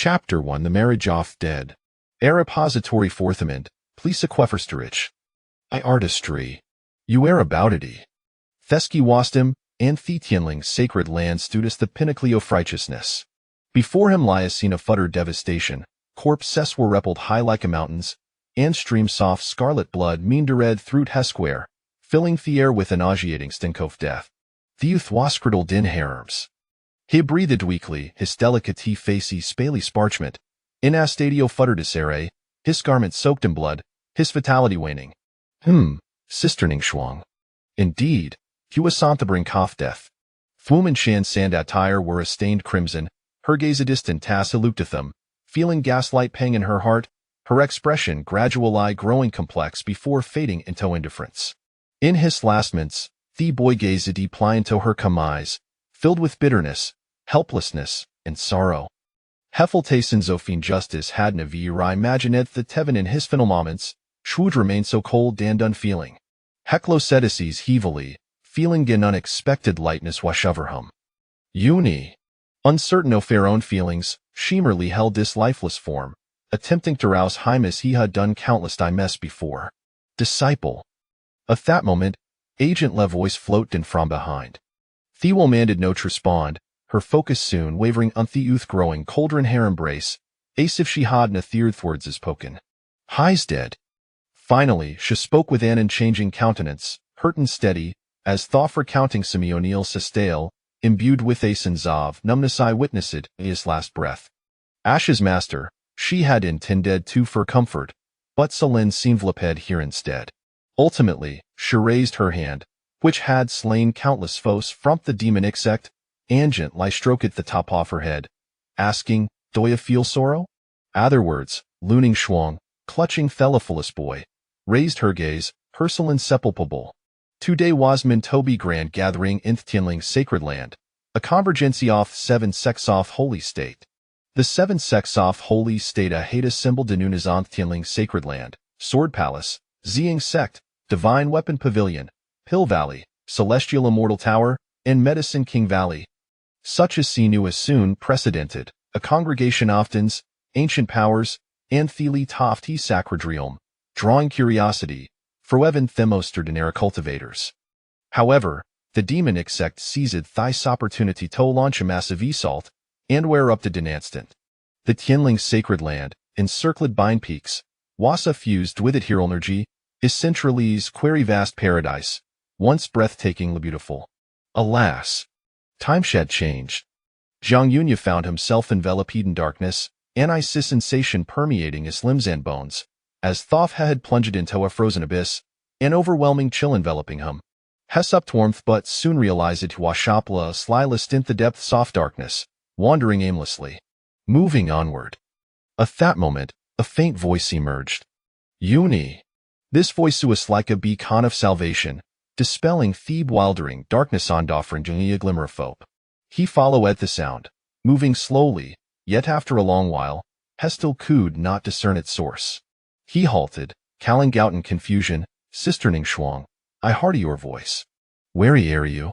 Chapter 1 The Marriage Off Dead. Repository Forthament, Plisa Queffersterich. I artistry. You aboutity. Theski wastim, and Thetienling sacred land studis the pinnacle of righteousness. Before him lie a scene of utter devastation, corpses were repelled high like a mountains, and stream soft scarlet blood mean to red through Hesquare, filling the air with a nauseating stink of death. The youth was cradled in harems. He breathed weakly, his delicate facey spaly sparchment, in astadio futterdisere, his garment soaked in blood, his vitality waning. Sisterning schwang. Indeed, he was Santabring cough death. Thwom and Shan sand attire were a stained crimson, her gaze a distant tass them, feeling gaslight pang in her heart, her expression gradually growing complex before fading into indifference. In his lastments, the boy gazed deep into her calm eyes, filled with bitterness, helplessness, and sorrow. Heffeltason Zophine justice had never imagined that Tevin in his final moments should remain so cold and unfeeling. Heclocetices heavily, feeling an unexpected lightness wash over him. Uni. Uncertain of her own feelings, she merely held this lifeless form, attempting to rouse him as he had done countless times before. Disciple. At that moment, Agent Levoice floated in from behind. Thewel manded no respond, her focus soon wavering on the youth growing colder in her embrace, as if she had na theored towards his poken. Hi's dead. Finally, she spoke with an unchanging countenance, hurt and steady, as though recounting Simeoniel Sistale, imbued with a sense of numbness I witnessed his last breath. Ash's master, she had intended to for comfort, but Selene seemed laped here instead. Ultimately, she raised her hand, which had slain countless foes from the demonic sect, and gently stroked the top off her head, asking, "Do you feel sorrow?" Other words, Luning Schwang, clutching Thelophilis boy, raised her gaze, Hercel inseparable. Today was Mintobi grand gathering in Tienling sacred land, a convergency off seven sects off holy state. The seven sects off holy state a hata symbol de Nunazanth Tienling sacred land, sword palace, Ziying sect, divine weapon pavilion, Pill Valley, celestial immortal tower, and medicine king valley. Such a scene as soon precedented, a congregation oftens, ancient powers, and theli tofti sacredrium, drawing curiosity, for even themosterdinera cultivators. However, the demonic sect seized this opportunity to launch a massive assault, and wear up to an instant. The Tienling sacred land, encircled by peaks, was fused with it energy, is centralese query vast paradise, once breathtakingly beautiful. Alas! Time had changed. Zhang Yunya found himself enveloped in darkness, an icy sensation permeating his limbs and bones, as Thoth had plunged into a frozen abyss, an overwhelming chill enveloping him. Hess upped warmth but soon realized it was Shopla slylist in the depths of darkness, wandering aimlessly. Moving onward. At that moment, a faint voice emerged. Uni. This voice was like a beacon of salvation, dispelling Thebe wildering darkness on offering a glimmer of hope. He followed at the sound, moving slowly, yet after a long while, Hestel could not discern its source. He halted, calling out in confusion, Sisterning Schwang, I heard your voice. Where are you?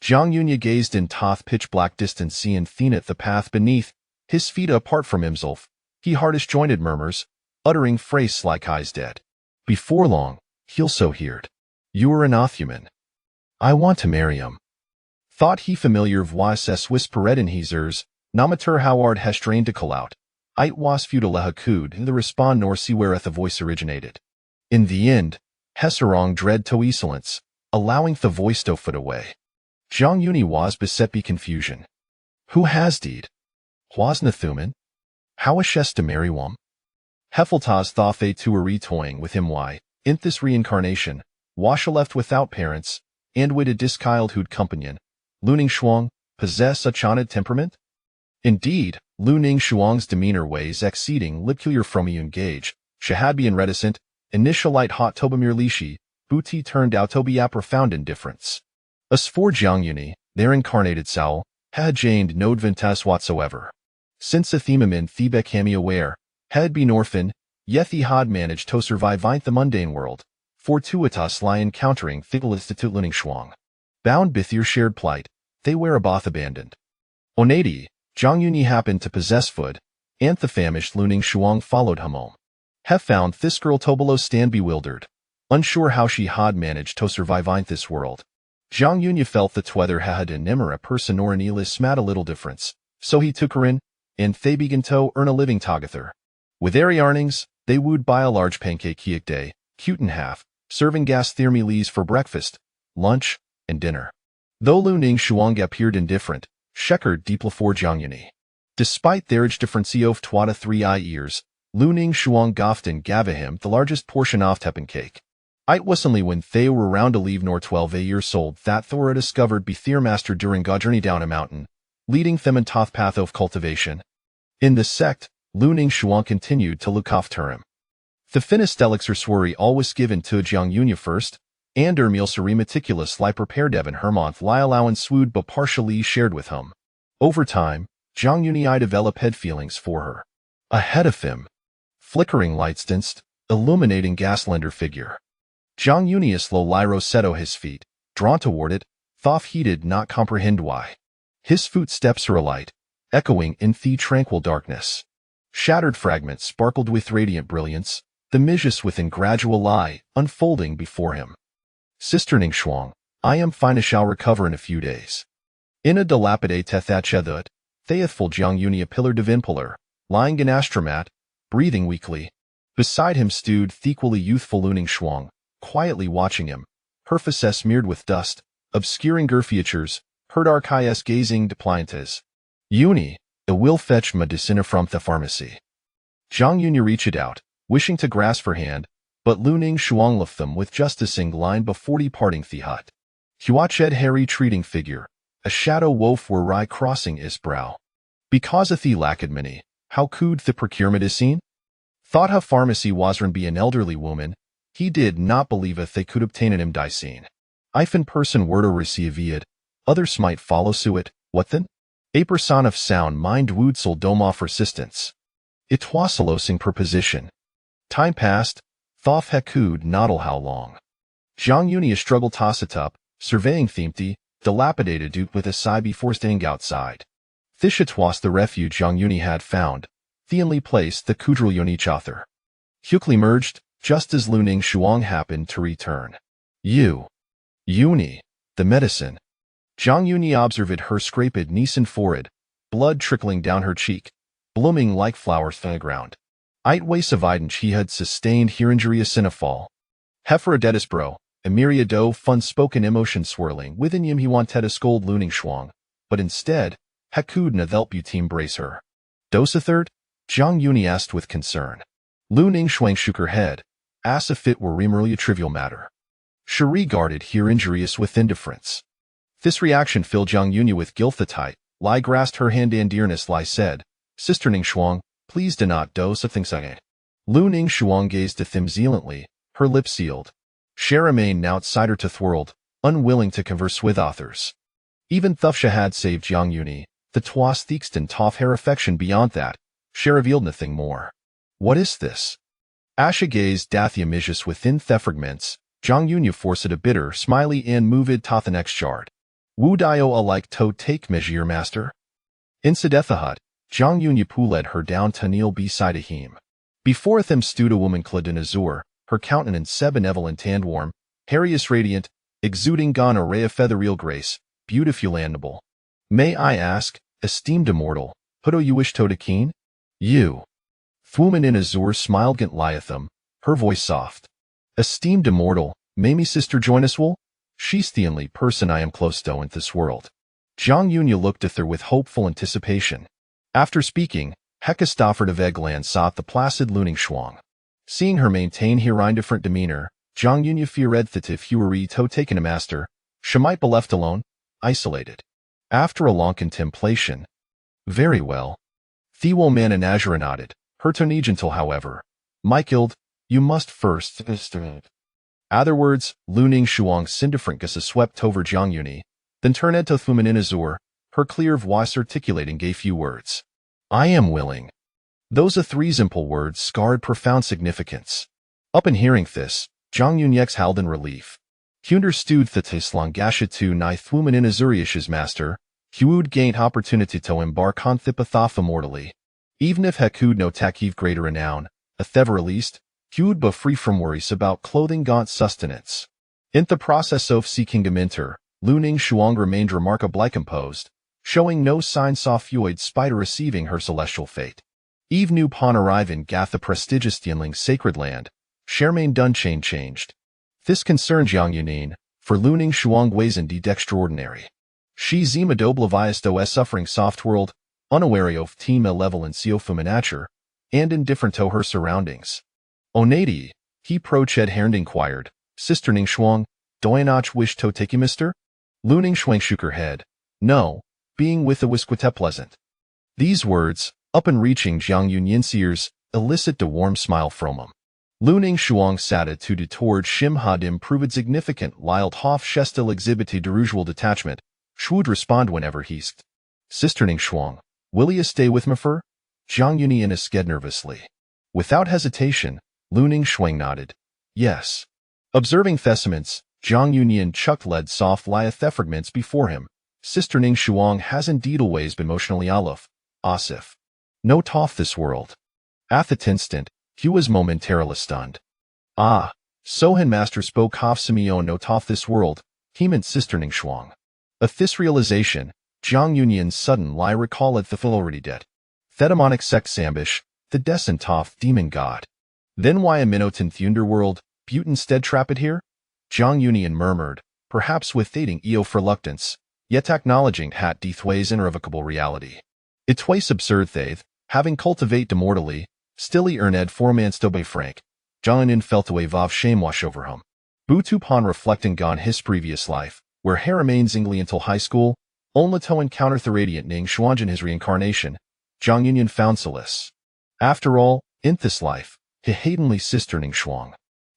Zhang Yunya gazed in toth pitch-black distance seeing Thenat the path beneath, his feet apart from himself, he hardest jointed murmurs, uttering phrases like I's dead. Before long, he'll so heard. You are an Othuman. I want to marry him. Thought he familiar voice es whispered in hezers, nomater howard hestrained to call out. It was feudaleha could the respond nor see whereth the voice originated. In the end, Hesserong dread to excellence, allowing the voice to foot away. Zhang Yuni was beset by confusion. Who has deed? Was Nathuman? How is shes to marry wom? Heffeltaz thought they two were retoying with him why, in this reincarnation, Washa left without parents, and with a dischildhood companion, Luning Shuang, possess a chanted temperament? Indeed, Luning Shuang's demeanor ways exceeding licular from you engage, she had been reticent, initialite hot Tobamir Lishi, Booty turned out to be a profound indifference. As for Jiang Yuni, their incarnated Saul, had gained no advantage whatsoever. Since Athemamin Thebek Hami aware, had been orphan, yet he had managed to survive in the mundane world, fortuitous lie encountering Thigalistitute Luning Shuang. Bound Bithir shared plight, they were both abandoned. Onadi, Zhang Yuni happened to possess food, and the famished Luning Shuang followed him home. He found this girl to below stand bewildered, unsure how she had managed to survive in this world. Zhang Yunya felt that whether he had an a person or an elis made a little difference, so he took her in, and they began to earn a living together. With airy earnings, they would buy a large pancake each day, cute and half, serving gas thermales for breakfast, lunch, and dinner. Though Luning Shuang appeared indifferent, checkered deeply for Zhang Yunya. Despite their age difference of 3 years, Luning Shuang often gave him the largest portion of the pancake. It was only when they were around to leave nor 12 years old that Thora discovered be their master during a journey down a mountain, leading them in the path of cultivation. In this sect, Luning Shuang continued to look after him. The finest elixirs were always given to Zhang Yunya first, and her meals were meticulously prepared even her monthly allowance would be partially shared with him. Over time, Zhang Yunya developed head feelings for her. Ahead of him, flickering lights danced, illuminating Gaslender figure. Zhang Yunya slowly rose to his feet, drawn toward it, though he did not comprehend why. His footsteps were alight, echoing in the tranquil darkness. Shattered fragments sparkled with radiant brilliance, the mischief within gradual lie unfolding before him. Sister Ning Shuang, I am fine. I shall recover in a few days. In a dilapidated Tethachethut, Theathful Zhang Yunya pillared of Impeller, lying in astromat, breathing weakly. Beside him stood the equally youthful Luning Shuang, quietly watching him, her face smeared with dust, obscuring her features, her dark eyes gazing depliantes. Yunya, I will fetch medicina from the pharmacy. Zhang Yunya reached out, wishing to grasp her hand, but Luning Shuang left them with just a single line before departing the hut. He watched her retreating figure, a shadow wove were Rai crossing his brow. Because of the lack of money, how could the procurement is seen? Thought her pharmacy was run by an elderly woman, he did not believe if they could obtain an medicine. If in person were to receive it, others might follow suit, what then? A person of sound mind would seldom offer assistance. It was a losing proposition. Time passed, though he could not tell how long. Zhang Yunya struggled to sit up, surveying the empty, dilapidated dute with a sigh before staying outside. This it was the refuge Zhang Yunya had found, the only place that could rely on each other. Huckley emerged, just as Luning Shuang happened to return. Yunya, the medicine. Zhang Yunya observed her scraped knees and forehead, blood trickling down her cheek, blooming like flowers from the ground. It was evident she had sustained here injury a fall. Hephrodetus bro, a myriad of fun-spoken emotion swirling within him he wanted to scold Luning Shuang, but instead, he could not help but embrace her. Dose a third? Zhang Yunya asked with concern. Luning Shuang shook her head, as if it were merely a trivial matter. She regarded her injurious with indifference. This reaction filled Zhang Yunya with guilt. Lai grasped her hand and dearness. Lai said, Sister Ning Shuang, please do not do something again. Luning Shuang gazed at them zealantly, her lips sealed. She remained outside her world, unwilling to converse with others. Even though she had saved Zhang Yunya, the twas the extent of her affection beyond that, she revealed nothing more. What is this? Asha gazed at the images within the fragments. Zhang Yunya forced a bitter, smiley and moved to the next shard. Would I alike to take measure, master? Inside the hut, Zhang Yunya led her down to kneel beside him. Before them stood a woman clad in azure, her countenance benevolent and warm, hairious radiant, exuding an array of feathereal grace, beautiful and noble. May I ask, esteemed immortal, who do you wish to keen? You. The woman in azure smiled gently, her voice soft. Esteemed immortal, may me sister join us will? She's the only person I am close to in this world. Zhang Yunya looked at her with hopeful anticipation. After speaking, Hecastopher of Eggland sought the placid Luning Shuang. Seeing her maintain her indifferent demeanor, Zhang Yunya feared that if he were to taken a master, she might be left alone, isolated. After a long contemplation, very well. The old man in azure nodded, her tone gentle however. Michael, you must first. Other words, Luning Shuang's indifferent gaze swept over Zhang Yunya, then turned to the woman in azure, her clear voice articulating a few words. I am willing. Those three simple words scarred profound significance. Upon hearing this, Zhang Yunya exhaled in relief. He understood that his longashitu ninth woman in Azuriash's master, he would gain opportunity to embark on Thipathoth immortally. Even if Hekud no takiv greater renown, a thever released, Hud ba free from worries about clothing gaunt sustenance. In the process of seeking to minter, Luning Shuang remained remarkably composed, showing no signs of Fuid spider receiving her celestial fate. Eve knew upon arriving Gath the prestigious Tianling sacred land, Charmaine Dunchain changed. This concerned Jiang Yunin, for Luning Shuang ways indeed extraordinary. She zima doblaviasto s suffering soft world, unaware of tima level in Siofuminature, and indifferent to her surroundings. Onadi, he proched Hernd inquired, Sister Ning Shuang, doinach wish to take you, mister? Luning Shuang shook her head. No, being with the Wisquite pleasant. These words, up and reaching Jiang Yunyan's ears, elicit a warm smile from him. Luning Shuang attitude toward Shim Hadim proved significant Lild Hof Shestil exhibited usual detachment, Shwould respond whenever he's. Sister Ning Shuang, will you stay with me for? Jiang Yunyan asked nervously. Without hesitation, Luning Shuang nodded. Yes. Observing Thesiments, Jiang Yunyan chucked led soft liathefragments before him. Sister Ning Shuang has indeed always been emotionally aloof. Asif. No toff this world. At that instant, he was momentarily stunned. Ah, Sohan Master spoke Hof Simeon no toff this world, he meant Sister Ning Shuang. At this realization, Jiang Yunyan's sudden lie recalled the already dead. Thedemonic sex ambish, the descent toff demon god. Then why a minotan thunderworld, Butin stead trapped here? Jiang Yunyan murmured, perhaps with dating eof reluctance, yet acknowledging hat deathway's irrevocable reality. It twice absurd thathe, having cultivate demortally, stilly erned formans tobe frank, Jiang Yunyan felt a wave of shame wash over him. Butu upon reflecting on his previous life, where he remained zingly until high school, only to encounter the radiant Ning Shuang in his reincarnation, Jiang Yunyan found solace. After all, in this life, he hatenly Sister Ning Shuang.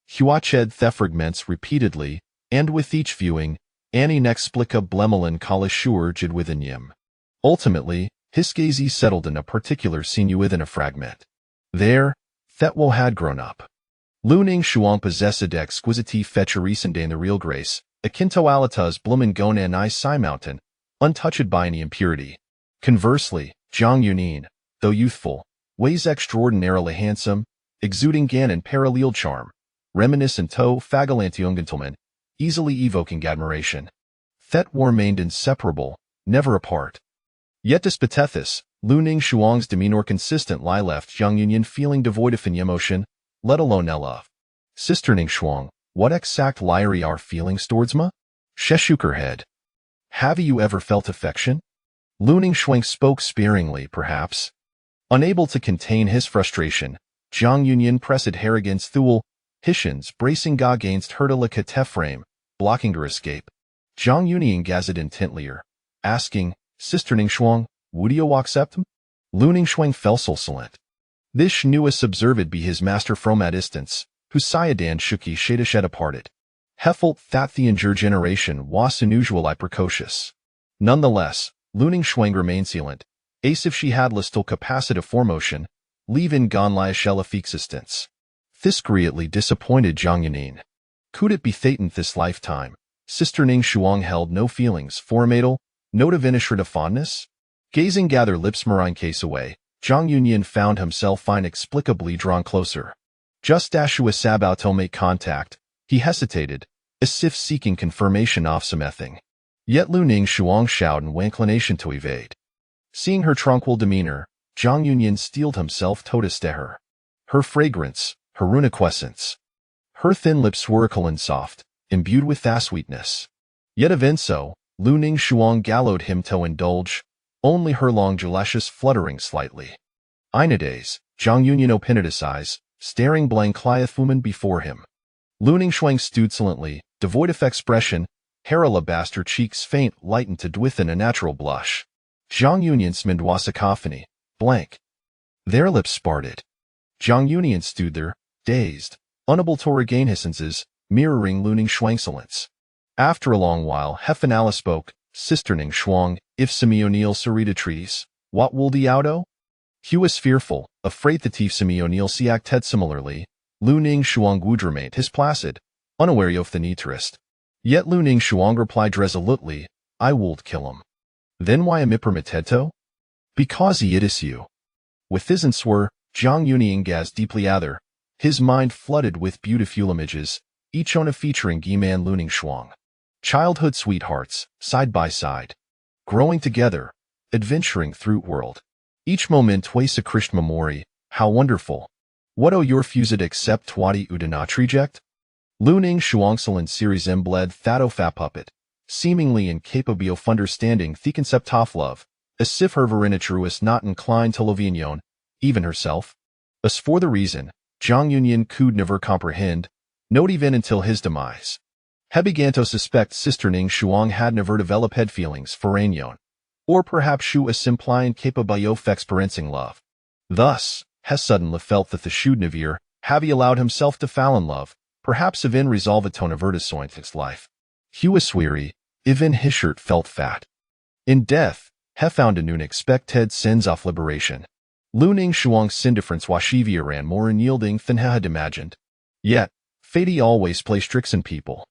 Huached thefragments repeatedly, and with each viewing, Annie nexplica blemelin kalishur within him. Ultimately, his gaze settled in a particular scene within a fragment. There, Thetwo had grown up. Luning Shuang possessed exquisite featurisende in the real grace, akin to Alita's Blumengonan I Sai Mountain, untouched by any impurity. Conversely, Jiang Yunin, though youthful, weighs extraordinarily handsome, exuding Ganon parallel charm, reminiscent to Fagalantiung gentleman, easily evoking admiration. Thetwo remained inseparable, never apart. Yet despite this, Luning Shuang's demeanor consistent lie left Jiang Yunyan feeling devoid of any emotion, let alone love. Sister Ning Shuang, what exact liary are feelings towards me? She shook her head. Have you ever felt affection? Luning Shuang spoke sparingly, perhaps. Unable to contain his frustration, Jiang Yunyan pressed her against Thule, Hishans bracing ga against Herdalika Teframe, blocking her escape. Jiang Yunyan gazed intentlier, asking, Sister Ning Shuang, would you accept him? Luning Shuang fell solent. This newest observed be his master from a distance, whose Sayadan shuki shadashed aparted. Hefelt that the injured generation was unusually precocious. Nonetheless, Luning Shuang remained silent, as if she had still capacity for motion, leaving gone liashella existence. This greatly disappointed Jiang Yunin. Could it be Thetan this lifetime? Sister Ning Shuang held no feelings for Madel, no divinishrative fondness? Gazing gather lips marine case away, Jiang Yunyan found himself inexplicably drawn closer. Just as she was about to make contact, he hesitated, as if seeking confirmation of something. Yet Luning Shuang showed no inclination to evade. Seeing her tranquil demeanor, Jiang Yunyan steeled himself to stare her. Her fragrance, her runiquescence. Her thin lips were and soft, imbued with that sweetness. Yet even so, Luning Shuang gallowed him to indulge, only her long lashes fluttering slightly. Inadays, Jiang Yunyan opened his eyes, staring blank Cliafuman before him. Luning Shuang stood silently, devoid of expression, her alabaster cheeks faint lightened to within a natural blush. Jiang Yunyan smid was a cacophony, blank. Their lips parted. Jiang Yunyan stood there, dazed, unable to regain his senses, mirroring Luning Shuang's silence. After a long while, Hefenala spoke, Sister Ning Shuang, if Simeonil Sarita trees, what will the auto? He was fearful, afraid that if Simeonil se acted similarly, Luning Shuang would remain his placid, unaware of the neaterest. Yet Luning Shuang replied resolutely, I would kill him. Then why am I permitted to? Because he is you. With his and swore, Zhang Yunying gaz deeply other, his mind flooded with beautiful images, each one featuring Giman Luning Shuang. Childhood sweethearts, side by side. Growing together, adventuring through world. Each moment waisa Krisht memory, how wonderful. What o your fused except twadi udanat reject? Luning Shuangsalin series bled thato fa puppet, seemingly incapable of understanding the concept of love, as if her verinature was not inclined to Lovignon, even herself. As for the reason, Zhang Yunyan could never comprehend, not even until his demise. He began to suspect Sister Ning Shuang had never developed head feelings for Ranyon, or perhaps Shu is simply incapable of experiencing love. Thus, he suddenly felt that the Shudnavir, have he allowed himself to fall in love, perhaps even resolve a tone of his life. He was weary, even his shirt felt fat. In death, he found an unexpected sense of liberation. Luning Shuang's indifference Washivia ran more unyielding than he had imagined. Yet, fate always plays tricks in people.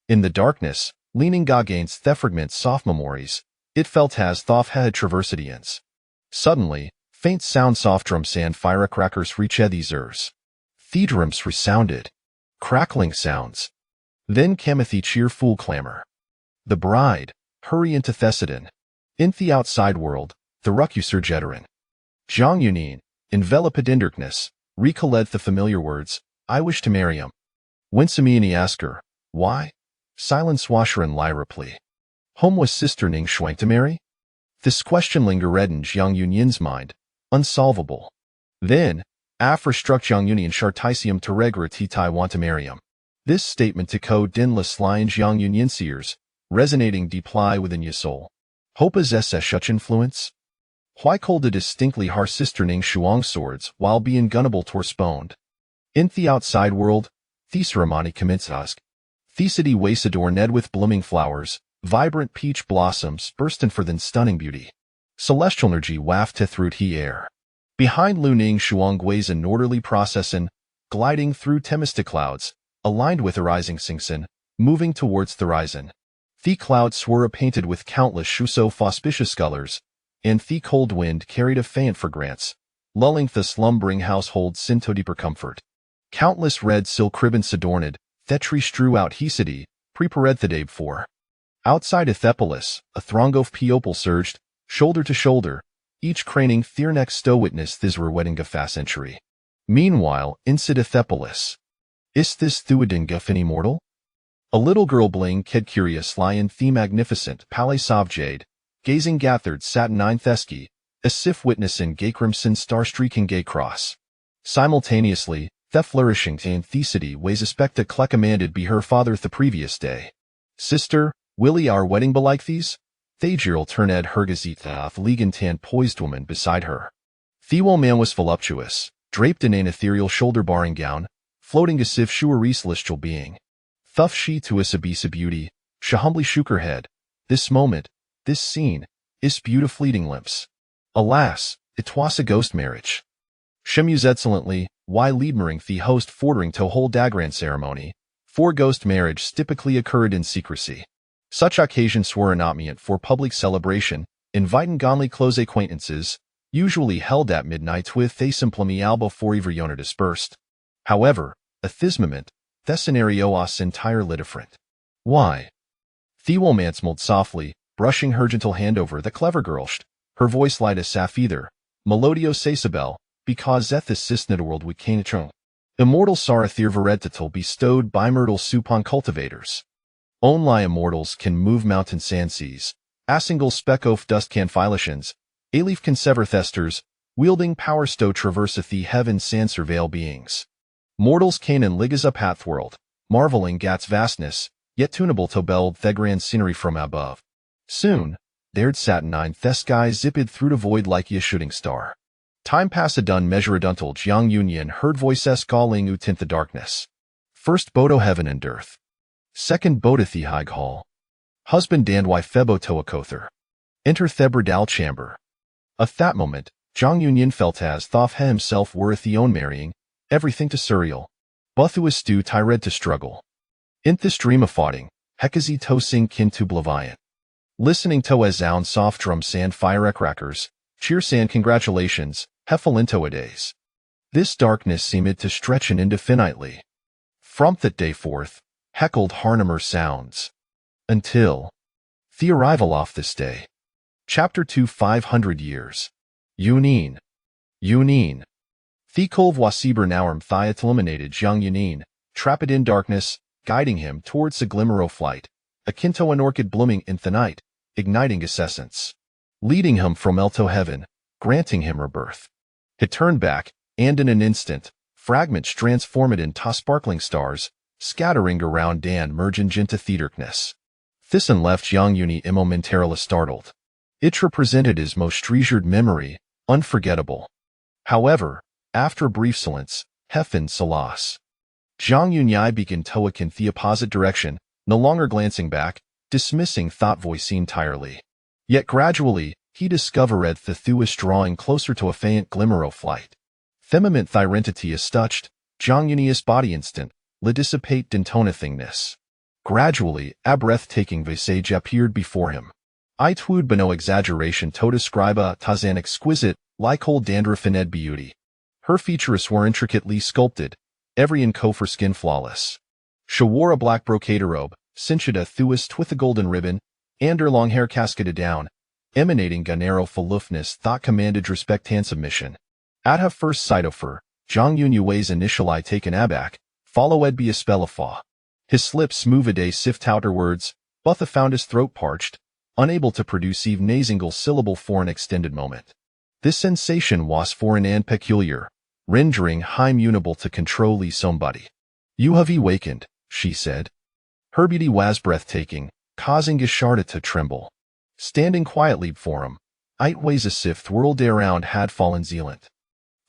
In the darkness, leaning against the fragment's soft memories, it felt as though he had traversed the ends. Suddenly, faint sound soft drums and firecrackers reached these ears. The drums resounded. Crackling sounds. Then came a cheerful clamor. The bride, hurry into Thessalon. In the outside world, the Ruckuser Jeterin. Zhang Yunin, enveloped in darkness, recollect the familiar words, I wish to marry him. When Samiani asked her, why? Silence Washerin lyrically. Home was Sister Ning Shuang to marry? This question lingered in Zhang Yunyin's mind, unsolvable. Then, Afra struck Zhang Yunin Shartisium to regret he want to marry him. This statement to code dinless lie in Zhang Yunyin's ears, resonating deeply within your soul. Hope possesses such influence? Why cold a distinctly har Sister Ning Shuang swords while being gunnable torsponded? In the outside world, the ceremony commenced dusk. The city was adorned with blooming flowers, vibrant peach blossoms bursting forth in stunning beauty. Celestial energy wafted through the air. Behind Luning Shuang was an orderly procession, gliding through temistic clouds, aligned with the rising Singson, moving towards the horizon. The clouds were painted with countless shuso auspicious colors, and the cold wind carried a faint fragrance, lulling the slumbering households into deeper comfort. Countless red silk ribbons adorned, that tree strew out he city, prepared the day before. Outside Athepolis, a throng of people surged, shoulder to shoulder, each craning their necks to witness this wedding of fast century. Meanwhile, inside Athepolis. Is this Thuadinguf an immortal? A little girl bling kid curious lie in the magnificent Palace of Jade, gazing gathered satinine Thesky, as if witnessing gay crimson star-streaking gay cross. Simultaneously, the flourishing in the city was expected commanded be her father the previous day. Sister, will our wedding be like these? Thagirl turned hergazita of Legantan poised woman beside her. The old man was voluptuous, draped in an ethereal shoulder-barring gown, floating as if she were a celestial being. Thuff she to a sabisa beauty, she humbly shook her head. This moment, this scene, is beauty fleeting glimpse. Alas, it was a ghost marriage. She mused excellently, why leadmering the host fordering to hold Dagran ceremony, for ghost marriage typically occurred in secrecy. Such occasions were not meant for public celebration, inviting only close acquaintances, usually held at midnight with a simple alba for every owner dispersed. However, at this moment, the scenario was entirely different. Why? The woman smiled softly, brushing her gentle hand over the clever girlst, her voice light as saphither, melodio sesabel, because at this cisned world we can't trunk. Immortal Sarathir Veretital bestowed by myrtle supon cultivators. Only immortals can move mountain sand seas, a single speck of dust can philotions, a leaf can sever thesters, wielding power stow traverseth the heaven sand surveil beings. Mortals can in ligas up hathworld, marveling Gat's vastness, yet tunable to beld the grand scenery from above. Soon, there'd satinine the sky zipped through the void like a shooting star. Time passed done measureduntil Jiang Yunyan heard voices calling out in the darkness. First bodo heaven and earth. Second bodo the high hall. Husband and wife Febo Toakother. Enter Thebredal chamber. At that moment, Jiang Yunyan felt as though he himself were the own marrying, everything to surreal. Buthu is stew tired to struggle. In this dream of fighting, Hekazi to sing kin to Blaviant. Listening to a sound soft drum sand firecrackers, cheer sand congratulations, Heffelintoides. This darkness seemed to stretch indefinitely. From that day forth, heckled Harnemer sounds. Until the arrival of this day. Chapter 2 500 years. Unine. The Kolvwasiber Naurm Thiat illuminated young Unine, trapped in darkness, guiding him towards the glimmer of flight, akin to an orchid blooming in the night, igniting his essence, leading him from Elto heaven, granting him rebirth. He turned back, and in an instant, fragments transformed into sparkling stars, scattering around Dan merging into the darkness. Thyssen left young Uni momentarily startled. It represented his most treasured memory, unforgettable. However, after a brief silence, Heffen Salas. Zhang Yunyi began to walk in the opposite direction, no longer glancing back, dismissing thought voice entirely. Yet gradually, he discovered the Thuis drawing closer to a faint glimmer of flight. Themament thyrentity is touched, Zhang Yunyi's body instant, le dissipate dentonathingness. Gradually, a breathtaking visage appeared before him. It would be no exaggeration to describe a an exquisite, like old dandruff-ined beauty. Her features were intricately sculpted, every inch her skin flawless. She wore a black brocade robe, cinched a thuist with a golden ribbon, and her long hair cascaded down, emanating a narrow aloofness that commanded respect and submission. At her first sight of her, Zhang Yunyui's initial eye taken aback, followed by a spell of awe. His lips moved a sift outer words, but found his throat parched, unable to produce even a single syllable for an extended moment. This sensation was foreign and peculiar, rendering him unable to control somebody. You have awakened, she said. Her beauty was breathtaking, causing Gisharda to tremble. Standing quietly before him, it was as if the world around had fallen Zealand.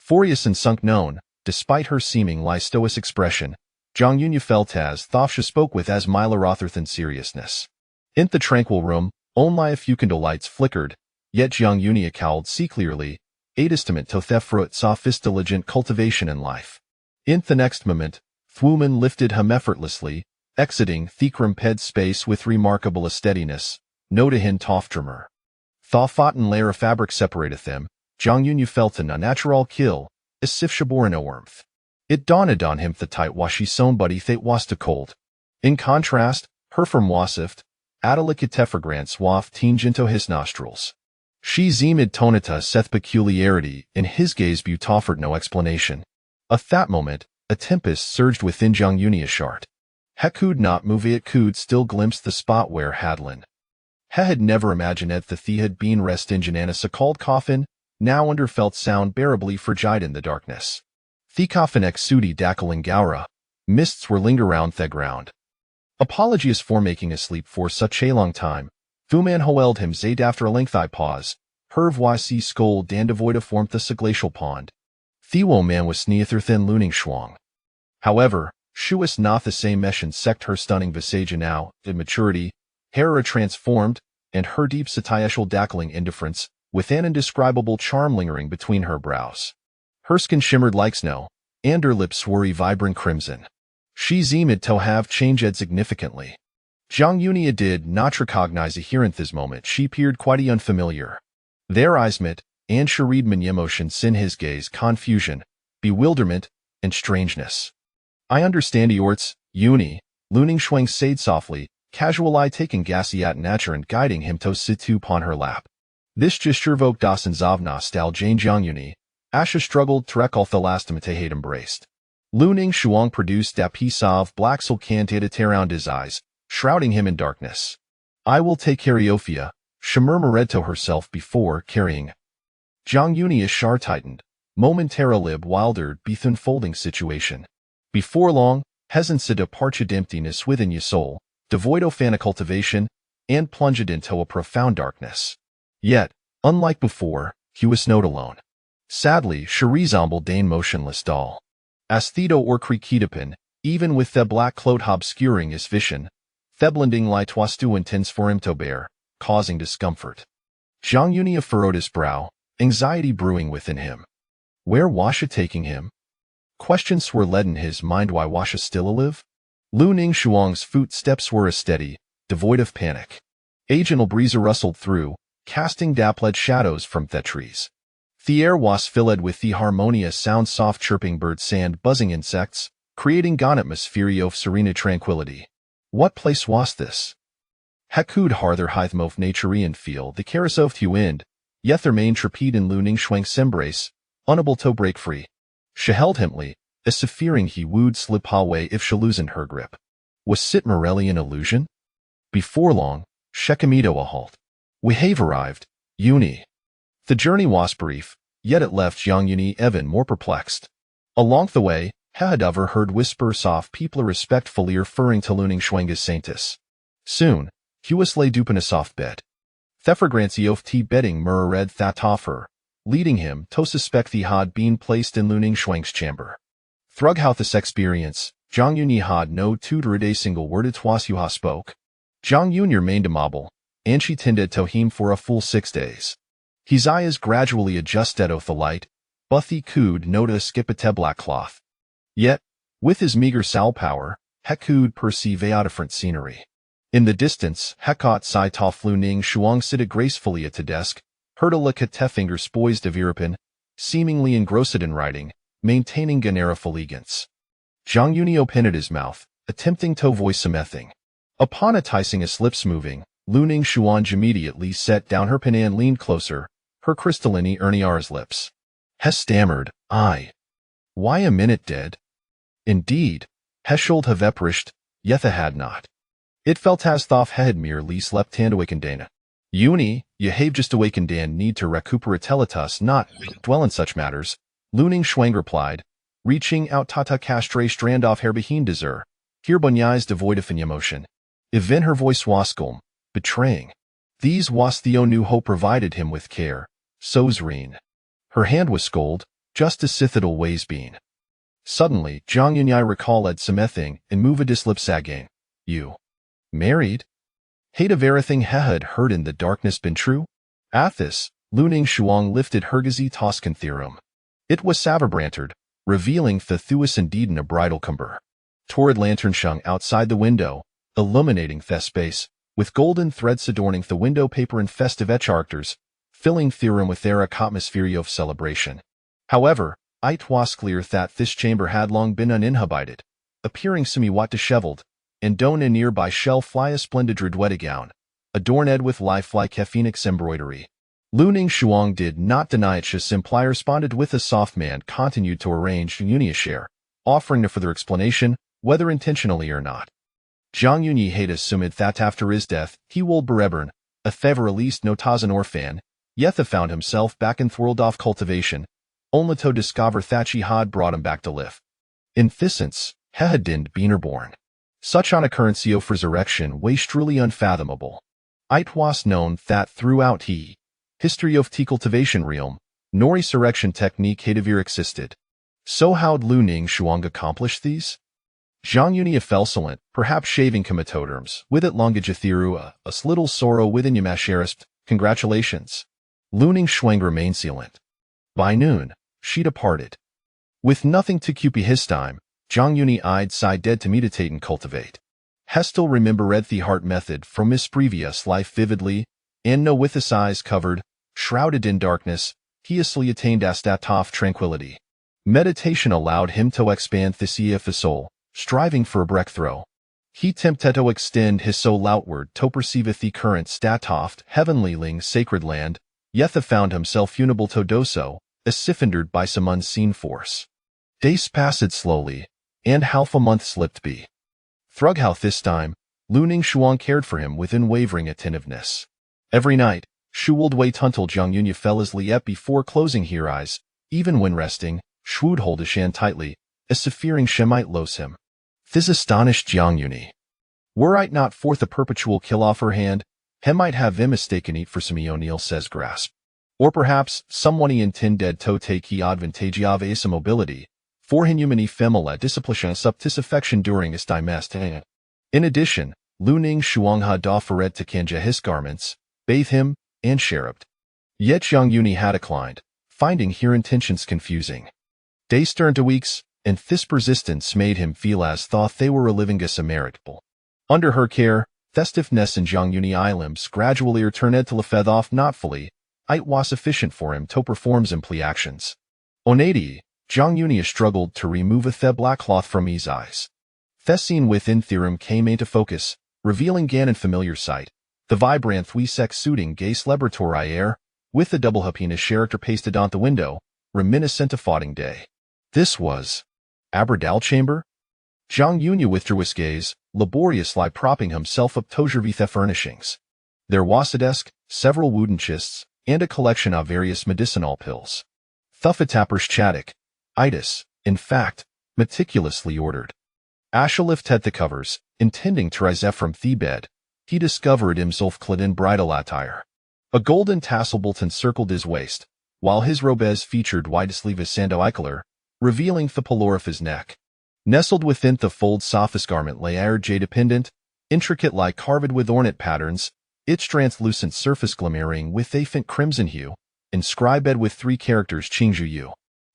Furious and sunk known, despite her seeming stoic expression, Zhang Yunyi felt as though she spoke with as mild than seriousness. In the tranquil room, only a few candlelights flickered, yet Zhang Yunyi cowled see clearly, a testament to Thefruit's diligent cultivation in life. In the next moment, Thwoman lifted him effortlessly, exiting Thekrumped's space with remarkable steadiness, no to hin Tofdrummer. Thaw fountain layer of fabric separated them, Zhang Yunyi felt an unnatural kill, as if she bore no warmth. It dawned on him the tight washy somebody that was too cold. In contrast, her firm wasift, Adelicatefragrance waft tinged into his nostrils. She zemed tonita seth peculiarity, in his gaze beaut offered no explanation. At that moment, a tempest surged within Zhang Yunyi's heart. He could not move, it could still glimpse the spot where Hadlin. He had never imagined that the had been rest in Jananus a cold coffin, now under felt sound bearably frigid in the darkness. The coffin exudi dackling gaura, mists were linger round the ground. Apologies for making us sleep for such a long time. Thuman hoeld him zaid after a lengthy pause. Her voici scold dan devoid of warmth the glacial pond. Thewo man was neither than looning schwang. However, she was not the same meshin sect her stunning visage now, in maturity, hair transformed, and her deep satietial dackling indifference, with an indescribable charm lingering between her brows. Her skin shimmered like snow, and her lips were a vibrant crimson. She seemed to have changed significantly. Zhang Yunyi did not recognize her here in this moment. She appeared quite unfamiliar. Their eyes met, and she read many emotions in his gaze: confusion, bewilderment, and strangeness. I understand yorts, Yuni, Luning Shuang said softly, casual eye taking gassy at nature and guiding him to sit upon her lap. This gesture evoked dozens of nostalgia in Zhang Yunyi. Asha struggled to recall the last time they had embraced. Luning Shuang produced a piece of black silk to tear around his eyes, shrouding him in darkness. I will take Cariophia, she murmured to herself before carrying. Zhang Yunyi's shar tightened, momentarily bewildered by the unfolding situation. Before long, hesence a departed emptiness within your soul, devoid of any cultivation, and plunged into a profound darkness. Yet, unlike before, he was not alone. Sadly, she resembled a motionless doll. Asthedo or Krikidapin, even with the black cloth obscuring his vision, the blending light was too intense for him to bear, causing discomfort. Zhang Yunyi furrowed his brow, anxiety brewing within him. Where was she taking him? Questions were led in his mind. Why was she still alive? Luning Shuang's footsteps were steady, devoid of panic. A gentle breeze rustled through, casting dappled shadows from the trees. The air was filled with the harmonious sound soft chirping birds sand buzzing insects, creating an atmosphere of serene tranquility. What place was this? Hakud harther hythmo of nature and feel the carousel to wind, yether main trapede in looning schwanks embrace, unable to break free. She held himly, as se fearing he would slip away if she loosened her grip. Was sit Morelli an illusion? Before long, Shekamido a halt. We have arrived, Uni. The journey was brief, yet it left young Uni Evan more perplexed. Along the way, had overheard whisper soft people respectfully referring to looning schwangas saintus. Soon, Huis lay dupe in a soft bed. Theffergrancy of tea bedding murra read that offer, leading him to suspect he had been placed in looning schwank's chamber. Throughout this experience, Zhang Uni had no tutored a single word it was Hua spoke. Zhang Yun remained immobile, and she tended to him for a full 6 days. His eyes gradually adjusted of the light, but he could notice skip a black cloth. Yet, with his meager soul power, he could perceive a different scenery. In the distance, Hekot Sai Ta Flu Ning Shuang sitted gracefully at the desk, heard a look at fingers poised of Iripin, seemingly engrossed in writing, maintaining an air of elegance. Zhang Yuni opened his mouth, attempting to voice something. Upon enticing his lips moving, Lu Ning Shuang immediately set down her pen and leaned closer, her crystalline Erniara's lips. He stammered, "I. Why a minute dead?" Indeed, he should have perished, yet he had not. It felt as though he had merely slept and awakened Dana. Uni, you have just awakened and need to recuperate teletus not dwell in such matters, Lu Ning Shuang replied, reaching out Tata Castre strand off her behind desert, here Bunyai's devoid of any emotion. Even her voice was calm, betraying. These was the new hope provided him with care, so serene. Her hand was cold, just as Sithidal ways been. Suddenly, Zhang Yunyai recalled something and moved his lips again. You. Married? Had of everything he had heard in the darkness been true? At this, Lu Ning Shuang lifted her Gazi Toscan theorem. It was Savabrantered, revealing the Thuis indeed in a bridal cumber. Torrid lantern shung outside the window, illuminating the space, with golden threads adorning the window paper and festive etcharacters, filling theorem with their atmosphere of celebration. However, it was clear that this chamber had long been uninhabited, appearing somewhat disheveled, and down a nearby shell fly a splendid dredwetta gown, adorned with lifelike phoenix embroidery. Lu Ning Shuang did not deny it, she simply responded with a soft man continued to arrange Yunia share, offering no further explanation, whether intentionally or not. Zhang Yunyi had assumed that after his death, he would berebern, a fever released no Tazan orphan, Yetha found himself back in Thworldorf cultivation, only to discover that she had brought him back to live. In Thisence, he had been reborn. Such an occurrence of resurrection was truly unfathomable. It was known that throughout history of the cultivation realm, no resurrection technique had ever existed. So how'd Lu Ning Shuang accomplish these? Zhang Yuni fell silent, perhaps shaving comatoderms, with it longithiru a little sorrow within Yamasherisp, congratulations. Lu Ning Shuang remained silent. By noon, she departed. With nothing to cupy his time, Zhang Yuni eyed sighed dead to meditate and cultivate. Hestel remembered the heart method from his previous life vividly, and no with his eyes covered, shrouded in darkness, he easily attained a state of tranquility. Meditation allowed him to expand the sea of his soul, striving for a breakthrough. He tempted to extend his soul outward to perceive the current state of heavenly ling sacred land, yet found himself unable to do so, as if hindered by some unseen force. Days passed slowly, and half a month slipped by. Throughout this time, Lu Ning Shuang cared for him with unwavering attentiveness. Every night, she would wait until Zhang Yunya fell asleep before closing her eyes. Even when resting, she would hold his hand tightly, as if fearing she might lose him. This astonished Zhang Yuni. Were it not for the perpetual kill off her hand, he might have been mistaken it for some O'Neill says grasp. Or perhaps someone he intended to take he advantage of his mobility, for inhumani femela discipline subtis affection during his dimest. In addition, Lu Ning Shuang had offered to kanja his garments, bathe him, and cherubed. Yet Zhang Yuni had declined, finding her intentions confusing. Days turned to weeks, and this persistence made him feel as though they were living as immeritable. Under her care, festiveness in Zhang Yuni limbs gradually returned to lefed off not fully, it was sufficient for him to perform simply actions. Onadi, Zhang Yunia struggled to remove the black cloth from his eyes. The scene within theorem came into focus, revealing Ganon familiar sight, the vibrant three-sec suiting gaze laboratory air, with the double happiness character pasted on the window, reminiscent of Foughting Day. This was Aberdal Chamber? Zhang Yunia withdrew his gaze, laboriously propping himself up to the furnishings. There was a desk, several wooden chests, and a collection of various medicinal pills. Thuffetapper's Chaddock, itis, in fact, meticulously ordered. Asha lifted the covers, intending to rise from the bed. He discovered himself clad in bridal attire. A golden tassel bolt encircled his waist, while his robes featured wide sleeve sando revealing the pallor of his neck. Nestled within the fold sophist garment lay a jade pendant, intricate like carved with ornate patterns, its translucent surface glimmering with a faint crimson hue, inscribed with 3 characters Qingzhu Yu.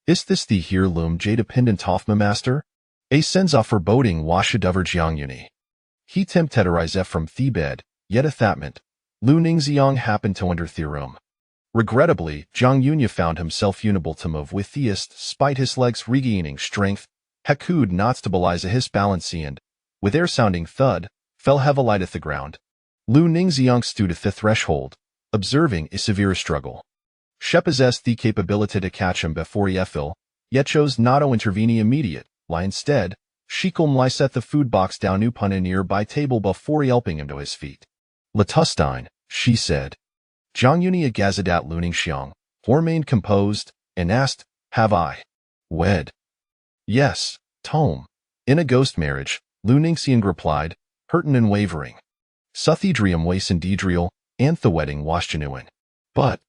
Is this the heirloom jade pendant Hoffma master? A sense of foreboding washed over Zhang Yunia. He tempted to rise from the bed, yet at that moment, Lu Ningxiang happened to enter the room. Regrettably, Zhang Yunia found himself unable to move with theist, despite his legs regaining strength. He could not stabilize his balance and, with air-sounding thud, fell heavily at the ground. Lu Ningxiang stood at the threshold, observing a severe struggle. She possessed the capability to catch him before he fell, yet chose not to intervene immediately. Instead, she calmly set the food box down upon a nearby table before helping him to his feet. Latustine, she said. Zhang Yunia gazed at Lu Ningxiang, remained composed, and asked, have I wed? Yes, Tom. In a ghost marriage, Lu Ningxiang replied, hurtin and wavering. Suthedrium was indedrial, and the wedding was genuine. But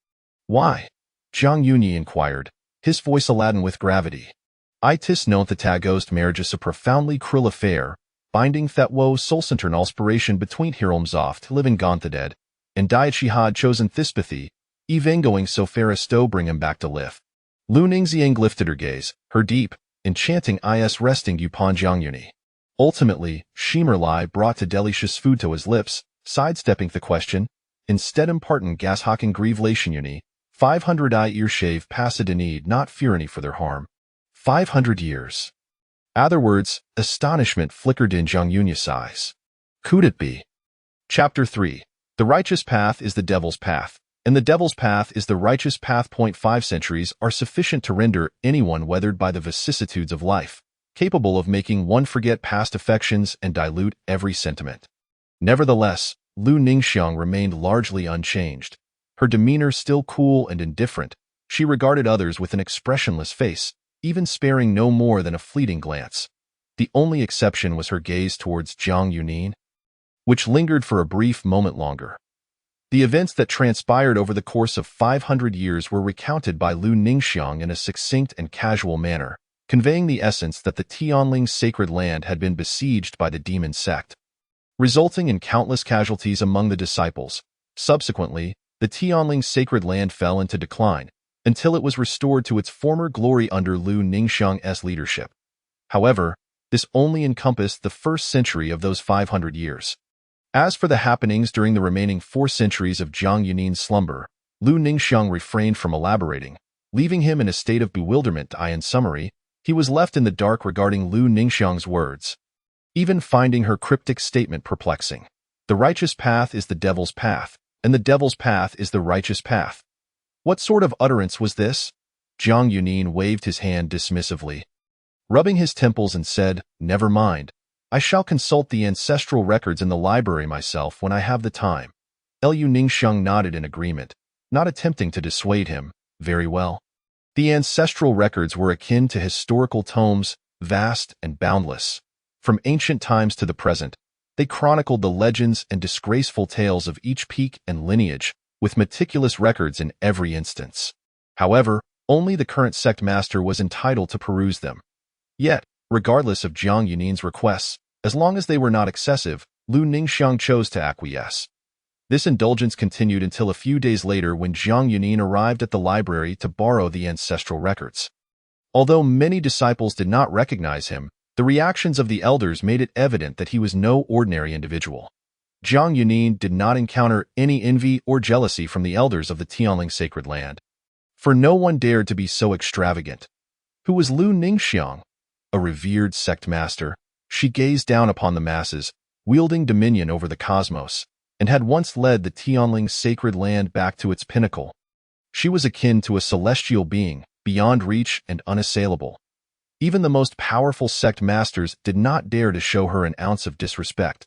why? Zhang Yunia inquired, his voice laden with gravity. Itis known that ghost marriage is a profoundly cruel affair, binding that woe soul center inspiration between heroes oft living gone the dead, and died she had chosen thispathy, even going so fair as to bring him back to live. Lu Ningxiang lifted her gaze, her deep, enchanting eyes resting upon Zhang Yunia. Ultimately, Shimerlai brought a delicious food to his lips, sidestepping the question, instead imparting gas-hawking grievation Yunia, 500 year shave passed a need not fear any further harm. 500 years. Other words, astonishment flickered in Zhang Yunia's eyes. Could it be? Chapter 3. The righteous path is the devil's path, and the devil's path is the righteous path. 5 centuries are sufficient to render anyone weathered by the vicissitudes of life, capable of making one forget past affections and dilute every sentiment. Nevertheless, Lu Ningxiang remained largely unchanged. Her demeanor still cool and indifferent, she regarded others with an expressionless face, even sparing no more than a fleeting glance. The only exception was her gaze towards Zhang Yunia, which lingered for a brief moment longer. The events that transpired over the course of 500 years were recounted by Lu Ningxiang in a succinct and casual manner, conveying the essence that the Tianling sacred land had been besieged by the demon sect, resulting in countless casualties among the disciples. Subsequently, the Tianling sacred land fell into decline, until it was restored to its former glory under Lu Ningxiang's leadership. However, this only encompassed the first century of those 500 years. As for the happenings during the remaining 4 centuries of Zhang Yuni's slumber, Lu Ningxiang refrained from elaborating, leaving him in a state of bewilderment. In summary, he was left in the dark regarding Lu Ningxiang's words, even finding her cryptic statement perplexing. The righteous path is the devil's path, and the devil's path is the righteous path. What sort of utterance was this? Zhang Yunia waved his hand dismissively, rubbing his temples, and said, never mind. I shall consult the ancestral records in the library myself when I have the time. Lu Ningxiang nodded in agreement, not attempting to dissuade him. Very well. The ancestral records were akin to historical tomes, vast and boundless. From ancient times to the present, they chronicled the legends and disgraceful tales of each peak and lineage, with meticulous records in every instance. However, only the current sect master was entitled to peruse them. Yet, regardless of Zhang Yuni's requests, as long as they were not excessive, Lu Ningxiang chose to acquiesce. This indulgence continued until a few days later when Zhang Yunia arrived at the library to borrow the ancestral records. Although many disciples did not recognize him, the reactions of the elders made it evident that he was no ordinary individual. Jiang Yunin did not encounter any envy or jealousy from the elders of the Tianling sacred land, for no one dared to be so extravagant. Who was Lu Ningxiang? A revered sect master. She gazed down upon the masses, wielding dominion over the cosmos, and had once led the Tianling sacred land back to its pinnacle. She was akin to a celestial being, beyond reach and unassailable. Even the most powerful sect masters did not dare to show her an ounce of disrespect.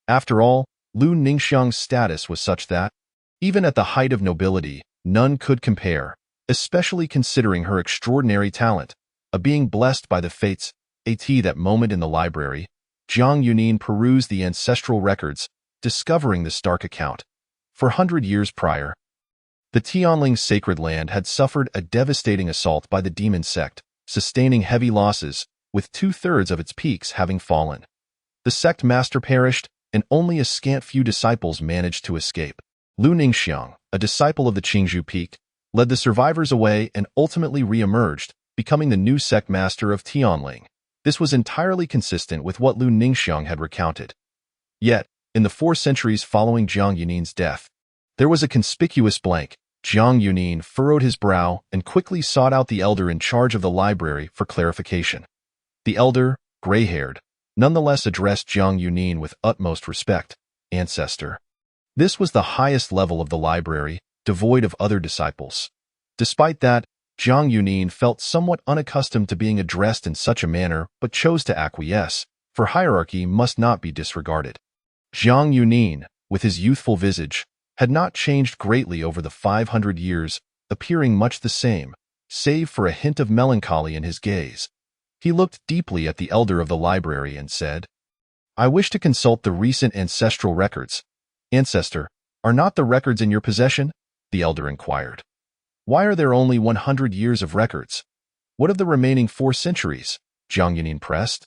After all, Lu Ningxiang's status was such that, even at the height of nobility, none could compare, especially considering her extraordinary talent. A being blessed by the fates. At that moment in the library, Jiang Yunin perused the ancestral records, discovering the stark account. For 100 years prior, the Tianling sacred land had suffered a devastating assault by the demon sect, sustaining heavy losses, with 2/3 of its peaks having fallen. The sect master perished, and only a scant few disciples managed to escape. Lu Ningxiang, a disciple of the Qingzhou peak, led the survivors away and ultimately re-emerged, becoming the new sect master of Tianling. This was entirely consistent with what Lu Ningxiang had recounted. Yet, in the 4 centuries following Jiang Yunin's death, there was a conspicuous blank. Jiang Yunin furrowed his brow and quickly sought out the elder in charge of the library for clarification. The elder, gray-haired, nonetheless addressed Jiang Yunin with utmost respect. Ancestor. This was the highest level of the library, devoid of other disciples. Despite that, Jiang Yunin felt somewhat unaccustomed to being addressed in such a manner but chose to acquiesce, for hierarchy must not be disregarded. Jiang Yunin, with his youthful visage, had not changed greatly over the 500 years, appearing much the same, save for a hint of melancholy in his gaze. He looked deeply at the elder of the library and said, "I wish to consult the recent ancestral records." "Ancestor, are not the records in your possession?" the elder inquired. "Why are there only 100 years of records? What of the remaining 4 centuries?" Jiang Yunin pressed.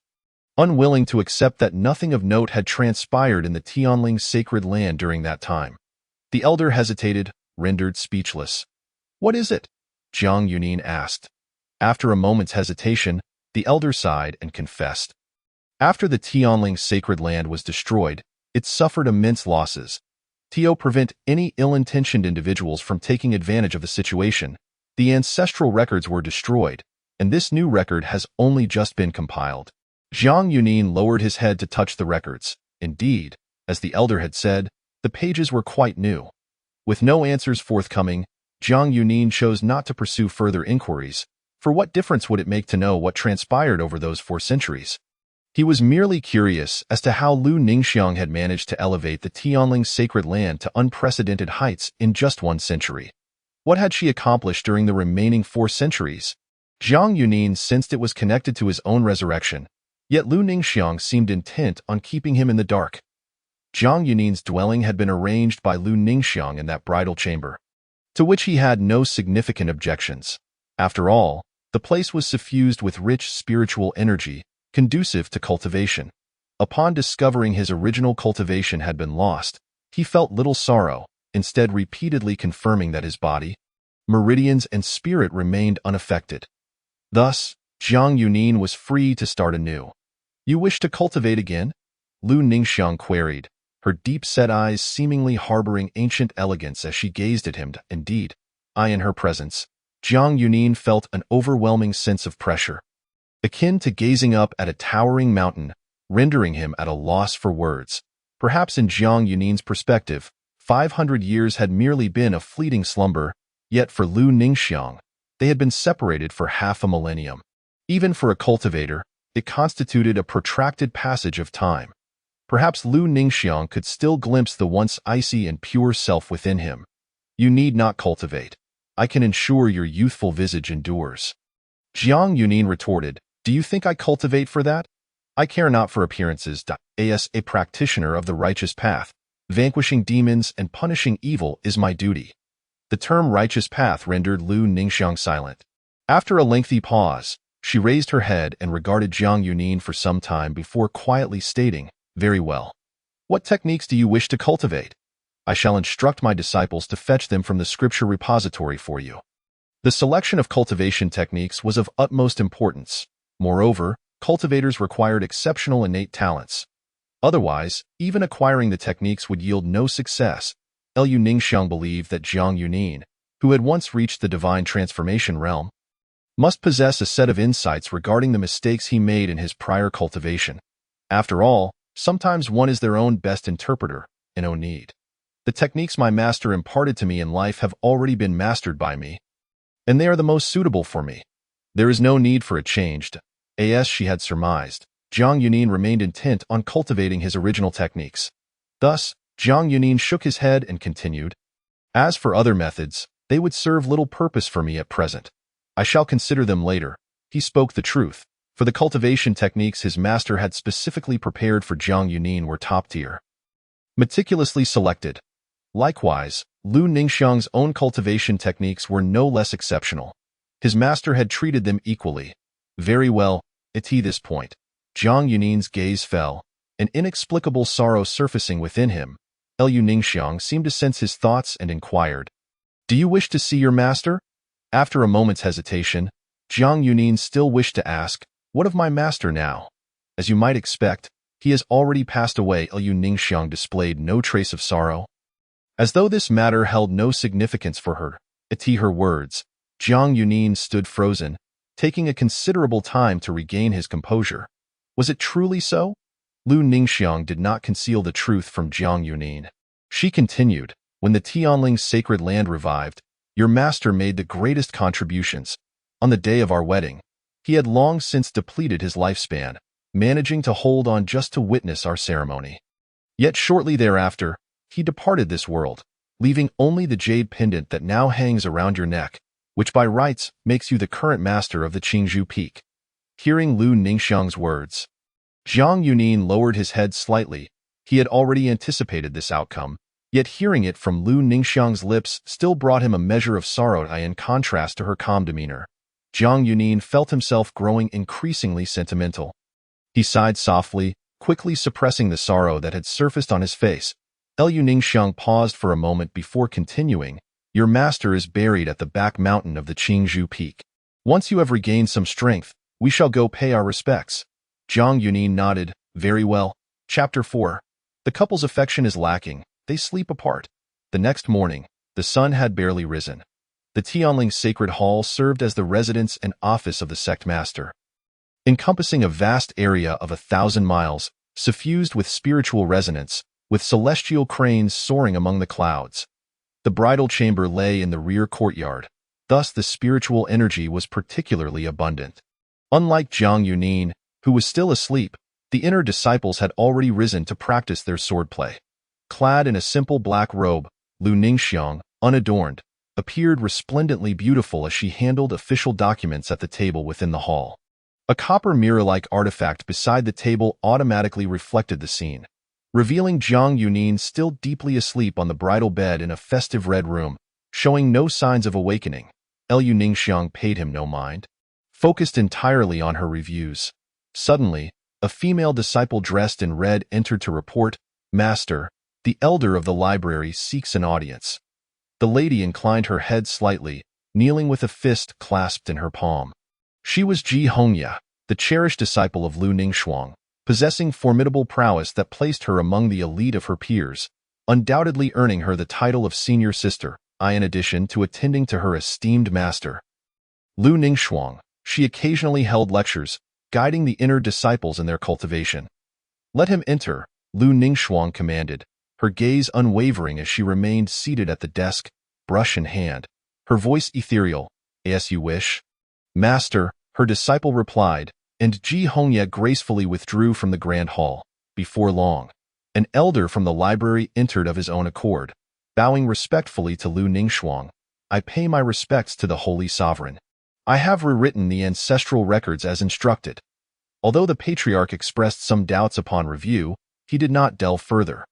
Unwilling to accept that nothing of note had transpired in the Tianling sacred land during that time, the elder hesitated, rendered speechless. "What is it?" Jiang Yunin asked. After a moment's hesitation, the elder sighed and confessed. After the Tianling sacred land was destroyed, it suffered immense losses. To prevent any ill-intentioned individuals from taking advantage of the situation, the ancestral records were destroyed, and this new record has only just been compiled. Jiang Yunin lowered his head to touch the records. Indeed, as the elder had said, the pages were quite new. With no answers forthcoming, Jiang Yunin chose not to pursue further inquiries, for what difference would it make to know what transpired over those 4 centuries? He was merely curious as to how Lu Ningxiang had managed to elevate the Tianling sacred land to unprecedented heights in just 1 century. What had she accomplished during the remaining 4 centuries? Jiang Yunin sensed it was connected to his own resurrection, yet Lu Ningxiang seemed intent on keeping him in the dark. Jiang Yunin's dwelling had been arranged by Lu Ningxiang in that bridal chamber, to which he had no significant objections. After all, the place was suffused with rich spiritual energy, conducive to cultivation. Upon discovering his original cultivation had been lost, he felt little sorrow, instead repeatedly confirming that his body, meridians, and spirit remained unaffected. Thus, Jiang Yunin was free to start anew. "You wish to cultivate again?" Lu Ningxiang queried, her deep-set eyes seemingly harboring ancient elegance as she gazed at him. Indeed, in her presence, Jiang Yunin felt an overwhelming sense of pressure, akin to gazing up at a towering mountain, rendering him at a loss for words. Perhaps in Jiang Yunin's perspective, 500 years had merely been a fleeting slumber, yet for Lu Ningxiang, they had been separated for half a millennium. Even for a cultivator, it constituted a protracted passage of time. Perhaps Lu Ningxiang could still glimpse the once icy and pure self within him. "You need not cultivate. I can ensure your youthful visage endures." Jiang Yunin retorted, "Do you think I cultivate for that? I care not for appearances. As a practitioner of the righteous path, vanquishing demons and punishing evil is my duty." The term righteous path rendered Lu Ningxiang silent. After a lengthy pause, she raised her head and regarded Jiang Yunin for some time before quietly stating, "Very well. What techniques do you wish to cultivate? I shall instruct my disciples to fetch them from the scripture repository for you." The selection of cultivation techniques was of utmost importance. Moreover, cultivators required exceptional innate talents. Otherwise, even acquiring the techniques would yield no success. Liu Ningxiang believed that Jiang Yunin, who had once reached the divine transformation realm, must possess a set of insights regarding the mistakes he made in his prior cultivation. After all, sometimes one is their own best interpreter, and no need. The techniques my master imparted to me in life have already been mastered by me, and they are the most suitable for me. There is no need for a change. As she had surmised, Jiang Yunin remained intent on cultivating his original techniques. Thus, Jiang Yunin shook his head and continued, "As for other methods, they would serve little purpose for me at present. I shall consider them later." He spoke the truth, for the cultivation techniques his master had specifically prepared for Jiang Yunin were top-tier, meticulously selected. Likewise, Liu Ningxiang's own cultivation techniques were no less exceptional. His master had treated them equally. Very well, at this point, Jiang Yunin's gaze fell, an inexplicable sorrow surfacing within him. Liu Ningxiang seemed to sense his thoughts and inquired, "Do you wish to see your master?" After a moment's hesitation, Jiang Yunin still wished to ask, "What of my master now?" "As you might expect, he has already passed away." Liu Ningxiang displayed no trace of sorrow, as though this matter held no significance for her. At her words, Jiang Yunin stood frozen, taking a considerable time to regain his composure. Was it truly so? Liu Ningxiang did not conceal the truth from Jiang Yunin. She continued, "When the Tianling's sacred land revived, your master made the greatest contributions. On the day of our wedding, he had long since depleted his lifespan, managing to hold on just to witness our ceremony. Yet shortly thereafter, he departed this world, leaving only the jade pendant that now hangs around your neck, which by rights makes you the current master of the Qingzhou Peak." Hearing Liu Ningxiang's words, Jiang Yunin lowered his head slightly. He had already anticipated this outcome, yet hearing it from Liu Ningxiang's lips still brought him a measure of sorrow in contrast to her calm demeanor. Jiang Yunin felt himself growing increasingly sentimental. He sighed softly, quickly suppressing the sorrow that had surfaced on his face. Liu Ningxiang paused for a moment before continuing, "Your master is buried at the back mountain of the Qingzhou Peak. Once you have regained some strength, we shall go pay our respects." Jiang Yunin nodded. "Very well." Chapter 4. The couple's affection is lacking. They sleep apart. The next morning, the sun had barely risen. The Tianling Sacred Hall served as the residence and office of the sect master, encompassing a vast area of 1,000 miles, suffused with spiritual resonance, with celestial cranes soaring among the clouds. The bridal chamber lay in the rear courtyard. Thus the spiritual energy was particularly abundant. Unlike Jiang Yunin, who was still asleep, the inner disciples had already risen to practice their swordplay. Clad in a simple black robe, Liu Ningxiang, unadorned, appeared resplendently beautiful as she handled official documents at the table within the hall. A copper mirror-like artifact beside the table automatically reflected the scene, revealing Jiang Yunin still deeply asleep on the bridal bed in a festive red room, showing no signs of awakening. Liu Ningxiang paid him no mind, focused entirely on her reviews. Suddenly, a female disciple dressed in red entered to report, "Master, the elder of the library seeks an audience." The lady inclined her head slightly, kneeling with a fist clasped in her palm. She was Ji Hongya, the cherished disciple of Liu Ningxiang, possessing formidable prowess that placed her among the elite of her peers, undoubtedly earning her the title of senior sister, in addition to attending to her esteemed master, Liu Ningxiang. She occasionally held lectures, guiding the inner disciples in their cultivation. "Let him enter," Liu Ningxiang commanded, her gaze unwavering as she remained seated at the desk, brush in hand, her voice ethereal. "As you wish." "Master," her disciple replied, and Ji Hongya gracefully withdrew from the grand hall. Before long, an elder from the library entered of his own accord, bowing respectfully to Liu Ningxiang. "I pay my respects to the Holy Sovereign. I have rewritten the ancestral records as instructed." Although the patriarch expressed some doubts upon review, he did not delve further.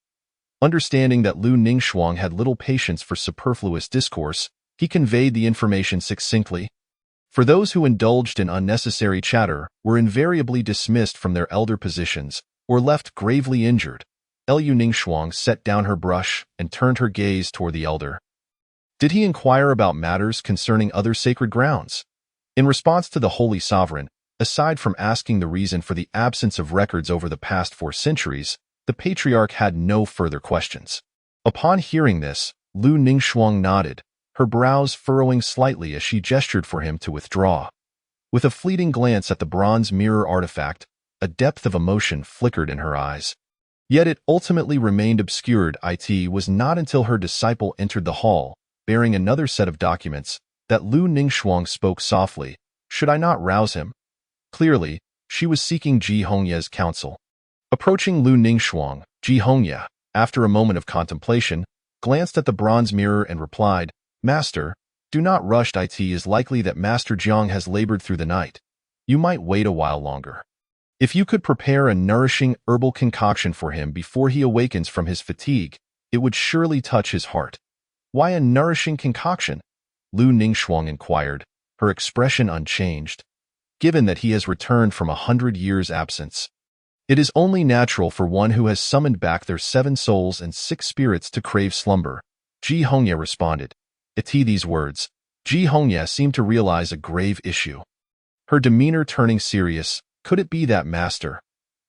Understanding that Liu Ningxiang had little patience for superfluous discourse, he conveyed the information succinctly. For those who indulged in unnecessary chatter were invariably dismissed from their elder positions or left gravely injured. Liu Ningxiang set down her brush and turned her gaze toward the elder. Did he inquire about matters concerning other sacred grounds? In response to the Holy Sovereign, aside from asking the reason for the absence of records over the past 4 centuries, The patriarch had no further questions. Upon hearing this, Lu Ningxuang nodded, her brows furrowing slightly as she gestured for him to withdraw. With a fleeting glance at the bronze mirror artifact, a depth of emotion flickered in her eyes. Yet it ultimately remained obscured. It was not until her disciple entered the hall, bearing another set of documents, that Lu Ningxuang spoke softly. Should I not rouse him? Clearly, she was seeking Ji Hongye's counsel. Approaching Lu Ningxuang, Ji Hongye, after a moment of contemplation, glanced at the bronze mirror and replied, Master, do not rush. It is likely that Master Jiang has labored through the night. You might wait a while longer. If you could prepare a nourishing herbal concoction for him before he awakens from his fatigue, it would surely touch his heart. Why a nourishing concoction? Lu Ningxuang inquired, her expression unchanged. Given that he has returned from 100 years' absence, it is only natural for one who has summoned back their 7 souls and 6 spirits to crave slumber, Ji Hongye responded. At these words, Ji Hongye seemed to realize a grave issue. Her demeanor turning serious. Could it be that Master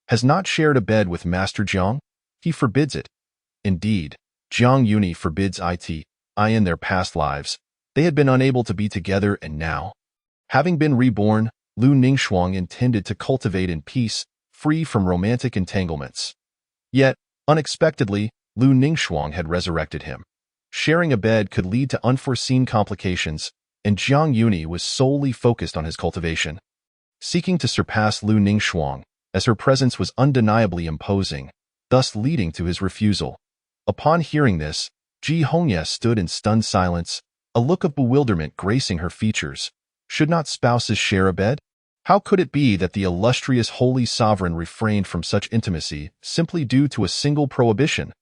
has not shared a bed with Master Jiang? He forbids it. Indeed, Jiang Yuni forbids it. In their past lives, they had been unable to be together, and now, having been reborn, Lu Ningxuang intended to cultivate in peace, free from romantic entanglements. Yet, unexpectedly, Lu Ningxuang had resurrected him. Sharing a bed could lead to unforeseen complications, and Jiang Yuni was solely focused on his cultivation. Seeking to surpass Lu Ningxuang, as her presence was undeniably imposing, thus leading to his refusal. Upon hearing this, Ji Hongye stood in stunned silence, a look of bewilderment gracing her features. Should not spouses share a bed? How could it be that the illustrious holy sovereign refrained from such intimacy simply due to a single prohibition?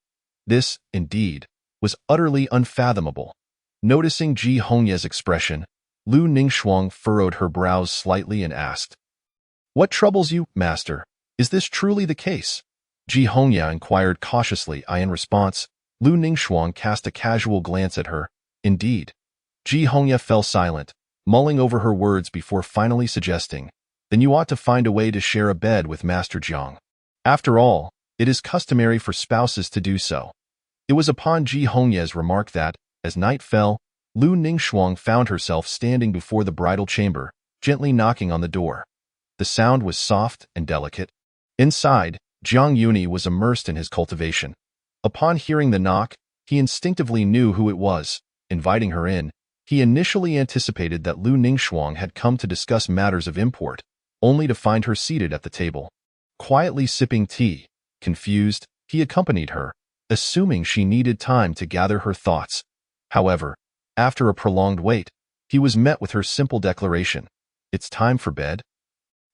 This, indeed, was utterly unfathomable. Noticing Ji Hongye's expression, Lu Ningxuang furrowed her brows slightly and asked, What troubles you, Master? Is this truly the case? Ji Hongye inquired cautiously. In response, Lu Ningxuang cast a casual glance at her. Indeed. Ji Hongye fell silent, mulling over her words before finally suggesting, Then you ought to find a way to share a bed with Master Jiang. After all, it is customary for spouses to do so. It was upon Ji Hongye's remark that, as night fell, Lu Ningxuang found herself standing before the bridal chamber, gently knocking on the door. The sound was soft and delicate. Inside, Jiang Yuni was immersed in his cultivation. Upon hearing the knock, he instinctively knew who it was. Inviting her in, he initially anticipated that Lu Ningxuang had come to discuss matters of import, only to find her seated at the table. Quietly sipping tea, confused, he accompanied her, assuming she needed time to gather her thoughts. However, after a prolonged wait, he was met with her simple declaration, It's time for bed.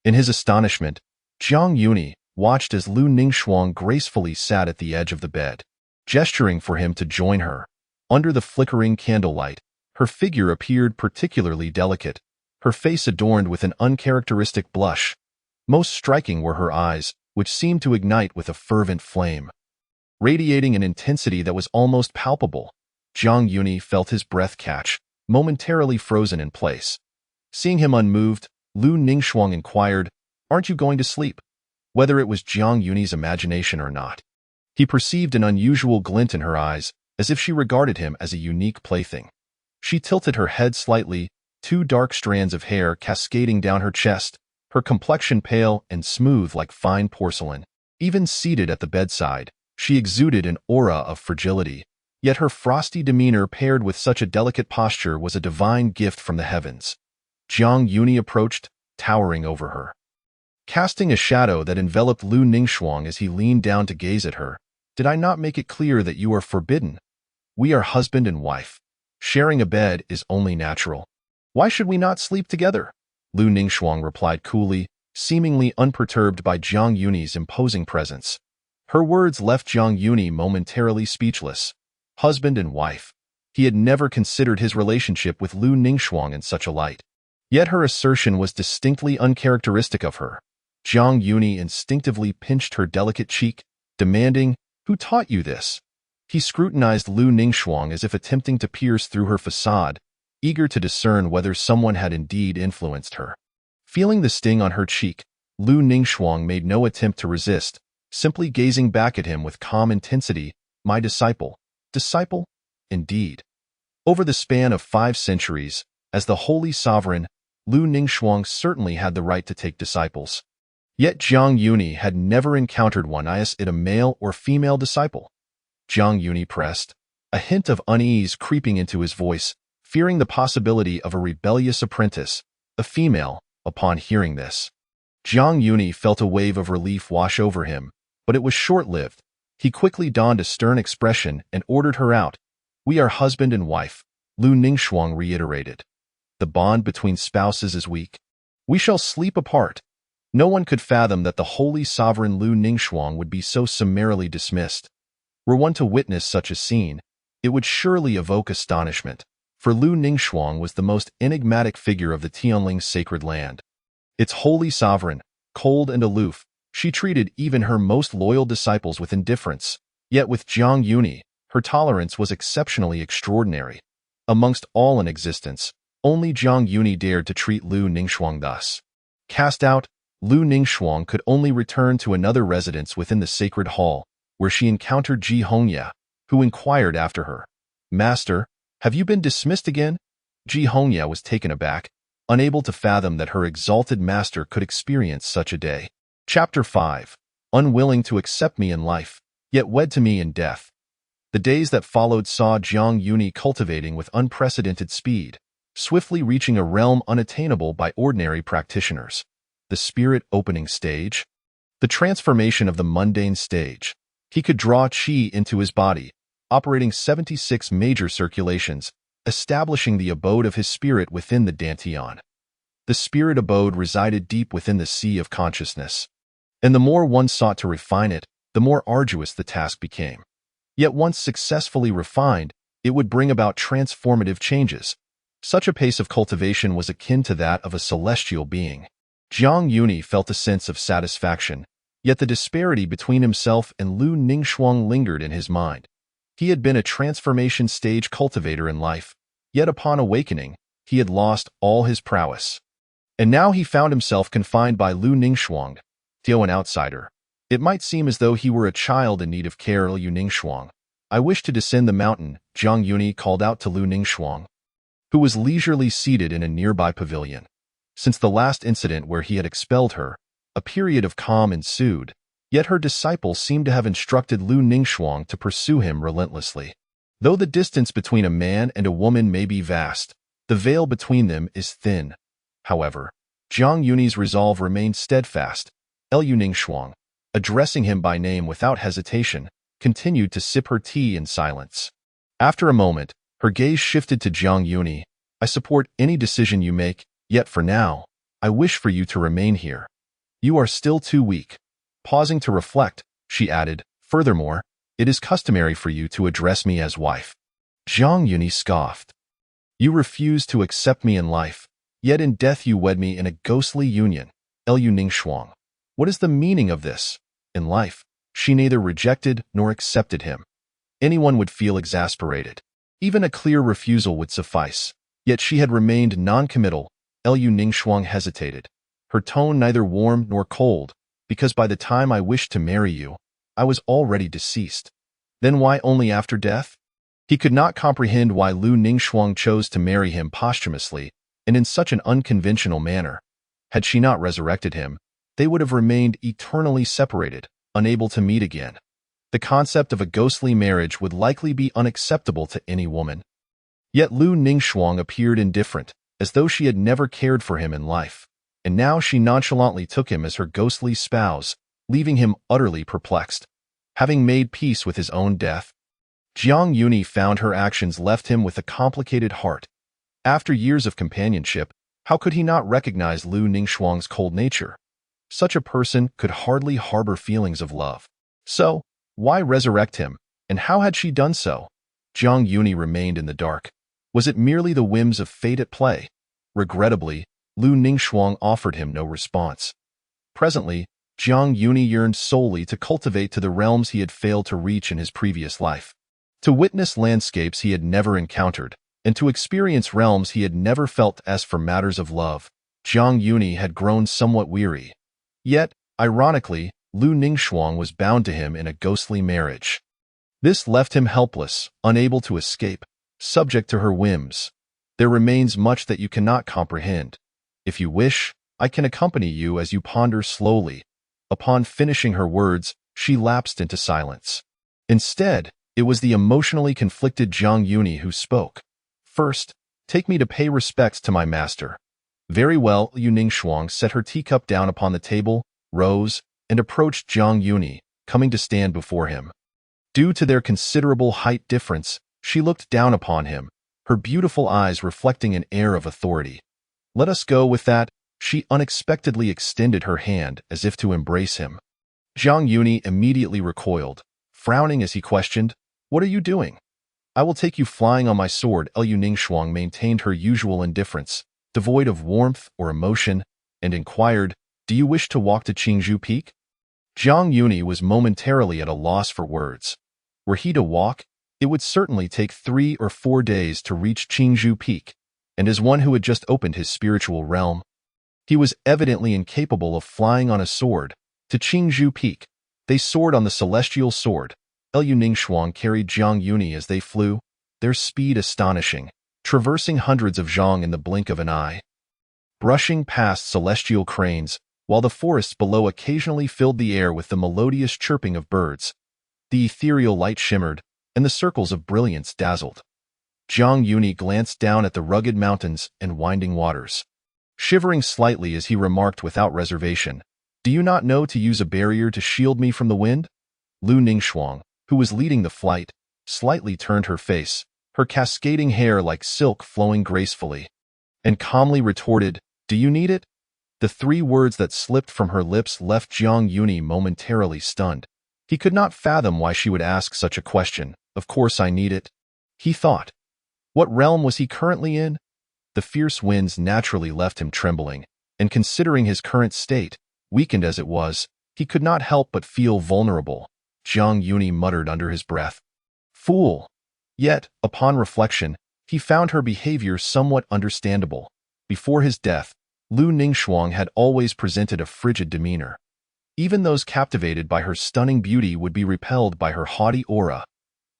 In his astonishment, Jiang Yuni watched as Lu Ningxuang gracefully sat at the edge of the bed, gesturing for him to join her. Under the flickering candlelight, her figure appeared particularly delicate, her face adorned with an uncharacteristic blush. Most striking were her eyes, which seemed to ignite with a fervent flame, radiating an intensity that was almost palpable. Jiang Yuni felt his breath catch, momentarily frozen in place. Seeing him unmoved, Lu Ningxuang inquired, Aren't you going to sleep? Whether it was Jiang Yuni's imagination or not, he perceived an unusual glint in her eyes, as if she regarded him as a unique plaything. She tilted her head slightly, 2 dark strands of hair cascading down her chest, her complexion pale and smooth like fine porcelain. Even seated at the bedside, she exuded an aura of fragility. Yet her frosty demeanor paired with such a delicate posture was a divine gift from the heavens. Jiang Yuni approached, towering over her, casting a shadow that enveloped Lu Ningxuang as he leaned down to gaze at her. Did I not make it clear that you are forbidden? We are husband and wife. Sharing a bed is only natural. Why should we not sleep together? Lu Ningxuang replied coolly, seemingly unperturbed by Jiang Yuni's imposing presence. Her words left Jiang Yuni momentarily speechless. Husband and wife. He had never considered his relationship with Lu Ningxuang in such a light. Yet her assertion was distinctly uncharacteristic of her. Jiang Yuni instinctively pinched her delicate cheek, demanding, Who taught you this? He scrutinized Lu Ningxuang as if attempting to pierce through her facade, eager to discern whether someone had indeed influenced her. Feeling the sting on her cheek, Lu Ningxuang made no attempt to resist, simply gazing back at him with calm intensity. My disciple. Disciple? Indeed. Over the span of 5 centuries, as the holy sovereign, Lu Ningxuang certainly had the right to take disciples. Yet Jiang Yuni had never encountered one. Is it a male or female disciple? Jiang Yuni pressed, a hint of unease creeping into his voice, fearing the possibility of a rebellious apprentice, a female, upon hearing this. Jiang Yuni felt a wave of relief wash over him, but it was short-lived. He quickly donned a stern expression and ordered her out. We are husband and wife, Lu Ningxuang reiterated. The bond between spouses is weak. We shall sleep apart. No one could fathom that the holy sovereign Lu Ningxuang would be so summarily dismissed. Were one to witness such a scene, it would surely evoke astonishment, for Lu Ningxuang was the most enigmatic figure of the Tianling sacred land. Its holy sovereign, cold and aloof, she treated even her most loyal disciples with indifference. Yet with Jiang Yuni, her tolerance was exceptionally extraordinary. Amongst all in existence, only Jiang Yuni dared to treat Lu Ningxuang thus. Cast out, Lu Ningxuang could only return to another residence within the sacred hall, where she encountered Ji Hongya, who inquired after her. Master, have you been dismissed again? Ji Hongya was taken aback, unable to fathom that her exalted master could experience such a day. Chapter 5. Unwilling to accept me in life, yet wed to me in death. The days that followed saw Jiang Yuni cultivating with unprecedented speed, swiftly reaching a realm unattainable by ordinary practitioners. The spirit opening stage. The transformation of the mundane stage. He could draw qi into his body, operating 76 major circulations, establishing the abode of his spirit within the dantian. The spirit abode resided deep within the sea of consciousness. And the more one sought to refine it, the more arduous the task became. Yet once successfully refined, it would bring about transformative changes. Such a pace of cultivation was akin to that of a celestial being. Jiang Yuni felt a sense of satisfaction, yet the disparity between himself and Lu Ningxuang lingered in his mind. He had been a transformation stage cultivator in life, yet upon awakening, he had lost all his prowess. And now he found himself confined by Lu Ningxuang, though an outsider. It might seem as though he were a child in need of care. Lu Ningxuang, I wish to descend the mountain, Jiang Yuni called out to Lu Ningxuang, who was leisurely seated in a nearby pavilion. Since the last incident where he had expelled her, a period of calm ensued, yet her disciple seemed to have instructed Lu Ningxuang to pursue him relentlessly. Though the distance between a man and a woman may be vast, the veil between them is thin. However, Jiang Yuni's resolve remained steadfast. Lu Ningxuang, addressing him by name without hesitation, continued to sip her tea in silence. After a moment, her gaze shifted to Jiang Yuni. I support any decision you make, yet for now, I wish for you to remain here. You are still too weak. Pausing to reflect, she added, furthermore, it is customary for you to address me as wife. Jiang Yuni scoffed. You refuse to accept me in life, yet in death you wed me in a ghostly union. Lu Ningxuang. What is the meaning of this? In life, she neither rejected nor accepted him. Anyone would feel exasperated. Even a clear refusal would suffice. Yet she had remained non-committal. Lu Ningxuang hesitated, her tone neither warm nor cold, because by the time I wished to marry you, I was already deceased. Then why only after death? He could not comprehend why Lu Ningxuang chose to marry him posthumously and in such an unconventional manner. Had she not resurrected him, they would have remained eternally separated, unable to meet again. The concept of a ghostly marriage would likely be unacceptable to any woman. Yet Lu Ningxuang appeared indifferent, as though she had never cared for him in life, and now she nonchalantly took him as her ghostly spouse, leaving him utterly perplexed. Having made peace with his own death, Jiang Yuni found her actions left him with a complicated heart. After years of companionship, how could he not recognize Lu Ningxuang's cold nature? Such a person could hardly harbor feelings of love. So, why resurrect him, and how had she done so? Jiang Yuni remained in the dark. Was it merely the whims of fate at play? Regrettably, Lu Ningxuang offered him no response. Presently, Jiang Yuni yearned solely to cultivate to the realms he had failed to reach in his previous life, to witness landscapes he had never encountered, and to experience realms he had never felt. As for matters of love, Jiang Yuni had grown somewhat weary. Yet, ironically, Lu Ningxuang was bound to him in a ghostly marriage. This left him helpless, unable to escape, subject to her whims. There remains much that you cannot comprehend. If you wish, I can accompany you as you ponder slowly. Upon finishing her words, she lapsed into silence. Instead, it was the emotionally conflicted Zhang Yuni who spoke. First, take me to pay respects to my master. Very well, Yu Ningxuang set her teacup down upon the table, rose, and approached Zhang Yuni, coming to stand before him. Due to their considerable height difference, she looked down upon him, her beautiful eyes reflecting an air of authority. Let us go with that. She unexpectedly extended her hand as if to embrace him. Zhang Yuni immediately recoiled, frowning as he questioned, "What are you doing?" "I will take you flying on my sword." Yu Ningxuang maintained her usual indifference, devoid of warmth or emotion, and inquired, "Do you wish to walk to Qingzhou Peak?" Zhang Yuni was momentarily at a loss for words. Were he to walk, it would certainly take 3 or 4 days to reach Qingzhou Peak, and as one who had just opened his spiritual realm, he was evidently incapable of flying on a sword. To Qingzhou Peak, they soared on the celestial sword. Yu Ningxuang carried Zhang Yuni as they flew, their speed astonishing, traversing hundreds of zhang in the blink of an eye. Brushing past celestial cranes, while the forests below occasionally filled the air with the melodious chirping of birds, the ethereal light shimmered, and the circles of brilliance dazzled. Zhang Yuni glanced down at the rugged mountains and winding waters, shivering slightly as he remarked without reservation, "Do you not know to use a barrier to shield me from the wind?" Lu Ningxuang, who was leading the flight, slightly turned her face, her cascading hair like silk flowing gracefully, and calmly retorted, "Do you need it?" The 3 words that slipped from her lips left Zhang Yuni momentarily stunned. He could not fathom why she would ask such a question. "Of course I need it," he thought. What realm was he currently in? The fierce winds naturally left him trembling, and considering his current state, weakened as it was, he could not help but feel vulnerable. Zhang Yuni muttered under his breath, "Fool!" Yet, upon reflection, he found her behavior somewhat understandable. Before his death, Lu Ningxuang had always presented a frigid demeanor. Even those captivated by her stunning beauty would be repelled by her haughty aura.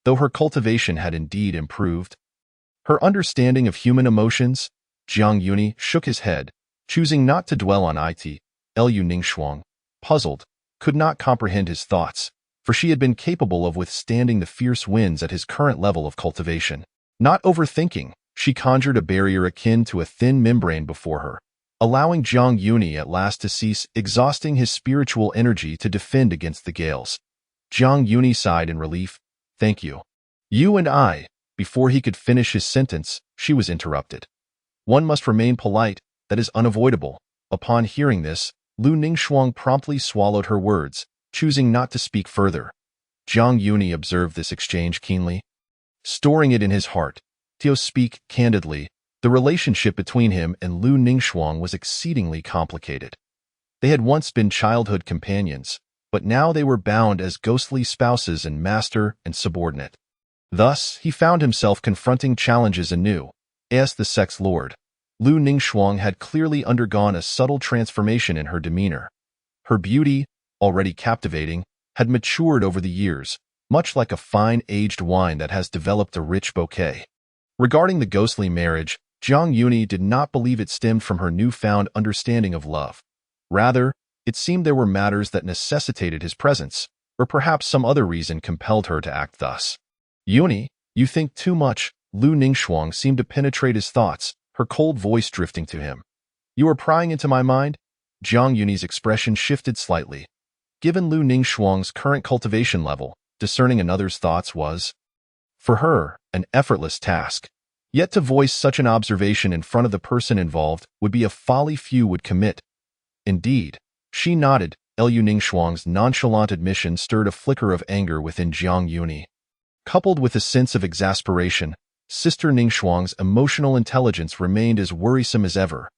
Though her cultivation had indeed improved, her understanding of human emotions, Zhang Yuni shook his head, choosing not to dwell on it. Yu Ningxuang, puzzled, could not comprehend his thoughts, for she had been capable of withstanding the fierce winds at his current level of cultivation. Not overthinking, she conjured a barrier akin to a thin membrane before her, allowing Zhang Yuni at last to cease exhausting his spiritual energy to defend against the gales. Zhang Yuni sighed in relief, "Thank you. You and I." Before he could finish his sentence, she was interrupted. "One must remain polite, that is unavoidable." Upon hearing this, Lu Ningxuang promptly swallowed her words, choosing not to speak further. Zhang Yuni observed this exchange keenly, storing it in his heart. To speak candidly, the relationship between him and Lu Ningxuang was exceedingly complicated. They had once been childhood companions, but now they were bound as ghostly spouses and master and subordinate. Thus, he found himself confronting challenges anew. As the sex lord, Lu Ningxuang had clearly undergone a subtle transformation in her demeanor. Her beauty, already captivating, had matured over the years, much like a fine aged wine that has developed a rich bouquet. Regarding the ghostly marriage, Zhang Yuni did not believe it stemmed from her newfound understanding of love. Rather, it seemed there were matters that necessitated his presence, or perhaps some other reason compelled her to act thus. "Yuni, you think too much." Lu Ningxuang seemed to penetrate his thoughts, her cold voice drifting to him. "You are prying into my mind?" Zhang Yuni's expression shifted slightly. Given Lu Ningxuang's current cultivation level, discerning another's thoughts was, for her, an effortless task. Yet to voice such an observation in front of the person involved would be a folly few would commit. Indeed, she nodded. Yu Ningxuang's nonchalant admission stirred a flicker of anger within Zhang Yuni. Coupled with a sense of exasperation, Sister Ningxuang's emotional intelligence remained as worrisome as ever.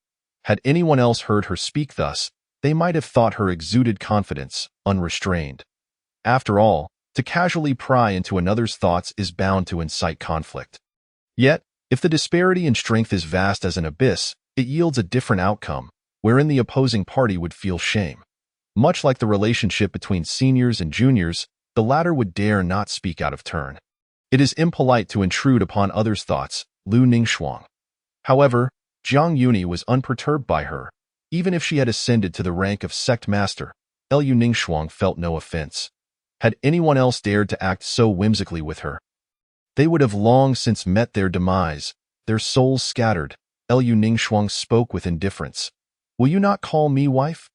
Had anyone else heard her speak thus, they might have thought her exuded confidence, unrestrained. After all, to casually pry into another's thoughts is bound to incite conflict. Yet, if the disparity in strength is vast as an abyss, it yields a different outcome, wherein the opposing party would feel shame. Much like the relationship between seniors and juniors, the latter would dare not speak out of turn. It is impolite to intrude upon others' thoughts, Lu Ningxuang. However, Jiang Yuni was unperturbed by her. Even if she had ascended to the rank of sect master, Lu Ningxuang felt no offense. Had anyone else dared to act so whimsically with her, they would have long since met their demise, their souls scattered. Lu Ningxuang spoke with indifference. Will you not call me wife?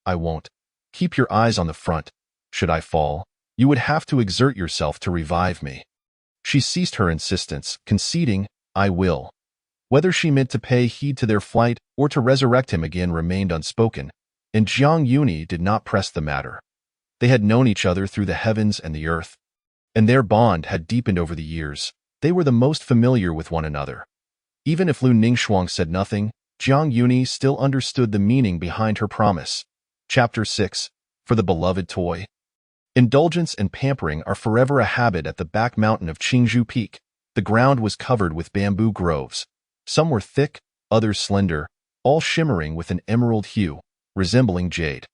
I won't. Keep your eyes on the front. Should I fall, you would have to exert yourself to revive me. She ceased her insistence, conceding, I will. Whether she meant to pay heed to their flight or to resurrect him again remained unspoken, and Jiang Yuni did not press the matter. They had known each other through the heavens and the earth, and their bond had deepened over the years. They were the most familiar with one another. Even if Lu Ningxuang said nothing, Jiang Yuni still understood the meaning behind her promise. Chapter 6. For the Beloved Toy. Indulgence and pampering are forever a habit at the back mountain of Qingzhou Peak. The ground was covered with bamboo groves. Some were thick, others slender, all shimmering with an emerald hue, resembling jade.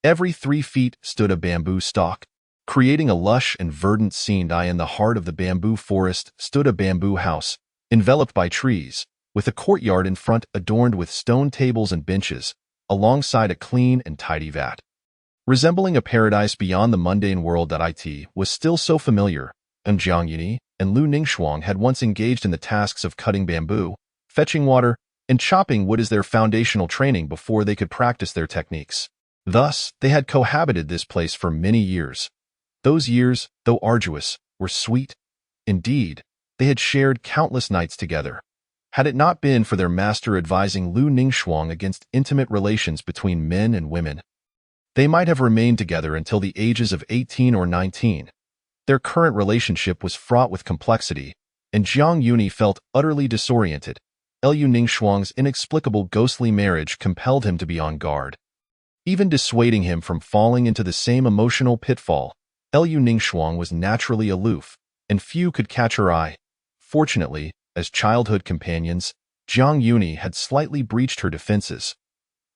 Every 3 feet stood a bamboo stalk, creating a lush and verdant scene. In the heart of the bamboo forest stood a bamboo house, enveloped by trees, with a courtyard in front adorned with stone tables and benches, alongside a clean and tidy vat. Resembling a paradise beyond the mundane world that it was still so familiar, and Jiang Yuni and Lu Ningxuang had once engaged in the tasks of cutting bamboo, fetching water, and chopping wood as their foundational training before they could practice their techniques. Thus, they had cohabited this place for many years. Those years, though arduous, were sweet. Indeed, they had shared countless nights together. Had it not been for their master advising Lu Ningxuang against intimate relations between men and women, they might have remained together until the ages of 18 or 19. Their current relationship was fraught with complexity, and Jiang Yuni felt utterly disoriented. Lu Ningxuang's inexplicable ghostly marriage compelled him to be on guard. Even dissuading him from falling into the same emotional pitfall, Lu Ningxuang was naturally aloof, and few could catch her eye. Fortunately, as childhood companions, Jiang Yuni had slightly breached her defenses.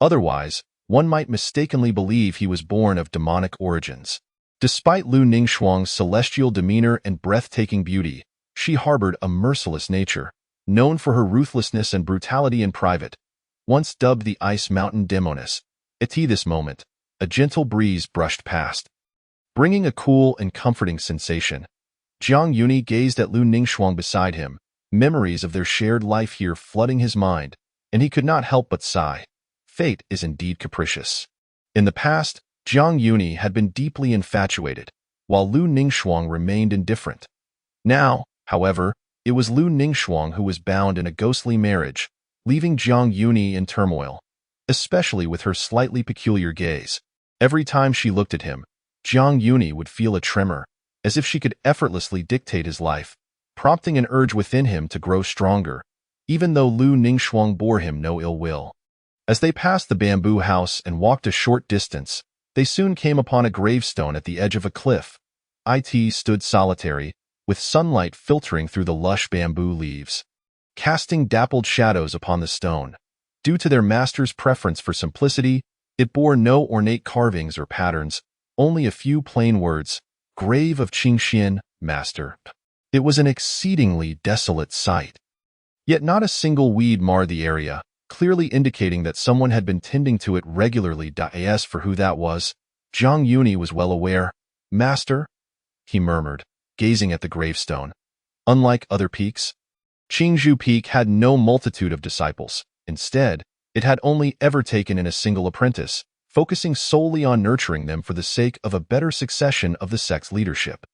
Otherwise, one might mistakenly believe he was born of demonic origins. Despite Lu Ningxuang's celestial demeanor and breathtaking beauty, she harbored a merciless nature, known for her ruthlessness and brutality in private. Once dubbed the Ice Mountain Demoness, at this moment, a gentle breeze brushed past, bringing a cool and comforting sensation. Jiang Yuni gazed at Lu Ningxuang beside him, memories of their shared life here flooding his mind, and he could not help but sigh. Fate is indeed capricious. In the past, Jiang Yuni had been deeply infatuated, while Lu Ningxuang remained indifferent. Now, however, it was Lu Ningxuang who was bound in a ghostly marriage, leaving Jiang Yuni in turmoil, especially with her slightly peculiar gaze. Every time she looked at him, Jiang Yuni would feel a tremor, as if she could effortlessly dictate his life, prompting an urge within him to grow stronger, even though Lu Ningxuang bore him no ill will. As they passed the bamboo house and walked a short distance, they soon came upon a gravestone at the edge of a cliff. It stood solitary, with sunlight filtering through the lush bamboo leaves, casting dappled shadows upon the stone. Due to their master's preference for simplicity, it bore no ornate carvings or patterns, only a few plain words, Grave of Qingxian, Master. It was an exceedingly desolate sight. Yet not a single weed marred the area, clearly indicating that someone had been tending to it regularly. As for who that was, Jiang Yuni was well aware. Master, he murmured, gazing at the gravestone. Unlike other peaks, Qingzhou Peak had no multitude of disciples. Instead, it had only ever taken in a single apprentice, focusing solely on nurturing them for the sake of a better succession of the sect's leadership.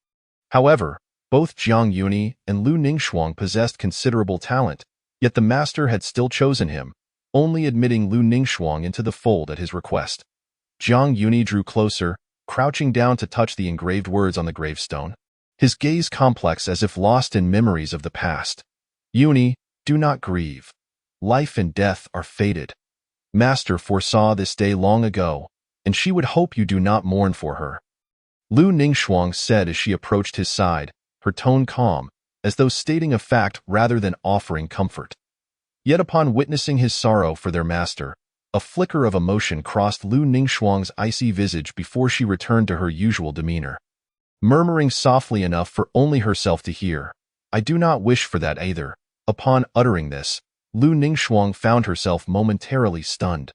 However, both Jiang Yuni and Lu Ningxuang possessed considerable talent, yet the master had still chosen him, only admitting Lu Ningxuang into the fold at his request. Jiang Yuni drew closer, crouching down to touch the engraved words on the gravestone, his gaze complex as if lost in memories of the past. Yuni, do not grieve. Life and death are fated. Master foresaw this day long ago, and she would hope you do not mourn for her. Lu Ningxuang said as she approached his side, her tone calm, as though stating a fact rather than offering comfort. Yet upon witnessing his sorrow for their master, A flicker of emotion crossed Lu Ningxuang's icy visage before she returned to her usual demeanor. Murmuring softly enough for only herself to hear, "I do not wish for that either." Upon uttering this, Lu Ningxuang found herself momentarily stunned.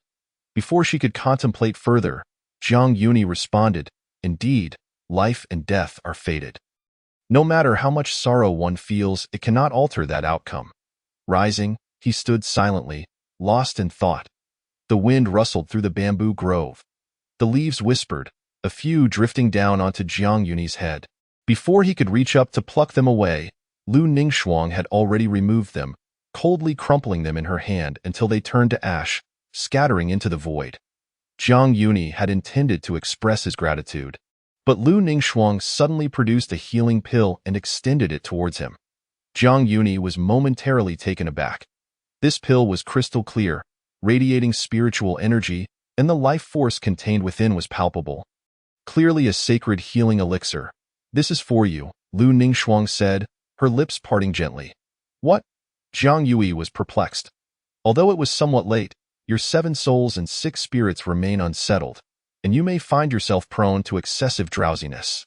Before she could contemplate further, Jiang Yuni responded, "Indeed, life and death are fated. No matter how much sorrow one feels, it cannot alter that outcome." Rising, he stood silently, lost in thought. The wind rustled through the bamboo grove. The leaves whispered, a few drifting down onto Jiang Yuni's head. Before he could reach up to pluck them away, Lu Ningxuang had already removed them, coldly crumpling them in her hand until they turned to ash, scattering into the void. Jiang Yuni had intended to express his gratitude, but Lu Ningxuang suddenly produced a healing pill and extended it towards him. Jiang Yuni was momentarily taken aback. This pill was crystal clear, radiating spiritual energy, and the life force contained within was palpable. Clearly a sacred healing elixir. "This is for you," Lu Ningxuang said, her lips parting gently. "What?" Jiang Yui was perplexed. "Although it was somewhat late, your 7 souls and 6 spirits remain unsettled, and you may find yourself prone to excessive drowsiness."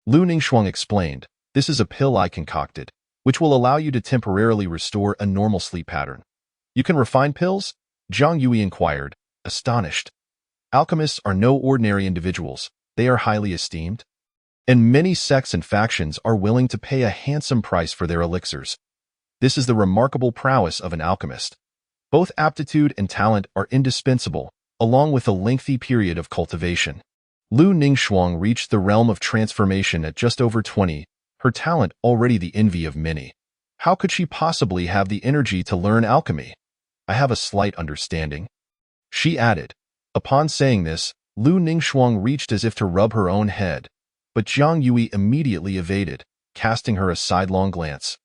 Lu Ningxuang explained, "This is a pill I concocted, which will allow you to temporarily restore a normal sleep pattern." "You can refine pills?" Jiang Yui inquired, astonished. "Alchemists are no ordinary individuals. They are highly esteemed, and many sects and factions are willing to pay a handsome price for their elixirs. This is the remarkable prowess of an alchemist. Both aptitude and talent are indispensable, along with a lengthy period of cultivation." Lu Ningxuang reached the realm of transformation at just over 20, her talent already the envy of many. How could she possibly have the energy to learn alchemy? "I have a slight understanding," she added. Upon saying this, Lu Ningxuang reached as if to rub her own head, but Jiang Yui immediately evaded, casting her a sidelong glance.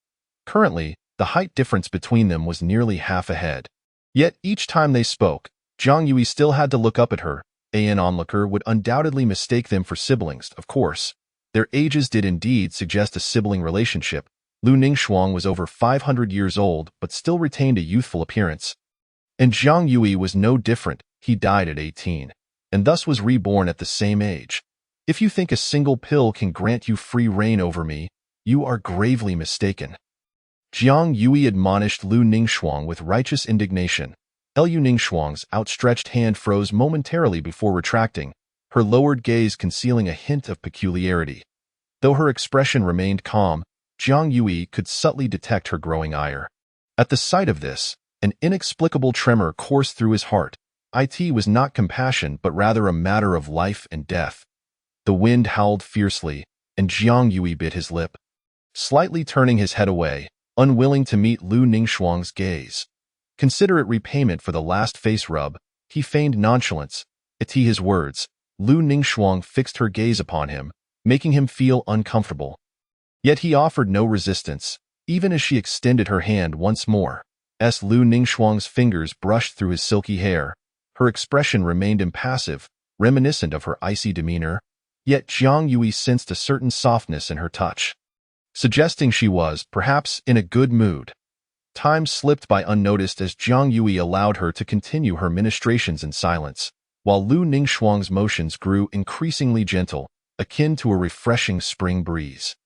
Currently, the height difference between them was nearly half a head. Yet each time they spoke, Jiang Yui still had to look up at her. An onlooker would undoubtedly mistake them for siblings, of course. Their ages did indeed suggest a sibling relationship. Lu Ningxuang was over 500 years old but still retained a youthful appearance. And Jiang Yui was no different. He died at 18, and thus was reborn at the same age. "If you think a single pill can grant you free reign over me, you are gravely mistaken." Jiang Yui admonished Lu Ningxuang with righteous indignation. Lu Ningxuang's outstretched hand froze momentarily before retracting, her lowered gaze concealing a hint of peculiarity. Though her expression remained calm, Jiang Yui could subtly detect her growing ire. At the sight of this, an inexplicable tremor coursed through his heart. It was not compassion but rather a matter of life and death. The wind howled fiercely, and Jiang Yui bit his lip, slightly turning his head away, unwilling to meet Lu Ningxuang's gaze. Considerate repayment for the last face rub, he feigned nonchalance. At his words, Lu Ningxuang fixed her gaze upon him, making him feel uncomfortable. Yet he offered no resistance, even as she extended her hand once more. As Lu Ningxuang's fingers brushed through his silky hair, her expression remained impassive, reminiscent of her icy demeanor. Yet Jiang Yui sensed a certain softness in her touch, suggesting she was, perhaps, in a good mood. Time slipped by unnoticed as Jiang Yui allowed her to continue her ministrations in silence, while Lu Ningxuang's motions grew increasingly gentle, akin to a refreshing spring breeze.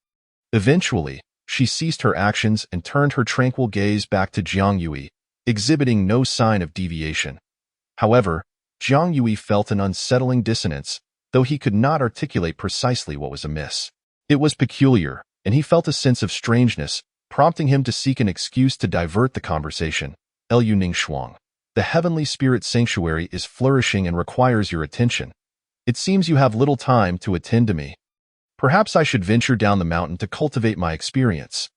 Eventually, she ceased her actions and turned her tranquil gaze back to Jiang Yui, exhibiting no sign of deviation. However, Jiang Yui felt an unsettling dissonance, though he could not articulate precisely what was amiss. It was peculiar, and he felt a sense of strangeness, prompting him to seek an excuse to divert the conversation. "Lu Ningxuang, the heavenly spirit sanctuary is flourishing and requires your attention. It seems you have little time to attend to me. Perhaps I should venture down the mountain to cultivate my experience.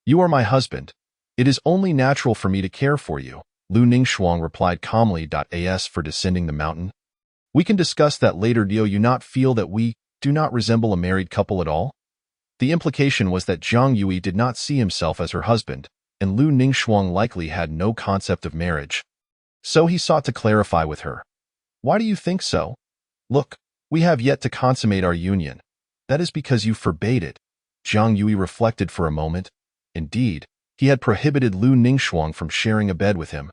You are my husband. It is only natural for me to care for you," Lu Ningxuang replied calmly. "As for descending the mountain, we can discuss that later. Do you not feel that we do not resemble a married couple at all?" The implication was that Jiang Yui did not see himself as her husband, and Lu Ningxuang likely had no concept of marriage. So he sought to clarify with her. "Why do you think so? Look, we have yet to consummate our union. That is because you forbade it." Jiang Yui reflected for a moment. Indeed, he had prohibited Lu Ningxuang from sharing a bed with him.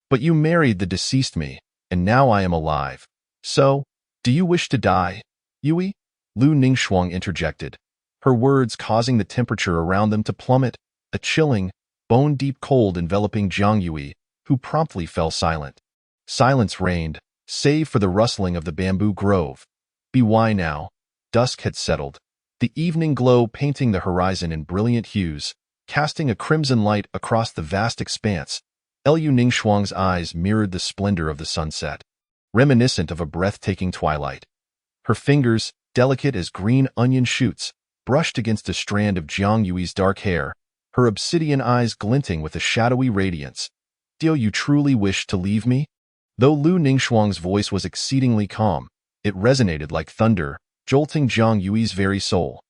"But you married the deceased me. and now I am alive. So, do you wish to die, Yui? Lu Ningxuang interjected, her words causing the temperature around them to plummet, a chilling, bone-deep cold enveloping Jiang Yui, who promptly fell silent. Silence reigned, save for the rustling of the bamboo grove. By now, dusk had settled, the evening glow painting the horizon in brilliant hues, casting a crimson light across the vast expanse. Lu Ningxuang's eyes mirrored the splendor of the sunset, reminiscent of a breathtaking twilight. Her fingers, delicate as green onion shoots, brushed against a strand of Jiang Yui's dark hair, her obsidian eyes glinting with a shadowy radiance. Do you truly wish to leave me? Though Lu Ningxuang's voice was exceedingly calm, it resonated like thunder, jolting Jiang Yui's very soul.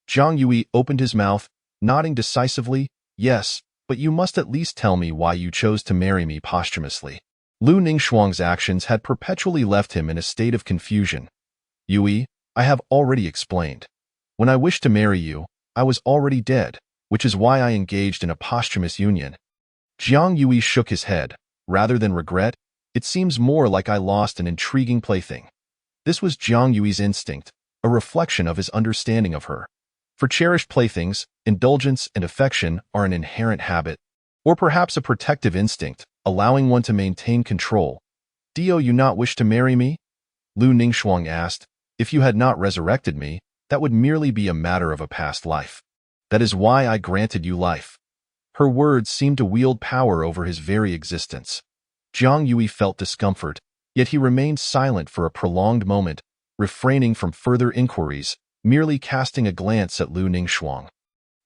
Jiang Yui opened his mouth, nodding decisively, yes, but you must at least tell me why you chose to marry me posthumously. Lu Ningxuang's actions had perpetually left him in a state of confusion. Yui, I have already explained. When I wished to marry you, I was already dead, which is why I engaged in a posthumous union. Jiang Yui shook his head. Rather than regret, it seems more like I lost an intriguing plaything. This was Jiang Yui's instinct, a reflection of his understanding of her. For cherished playthings, indulgence and affection are an inherent habit, or perhaps a protective instinct, allowing one to maintain control. Do you not wish to marry me? Lu Ningxuang asked. If you had not resurrected me, that would merely be a matter of a past life. That is why I granted you life. Her words seemed to wield power over his very existence. Jiang Yui felt discomfort, yet he remained silent for a prolonged moment, refraining from further inquiries, merely casting a glance at Lu Ningxuang.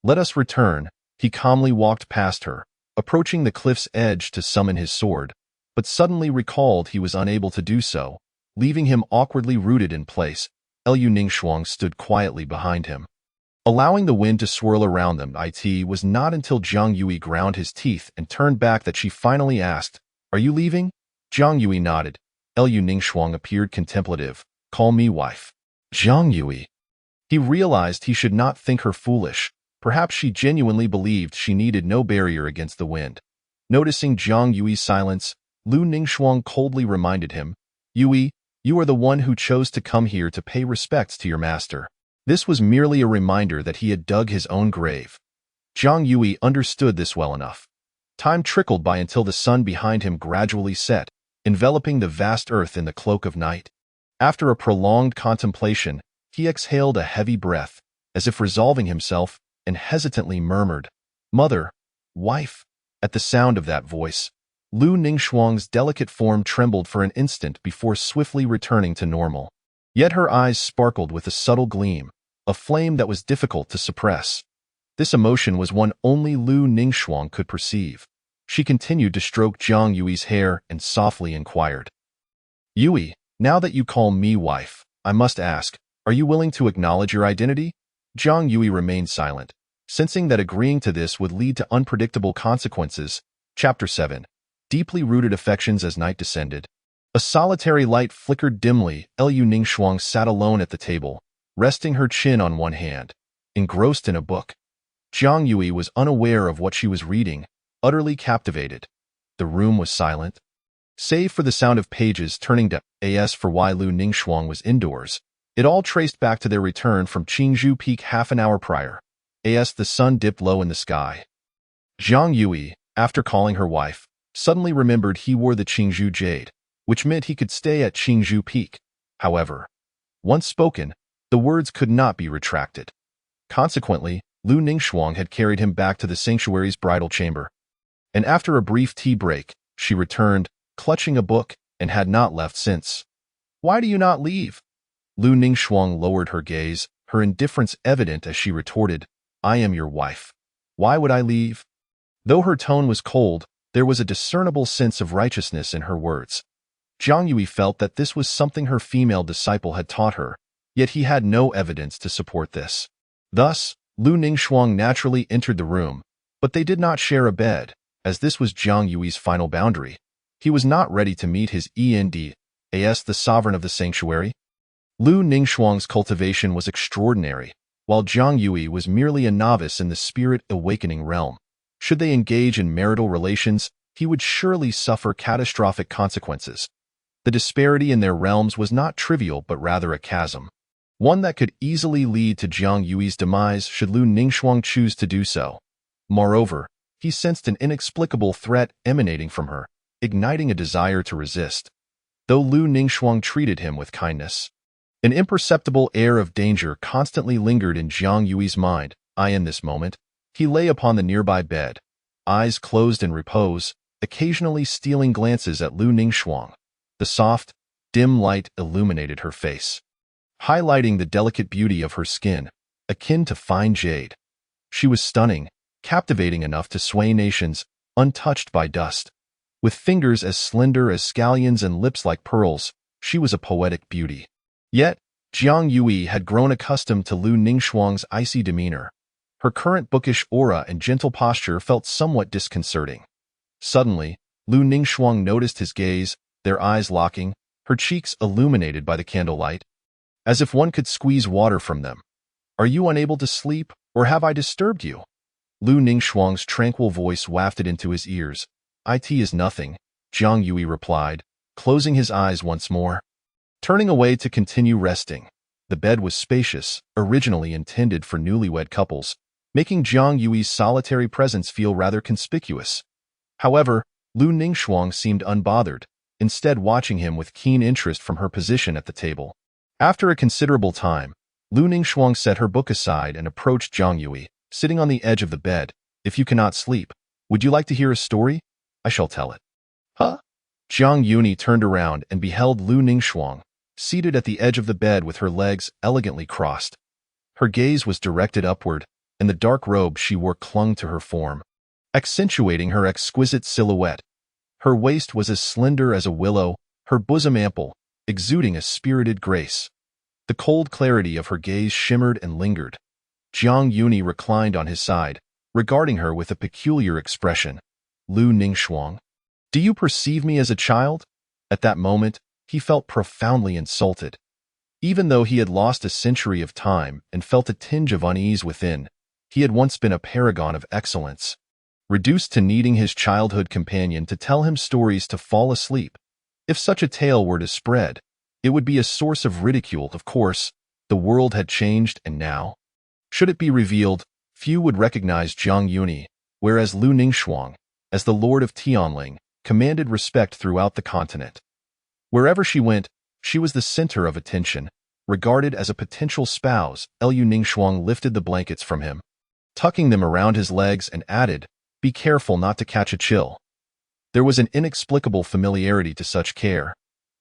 Let us return. He calmly walked past her, approaching the cliff's edge to summon his sword, but suddenly recalled he was unable to do so, leaving him awkwardly rooted in place. Lu Ningxuang stood quietly behind him, allowing the wind to swirl around them. It was not until Jiang Yui ground his teeth and turned back that she finally asked, Are you leaving? Jiang Yui nodded. Lu Ningxuang appeared contemplative. Call me wife. Jiang Yui. He realized he should not think her foolish. Perhaps she genuinely believed she needed no barrier against the wind. Noticing Jiang Yui's silence, Lu Ningxuang coldly reminded him, Yui, you are the one who chose to come here to pay respects to your master. This was merely a reminder that he had dug his own grave. Jiang Yui understood this well enough. Time trickled by until the sun behind him gradually set, enveloping the vast earth in the cloak of night. After a prolonged contemplation, he exhaled a heavy breath, as if resolving himself, and hesitantly murmured, Mother, wife. At the sound of that voice, Lu Ningxuang's delicate form trembled for an instant before swiftly returning to normal. Yet her eyes sparkled with a subtle gleam, a flame that was difficult to suppress. This emotion was one only Lu Ningxuang could perceive. She continued to stroke Jiang Yui's hair and softly inquired, Yui, now that you call me wife, I must ask, are you willing to acknowledge your identity? Jiang Yui remained silent, sensing that agreeing to this would lead to unpredictable consequences. Chapter 7. Deeply rooted affections. As night descended, a solitary light flickered dimly. Lu Ningxuang sat alone at the table, resting her chin on one hand, engrossed in a book. Jiang Yui was unaware of what she was reading, utterly captivated. The room was silent, save for the sound of pages turning to as for why Lu Ningxuang was indoors. It all traced back to their return from Qingzhou Peak half an hour prior. The sun dipped low in the sky. Jiang Yui, after calling her wife, suddenly remembered he wore the Qingzhou jade, which meant he could stay at Qingzhou Peak. However, once spoken, the words could not be retracted. Consequently, Lu Ningxuang had carried him back to the sanctuary's bridal chamber. And after a brief tea break, she returned, clutching a book, and had not left since. Why do you not leave? Lu Ningxuang lowered her gaze, her indifference evident as she retorted, I am your wife. Why would I leave? Though her tone was cold, there was a discernible sense of righteousness in her words. Jiang Yui felt that this was something her female disciple had taught her, yet he had no evidence to support this. Thus, Lu Ningxuang naturally entered the room, but they did not share a bed, as this was Jiang Yui's final boundary. He was not ready to meet his End, as the sovereign of the sanctuary. Lu Ningxuang's cultivation was extraordinary, while Jiang Yui was merely a novice in the spirit-awakening realm. Should they engage in marital relations, he would surely suffer catastrophic consequences. The disparity in their realms was not trivial but rather a chasm, one that could easily lead to Jiang Yui's demise should Lu Ningxuang choose to do so. Moreover, he sensed an inexplicable threat emanating from her, igniting a desire to resist. Though Lu Ningxuang treated him with kindness, an imperceptible air of danger constantly lingered in Jiang Yui's mind. In this moment, he lay upon the nearby bed, eyes closed in repose, occasionally stealing glances at Lu Ningxuang. The soft, dim light illuminated her face, highlighting the delicate beauty of her skin, akin to fine jade. She was stunning, captivating enough to sway nations, untouched by dust. With fingers as slender as scallions and lips like pearls, she was a poetic beauty. Yet, Jiang Yui had grown accustomed to Lu Ningxuang's icy demeanor. Her current bookish aura and gentle posture felt somewhat disconcerting. Suddenly, Lu Ningxuang noticed his gaze, their eyes locking, her cheeks illuminated by the candlelight, as if one could squeeze water from them. "Are you unable to sleep, or have I disturbed you?" Lu Ningxuang's tranquil voice wafted into his ears. "It is nothing," Jiang Yui replied, closing his eyes once more, turning away to continue resting. The bed was spacious, originally intended for newlywed couples, making Jiang Yui's solitary presence feel rather conspicuous. However, Lu Ningxuang seemed unbothered, instead watching him with keen interest from her position at the table. After a considerable time, Lu Ningxuang set her book aside and approached Jiang Yui, sitting on the edge of the bed. "If you cannot sleep, would you like to hear a story? I shall tell it." "Huh?" Jiang Yuni turned around and beheld Lu Ningxuang, seated at the edge of the bed with her legs elegantly crossed. Her gaze was directed upward, and the dark robe she wore clung to her form, accentuating her exquisite silhouette. Her waist was as slender as a willow, her bosom ample, exuding a spirited grace. The cold clarity of her gaze shimmered and lingered. Jiang Yuni reclined on his side, regarding her with a peculiar expression. "Lu Ningxuang, do you perceive me as a child?" At that moment, he felt profoundly insulted. Even though he had lost a century of time and felt a tinge of unease within, he had once been a paragon of excellence. Reduced to needing his childhood companion to tell him stories to fall asleep. If such a tale were to spread, it would be a source of ridicule. Of course, the world had changed, and now, should it be revealed, few would recognize Jiang Yuni, whereas Lu Ningxuang, as the Lord of Tianling, commanded respect throughout the continent. Wherever she went, she was the center of attention, regarded as a potential spouse. Lu Ningxuang lifted the blankets from him, tucking them around his legs, and added, "Be careful not to catch a chill." There was an inexplicable familiarity to such care.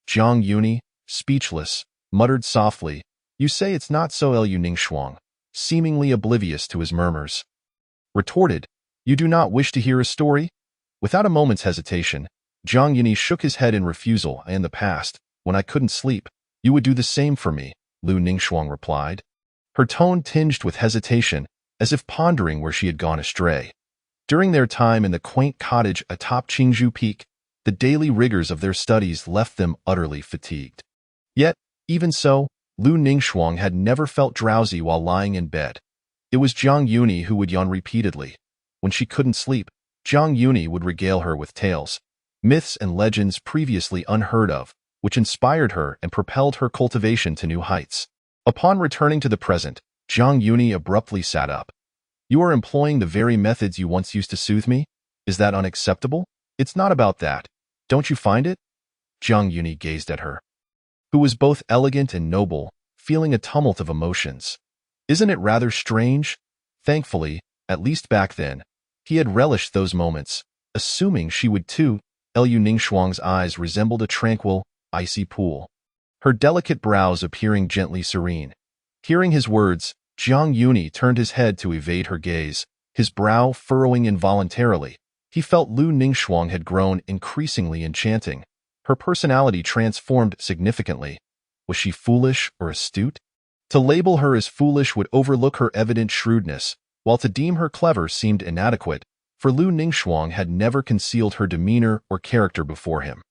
Jiang Yuni, speechless, muttered softly, "You say it's not so." Lu Ningxuang, seemingly oblivious to his murmurs, retorted, "You do not wish to hear a story?" Without a moment's hesitation, Jiang Yuni shook his head in refusal. "In the past, when I couldn't sleep, you would do the same for me," Lu Ningxuang replied, her tone tinged with hesitation, as if pondering where she had gone astray. During their time in the quaint cottage atop Qingzhou Peak, the daily rigors of their studies left them utterly fatigued. Yet, even so, Lu Ningxuang had never felt drowsy while lying in bed. It was Jiang Yuni who would yawn repeatedly. When she couldn't sleep, Jiang Yuni would regale her with tales, myths and legends previously unheard of, which inspired her and propelled her cultivation to new heights. Upon returning to the present, Jiang Yuni abruptly sat up. "You are employing the very methods you once used to soothe me? Is that unacceptable?" "It's not about that. Don't you find it?" Jiang Yuni gazed at her, who was both elegant and noble, feeling a tumult of emotions. "Isn't it rather strange?" Thankfully, at least back then, he had relished those moments, assuming she would too. Lu Ningxuang's eyes resembled a tranquil, icy pool, her delicate brows appearing gently serene. Hearing his words, Jiang Yuni turned his head to evade her gaze, his brow furrowing involuntarily. He felt Lu Ningxuang had grown increasingly enchanting. Her personality transformed significantly. Was she foolish or astute? To label her as foolish would overlook her evident shrewdness, while to deem her clever seemed inadequate, for Lu Ningxuang had never concealed her demeanor or character before him.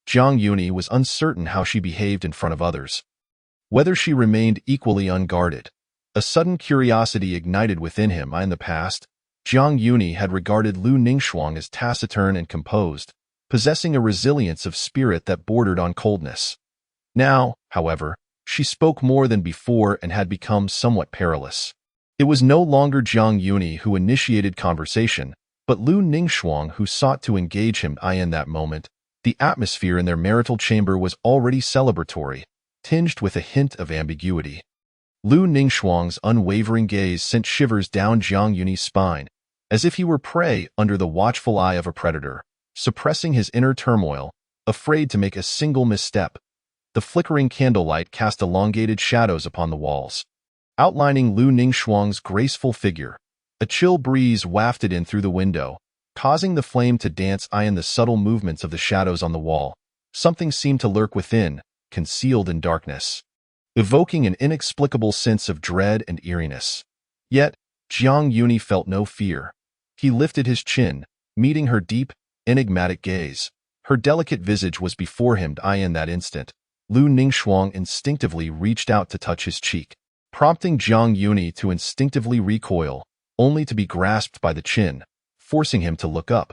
Jiang Yuni was uncertain how she behaved in front of others, whether she remained equally unguarded. A sudden curiosity ignited within him. In the past, Jiang Yuni had regarded Lu Ningxuang as taciturn and composed, possessing a resilience of spirit that bordered on coldness. Now, however, she spoke more than before and had become somewhat perilous. It was no longer Jiang Yuni who initiated conversation, but Lu Ningxuang who sought to engage him. In that moment, the atmosphere in their marital chamber was already celebratory, tinged with a hint of ambiguity. Lu Ningxuang's unwavering gaze sent shivers down Jiang Yuni's spine, as if he were prey under the watchful eye of a predator, suppressing his inner turmoil, afraid to make a single misstep. The flickering candlelight cast elongated shadows upon the walls, outlining Lu Ningxuang's graceful figure. A chill breeze wafted in through the window, causing the flame to dance in the subtle movements of the shadows on the wall. Something seemed to lurk within, concealed in darkness, evoking an inexplicable sense of dread and eeriness. Yet, Jiang Yuni felt no fear. He lifted his chin, meeting her deep, enigmatic gaze. Her delicate visage was before him. In that instant, Lu Ningxuang instinctively reached out to touch his cheek, prompting Jiang Yuni to instinctively recoil, only to be grasped by the chin, forcing him to look up.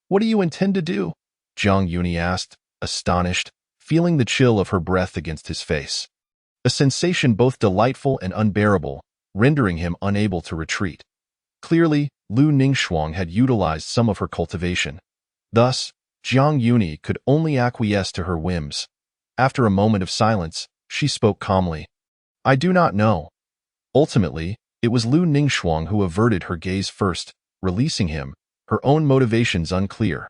"What do you intend to do?" Jiang Yuni asked, astonished, feeling the chill of her breath against his face. A sensation both delightful and unbearable, rendering him unable to retreat. Clearly, Lu Ningxuang had utilized some of her cultivation. Thus, Jiang Yuni could only acquiesce to her whims. After a moment of silence, she spoke calmly. "I do not know." Ultimately, it was Lu Ningxuang who averted her gaze first, releasing him, her own motivations unclear.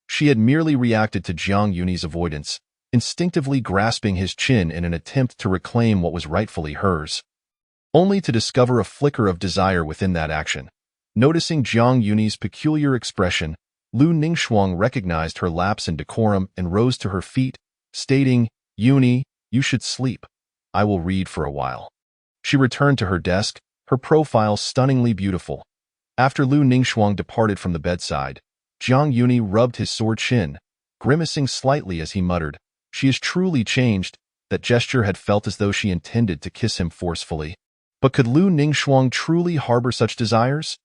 She had merely reacted to Jiang Yuni's avoidance, instinctively grasping his chin in an attempt to reclaim what was rightfully hers, only to discover a flicker of desire within that action. Noticing Jiang Yuni's peculiar expression, Lu Ningxuang recognized her lapse in decorum and rose to her feet, stating, "Yuni, you should sleep. I will read for a while." She returned to her desk, her profile stunningly beautiful. After Lu Ningxuang departed from the bedside, Jiang Yuni rubbed his sore chin, grimacing slightly as he muttered, "She is truly changed." That gesture had felt as though she intended to kiss him forcefully. But could Lu Ningxuang truly harbor such desires?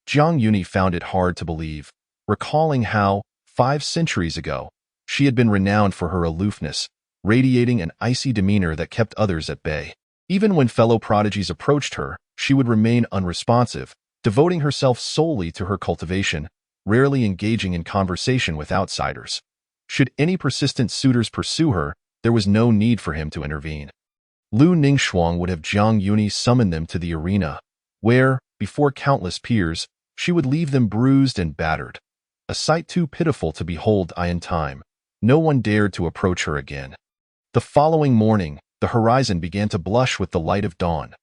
Jiang Yuni found it hard to believe, recalling how, 5 centuries ago, she had been renowned for her aloofness, radiating an icy demeanor that kept others at bay. Even when fellow prodigies approached her, she would remain unresponsive, devoting herself solely to her cultivation, rarely engaging in conversation with outsiders. Should any persistent suitors pursue her, there was no need for him to intervene. Lu Ningxuang would have Jiang Yuni summon them to the arena, where, before countless peers, she would leave them bruised and battered. A sight too pitiful to behold. In time, no one dared to approach her again. The following morning, the horizon began to blush with the light of dawn.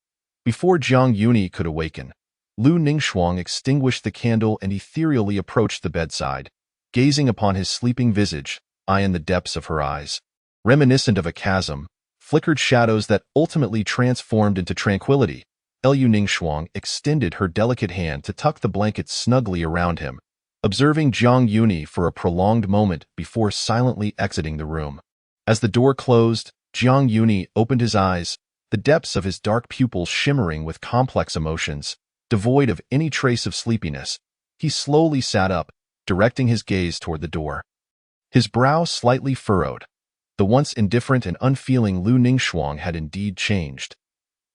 Before Jiang Yuni could awaken, Lu Ningxuang extinguished the candle and ethereally approached the bedside, gazing upon his sleeping visage, in the depths of her eyes, reminiscent of a chasm, flickered shadows that ultimately transformed into tranquility. Lu Ningxuang extended her delicate hand to tuck the blanket snugly around him, observing Jiang Yuni for a prolonged moment before silently exiting the room. As the door closed, Jiang Yuni opened his eyes, the depths of his dark pupils shimmering with complex emotions. Devoid of any trace of sleepiness, he slowly sat up, directing his gaze toward the door. His brow slightly furrowed. The once indifferent and unfeeling Lu Ningxuang had indeed changed.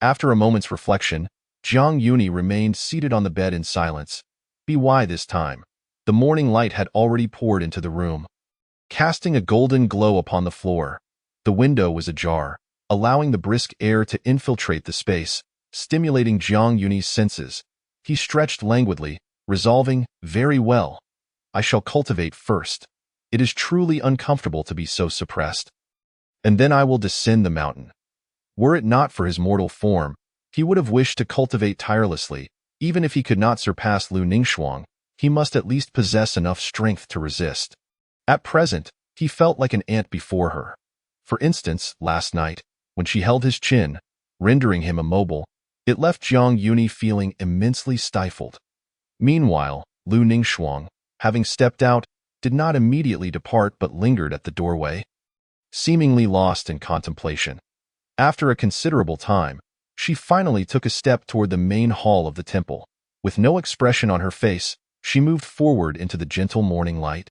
After a moment's reflection, Jiang Yuni remained seated on the bed in silence. Why this time? The morning light had already poured into the room, casting a golden glow upon the floor. The window was ajar, allowing the brisk air to infiltrate the space, stimulating Jiang Yuni's senses. He stretched languidly, resolving, "Very well. I shall cultivate first. It is truly uncomfortable to be so suppressed. And then I will descend the mountain." Were it not for his mortal form, he would have wished to cultivate tirelessly. Even if he could not surpass Lu Ningxuang, he must at least possess enough strength to resist. At present, he felt like an ant before her. For instance, last night, when she held his chin, rendering him immobile, it left Jiang Yuni feeling immensely stifled. Meanwhile, Lu Ningxuang, having stepped out, did not immediately depart but lingered at the doorway, seemingly lost in contemplation. After a considerable time, she finally took a step toward the main hall of the temple. With no expression on her face, she moved forward into the gentle morning light.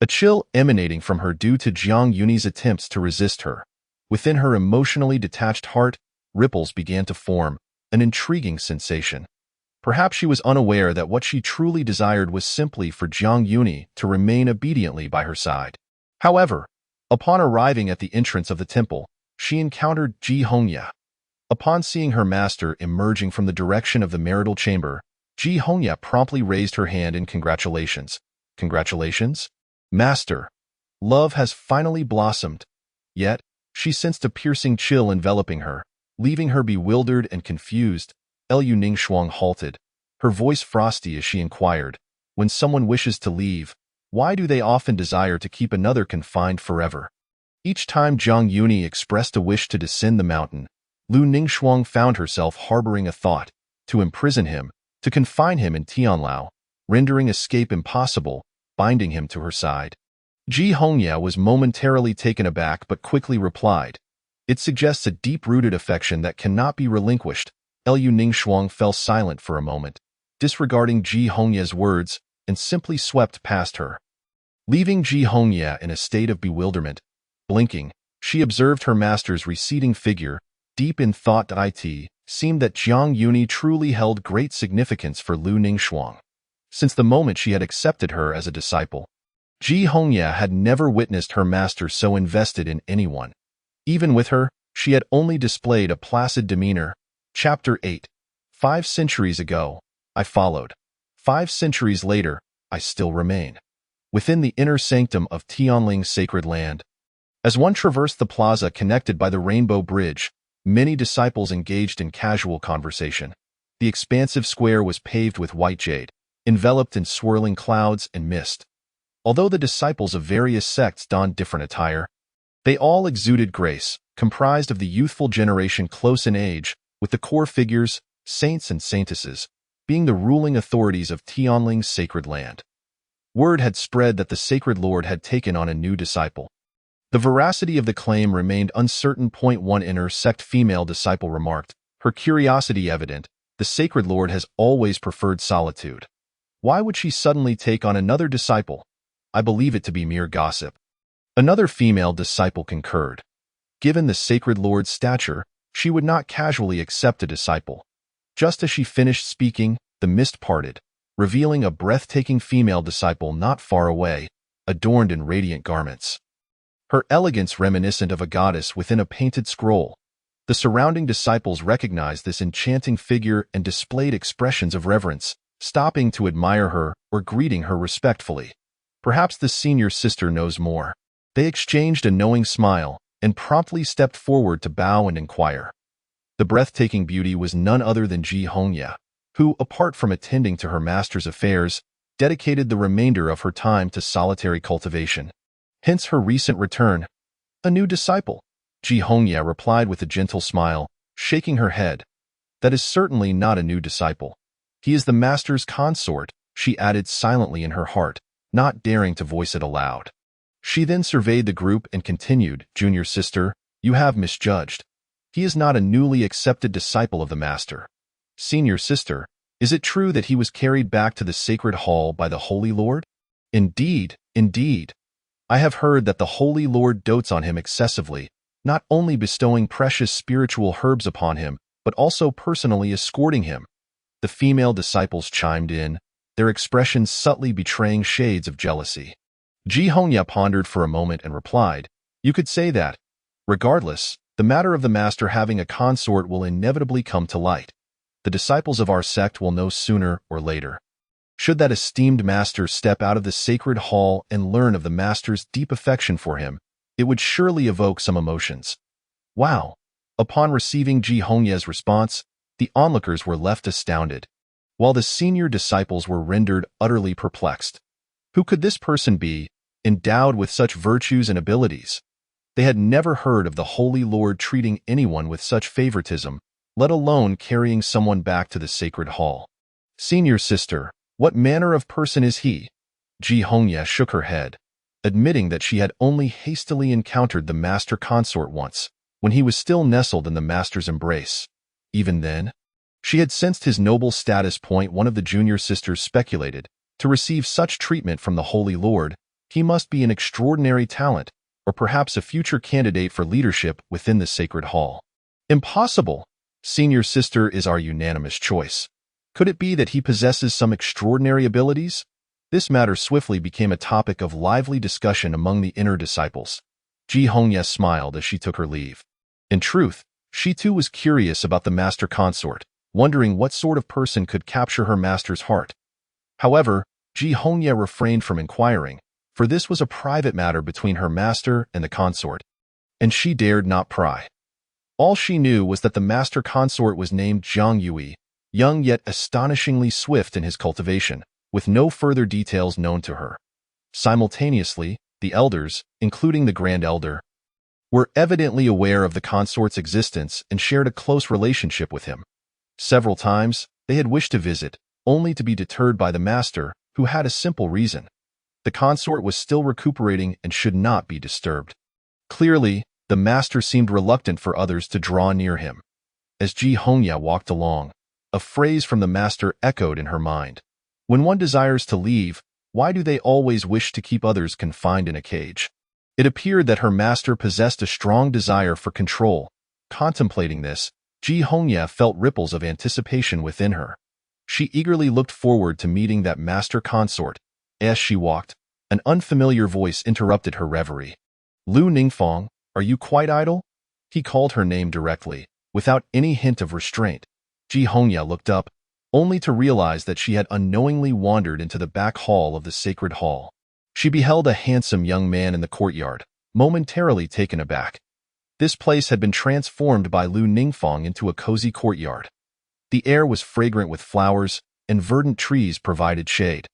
a chill emanating from her due to Jiang Yunyi's attempts to resist her. Within her emotionally detached heart, ripples began to form, an intriguing sensation. Perhaps she was unaware that what she truly desired was simply for Jiang Yunyi to remain obediently by her side. However, upon arriving at the entrance of the temple, she encountered Ji Hongya. Upon seeing her master emerging from the direction of the marital chamber, Ji Hongya promptly raised her hand in congratulations. Congratulations? Master. Love has finally blossomed. Yet, she sensed a piercing chill enveloping her, leaving her bewildered and confused. Liu Ningxuang halted, her voice frosty as she inquired, when someone wishes to leave, why do they often desire to keep another confined forever? Each time Jiang Yunyi expressed a wish to descend the mountain, Liu Ningxuang found herself harboring a thought, to imprison him, to confine him in Tianlao, rendering escape impossible, binding him to her side. Ji Hongya was momentarily taken aback but quickly replied, "It suggests a deep-rooted affection that cannot be relinquished." Liu Ningxuang fell silent for a moment, disregarding Ji Hongya's words, and simply swept past her. Leaving Ji Hongya in a state of bewilderment, blinking, she observed her master's receding figure, deep in thought. It seemed that Jiang Yunyi truly held great significance for Liu Ningxuang. Since the moment she had accepted her as a disciple, Ji Hongya had never witnessed her master so invested in anyone. Even with her, she had only displayed a placid demeanor. Chapter 8. 5 centuries ago, I followed. 5 centuries later, I still remain. Within the inner sanctum of Tianling's sacred land. As one traversed the plaza connected by the Rainbow Bridge, many disciples engaged in casual conversation. The expansive square was paved with white jade, enveloped in swirling clouds and mist. Although the disciples of various sects donned different attire, they all exuded grace, comprised of the youthful generation close in age, with the core figures, saints and saintesses, being the ruling authorities of Tianling's sacred land. Word had spread that the sacred lord had taken on a new disciple. The veracity of the claim remained uncertain. One inner sect female disciple remarked, her curiosity evident, the sacred lord has always preferred solitude. Why would she suddenly take on another disciple? I believe it to be mere gossip. Another female disciple concurred. Given the sacred lord's stature, she would not casually accept a disciple. Just as she finished speaking, the mist parted, revealing a breathtaking female disciple not far away, adorned in radiant garments. Her elegance reminiscent of a goddess within a painted scroll. The surrounding disciples recognized this enchanting figure and displayed expressions of reverence, stopping to admire her or greeting her respectfully. Perhaps the senior sister knows more. They exchanged a knowing smile, and promptly stepped forward to bow and inquire. The breathtaking beauty was none other than Ji Hongya, who, apart from attending to her master's affairs, dedicated the remainder of her time to solitary cultivation. Hence her recent return. A new disciple, Ji Hongya replied with a gentle smile, shaking her head. That is certainly not a new disciple. He is the master's consort, she added silently in her heart, not daring to voice it aloud. She then surveyed the group and continued, Junior sister, you have misjudged. He is not a newly accepted disciple of the master. Senior sister, is it true that he was carried back to the sacred hall by the Holy Lord? Indeed, indeed. I have heard that the Holy Lord dotes on him excessively, not only bestowing precious spiritual herbs upon him, but also personally escorting him. The female disciples chimed in, their expressions subtly betraying shades of jealousy. Ji Hongya pondered for a moment and replied, you could say that. Regardless, the matter of the master having a consort will inevitably come to light. The disciples of our sect will know sooner or later. Should that esteemed master step out of the sacred hall and learn of the master's deep affection for him, it would surely evoke some emotions. Wow! Upon receiving Ji Hongya's response, the onlookers were left astounded, while the senior disciples were rendered utterly perplexed. Who could this person be, endowed with such virtues and abilities? They had never heard of the Holy Lord treating anyone with such favoritism, let alone carrying someone back to the sacred hall. Senior sister, what manner of person is he? Ji Hongya shook her head, admitting that she had only hastily encountered the master consort once, when he was still nestled in the master's embrace. Even then, she had sensed his noble status. One of the junior sisters speculated, to receive such treatment from the Holy Lord, He must be an extraordinary talent, or perhaps a future candidate for leadership within the Sacred Hall. Impossible! Senior sister is our unanimous choice. Could it be that he possesses some extraordinary abilities? This matter swiftly became a topic of lively discussion among the inner disciples. Ji Hongye smiled as she took her leave. In truth, she too was curious about the master consort, wondering what sort of person could capture her master's heart. However, Ji Hongye refrained from inquiring, for this was a private matter between her master and the consort, and she dared not pry. All she knew was that the master consort was named Zhang Yui, young yet astonishingly swift in his cultivation, with no further details known to her. Simultaneously, the elders, including the Grand Elder, were evidently aware of the consort's existence and shared a close relationship with him. Several times, they had wished to visit, only to be deterred by the master, who had a simple reason. The consort was still recuperating and should not be disturbed. Clearly, the master seemed reluctant for others to draw near him. As Ji Hongye walked along, a phrase from the master echoed in her mind. When one desires to leave, why do they always wish to keep others confined in a cage? It appeared that her master possessed a strong desire for control. Contemplating this, Ji Hongye felt ripples of anticipation within her. She eagerly looked forward to meeting that master consort. As she walked, an unfamiliar voice interrupted her reverie. Lu Ningfang, are you quite idle? He called her name directly, without any hint of restraint. Ji Hongye looked up, only to realize that she had unknowingly wandered into the back hall of the Sacred Hall. She beheld a handsome young man in the courtyard, momentarily taken aback. This place had been transformed by Lu Ningfang into a cozy courtyard. The air was fragrant with flowers, and verdant trees provided shade.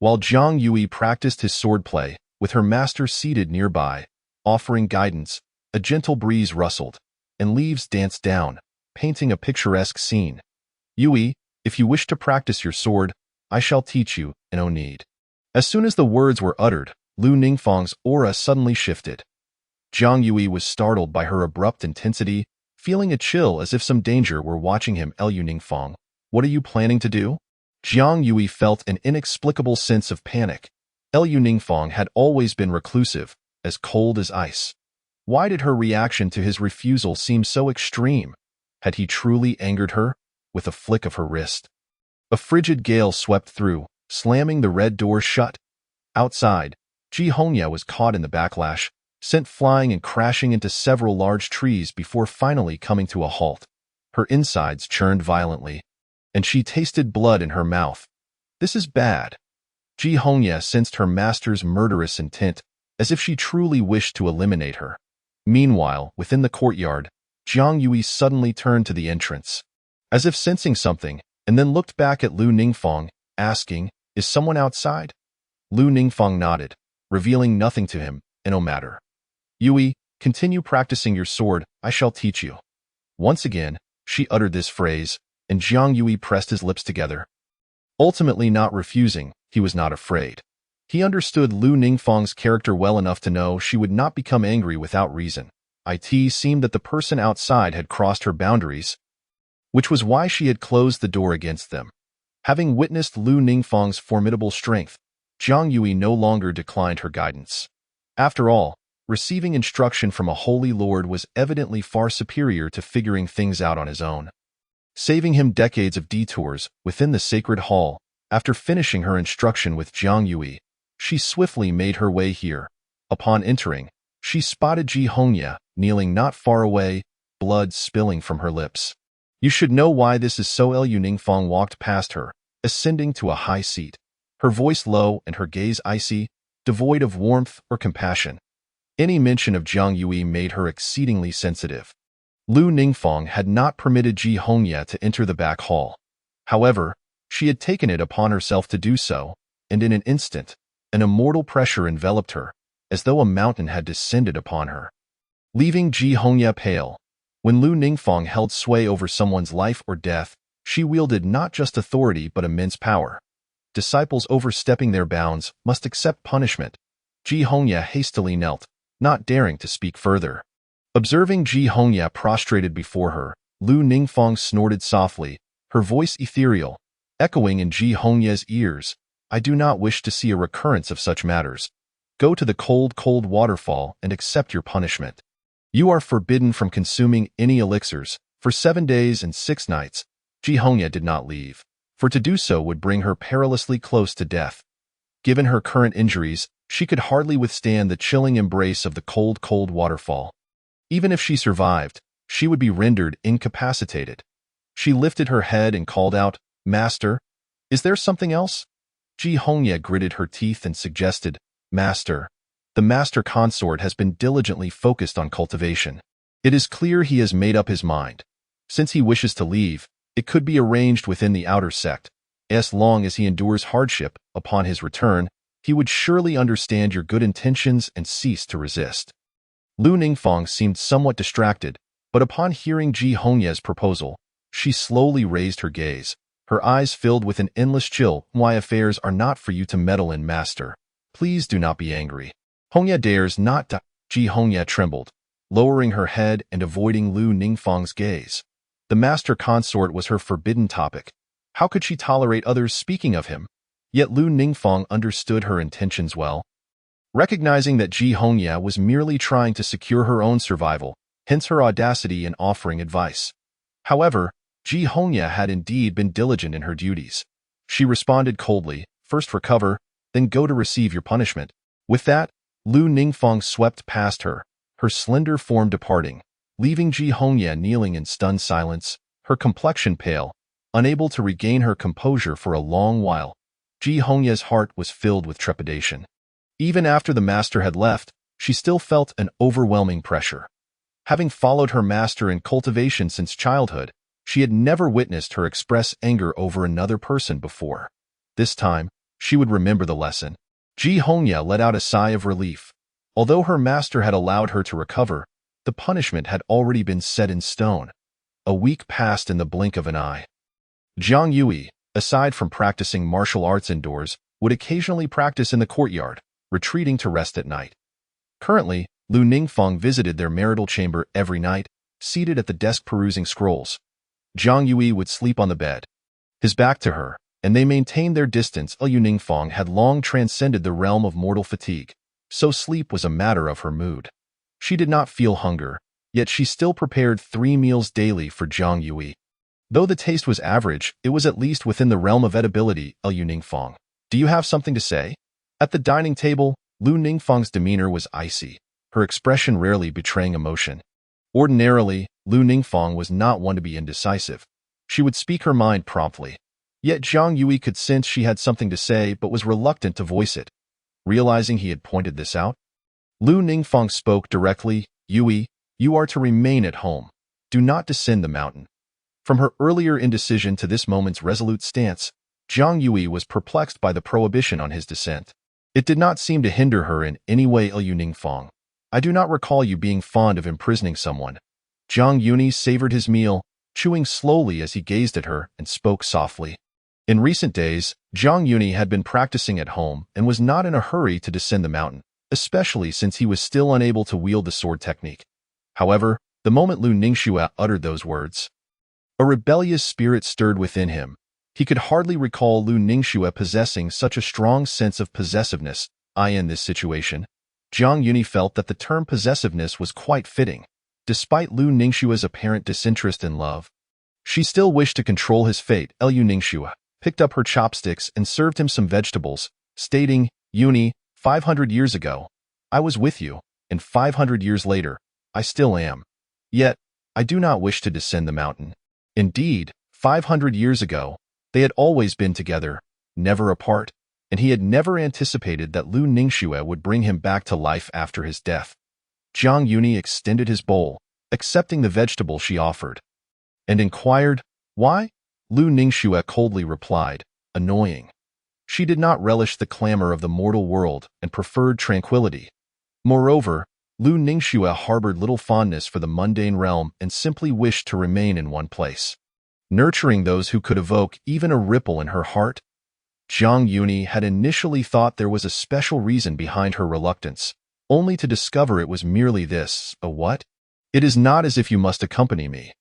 While Zhang Yui practiced his swordplay, with her master seated nearby, offering guidance, a gentle breeze rustled, and leaves danced down, painting a picturesque scene. Yui, if you wish to practice your sword, I shall teach you, no need. As soon as the words were uttered, Lu Ningfang's aura suddenly shifted. Zhang Yui was startled by her abrupt intensity, feeling a chill as if some danger were watching him. Lu Ningfang, what are you planning to do? Zhang Yui felt an inexplicable sense of panic. Lu Ningfang had always been reclusive, as cold as ice. Why did her reaction to his refusal seem so extreme? Had he truly angered her? With a flick of her wrist, a frigid gale swept through, slamming the red door shut. Outside, Ji Hongye was caught in the backlash, sent flying and crashing into several large trees before finally coming to a halt. Her insides churned violently, and she tasted blood in her mouth. This is bad. Ji Hongye sensed her master's murderous intent, as if she truly wished to eliminate her. Meanwhile, within the courtyard, Zhang Yui suddenly turned to the entrance, as if sensing something, and then looked back at Lu Ningfang, asking, is someone outside? Lu Ningfang nodded, revealing nothing to him, no matter. Yui, continue practicing your sword, I shall teach you. Once again, she uttered this phrase, and Zhang Yui pressed his lips together. Ultimately not refusing, he was not afraid. He understood Lu Ningfang's character well enough to know she would not become angry without reason. It seemed that the person outside had crossed her boundaries, which was why she had closed the door against them. Having witnessed Lu Ningfang's formidable strength, Zhang Yui no longer declined her guidance. After all, receiving instruction from a holy lord was evidently far superior to figuring things out on his own. Saving him decades of detours within the Sacred Hall, after finishing her instruction with Zhang Yui, she swiftly made her way here. Upon entering, she spotted Ji Hongye, kneeling not far away, blood spilling from her lips. You should know why this is so. Lu Ningfang walked past her, ascending to a high seat, her voice low and her gaze icy, devoid of warmth or compassion. Any mention of Zhang Yui made her exceedingly sensitive. Lu Ningfang had not permitted Ji Hongye to enter the back hall. However, she had taken it upon herself to do so, and in an instant, an immortal pressure enveloped her, as though a mountain had descended upon her, leaving Ji Hongye pale. When Lu Ningfang held sway over someone's life or death, she wielded not just authority but immense power. Disciples overstepping their bounds must accept punishment. Ji Hongye hastily knelt, not daring to speak further. Observing Ji Hongye prostrated before her, Lu Ningfang snorted softly, her voice ethereal, echoing in Ji Hongye's ears, I do not wish to see a recurrence of such matters. Go to the cold, cold waterfall and accept your punishment. You are forbidden from consuming any elixirs. For 7 days and 6 nights, Ji Hongye did not leave, for to do so would bring her perilously close to death. Given her current injuries, she could hardly withstand the chilling embrace of the cold, cold waterfall. Even if she survived, she would be rendered incapacitated. She lifted her head and called out, "Master, is there something else?" Ji Hongye gritted her teeth and suggested, "Master, the master consort has been diligently focused on cultivation. It is clear he has made up his mind. Since he wishes to leave, it could be arranged within the outer sect. As long as he endures hardship, upon his return, he would surely understand your good intentions and cease to resist." Lu Ningfang seemed somewhat distracted, but upon hearing Ji Hongye's proposal, she slowly raised her gaze, her eyes filled with an endless chill. "My affairs are not for you to meddle in, master. Please do not be angry." "Hongye dares not to." Ji Hongye trembled, lowering her head and avoiding Lu Ningfang's gaze. The master consort was her forbidden topic. How could she tolerate others speaking of him? Yet Lu Ningfang understood her intentions well. Recognizing that Ji Hongye was merely trying to secure her own survival, hence her audacity in offering advice. However, Ji Hongye had indeed been diligent in her duties. She responded coldly, "First recover, then go to receive your punishment." With that, Lu Ningfang swept past her, her slender form departing, leaving Ji Hongye kneeling in stunned silence, her complexion pale, unable to regain her composure for a long while. Ji Hongye's heart was filled with trepidation. Even after the master had left, she still felt an overwhelming pressure. Having followed her master in cultivation since childhood, she had never witnessed her express anger over another person before. This time, she would remember the lesson. Ji Hongye let out a sigh of relief. Although her master had allowed her to recover, the punishment had already been set in stone. A week passed in the blink of an eye. Jiang Yui, aside from practicing martial arts indoors, would occasionally practice in the courtyard, retreating to rest at night. Currently, Lu Ningfang visited their marital chamber every night, seated at the desk perusing scrolls. Jiang Yui would sleep on the bed, his back to her, and they maintained their distance. Lu Ningfang had long transcended the realm of mortal fatigue, so sleep was a matter of her mood. She did not feel hunger, yet she still prepared 3 meals daily for Jiang Yui. Though the taste was average, it was at least within the realm of edibility. Lu Ningfang, do you have something to say? At the dining table, Lu Ningfang's demeanor was icy, her expression rarely betraying emotion. Ordinarily, Lu Ningfang was not one to be indecisive. She would speak her mind promptly. Yet Jiang Yui could sense she had something to say but was reluctant to voice it. Realizing he had pointed this out, Lu Ningfang spoke directly, "Yui, you are to remain at home. Do not descend the mountain." From her earlier indecision to this moment's resolute stance, Jiang Yui was perplexed by the prohibition on his descent. It did not seem to hinder her in any way. Lu Ningfang, I do not recall you being fond of imprisoning someone. Jiang Yuni savored his meal, chewing slowly as he gazed at her and spoke softly. In recent days, Jiang Yuni had been practicing at home and was not in a hurry to descend the mountain, especially since he was still unable to wield the sword technique. However, the moment Lu Ningxue uttered those words, a rebellious spirit stirred within him. He could hardly recall Lu Ningxue possessing such a strong sense of possessiveness. In this situation, Jiang Yuni felt that the term possessiveness was quite fitting. Despite Lu Ningxue's apparent disinterest in love, she still wished to control his fate. Lu Ningxue picked up her chopsticks and served him some vegetables, stating, "Yuni, 500 years ago, I was with you, and 500 years later, I still am. Yet, I do not wish to descend the mountain." Indeed, 500 years ago, they had always been together, never apart, and he had never anticipated that Lu Ningxue would bring him back to life after his death. Jiang Yuni extended his bowl, accepting the vegetable she offered, and inquired, "Why?" Lu Ningxue coldly replied, "Annoying." She did not relish the clamor of the mortal world and preferred tranquility. Moreover, Lu Ningxue harbored little fondness for the mundane realm and simply wished to remain in one place, nurturing those who could evoke even a ripple in her heart. Jiang Yuni had initially thought there was a special reason behind her reluctance, only to discover it was merely this, a what? "It is not as if you must accompany me.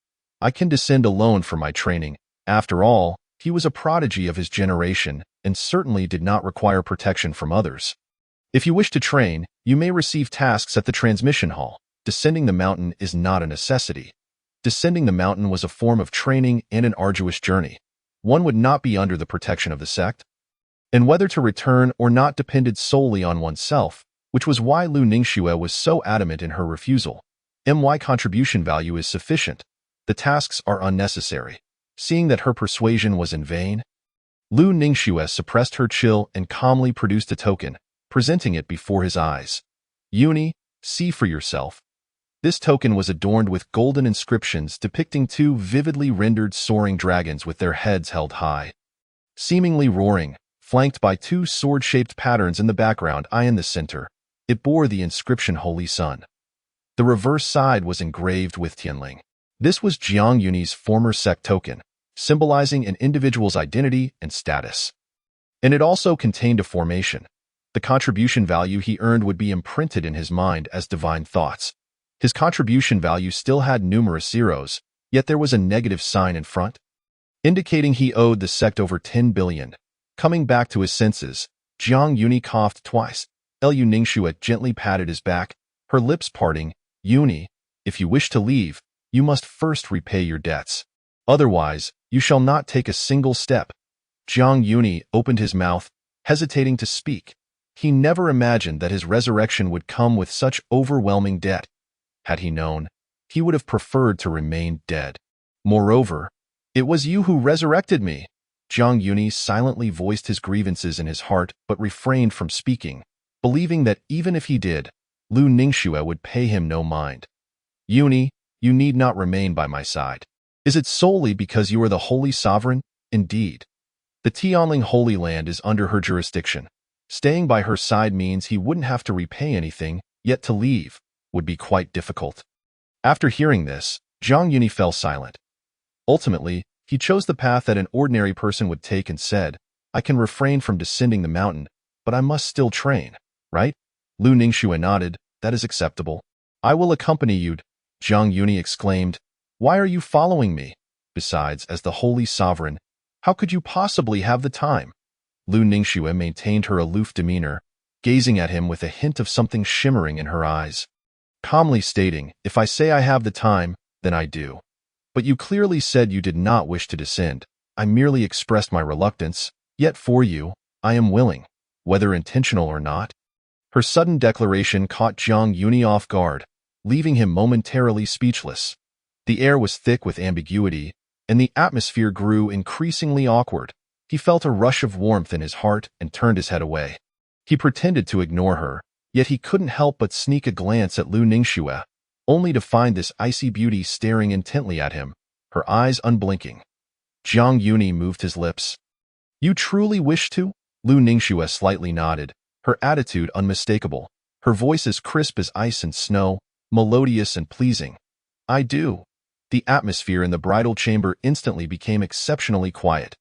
I can descend alone for my training. After all, he was a prodigy of his generation and certainly did not require protection from others." If you wish to train, you may receive tasks at the transmission hall. Descending the mountain is not a necessity. Descending the mountain was a form of training and an arduous journey. One would not be under the protection of the sect, and whether to return or not depended solely on oneself, which was why Lu Ningxue was so adamant in her refusal. My contribution value is sufficient. The tasks are unnecessary. Seeing that her persuasion was in vain, Lu Ningxue suppressed her chill and calmly produced a token, presenting it before his eyes. Uni, see for yourself. This token was adorned with golden inscriptions depicting two vividly rendered soaring dragons with their heads held high, seemingly roaring, flanked by two sword-shaped patterns in the background. In the center, it bore the inscription Holy Sun. The reverse side was engraved with Tianling. This was Jiang Yuni's former sect token, symbolizing an individual's identity and status. And it also contained a formation. The contribution value he earned would be imprinted in his mind as divine thoughts. His contribution value still had numerous zeros, yet there was a negative sign in front, indicating he owed the sect over 10 billion. Coming back to his senses, Jiang Yuni coughed twice. Lu Ningxue gently patted his back, her lips parting. Yuni, if you wish to leave, you must first repay your debts. Otherwise, you shall not take a single step. Jiang Yuni opened his mouth, hesitating to speak. He never imagined that his resurrection would come with such overwhelming debt. Had he known, he would have preferred to remain dead. Moreover, it was you who resurrected me. Jiang Yuni silently voiced his grievances in his heart but refrained from speaking, believing that even if he did, Lu Ningxue would pay him no mind. Yuni, you need not remain by my side. Is it solely because you are the Holy Sovereign? Indeed. The Tianling Holy Land is under her jurisdiction. Staying by her side means he wouldn't have to repay anything, yet to leave would be quite difficult. After hearing this, Jiang Yuni fell silent. Ultimately, he chose the path that an ordinary person would take and said, I can refrain from descending the mountain, but I must still train, right? Lu Ningxue nodded. That is acceptable. I will accompany you. Jiang Yuni exclaimed, Why are you following me? Besides, as the Holy Sovereign, how could you possibly have the time? Lu Ningxue maintained her aloof demeanor, gazing at him with a hint of something shimmering in her eyes, calmly stating, If I say I have the time, then I do. But you clearly said you did not wish to descend. I merely expressed my reluctance, yet for you, I am willing, whether intentional or not. Her sudden declaration caught Jiang Yuni off guard, leaving him momentarily speechless. The air was thick with ambiguity, and the atmosphere grew increasingly awkward. He felt a rush of warmth in his heart and turned his head away. He pretended to ignore her, yet he couldn't help but sneak a glance at Lu Ningxue, only to find this icy beauty staring intently at him, her eyes unblinking. Jiang Yuni moved his lips. You truly wish to? Lu Ningxue slightly nodded, her attitude unmistakable, her voice as crisp as ice and snow, melodious and pleasing. I do. The atmosphere in the bridal chamber instantly became exceptionally quiet.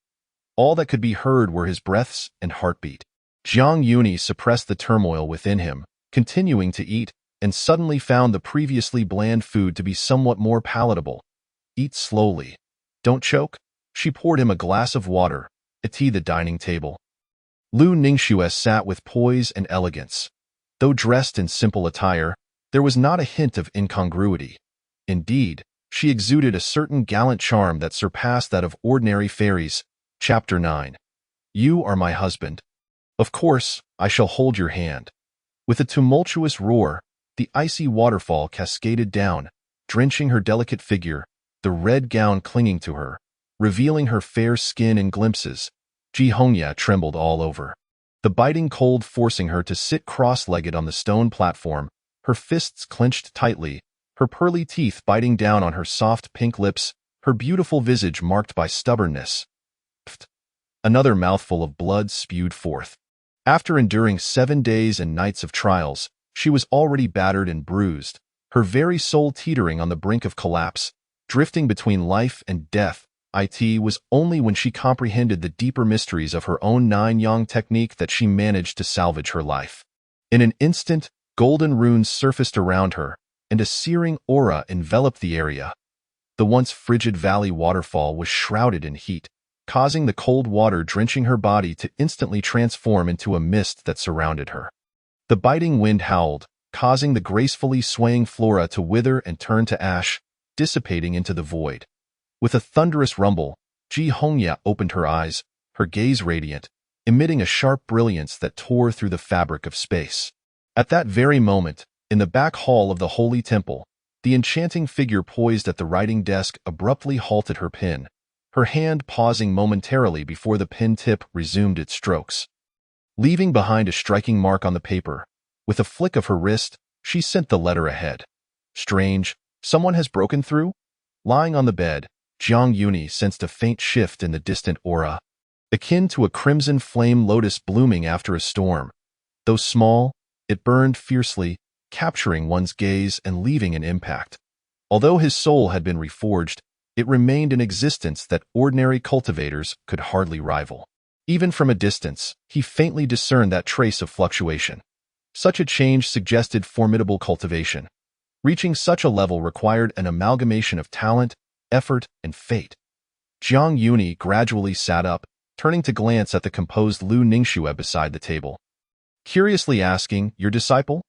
All that could be heard were his breaths and heartbeat. Jiang Yuni suppressed the turmoil within him, continuing to eat, and suddenly found the previously bland food to be somewhat more palatable. Eat slowly. Don't choke. She poured him a glass of water, at the dining table. Lu Ningxue sat with poise and elegance. Though dressed in simple attire, there was not a hint of incongruity. Indeed, she exuded a certain gallant charm that surpassed that of ordinary fairies. Chapter 9. You are my husband. Of course, I shall hold your hand. With a tumultuous roar, the icy waterfall cascaded down, drenching her delicate figure, the red gown clinging to her, revealing her fair skin in glimpses. Ji Hongya trembled all over, the biting cold forcing her to sit cross-legged on the stone platform, her fists clenched tightly, her pearly teeth biting down on her soft pink lips, her beautiful visage marked by stubbornness. Another mouthful of blood spewed forth. After enduring 7 days and nights of trials, she was already battered and bruised, her very soul teetering on the brink of collapse, drifting between life and death. It was only when she comprehended the deeper mysteries of her own nine-yang technique that she managed to salvage her life. In an instant, golden runes surfaced around her, and a searing aura enveloped the area. The once frigid valley waterfall was shrouded in heat, causing the cold water drenching her body to instantly transform into a mist that surrounded her. The biting wind howled, causing the gracefully swaying flora to wither and turn to ash, dissipating into the void. With a thunderous rumble, Ji Hongya opened her eyes, her gaze radiant, emitting a sharp brilliance that tore through the fabric of space. At that very moment, in the back hall of the holy temple, the enchanting figure poised at the writing desk abruptly halted her pen, her hand pausing momentarily before the pen tip resumed its strokes. Leaving behind a striking mark on the paper, with a flick of her wrist, she sent the letter ahead. Strange, someone has broken through? Lying on the bed, Jiang Yuni sensed a faint shift in the distant aura, akin to a crimson flame lotus blooming after a storm. Though small, it burned fiercely, capturing one's gaze and leaving an impact. Although his soul had been reforged, it remained an existence that ordinary cultivators could hardly rival. Even from a distance, he faintly discerned that trace of fluctuation. Such a change suggested formidable cultivation. Reaching such a level required an amalgamation of talent, effort, and fate. Jiang Yuni gradually sat up, turning to glance at the composed Lu Ningxue beside the table. Curiously asking, "Your disciple?"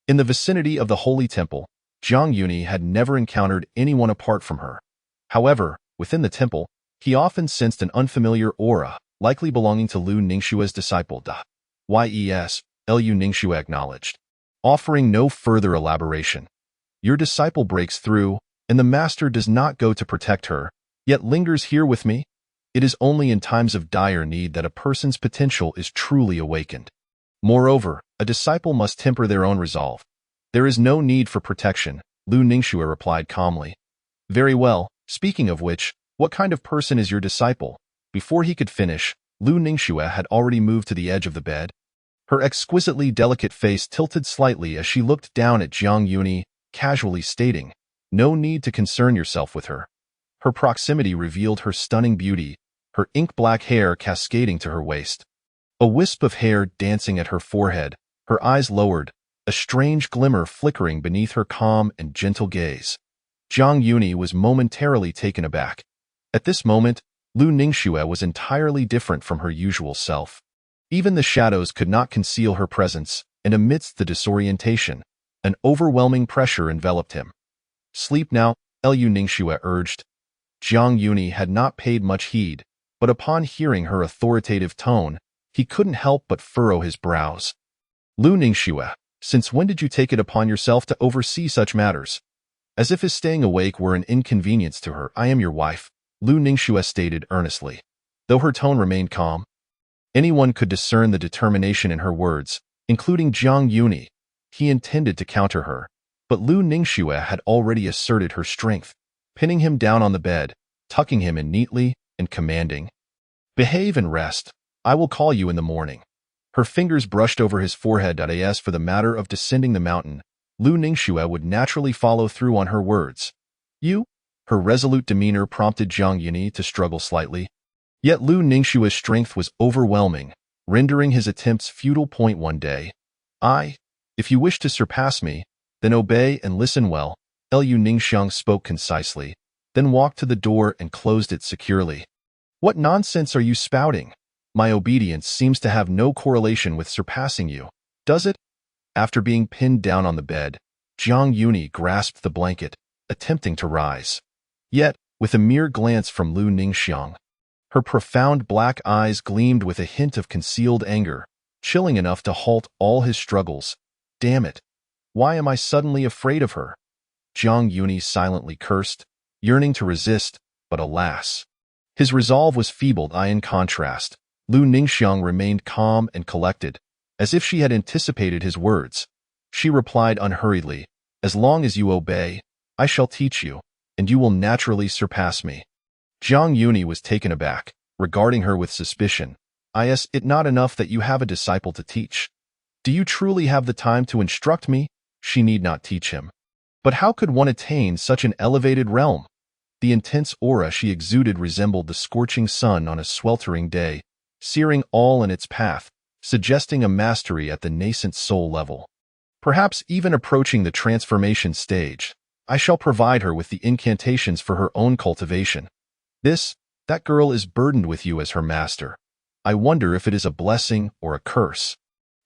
In the vicinity of the holy temple, Jiang Yuni had never encountered anyone apart from her. However, within the temple, he often sensed an unfamiliar aura, likely belonging to Lu Ningxue's disciple. Yes, Lu Ningxue acknowledged, offering no further elaboration. Your disciple breaks through, and the master does not go to protect her, yet lingers here with me? It is only in times of dire need that a person's potential is truly awakened. Moreover, a disciple must temper their own resolve. There is no need for protection, Lu Ningxue replied calmly. Very well, speaking of which, what kind of person is your disciple? Before he could finish, Lu Ningxue had already moved to the edge of the bed. Her exquisitely delicate face tilted slightly as she looked down at Jiang Yuni, casually stating, "No need to concern yourself with her." Her proximity revealed her stunning beauty, her ink-black hair cascading to her waist. A wisp of hair dancing at her forehead, her eyes lowered, a strange glimmer flickering beneath her calm and gentle gaze. Jiang Yuni was momentarily taken aback. At this moment, Lu Ningxue was entirely different from her usual self. Even the shadows could not conceal her presence, and amidst the disorientation, an overwhelming pressure enveloped him. "Sleep now," Lu Ningxue urged. Jiang Yuni had not paid much heed, but upon hearing her authoritative tone, he couldn't help but furrow his brows. "Lu Ningxue, since when did you take it upon yourself to oversee such matters?" As if his staying awake were an inconvenience to her. "I am your wife," Lu Ningxue stated earnestly. Though her tone remained calm, anyone could discern the determination in her words, including Jiang Yuni. He intended to counter her, but Lu Ningxue had already asserted her strength, pinning him down on the bed, tucking him in neatly, and commanding, "Behave and rest. I will call you in the morning." Her fingers brushed over his forehead. As for the matter of descending the mountain, Lu Ningxue would naturally follow through on her words. "You?" Her resolute demeanor prompted Jiang Yuni to struggle slightly. Yet Lu Ningxue's strength was overwhelming, rendering his attempts futile. One day, if you wish to surpass me, then obey and listen well," Lu Ningxiang spoke concisely, then walked to the door and closed it securely. "What nonsense are you spouting? My obedience seems to have no correlation with surpassing you, does it?" After being pinned down on the bed, Jiang Yuni grasped the blanket, attempting to rise. Yet, with a mere glance from Lu Ningxiang, her profound black eyes gleamed with a hint of concealed anger, chilling enough to halt all his struggles. "Damn it! Why am I suddenly afraid of her?" Jiang Yuni silently cursed, yearning to resist, but alas. His resolve was feebled. In contrast, Lu Ningxiang remained calm and collected, as if she had anticipated his words. She replied unhurriedly, "As long as you obey, I shall teach you, and you will naturally surpass me." Jiang Yuni was taken aback, regarding her with suspicion. "Is it not enough that you have a disciple to teach? Do you truly have the time to instruct me?" She need not teach him. But how could one attain such an elevated realm? The intense aura she exuded resembled the scorching sun on a sweltering day, searing all in its path, suggesting a mastery at the nascent soul level. Perhaps even approaching the transformation stage. I shall provide her with the incantations for her own cultivation. That girl is burdened with you as her master. I wonder if it is a blessing or a curse.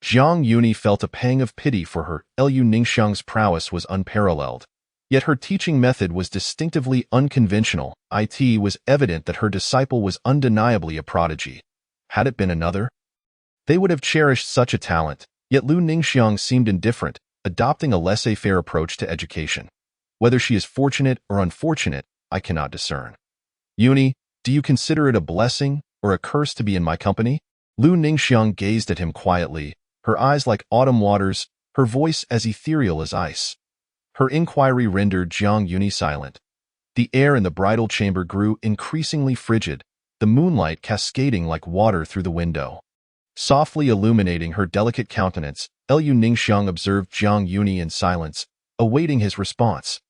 Jiang Yuni felt a pang of pity for her. Lu Ningxiang's prowess was unparalleled. Yet her teaching method was distinctively unconventional. It was evident that her disciple was undeniably a prodigy. Had it been another, they would have cherished such a talent. Yet Lu Ningxiang seemed indifferent, adopting a laissez-faire approach to education. Whether she is fortunate or unfortunate, I cannot discern. Yuni, do you consider it a blessing or a curse to be in my company? Lu Ningxiang gazed at him quietly, her eyes like autumn waters, her voice as ethereal as ice. Her inquiry rendered Jiang Yuni silent. The air in the bridal chamber grew increasingly frigid, the moonlight cascading like water through the window. Softly illuminating her delicate countenance, Lu Ningxiang observed Jiang Yuni in silence, awaiting his response.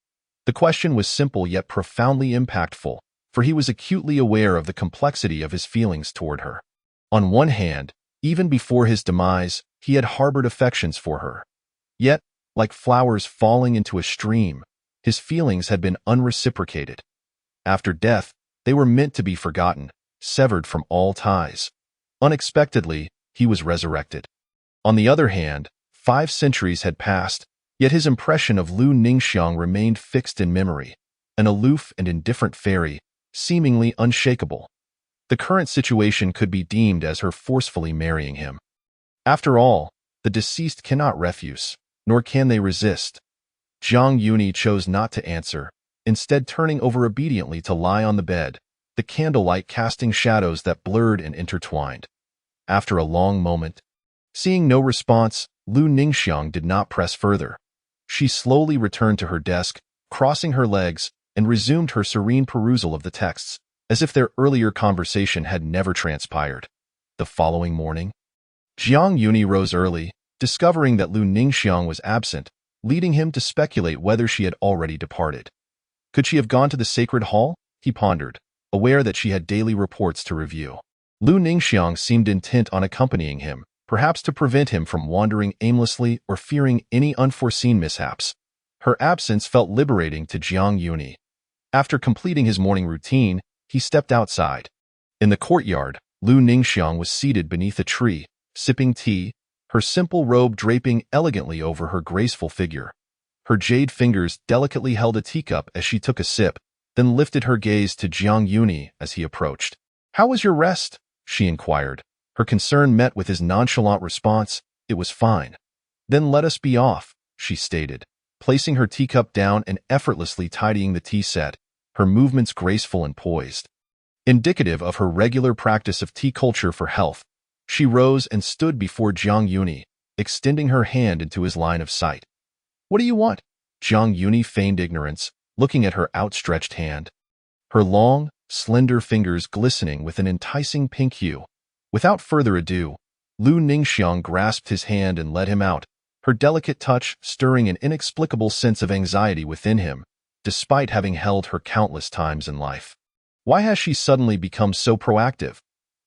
The question was simple yet profoundly impactful, for he was acutely aware of the complexity of his feelings toward her. On one hand, even before his demise, he had harbored affections for her. Yet, like flowers falling into a stream, his feelings had been unreciprocated. After death, they were meant to be forgotten, severed from all ties. Unexpectedly, he was resurrected. On the other hand, 5 centuries had passed, yet his impression of Lu Ningxiang remained fixed in memory, an aloof and indifferent fairy, seemingly unshakable. The current situation could be deemed as her forcefully marrying him. After all, the deceased cannot refuse, nor can they resist. Jiang Yuni chose not to answer, instead turning over obediently to lie on the bed, the candlelight casting shadows that blurred and intertwined. After a long moment, seeing no response, Lu Ningxiang did not press further. She slowly returned to her desk, crossing her legs, and resumed her serene perusal of the texts, as if their earlier conversation had never transpired. The following morning, Jiang Yuni rose early, discovering that Lu Ningxiang was absent, leading him to speculate whether she had already departed. Could she have gone to the sacred hall? He pondered, aware that she had daily reports to review. Lu Ningxiang seemed intent on accompanying him, perhaps to prevent him from wandering aimlessly or fearing any unforeseen mishaps. Her absence felt liberating to Jiang Yuni. After completing his morning routine, he stepped outside. In the courtyard, Lu Ningxiang was seated beneath a tree, sipping tea, her simple robe draping elegantly over her graceful figure. Her jade fingers delicately held a teacup as she took a sip, then lifted her gaze to Jiang Yuni as he approached. "How was your rest?" she inquired. Her concern met with his nonchalant response, "It was fine." "Then let us be off," she stated, placing her teacup down and effortlessly tidying the tea set, her movements graceful and poised. Indicative of her regular practice of tea culture for health, she rose and stood before Jiang Yuni, extending her hand into his line of sight. "What do you want?" Jiang Yuni feigned ignorance, looking at her outstretched hand. Her long, slender fingers glistening with an enticing pink hue. Without further ado, Lu Ningxiang grasped his hand and led him out, her delicate touch stirring an inexplicable sense of anxiety within him, despite having held her countless times in life. Why has she suddenly become so proactive?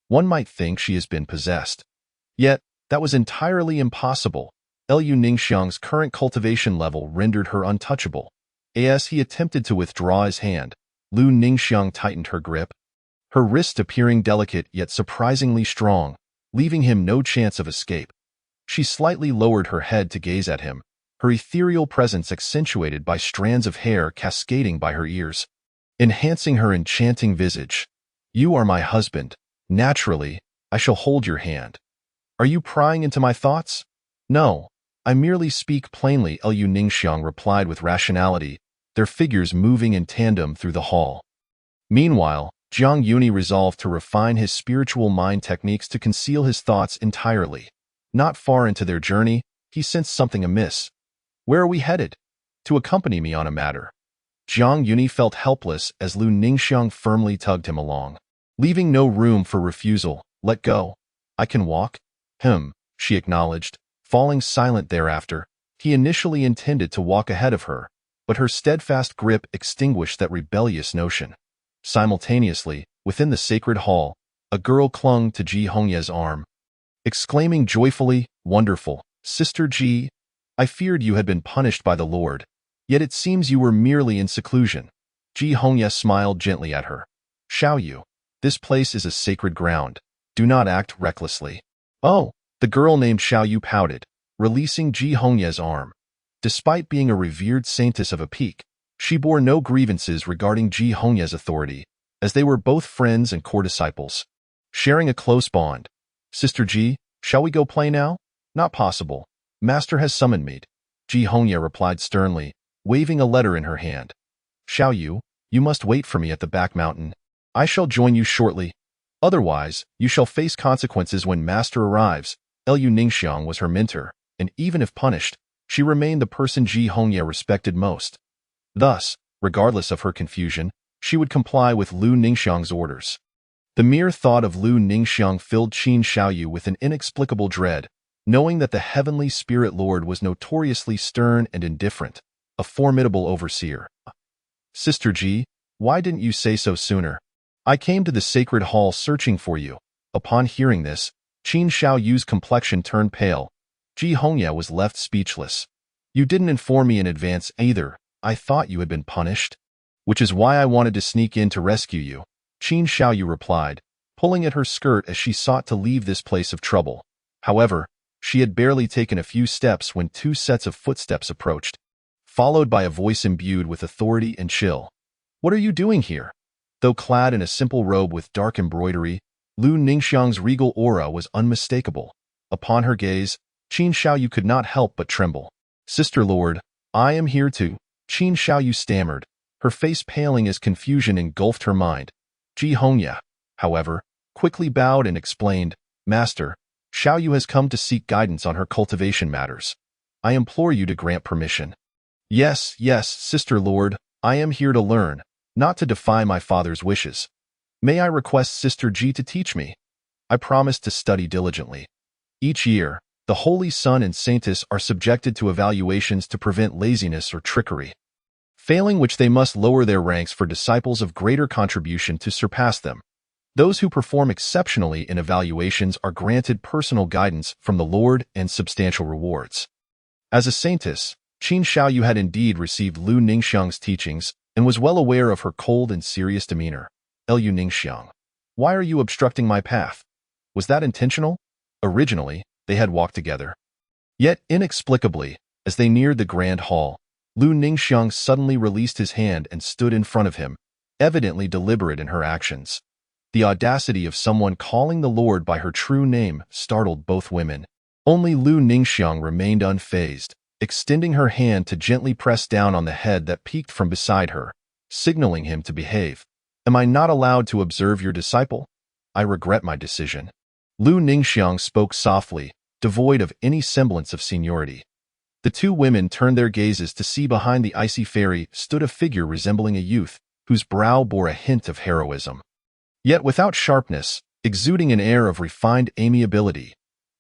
One might think she has been possessed. Yet, that was entirely impossible. Lu Ningxiang's current cultivation level rendered her untouchable. As he attempted to withdraw his hand, Lu Ningxiang tightened her grip, her wrist appearing delicate yet surprisingly strong, leaving him no chance of escape. She slightly lowered her head to gaze at him, her ethereal presence accentuated by strands of hair cascading by her ears, enhancing her enchanting visage. "You are my husband. Naturally, I shall hold your hand. Are you prying into my thoughts?" "No, I merely speak plainly," Lu Ningxiang replied with rationality, their figures moving in tandem through the hall. Meanwhile, Jiang Yuni resolved to refine his spiritual mind techniques to conceal his thoughts entirely. Not far into their journey, he sensed something amiss. "Where are we headed?" "To accompany me on a matter." Jiang Yuni felt helpless as Lu Ningxiang firmly tugged him along. Leaving no room for refusal, "Let go. I can walk." She acknowledged, falling silent thereafter. He initially intended to walk ahead of her, but her steadfast grip extinguished that rebellious notion. Simultaneously, within the sacred hall, a girl clung to Ji Hongye's arm, exclaiming joyfully, "Wonderful, Sister Ji! I feared you had been punished by the Lord, yet it seems you were merely in seclusion." Ji Hongye smiled gently at her. "Xiao Yu, this place is a sacred ground. Do not act recklessly." "Oh, The girl named Xiao Yu pouted, releasing Ji Hongye's arm. Despite being a revered saintess of a peak, she bore no grievances regarding Ji Hongye's authority, as they were both friends and core disciples, sharing a close bond. Sister Ji, shall we go play now? Not possible. Master has summoned me. Ji Hongye replied sternly, waving a letter in her hand. Xiao Yu, you must wait for me at the back mountain. I shall join you shortly. Otherwise, you shall face consequences when Master arrives. Liu Ningxiang was her mentor, and even if punished, she remained the person Ji Hongye respected most. Thus, regardless of her confusion, she would comply with Liu Ningxiang's orders. The mere thought of Liu Ningxiang filled Qin Xiaoyu with an inexplicable dread, knowing that the heavenly spirit lord was notoriously stern and indifferent, a formidable overseer. Sister Ji, why didn't you say so sooner? I came to the sacred hall searching for you. Upon hearing this, Qin Xiaoyu's complexion turned pale. Ji Hongye was left speechless. You didn't inform me in advance either. I thought you had been punished. Which is why I wanted to sneak in to rescue you, Qin Xiaoyu replied, pulling at her skirt as she sought to leave this place of trouble. However, she had barely taken a few steps when two sets of footsteps approached, followed by a voice imbued with authority and chill. What are you doing here? Though clad in a simple robe with dark embroidery, Liu Ningxiang's regal aura was unmistakable. Upon her gaze, Qin Xiaoyu could not help but tremble. Sister Lord, I am here too, Qin Xiaoyu stammered, her face paling as confusion engulfed her mind. Ji Hongye, however, quickly bowed and explained, Master, Xiaoyu has come to seek guidance on her cultivation matters. I implore you to grant permission. Yes, Sister Lord, I am here to learn, not to defy my father's wishes. May I request Sister Ji to teach me? I promise to study diligently. Each year, the Holy Sun and Saintess are subjected to evaluations to prevent laziness or trickery, failing which they must lower their ranks for disciples of greater contribution to surpass them. Those who perform exceptionally in evaluations are granted personal guidance from the Lord and substantial rewards. As a saintess, Qin Xiaoyu had indeed received Liu Ningxiang's teachings and was well aware of her cold and serious demeanor. Liu Ningxiang, why are you obstructing my path? Was that intentional? Originally, they had walked together. Yet, inexplicably, as they neared the grand hall, Liu Ningxiang suddenly released his hand and stood in front of him, evidently deliberate in her actions. The audacity of someone calling the Lord by her true name startled both women. Only Liu Ningxiang remained unfazed, extending her hand to gently press down on the head that peeked from beside her, signaling him to behave. Am I not allowed to observe your disciple? I regret my decision. Liu Ningxiang spoke softly, devoid of any semblance of seniority. The two women turned their gazes to see behind the icy fairy stood a figure resembling a youth, whose brow bore a hint of heroism. Yet without sharpness, exuding an air of refined amiability.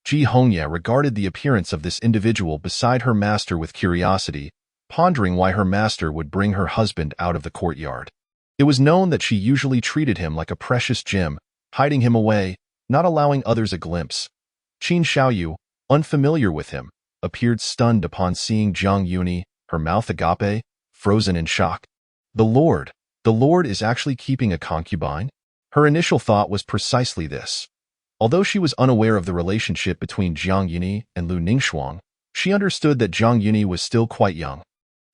Ji Hongye regarded the appearance of this individual beside her master with curiosity, pondering why her master would bring her husband out of the courtyard. It was known that she usually treated him like a precious gem, hiding him away, not allowing others a glimpse. Qin Xiaoyu, unfamiliar with him, appeared stunned upon seeing Jiang Yuni, her mouth agape, frozen in shock. The Lord is actually keeping a concubine? Her initial thought was precisely this. Although she was unaware of the relationship between Jiang Yuni and Liu Ningxiang, she understood that Jiang Yuni was still quite young,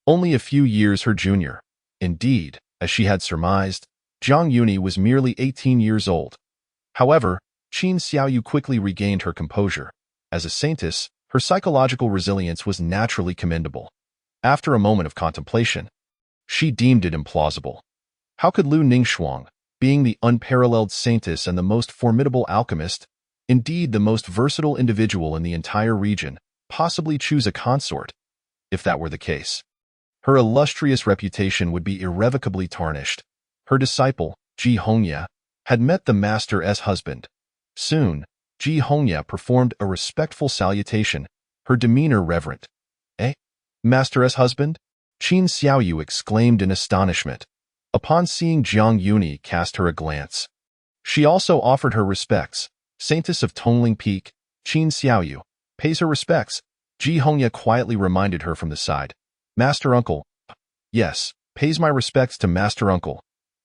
only a few years her junior. Indeed, as she had surmised, Jiang Yuni was merely 18 years old. However, Qin Xiaoyu quickly regained her composure. As a saintess, her psychological resilience was naturally commendable. After a moment of contemplation, she deemed it implausible. How could Liu Ningxiang, being the unparalleled saintess and the most formidable alchemist, indeed the most versatile individual in the entire region, possibly choose a consort? If that were the case, her illustrious reputation would be irrevocably tarnished. Her disciple, Ji Hongye, had met the master as husband. Soon, Ji Hongye performed a respectful salutation, her demeanor reverent. Eh? Master as husband? Qin Xiaoyu exclaimed in astonishment. Upon seeing Jiang Yuni cast her a glance, she also offered her respects. Saintess of Tongling Peak, Qin Xiaoyu, pays her respects. Ji Hongye quietly reminded her from the side. Master Uncle. Yes, pays my respects to Master Uncle.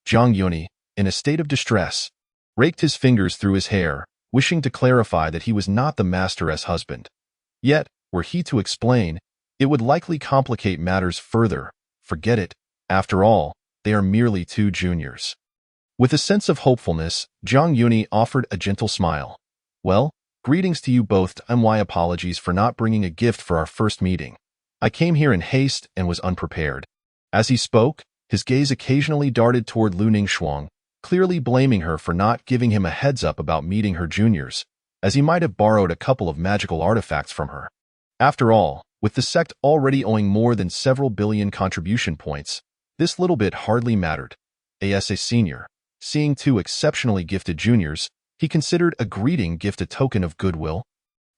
Jiang Yuni, in a state of distress, raked his fingers through his hair, wishing to clarify that he was not the master's husband. Yet, were he to explain, it would likely complicate matters further. Forget it. After all, they are merely two juniors. With a sense of hopefulness, Jiang Yuni offered a gentle smile. Well, greetings to you both, and my apologies for not bringing a gift for our first meeting. I came here in haste and was unprepared. As he spoke, his gaze occasionally darted toward Lu Ningxuang, clearly blaming her for not giving him a heads-up about meeting her juniors, as he might have borrowed a couple of magical artifacts from her. After all, with the sect already owing more than several billion contribution points, this little bit hardly mattered. As a senior, seeing two exceptionally gifted juniors, he considered a greeting gift a token of goodwill,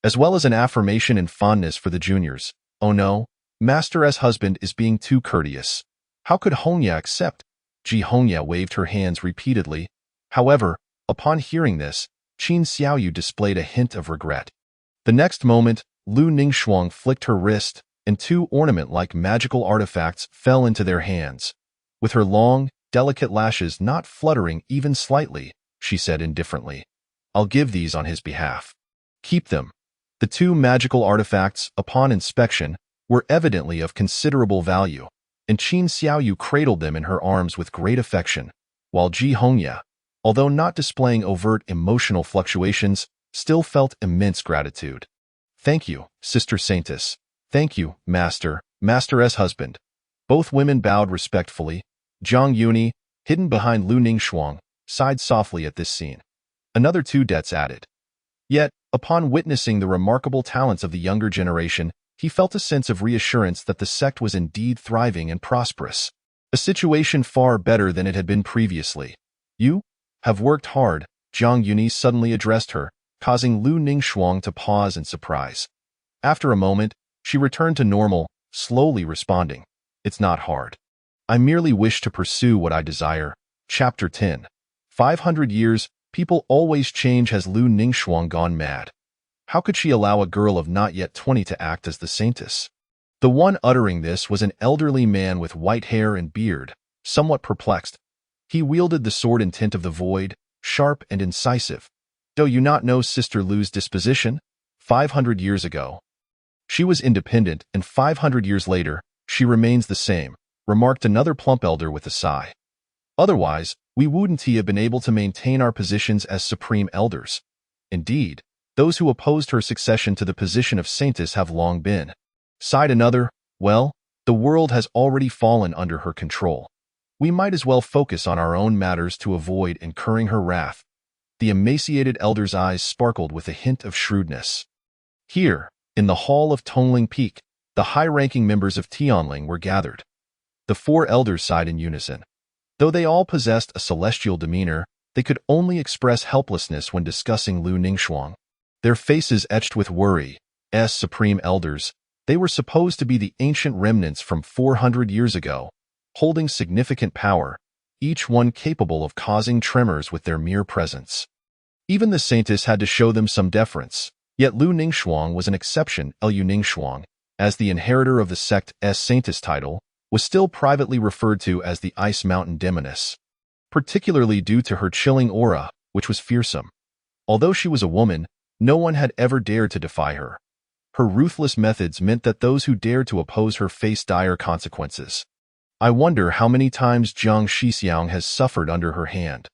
as well as an affirmation and fondness for the juniors. Oh no, Master as husband is being too courteous. How could Hongya accept? Ji Hongya waved her hands repeatedly. However, upon hearing this, Qin Xiaoyu displayed a hint of regret. The next moment, Lu Ningxuang flicked her wrist, and two ornament-like magical artifacts fell into their hands. With her long, delicate lashes not fluttering even slightly, she said indifferently, I'll give these on his behalf. Keep them. The two magical artifacts, upon inspection, were evidently of considerable value, and Qin Xiaoyu cradled them in her arms with great affection, while Ji Hongya, although not displaying overt emotional fluctuations, still felt immense gratitude. Thank you, Sister Saintess. Thank you, Master as husband. Both women bowed respectfully. Jiang Yuni, hidden behind Lu Ningxuang, sighed softly at this scene. Another two debts added. Yet, upon witnessing the remarkable talents of the younger generation, he felt a sense of reassurance that the sect was indeed thriving and prosperous, a situation far better than it had been previously. You have worked hard, Jiang Yuni suddenly addressed her, causing Lu Ningxuang to pause in surprise. After a moment, she returned to normal, slowly responding, It's not hard. I merely wish to pursue what I desire. Chapter 10. 500 years, people always change. Has Lu Ningxuang gone mad? How could she allow a girl of not yet 20 to act as the saintess? The one uttering this was an elderly man with white hair and beard, somewhat perplexed. He wielded the sword intent of the void, sharp and incisive. Do you not know Sister Lu's disposition? 500 years ago, she was independent, and 500 years later, she remains the same, remarked another plump elder with a sigh. Otherwise, we wouldn't have been able to maintain our positions as supreme elders. Indeed, those who opposed her succession to the position of saintess have long been. Sighed another, well, the world has already fallen under her control. We might as well focus on our own matters to avoid incurring her wrath. The emaciated elder's eyes sparkled with a hint of shrewdness. Here, in the hall of Tongling Peak, the high-ranking members of Tianling were gathered. The four elders sighed in unison. Though they all possessed a celestial demeanor, they could only express helplessness when discussing Lu Ningxuang. Their faces etched with worry. As supreme elders, they were supposed to be the ancient remnants from 400 years ago, holding significant power, each one capable of causing tremors with their mere presence. Even the saintess had to show them some deference, yet Lu Ningxuang was an exception. Lu Ningxuang, as the inheritor of the sect's saintess title, was still privately referred to as the Ice Mountain Demoness, particularly due to her chilling aura, which was fearsome. Although she was a woman, no one had ever dared to defy her. Her ruthless methods meant that those who dared to oppose her faced dire consequences. I wonder how many times Jiang Shixiang has suffered under her hand.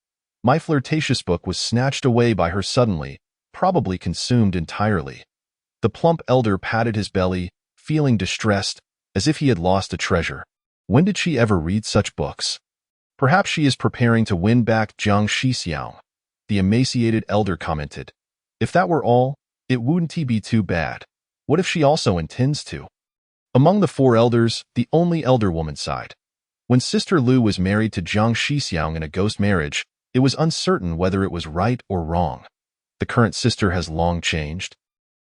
My flirtatious book was snatched away by her suddenly, probably consumed entirely. The plump elder patted his belly, feeling distressed, as if he had lost a treasure. When did she ever read such books? Perhaps she is preparing to win back Jiang Shixiang, the emaciated elder commented. If that were all, it wouldn't be too bad. What if she also intends to? Among the four elders, the only elder woman sighed. When Sister Lu was married to Jiang Shixiang in a ghost marriage, it was uncertain whether it was right or wrong. The current sister has long changed.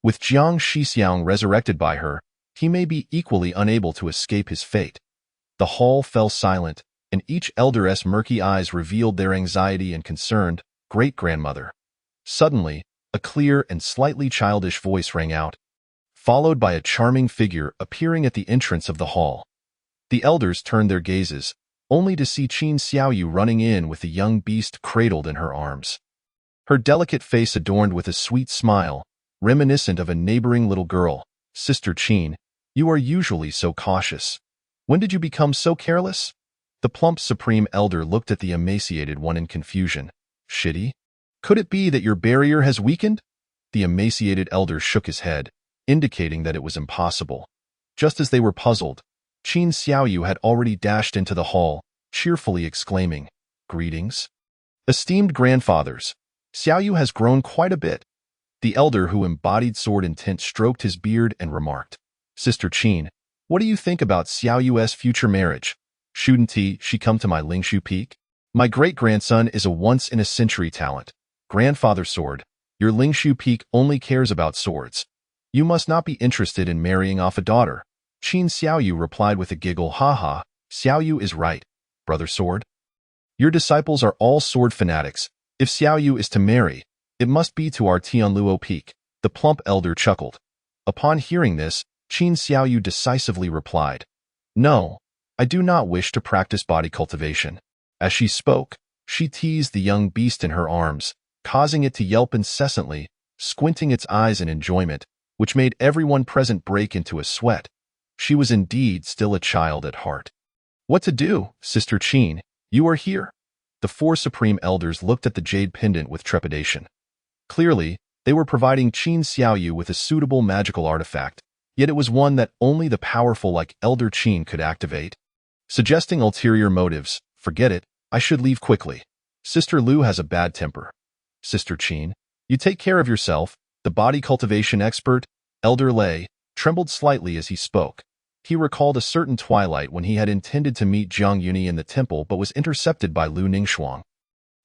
With Jiang Shixiang resurrected by her, he may be equally unable to escape his fate. The hall fell silent, and each elder's murky eyes revealed their anxiety and concerned great-grandmother. Suddenly, a clear and slightly childish voice rang out, followed by a charming figure appearing at the entrance of the hall. The elders turned their gazes, only to see Qin Xiaoyu running in with the young beast cradled in her arms. her delicate face adorned with a sweet smile, reminiscent of a neighboring little girl. Sister Qin, you are usually so cautious. When did you become so careless? The plump Supreme Elder looked at the emaciated one in confusion. Shitty? Could it be that your barrier has weakened? The emaciated elder shook his head, indicating that it was impossible. Just as they were puzzled, Qin Xiaoyu had already dashed into the hall, cheerfully exclaiming, Greetings. Esteemed grandfathers, Xiaoyu has grown quite a bit. The elder who embodied sword intent stroked his beard and remarked, Sister Qin, what do you think about Xiaoyu's future marriage? Shouldn't she come to my Lingshu Peak? My great-grandson is a once-in-a-century talent. Grandfather Sword, your Lingshu Peak only cares about swords. You must not be interested in marrying off a daughter. Qin Xiaoyu replied with a giggle, Haha, Xiaoyu is right, Brother Sword. Your disciples are all sword fanatics. If Xiaoyu is to marry, it must be to our Tianluo Peak. The plump elder chuckled. Upon hearing this, Qin Xiaoyu decisively replied, No, I do not wish to practice body cultivation. As she spoke, she teased the young beast in her arms, causing it to yelp incessantly, squinting its eyes in enjoyment, which made everyone present break into a sweat. She was indeed still a child at heart. What to do, Sister Qin? You are here. The four Supreme Elders looked at the jade pendant with trepidation. Clearly, they were providing Qin Xiaoyu with a suitable magical artifact, yet it was one that only the powerful like Elder Qin could activate. Suggesting ulterior motives, forget it, I should leave quickly. Sister Lu has a bad temper. Sister Qin, you take care of yourself. The body cultivation expert, Elder Lei, trembled slightly as he spoke. He recalled a certain twilight when he had intended to meet Jiang Yuni in the temple but was intercepted by Lu Ningxuang,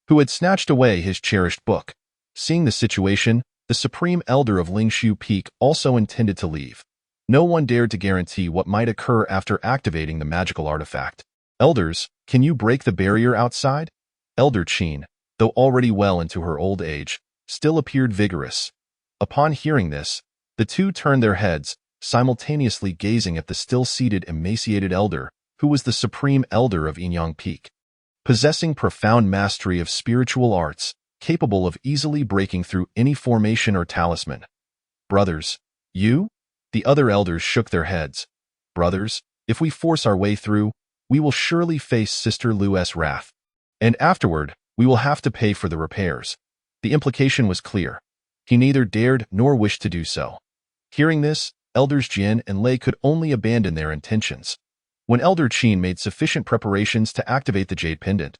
who had snatched away his cherished book. Seeing the situation, the Supreme Elder of Lingshu Peak also intended to leave. No one dared to guarantee what might occur after activating the magical artifact. Elders, can you break the barrier outside? Elder Qin, though already well into her old age, still appeared vigorous. Upon hearing this, the two turned their heads, simultaneously gazing at the still-seated emaciated elder, who was the Supreme Elder of Yinyang Peak. Possessing profound mastery of spiritual arts, capable of easily breaking through any formation or talisman. Brothers, you? The other elders shook their heads. Brothers, if we force our way through, we will surely face Sister Lu's wrath. And afterward, we will have to pay for the repairs. The implication was clear. He neither dared nor wished to do so. Hearing this, Elders Jin and Lei could only abandon their intentions. When Elder Qin made sufficient preparations to activate the jade pendant,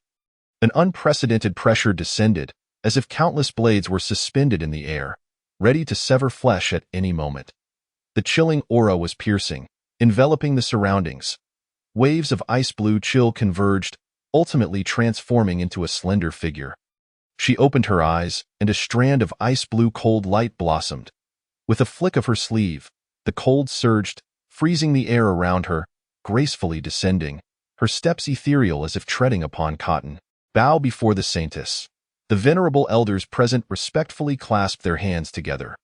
an unprecedented pressure descended, as if countless blades were suspended in the air, ready to sever flesh at any moment. The chilling aura was piercing, enveloping the surroundings. Waves of ice-blue chill converged, ultimately transforming into a slender figure. She opened her eyes, and a strand of ice-blue cold light blossomed. With a flick of her sleeve, the cold surged, freezing the air around her, gracefully descending, her steps ethereal as if treading upon cotton. Bow before the saintess. The venerable elders present respectfully clasped their hands together.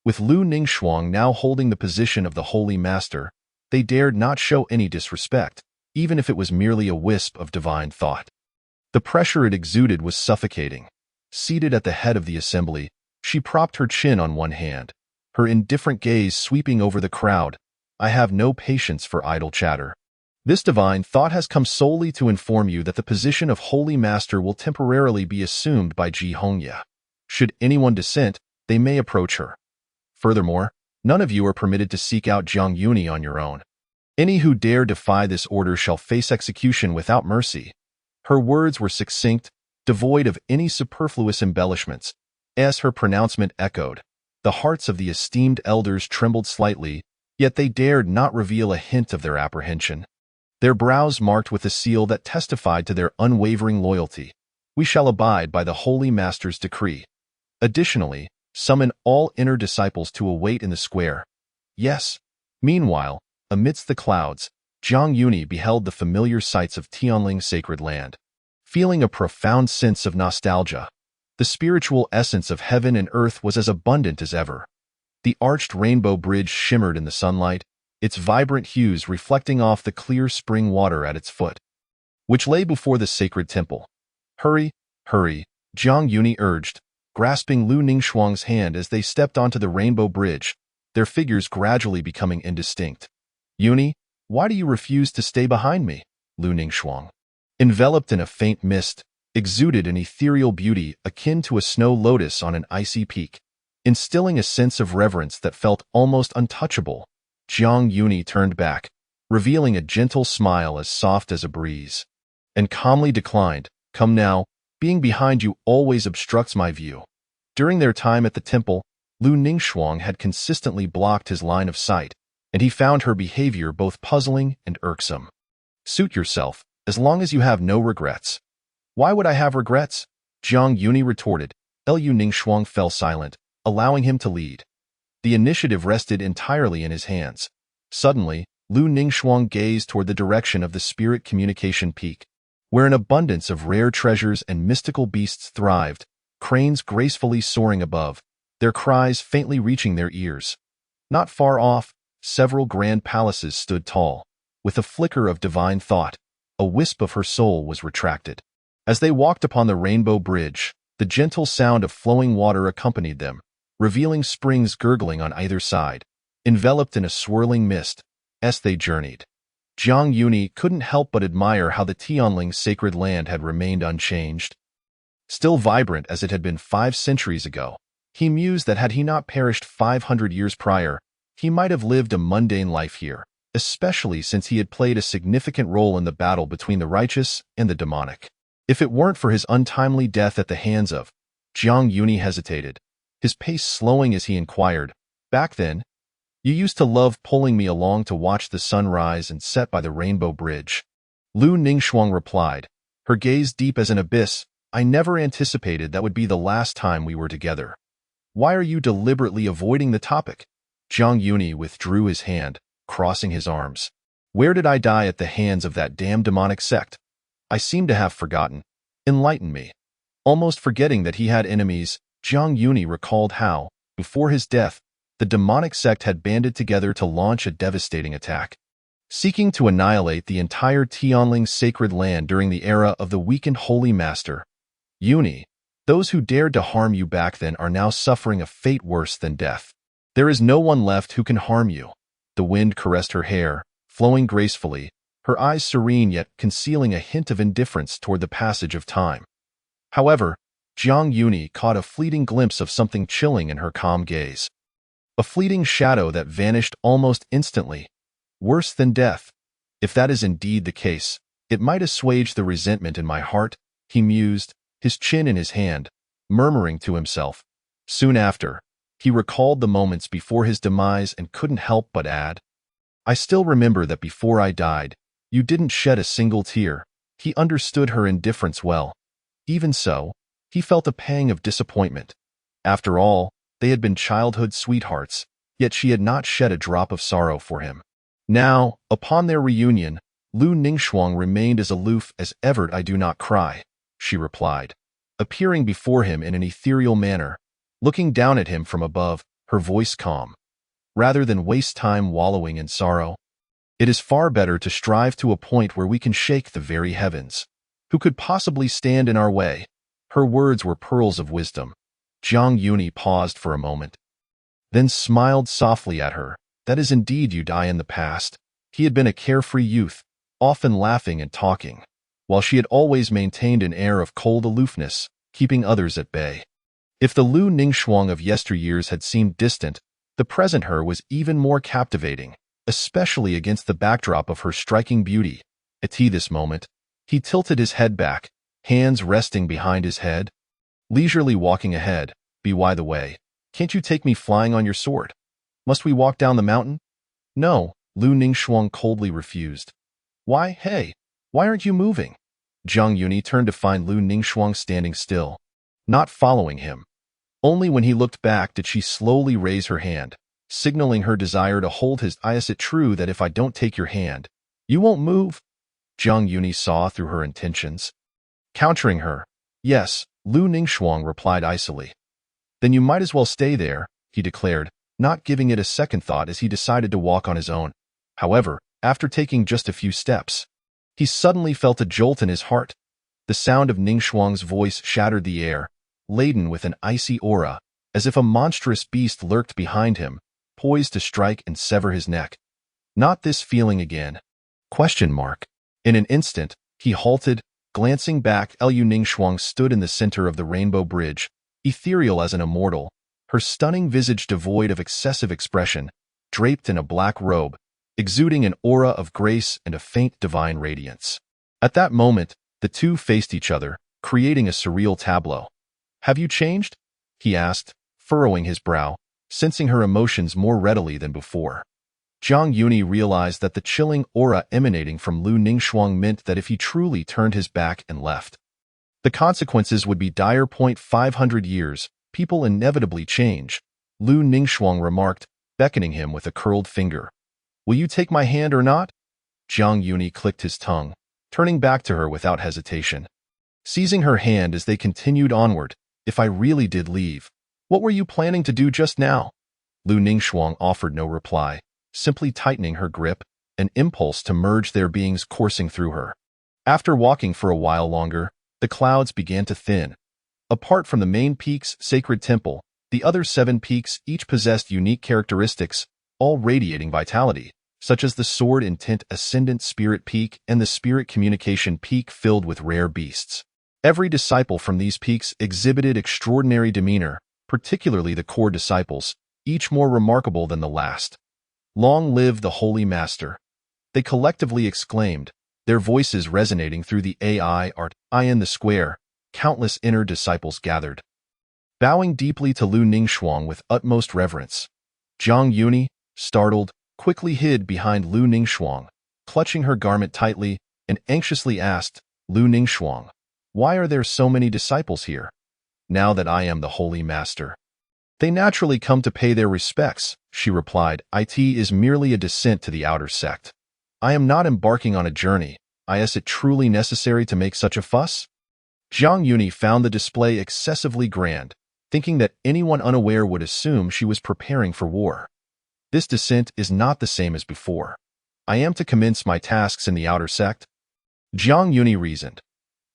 With Lu Ningxuang now holding the position of the Holy Master, they dared not show any disrespect, even if it was merely a wisp of divine thought. The pressure it exuded was suffocating. Seated at the head of the assembly, she propped her chin on one hand, her indifferent gaze sweeping over the crowd. I have no patience for idle chatter. This divine thought has come solely to inform you that the position of Holy Master will temporarily be assumed by Ji Hongya. Should anyone dissent, they may approach her. Furthermore, none of you are permitted to seek out Jiang Yuni on your own. Any who dare defy this order shall face execution without mercy. Her words were succinct, devoid of any superfluous embellishments. As her pronouncement echoed, the hearts of the esteemed elders trembled slightly, yet they dared not reveal a hint of their apprehension. Their brows marked with a seal that testified to their unwavering loyalty. We shall abide by the Holy Master's decree. Additionally, summon all inner disciples to await in the square. Yes. Meanwhile, amidst the clouds, Jiang Yuni beheld the familiar sights of Tianling sacred land. Feeling a profound sense of nostalgia, the spiritual essence of heaven and earth was as abundant as ever. The arched rainbow bridge shimmered in the sunlight, its vibrant hues reflecting off the clear spring water at its foot, which lay before the sacred temple. Hurry, hurry, Jiang Yuni urged, grasping Lu Ningxuang's hand as they stepped onto the rainbow bridge, their figures gradually becoming indistinct. "Uni, why do you refuse to stay behind me?" Lu Ningxuang, enveloped in a faint mist, exuded an ethereal beauty akin to a snow lotus on an icy peak, instilling a sense of reverence that felt almost untouchable. Jiang Yuni turned back, revealing a gentle smile as soft as a breeze, and calmly declined, "Come now, being behind you always obstructs my view." During their time at the temple, Lu Ningxuang had consistently blocked his line of sight, and he found her behavior both puzzling and irksome. "Suit yourself, as long as you have no regrets." "Why would I have regrets?" Jiang Yuni retorted. Lu Ningxuang fell silent, allowing him to lead. The initiative rested entirely in his hands. Suddenly, Lu Ningxuang gazed toward the direction of the spirit communication peak, where an abundance of rare treasures and mystical beasts thrived, cranes gracefully soaring above, their cries faintly reaching their ears. Not far off, several grand palaces stood tall. With a flicker of divine thought, a wisp of her soul was retracted. As they walked upon the rainbow bridge, the gentle sound of flowing water accompanied them, revealing springs gurgling on either side. Enveloped in a swirling mist, as they journeyed, Jiang Yuni couldn't help but admire how the Tianling sacred land had remained unchanged. Still vibrant as it had been 5 centuries ago, he mused that had he not perished 500 years prior, he might have lived a mundane life here, especially since he had played a significant role in the battle between the righteous and the demonic. If it weren't for his untimely death at the hands of Jiang Yuni hesitated, his pace slowing as he inquired, "Back then, you used to love pulling me along to watch the sun rise and set by the rainbow bridge." Lu Ningxuang replied, her gaze deep as an abyss, "I never anticipated that would be the last time we were together." "Why are you deliberately avoiding the topic?" Jiang Yuni withdrew his hand, crossing his arms. "Where did I die at the hands of that damn demonic sect? I seem to have forgotten. Enlighten me." Almost forgetting that he had enemies, Jiang Yuni recalled how, before his death, the demonic sect had banded together to launch a devastating attack, seeking to annihilate the entire Tianling sacred land during the era of the weakened Holy Master. "Yuni, those who dared to harm you back then are now suffering a fate worse than death. There is no one left who can harm you." The wind caressed her hair, flowing gracefully, her eyes serene yet concealing a hint of indifference toward the passage of time. However, Jiang Yuni caught a fleeting glimpse of something chilling in her calm gaze. A fleeting shadow that vanished almost instantly. "Worse than death. If that is indeed the case, it might assuage the resentment in my heart," he mused, his chin in his hand, murmuring to himself. Soon after, he recalled the moments before his demise and couldn't help but add, "I still remember that before I died, you didn't shed a single tear." He understood her indifference well. Even so, he felt a pang of disappointment. After all, they had been childhood sweethearts, yet she had not shed a drop of sorrow for him. Now, upon their reunion, Lu Ningxuang remained as aloof as ever. "I do not cry," she replied, appearing before him in an ethereal manner, looking down at him from above, her voice calm. "Rather than waste time wallowing in sorrow, it is far better to strive to a point where we can shake the very heavens. Who could possibly stand in our way?" Her words were pearls of wisdom. Jiang Yuni paused for a moment, then smiled softly at her. "That is indeed you die in the past." He had been a carefree youth, often laughing and talking, while she had always maintained an air of cold aloofness, keeping others at bay. If the Lu Ningxuang of yesteryears had seemed distant, the present her was even more captivating, especially against the backdrop of her striking beauty. At this moment, he tilted his head back, hands resting behind his head, leisurely walking ahead. By the way, can't you take me flying on your sword? Must we walk down the mountain?" "No," Lu Ningxuang coldly refused. "Why, hey, why aren't you moving?" Jiang Yuni turned to find Lu Ningxuang standing still, not following him. Only when he looked back did she slowly raise her hand, signaling her desire to hold his. "Is it true that if I don't take your hand, you won't move?" Jiang Yuni saw through her intentions, countering her. "Yes," Lu Ningxuang replied icily. "Then you might as well stay there," he declared, not giving it a second thought as he decided to walk on his own. However, after taking just a few steps, he suddenly felt a jolt in his heart. The sound of Ningxuang's voice shattered the air, laden with an icy aura, as if a monstrous beast lurked behind him, poised to strike and sever his neck. Not this feeling again. Question mark. In an instant, he halted, glancing back. Liu Ningxuang stood in the center of the rainbow bridge, ethereal as an immortal, her stunning visage devoid of excessive expression, draped in a black robe, exuding an aura of grace and a faint divine radiance. At that moment, the two faced each other, creating a surreal tableau. "Have you changed?" he asked, furrowing his brow, sensing her emotions more readily than before. Zhang Yuni realized that the chilling aura emanating from Liu Ningxuang meant that if he truly turned his back and left, the consequences would be dire. 500 years, people inevitably change, Liu Ningxuang remarked, beckoning him with a curled finger. "Will you take my hand or not?" Zhang Yuni clicked his tongue, turning back to her without hesitation. Seizing her hand as they continued onward, "If I really did leave, what were you planning to do just now?" Liu Ningxuang offered no reply, simply tightening her grip, an impulse to merge their beings coursing through her. After walking for a while longer, the clouds began to thin. Apart from the main peak's sacred temple, the other 7 peaks each possessed unique characteristics, all radiating vitality, such as the Sword Intent Ascendant Spirit Peak and the Spirit Communication Peak filled with rare beasts. Every disciple from these peaks exhibited extraordinary demeanor, particularly the core disciples, each more remarkable than the last. "Long live the Holy Master!" they collectively exclaimed, their voices resonating through the AI art. In the square, countless inner disciples gathered, bowing deeply to Liu Ningxuang with utmost reverence. Zhang Yuni, startled, quickly hid behind Liu Ningxuang, clutching her garment tightly, and anxiously asked, "Liu Ningxuang, why are there so many disciples here? Now that I am the Holy Master, they naturally come to pay their respects," she replied. "It is merely a descent to the outer sect. I am not embarking on a journey. Is it truly necessary to make such a fuss?" Zhang Yuni found the display excessively grand, thinking that anyone unaware would assume she was preparing for war. "This descent is not the same as before. I am to commence my tasks in the outer sect," Zhang Yuni reasoned.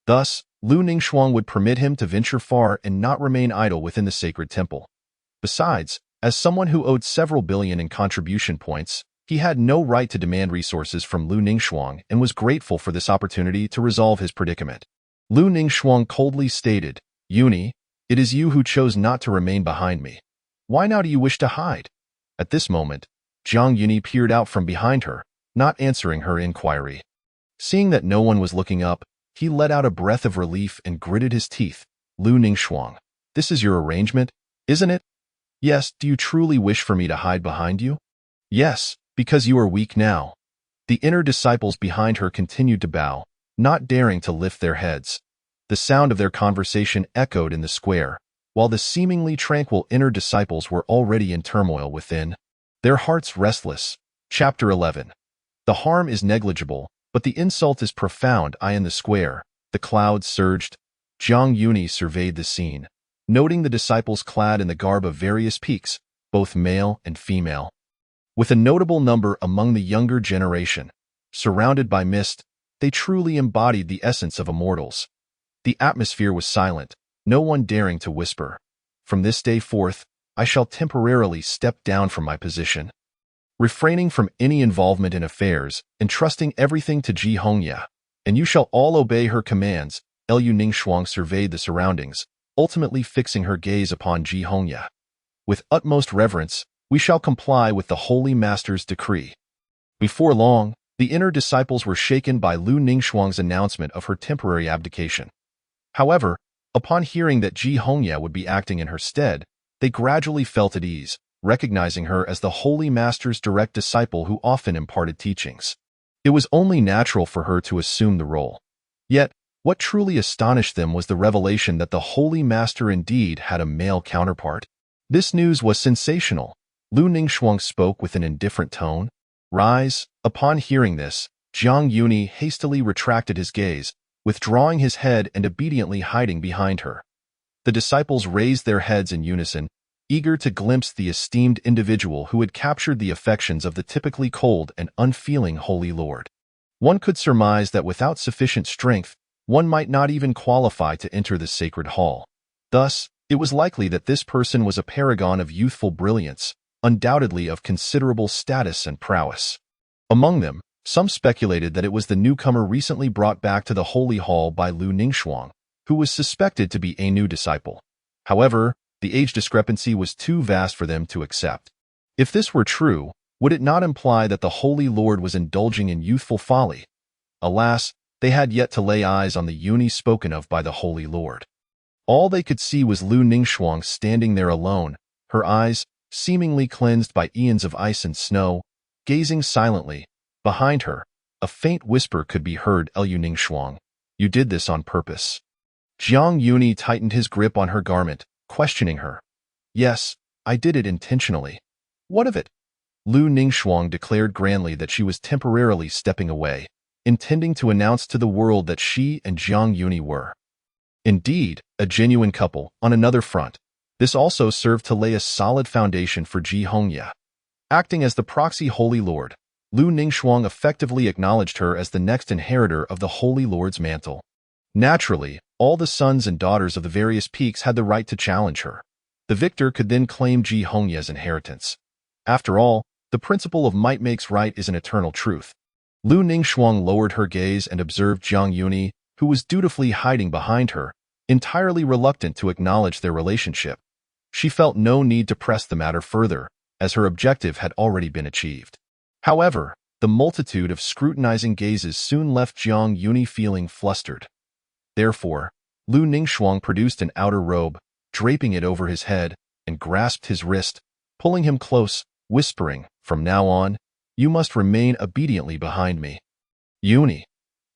Thus, Liu Ningxuang would permit him to venture far and not remain idle within the sacred temple. Besides, as someone who owed several billion in contribution points, he had no right to demand resources from Liu Ningxuang and was grateful for this opportunity to resolve his predicament. Liu Ningxuang coldly stated, "Yuni, it is you who chose not to remain behind me. Why now do you wish to hide?" At this moment, Zhang Yuni peered out from behind her, not answering her inquiry. Seeing that no one was looking up, he let out a breath of relief and gritted his teeth. "Liu Ningxuang, this is your arrangement, isn't it?" "Yes, do you truly wish for me to hide behind you?" "Yes, because you are weak now." The inner disciples behind her continued to bow, not daring to lift their heads. The sound of their conversation echoed in the square, while the seemingly tranquil inner disciples were already in turmoil within, their hearts restless. Chapter 11. The harm is negligible, but the insult is profound. In the square, the clouds surged. Zhang Yuni surveyed the scene, noting the disciples clad in the garb of various peaks, both male and female, with a notable number among the younger generation. Surrounded by mist, they truly embodied the essence of immortals. The atmosphere was silent, no one daring to whisper. "From this day forth, I shall temporarily step down from my position, refraining from any involvement in affairs, entrusting everything to Ji Hongya, and you shall all obey her commands." Liu Ningxuang surveyed the surroundings, ultimately fixing her gaze upon Ji Hongya. "With utmost reverence, we shall comply with the Holy Master's decree." Before long, the inner disciples were shaken by Liu Ningxuang's announcement of her temporary abdication. However, upon hearing that Ji Hongya would be acting in her stead, they gradually felt at ease, recognizing her as the Holy Master's direct disciple who often imparted teachings. It was only natural for her to assume the role. Yet, what truly astonished them was the revelation that the Holy Master indeed had a male counterpart. This news was sensational. Liu Ningxuang spoke with an indifferent tone. "Rise." Upon hearing this, Zhang Yuni hastily retracted his gaze, withdrawing his head and obediently hiding behind her. The disciples raised their heads in unison, eager to glimpse the esteemed individual who had captured the affections of the typically cold and unfeeling Holy Lord. One could surmise that without sufficient strength, one might not even qualify to enter the sacred hall. Thus, it was likely that this person was a paragon of youthful brilliance, undoubtedly of considerable status and prowess. Among them, some speculated that it was the newcomer recently brought back to the Holy Hall by Lu Ningxuang, who was suspected to be a new disciple. However, the age discrepancy was too vast for them to accept. If this were true, would it not imply that the Holy Lord was indulging in youthful folly? Alas, they had yet to lay eyes on the uni spoken of by the Holy Lord. All they could see was Lu Ningxuang standing there alone, her eyes, seemingly cleansed by eons of ice and snow, gazing silently. Behind her, a faint whisper could be heard. Lu Ningxuang, you did this on purpose. Jiang Yuni tightened his grip on her garment, questioning her. Yes, I did it intentionally. What of it? Lu Ningxuang declared grandly that she was temporarily stepping away, intending to announce to the world that she and Jiang Yuni were indeed a genuine couple. On another front, this also served to lay a solid foundation for Ji Hongye. Acting as the proxy Holy Lord, Lu Ningxuang effectively acknowledged her as the next inheritor of the Holy Lord's mantle. Naturally, all the sons and daughters of the various peaks had the right to challenge her. The victor could then claim Ji Hongye's inheritance. After all, the principle of might makes right is an eternal truth. Lu Ningxuang lowered her gaze and observed Jiang Yuni, who was dutifully hiding behind her, entirely reluctant to acknowledge their relationship. She felt no need to press the matter further, as her objective had already been achieved. However, the multitude of scrutinizing gazes soon left Jiang Yuni feeling flustered. Therefore, Lu Ningxuang produced an outer robe, draping it over his head, and grasped his wrist, pulling him close, whispering, "From now on, you must remain obediently behind me." Yuni.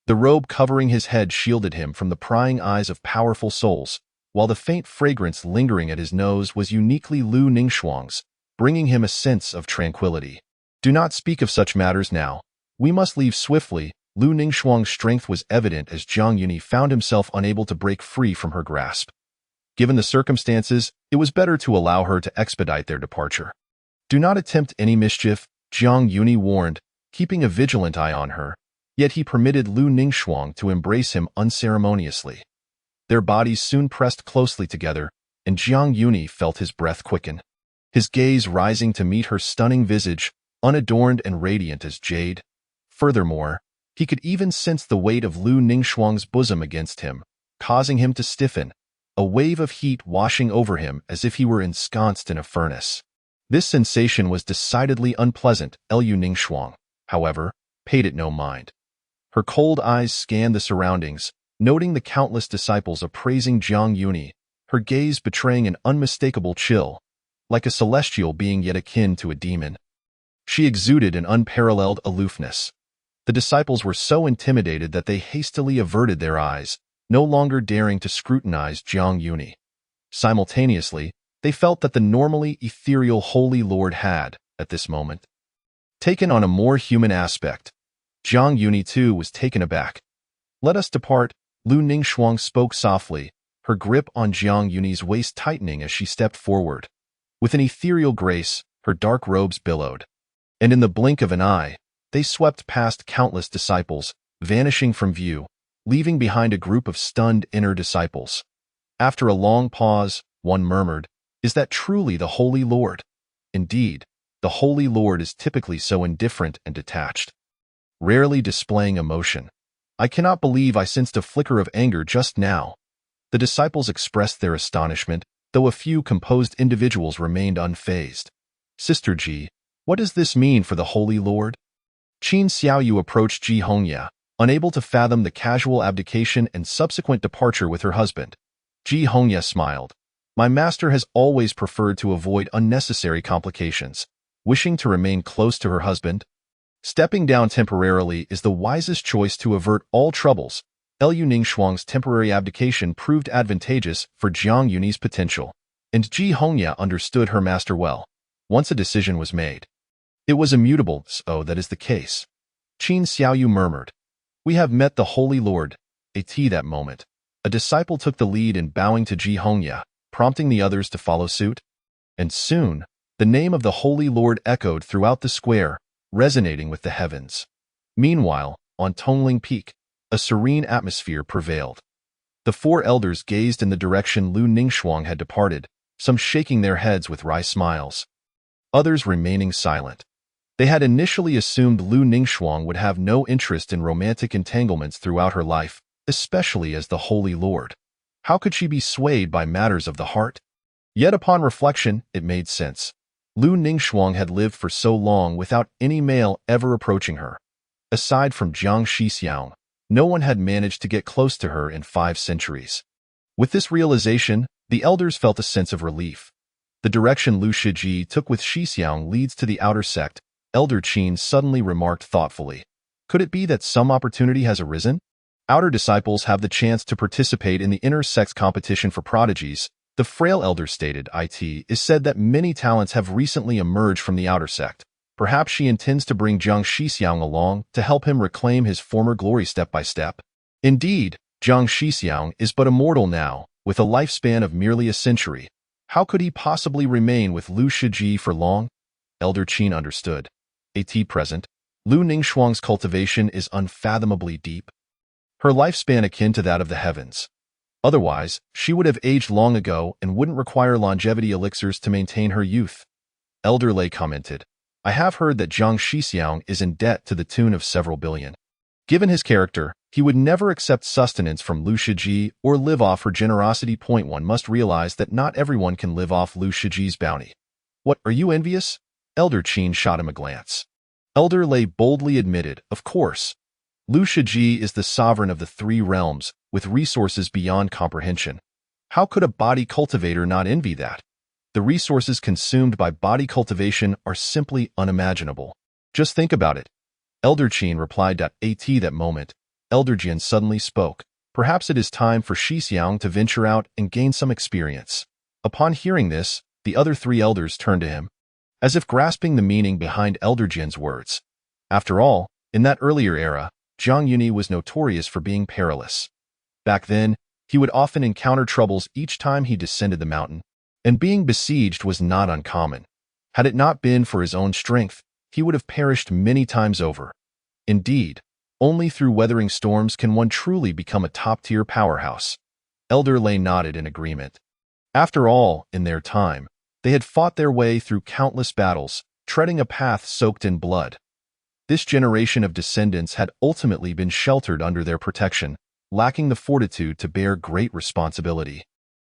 The robe covering his head shielded him from the prying eyes of powerful souls, while the faint fragrance lingering at his nose was uniquely Lu Ningxuang's, bringing him a sense of tranquility. Do not speak of such matters now. We must leave swiftly. Lu Ningxuang's strength was evident as Jiang Yuni found himself unable to break free from her grasp. Given the circumstances, it was better to allow her to expedite their departure. Do not attempt any mischief, Jiang Yuni warned, keeping a vigilant eye on her, yet he permitted Lu Ningxuang to embrace him unceremoniously. Their bodies soon pressed closely together, and Jiang Yuni felt his breath quicken. His gaze rising to meet her stunning visage, unadorned and radiant as jade. Furthermore, he could even sense the weight of Lu Ningxuang's bosom against him, causing him to stiffen, a wave of heat washing over him as if he were ensconced in a furnace. This sensation was decidedly unpleasant. Lu Ningxuang, however, paid it no mind. Her cold eyes scanned the surroundings, noting the countless disciples appraising Jiang Yuni, her gaze betraying an unmistakable chill, like a celestial being yet akin to a demon. She exuded an unparalleled aloofness. The disciples were so intimidated that they hastily averted their eyes, no longer daring to scrutinize Jiang Yuni. Simultaneously, they felt that the normally ethereal Holy Lord had, at this moment, taken on a more human aspect. Jiang Yuni too was taken aback. "Let us depart," Lu Ningxuang spoke softly, her grip on Jiang Yuni's waist tightening as she stepped forward. With an ethereal grace, her dark robes billowed. And in the blink of an eye, they swept past countless disciples, vanishing from view, leaving behind a group of stunned inner disciples. After a long pause, one murmured, "Is that truly the Holy Lord?" Indeed, the Holy Lord is typically so indifferent and detached, rarely displaying emotion. "I cannot believe I sensed a flicker of anger just now." The disciples expressed their astonishment, though a few composed individuals remained unfazed. "Sister Ji, what does this mean for the Holy Lord?" Qin Xiaoyu approached Ji Hongye, unable to fathom the casual abdication and subsequent departure with her husband. Ji Hongye smiled. "My master has always preferred to avoid unnecessary complications, wishing to remain close to her husband. Stepping down temporarily is the wisest choice to avert all troubles." Lu Ningxuang's temporary abdication proved advantageous for Jiang Yuni's potential, and Ji Hongye understood her master well. Once a decision was made, it was immutable. "So that is the case," Qin Xiaoyu murmured. "We have met the Holy Lord." At that moment, a disciple took the lead in bowing to Ji Hongye, prompting the others to follow suit. And soon, the name of the Holy Lord echoed throughout the square, resonating with the heavens. Meanwhile, on Tongling Peak, a serene atmosphere prevailed. The four elders gazed in the direction Lu Ningxuang had departed, some shaking their heads with wry smiles, others remaining silent. They had initially assumed Lu Ningxuang would have no interest in romantic entanglements throughout her life, especially as the Holy Lord. How could she be swayed by matters of the heart? Yet upon reflection, it made sense. Lu Ningxuang had lived for so long without any male ever approaching her. Aside from Jiang Shixiang, no one had managed to get close to her in 5 centuries. With this realization, the elders felt a sense of relief. The direction Lu Shiji took with Shixiang leads to the outer sect, Elder Qin suddenly remarked thoughtfully. Could it be that some opportunity has arisen? Outer disciples have the chance to participate in the inner sect's competition for prodigies. The frail elder stated, "It is said that many talents have recently emerged from the outer sect. Perhaps she intends to bring Jiang Shixiang along to help him reclaim his former glory step by step." Indeed, Jiang Shixiang is but a mortal now, with a lifespan of merely a century. How could he possibly remain with Lu Shiji for long? Elder Qin understood. At present, Lu Ningxuang's cultivation is unfathomably deep. Her lifespan akin to that of the heavens. Otherwise, she would have aged long ago and wouldn't require longevity elixirs to maintain her youth. Elder Lei commented, "I have heard that Jiang Shixiang is in debt to the tune of several billion. Given his character, he would never accept sustenance from Lu Shiji or live off her generosity. One must realize that not everyone can live off Lu Shiji's bounty." "What, are you envious?" Elder Qin shot him a glance. Elder Lei boldly admitted, "Of course. Lu Shiji is the sovereign of the 3 realms, with resources beyond comprehension. How could a body cultivator not envy that? The resources consumed by body cultivation are simply unimaginable. Just think about it." Elder Qin replied. At that moment, Elder Jian suddenly spoke. "Perhaps it is time for Shixiang to venture out and gain some experience." Upon hearing this, the other 3 elders turned to him, as if grasping the meaning behind Elder Jian's words. After all, in that earlier era, Zhang Yuni was notorious for being perilous. Back then, he would often encounter troubles each time he descended the mountain, and being besieged was not uncommon. Had it not been for his own strength, he would have perished many times over. Indeed, only through weathering storms can one truly become a top-tier powerhouse. Elder Lei nodded in agreement. After all, in their time, they had fought their way through countless battles, treading a path soaked in blood. This generation of descendants had ultimately been sheltered under their protection, lacking the fortitude to bear great responsibility.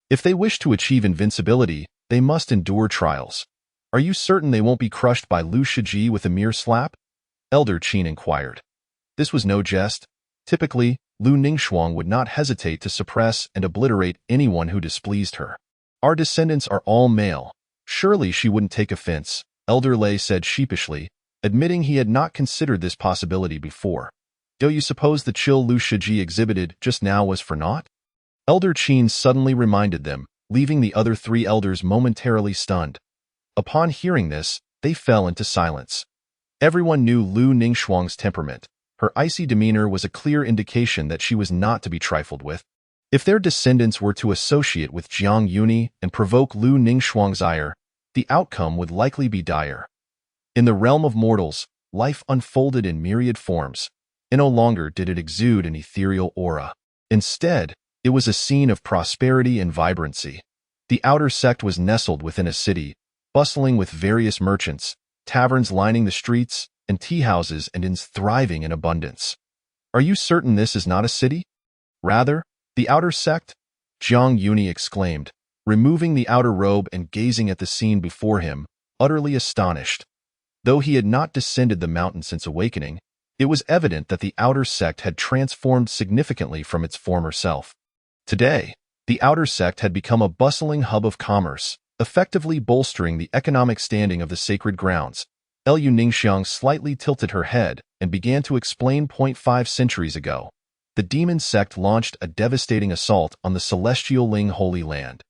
If they wish to achieve invincibility, they must endure trials. "Are you certain they won't be crushed by Lu Shiji with a mere slap?" Elder Qin inquired. This was no jest. Typically, Lu Ningxuang would not hesitate to suppress and obliterate anyone who displeased her. "Our descendants are all male. Surely she wouldn't take offense," Elder Lei said sheepishly, admitting he had not considered this possibility before. "Do you suppose the chill Lu Shiji exhibited just now was for naught?" Elder Qin suddenly reminded them, leaving the other 3 elders momentarily stunned. Upon hearing this, they fell into silence. Everyone knew Lu Ningxuang's temperament. Her icy demeanor was a clear indication that she was not to be trifled with. If their descendants were to associate with Jiang Yuni and provoke Lu Ningxuang's ire, the outcome would likely be dire. In the realm of mortals, life unfolded in myriad forms, and no longer did it exude an ethereal aura. Instead, it was a scene of prosperity and vibrancy. The outer sect was nestled within a city, bustling with various merchants, taverns lining the streets, and tea houses and inns thriving in abundance. "Are you certain this is not a city?" "Rather, the outer sect?" Jiang Yuni exclaimed, removing the outer robe and gazing at the scene before him, utterly astonished. Though he had not descended the mountain since awakening, it was evident that the outer sect had transformed significantly from its former self. Today, the outer sect had become a bustling hub of commerce, effectively bolstering the economic standing of the sacred grounds. Lu Ningxiang slightly tilted her head and began to explain. 5 centuries ago, the demon sect launched a devastating assault on the celestial Ling Holy Land,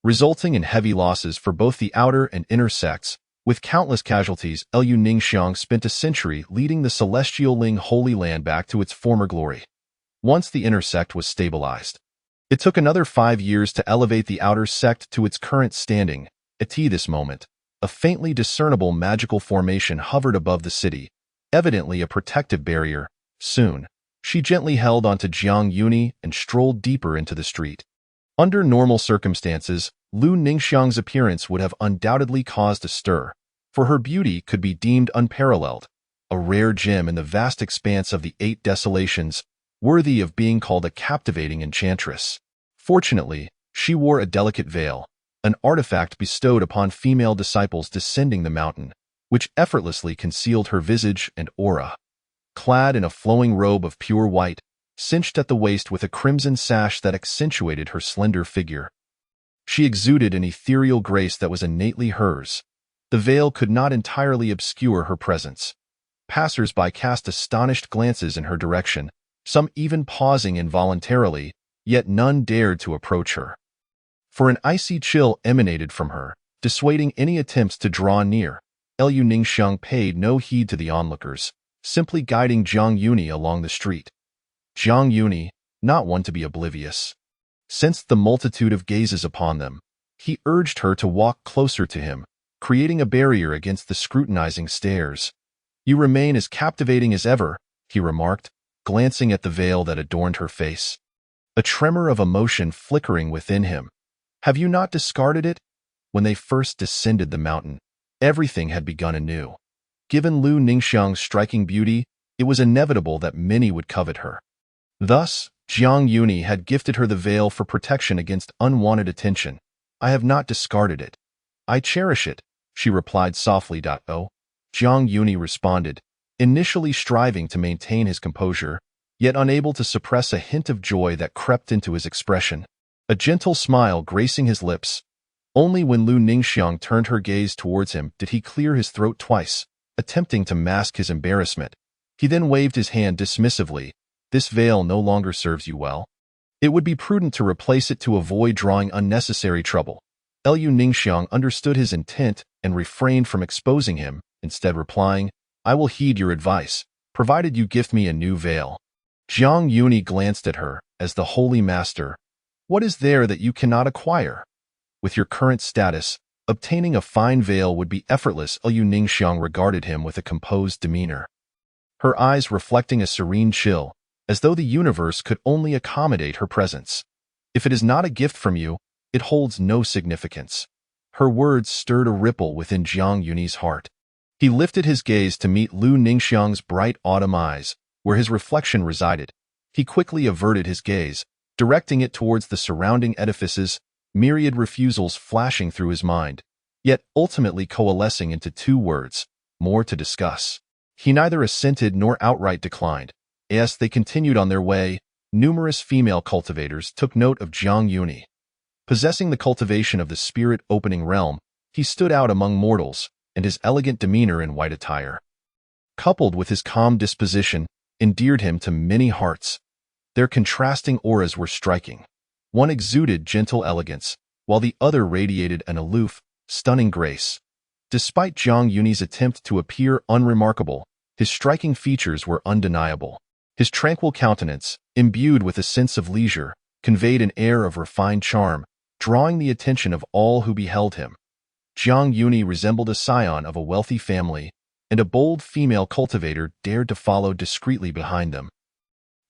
resulting in heavy losses for both the outer and inner sects. With countless casualties, Lu Ningxiang spent a century leading the celestial Ling Holy Land back to its former glory. Once the inner sect was stabilized, it took another 5 years to elevate the outer sect to its current standing. At this moment, a faintly discernible magical formation hovered above the city, evidently a protective barrier. Soon, She gently held onto Jiang Yuni and strolled deeper into the street. Under normal circumstances, Lu Ningxiang's appearance would have undoubtedly caused a stir, for her beauty could be deemed unparalleled, a rare gem in the vast expanse of the Eight Desolations, worthy of being called a captivating enchantress. Fortunately, she wore a delicate veil, an artifact bestowed upon female disciples descending the mountain, which effortlessly concealed her visage and aura. Clad in a flowing robe of pure white, cinched at the waist with a crimson sash that accentuated her slender figure, she exuded an ethereal grace that was innately hers. The veil could not entirely obscure her presence. Passers-by cast astonished glances in her direction, some even pausing involuntarily, yet none dared to approach her. For an icy chill emanated from her, dissuading any attempts to draw near. Lu Ningxiang paid no heed to the onlookers, simply guiding Jiang Yuni along the street. Jiang Yuni, not one to be oblivious, sensed the multitude of gazes upon them. He urged her to walk closer to him, creating a barrier against the scrutinizing stares. "You remain as captivating as ever," he remarked, glancing at the veil that adorned her face, a tremor of emotion flickering within him. "Have you not discarded it?" When they first descended the mountain, everything had begun anew. Given Lu Ningxiang's striking beauty, it was inevitable that many would covet her. Thus, Jiang Yuni had gifted her the veil for protection against unwanted attention. "I have not discarded it. I cherish it," she replied softly. "Oh," Jiang Yuni responded, initially striving to maintain his composure, yet unable to suppress a hint of joy that crept into his expression, a gentle smile gracing his lips. Only when Lu Ningxiang turned her gaze towards him did he clear his throat twice, attempting to mask his embarrassment. He then waved his hand dismissively. "This veil no longer serves you well. It would be prudent to replace it to avoid drawing unnecessary trouble." Lu Ningxiang understood his intent and refrained from exposing him, instead replying, "I will heed your advice, provided you gift me a new veil." Jiang Yuni glanced at her, as the holy master. "What is there that you cannot acquire? With your current status, obtaining a fine veil would be effortless." Lu Ningxiang regarded him with a composed demeanor, her eyes reflecting a serene chill, as though the universe could only accommodate her presence. "If it is not a gift from you, it holds no significance." Her words stirred a ripple within Jiang Yuni's heart. He lifted his gaze to meet Lu Ningxiang's bright autumn eyes, where his reflection resided. He quickly averted his gaze, directing it towards the surrounding edifices, myriad refusals flashing through his mind, yet ultimately coalescing into two words: more to discuss. He neither assented nor outright declined. As they continued on their way, numerous female cultivators took note of Jiang Yuni. Possessing the cultivation of the spirit-opening realm, he stood out among mortals, and his elegant demeanor in white attire, coupled with his calm disposition, endeared him to many hearts. Their contrasting auras were striking. One exuded gentle elegance, while the other radiated an aloof, stunning grace. Despite Jiang Yuni's attempt to appear unremarkable, his striking features were undeniable. His tranquil countenance, imbued with a sense of leisure, conveyed an air of refined charm, drawing the attention of all who beheld him. Jiang Yuni resembled a scion of a wealthy family, and a bold female cultivator dared to follow discreetly behind them,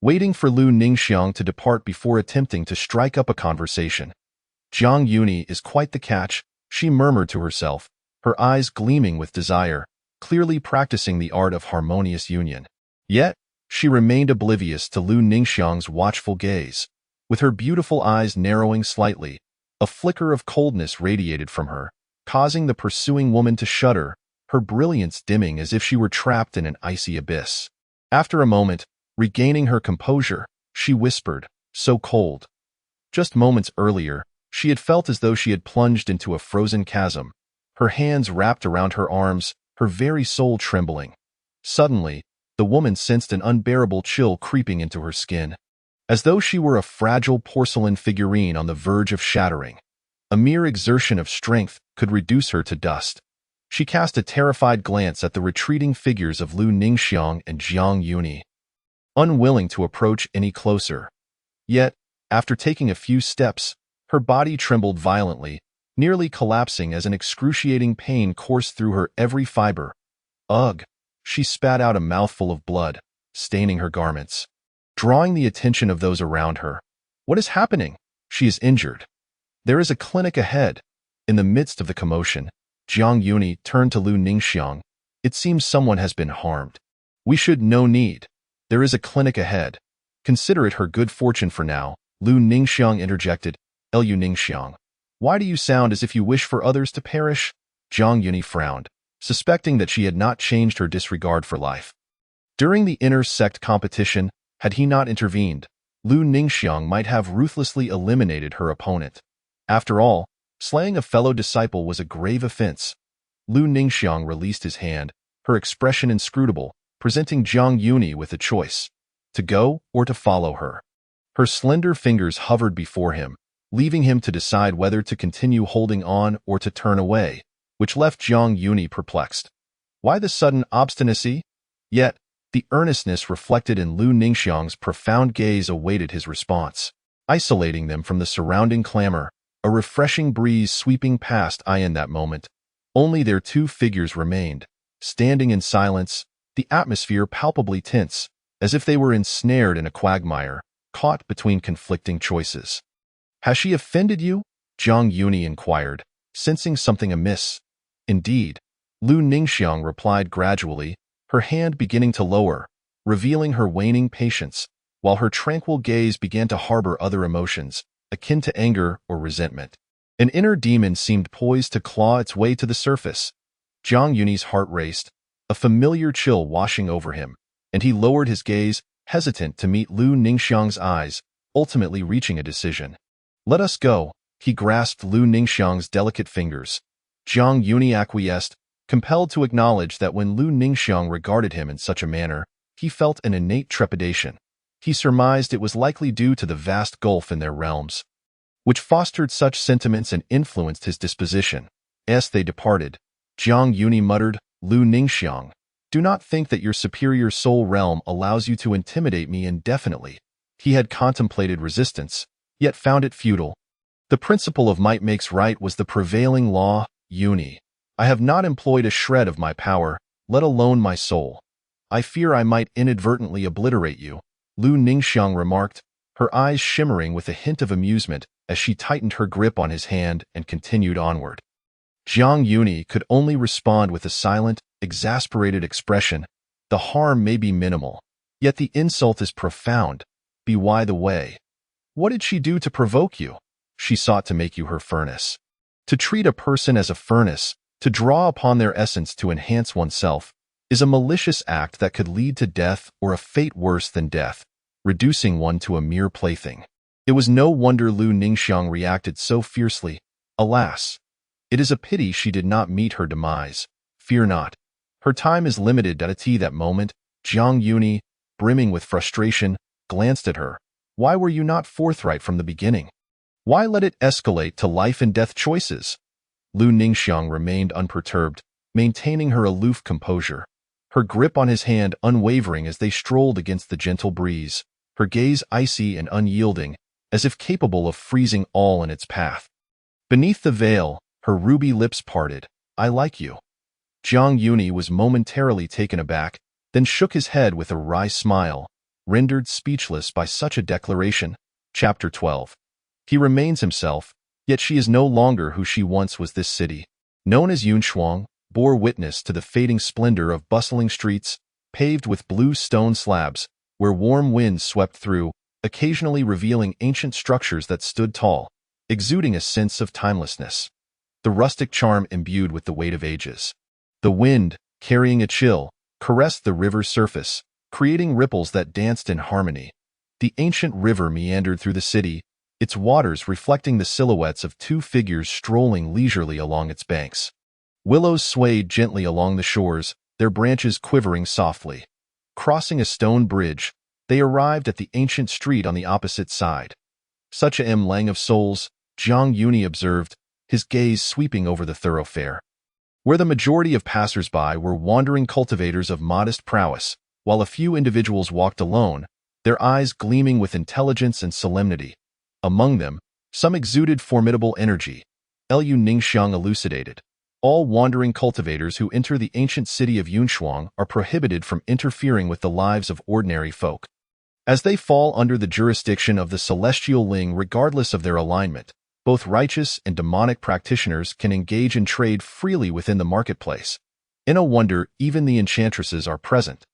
waiting for Lu Ningxiang to depart before attempting to strike up a conversation. "Jiang Yuni is quite the catch," she murmured to herself, her eyes gleaming with desire, clearly practicing the art of harmonious union. Yet, she remained oblivious to Lu Ningxiang's watchful gaze. With her beautiful eyes narrowing slightly, a flicker of coldness radiated from her, causing the pursuing woman to shudder, her brilliance dimming as if she were trapped in an icy abyss. After a moment, regaining her composure, she whispered, "So cold." Just moments earlier, she had felt as though she had plunged into a frozen chasm, her hands wrapped around her arms, her very soul trembling. Suddenly, the woman sensed an unbearable chill creeping into her skin, as though she were a fragile porcelain figurine on the verge of shattering. A mere exertion of strength could reduce her to dust. She cast a terrified glance at the retreating figures of Lu Ningxiang and Jiang Yuni, unwilling to approach any closer. Yet, after taking a few steps, her body trembled violently, nearly collapsing as an excruciating pain coursed through her every fiber. "Ugh!" She spat out a mouthful of blood, staining her garments. drawing the attention of those around her. What is happening? She is injured. There is a clinic ahead. In the midst of the commotion, Jiang Yuni turned to Lu Ningxiang. It seems someone has been harmed. We should no need. There is a clinic ahead. Consider it her good fortune for now, Lu Ningxiang interjected. Lu Ningxiang, why do you sound as if you wish for others to perish? Jiang Yuni frowned, suspecting that she had not changed her disregard for life. During the inter-sect competition, had he not intervened, Lu Ningxiang might have ruthlessly eliminated her opponent. After all, slaying a fellow disciple was a grave offense. Lu Ningxiang released his hand, her expression inscrutable, presenting Jiang Yuni with a choice: to go or to follow her. Her slender fingers hovered before him, leaving him to decide whether to continue holding on or to turn away, which left Jiang Yuni perplexed. Why the sudden obstinacy? Yet, the earnestness reflected in Lu Ningxiang's profound gaze awaited his response. Isolating them from the surrounding clamor, a refreshing breeze sweeping past in that moment. Only their two figures remained, standing in silence, the atmosphere palpably tense, as if they were ensnared in a quagmire, caught between conflicting choices. Has she offended you? Jiang Yuni inquired, sensing something amiss. Indeed, Lu Ningxiang replied gradually, her hand beginning to lower, revealing her waning patience, while her tranquil gaze began to harbor other emotions, akin to anger or resentment. An inner demon seemed poised to claw its way to the surface. Jiang Yuni's heart raced, a familiar chill washing over him, and he lowered his gaze, hesitant to meet Lu Ningxiang's eyes, ultimately reaching a decision. Let us go. He grasped Lu Ningxiang's delicate fingers. Jiang Yuni acquiesced, compelled to acknowledge that when Lu Ningxiang regarded him in such a manner, he felt an innate trepidation. He surmised it was likely due to the vast gulf in their realms, which fostered such sentiments and influenced his disposition. As they departed, Jiang Yuni muttered, Lu Ningxiang, do not think that your superior soul realm allows you to intimidate me indefinitely. He had contemplated resistance, yet found it futile. The principle of might makes right was the prevailing law. Yuni, I have not employed a shred of my power, let alone my soul. I fear I might inadvertently obliterate you, Lu Ningxiang remarked, her eyes shimmering with a hint of amusement as she tightened her grip on his hand and continued onward. Jiang Yuni could only respond with a silent, exasperated expression. The harm may be minimal, yet the insult is profound. Be why the way. What did she do to provoke you? She sought to make you her furnace. To treat a person as a furnace, to draw upon their essence to enhance oneself, is a malicious act that could lead to death or a fate worse than death, reducing one to a mere plaything. It was no wonder Lu Ningxiang reacted so fiercely. Alas! It is a pity she did not meet her demise. Fear not. Her time is limited. At that moment, Jiang Yuni, brimming with frustration, glanced at her. Why were you not forthright from the beginning? Why let it escalate to life and death choices? Lu Ningxiang remained unperturbed, maintaining her aloof composure, her grip on his hand unwavering as they strolled against the gentle breeze, her gaze icy and unyielding, as if capable of freezing all in its path. Beneath the veil, her ruby lips parted. I like you. Jiang Yuni was momentarily taken aback, then shook his head with a wry smile, rendered speechless by such a declaration. Chapter 12. He remains himself, yet she is no longer who she once was. This city, known as Yunshuang, bore witness to the fading splendor of bustling streets, paved with blue stone slabs, where warm winds swept through, occasionally revealing ancient structures that stood tall, exuding a sense of timelessness. The rustic charm imbued with the weight of ages. The wind, carrying a chill, caressed the river's surface, creating ripples that danced in harmony. The ancient river meandered through the city, its waters reflecting the silhouettes of two figures strolling leisurely along its banks. Willows swayed gently along the shores, their branches quivering softly. Crossing a stone bridge, they arrived at the ancient street on the opposite side. Such a lang of souls, Jiang Yuni observed, his gaze sweeping over the thoroughfare. Where the majority of passers-by were wandering cultivators of modest prowess, while a few individuals walked alone, their eyes gleaming with intelligence and solemnity. Among them, some exuded formidable energy. Lu Ningxiang elucidated. All wandering cultivators who enter the ancient city of Yunshuang are prohibited from interfering with the lives of ordinary folk. as they fall under the jurisdiction of the celestial Ling regardless of their alignment. Both righteous and demonic practitioners can engage in trade freely within the marketplace. In a wonder, even the enchantresses are present.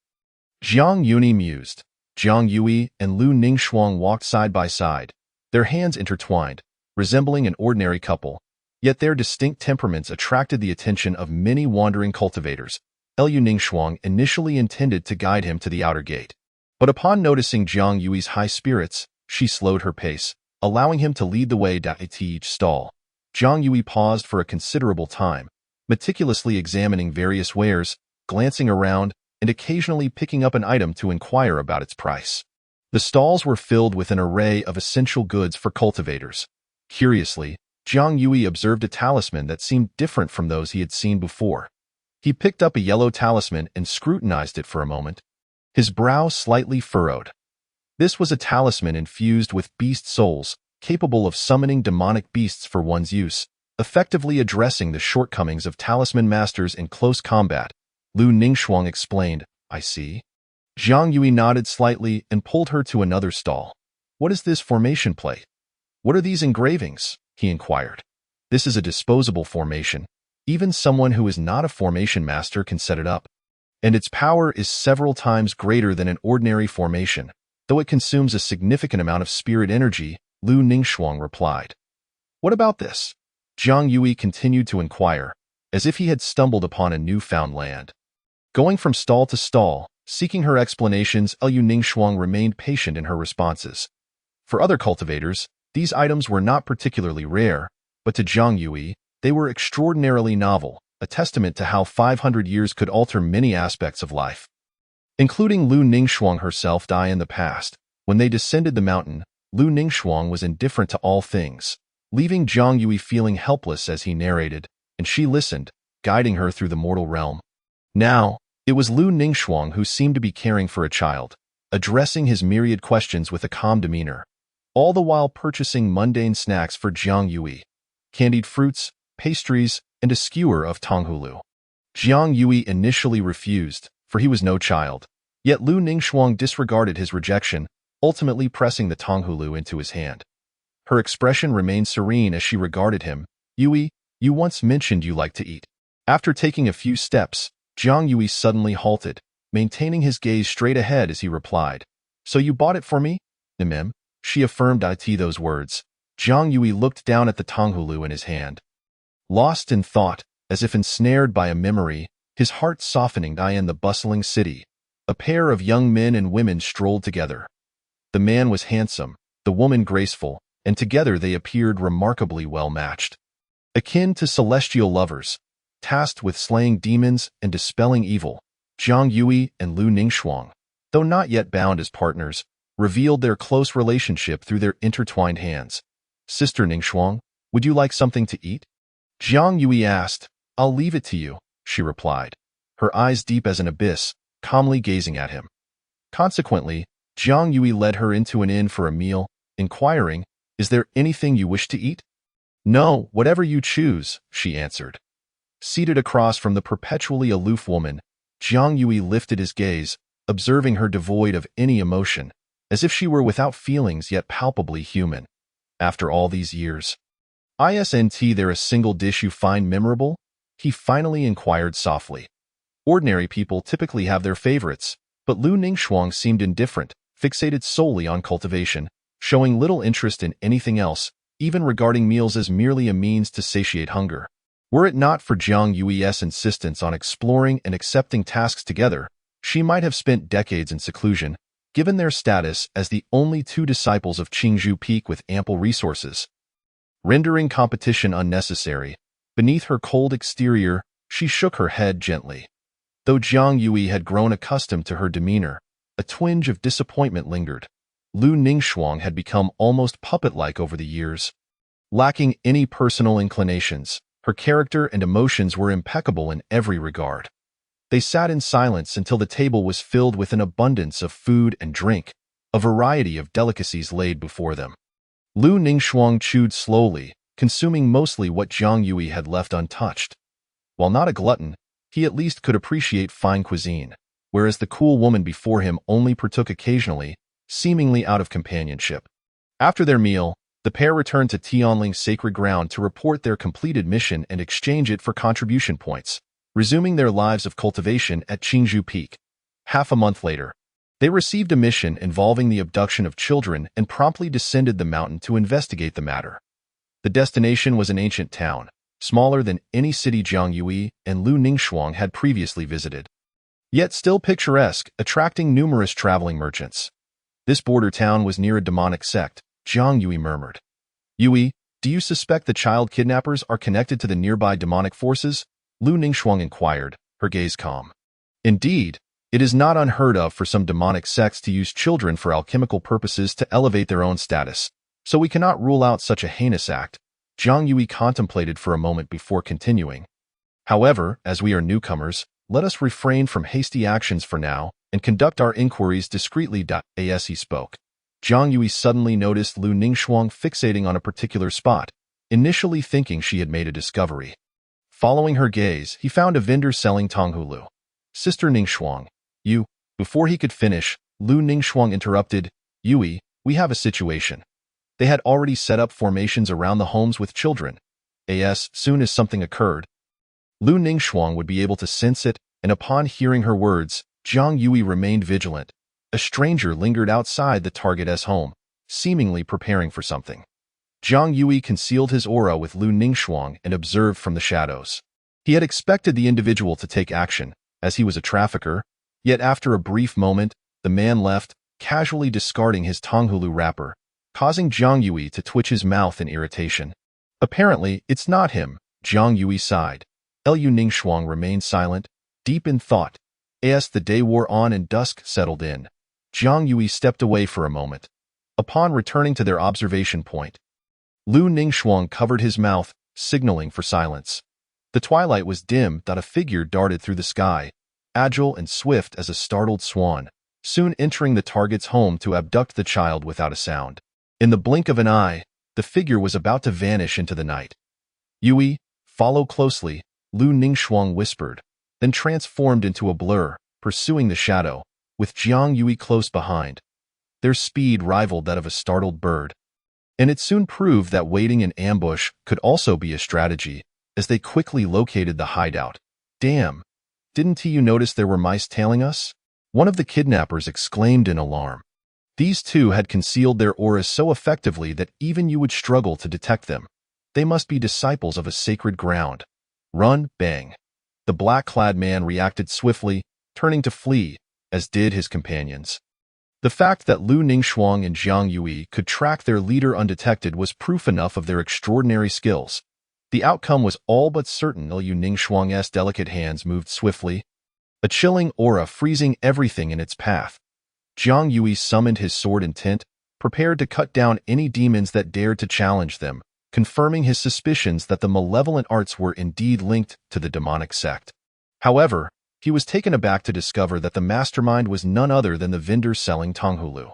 Jiang Yuni mused. Jiang Yui and Lu Ningxuang walked side by side, their hands intertwined, resembling an ordinary couple. Yet their distinct temperaments attracted the attention of many wandering cultivators. Lu Ningxuang initially intended to guide him to the outer gate. But upon noticing Jiang Yui's high spirits, she slowed her pace, allowing him to lead the way to each stall. Jiang Yui paused for a considerable time, meticulously examining various wares, glancing around, and occasionally picking up an item to inquire about its price. The stalls were filled with an array of essential goods for cultivators. Curiously, Jiang Yui observed a talisman that seemed different from those he had seen before. He picked up a yellow talisman and scrutinized it for a moment, his brow slightly furrowed. This was a talisman infused with beast souls, capable of summoning demonic beasts for one's use, effectively addressing the shortcomings of talisman masters in close combat. Lu Ningxuang explained, "I see." Jiang Yui nodded slightly and pulled her to another stall. "What is this formation plate? What are these engravings?" he inquired. "This is a disposable formation. Even someone who is not a formation master can set it up. And its power is several times greater than an ordinary formation, though it consumes a significant amount of spirit energy," Lu Ningxuang replied. "What about this?" Jiang Yui continued to inquire, as if he had stumbled upon a newfound land. Going from stall to stall, seeking her explanations, Lu Ningxuang remained patient in her responses. For other cultivators, these items were not particularly rare, but to Jiang Yui, they were extraordinarily novel, a testament to how 500 years could alter many aspects of life. Including Lu Ningxuang herself die in the past. When they descended the mountain, Lu Ningxuang was indifferent to all things, leaving Jiang Yui feeling helpless as he narrated, and she listened, guiding her through the mortal realm. Now, it was Lu Ningxuang who seemed to be caring for a child, addressing his myriad questions with a calm demeanor, all the while purchasing mundane snacks for Jiang Yui, candied fruits, pastries, and a skewer of tonghulu. Jiang Yui initially refused, for he was no child, yet Lu Ningxuang disregarded his rejection, ultimately pressing the tonghulu into his hand. Her expression remained serene as she regarded him. "Yui, you once mentioned you like to eat." After taking a few steps, Jiang Yui suddenly halted, maintaining his gaze straight ahead as he replied, "So you bought it for me?" "Nimem," she affirmed those words. Jiang Yui looked down at the tonghulu in his hand. Lost in thought, as if ensnared by a memory, his heart softening. In the bustling city, a pair of young men and women strolled together. The man was handsome, the woman graceful, and together they appeared remarkably well matched. Akin to celestial lovers, tasked with slaying demons and dispelling evil, Jiang Yui and Lu Ningxuang, though not yet bound as partners, revealed their close relationship through their intertwined hands. "Sister Ningxuang, would you like something to eat?" Jiang Yui asked. "I'll leave it to you," she replied, her eyes deep as an abyss, calmly gazing at him. Consequently, Jiang Yui led her into an inn for a meal, inquiring, "Is there anything you wish to eat?" "No, whatever you choose," she answered. Seated across from the perpetually aloof woman, Jiang Yui lifted his gaze, observing her devoid of any emotion, as if she were without feelings yet palpably human. "After all these years, isn't there a single dish you find memorable?" he finally inquired softly. Ordinary people typically have their favorites, but Lu Ningxuang seemed indifferent, fixated solely on cultivation, showing little interest in anything else, even regarding meals as merely a means to satiate hunger. Were it not for Jiang Yui's insistence on exploring and accepting tasks together, she might have spent decades in seclusion, given their status as the only two disciples of Qingzhou Peak with ample resources. Rendering competition unnecessary, beneath her cold exterior, she shook her head gently. Though Jiang Yui had grown accustomed to her demeanor, a twinge of disappointment lingered. Lu Ningxuang had become almost puppet-like over the years. Lacking any personal inclinations, her character and emotions were impeccable in every regard. They sat in silence until the table was filled with an abundance of food and drink, a variety of delicacies laid before them. Lu Ningxuang chewed slowly, consuming mostly what Jiang Yui had left untouched. While not a glutton, he at least could appreciate fine cuisine, whereas the cool woman before him only partook occasionally, seemingly out of companionship. After their meal, the pair returned to Tianling's sacred ground to report their completed mission and exchange it for contribution points, resuming their lives of cultivation at Qingzhou Peak. Half a month later, they received a mission involving the abduction of children and promptly descended the mountain to investigate the matter. The destination was an ancient town, smaller than any city Jiang Yui and Lu Ningxuang had previously visited, yet still picturesque, attracting numerous traveling merchants. This border town was near a demonic sect, Jiang Yui murmured. Yui, do you suspect the child kidnappers are connected to the nearby demonic forces? Lu Ningxuang inquired, her gaze calm. Indeed, it is not unheard of for some demonic sects to use children for alchemical purposes to elevate their own status, so we cannot rule out such a heinous act. Jiang Yui contemplated for a moment before continuing. However, as we are newcomers, let us refrain from hasty actions for now and conduct our inquiries discreetly. As he spoke, Jiang Yui suddenly noticed Lu Ningxuang fixating on a particular spot, initially thinking she had made a discovery. Following her gaze, he found a vendor selling Tonghulu. Sister Ningxuang, you... Before he could finish, Lu Ningxuang interrupted, Yui, we have a situation. They had already set up formations around the homes with children. As soon as something occurred, Lu Ningxuang would be able to sense it, and upon hearing her words, Jiang Yui remained vigilant. A stranger lingered outside the target's home, seemingly preparing for something. Jiang Yui concealed his aura with Lu Ningxuang and observed from the shadows. He had expected the individual to take action, as he was a trafficker, yet after a brief moment, the man left, casually discarding his Tonghulu wrapper, causing Jiang Yui to twitch his mouth in irritation. Apparently, it's not him, Jiang Yui sighed. Lu Ningxuang remained silent, deep in thought. As the day wore on and dusk settled in, Jiang Yui stepped away for a moment. Upon returning to their observation point, Lu Ningxuang covered his mouth, signaling for silence. The twilight was dim. A figure darted through the sky, agile and swift as a startled swan, soon entering the target's home to abduct the child without a sound. In the blink of an eye, the figure was about to vanish into the night. Yui, follow closely, Lu Ningxuang whispered, then transformed into a blur, pursuing the shadow, with Jiang Yui close behind. Their speed rivaled that of a startled bird. And it soon proved that waiting in ambush could also be a strategy, as they quickly located the hideout. Damn! Didn't you notice there were mice tailing us? One of the kidnappers exclaimed in alarm. These two had concealed their auras so effectively that even you would struggle to detect them. They must be disciples of a sacred ground. Run, bang. The black-clad man reacted swiftly, turning to flee, as did his companions. The fact that Lu Ningxuang and Jiang Yui could track their leader undetected was proof enough of their extraordinary skills. The outcome was all but certain. Lu Ningxuang's delicate hands moved swiftly, a chilling aura freezing everything in its path. Jiang Yui summoned his sword intent, prepared to cut down any demons that dared to challenge them, confirming his suspicions that the malevolent arts were indeed linked to the demonic sect. However, he was taken aback to discover that the mastermind was none other than the vendor selling Tonghulu.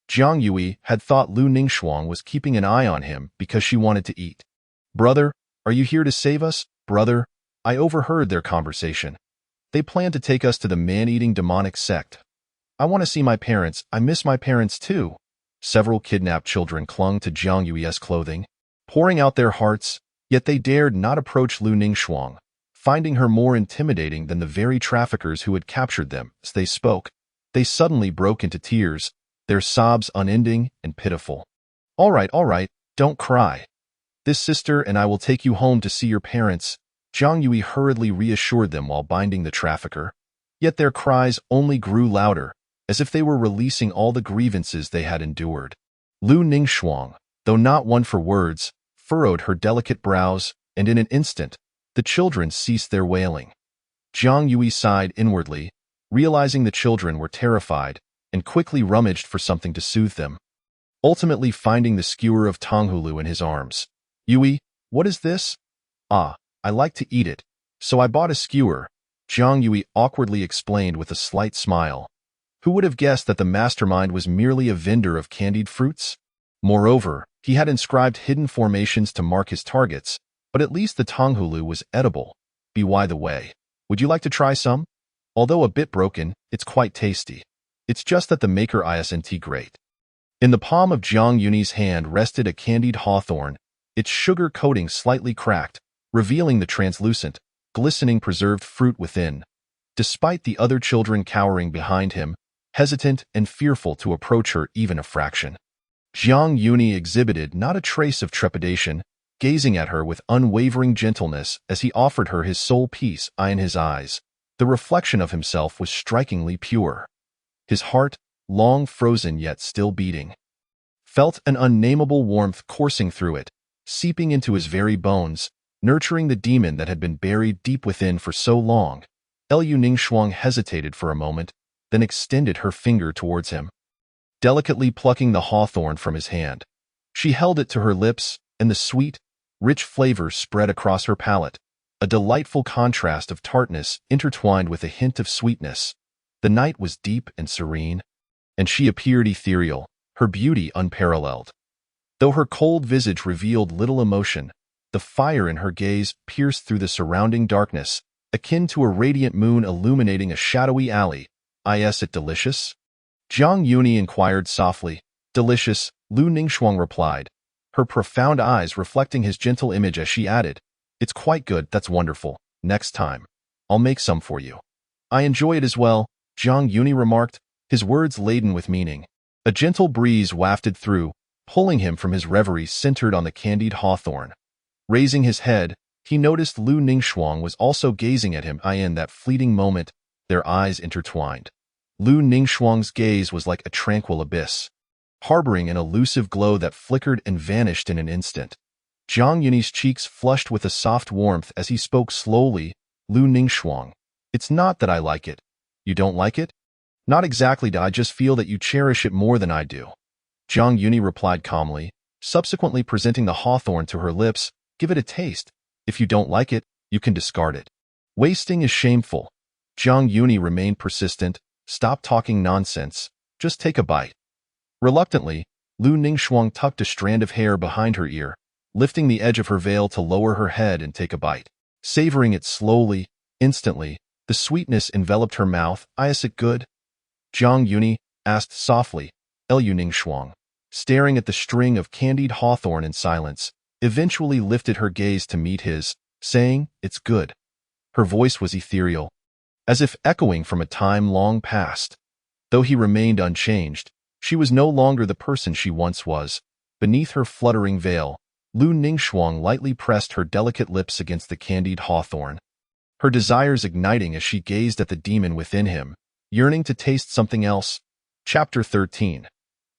Jiang Yui had thought Lu Ningxuang was keeping an eye on him because she wanted to eat. Brother, are you here to save us? Brother, I overheard their conversation. They plan to take us to the man-eating demonic sect. I want to see my parents. I miss my parents too. Several kidnapped children clung to Jiang Yui's clothing, pouring out their hearts, yet they dared not approach Lu Ningxuang, finding her more intimidating than the very traffickers who had captured them. As they spoke, they suddenly broke into tears, their sobs unending and pitiful. All right, don't cry. This sister and I will take you home to see your parents, Jiang Yui hurriedly reassured them while binding the trafficker. Yet their cries only grew louder, as if they were releasing all the grievances they had endured. Lu Ningxuang, though not one for words, furrowed her delicate brows, and in an instant, the children ceased their wailing. Jiang Yui sighed inwardly, realizing the children were terrified, and quickly rummaged for something to soothe them, ultimately finding the skewer of Tonghulu in his arms. Yui, what is this? Ah, I like to eat it, so I bought a skewer, Jiang Yui awkwardly explained with a slight smile. Who would have guessed that the mastermind was merely a vendor of candied fruits? Moreover, he had inscribed hidden formations to mark his targets, but at least the Tonghulu was edible. By the way, would you like to try some? Although a bit broken, it's quite tasty. It's just that the maker isn't great. In the palm of Jiang Yunyi's hand rested a candied hawthorn, its sugar coating slightly cracked, revealing the translucent, glistening preserved fruit within. Despite the other children cowering behind him, hesitant and fearful to approach her even a fraction, Jiang Yunyi exhibited not a trace of trepidation, gazing at her with unwavering gentleness as he offered her his soul piece. In his eyes, the reflection of himself was strikingly pure. His heart, long frozen yet still beating, felt an unnameable warmth coursing through it, seeping into his very bones, nurturing the demon that had been buried deep within for so long. Liu Ningxuang hesitated for a moment, then extended her finger towards him, delicately plucking the hawthorn from his hand. She held it to her lips, and the sweet, rich flavor spread across her palate, a delightful contrast of tartness intertwined with a hint of sweetness. The night was deep and serene, and she appeared ethereal, her beauty unparalleled. Though her cold visage revealed little emotion, the fire in her gaze pierced through the surrounding darkness, akin to a radiant moon illuminating a shadowy alley. Is it delicious? Jiang Yunyi inquired softly. Delicious, Liu Ningxuang replied, her profound eyes reflecting his gentle image as she added, it's quite good, that's wonderful. Next time, I'll make some for you. I enjoy it as well, Jiang Yunyi remarked, his words laden with meaning. A gentle breeze wafted through, pulling him from his reverie centered on the candied hawthorn. Raising his head, he noticed Liu Ningxuang was also gazing at him. In that fleeting moment, their eyes intertwined. Liu Ningxuang's gaze was like a tranquil abyss, harboring an elusive glow that flickered and vanished in an instant. Jiang Yunyi's cheeks flushed with a soft warmth as he spoke slowly. Liu Ningxuang, it's not that I like it. You don't like it? Not exactly, I just feel that you cherish it more than I do. Jiang Yunyi replied calmly, subsequently presenting the hawthorn to her lips. Give it a taste. If you don't like it, you can discard it. Wasting is shameful. Jiang Yunyi remained persistent. Stop talking nonsense. Just take a bite. Reluctantly, Liu Ningxuang tucked a strand of hair behind her ear, lifting the edge of her veil to lower her head and take a bite. Savoring it slowly, instantly, the sweetness enveloped her mouth. Is it good? Jiang Yunyi asked softly. Liu Ningxuang, staring at the string of candied hawthorn in silence, eventually lifted her gaze to meet his, saying, it's good. Her voice was ethereal, as if echoing from a time long past. Though he remained unchanged, she was no longer the person she once was. Beneath her fluttering veil, Liu Ningxuang lightly pressed her delicate lips against the candied hawthorn, her desires igniting as she gazed at the demon within him, yearning to taste something else. Chapter 13.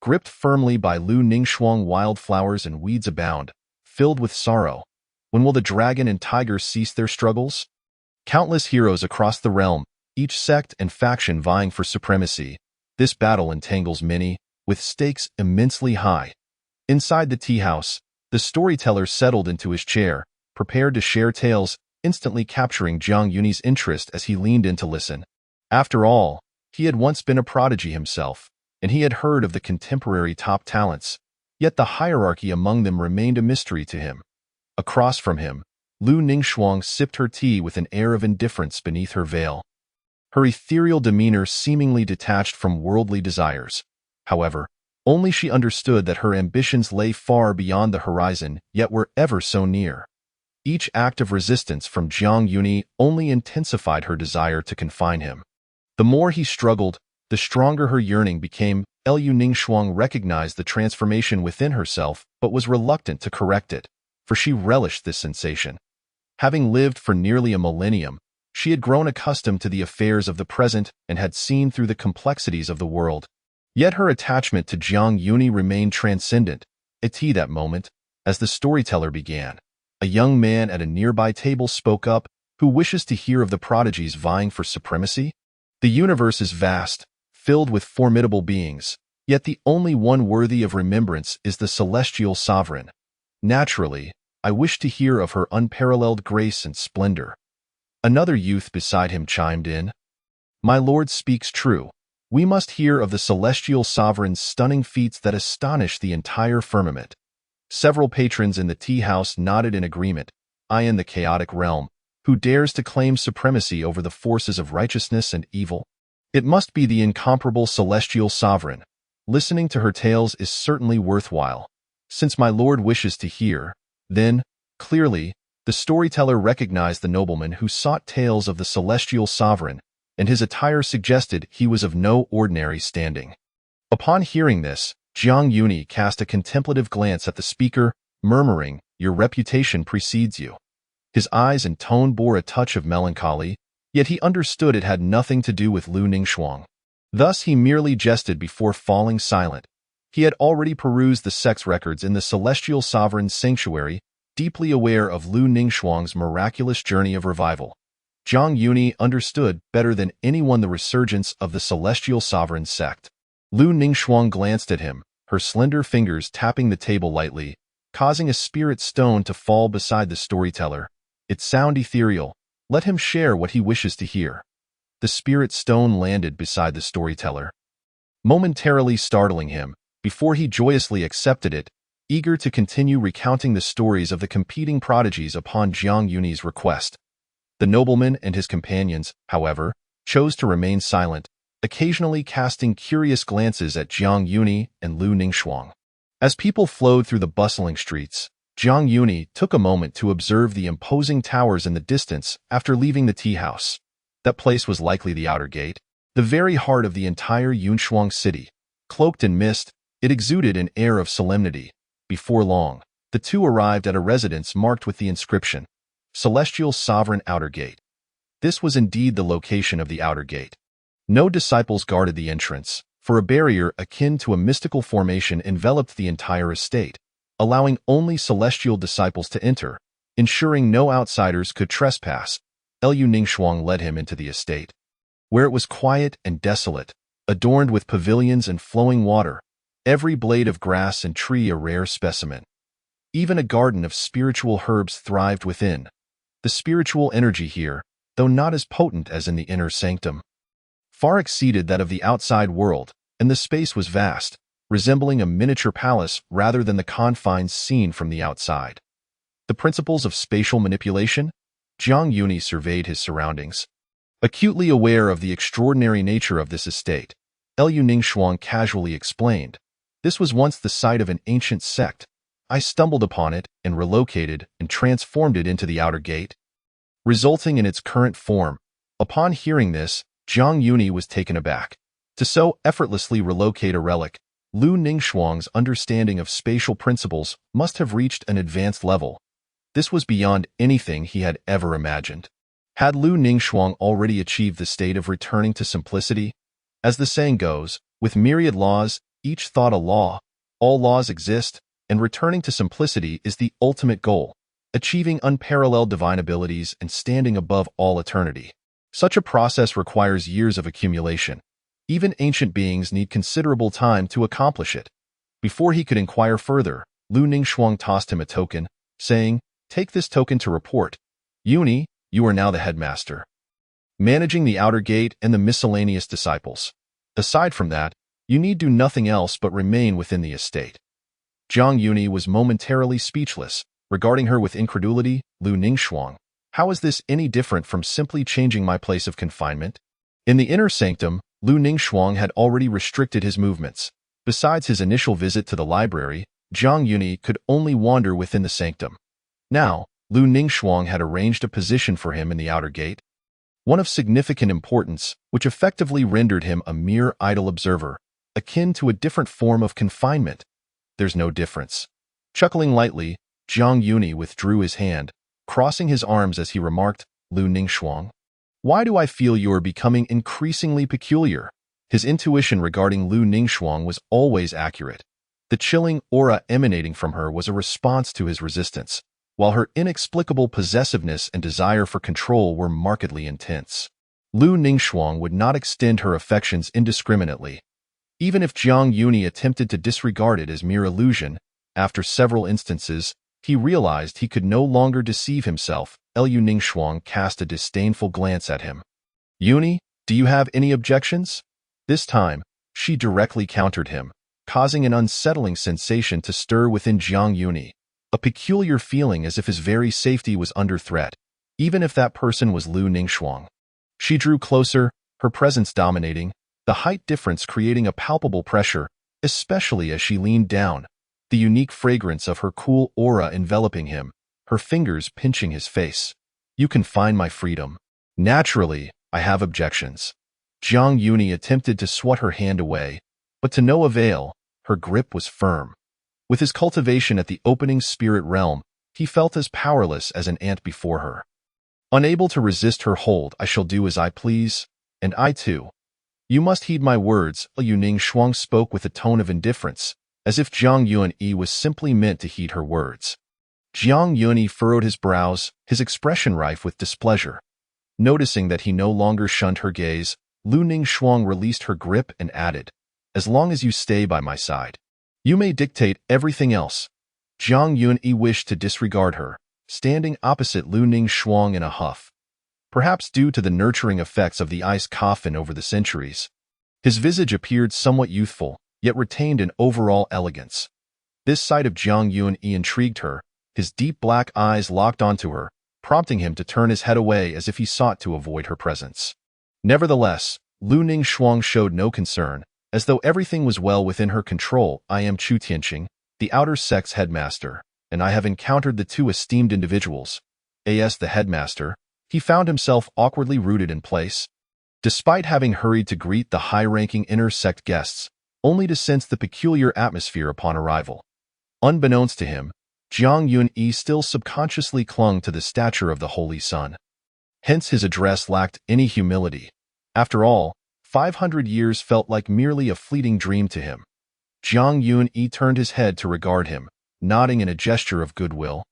Gripped firmly by Liu Ningxuang, wildflowers and weeds abound, filled with sorrow. When will the dragon and tiger cease their struggles? Countless heroes across the realm, each sect and faction vying for supremacy. This battle entangles many, with stakes immensely high. Inside the tea house, the storyteller settled into his chair, prepared to share tales, instantly capturing Jiang Yunyi's interest as he leaned in to listen. After all, he had once been a prodigy himself, and he had heard of the contemporary top talents, yet the hierarchy among them remained a mystery to him. Across from him, Liu Ningxuang sipped her tea with an air of indifference beneath her veil, her ethereal demeanor seemingly detached from worldly desires. However, only she understood that her ambitions lay far beyond the horizon, yet were ever so near. Each act of resistance from Jiang Yunyi only intensified her desire to confine him. The more he struggled, the stronger her yearning became. Liu Ningxuang recognized the transformation within herself but was reluctant to correct it, for she relished this sensation. Having lived for nearly a millennium, she had grown accustomed to the affairs of the present and had seen through the complexities of the world. Yet her attachment to Jiang Yunyi remained transcendent. At that moment, as the storyteller began, a young man at a nearby table spoke up. Who wishes to hear of the prodigies vying for supremacy? The universe is vast, filled with formidable beings, yet the only one worthy of remembrance is the celestial sovereign. Naturally, I wish to hear of her unparalleled grace and splendor. Another youth beside him chimed in. My lord speaks true. We must hear of the celestial sovereign's stunning feats that astonish the entire firmament. Several patrons in the tea house nodded in agreement. In the chaotic realm, who dares to claim supremacy over the forces of righteousness and evil? It must be the incomparable celestial sovereign. Listening to her tales is certainly worthwhile. Since my lord wishes to hear, then, clearly, the storyteller recognized the nobleman who sought tales of the celestial sovereign, and his attire suggested he was of no ordinary standing. Upon hearing this, Jiang Yuni cast a contemplative glance at the speaker, murmuring, "Your reputation precedes you." His eyes and tone bore a touch of melancholy, yet he understood it had nothing to do with Lu Ningxuang. Thus he merely jested before falling silent. He had already perused the sex records in the celestial sovereign's sanctuary, deeply aware of Lu Ningxuang's miraculous journey of revival. Jiang Yuni understood better than anyone the resurgence of the celestial sovereign sect. Lu Ningxuang glanced at him, her slender fingers tapping the table lightly, causing a spirit stone to fall beside the storyteller. Its sound ethereal. Let him share what he wishes to hear. The spirit stone landed beside the storyteller, momentarily startling him, before he joyously accepted it, eager to continue recounting the stories of the competing prodigies upon Jiang Yuni's request. The nobleman and his companions, however, chose to remain silent, occasionally casting curious glances at Jiang Yuni and Lu Ningxuang. As people flowed through the bustling streets, Jiang Yuni took a moment to observe the imposing towers in the distance after leaving the tea house. That place was likely the outer gate, the very heart of the entire Yunshuang city. Cloaked in mist, it exuded an air of solemnity. Before long, the two arrived at a residence marked with the inscription, Celestial Sovereign Outer Gate. This was indeed the location of the outer gate. No disciples guarded the entrance, for a barrier akin to a mystical formation enveloped the entire estate, allowing only celestial disciples to enter, ensuring no outsiders could trespass. Lu Ningxuang led him into the estate, where it was quiet and desolate, adorned with pavilions and flowing water, every blade of grass and tree a rare specimen. Even a garden of spiritual herbs thrived within. The spiritual energy here, though not as potent as in the inner sanctum, far exceeded that of the outside world, and the space was vast, resembling a miniature palace rather than the confines seen from the outside. The principles of spatial manipulation? Jiang Yuni surveyed his surroundings. Acutely aware of the extraordinary nature of this estate, Lu Ningxuang casually explained, "This was once the site of an ancient sect. I stumbled upon it and relocated and transformed it into the outer gate, resulting in its current form." Upon hearing this, Jiang Yuni was taken aback. To so effortlessly relocate a relic, Lu Ningxuang's understanding of spatial principles must have reached an advanced level. This was beyond anything he had ever imagined. Had Lu Ningxuang already achieved the state of returning to simplicity? As the saying goes, with myriad laws, each thought a law, all laws exist, and returning to simplicity is the ultimate goal, achieving unparalleled divine abilities and standing above all eternity. Such a process requires years of accumulation. Even ancient beings need considerable time to accomplish it. Before he could inquire further, Lu Ningxuang tossed him a token, saying, "Take this token to report. Yuni, you are now the headmaster, managing the outer gate and the miscellaneous disciples. Aside from that, you need do nothing else but remain within the estate." Jiang Yuni was momentarily speechless, regarding her with incredulity. "Lu Ningxuang, how is this any different from simply changing my place of confinement?" In the inner sanctum, Lu Ningxuang had already restricted his movements. Besides his initial visit to the library, Jiang Yuni could only wander within the sanctum. Now, Lu Ningxuang had arranged a position for him in the outer gate, one of significant importance, which effectively rendered him a mere idle observer, akin to a different form of confinement. "There's no difference." Chuckling lightly, Jiang Yuni withdrew his hand, crossing his arms as he remarked, "Lu Ningxuang, why do I feel you are becoming increasingly peculiar?" His intuition regarding Lu Ningxuang was always accurate. The chilling aura emanating from her was a response to his resistance, while her inexplicable possessiveness and desire for control were markedly intense. Lu Ningxuang would not extend her affections indiscriminately. Even if Jiang Yuni attempted to disregard it as mere illusion, after several instances, he realized he could no longer deceive himself. Lu Ningxuang cast a disdainful glance at him. "Yuni, do you have any objections?" This time, she directly countered him, causing an unsettling sensation to stir within Jiang Yuni, a peculiar feeling as if his very safety was under threat, even if that person was Lu Ningxuang. She drew closer, her presence dominating, the height difference creating a palpable pressure, especially as she leaned down, the unique fragrance of her cool aura enveloping him, her fingers pinching his face. You can find my freedom. Naturally, I have objections. Jiang Yuni attempted to swat her hand away, but to no avail. Her grip was firm. With his cultivation at the opening spirit realm, he felt as powerless as an ant before her. Unable to resist her hold, I shall do as I please, and I too. You must heed my words, Yuning Shuang spoke with a tone of indifference, as if Jiang Yunyi was simply meant to heed her words. Jiang Yunyi furrowed his brows, his expression rife with displeasure. Noticing that he no longer shunned her gaze, Lu Ning Shuang released her grip and added, as long as you stay by my side, you may dictate everything else. Jiang Yunyi wished to disregard her, standing opposite Lu Ning Shuang in a huff. Perhaps due to the nurturing effects of the ice coffin over the centuries, his visage appeared somewhat youthful, yet retained an overall elegance. This sight of Jiang Yunyi intrigued her, his deep black eyes locked onto her, prompting him to turn his head away as if he sought to avoid her presence. Nevertheless, Lu Ning Shuang showed no concern, as though everything was well within her control. I am Chu Tianqing, the outer sex headmaster, and I have encountered the two esteemed individuals. As the headmaster, he found himself awkwardly rooted in place. Despite having hurried to greet the high-ranking inner sect guests, only to sense the peculiar atmosphere upon arrival. Unbeknownst to him, Jiang Yunyi still subconsciously clung to the stature of the Holy Sun. Hence his address lacked any humility. After all, 500 years felt like merely a fleeting dream to him. Jiang Yunyi turned his head to regard him, nodding in a gesture of goodwill.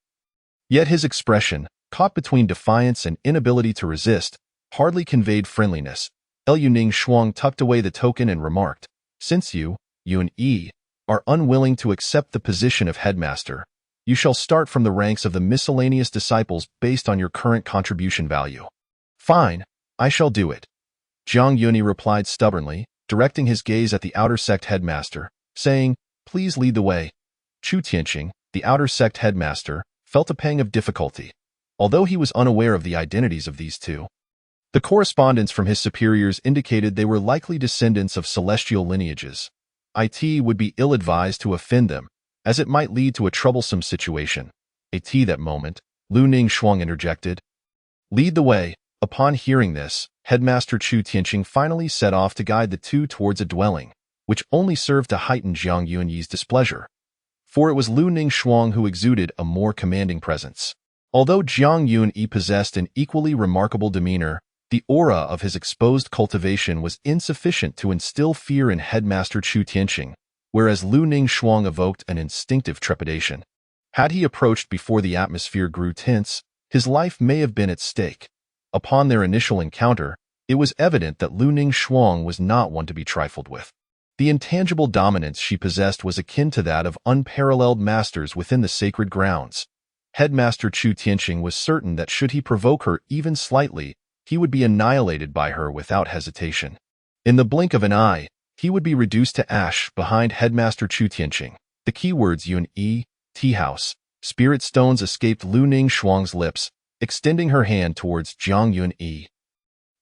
Yet his expression, caught between defiance and inability to resist, hardly conveyed friendliness. Yuning Shuang tucked away the token and remarked, since you, Yunyi, are unwilling to accept the position of headmaster, you shall start from the ranks of the miscellaneous disciples based on your current contribution value. Fine, I shall do it. Jiang Yunyi replied stubbornly, directing his gaze at the outer sect headmaster, saying, please lead the way. Chu Tianqing, the outer sect headmaster, felt a pang of difficulty, although he was unaware of the identities of these two. The correspondence from his superiors indicated they were likely descendants of celestial lineages. It would be ill-advised to offend them, as it might lead to a troublesome situation. That moment, Lu Ning Shuang interjected. Lead the way. Upon hearing this, Headmaster Chu Tianqing finally set off to guide the two towards a dwelling, which only served to heighten Jiang Yunyi's displeasure. For it was Lu Ning Shuang who exuded a more commanding presence. Although Jiang Yunyi possessed an equally remarkable demeanor, the aura of his exposed cultivation was insufficient to instill fear in Headmaster Chu Tianqing, whereas Lu Ning Shuang evoked an instinctive trepidation. Had he approached before the atmosphere grew tense, his life may have been at stake. Upon their initial encounter, it was evident that Lu Ning Shuang was not one to be trifled with. The intangible dominance she possessed was akin to that of unparalleled masters within the sacred grounds. Headmaster Chu Tianqing was certain that should he provoke her even slightly, he would be annihilated by her without hesitation. In the blink of an eye, he would be reduced to ash behind Headmaster Chu Tianqing. The keywords Yun-Yi, Tea House, Spirit Stones escaped Lu Ning Shuang's lips, extending her hand towards Jiang Yunyi,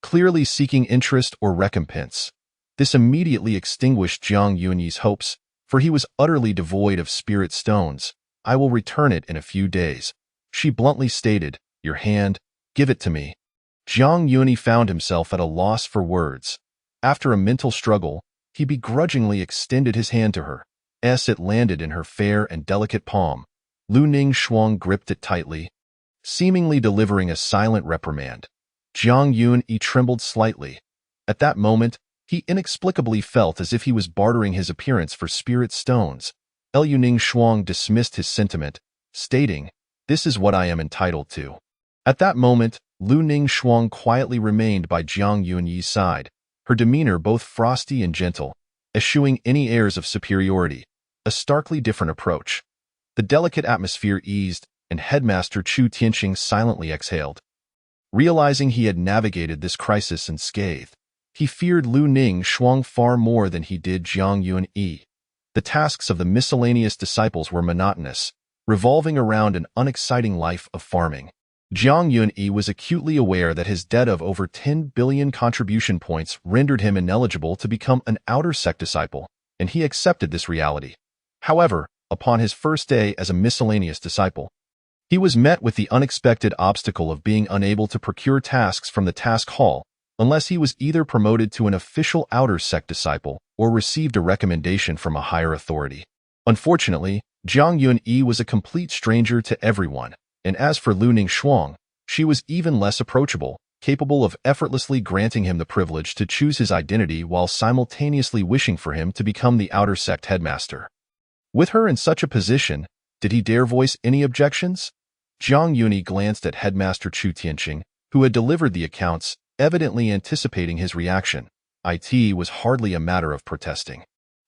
clearly seeking interest or recompense. This immediately extinguished Jiang Yunyi's hopes, for he was utterly devoid of spirit stones. I will return it in a few days. She bluntly stated, your hand, give it to me. Jiang Yunyi found himself at a loss for words. After a mental struggle, he begrudgingly extended his hand to her. As it landed in her fair and delicate palm, Lu Ning Shuang gripped it tightly, seemingly delivering a silent reprimand. Jiang Yunyi trembled slightly. At that moment, he inexplicably felt as if he was bartering his appearance for spirit stones. Lu Ning Shuang dismissed his sentiment, stating, this is what I am entitled to. At that moment, Lu Ning Shuang quietly remained by Jiang Yunyi's side, her demeanor both frosty and gentle, eschewing any airs of superiority, a starkly different approach. The delicate atmosphere eased, and Headmaster Chu Tianqing silently exhaled. Realizing he had navigated this crisis unscathed, he feared Lu Ning Shuang far more than he did Jiang Yunyi. The tasks of the miscellaneous disciples were monotonous, revolving around an unexciting life of farming. Jiang Yunyi was acutely aware that his debt of over 10 billion contribution points rendered him ineligible to become an outer sect disciple, and he accepted this reality. However, upon his first day as a miscellaneous disciple, he was met with the unexpected obstacle of being unable to procure tasks from the task hall unless he was either promoted to an official outer sect disciple or received a recommendation from a higher authority. Unfortunately, Jiang Yunyi was a complete stranger to everyone, and as for Luning Shuang, she was even less approachable, capable of effortlessly granting him the privilege to choose his identity while simultaneously wishing for him to become the outer sect headmaster. With her in such a position, did he dare voice any objections? Jiang Yunyi glanced at Headmaster Chu Tianqing, who had delivered the accounts, evidently anticipating his reaction. It was hardly a matter of protesting.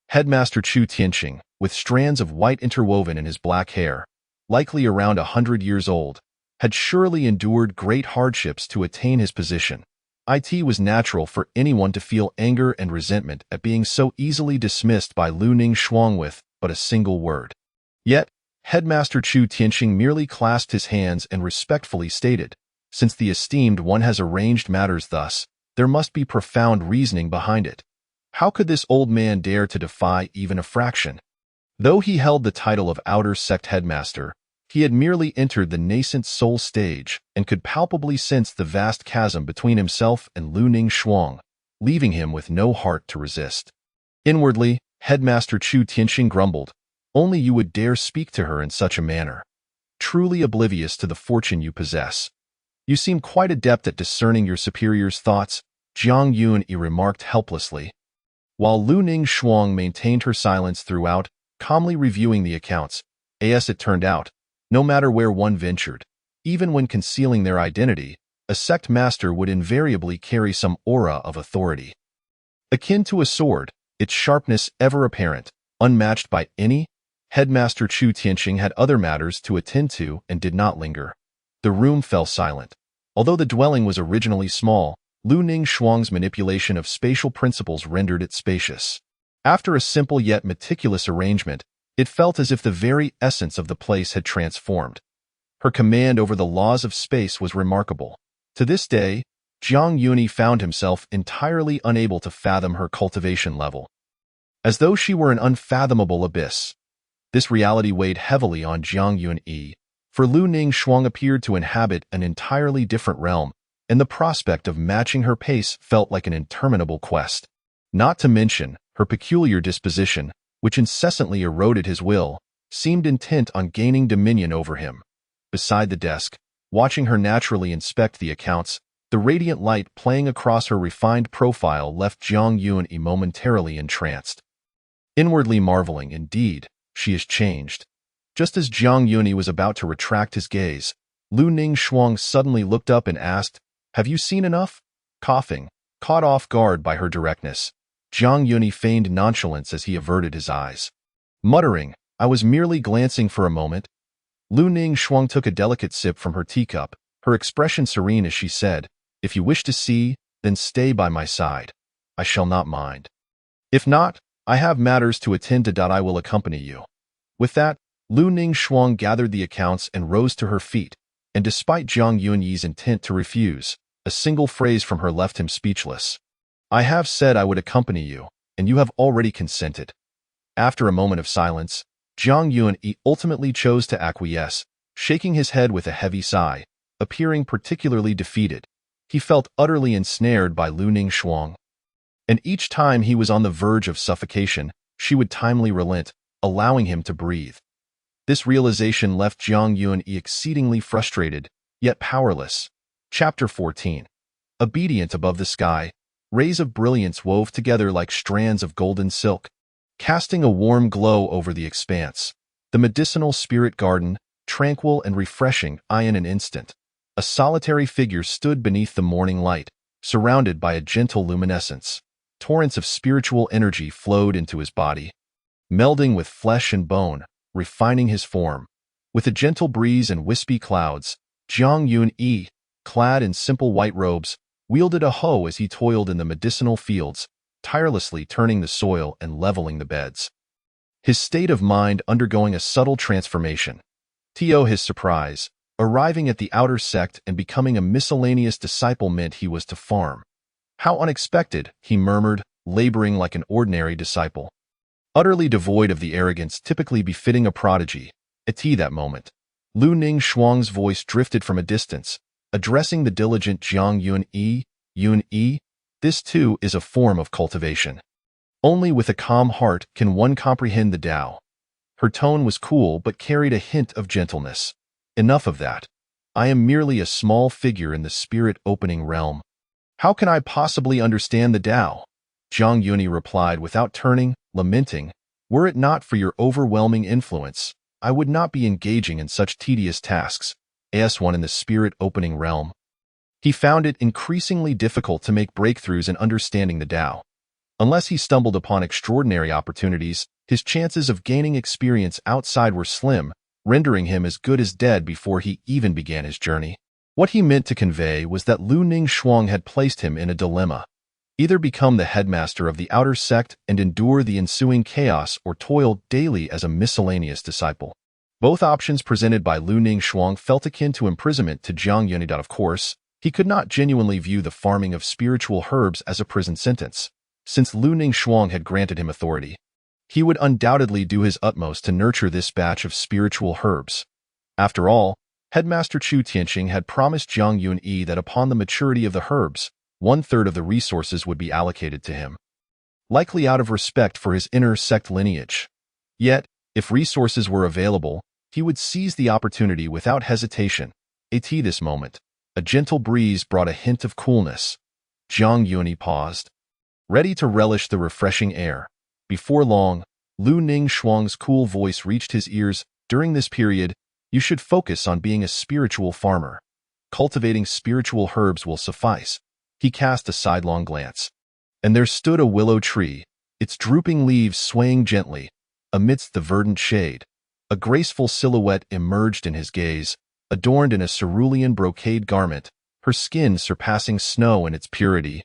Headmaster Chu Tianqing, with strands of white interwoven in his black hair, likely around 100 years old, had surely endured great hardships to attain his position. It was natural for anyone to feel anger and resentment at being so easily dismissed by Luning Shuang with but a single word. Yet, Headmaster Chu Tianqing merely clasped his hands and respectfully stated, "Since the esteemed one has arranged matters thus, there must be profound reasoning behind it. How could this old man dare to defy even a fraction?" Though he held the title of outer sect headmaster, he had merely entered the nascent soul stage and could palpably sense the vast chasm between himself and Luning Shuang, leaving him with no heart to resist. Inwardly, Headmaster Chu Tianqing grumbled, "Only you would dare speak to her in such a manner. Truly oblivious to the fortune you possess. You seem quite adept at discerning your superior's thoughts," Jiang Yunyi remarked helplessly. While Luning Shuang maintained her silence throughout, calmly reviewing the accounts, as it turned out, no matter where one ventured, even when concealing their identity, a sect master would invariably carry some aura of authority. Akin to a sword, its sharpness ever apparent, unmatched by any, Headmaster Chu Tianqing had other matters to attend to and did not linger. The room fell silent. Although the dwelling was originally small, Luning Shuang's manipulation of spatial principles rendered it spacious. After a simple yet meticulous arrangement, it felt as if the very essence of the place had transformed. Her command over the laws of space was remarkable. To this day, Jiang Yunyi found himself entirely unable to fathom her cultivation level. As though she were an unfathomable abyss. This reality weighed heavily on Jiang Yunyi, for Luning Shuang appeared to inhabit an entirely different realm, and the prospect of matching her pace felt like an interminable quest. Not to mention, her peculiar disposition, which incessantly eroded his will, seemed intent on gaining dominion over him. Beside the desk, watching her naturally inspect the accounts, the radiant light playing across her refined profile left Jiang Yunyi momentarily entranced. Inwardly marveling, indeed, she is changed. Just as Jiang Yunyi was about to retract his gaze, Luning Shuang suddenly looked up and asked, "Have you seen enough?" Coughing, caught off guard by her directness, Jiang Yunyi feigned nonchalance as he averted his eyes. Muttering, "I was merely glancing for a moment," Luning Shuang took a delicate sip from her teacup, her expression serene as she said, "If you wish to see, then stay by my side. I shall not mind. If not, I have matters to attend to. I will accompany you." With that, Luning Shuang gathered the accounts and rose to her feet, and despite Jiang Yunyi's intent to refuse, a single phrase from her left him speechless. "I have said I would accompany you, and you have already consented." After a moment of silence, Jiang Yunyi ultimately chose to acquiesce, shaking his head with a heavy sigh, appearing particularly defeated. He felt utterly ensnared by Luning Shuang. And each time he was on the verge of suffocation, she would timely relent, allowing him to breathe. This realization left Jiang Yunyi exceedingly frustrated, yet powerless. Chapter 14. Obedient above the sky, rays of brilliance wove together like strands of golden silk, casting a warm glow over the expanse. The medicinal spirit garden, tranquil and refreshing, in an instant. A solitary figure stood beneath the morning light, surrounded by a gentle luminescence. Torrents of spiritual energy flowed into his body, melding with flesh and bone, refining his form. With a gentle breeze and wispy clouds, Jiang Yunyi, clad in simple white robes, wielded a hoe as he toiled in the medicinal fields, tirelessly turning the soil and leveling the beds. His state of mind undergoing a subtle transformation. To his surprise, Arriving at the outer sect and becoming a miscellaneous disciple meant he was to farm. How unexpected, he murmured, laboring like an ordinary disciple. Utterly devoid of the arrogance typically befitting a prodigy, at that moment, Lu Ning Shuang's voice drifted from a distance, addressing the diligent Jiang Yun-yi, this too is a form of cultivation. Only with a calm heart can one comprehend the Tao. Her tone was cool but carried a hint of gentleness. Enough of that. I am merely a small figure in the spirit-opening realm. How can I possibly understand the Tao? Jiang Yunyi replied without turning, lamenting, were it not for your overwhelming influence, I would not be engaging in such tedious tasks, as one in the spirit-opening realm. He found it increasingly difficult to make breakthroughs in understanding the Tao. Unless he stumbled upon extraordinary opportunities, his chances of gaining experience outside were slim, rendering him as good as dead before he even began his journey. What he meant to convey was that Lu Ning Shuang had placed him in a dilemma. Either become the headmaster of the outer sect and endure the ensuing chaos or toil daily as a miscellaneous disciple. Both options presented by Lu Ning Shuang felt akin to imprisonment to Jiang Yunyi. Of course, he could not genuinely view the farming of spiritual herbs as a prison sentence, since Lu Ning Shuang had granted him authority. He would undoubtedly do his utmost to nurture this batch of spiritual herbs. After all, Headmaster Chu Tianqing had promised Jiang Yunyi that upon the maturity of the herbs, 1/3 of the resources would be allocated to him, likely out of respect for his inner sect lineage. Yet, if resources were available, he would seize the opportunity without hesitation. At this moment, a gentle breeze brought a hint of coolness. Jiang Yunyi paused, ready to relish the refreshing air. Before long, Lu Ning Shuang's cool voice reached his ears. During this period, you should focus on being a spiritual farmer. Cultivating spiritual herbs will suffice. He cast a sidelong glance. And there stood a willow tree, its drooping leaves swaying gently. Amidst the verdant shade, a graceful silhouette emerged in his gaze, adorned in a cerulean brocade garment, her skin surpassing snow in its purity,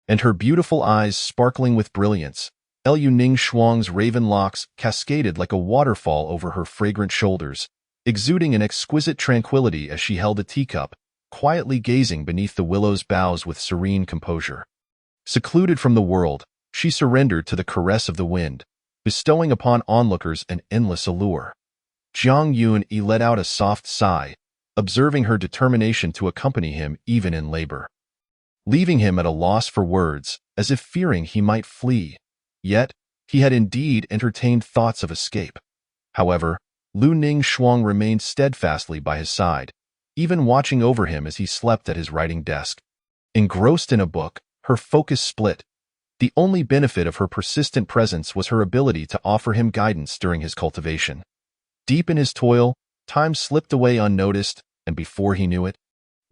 and her beautiful eyes sparkling with brilliance. Lu Ning Shuang's raven locks cascaded like a waterfall over her fragrant shoulders, exuding an exquisite tranquility as she held a teacup, quietly gazing beneath the willow's boughs with serene composure. Secluded from the world, she surrendered to the caress of the wind, bestowing upon onlookers an endless allure. Jiang Yunyi let out a soft sigh, observing her determination to accompany him even in labor, leaving him at a loss for words, as if fearing he might flee. Yet, he had indeed entertained thoughts of escape. However, Lu Ning Shuang remained steadfastly by his side, even watching over him as he slept at his writing desk. Engrossed in a book, her focus split. The only benefit of her persistent presence was her ability to offer him guidance during his cultivation. Deep in his toil, time slipped away unnoticed, and before he knew it,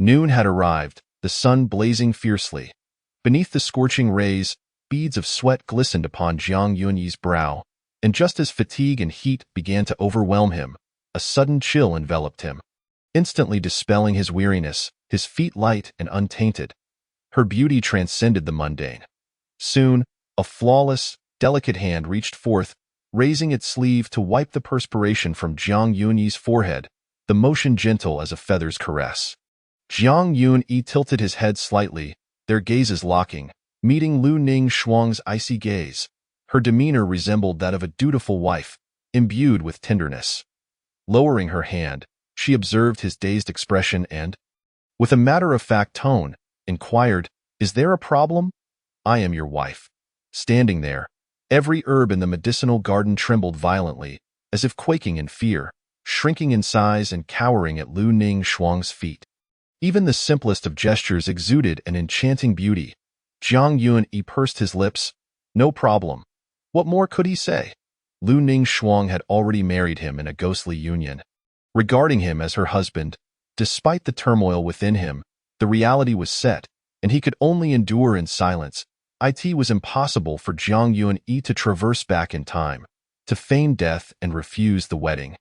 noon had arrived, the sun blazing fiercely. Beneath the scorching rays, beads of sweat glistened upon Jiang Yunyi's brow, and just as fatigue and heat began to overwhelm him, a sudden chill enveloped him, instantly dispelling his weariness, his feet light and untainted. Her beauty transcended the mundane. Soon, a flawless, delicate hand reached forth, raising its sleeve to wipe the perspiration from Jiang Yunyi's forehead, the motion gentle as a feather's caress. Jiang Yunyi tilted his head slightly, their gazes locking, meeting Lu Ning Shuang's icy gaze. Her demeanor resembled that of a dutiful wife, imbued with tenderness. Lowering her hand, she observed his dazed expression and, with a matter-of-fact tone, inquired, "Is there a problem?" "I am your wife." Standing there, every herb in the medicinal garden trembled violently, as if quaking in fear, shrinking in size and cowering at Lu Ning Shuang's feet. Even the simplest of gestures exuded an enchanting beauty. Jiang Yunyi pursed his lips. No problem. What more could he say? Lu Ning Shuang had already married him in a ghostly union. Regarding him as her husband, despite the turmoil within him, the reality was set, and he could only endure in silence. It was impossible for Jiang Yunyi to traverse back in time, to feign death and refuse the wedding,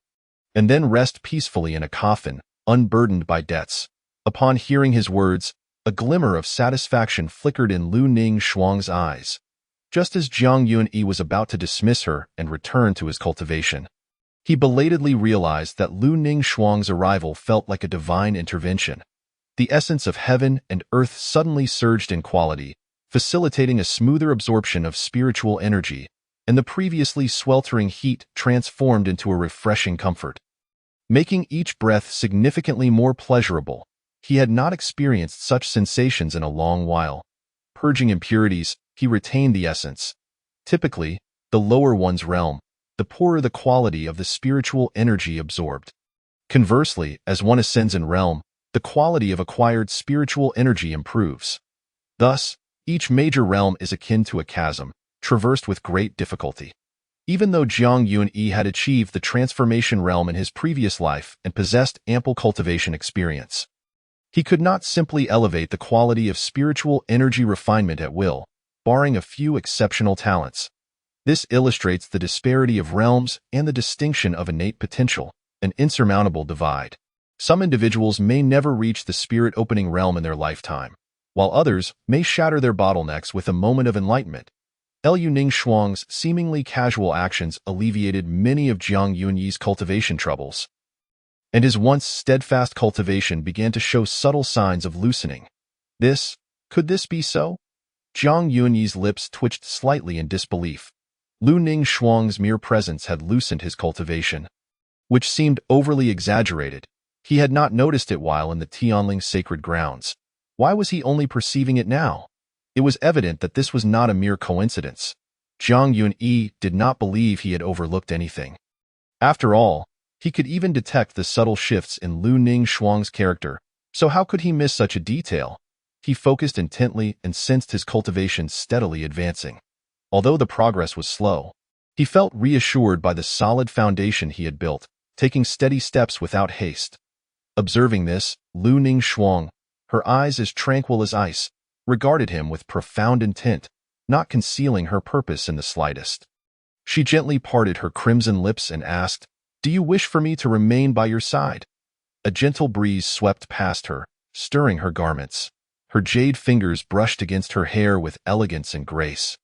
and then rest peacefully in a coffin, unburdened by debts. Upon hearing his words, a glimmer of satisfaction flickered in Lu Ning Shuang's eyes. Just as Jiang Yunyi was about to dismiss her and return to his cultivation, He belatedly realized that Lu Ningshuang's arrival felt like a divine intervention. The essence of heaven and earth suddenly surged in quality, facilitating a smoother absorption of spiritual energy, and the previously sweltering heat transformed into a refreshing comfort. Making each breath significantly more pleasurable, he had not experienced such sensations in a long while. Purging impurities, he retained the essence. Typically, the lower one's realm, the poorer the quality of the spiritual energy absorbed. Conversely, as one ascends in realm, the quality of acquired spiritual energy improves. Thus, each major realm is akin to a chasm, traversed with great difficulty. Even though Jiang Yunyi had achieved the transformation realm in his previous life and possessed ample cultivation experience, he could not simply elevate the quality of spiritual energy refinement at will, barring a few exceptional talents. This illustrates the disparity of realms and the distinction of innate potential, an insurmountable divide. Some individuals may never reach the spirit-opening realm in their lifetime, while others may shatter their bottlenecks with a moment of enlightenment. Lu Ningshuang's seemingly casual actions alleviated many of Jiang Yunyi's cultivation troubles, and his once steadfast cultivation began to show subtle signs of loosening. Could this be so? Jiang Yunyi's lips twitched slightly in disbelief. Lu Ningshuang's mere presence had loosened his cultivation, which seemed overly exaggerated. He had not noticed it while in the Tianling sacred grounds. Why was he only perceiving it now? It was evident that this was not a mere coincidence. Jiang Yunyi did not believe he had overlooked anything. After all, he could even detect the subtle shifts in Lu Ningshuang's character, so how could he miss such a detail? He focused intently and sensed his cultivation steadily advancing. Although the progress was slow, he felt reassured by the solid foundation he had built, taking steady steps without haste. Observing this, Lu Ningshuang, her eyes as tranquil as ice, regarded him with profound intent, not concealing her purpose in the slightest. She gently parted her crimson lips and asked, "Do you wish for me to remain by your side?" A gentle breeze swept past her, stirring her garments. Her jade fingers brushed against her hair with elegance and grace.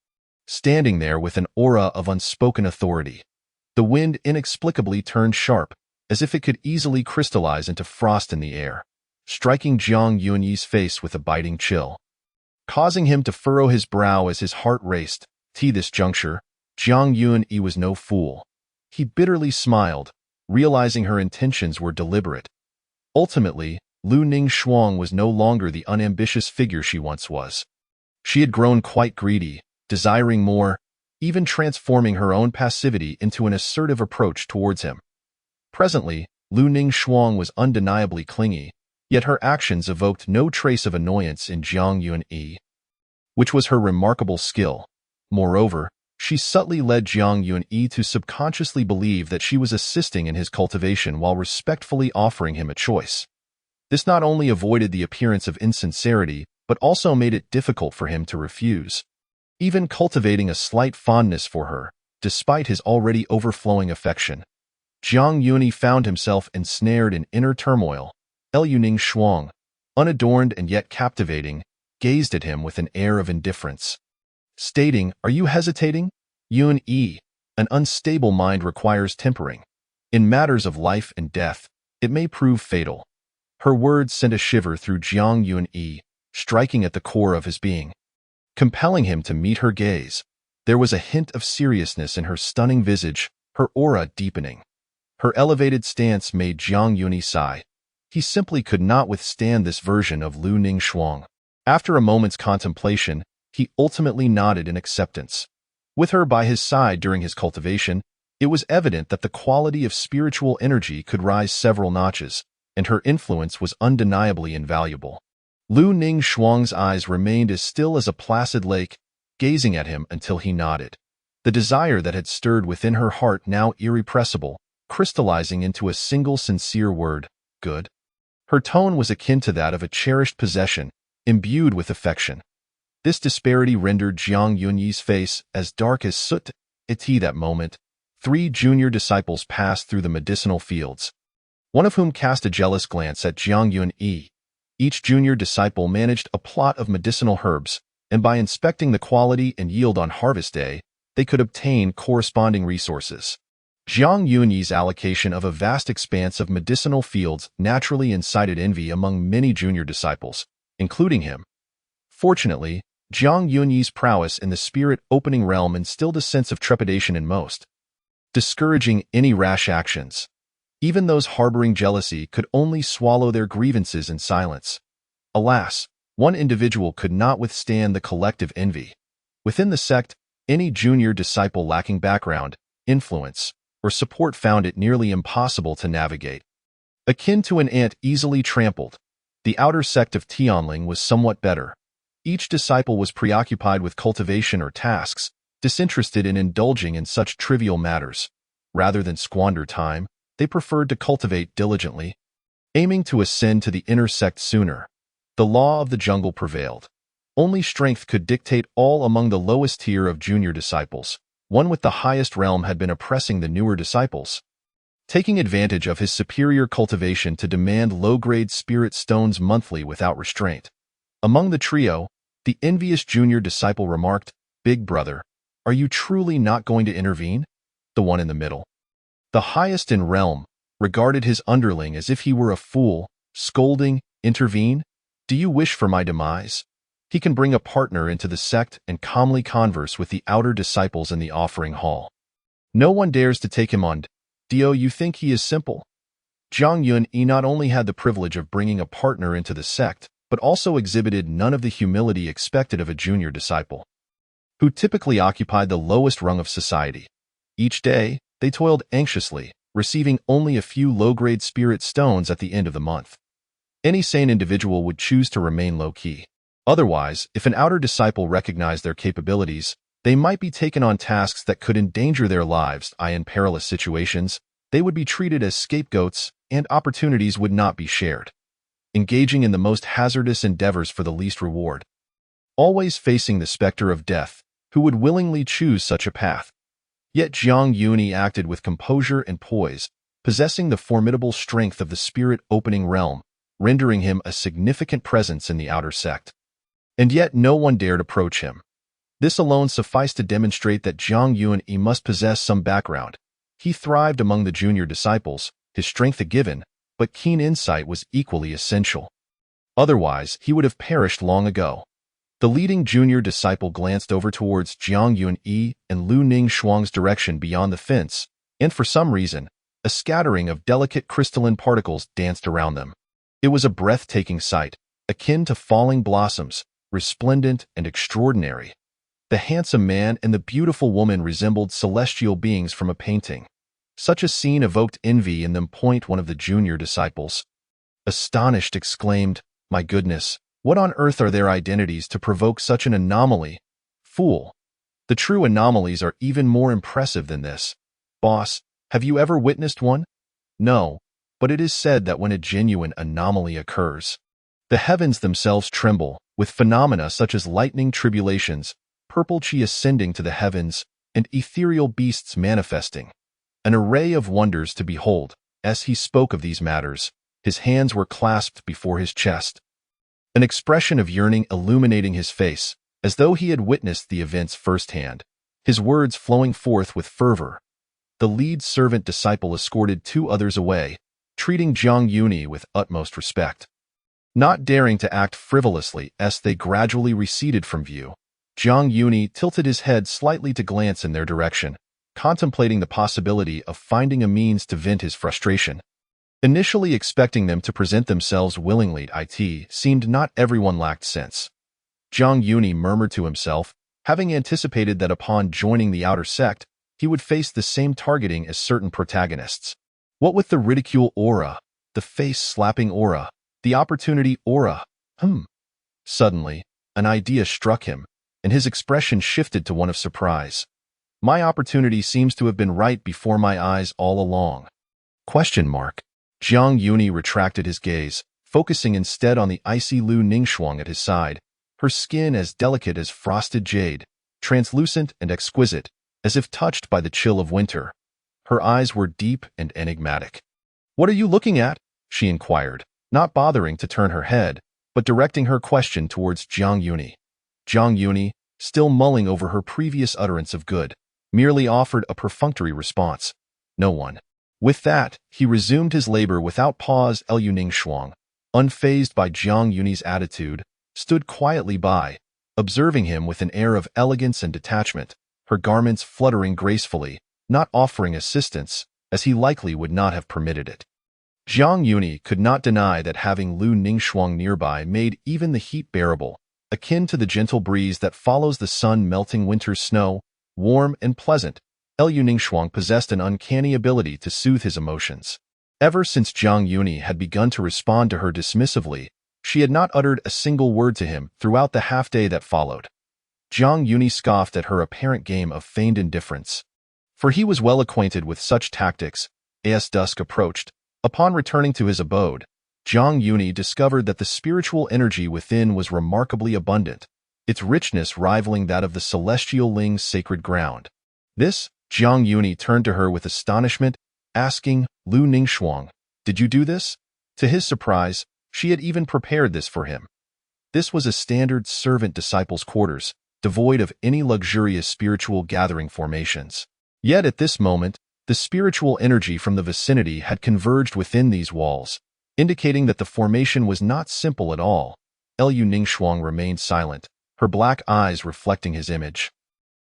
Standing there with an aura of unspoken authority, the wind inexplicably turned sharp, as if it could easily crystallize into frost in the air, striking Jiang Yunyi's face with a biting chill, causing him to furrow his brow as his heart raced. At this juncture, Jiang Yunyi was no fool. He bitterly smiled, realizing her intentions were deliberate. Ultimately, Lu Ningshuang was no longer the unambitious figure she once was. She had grown quite greedy, desiring more, even transforming her own passivity into an assertive approach towards him. Presently, Lu Ningshuang was undeniably clingy, yet her actions evoked no trace of annoyance in Jiang Yunyi, which was her remarkable skill. Moreover, she subtly led Jiang Yunyi to subconsciously believe that she was assisting in his cultivation while respectfully offering him a choice. This not only avoided the appearance of insincerity, but also made it difficult for him to refuse. Even cultivating a slight fondness for her, despite his already overflowing affection, Jiang Yunyi found himself ensnared in inner turmoil. Lu Ningshuang, unadorned and yet captivating, gazed at him with an air of indifference, stating, "Are you hesitating? Yunyi, an unstable mind requires tempering. In matters of life and death, it may prove fatal." Her words sent a shiver through Jiang Yunyi, striking at the core of his being, compelling him to meet her gaze. There was a hint of seriousness in her stunning visage, her aura deepening. Her elevated stance made Jiang Yunyi sigh. He simply could not withstand this version of Lu Ningshuang. After a moment's contemplation, he ultimately nodded in acceptance. With her by his side during his cultivation, it was evident that the quality of spiritual energy could rise several notches, and her influence was undeniably invaluable. Lu Ningshuang's eyes remained as still as a placid lake, gazing at him until he nodded. The desire that had stirred within her heart now irrepressible, crystallizing into a single sincere word, "Good." Her tone was akin to that of a cherished possession, imbued with affection. This disparity rendered Jiang Yunyi's face as dark as soot. At that moment, 3 junior disciples passed through the medicinal fields, one of whom cast a jealous glance at Jiang Yunyi. Each junior disciple managed a plot of medicinal herbs, and by inspecting the quality and yield on harvest day, they could obtain corresponding resources. Jiang Yunyi's allocation of a vast expanse of medicinal fields naturally incited envy among many junior disciples, including him. Fortunately, Jiang Yunyi's prowess in the spirit-opening realm instilled a sense of trepidation in most, discouraging any rash actions. Even those harboring jealousy could only swallow their grievances in silence. Alas, one individual could not withstand the collective envy. Within the sect, any junior disciple lacking background, influence, or support found it nearly impossible to navigate. Akin to an ant easily trampled, the outer sect of Tianling was somewhat better. Each disciple was preoccupied with cultivation or tasks, disinterested in indulging in such trivial matters. Rather than squander time, they preferred to cultivate diligently, aiming to ascend to the inner sect sooner. The law of the jungle prevailed. Only strength could dictate all among the lowest tier of junior disciples. One with the highest realm had been oppressing the newer disciples, taking advantage of his superior cultivation to demand low-grade spirit stones monthly without restraint. Among the trio, the envious junior disciple remarked, "Big brother, are you truly not going to intervene?" The one in the middle, the highest in realm, regarded his underling as if he were a fool, scolding, "Intervene? Do you wish for my demise?" He can bring a partner into the sect and calmly converse with the outer disciples in the offering hall. No one dares to take him on. Do you think he is simple? Jiang Yunyi not only had the privilege of bringing a partner into the sect, but also exhibited none of the humility expected of a junior disciple, who typically occupied the lowest rung of society. Each day, they toiled anxiously, receiving only a few low-grade spirit stones at the end of the month. Any sane individual would choose to remain low-key. Otherwise, if an outer disciple recognized their capabilities, they might be taken on tasks that could endanger their lives. In perilous situations, they would be treated as scapegoats, and opportunities would not be shared, engaging in the most hazardous endeavors for the least reward, always facing the specter of death. Who would willingly choose such a path? Yet Jiang Yunyi acted with composure and poise, possessing the formidable strength of the spirit-opening realm, rendering him a significant presence in the outer sect. And yet no one dared approach him. This alone sufficed to demonstrate that Jiang Yunyi must possess some background. He thrived among the junior disciples, his strength a given, but keen insight was equally essential. Otherwise, he would have perished long ago. The leading junior disciple glanced over towards Jiang Yunyi and Lu Ningxuang's direction beyond the fence, and for some reason, a scattering of delicate crystalline particles danced around them. It was a breathtaking sight, akin to falling blossoms, resplendent and extraordinary. The handsome man and the beautiful woman resembled celestial beings from a painting. Such a scene evoked envy in them. One of the junior disciples, astonished, exclaimed, "My goodness, what on earth are their identities to provoke such an anomaly?" Fool! The true anomalies are even more impressive than this. Boss, have you ever witnessed one? No, but it is said that when a genuine anomaly occurs, the heavens themselves tremble, with phenomena such as lightning tribulations, purple chi ascending to the heavens, and ethereal beasts manifesting. An array of wonders to behold. As he spoke of these matters, his hands were clasped before his chest, an expression of yearning illuminating his face, as though he had witnessed the events firsthand, his words flowing forth with fervor. The lead servant disciple escorted two others away, treating Jiang Yunyi with utmost respect. Not daring to act frivolously as they gradually receded from view, Jiang Yunyi tilted his head slightly to glance in their direction, contemplating the possibility of finding a means to vent his frustration. Initially expecting them to present themselves willingly, it seemed not everyone lacked sense. Jiang Yunyi murmured to himself, having anticipated that upon joining the outer sect, he would face the same targeting as certain protagonists. What with the ridicule aura, the face-slapping aura, the opportunity aura? Suddenly, an idea struck him, and his expression shifted to one of surprise. My opportunity seems to have been right before my eyes all along. Jiang Yunyi retracted his gaze, focusing instead on the icy Lu Ningxuang at his side, her skin as delicate as frosted jade, translucent and exquisite, as if touched by the chill of winter. Her eyes were deep and enigmatic. "What are you looking at?" she inquired, not bothering to turn her head, but directing her question towards Jiang Yunyi. Jiang Yunyi, still mulling over her previous utterance of good, merely offered a perfunctory response. No one. With that, he resumed his labor without pause. Liu Ningxuang, unfazed by Jiang Yunyi's attitude, stood quietly by, observing him with an air of elegance and detachment, her garments fluttering gracefully, not offering assistance, as he likely would not have permitted it. Jiang Yunyi could not deny that having Liu Ningxuang nearby made even the heat bearable, akin to the gentle breeze that follows the sun melting winter's snow, warm and pleasant. Liu Ningxuang possessed an uncanny ability to soothe his emotions. Ever since Jiang Yunyi had begun to respond to her dismissively, she had not uttered a single word to him throughout the half-day that followed. Jiang Yunyi scoffed at her apparent game of feigned indifference. For he was well acquainted with such tactics. As dusk approached, upon returning to his abode, Jiang Yunyi discovered that the spiritual energy within was remarkably abundant, its richness rivaling that of the celestial Ling's sacred ground. This, Jiang Yunyi turned to her with astonishment, asking, Liu Ningxuang, did you do this? To his surprise, she had even prepared this for him. This was a standard servant-disciple's quarters, devoid of any luxurious spiritual gathering formations. Yet at this moment, the spiritual energy from the vicinity had converged within these walls, indicating that the formation was not simple at all. Liu Ningxuang remained silent, her black eyes reflecting his image.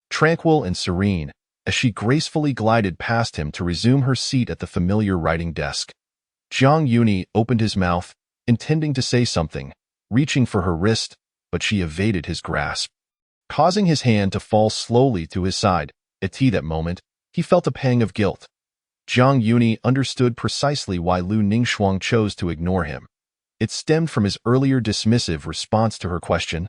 Tranquil and serene, as she gracefully glided past him to resume her seat at the familiar writing desk. Jiang Yunyi opened his mouth, intending to say something, reaching for her wrist, but she evaded his grasp. Causing his hand to fall slowly to his side, at that moment, he felt a pang of guilt. Jiang Yunyi understood precisely why Liu Ningxuang chose to ignore him. It stemmed from his earlier dismissive response to her question,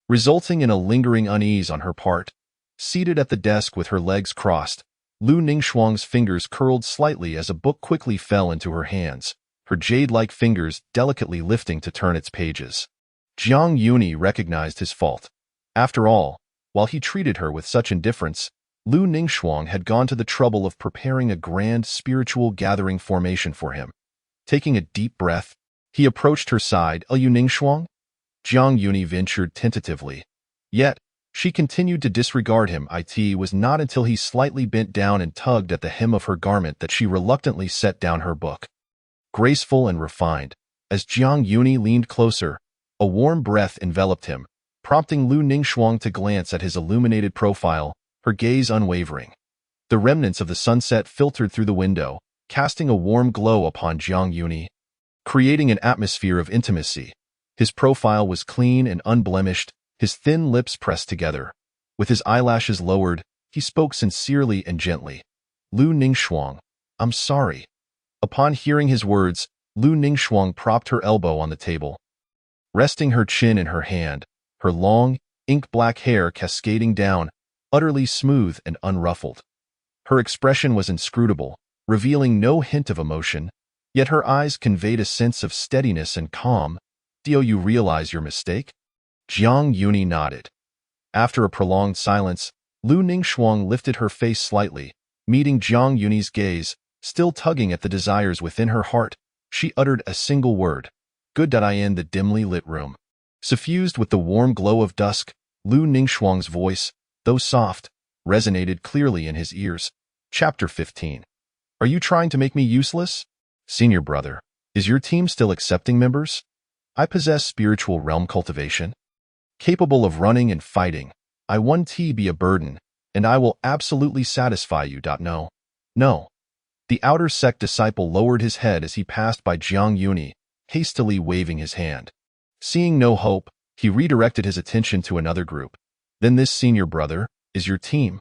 resulting in a lingering unease on her part. Seated at the desk with her legs crossed, Liu Ningxuang's fingers curled slightly as a book quickly fell into her hands, her jade-like fingers delicately lifting to turn its pages. Jiang Yunyi recognized his fault. After all, while he treated her with such indifference, Liu Ningxuang had gone to the trouble of preparing a grand spiritual gathering formation for him. Taking a deep breath, he approached her side. Liu Ningxuang? Jiang Yunyi ventured tentatively. Yet, she continued to disregard him. It was not until he slightly bent down and tugged at the hem of her garment that she reluctantly set down her book. Graceful and refined, as Jiang Yunyi leaned closer, a warm breath enveloped him, prompting Liu Ningxuang to glance at his illuminated profile, her gaze unwavering. The remnants of the sunset filtered through the window, casting a warm glow upon Jiang Yunyi, creating an atmosphere of intimacy. His profile was clean and unblemished, his thin lips pressed together. With his eyelashes lowered, he spoke sincerely and gently. Liu Ningxuang, I'm sorry. Upon hearing his words, Liu Ningxuang propped her elbow on the table. Resting her chin in her hand, her long, ink-black hair cascading down, utterly smooth and unruffled. Her expression was inscrutable, revealing no hint of emotion, yet her eyes conveyed a sense of steadiness and calm. Do you realize your mistake? Jiang Yunyi nodded. After a prolonged silence, Liu Ningxuang lifted her face slightly, meeting Jiang Yunyi's gaze, still tugging at the desires within her heart. She uttered a single word. Good. In the dimly lit room, suffused with the warm glow of dusk, Liu Ningxuang's voice, though soft, resonated clearly in his ears. Chapter 15. Are you trying to make me useless? Senior brother, is your team still accepting members? I possess spiritual realm cultivation, capable of running and fighting. I won't be a burden, and I will absolutely satisfy you. No. No. The outer sect disciple lowered his head as he passed by Jiang Yunyi, hastily waving his hand. Seeing no hope, he redirected his attention to another group. Then this senior brother is your team.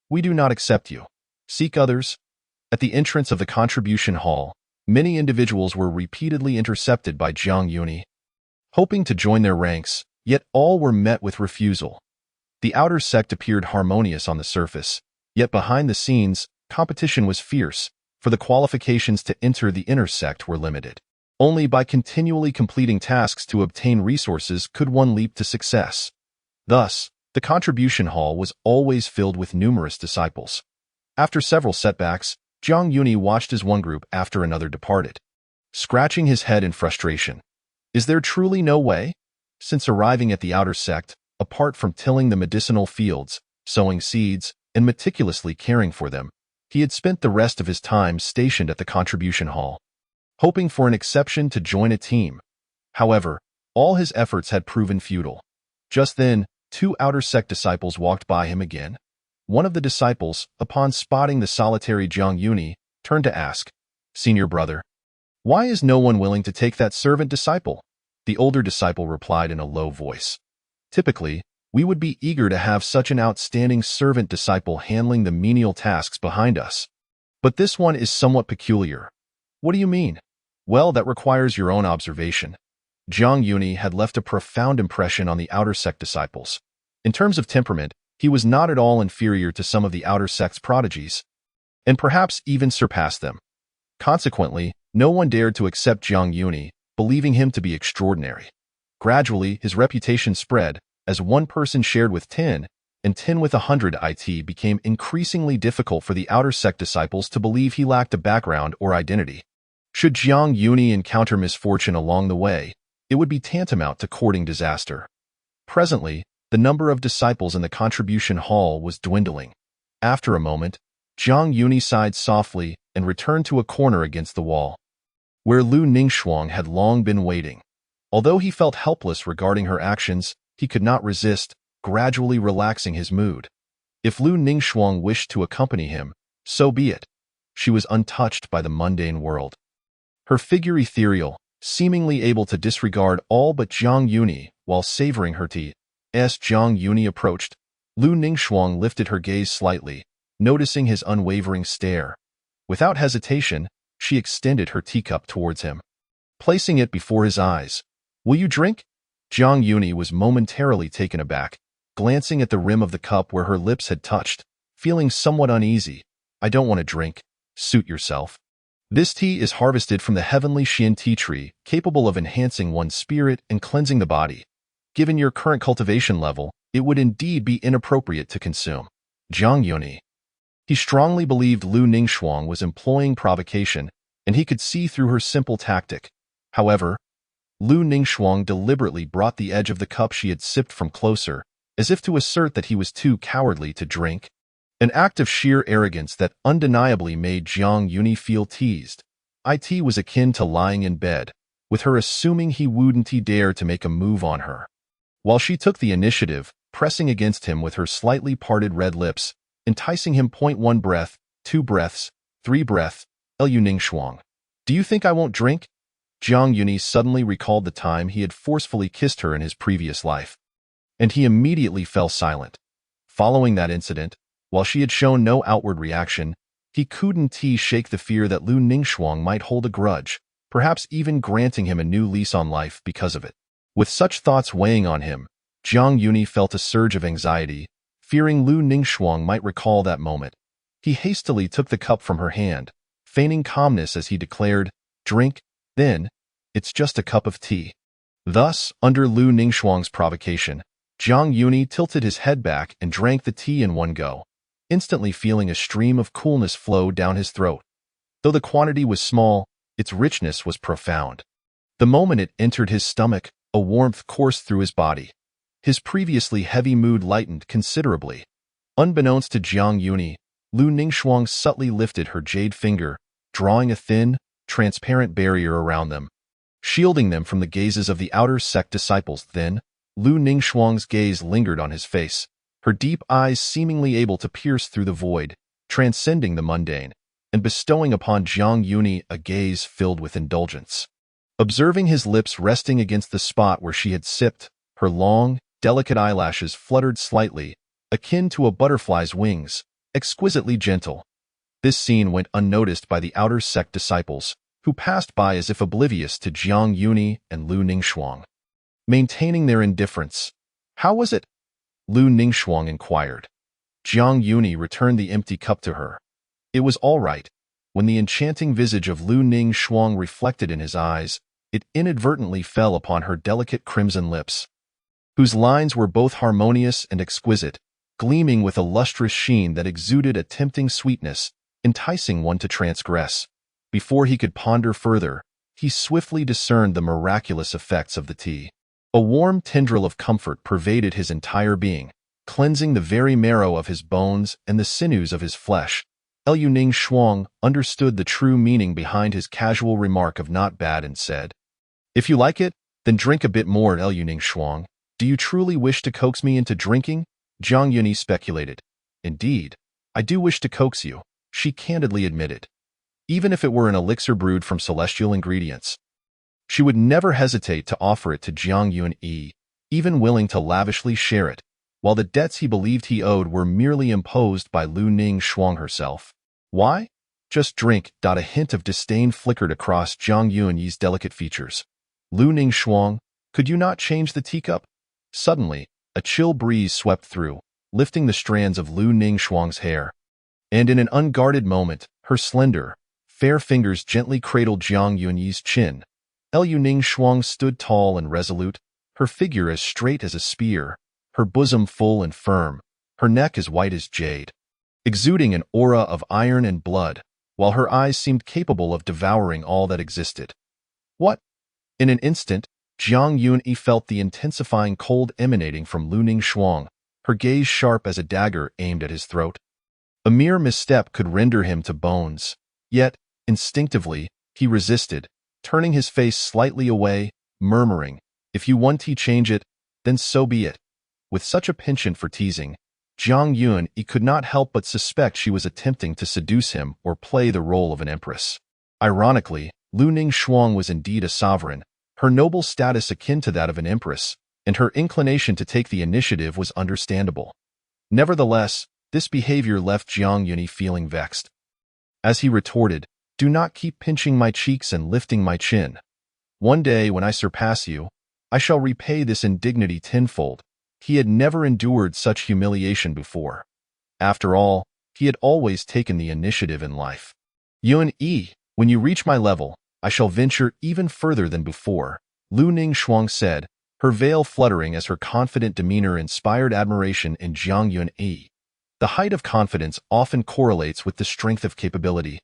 We do not accept you. Seek others. At the entrance of the contribution hall, many individuals were repeatedly intercepted by Jiang Yunyi, hoping to join their ranks, yet all were met with refusal. The outer sect appeared harmonious on the surface, yet behind the scenes, competition was fierce, for the qualifications to enter the inner sect were limited. Only by continually completing tasks to obtain resources could one leap to success. Thus, the contribution hall was always filled with numerous disciples. After several setbacks, Jiang Yunyi watched as one group after another departed, scratching his head in frustration. Is there truly no way? Since arriving at the outer sect, apart from tilling the medicinal fields, sowing seeds, and meticulously caring for them, He had spent the rest of his time stationed at the contribution hall, hoping for an exception to join a team. However, all his efforts had proven futile. Just then, two outer sect disciples walked by him again. One of the disciples, upon spotting the solitary Jiang Yuni, turned to ask, "Senior brother, why is no one willing to take that servant disciple?" The older disciple replied in a low voice, "Typically, we would be eager to have such an outstanding servant disciple handling the menial tasks behind us. But this one is somewhat peculiar." "What do you mean?" "Well, that requires your own observation." Jiang Yuni had left a profound impression on the outer sect disciples. In terms of temperament, he was not at all inferior to some of the outer sect's prodigies, and perhaps even surpassed them. Consequently, no one dared to accept Jiang Yuni, believing him to be extraordinary. Gradually, his reputation spread, as one person shared with 10, and 10 with 100. It became increasingly difficult for the outer sect disciples to believe he lacked a background or identity. Should Jiang Yuni encounter misfortune along the way, it would be tantamount to courting disaster. Presently, the number of disciples in the contribution hall was dwindling. After a moment, Jiang Yuni sighed softly and returned to a corner against the wall, where Lu Ningxuang had long been waiting. Although he felt helpless regarding her actions, he could not resist, gradually relaxing his mood. If Lu Ningxuang wished to accompany him, so be it. She was untouched by the mundane world. Her figure ethereal, seemingly able to disregard all but Jiang Yuni while savoring her tea. As Jiang Yuni approached, Lu Ningxuang lifted her gaze slightly, noticing his unwavering stare. Without hesitation, she extended her teacup towards him, placing it before his eyes. "Will you drink?" Jiang Yuni was momentarily taken aback, glancing at the rim of the cup where her lips had touched, feeling somewhat uneasy. "I don't want to drink. Suit yourself. This tea is harvested from the heavenly Xian tea tree, capable of enhancing one's spirit and cleansing the body. Given your current cultivation level, it would indeed be inappropriate to consume." Jiang Yuni. He strongly believed Lu Ningxuang was employing provocation, and he could see through her simple tactic. However, Lu Ningxuang deliberately brought the edge of the cup she had sipped from closer, as if to assert that he was too cowardly to drink. An act of sheer arrogance that undeniably made Jiang Yuni feel teased. It was akin to lying in bed, with her assuming he wouldn't dare to make a move on her. While she took the initiative, pressing against him with her slightly parted red lips, enticing him. 1 breath, 2 breaths, 3 breaths. Lu Ningxuang. "Do you think I won't drink?" Jiang Yuni suddenly recalled the time he had forcefully kissed her in his previous life, and he immediately fell silent. Following that incident, while she had shown no outward reaction, he couldn't shake the fear that Lu Ningxuang might hold a grudge, perhaps even granting him a new lease on life because of it. With such thoughts weighing on him, Jiang Yuni felt a surge of anxiety, fearing Lu Ningxuang might recall that moment. He hastily took the cup from her hand, feigning calmness as he declared, "Drink, then. It's just a cup of tea." Thus, under Lu Ningxuang's provocation, Jiang Yuni tilted his head back and drank the tea in one go, instantly feeling a stream of coolness flow down his throat. Though the quantity was small, its richness was profound. The moment it entered his stomach, a warmth coursed through his body. His previously heavy mood lightened considerably. Unbeknownst to Jiang Yuni, Lu Ningxuang subtly lifted her jade finger, drawing a thin, transparent barrier around them, shielding them from the gazes of the outer sect disciples. Then, Lu Ningxuang's gaze lingered on his face, her deep eyes seemingly able to pierce through the void, transcending the mundane, and bestowing upon Jiang Yuni a gaze filled with indulgence. Observing his lips resting against the spot where she had sipped, her long, delicate eyelashes fluttered slightly, akin to a butterfly's wings, exquisitely gentle. This scene went unnoticed by the outer sect disciples, who passed by as if oblivious to Jiang Yuni and Lu Ningxuang. Maintaining their indifference. "How was it?" Lu Ningxuang inquired. Jiang Yuni returned the empty cup to her. It was all right. When the enchanting visage of Lu Ningxuang reflected in his eyes, it inadvertently fell upon her delicate crimson lips, whose lines were both harmonious and exquisite, gleaming with a lustrous sheen that exuded a tempting sweetness, enticing one to transgress. Before he could ponder further, he swiftly discerned the miraculous effects of the tea. A warm tendril of comfort pervaded his entire being, cleansing the very marrow of his bones and the sinews of his flesh. Unwilling Shuang understood the true meaning behind his casual remark of not bad and said, "If you like it, then drink a bit more." Unwilling Shuang, "Do you truly wish to coax me into drinking?" Jiang Yunyi speculated. "Indeed, I do wish to coax you," she candidly admitted. Even if it were an elixir brewed from celestial ingredients, she would never hesitate to offer it to Jiang Yunyi, even willing to lavishly share it, while the debts he believed he owed were merely imposed by Unwilling Shuang herself. Why? Just drink. A hint of disdain flickered across Jiang Yunyi's delicate features. Unwilling Shuang, could you not change the teacup? Suddenly, a chill breeze swept through, lifting the strands of Unwilling Shuang's hair. And in an unguarded moment, her slender, fair fingers gently cradled Jiang Yunyi's chin. Unwilling Shuang stood tall and resolute, her figure as straight as a spear, her bosom full and firm, her neck as white as jade, exuding an aura of iron and blood, while her eyes seemed capable of devouring all that existed. What? In an instant, Jiang Yunyi felt the intensifying cold emanating from Unwilling Shuang, her gaze sharp as a dagger aimed at his throat. A mere misstep could render him to bones. Yet, instinctively, he resisted, turning his face slightly away, murmuring, "If you want to change it, then so be it." With such a penchant for teasing, Jiang Yunyi could not help but suspect she was attempting to seduce him or play the role of an empress. Ironically, Unwilling Shuang was indeed a sovereign, her noble status akin to that of an empress, and her inclination to take the initiative was understandable. Nevertheless, this behavior left Jiang Yunyi feeling vexed. As he retorted, "Do not keep pinching my cheeks and lifting my chin. One day when I surpass you, I shall repay this indignity tenfold." He had never endured such humiliation before. After all, he had always taken the initiative in life. "Yunyi, when you reach my level, I shall venture even further than before," Unwilling Shuang said, her veil fluttering as her confident demeanor inspired admiration in Jiang Yunyi. The height of confidence often correlates with the strength of capability,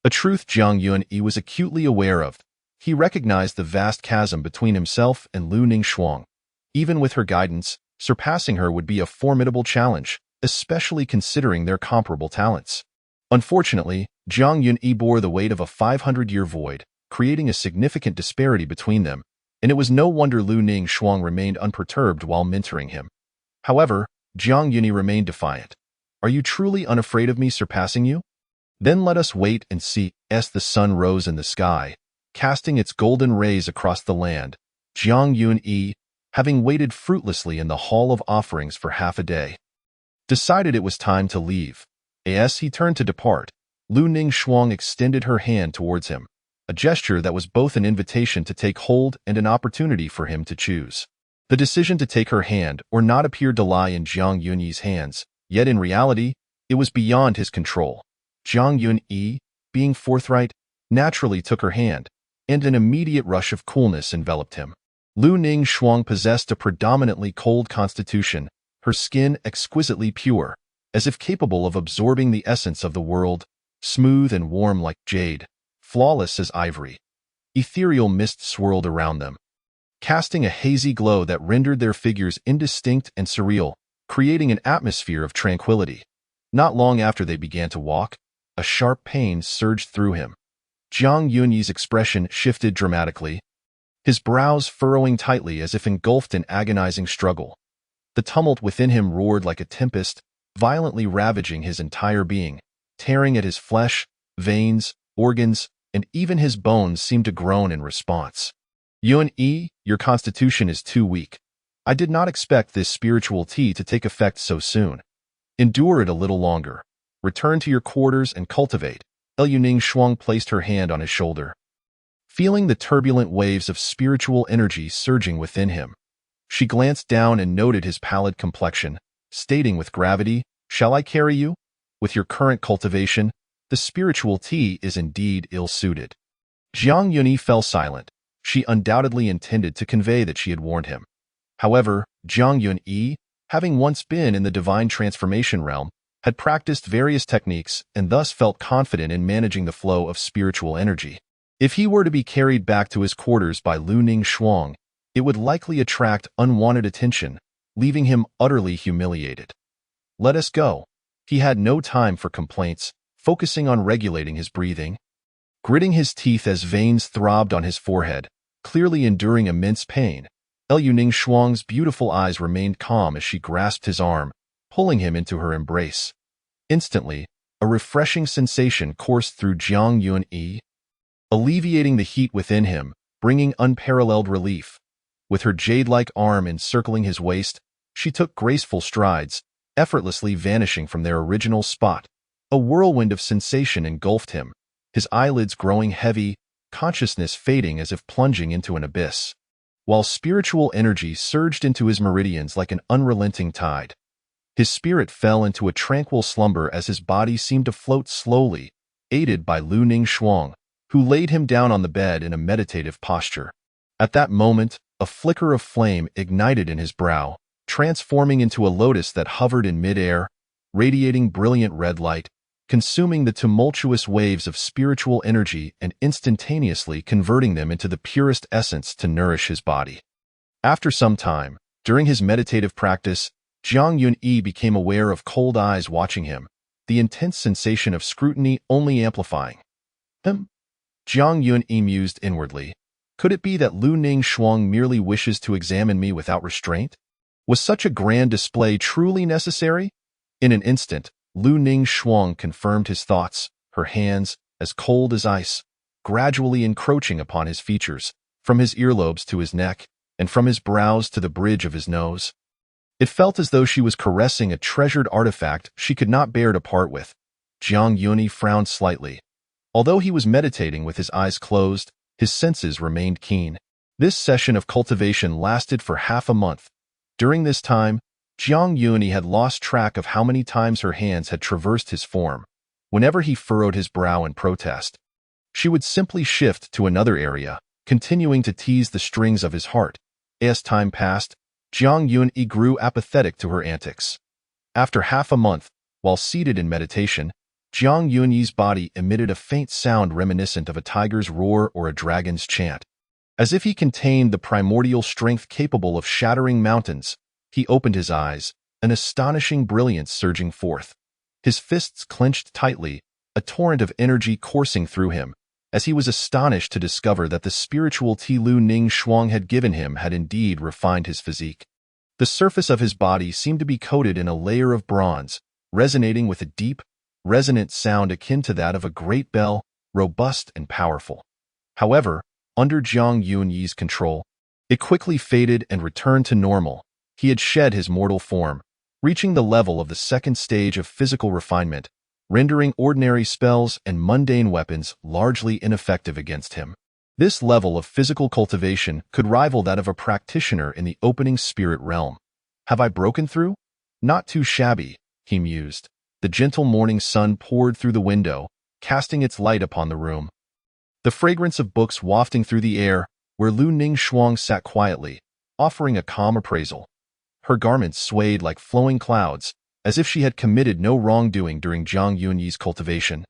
a truth Jiang Yunyi was acutely aware of. He recognized the vast chasm between himself and Unwilling Shuang. Even with her guidance, surpassing her would be a formidable challenge, especially considering their comparable talents. Unfortunately, Jiang Yunyi bore the weight of a 500-year void, creating a significant disparity between them, and it was no wonder Unwilling Shuang remained unperturbed while mentoring him. However, Jiang Yunyi remained defiant. "Are you truly unafraid of me surpassing you? Then let us wait and see." As the sun rose in the sky, casting its golden rays across the land, Jiang Yunyi, having waited fruitlessly in the Hall of Offerings for half a day, decided it was time to leave. As he turned to depart, Unwilling Shuang extended her hand towards him, a gesture that was both an invitation to take hold and an opportunity for him to choose. The decision to take her hand or not appeared to lie in Jiang Yunyi's hands, yet in reality, it was beyond his control. Jiang Yunyi, being forthright, naturally took her hand, and an immediate rush of coolness enveloped him. Unwilling Shuang possessed a predominantly cold constitution, her skin exquisitely pure, as if capable of absorbing the essence of the world, smooth and warm like jade, flawless as ivory. Ethereal mist swirled around them, casting a hazy glow that rendered their figures indistinct and surreal, creating an atmosphere of tranquility. Not long after they began to walk, a sharp pain surged through him. Jiang Yunyi's expression shifted dramatically, his brows furrowing tightly as if engulfed in agonizing struggle. The tumult within him roared like a tempest, violently ravaging his entire being, tearing at his flesh, veins, organs, and even his bones seemed to groan in response. "Yunyi, your constitution is too weak. I did not expect this spiritual tea to take effect so soon. Endure it a little longer. Return to your quarters and cultivate." Unwilling Shuang placed her hand on his shoulder. Feeling the turbulent waves of spiritual energy surging within him, she glanced down and noted his pallid complexion, stating with gravity, "Shall I carry you? With your current cultivation, the spiritual tea is indeed ill-suited." Jiang Yunyi fell silent. She undoubtedly intended to convey that she had warned him. However, Jiang Yunyi, having once been in the divine transformation realm, had practiced various techniques and thus felt confident in managing the flow of spiritual energy. If he were to be carried back to his quarters by Unwilling Shuang, it would likely attract unwanted attention, leaving him utterly humiliated. "Let us go." He had no time for complaints, focusing on regulating his breathing. Gritting his teeth as veins throbbed on his forehead, clearly enduring immense pain, Unwilling Shuang's beautiful eyes remained calm as she grasped his arm, pulling him into her embrace. Instantly, a refreshing sensation coursed through Jiang Yunyi, alleviating the heat within him, bringing unparalleled relief. With her jade-like arm encircling his waist, she took graceful strides, effortlessly vanishing from their original spot. A whirlwind of sensation engulfed him, his eyelids growing heavy, consciousness fading as if plunging into an abyss, while spiritual energy surged into his meridians like an unrelenting tide. His spirit fell into a tranquil slumber as his body seemed to float slowly, aided by Unwilling Shuang, who laid him down on the bed in a meditative posture. At that moment, a flicker of flame ignited in his brow, transforming into a lotus that hovered in mid-air, radiating brilliant red light, consuming the tumultuous waves of spiritual energy and instantaneously converting them into the purest essence to nourish his body. After some time, during his meditative practice, Jiang Yunyi became aware of cold eyes watching him, the intense sensation of scrutiny only amplifying. Jiang Yunyi mused inwardly. Could it be that Unwilling Shuang merely wishes to examine me without restraint? Was such a grand display truly necessary? In an instant, Unwilling Shuang confirmed his thoughts, her hands, as cold as ice, gradually encroaching upon his features, from his earlobes to his neck, and from his brows to the bridge of his nose. It felt as though she was caressing a treasured artifact she could not bear to part with. Jiang Yunyi frowned slightly. Although he was meditating with his eyes closed, his senses remained keen. This session of cultivation lasted for half a month. During this time, Jiang Yunyi had lost track of how many times her hands had traversed his form. Whenever he furrowed his brow in protest, she would simply shift to another area, continuing to tease the strings of his heart. As time passed, Jiang Yunyi grew apathetic to her antics. After half a month, while seated in meditation, Jiang Yunyi's body emitted a faint sound reminiscent of a tiger's roar or a dragon's chant. As if he contained the primordial strength capable of shattering mountains, he opened his eyes, an astonishing brilliance surging forth. His fists clenched tightly, a torrent of energy coursing through him, as he was astonished to discover that the spiritual tea Unwilling Shuang had given him had indeed refined his physique. The surface of his body seemed to be coated in a layer of bronze, resonating with a deep, resonant sound akin to that of a great bell, robust and powerful. However, under Jiang Yunyi's control, it quickly faded and returned to normal. He had shed his mortal form, reaching the level of the second stage of physical refinement, rendering ordinary spells and mundane weapons largely ineffective against him. This level of physical cultivation could rival that of a practitioner in the opening spirit realm. Have I broken through? Not too shabby, he mused. The gentle morning sun poured through the window, casting its light upon the room. The fragrance of books wafting through the air, where Unwilling Shuang sat quietly, offering a calm appraisal. Her garments swayed like flowing clouds, as if she had committed no wrongdoing during Jiang Yunyi's cultivation.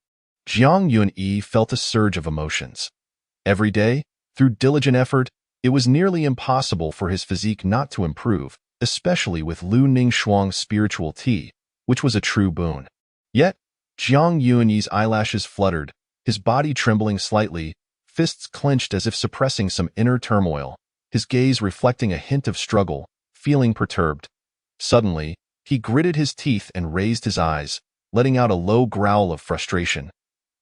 Jiang Yunyi felt a surge of emotions. Every day, through diligent effort, it was nearly impossible for his physique not to improve, especially with Unwilling Shuang's spiritual tea, which was a true boon. Yet, Jiang Yunyi's eyelashes fluttered, his body trembling slightly, fists clenched as if suppressing some inner turmoil, his gaze reflecting a hint of struggle, feeling perturbed. Suddenly, he gritted his teeth and raised his eyes, letting out a low growl of frustration.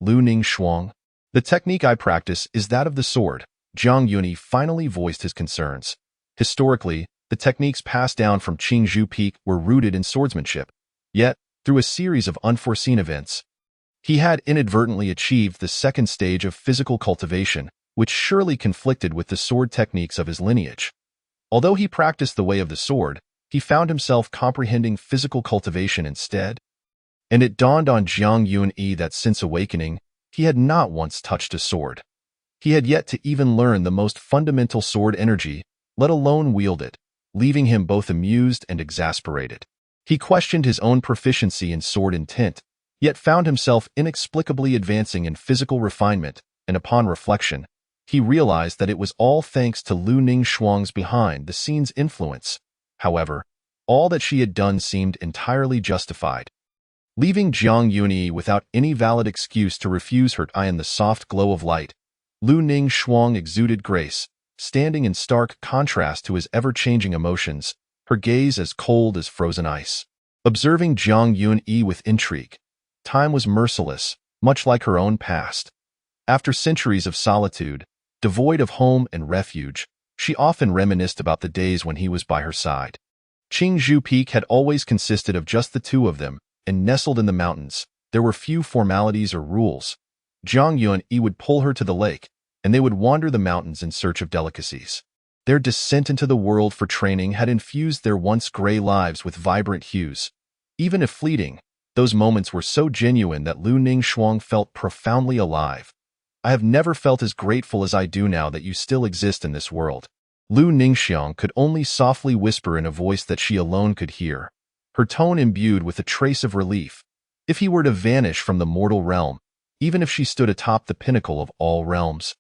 Unwilling Shuang, the technique I practice is that of the sword. Jiang Yunyi finally voiced his concerns. Historically, the techniques passed down from Qingzhou Peak were rooted in swordsmanship. Yet, through a series of unforeseen events, he had inadvertently achieved the second stage of physical cultivation, which surely conflicted with the sword techniques of his lineage. Although he practiced the way of the sword, he found himself comprehending physical cultivation instead. And it dawned on Jiang Yunyi that since awakening, he had not once touched a sword. He had yet to even learn the most fundamental sword energy, let alone wield it, leaving him both amused and exasperated. He questioned his own proficiency in sword intent, yet found himself inexplicably advancing in physical refinement, and upon reflection, he realized that it was all thanks to Unwilling Shuang's behind-the-scenes influence. However, all that she had done seemed entirely justified. Leaving Jiang Yuni without any valid excuse to refuse her eye in the soft glow of light, Lu Ning Shuang exuded grace, standing in stark contrast to his ever-changing emotions, her gaze as cold as frozen ice. Observing Jiang Yuni with intrigue, time was merciless, much like her own past. After centuries of solitude, devoid of home and refuge, she often reminisced about the days when he was by her side. Qingzhou Peak had always consisted of just the two of them, and nestled in the mountains, there were few formalities or rules. Jiang Yuni would pull her to the lake, and they would wander the mountains in search of delicacies. Their descent into the world for training had infused their once gray lives with vibrant hues. Even if fleeting, those moments were so genuine that Lu Ning Shuang felt profoundly alive. I have never felt as grateful as I do now that you still exist in this world. Lu Ningxiang could only softly whisper in a voice that she alone could hear, her tone imbued with a trace of relief. If he were to vanish from the mortal realm, even if she stood atop the pinnacle of all realms,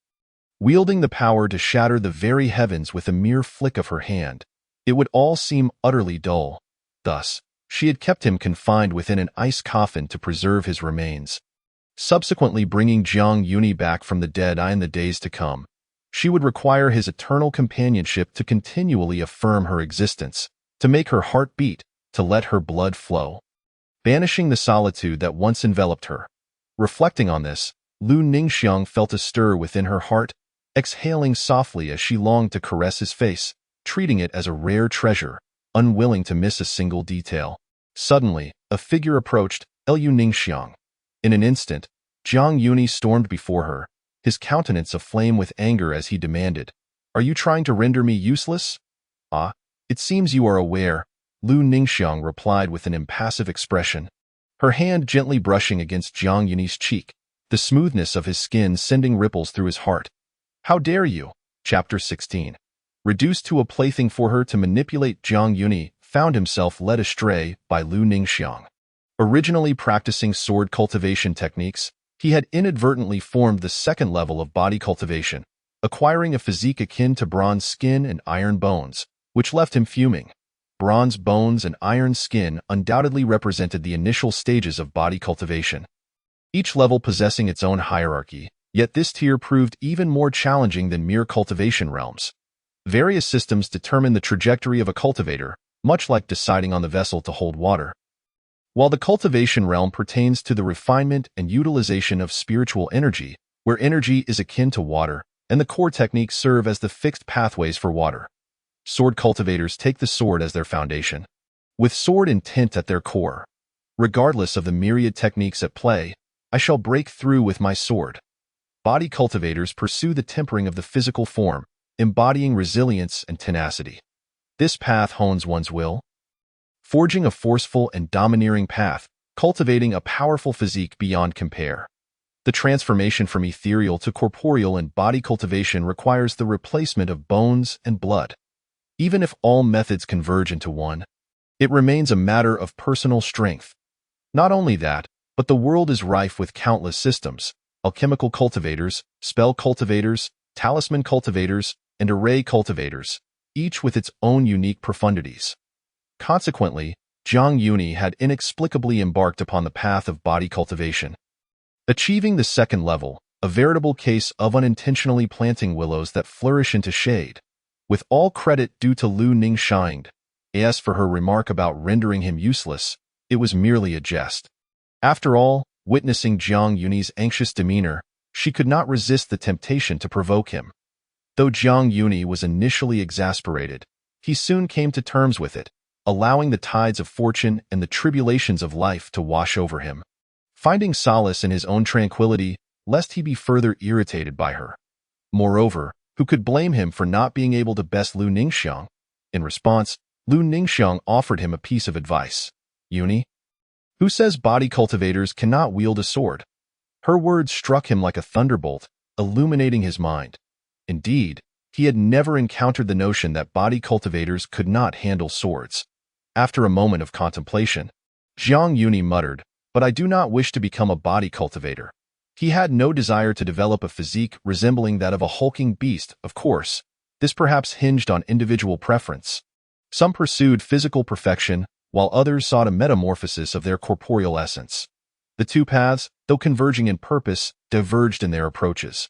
wielding the power to shatter the very heavens with a mere flick of her hand, it would all seem utterly dull. Thus, she had kept him confined within an ice coffin to preserve his remains. Subsequently bringing Jiang Yuni back from the dead in the days to come, she would require his eternal companionship to continually affirm her existence, to make her heart beat, to let her blood flow, banishing the solitude that once enveloped her. Reflecting on this, Lu Ningxiang felt a stir within her heart, exhaling softly as she longed to caress his face, treating it as a rare treasure, unwilling to miss a single detail. Suddenly, a figure approached Lu Ningxiang. In an instant, Jiang Yuni stormed before her, his countenance aflame with anger as he demanded, "Are you trying to render me useless?" "Ah, it seems you are aware," Lu Ningxiang replied with an impassive expression, her hand gently brushing against Jiang Yuni's cheek, the smoothness of his skin sending ripples through his heart. "How dare you?" Chapter 16. Reduced to a plaything for her to manipulate, Jiang Yuni found himself led astray by Lu Ningxiang. Originally practicing sword cultivation techniques, he had inadvertently formed the second level of body cultivation, acquiring a physique akin to bronze skin and iron bones, which left him fuming. Bronze bones and iron skin undoubtedly represented the initial stages of body cultivation, each level possessing its own hierarchy, yet this tier proved even more challenging than mere cultivation realms. Various systems determine the trajectory of a cultivator, much like deciding on the vessel to hold water. While the cultivation realm pertains to the refinement and utilization of spiritual energy, where energy is akin to water, and the core techniques serve as the fixed pathways for water. Sword cultivators take the sword as their foundation, with sword intent at their core. Regardless of the myriad techniques at play, I shall break through with my sword. Body cultivators pursue the tempering of the physical form, embodying resilience and tenacity. This path hones one's will, forging a forceful and domineering path, cultivating a powerful physique beyond compare. The transformation from ethereal to corporeal in body cultivation requires the replacement of bones and blood. Even if all methods converge into one, it remains a matter of personal strength. Not only that, but the world is rife with countless systems: alchemical cultivators, spell cultivators, talisman cultivators, and array cultivators, each with its own unique profundities. Consequently, Jiang Yuni had inexplicably embarked upon the path of body cultivation. Achieving the second level, a veritable case of unintentionally planting willows that flourish into shade, with all credit due to Lu Ningxiang. As for her remark about rendering him useless, it was merely a jest. After all, witnessing Jiang Yuni's anxious demeanor, she could not resist the temptation to provoke him. Though Jiang Yuni was initially exasperated, he soon came to terms with it, allowing the tides of fortune and the tribulations of life to wash over him, finding solace in his own tranquility, lest he be further irritated by her. Moreover, who could blame him for not being able to best Lu Ningxiang? In response, Lu Ningxiang offered him a piece of advice. "Yuni, who says body cultivators cannot wield a sword?" Her words struck him like a thunderbolt, illuminating his mind. Indeed, he had never encountered the notion that body cultivators could not handle swords. After a moment of contemplation, Jiang Yuni muttered, "But I do not wish to become a body cultivator." He had no desire to develop a physique resembling that of a hulking beast, of course. This perhaps hinged on individual preference. Some pursued physical perfection, while others sought a metamorphosis of their corporeal essence. The two paths, though converging in purpose, diverged in their approaches.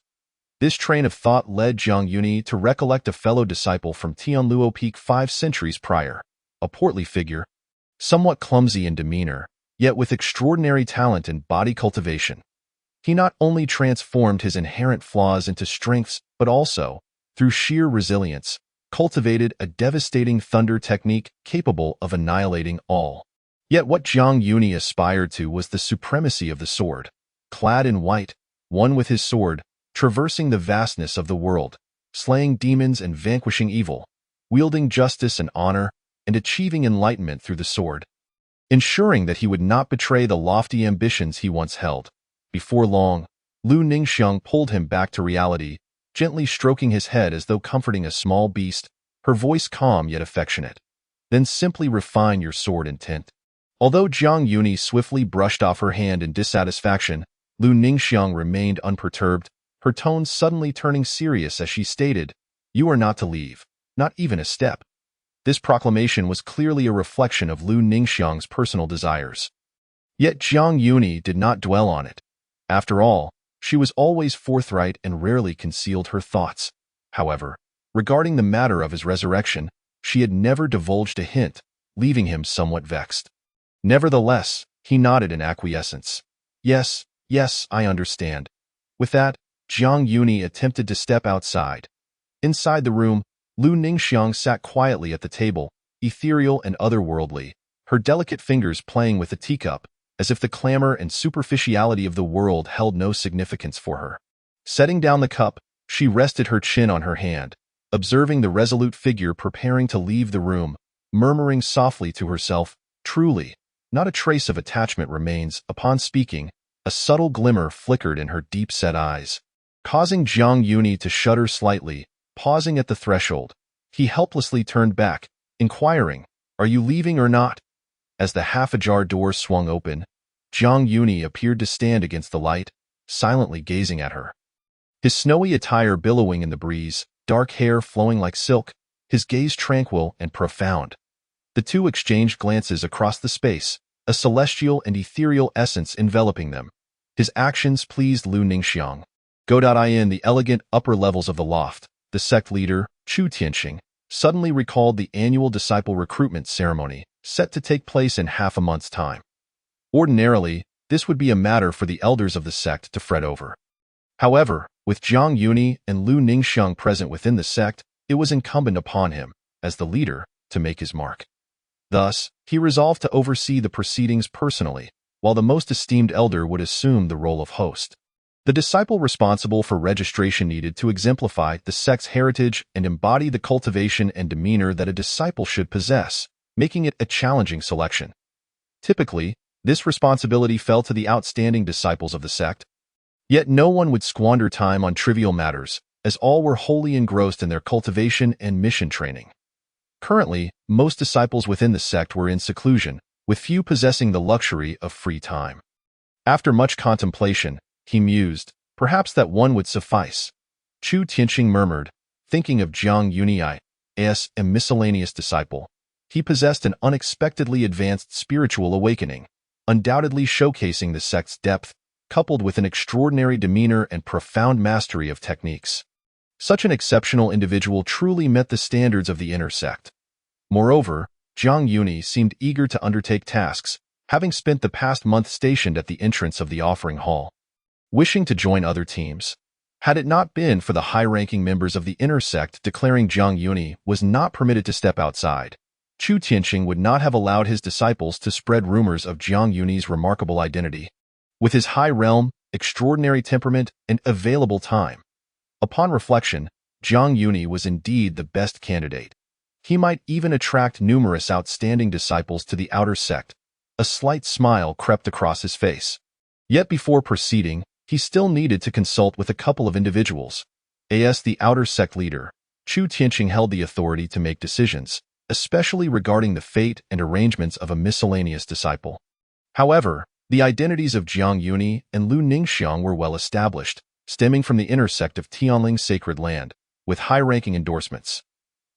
This train of thought led Zhang Yuni to recollect a fellow disciple from Tianluo Peak 5 centuries prior, a portly figure, somewhat clumsy in demeanor, yet with extraordinary talent in body cultivation. He not only transformed his inherent flaws into strengths, but also, through sheer resilience, cultivated a devastating thunder technique capable of annihilating all. Yet what Zhang Yuni aspired to was the supremacy of the sword. Clad in white, one with his sword, traversing the vastness of the world, slaying demons and vanquishing evil, wielding justice and honor, and achieving enlightenment through the sword, ensuring that he would not betray the lofty ambitions he once held. Before long, Lu Ningxiang pulled him back to reality, gently stroking his head as though comforting a small beast, her voice calm yet affectionate. Then simply refine your sword intent. Although Zhang Yuni swiftly brushed off her hand in dissatisfaction, Lu Ningxiang remained unperturbed, her tone suddenly turning serious as she stated, "You are not to leave, not even a step." This proclamation was clearly a reflection of Lu Ningxiang's personal desires. Yet Zhang Yuni did not dwell on it. After all, she was always forthright and rarely concealed her thoughts. However, regarding the matter of his resurrection, she had never divulged a hint, leaving him somewhat vexed. Nevertheless, he nodded in acquiescence. Yes, I understand." With that, Zhang Yuni attempted to step outside. Inside the room, Lu Ningxiang sat quietly at the table, ethereal and otherworldly, her delicate fingers playing with a teacup, as if the clamor and superficiality of the world held no significance for her. Setting down the cup, she rested her chin on her hand, observing the resolute figure preparing to leave the room, murmuring softly to herself, "Truly, not a trace of attachment remains." Upon speaking, a subtle glimmer flickered in her deep-set eyes, causing Zhang Yuni to shudder slightly. Pausing at the threshold, he helplessly turned back, inquiring, "Are you leaving or not?" As the half-ajar door swung open, Zhang Yuni appeared to stand against the light, silently gazing at her. His snowy attire billowing in the breeze, dark hair flowing like silk, his gaze tranquil and profound. The two exchanged glances across the space, a celestial and ethereal essence enveloping them. His actions pleased Lu Ningxiang. In the elegant upper levels of the loft, the sect leader, Chu Tianqing, suddenly recalled the annual disciple recruitment ceremony, set to take place in half a month's time. Ordinarily, this would be a matter for the elders of the sect to fret over. However, with Zhang Yuni and Lu Ningxiang present within the sect, it was incumbent upon him, as the leader, to make his mark. Thus, he resolved to oversee the proceedings personally, while the most esteemed elder would assume the role of host. The disciple responsible for registration needed to exemplify the sect's heritage and embody the cultivation and demeanor that a disciple should possess, making it a challenging selection. Typically, this responsibility fell to the outstanding disciples of the sect. Yet no one would squander time on trivial matters, as all were wholly engrossed in their cultivation and mission training. Currently, most disciples within the sect were in seclusion, with few possessing the luxury of free time. After much contemplation, he mused, perhaps that one would suffice. Chu Tianqing murmured, thinking of Zhang Yuni as a miscellaneous disciple. He possessed an unexpectedly advanced spiritual awakening, undoubtedly showcasing the sect's depth, coupled with an extraordinary demeanor and profound mastery of techniques. Such an exceptional individual truly met the standards of the inner sect. Moreover, Zhang Yuni seemed eager to undertake tasks, having spent the past month stationed at the entrance of the offering hall, wishing to join other teams. Had it not been for the high-ranking members of the inner sect declaring Zhang Yuni was not permitted to step outside, Chu Tianqing would not have allowed his disciples to spread rumors of Zhang Yuni's remarkable identity. With his high realm, extraordinary temperament, and available time, upon reflection, Zhang Yuni was indeed the best candidate. He might even attract numerous outstanding disciples to the outer sect. A slight smile crept across his face. Yet before proceeding, he still needed to consult with a couple of individuals. As the outer sect leader, Chu Tianqing held the authority to make decisions, especially regarding the fate and arrangements of a miscellaneous disciple. However, the identities of Zhang Yuni and Lu Ningxiang were well established, stemming from the inner sect of Tianling's sacred land, with high-ranking endorsements.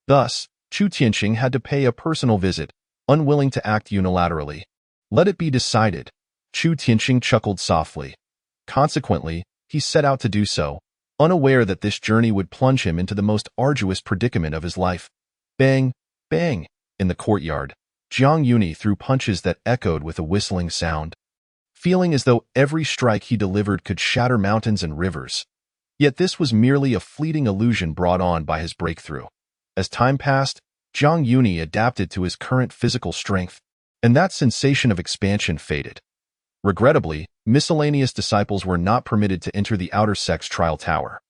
Thus, Chu Tianqing had to pay a personal visit, unwilling to act unilaterally. Let it be decided. Chu Tianqing chuckled softly. Consequently, he set out to do so, unaware that this journey would plunge him into the most arduous predicament of his life. Bang, bang, in the courtyard, Jiang Yuni threw punches that echoed with a whistling sound, feeling as though every strike he delivered could shatter mountains and rivers. Yet this was merely a fleeting illusion brought on by his breakthrough. As time passed, Jiang Yuni adapted to his current physical strength, and that sensation of expansion faded. Regrettably, miscellaneous disciples were not permitted to enter the outer sex trial tower.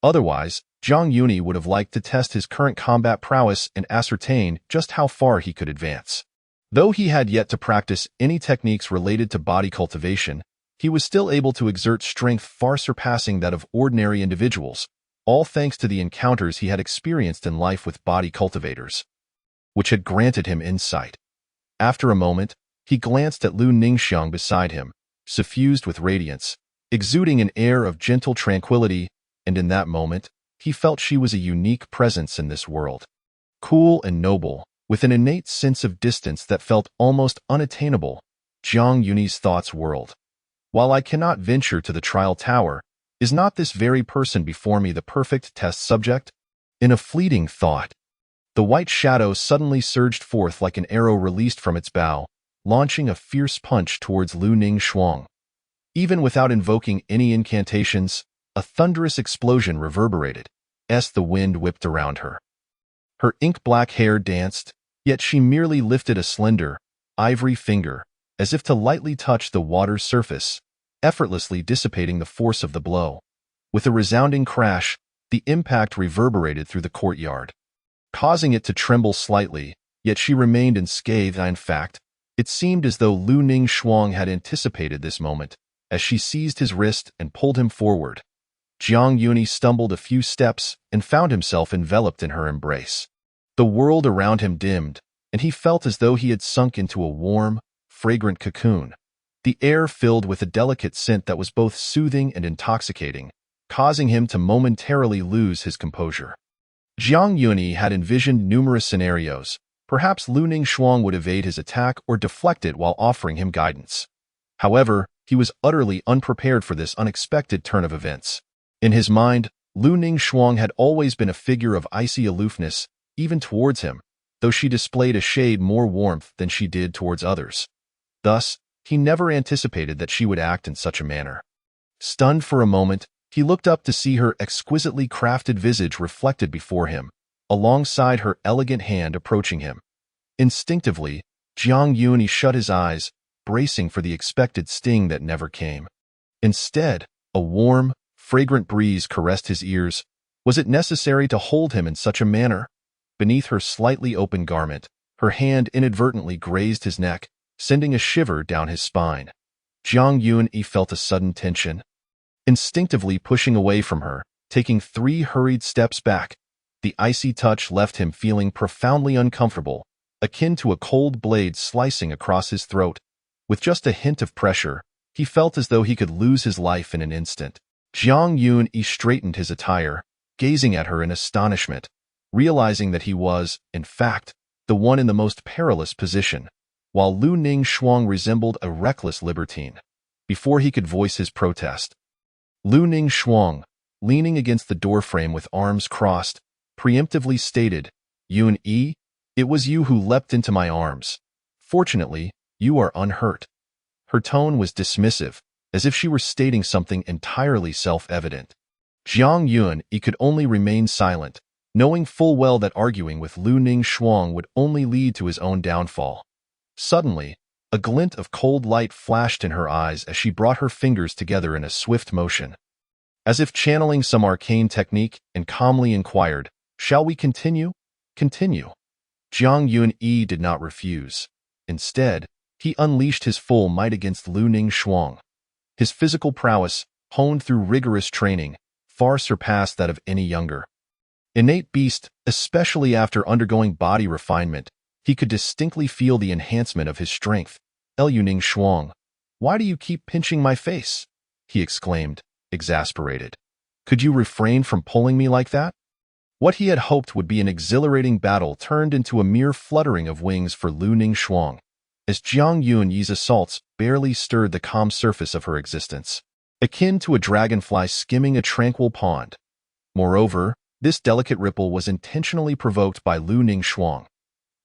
Otherwise, Jiang Yuni would have liked to test his current combat prowess and ascertain just how far he could advance. Though he had yet to practice any techniques related to body cultivation, he was still able to exert strength far surpassing that of ordinary individuals, all thanks to the encounters he had experienced in life with body cultivators, which had granted him insight. After a moment, he glanced at Lu Ningxiang beside him, suffused with radiance, exuding an air of gentle tranquility, and in that moment, he felt she was a unique presence in this world. Cool and noble, with an innate sense of distance that felt almost unattainable, Jiang Yuni's thoughts whirled. While I cannot venture to the trial tower, is not this very person before me the perfect test subject? In a fleeting thought, the white shadow suddenly surged forth like an arrow released from its bow, launching a fierce punch towards Lu Ningxiang. Even without invoking any incantations, a thunderous explosion reverberated, as the wind whipped around her. Her ink-black hair danced, yet she merely lifted a slender, ivory finger, as if to lightly touch the water's surface, effortlessly dissipating the force of the blow. With a resounding crash, the impact reverberated through the courtyard, causing it to tremble slightly, yet she remained unscathed. In fact, it seemed as though Lu Ningxiang had anticipated this moment, as she seized his wrist and pulled him forward. Jiang Yuni stumbled a few steps and found himself enveloped in her embrace. The world around him dimmed, and he felt as though he had sunk into a warm, fragrant cocoon. The air filled with a delicate scent that was both soothing and intoxicating, causing him to momentarily lose his composure. Jiang Yuni had envisioned numerous scenarios. Perhaps Lu Ningxiang would evade his attack or deflect it while offering him guidance. However, he was utterly unprepared for this unexpected turn of events. In his mind, Lu Ningxiang had always been a figure of icy aloofness, even towards him, though she displayed a shade more warmth than she did towards others. Thus, he never anticipated that she would act in such a manner. Stunned for a moment, he looked up to see her exquisitely crafted visage reflected before him, alongside her elegant hand approaching him. Instinctively, Jiang Yuni shut his eyes, bracing for the expected sting that never came. Instead, a warm, fragrant breeze caressed his ears. Was it necessary to hold him in such a manner? Beneath her slightly open garment, her hand inadvertently grazed his neck, sending a shiver down his spine. Jiang Yuni felt a sudden tension. Instinctively pushing away from her, taking 3 hurried steps back, the icy touch left him feeling profoundly uncomfortable, akin to a cold blade slicing across his throat. With just a hint of pressure, he felt as though he could lose his life in an instant. Jiang Yuni straightened his attire, gazing at her in astonishment, realizing that he was, in fact, the one in the most perilous position, while Lu Ningxiang resembled a reckless libertine. Before he could voice his protest, Lu Ningxiang, leaning against the doorframe with arms crossed, preemptively stated, "Yun-yi, it was you who leapt into my arms. Fortunately, you are unhurt." Her tone was dismissive, as if she were stating something entirely self-evident. Jiang Yuni could only remain silent, knowing full well that arguing with Lu Ningxiang would only lead to his own downfall. Suddenly, a glint of cold light flashed in her eyes as she brought her fingers together in a swift motion, as if channeling some arcane technique, and calmly inquired, "Shall we continue?" "Continue." Jiang Yuni did not refuse. Instead, he unleashed his full might against Lu Ningxiang. His physical prowess, honed through rigorous training, far surpassed that of any younger. Innate beast, especially after undergoing body refinement, he could distinctly feel the enhancement of his strength. "Lu Ningxiang, why do you keep pinching my face?" he exclaimed, exasperated. "Could you refrain from pulling me like that?" What he had hoped would be an exhilarating battle turned into a mere fluttering of wings for Lu Ningshuang, as Jiang Yunyi's assaults barely stirred the calm surface of her existence, akin to a dragonfly skimming a tranquil pond. Moreover, this delicate ripple was intentionally provoked by Lu Ningshuang.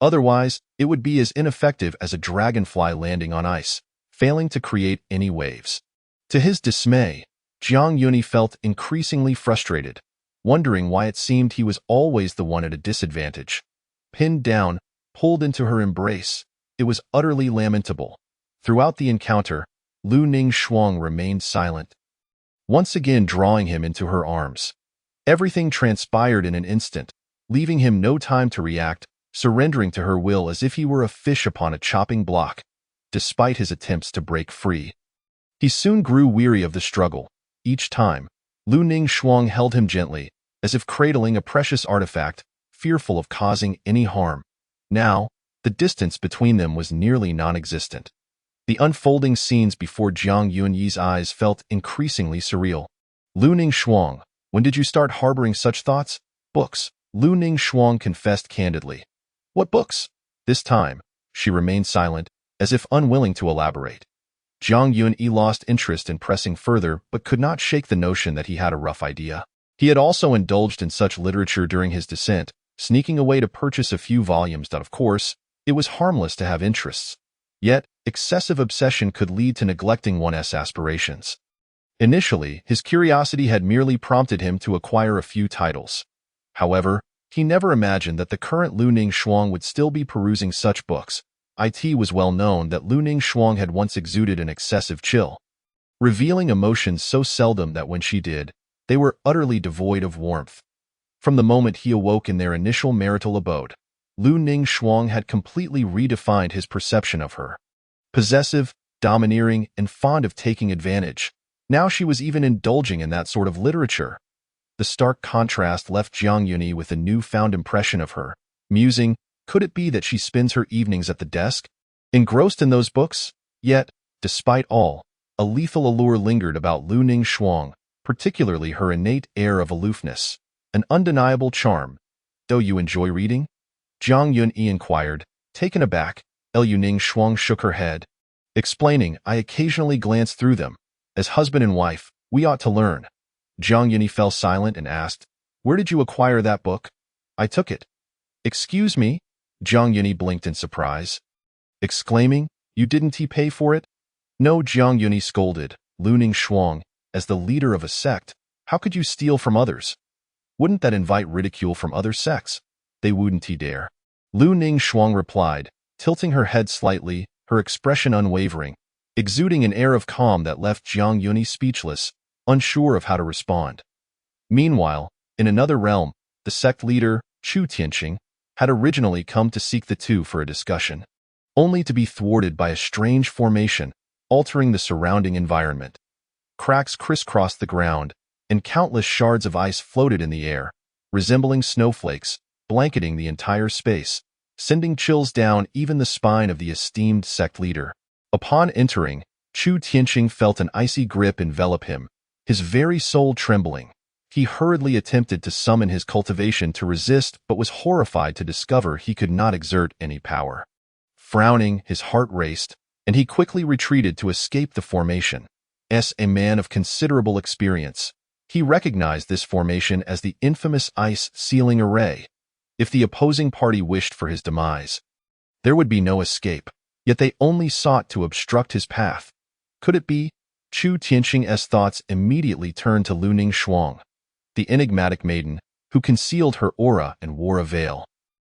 Otherwise, it would be as ineffective as a dragonfly landing on ice, failing to create any waves. To his dismay, Jiang Yunyi felt increasingly frustrated, wondering why it seemed he was always the one at a disadvantage. Pinned down, pulled into her embrace, it was utterly lamentable. Throughout the encounter, Lu Ningshuang remained silent, once again drawing him into her arms. Everything transpired in an instant, leaving him no time to react, surrendering to her will as if he were a fish upon a chopping block, despite his attempts to break free. He soon grew weary of the struggle. Each time, Lu Ningshuang held him gently, as if cradling a precious artifact, fearful of causing any harm. Now, the distance between them was nearly non-existent. The unfolding scenes before Jiang Yunyi's eyes felt increasingly surreal. Lu Ningshuang, when did you start harboring such thoughts? Books. Lu Ningshuang confessed candidly. What books? This time, she remained silent, as if unwilling to elaborate. Jiang Yunyi lost interest in pressing further but could not shake the notion that he had a rough idea. He had also indulged in such literature during his descent, sneaking away to purchase a few volumes that, of course, it was harmless to have interests. Yet, excessive obsession could lead to neglecting one's aspirations. Initially, his curiosity had merely prompted him to acquire a few titles. However, he never imagined that the current Lu Ningshuang would still be perusing such books. It was well known that Lu Ningshuang had once exuded an excessive chill, revealing emotions so seldom that when she did, they were utterly devoid of warmth. From the moment he awoke in their initial marital abode, Lu Ningshuang had completely redefined his perception of her. Possessive, domineering, and fond of taking advantage. Now she was even indulging in that sort of literature. The stark contrast left Jiang Yunyi with a newfound impression of her, musing, could it be that she spends her evenings at the desk, engrossed in those books? Yet, despite all, a lethal allure lingered about Lu Ningshuang, particularly her innate air of aloofness, an undeniable charm. Do you enjoy reading? Jiang Yunyi inquired, taken aback. Lu Ningshuang shook her head, explaining, I occasionally glance through them. As husband and wife, we ought to learn. Jiang Yunyi fell silent and asked, where did you acquire that book? I took it. Excuse me? Jiang Yunyi blinked in surprise, exclaiming, you didn't pay for it? No, Jiang Yunyi scolded. Lu Ningshuang, as the leader of a sect, how could you steal from others? Wouldn't that invite ridicule from other sects? They wouldn't dare. Lu Ningshuang replied, tilting her head slightly, her expression unwavering, exuding an air of calm that left Jiang Yunyi speechless, unsure of how to respond. Meanwhile, in another realm, the sect leader, Chu Tianqing, had originally come to seek the two for a discussion, only to be thwarted by a strange formation, altering the surrounding environment. Cracks crisscrossed the ground, and countless shards of ice floated in the air, resembling snowflakes, blanketing the entire space, sending chills down even the spine of the esteemed sect leader. Upon entering, Chu Tianqing felt an icy grip envelop him, his very soul trembling. He hurriedly attempted to summon his cultivation to resist but was horrified to discover he could not exert any power. Frowning, his heart raced, and he quickly retreated to escape the formation. As a man of considerable experience, he recognized this formation as the infamous ice sealing array. If the opposing party wished for his demise, there would be no escape, yet they only sought to obstruct his path. Could it be? Chu Tianqing's thoughts immediately turned to Lu Ningshuang. The enigmatic maiden, who concealed her aura and wore a veil,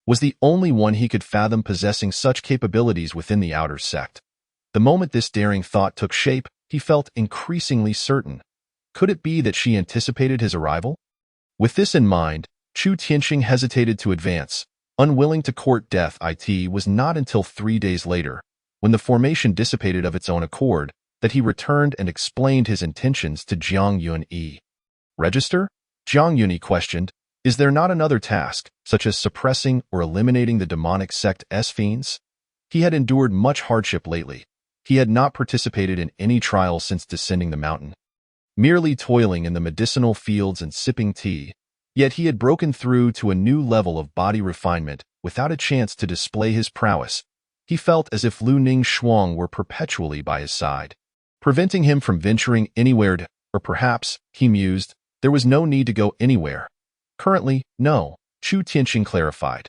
was the only one he could fathom possessing such capabilities within the outer sect. The moment this daring thought took shape, he felt increasingly certain. Could it be that she anticipated his arrival? With this in mind, Chu Tianqing hesitated to advance, unwilling to court death. It was not until 3 days later, when the formation dissipated of its own accord, that he returned and explained his intentions to Jiang Yunyi. Register? Jiang Yunyi questioned, is there not another task, such as suppressing or eliminating the demonic sect's fiends? He had endured much hardship lately. He had not participated in any trials since descending the mountain, merely toiling in the medicinal fields and sipping tea. Yet he had broken through to a new level of body refinement without a chance to display his prowess. He felt as if Lu Ning Shuang were perpetually by his side, preventing him from venturing anywhere or perhaps, he mused, there was no need to go anywhere. Currently, no, Chu Tianqing clarified.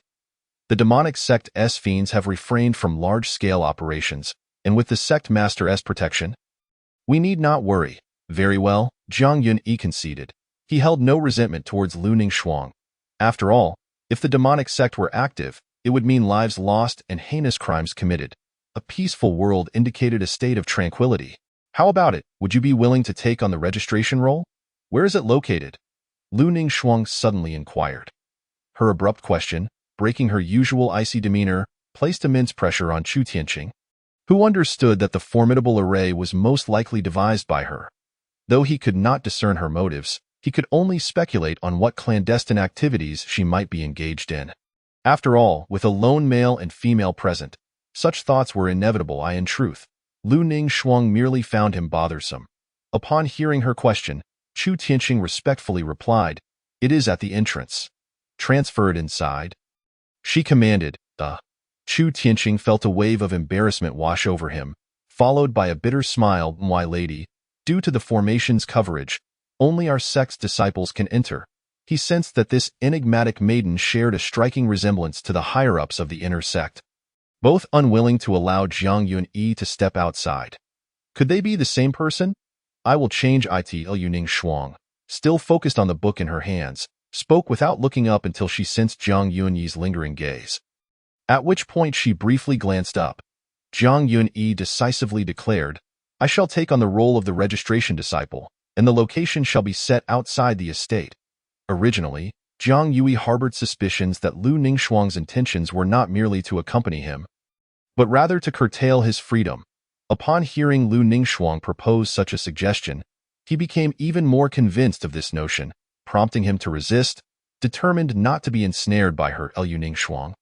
The demonic sect S fiends have refrained from large-scale operations, and with the sect master S protection, we need not worry. Very well, Jiang Yunyi conceded. He held no resentment towards Lu Ning Shuang. After all, if the demonic sect were active, it would mean lives lost and heinous crimes committed. A peaceful world indicated a state of tranquility. How about it? Would you be willing to take on the registration role? Where is it located? Lu Ning Shuang suddenly inquired. Her abrupt question, breaking her usual icy demeanor, placed immense pressure on Chu Tianqing, who understood that the formidable array was most likely devised by her. Though he could not discern her motives, he could only speculate on what clandestine activities she might be engaged in. After all, with a lone male and female present, such thoughts were inevitable. In truth, Lu Ning Shuang merely found him bothersome. Upon hearing her question, Chu Tianqing respectfully replied, "It is at the entrance. Transfer it inside," she commanded. Chu Tianqing felt a wave of embarrassment wash over him, followed by a bitter smile. "My lady, due to the formation's coverage, only our sect's disciples can enter." He sensed that this enigmatic maiden shared a striking resemblance to the higher-ups of the inner sect, both unwilling to allow Jiang Yunyi to step outside. Could they be the same person? "I will change it." Lu Ning Shuang, still focused on the book in her hands, spoke without looking up until she sensed Jiang Yunyi's lingering gaze, at which point she briefly glanced up. Jiang Yunyi decisively declared, "I shall take on the role of the registration disciple, and the location shall be set outside the estate." Originally, Jiang Yunyi harbored suspicions that Lu Ning Shuang's intentions were not merely to accompany him, but rather to curtail his freedom. Upon hearing Lu Ning Shuang propose such a suggestion, he became even more convinced of this notion, prompting him to resist, determined not to be ensnared by her. Lu Ning Shuang,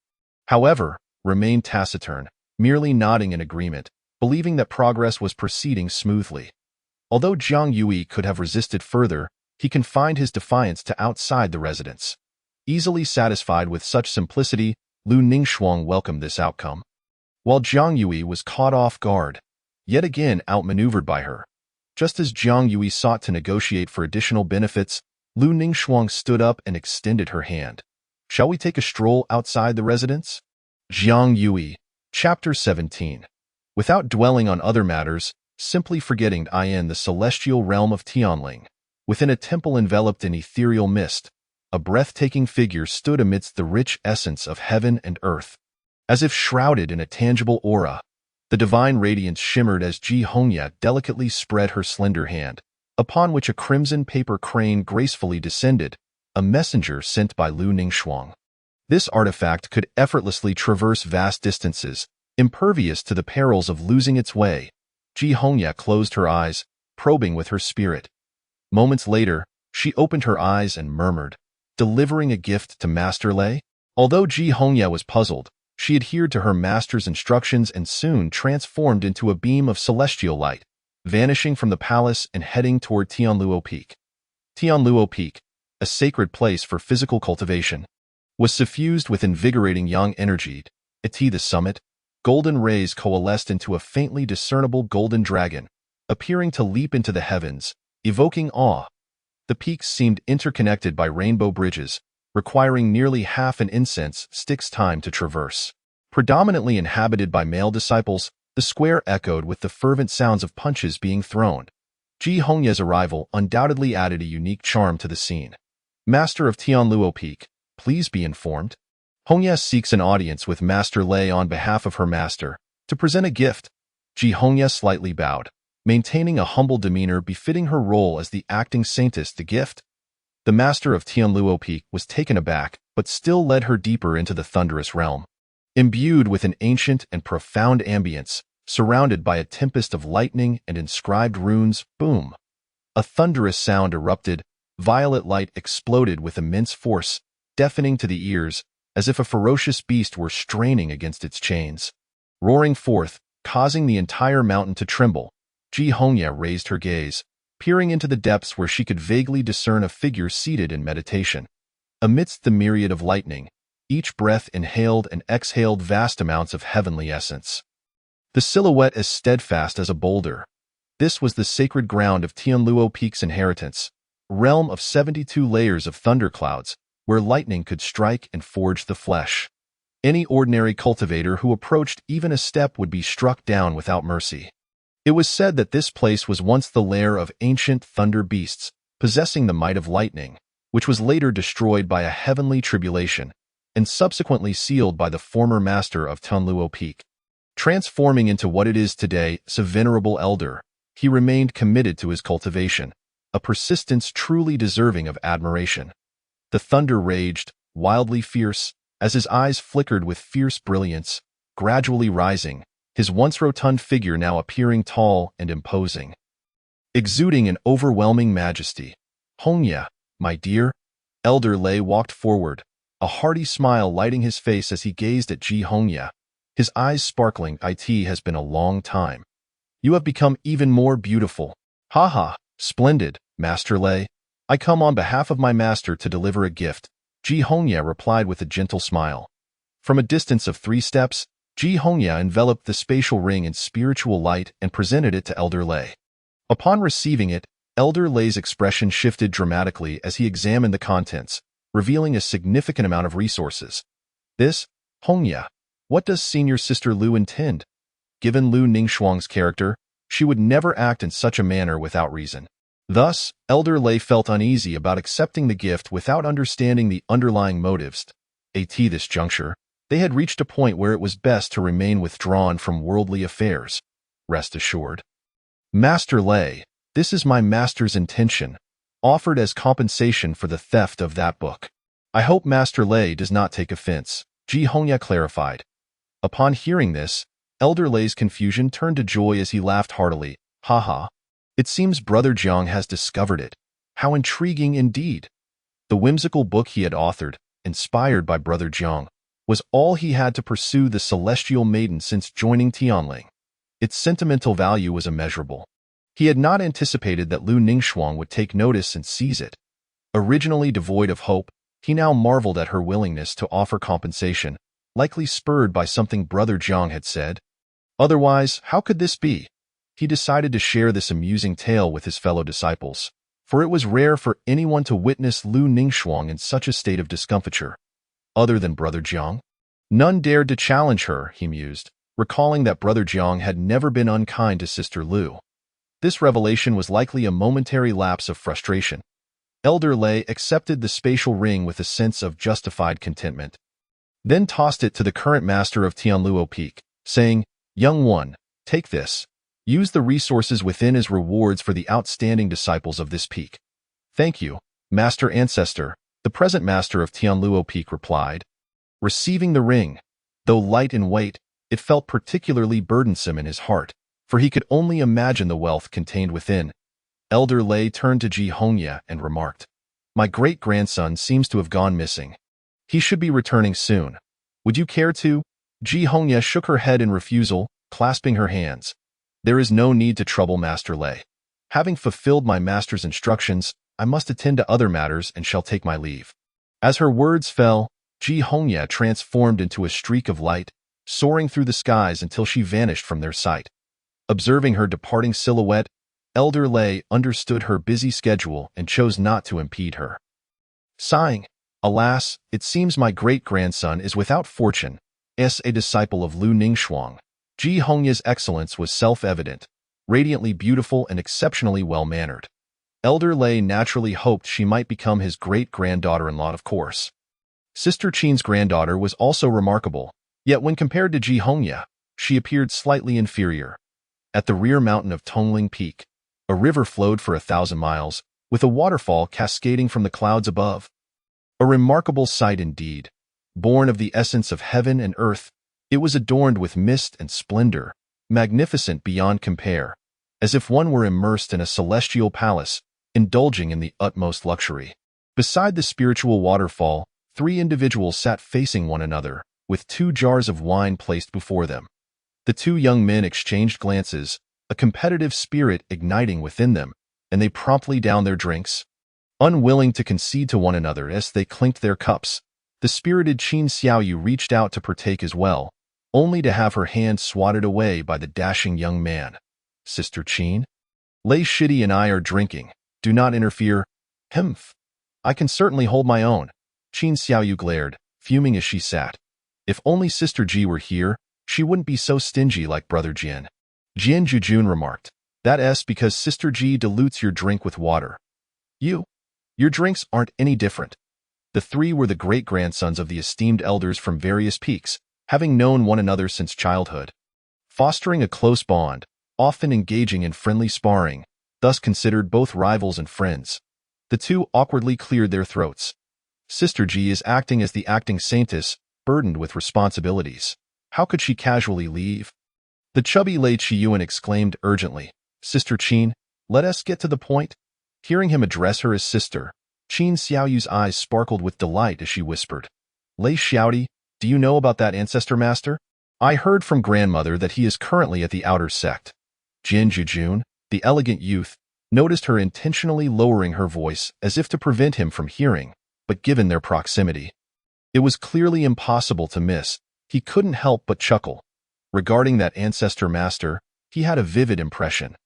however, remained taciturn, merely nodding in agreement, believing that progress was proceeding smoothly. Although Jiang Yunyi could have resisted further, he confined his defiance to outside the residence. Easily satisfied with such simplicity, Lu Ning Shuang welcomed this outcome, while Jiang Yunyi was caught off guard, yet again outmaneuvered by her. Just as Jiang Yunyi sought to negotiate for additional benefits, Lu Ning Shuang stood up and extended her hand. "Shall we take a stroll outside the residence?" Jiang Yunyi, Chapter 17. Without dwelling on other matters, simply forgetting the celestial realm of Tianling, within a temple enveloped in ethereal mist, a breathtaking figure stood amidst the rich essence of heaven and earth. As if shrouded in a tangible aura, the divine radiance shimmered as Ji Hongya delicately spread her slender hand, upon which a crimson paper crane gracefully descended, a messenger sent by Lu Ning Shuang. This artifact could effortlessly traverse vast distances, impervious to the perils of losing its way. Ji Hongya closed her eyes, probing with her spirit. Moments later, she opened her eyes and murmured, "Delivering a gift to Master Lei?" Although Ji Hongya was puzzled, she adhered to her master's instructions and soon transformed into a beam of celestial light, vanishing from the palace and heading toward Tianluo Peak. Tianluo Peak, a sacred place for physical cultivation, was suffused with invigorating yang energy. At the summit, golden rays coalesced into a faintly discernible golden dragon, appearing to leap into the heavens, evoking awe. The peaks seemed interconnected by rainbow bridges, requiring nearly half an incense stick's time to traverse. Predominantly inhabited by male disciples, the square echoed with the fervent sounds of punches being thrown. Ji Hongya's arrival undoubtedly added a unique charm to the scene. "Master of Tianluo Peak, please be informed. Hongya seeks an audience with Master Lei on behalf of her master, to present a gift." Ji Hongya slightly bowed, maintaining a humble demeanor befitting her role as the acting saintess. "The gift?" The master of Tianluo Peak was taken aback, but still led her deeper into the thunderous realm. Imbued with an ancient and profound ambience, surrounded by a tempest of lightning and inscribed runes, boom! A thunderous sound erupted, violet light exploded with immense force, deafening to the ears, as if a ferocious beast were straining against its chains. Roaring forth, causing the entire mountain to tremble, Ji Hongya raised her gaze, peering into the depths where she could vaguely discern a figure seated in meditation. Amidst the myriad of lightning, each breath inhaled and exhaled vast amounts of heavenly essence. The silhouette as steadfast as a boulder. This was the sacred ground of Tianluo Peak's inheritance, realm of 72 layers of thunderclouds, where lightning could strike and forge the flesh. Any ordinary cultivator who approached even a step would be struck down without mercy. It was said that this place was once the lair of ancient thunder beasts, possessing the might of lightning, which was later destroyed by a heavenly tribulation, and subsequently sealed by the former master of Tianluo Peak. Transforming into what it is today, a venerable elder, he remained committed to his cultivation, a persistence truly deserving of admiration. The thunder raged, wildly fierce, as his eyes flickered with fierce brilliance, gradually rising, his once rotund figure now appearing tall and imposing, exuding an overwhelming majesty. "Hongya, my dear." Elder Lei walked forward, a hearty smile lighting his face as he gazed at Ji Hongya, his eyes sparkling. "It has been a long time. You have become even more beautiful." "Ha, splendid, Master Lei. I come on behalf of my master to deliver a gift," Ji Hongya replied with a gentle smile. From a distance of 3 steps, Ji Hongya enveloped the spatial ring in spiritual light and presented it to Elder Lei. Upon receiving it, Elder Lei's expression shifted dramatically as he examined the contents, revealing a significant amount of resources. "This, Hongya, what does Senior Sister Lu intend?" Given Lu Ningxuang's character, she would never act in such a manner without reason. Thus, Elder Lei felt uneasy about accepting the gift without understanding the underlying motives. At this juncture, they had reached a point where it was best to remain withdrawn from worldly affairs. Rest assured. "Master Lei, this is my master's intention, offered as compensation for the theft of that book. I hope Master Lei does not take offense," Ji Hongya clarified. Upon hearing this, Elder Lei's confusion turned to joy as he laughed heartily. "Ha. It seems Brother Jiang has discovered it. How intriguing indeed." The whimsical book he had authored, inspired by Brother Jiang, was all he had to pursue the celestial maiden since joining Tianling. Its sentimental value was immeasurable. He had not anticipated that Lu Ningxuang would take notice and seize it. Originally devoid of hope, he now marveled at her willingness to offer compensation, likely spurred by something Brother Jiang had said. Otherwise, how could this be? He decided to share this amusing tale with his fellow disciples, for it was rare for anyone to witness Lu Ningxuang in such a state of discomfiture. Other than Brother Jiang, none dared to challenge her, he mused, recalling that Brother Jiang had never been unkind to Sister Lu. This revelation was likely a momentary lapse of frustration. Elder Lei accepted the spatial ring with a sense of justified contentment, then tossed it to the current master of Tianluo Peak, saying, "Young one, take this. Use the resources within as rewards for the outstanding disciples of this peak." "Thank you, Master Ancestor," the present master of Tianluo Peak replied. Receiving the ring, though light in weight, it felt particularly burdensome in his heart, for he could only imagine the wealth contained within. Elder Lei turned to Ji Hongya and remarked, "My great-grandson seems to have gone missing. He should be returning soon. Would you care to?" Ji Hongya shook her head in refusal, clasping her hands. "There is no need to trouble Master Lei. Having fulfilled my master's instructions, I must attend to other matters and shall take my leave." As her words fell, Ji Hongya transformed into a streak of light, soaring through the skies until she vanished from their sight. Observing her departing silhouette, Elder Lei understood her busy schedule and chose not to impede her. Sighing, "Alas, it seems my great-grandson is without fortune." As a disciple of Lu Ningxuang, Ji Hongya's excellence was self-evident, radiantly beautiful and exceptionally well-mannered. Elder Lei naturally hoped she might become his great-granddaughter-in-law, of course. Sister Qin's granddaughter was also remarkable, yet when compared to Ji Hongya, she appeared slightly inferior. At the rear mountain of Tongling Peak, a river flowed for 1,000 miles, with a waterfall cascading from the clouds above. A remarkable sight indeed. Born of the essence of heaven and earth, it was adorned with mist and splendor, magnificent beyond compare, as if one were immersed in a celestial palace, indulging in the utmost luxury. Beside the spiritual waterfall, 3 individuals sat facing one another, with 2 jars of wine placed before them. The 2 young men exchanged glances, a competitive spirit igniting within them, and they promptly downed their drinks. Unwilling to concede to one another as they clinked their cups, the spirited Qin Xiaoyu reached out to partake as well, only to have her hand swatted away by the dashing young man. Sister Qin? Lei Shidi and I are drinking. Do not interfere. Humph. I can certainly hold my own. Qin Xiaoyu glared, fuming as she sat. If only Sister Ji were here, she wouldn't be so stingy like Brother Jian. Jian Jujun remarked. That's because Sister Ji dilutes your drink with water. Your drinks aren't any different. The three were the great-grandsons of the esteemed elders from various peaks, having known one another since childhood. Fostering a close bond, often engaging in friendly sparring, thus considered both rivals and friends. The two awkwardly cleared their throats. Sister Ji is acting as the acting saintess, burdened with responsibilities. How could she casually leave? The chubby Lei Chiyuan exclaimed urgently, Sister Qin, let us get to the point. Hearing him address her as sister, Qin Xiaoyu's eyes sparkled with delight as she whispered, Lei Xiaodi, do you know about that ancestor master? I heard from grandmother that he is currently at the outer sect. Jian Jujun, the elegant youth, noticed her intentionally lowering her voice as if to prevent him from hearing, but given their proximity, it was clearly impossible to miss. He couldn't help but chuckle. Regarding that ancestor master, he had a vivid impression.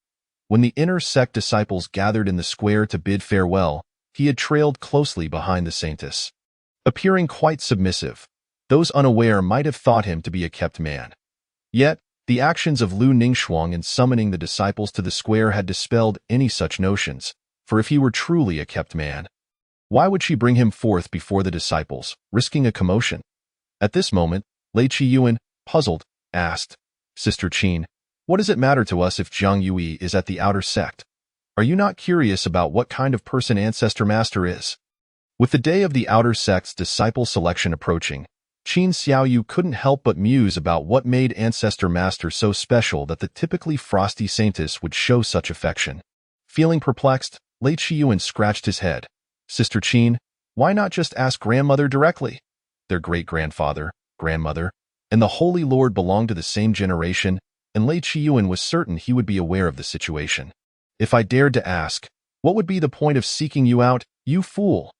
When the inner sect disciples gathered in the square to bid farewell, he had trailed closely behind the saintess. Appearing quite submissive, those unaware might have thought him to be a kept man. Yet, the actions of Lu Ningxuang in summoning the disciples to the square had dispelled any such notions, for if he were truly a kept man, why would she bring him forth before the disciples, risking a commotion? At this moment, Lei Chiyuan, puzzled, asked, Sister Qin, what does it matter to us if Zhang Yui is at the outer sect? Are you not curious about what kind of person Ancestor Master is? With the day of the outer sect's disciple selection approaching, Qin Xiaoyu couldn't help but muse about what made Ancestor Master so special that the typically frosty saintess would show such affection. Feeling perplexed, Lei Chiyuan scratched his head. Sister Qin, why not just ask grandmother directly? Their great-grandfather, grandmother, and the Holy Lord belonged to the same generation, and Lei Chiyuan was certain he would be aware of the situation. If I dared to ask, what would be the point of seeking you out, you fool?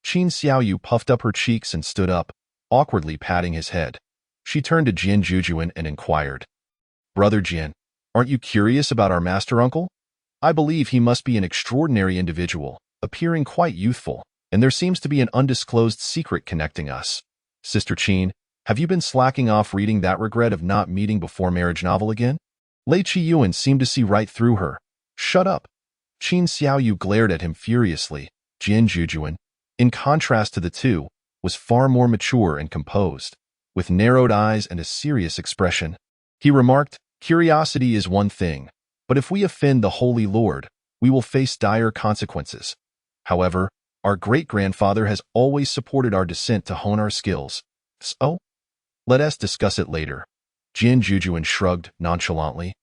Qin Xiaoyu puffed up her cheeks and stood up, awkwardly patting his head. She turned to Jian Jujuan and inquired, Brother Jian, aren't you curious about our master uncle? I believe he must be an extraordinary individual, appearing quite youthful, and there seems to be an undisclosed secret connecting us. Sister Qin, have you been slacking off reading that regret of not meeting before marriage novel again? Lei Chiyuan seemed to see right through her. Shut up. Qin Xiaoyu glared at him furiously. Jian Jujuan, in contrast to the two, was far more mature and composed, with narrowed eyes and a serious expression. He remarked, Curiosity is one thing, but if we offend the Holy Lord, we will face dire consequences. However, our great-grandfather has always supported our descent to hone our skills. So, let us discuss it later. Jian Jujuan shrugged nonchalantly,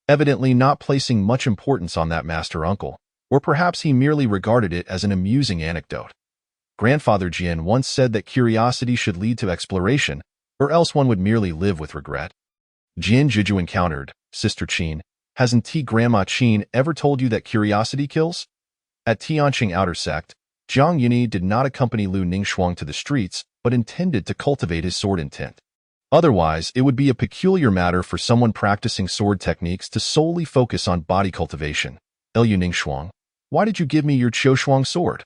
evidently not placing much importance on that master uncle, or perhaps he merely regarded it as an amusing anecdote. Grandfather Jian once said that curiosity should lead to exploration, or else one would merely live with regret. Jian Jujuan countered, Sister Qin, hasn't Grandma Qin ever told you that curiosity kills? At Tianqing Outer Sect, Zhang Yuni did not accompany Lu Ningxuang to the streets, but intended to cultivate his sword intent. Otherwise, it would be a peculiar matter for someone practicing sword techniques to solely focus on body cultivation. Lu Ningxuang, why did you give me your Qiushuang sword?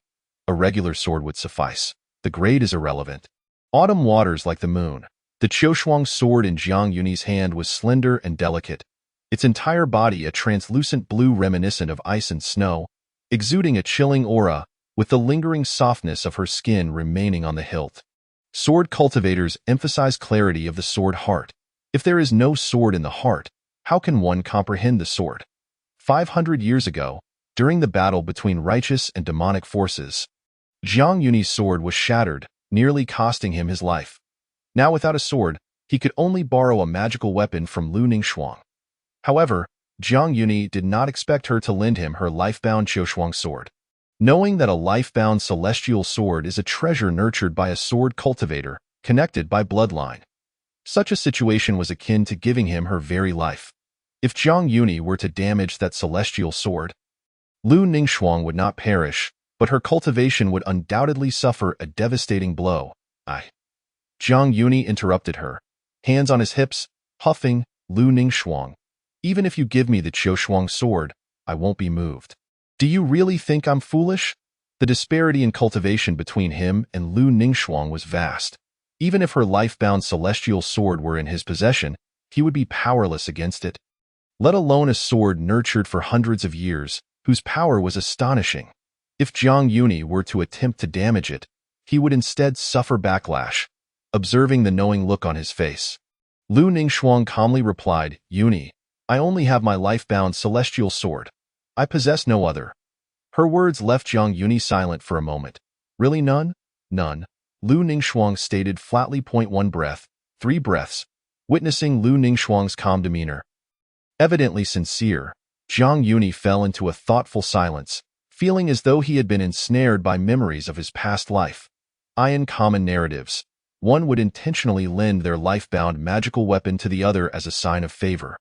A regular sword would suffice. The grade is irrelevant. Autumn waters like the moon. The Qiushuang sword in Zhang Yuni's hand was slender and delicate, its entire body a translucent blue reminiscent of ice and snow, exuding a chilling aura, with the lingering softness of her skin remaining on the hilt. Sword cultivators emphasize clarity of the sword heart. If there is no sword in the heart, how can one comprehend the sword? 500 years ago, during the battle between righteous and demonic forces, Zhang Yuni's sword was shattered, nearly costing him his life. Now without a sword, he could only borrow a magical weapon from Lu Ningxuang. However, Zhang Yuni did not expect her to lend him her life-bound Qiushuang sword. Knowing that a life-bound celestial sword is a treasure nurtured by a sword cultivator, connected by bloodline, such a situation was akin to giving him her very life. If Zhang Yuni were to damage that celestial sword, Lu Ningxuang would not perish, but her cultivation would undoubtedly suffer a devastating blow. Zhang Yuni interrupted her, hands on his hips, huffing. Lu Ningxuang, even if you give me the Qiushuang sword, I won't be moved. Do you really think I'm foolish? The disparity in cultivation between him and Lu Ningxuang was vast. Even if her life-bound celestial sword were in his possession, he would be powerless against it. Let alone a sword nurtured for hundreds of years, whose power was astonishing. If Zhang Yuni were to attempt to damage it, he would instead suffer backlash. Observing the knowing look on his face, Lu Ningxuang calmly replied, Yuni, I only have my life-bound celestial sword. I possess no other. Her words left Zhang Yuni silent for a moment. Really none? None. Lu Ningxuang stated flatly. 1 breath, 3 breaths. Witnessing Lu Ningxuang's calm demeanor, evidently sincere, Zhang Yuni fell into a thoughtful silence, feeling as though he had been ensnared by memories of his past life. In common narratives, one would intentionally lend their life-bound magical weapon to the other as a sign of favor.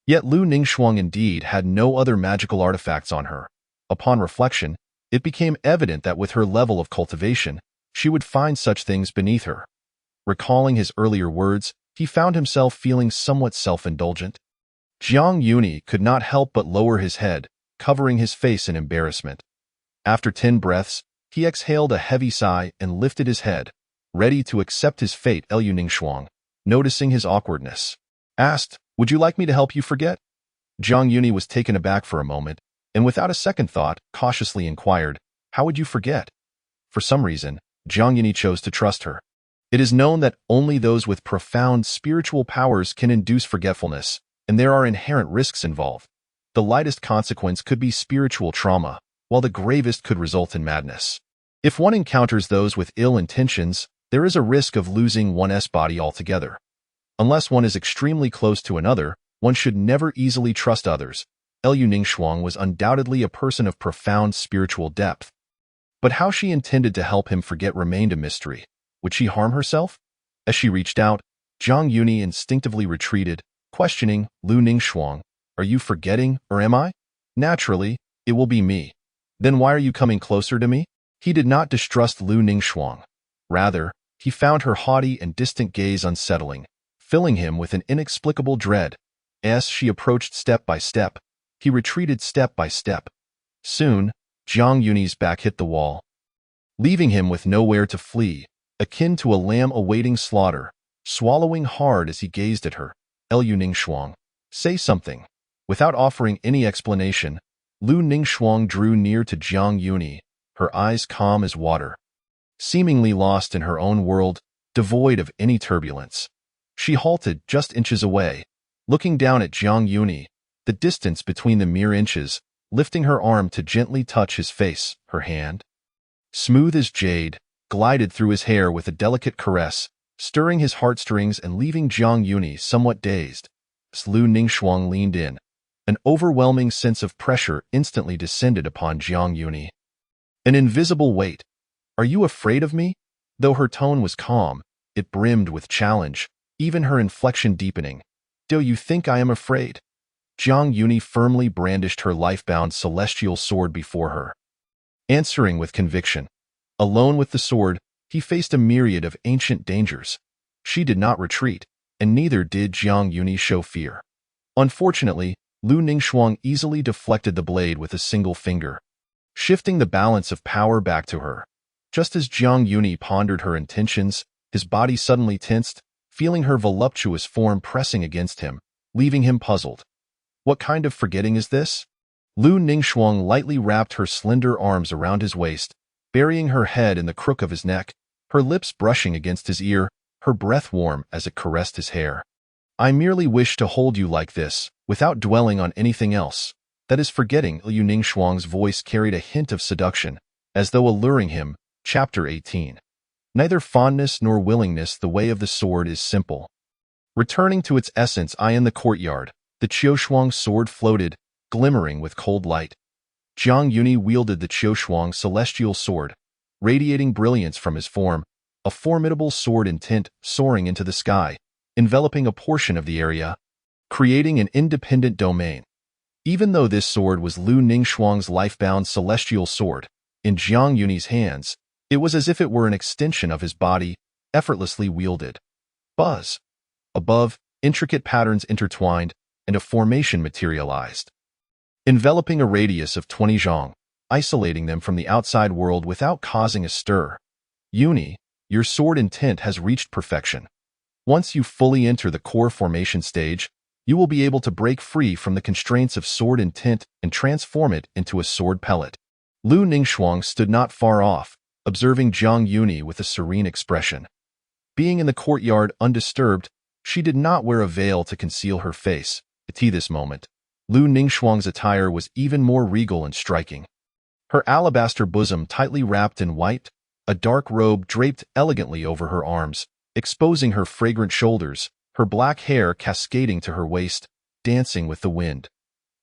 Yet Lu Ningxuang indeed had no other magical artifacts on her. Upon reflection, it became evident that with her level of cultivation, she would find such things beneath her. Recalling his earlier words, he found himself feeling somewhat self-indulgent. Zhang Yuni could not help but lower his head, covering his face in embarrassment. After 10 breaths, he exhaled a heavy sigh and lifted his head, ready to accept his fate. Lu Ningxuang, noticing his awkwardness, asked, Would you like me to help you forget? Zhang Yuni was taken aback for a moment, and without a second thought, cautiously inquired, How would you forget? For some reason, Zhang Yuni chose to trust her. It is known that only those with profound spiritual powers can induce forgetfulness, and there are inherent risks involved. The lightest consequence could be spiritual trauma, while the gravest could result in madness. If one encounters those with ill intentions, there is a risk of losing one's body altogether. Unless one is extremely close to another, one should never easily trust others. Lu Ningxuang was undoubtedly a person of profound spiritual depth. But how she intended to help him forget remained a mystery. Would she harm herself? As she reached out, Zhang Yuni instinctively retreated, questioning, Lu Ningxuang, are you forgetting, or am I? Naturally, it will be me. Then why are you coming closer to me? He did not distrust Lu Ningxuang. Rather, he found her haughty and distant gaze unsettling, filling him with an inexplicable dread. As she approached step by step, he retreated step by step. Soon, Zhang Yuni's back hit the wall, leaving him with nowhere to flee, akin to a lamb awaiting slaughter, swallowing hard as he gazed at her. Lu Ningxuang, say something. Without offering any explanation, Lu Ningxuang drew near to Zhang Yuni, her eyes calm as water. Seemingly lost in her own world, devoid of any turbulence. She halted just inches away, looking down at Zhang Yuni, the distance between them mere inches, lifting her arm to gently touch his face. Her hand, smooth as jade, glided through his hair with a delicate caress, stirring his heartstrings and leaving Zhang Yuni somewhat dazed. As Lu Ningxuang leaned in, an overwhelming sense of pressure instantly descended upon Zhang Yuni. An invisible weight. Are you afraid of me? Though her tone was calm, it brimmed with challenge, even her inflection deepening. Do you think I am afraid? Zhang Yuni firmly brandished her life-bound celestial sword before her, answering with conviction. Alone with the sword, he faced a myriad of ancient dangers. She did not retreat, and neither did Zhang Yuni show fear. Unfortunately, Lu Ningxuang easily deflected the blade with a single finger, shifting the balance of power back to her. Just as Zhang Yuni pondered her intentions, his body suddenly tensed, feeling her voluptuous form pressing against him, leaving him puzzled. What kind of forgetting is this? Lu Ningxuang lightly wrapped her slender arms around his waist, burying her head in the crook of his neck, her lips brushing against his ear, her breath warm as it caressed his hair. I merely wish to hold you like this, without dwelling on anything else. That is forgetting. Lu Ningxuang's voice carried a hint of seduction, as though alluring him. Chapter 18. Neither fondness nor willingness. The way of the sword is simple. Returning to its essence. In the courtyard, the Qiushuang sword floated, glimmering with cold light. Zhang Yuni wielded the Qiushuang celestial sword, radiating brilliance from his form, a formidable sword intent soaring into the sky, enveloping a portion of the area, creating an independent domain. Even though this sword was Lu Ningxuang's life-bound celestial sword, in Jiang Yuni's hands, it was as if it were an extension of his body, effortlessly wielded. Buzz. Above, intricate patterns intertwined, and a formation materialized, enveloping a radius of 20 zhang, isolating them from the outside world without causing a stir. Yuni, your sword intent has reached perfection. Once you fully enter the core formation stage, you will be able to break free from the constraints of sword intent and transform it into a sword pellet. Lu Ningxuang stood not far off, observing Jiang Yuni with a serene expression. Being in the courtyard undisturbed, she did not wear a veil to conceal her face. At this moment, Lu Ningxuang's attire was even more regal and striking. Her alabaster bosom tightly wrapped in white, a dark robe draped elegantly over her arms, exposing her fragrant shoulders, her black hair cascading to her waist, dancing with the wind.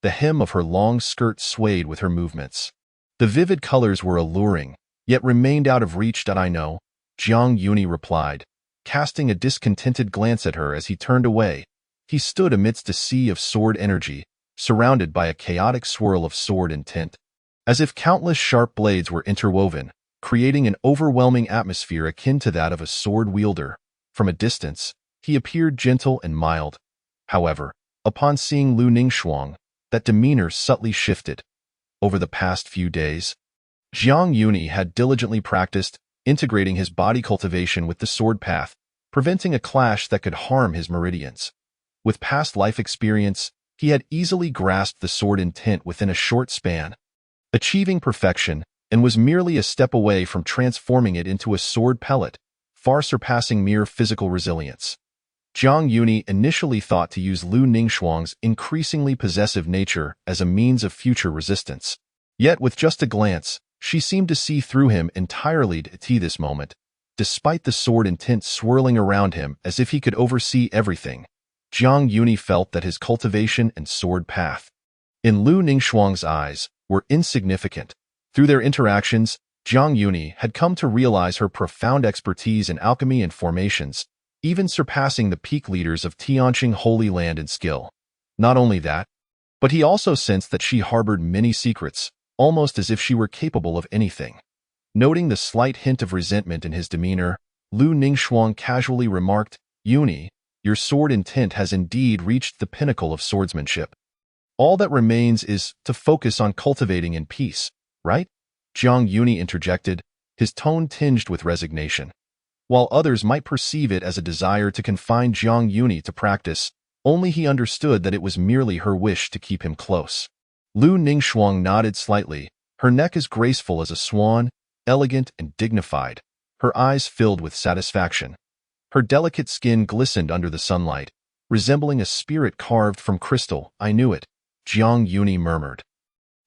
The hem of her long skirt swayed with her movements. The vivid colors were alluring, yet remained out of reach. I know, Jiang Yuni replied, casting a discontented glance at her as he turned away. He stood amidst a sea of sword energy, surrounded by a chaotic swirl of sword intent. As if countless sharp blades were interwoven, creating an overwhelming atmosphere akin to that of a sword wielder. From a distance, he appeared gentle and mild. However, upon seeing Lu Ningxuang, that demeanor subtly shifted. Over the past few days, Jiang Yuni had diligently practiced integrating his body cultivation with the sword path, preventing a clash that could harm his meridians. With past life experience, he had easily grasped the sword intent within a short span, achieving perfection, and was merely a step away from transforming it into a sword pellet, far surpassing mere physical resilience. Jiang Yuni initially thought to use Lu Ningxuang's increasingly possessive nature as a means of future resistance. Yet with just a glance, she seemed to see through him entirely at this moment. Despite the sword intent swirling around him as if he could oversee everything, Jiang Yuni felt that his cultivation and sword path, in Lu Ningxuang's eyes, were insignificant. Through their interactions, Jiang Yuni had come to realize her profound expertise in alchemy and formations, even surpassing the peak leaders of Tianqing Holy Land in skill. Not only that, but he also sensed that she harbored many secrets, almost as if she were capable of anything. Noting the slight hint of resentment in his demeanor, Lu Ningxuang casually remarked, "Yuni, your sword intent has indeed reached the pinnacle of swordsmanship. All that remains is to focus on cultivating in peace, right?" Jiang Yuni interjected, his tone tinged with resignation. While others might perceive it as a desire to confine Jiang Yuni to practice, only he understood that it was merely her wish to keep him close. Lu Ningxuang nodded slightly, her neck as graceful as a swan, elegant and dignified, her eyes filled with satisfaction. Her delicate skin glistened under the sunlight, resembling a spirit carved from crystal. "I knew it," Jiang Yuni murmured,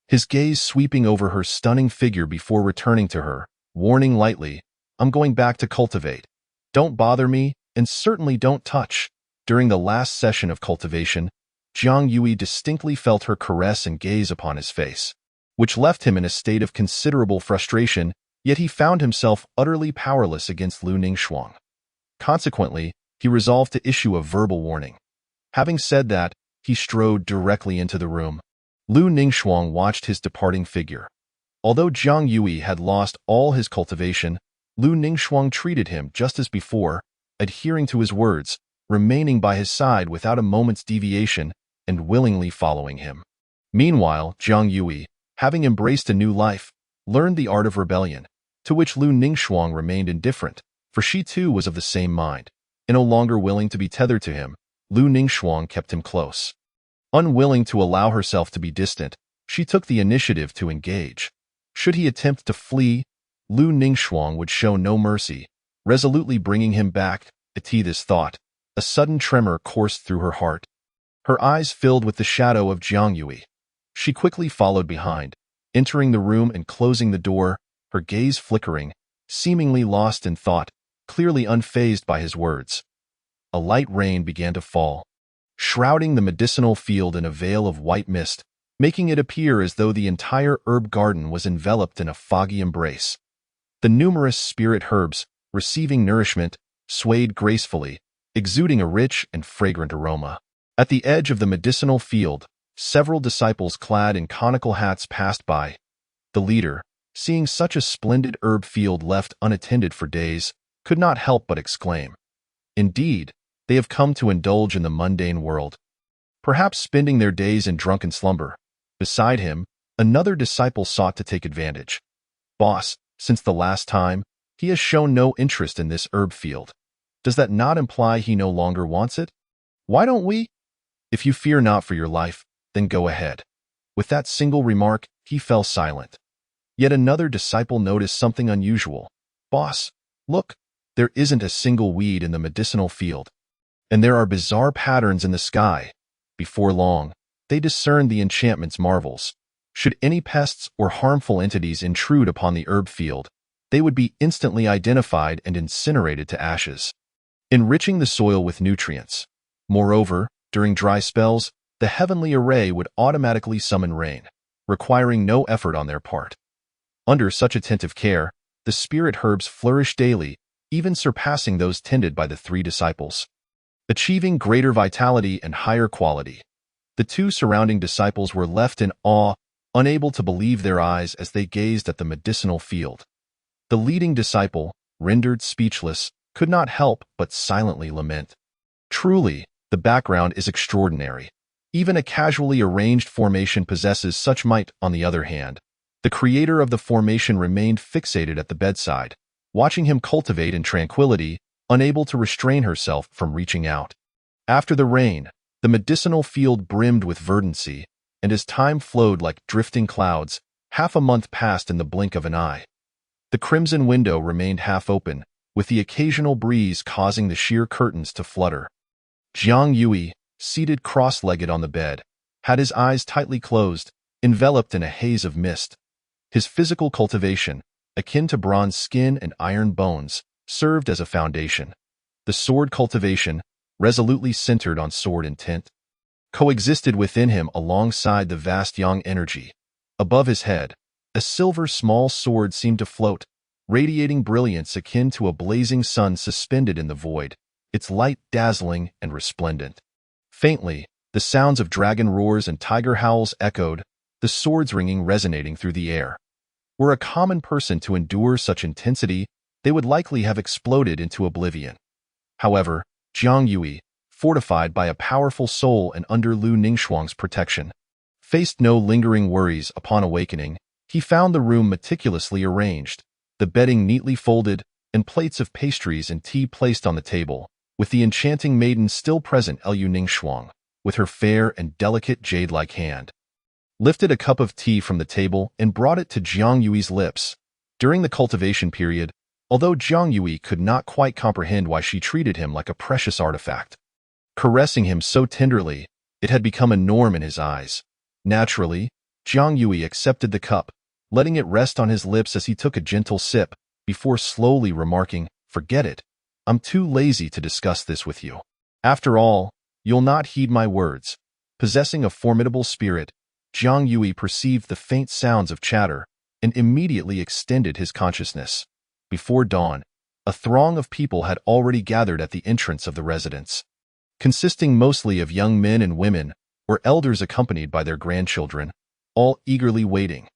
his gaze sweeping over her stunning figure before returning to her, warning lightly, "I'm going back to cultivate. Don't bother me, and certainly don't touch." During the last session of cultivation, Jiang Yui distinctly felt her caress and gaze upon his face, which left him in a state of considerable frustration, yet he found himself utterly powerless against Lu Ningxuang. Consequently, he resolved to issue a verbal warning. Having said that, he strode directly into the room. Lu Ningxuang watched his departing figure. Although Jiang Yui had lost all his cultivation, Lu Ningxuang treated him just as before, adhering to his words, remaining by his side without a moment's deviation, and willingly following him. Meanwhile, Jiang Yui, having embraced a new life, learned the art of rebellion, to which Lu Ningxuang remained indifferent, for she too was of the same mind. And no longer willing to be tethered to him, Lu Ningxuang kept him close. Unwilling to allow herself to be distant, she took the initiative to engage. Should he attempt to flee, Lu Ningxuang would show no mercy, resolutely bringing him back. At this thought, a sudden tremor coursed through her heart. Her eyes filled with the shadow of Jiang Yui. She quickly followed behind, entering the room and closing the door, her gaze flickering, seemingly lost in thought, clearly unfazed by his words. A light rain began to fall, shrouding the medicinal field in a veil of white mist, making it appear as though the entire herb garden was enveloped in a foggy embrace. The numerous spirit herbs, receiving nourishment, swayed gracefully, exuding a rich and fragrant aroma. At the edge of the medicinal field, several disciples clad in conical hats passed by. The leader, seeing such a splendid herb field left unattended for days, could not help but exclaim, "Indeed, they have come to indulge in the mundane world, perhaps spending their days in drunken slumber." Beside him, another disciple sought to take advantage. "Boss, since the last time, he has shown no interest in this herb field. Does that not imply he no longer wants it? Why don't we? If you fear not for your life, then go ahead." With that single remark, he fell silent. Yet another disciple noticed something unusual. "Boss, look, there isn't a single weed in the medicinal field, and there are bizarre patterns in the sky." Before long, they discerned the enchantment's marvels. Should any pests or harmful entities intrude upon the herb field, they would be instantly identified and incinerated to ashes, enriching the soil with nutrients. Moreover, during dry spells, the heavenly array would automatically summon rain, requiring no effort on their part. Under such attentive care, the spirit herbs flourished daily, even surpassing those tended by the three disciples, achieving greater vitality and higher quality. The two surrounding disciples were left in awe, unable to believe their eyes as they gazed at the medicinal field. The leading disciple, rendered speechless, could not help but silently lament. Truly, the background is extraordinary. Even a casually arranged formation possesses such might. On the other hand, the creator of the formation remained fixated at the bedside, watching him cultivate in tranquility, unable to restrain herself from reaching out. After the rain, the medicinal field brimmed with verdancy, and as time flowed like drifting clouds, half a month passed in the blink of an eye. The crimson window remained half open, with the occasional breeze causing the sheer curtains to flutter. Jiang Yui, seated cross-legged on the bed, had his eyes tightly closed, enveloped in a haze of mist. His physical cultivation, akin to bronze skin and iron bones, served as a foundation. The sword cultivation, resolutely centered on sword intent, coexisted within him alongside the vast yang energy. Above his head, a silver small sword seemed to float, radiating brilliance akin to a blazing sun suspended in the void, its light dazzling and resplendent. Faintly, the sounds of dragon roars and tiger howls echoed, the swords ringing resonating through the air. Were a common person to endure such intensity, they would likely have exploded into oblivion. However, Jiang Yui, fortified by a powerful soul and under Lu Ningxuang's protection, faced no lingering worries. Upon awakening, he found the room meticulously arranged, the bedding neatly folded, and plates of pastries and tea placed on the table, with the enchanting maiden still present. Lu Ningxuang, with her fair and delicate jade-like hand, lifted a cup of tea from the table and brought it to Jiang Yui's lips. During the cultivation period, although Jiang Yui could not quite comprehend why she treated him like a precious artifact, caressing him so tenderly, it had become a norm in his eyes. Naturally, Jiang Yui accepted the cup, letting it rest on his lips as he took a gentle sip, before slowly remarking, "Forget it. I'm too lazy to discuss this with you. After all, you'll not heed my words." Possessing a formidable spirit, Jiang Yui perceived the faint sounds of chatter and immediately extended his consciousness. Before dawn, a throng of people had already gathered at the entrance of the residence, consisting mostly of young men and women, or elders accompanied by their grandchildren, all eagerly waiting.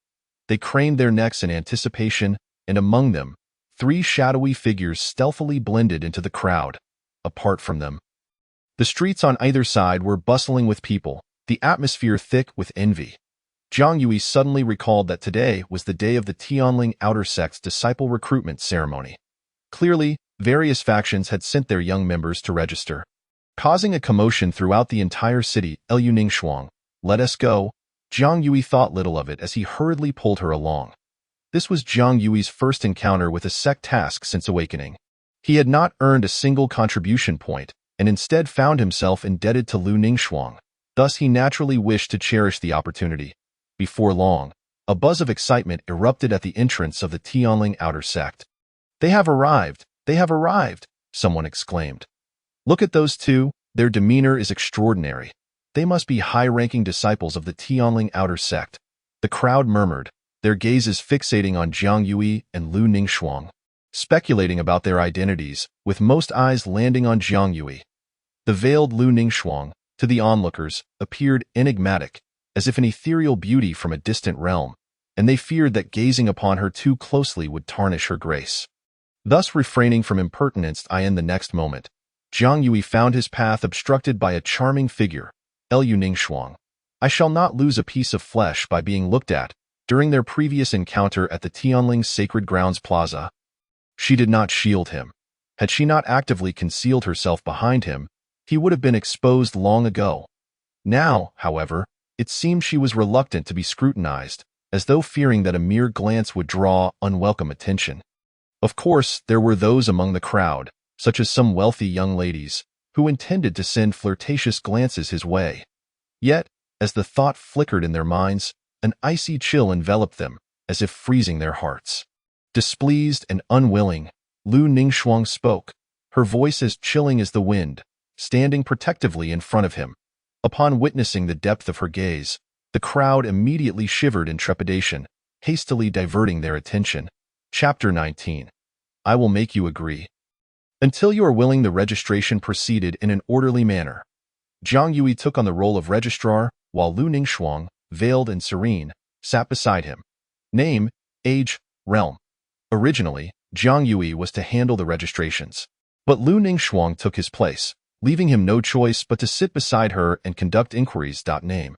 They craned their necks in anticipation, and among them, three shadowy figures stealthily blended into the crowd. Apart from them, the streets on either side were bustling with people, the atmosphere thick with envy. Jiang Yui suddenly recalled that today was the day of the Tianling Outer Sect's disciple recruitment ceremony. Clearly, various factions had sent their young members to register, causing a commotion throughout the entire city. Lu Ningxuang, let us go. Jiang Yui thought little of it as he hurriedly pulled her along. This was Jiang Yui's first encounter with a sect task since awakening. He had not earned a single contribution point, and instead found himself indebted to Lu Ningxuang. Thus he naturally wished to cherish the opportunity. Before long, a buzz of excitement erupted at the entrance of the Tianling Outer Sect. "They have arrived! They have arrived!" someone exclaimed. "Look at those two, their demeanor is extraordinary. They must be high-ranking disciples of the Tianling Outer Sect." The crowd murmured, their gazes fixating on Jiang Yui and Lu Ningxuang, speculating about their identities, with most eyes landing on Jiang Yui. The veiled Lu Ningxuang, to the onlookers, appeared enigmatic, as if an ethereal beauty from a distant realm. and they feared that gazing upon her too closely would tarnish her grace. Thus refraining from impertinence in the next moment, Jiang Yui found his path obstructed by a charming figure, Lu Ningxuang. I shall not lose a piece of flesh by being looked at. During their previous encounter at the Tianling Sacred Grounds Plaza, she did not shield him. Had she not actively concealed herself behind him, he would have been exposed long ago. Now, however, it seemed she was reluctant to be scrutinized, as though fearing that a mere glance would draw unwelcome attention. Of course, there were those among the crowd, such as some wealthy young ladies, who intended to send flirtatious glances his way. Yet, as the thought flickered in their minds, an icy chill enveloped them, as if freezing their hearts. Displeased and unwilling, Lu Ningxuang spoke, her voice as chilling as the wind, standing protectively in front of him. Upon witnessing the depth of her gaze, the crowd immediately shivered in trepidation, hastily diverting their attention. Chapter 19. I will make you agree. Until you are willing, the registration proceeded in an orderly manner. Jiang Yui took on the role of registrar, while Lu Ningxuang, veiled and serene, sat beside him. Name, age, realm. Originally, Jiang Yui was to handle the registrations, but Lu Ningxuang took his place, leaving him no choice but to sit beside her and conduct inquiries. Name.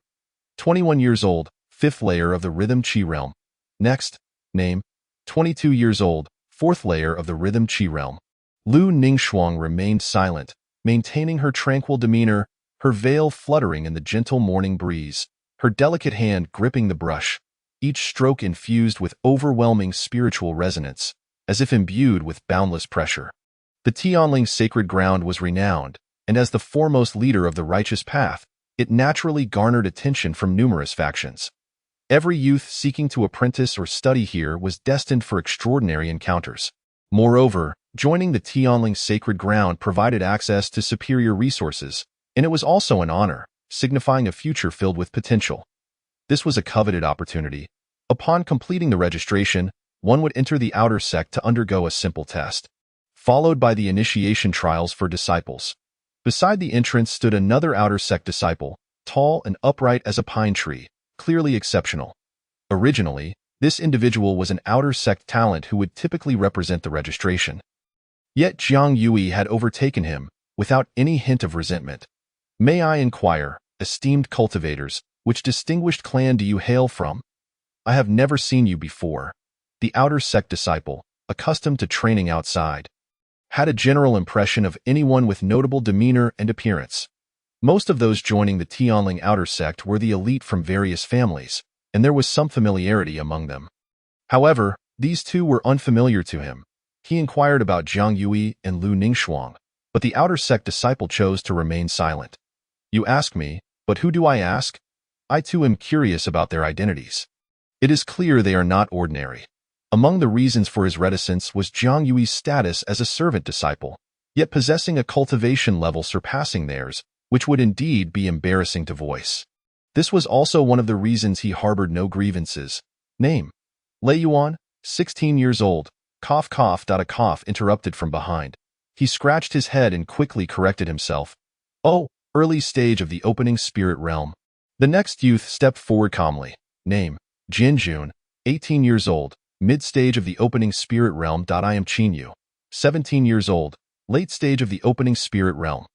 21 years old, 5th layer of the Rhythm Qi realm. Next, name. 22 years old, 4th layer of the Rhythm Qi realm. Lu Ningxuang remained silent, maintaining her tranquil demeanor, her veil fluttering in the gentle morning breeze, her delicate hand gripping the brush, each stroke infused with overwhelming spiritual resonance, as if imbued with boundless pressure. The Tianling sacred ground was renowned, and as the foremost leader of the righteous path, it naturally garnered attention from numerous factions. Every youth seeking to apprentice or study here was destined for extraordinary encounters. Moreover, joining the Tianling sacred ground provided access to superior resources, and it was also an honor, signifying a future filled with potential. This was a coveted opportunity. Upon completing the registration, one would enter the outer sect to undergo a simple test, followed by the initiation trials for disciples. Beside the entrance stood another outer sect disciple, tall and upright as a pine tree, clearly exceptional. Originally, this individual was an outer sect talent who would typically represent the registration. Yet Jiang Yui had overtaken him, without any hint of resentment. May I inquire, esteemed cultivators, which distinguished clan do you hail from? I have never seen you before. The outer sect disciple, accustomed to training outside, had a general impression of anyone with notable demeanor and appearance. Most of those joining the Tianling outer sect were the elite from various families, and there was some familiarity among them. However, these two were unfamiliar to him. He inquired about Jiang Yui and Lu Ningxuang, but the outer sect disciple chose to remain silent. You ask me, but who do I ask? I too am curious about their identities. It is clear they are not ordinary. Among the reasons for his reticence was Jiang Yui's status as a servant disciple, yet possessing a cultivation level surpassing theirs, which would indeed be embarrassing to voice. This was also one of the reasons he harbored no grievances. Name. Lei Yuan, 16 years old, cough. A cough interrupted from behind. He scratched his head and quickly corrected himself. Oh, early stage of the opening spirit realm. The next youth stepped forward calmly. Name. Jinjun, 18 years old, mid-stage of the opening spirit realm. I am Qinyu, 17 years old, late stage of the opening spirit realm.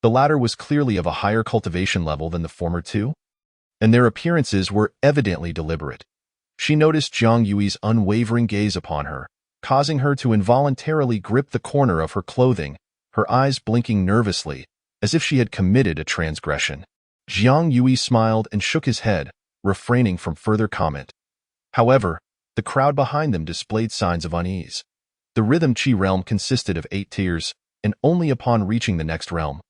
The latter was clearly of a higher cultivation level than the former two, and their appearances were evidently deliberate. She noticed Jiang Yui's unwavering gaze upon her, causing her to involuntarily grip the corner of her clothing, her eyes blinking nervously, as if she had committed a transgression. Jiang Yui smiled and shook his head, refraining from further comment. However, the crowd behind them displayed signs of unease. The Rhythm Qi realm consisted of 8 tiers, and only upon reaching the next realm,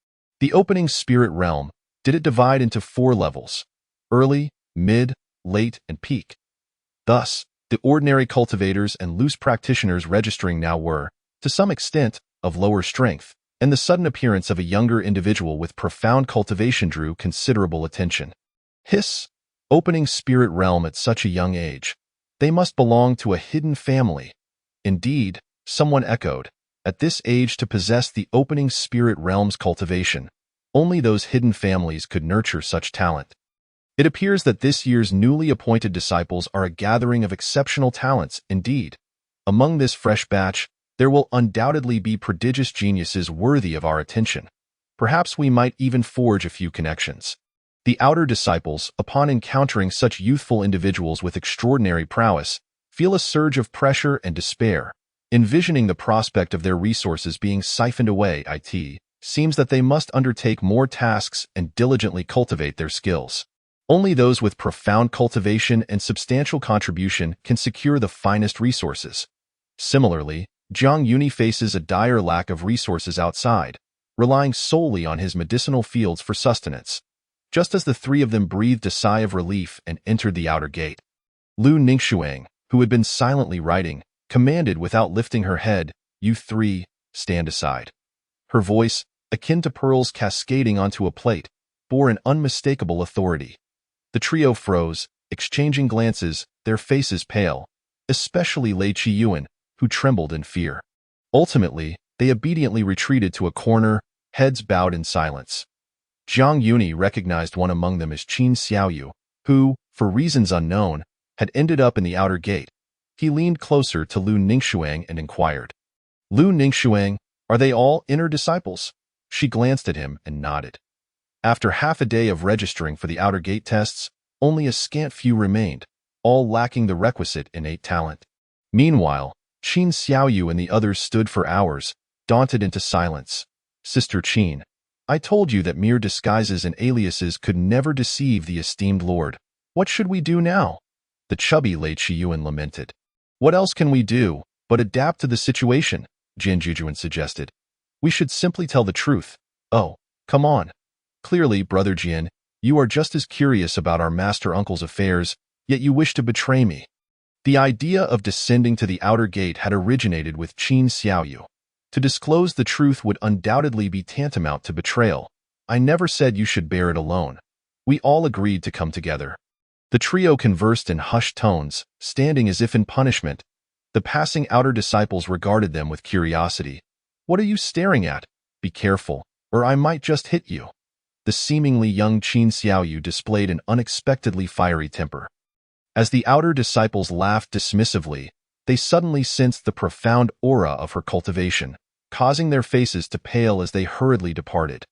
the opening spirit realm, did it divide into 4 levels: early, mid, late, and peak. Thus, the ordinary cultivators and loose practitioners registering now were, to some extent, of lower strength, and the sudden appearance of a younger individual with profound cultivation drew considerable attention. Hiss! Opening spirit realm at such a young age. They must belong to a hidden family. Indeed, someone echoed, at this age to possess the opening spirit realm's cultivation. Only those hidden families could nurture such talent. It appears that this year's newly appointed disciples are a gathering of exceptional talents indeed. Among this fresh batch, there will undoubtedly be prodigious geniuses worthy of our attention. Perhaps we might even forge a few connections. The outer disciples, upon encountering such youthful individuals with extraordinary prowess, feel a surge of pressure and despair. Envisioning the prospect of their resources being siphoned away, it seems that they must undertake more tasks and diligently cultivate their skills. Only those with profound cultivation and substantial contribution can secure the finest resources. Similarly, Jiang Yuni faces a dire lack of resources outside, relying solely on his medicinal fields for sustenance. Just as the three of them breathed a sigh of relief and entered the outer gate, Lu Ningxuang, who had been silently writing, commanded without lifting her head, "You three, stand aside." Her voice, akin to pearls cascading onto a plate, bore an unmistakable authority. The trio froze, exchanging glances, their faces pale, especially Lei Qiyuan, who trembled in fear. Ultimately, they obediently retreated to a corner, heads bowed in silence. Jiang Yuni recognized one among them as Qin Xiaoyu, who, for reasons unknown, had ended up in the outer gate. He leaned closer to Lu Ningxuang and inquired, "Lu Ningxuang, are they all inner disciples?" She glanced at him and nodded. After half a day of registering for the outer gate tests, only a scant few remained, all lacking the requisite innate talent. Meanwhile, Qin Xiaoyu and the others stood for hours, daunted into silence. "Sister Qin, I told you that mere disguises and aliases could never deceive the esteemed lord. What should we do now?" The chubby Lei Qiyuan lamented. "What else can we do but adapt to the situation?" Jin Jujuan suggested. "We should simply tell the truth." "Oh, come on. Clearly, Brother Jin, you are just as curious about our master uncle's affairs, yet you wish to betray me." The idea of descending to the outer gate had originated with Qin Xiaoyu. To disclose the truth would undoubtedly be tantamount to betrayal. "I never said you should bear it alone. We all agreed to come together." The trio conversed in hushed tones, standing as if in punishment. The passing outer disciples regarded them with curiosity. "What are you staring at? Be careful, or I might just hit you." The seemingly young Qin Xiaoyu displayed an unexpectedly fiery temper. As the outer disciples laughed dismissively, they suddenly sensed the profound aura of her cultivation, causing their faces to pale as they hurriedly departed.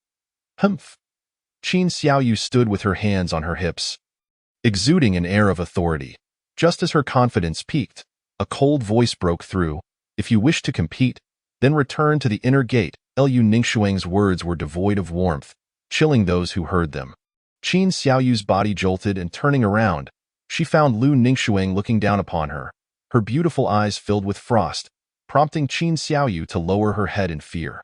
"Humph!" Qin Xiaoyu stood with her hands on her hips, exuding an air of authority. Just as her confidence peaked, a cold voice broke through. "If you wish to compete, then return to the inner gate." Lu Ningxuang's words were devoid of warmth, chilling those who heard them. Qin Xiaoyu's body jolted, and turning around, she found Lu Ningxuang looking down upon her, her beautiful eyes filled with frost, prompting Qin Xiaoyu to lower her head in fear.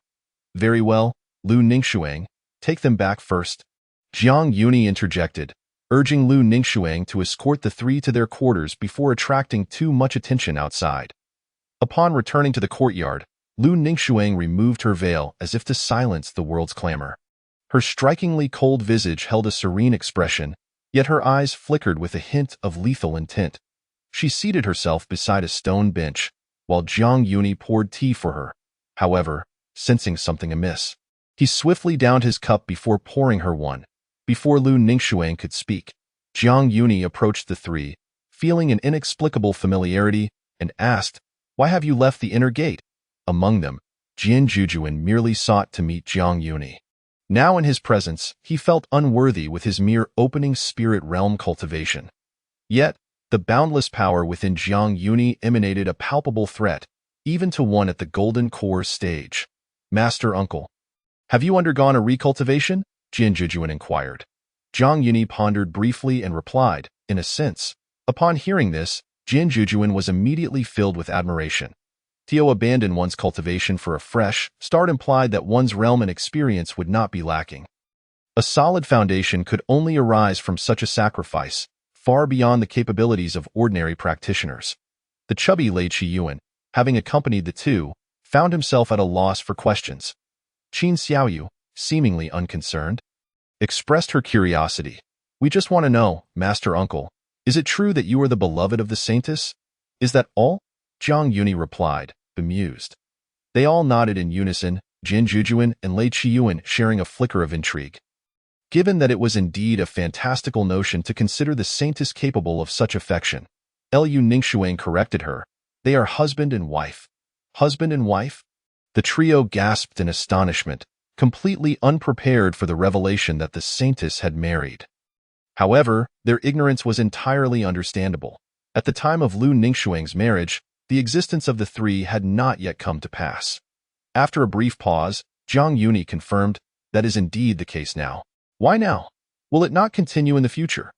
"Very well, Lu Ningxuang, take them back first." Jiang Yuni interjected, urging Lu Ningxuang to escort the three to their quarters before attracting too much attention outside. Upon returning to the courtyard, Lu Ningxuang removed her veil as if to silence the world's clamor. Her strikingly cold visage held a serene expression, yet her eyes flickered with a hint of lethal intent. She seated herself beside a stone bench, while Jiang Yuni poured tea for her. However, sensing something amiss, he swiftly downed his cup before pouring her one. Before Lu Ningxuang could speak, Jiang Yuni approached the three, feeling an inexplicable familiarity, and asked, "Why have you left the inner gate?" Among them, Jin Jujuan merely sought to meet Jiang Yuni. Now in his presence, he felt unworthy with his mere opening spirit realm cultivation. Yet, the boundless power within Jiang Yuni emanated a palpable threat, even to one at the golden core stage. "Master Uncle, have you undergone a recultivation?" Jin Jujuan inquired. Jiang Yuni pondered briefly and replied, "In a sense." Upon hearing this, Jin Jujuan was immediately filled with admiration. To abandon one's cultivation for a fresh start implied that one's realm and experience would not be lacking. A solid foundation could only arise from such a sacrifice, far beyond the capabilities of ordinary practitioners. The chubby Lei Qiyuan, having accompanied the two, found himself at a loss for questions. Qin Xiaoyu, seemingly unconcerned, expressed her curiosity. "We just want to know, Master Uncle, is it true that you are the beloved of the Saintess? Is that all?" Jiang Yuni replied, bemused. They all nodded in unison, Jin Jujuan and Lei Qiyuan sharing a flicker of intrigue. Given that it was indeed a fantastical notion to consider the saintess capable of such affection, Lu Ningxuang corrected her. They are husband and wife. Husband and wife? The trio gasped in astonishment, completely unprepared for the revelation that the saintess had married. However, their ignorance was entirely understandable. At the time of Lu Ningxuang's marriage, the existence of the three had not yet come to pass. After a brief pause, Zhang Yuni confirmed, that is indeed the case now. Why now? Will it not continue in the future?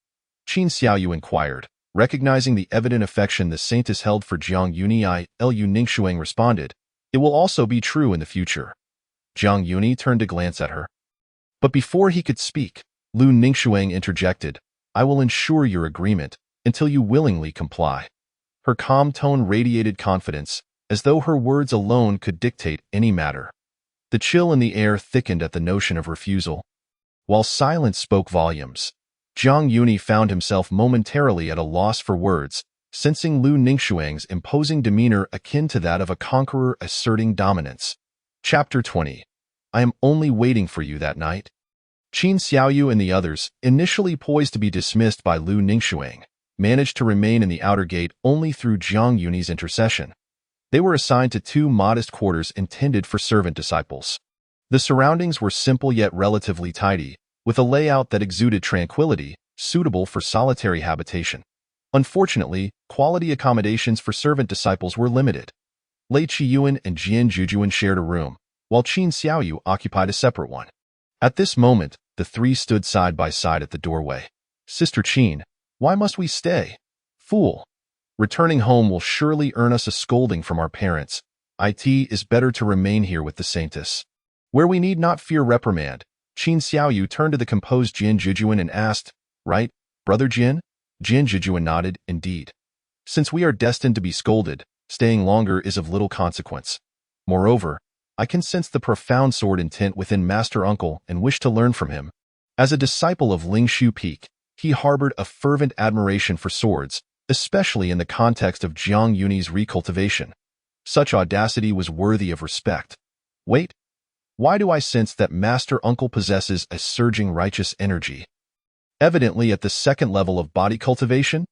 Qin Xiaoyu inquired. Recognizing the evident affection the saintess held for Zhang Yuni, Lu Ningxuang responded, it will also be true in the future. Zhang Yuni turned to glance at her. But before he could speak, Lu Ningxuang interjected, I will ensure your agreement until you willingly comply. Her calm tone radiated confidence, as though her words alone could dictate any matter. The chill in the air thickened at the notion of refusal. While silence spoke volumes, Zhang Yuni found himself momentarily at a loss for words, sensing Lu Ningxuang's imposing demeanor akin to that of a conqueror asserting dominance. Chapter 20. I am only waiting for you that night. Qin Xiaoyu and the others, initially poised to be dismissed by Lu Ningxuang, managed to remain in the outer gate only through Zhang Yuni's intercession. They were assigned to 2 modest quarters intended for servant disciples. The surroundings were simple yet relatively tidy, with a layout that exuded tranquility, suitable for solitary habitation. Unfortunately, quality accommodations for servant disciples were limited. Lei Qiyuan and Jian Jujuan shared a room, while Qin Xiaoyu occupied a separate one. At this moment, the three stood side by side at the doorway. Sister Qin, why must we stay? Fool! Returning home will surely earn us a scolding from our parents. It is better to remain here with the saintess, where we need not fear reprimand. Qin Xiaoyu turned to the composed Jian Jujuan and asked, Right, Brother Jian? Jian Jujuan nodded, Indeed. Since we are destined to be scolded, staying longer is of little consequence. Moreover, I can sense the profound sword intent within Master Uncle and wish to learn from him. As a disciple of Lingshu Peak, he harbored a fervent admiration for swords, especially in the context of Zhang Yuni's recultivation. Such audacity was worthy of respect. Wait, why do I sense that Master Uncle possesses a surging righteous energy? Evidently at the second level of body cultivation?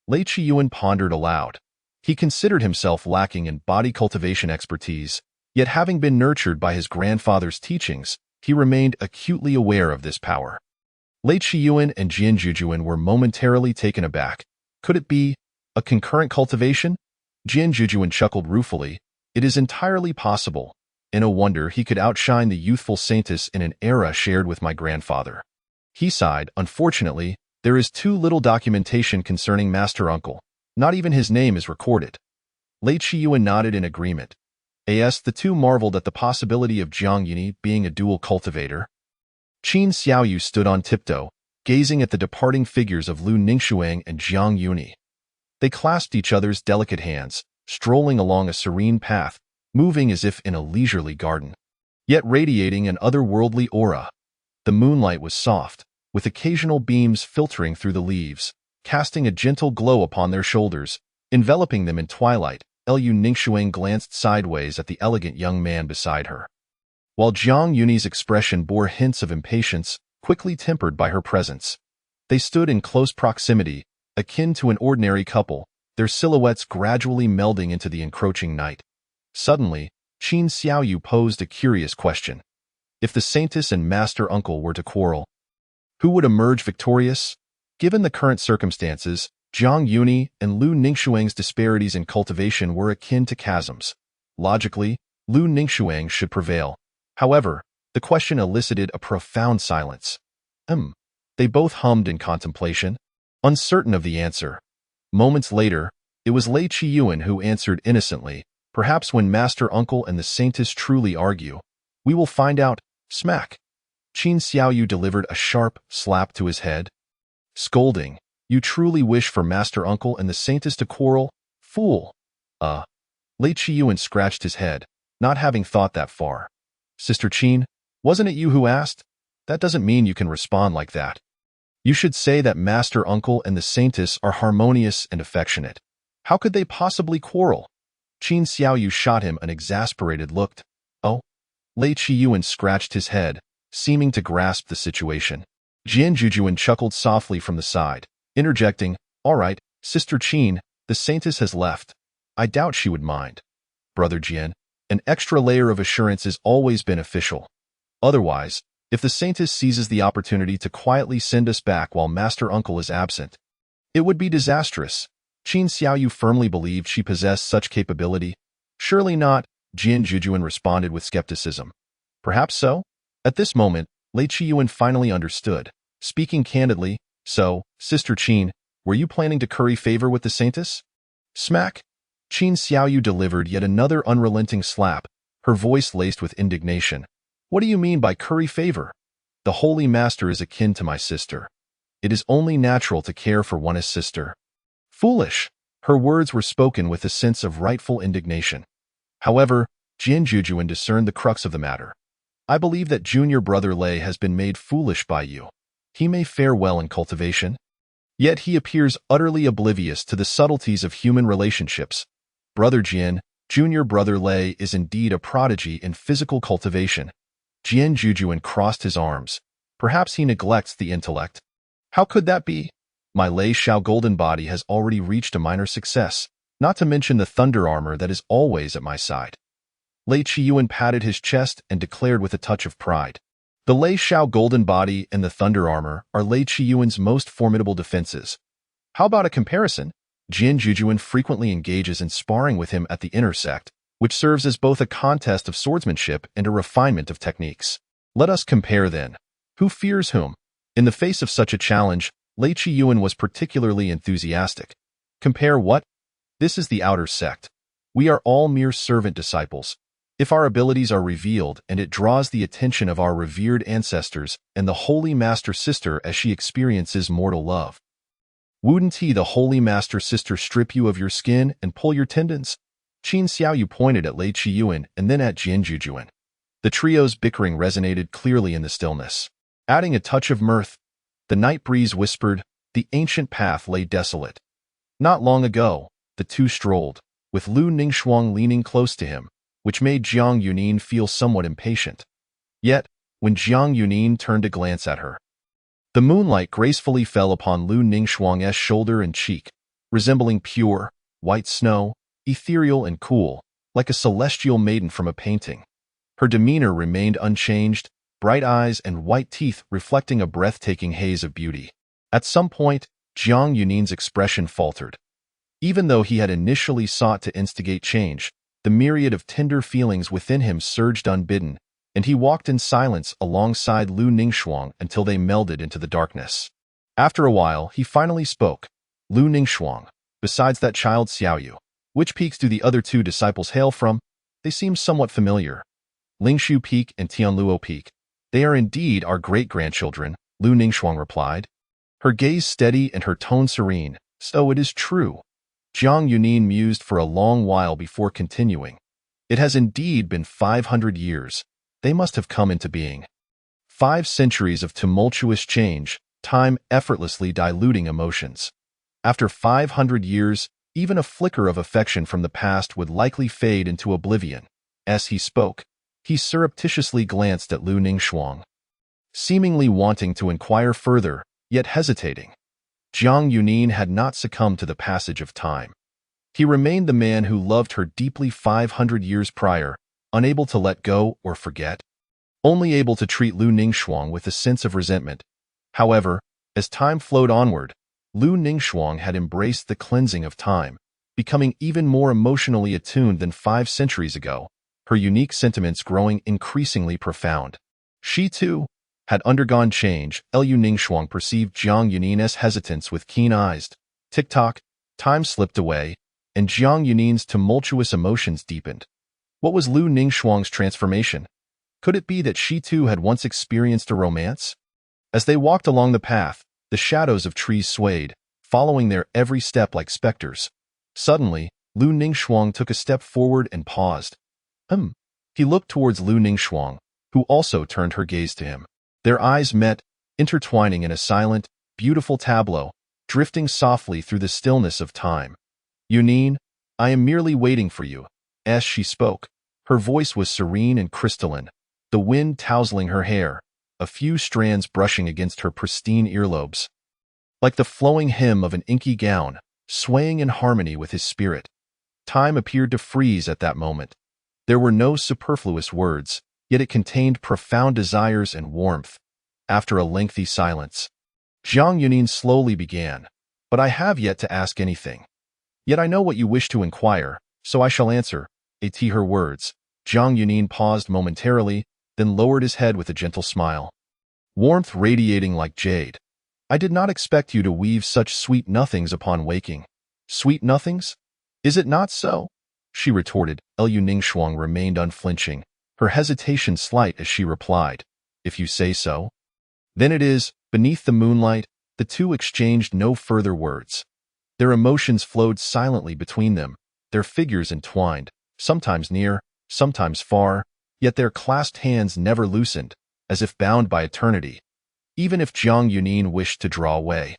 Lei Qiyuan pondered aloud. He considered himself lacking in body cultivation expertise, yet having been nurtured by his grandfather's teachings, he remained acutely aware of this power. Lei Qiyuan and Jian Jujuan were momentarily taken aback. Could it be a concurrent cultivation? Jian Jujuan chuckled ruefully. It is entirely possible. And no wonder he could outshine the youthful saintess in an era shared with my grandfather. He sighed. Unfortunately, there is too little documentation concerning Master Uncle. Not even his name is recorded. Lei Qiyuan nodded in agreement. As the two marveled at the possibility of Zhang Yuni being a dual cultivator. Qin Xiaoyu stood on tiptoe, gazing at the departing figures of Lu Ningxuang and Zhang Yuni. They clasped each other's delicate hands, strolling along a serene path, moving as if in a leisurely garden, yet radiating an otherworldly aura. The moonlight was soft, with occasional beams filtering through the leaves, casting a gentle glow upon their shoulders, enveloping them in twilight. Lu Ningxuang glanced sideways at the elegant young man beside her, while Zhang Yuni's expression bore hints of impatience, quickly tempered by her presence. They stood in close proximity, akin to an ordinary couple, their silhouettes gradually melding into the encroaching night. Suddenly, Qin Xiaoyu posed a curious question. If the saintess and Master Uncle were to quarrel, who would emerge victorious? Given the current circumstances, Zhang Yuni and Lu Ningxuang's disparities in cultivation were akin to chasms. Logically, Lu Ningxuang should prevail. However, the question elicited a profound silence. They both hummed in contemplation, uncertain of the answer. Moments later, it was Lei Qiyuan who answered innocently, Perhaps when Master Uncle and the saintess truly argue, we will find out. Smack! Qin Xiaoyu delivered a sharp slap to his head. Scolding. You truly wish for Master Uncle and the saintess to quarrel? Fool! Lei Qiyuan scratched his head, not having thought that far. Sister Qin, wasn't it you who asked? That doesn't mean you can respond like that. You should say that Master Uncle and the saintess are harmonious and affectionate. How could they possibly quarrel? Qin Xiaoyu shot him an exasperated look. Oh? Lei Qiyuan scratched his head, seeming to grasp the situation. Jian Jujuan chuckled softly from the side, interjecting, "All right, Sister Qin, the saintess has left. I doubt she would mind. Brother Jian, an extra layer of assurance is always beneficial. Otherwise, if the saintess seizes the opportunity to quietly send us back while Master Uncle is absent, it would be disastrous." Qin Xiaoyu firmly believed she possessed such capability. "Surely not," Jian Jujuan responded with skepticism. "Perhaps so?" At this moment, Lei Qiyuan finally understood. Speaking candidly, "So, Sister Qin, were you planning to curry favor with the saintess?" Smack! Qin Xiaoyu delivered yet another unrelenting slap, her voice laced with indignation. "What do you mean by curry favor? The Holy Master is akin to my sister. It is only natural to care for one's sister." Foolish! Her words were spoken with a sense of rightful indignation. However, Jian Jujuan discerned the crux of the matter. "I believe that junior brother Lei has been made foolish by you. He may fare well in cultivation, yet he appears utterly oblivious to the subtleties of human relationships. Brother Jian, junior brother Lei is indeed a prodigy in physical cultivation." Jian Jujuan crossed his arms. "Perhaps he neglects the intellect." "How could that be? My Lei Shao golden body has already reached a minor success, not to mention the thunder armor that is always at my side." Lei Qiyuan patted his chest and declared with a touch of pride, "The Lei Shao golden body and the thunder armor are Lei Qiyuan's most formidable defenses. How about a comparison? Jian Jujuan frequently engages in sparring with him at the intersect, which serves as both a contest of swordsmanship and a refinement of techniques. Let us compare then. Who fears whom?" In the face of such a challenge, Lei Qiyuan was particularly enthusiastic. "Compare what? This is the outer sect. We are all mere servant disciples. If our abilities are revealed and it draws the attention of our revered ancestors and the Holy Master Sister as she experiences mortal love, wouldn't he, the Holy Master Sister, strip you of your skin and pull your tendons?" Qin Xiaoyu pointed at Lei Qiyuan and then at Jian Jujuan. The trio's bickering resonated clearly in the stillness. Adding a touch of mirth, the night breeze whispered, "The ancient path lay desolate. Not long ago, the two strolled, with Lu Ningxuang leaning close to him, which made Jiang Yunin feel somewhat impatient. Yet, when Jiang Yunin turned to glance at her, the moonlight gracefully fell upon Lu Ningxuang's shoulder and cheek, resembling pure, white snow, ethereal and cool, like a celestial maiden from a painting. Her demeanor remained unchanged, bright eyes and white teeth reflecting a breathtaking haze of beauty. At some point, Jiang Yunin's expression faltered. Even though he had initially sought to instigate change, the myriad of tender feelings within him surged unbidden, and he walked in silence alongside Lu Ningxuang until they melded into the darkness. After a while, he finally spoke. "Lu Ningxuang, besides that child Xiaoyu, which peaks do the other two disciples hail from? They seem somewhat familiar." "Lingshu Peak and Tianluo Peak. They are indeed our great-grandchildren," Lu Ningxuang replied, her gaze steady and her tone serene. "So it is true." Jiang Yunin mused for a long while before continuing. "It has indeed been 500 years. They must have come into being. 5 centuries of tumultuous change, time effortlessly diluting emotions. After 500 years, even a flicker of affection from the past would likely fade into oblivion." As he spoke, he surreptitiously glanced at Lu Ningxuang, seemingly wanting to inquire further, yet hesitating. Jiang Yunin had not succumbed to the passage of time. He remained the man who loved her deeply 500 years prior, unable to let go or forget, only able to treat Lu Ningxuang with a sense of resentment. However, as time flowed onward, Lu Ningxuang had embraced the cleansing of time, becoming even more emotionally attuned than 5 centuries ago, her unique sentiments growing increasingly profound. She, too, had undergone change. Lu Ningxuang perceived Jiang Yunin's hesitance with keen eyes. Tick-tock, time slipped away, and Jiang Yunin's tumultuous emotions deepened. What was Lu Ningxuang's transformation? Could it be that she too had once experienced a romance? As they walked along the path, the shadows of trees swayed, following their every step like specters. Suddenly, Lu Ningxuang took a step forward and paused. He looked towards Lu Ningxuang, who also turned her gaze to him. Their eyes met, intertwining in a silent, beautiful tableau, drifting softly through the stillness of time. "Yunin, I am merely waiting for you." As she spoke, her voice was serene and crystalline, the wind tousling her hair, a few strands brushing against her pristine earlobes. Like the flowing hem of an inky gown, swaying in harmony with his spirit. Time appeared to freeze at that moment. There were no superfluous words, yet it contained profound desires and warmth. After a lengthy silence, Jiang Yunin slowly began, "But I have yet to ask anything. Yet I know what you wish to inquire, so I shall answer." At her words, Jiang Yunin paused momentarily, then lowered his head with a gentle smile. Warmth radiating like jade. "I did not expect you to weave such sweet nothings upon waking." "Sweet nothings? Is it not so?" she retorted. Liu Ningxuang remained unflinching, her hesitation slight as she replied, "If you say so, then it is." Beneath the moonlight, the two exchanged no further words. Their emotions flowed silently between them, their figures entwined, sometimes near, sometimes far, yet their clasped hands never loosened, as if bound by eternity. Even if Jiang Yunin wished to draw away,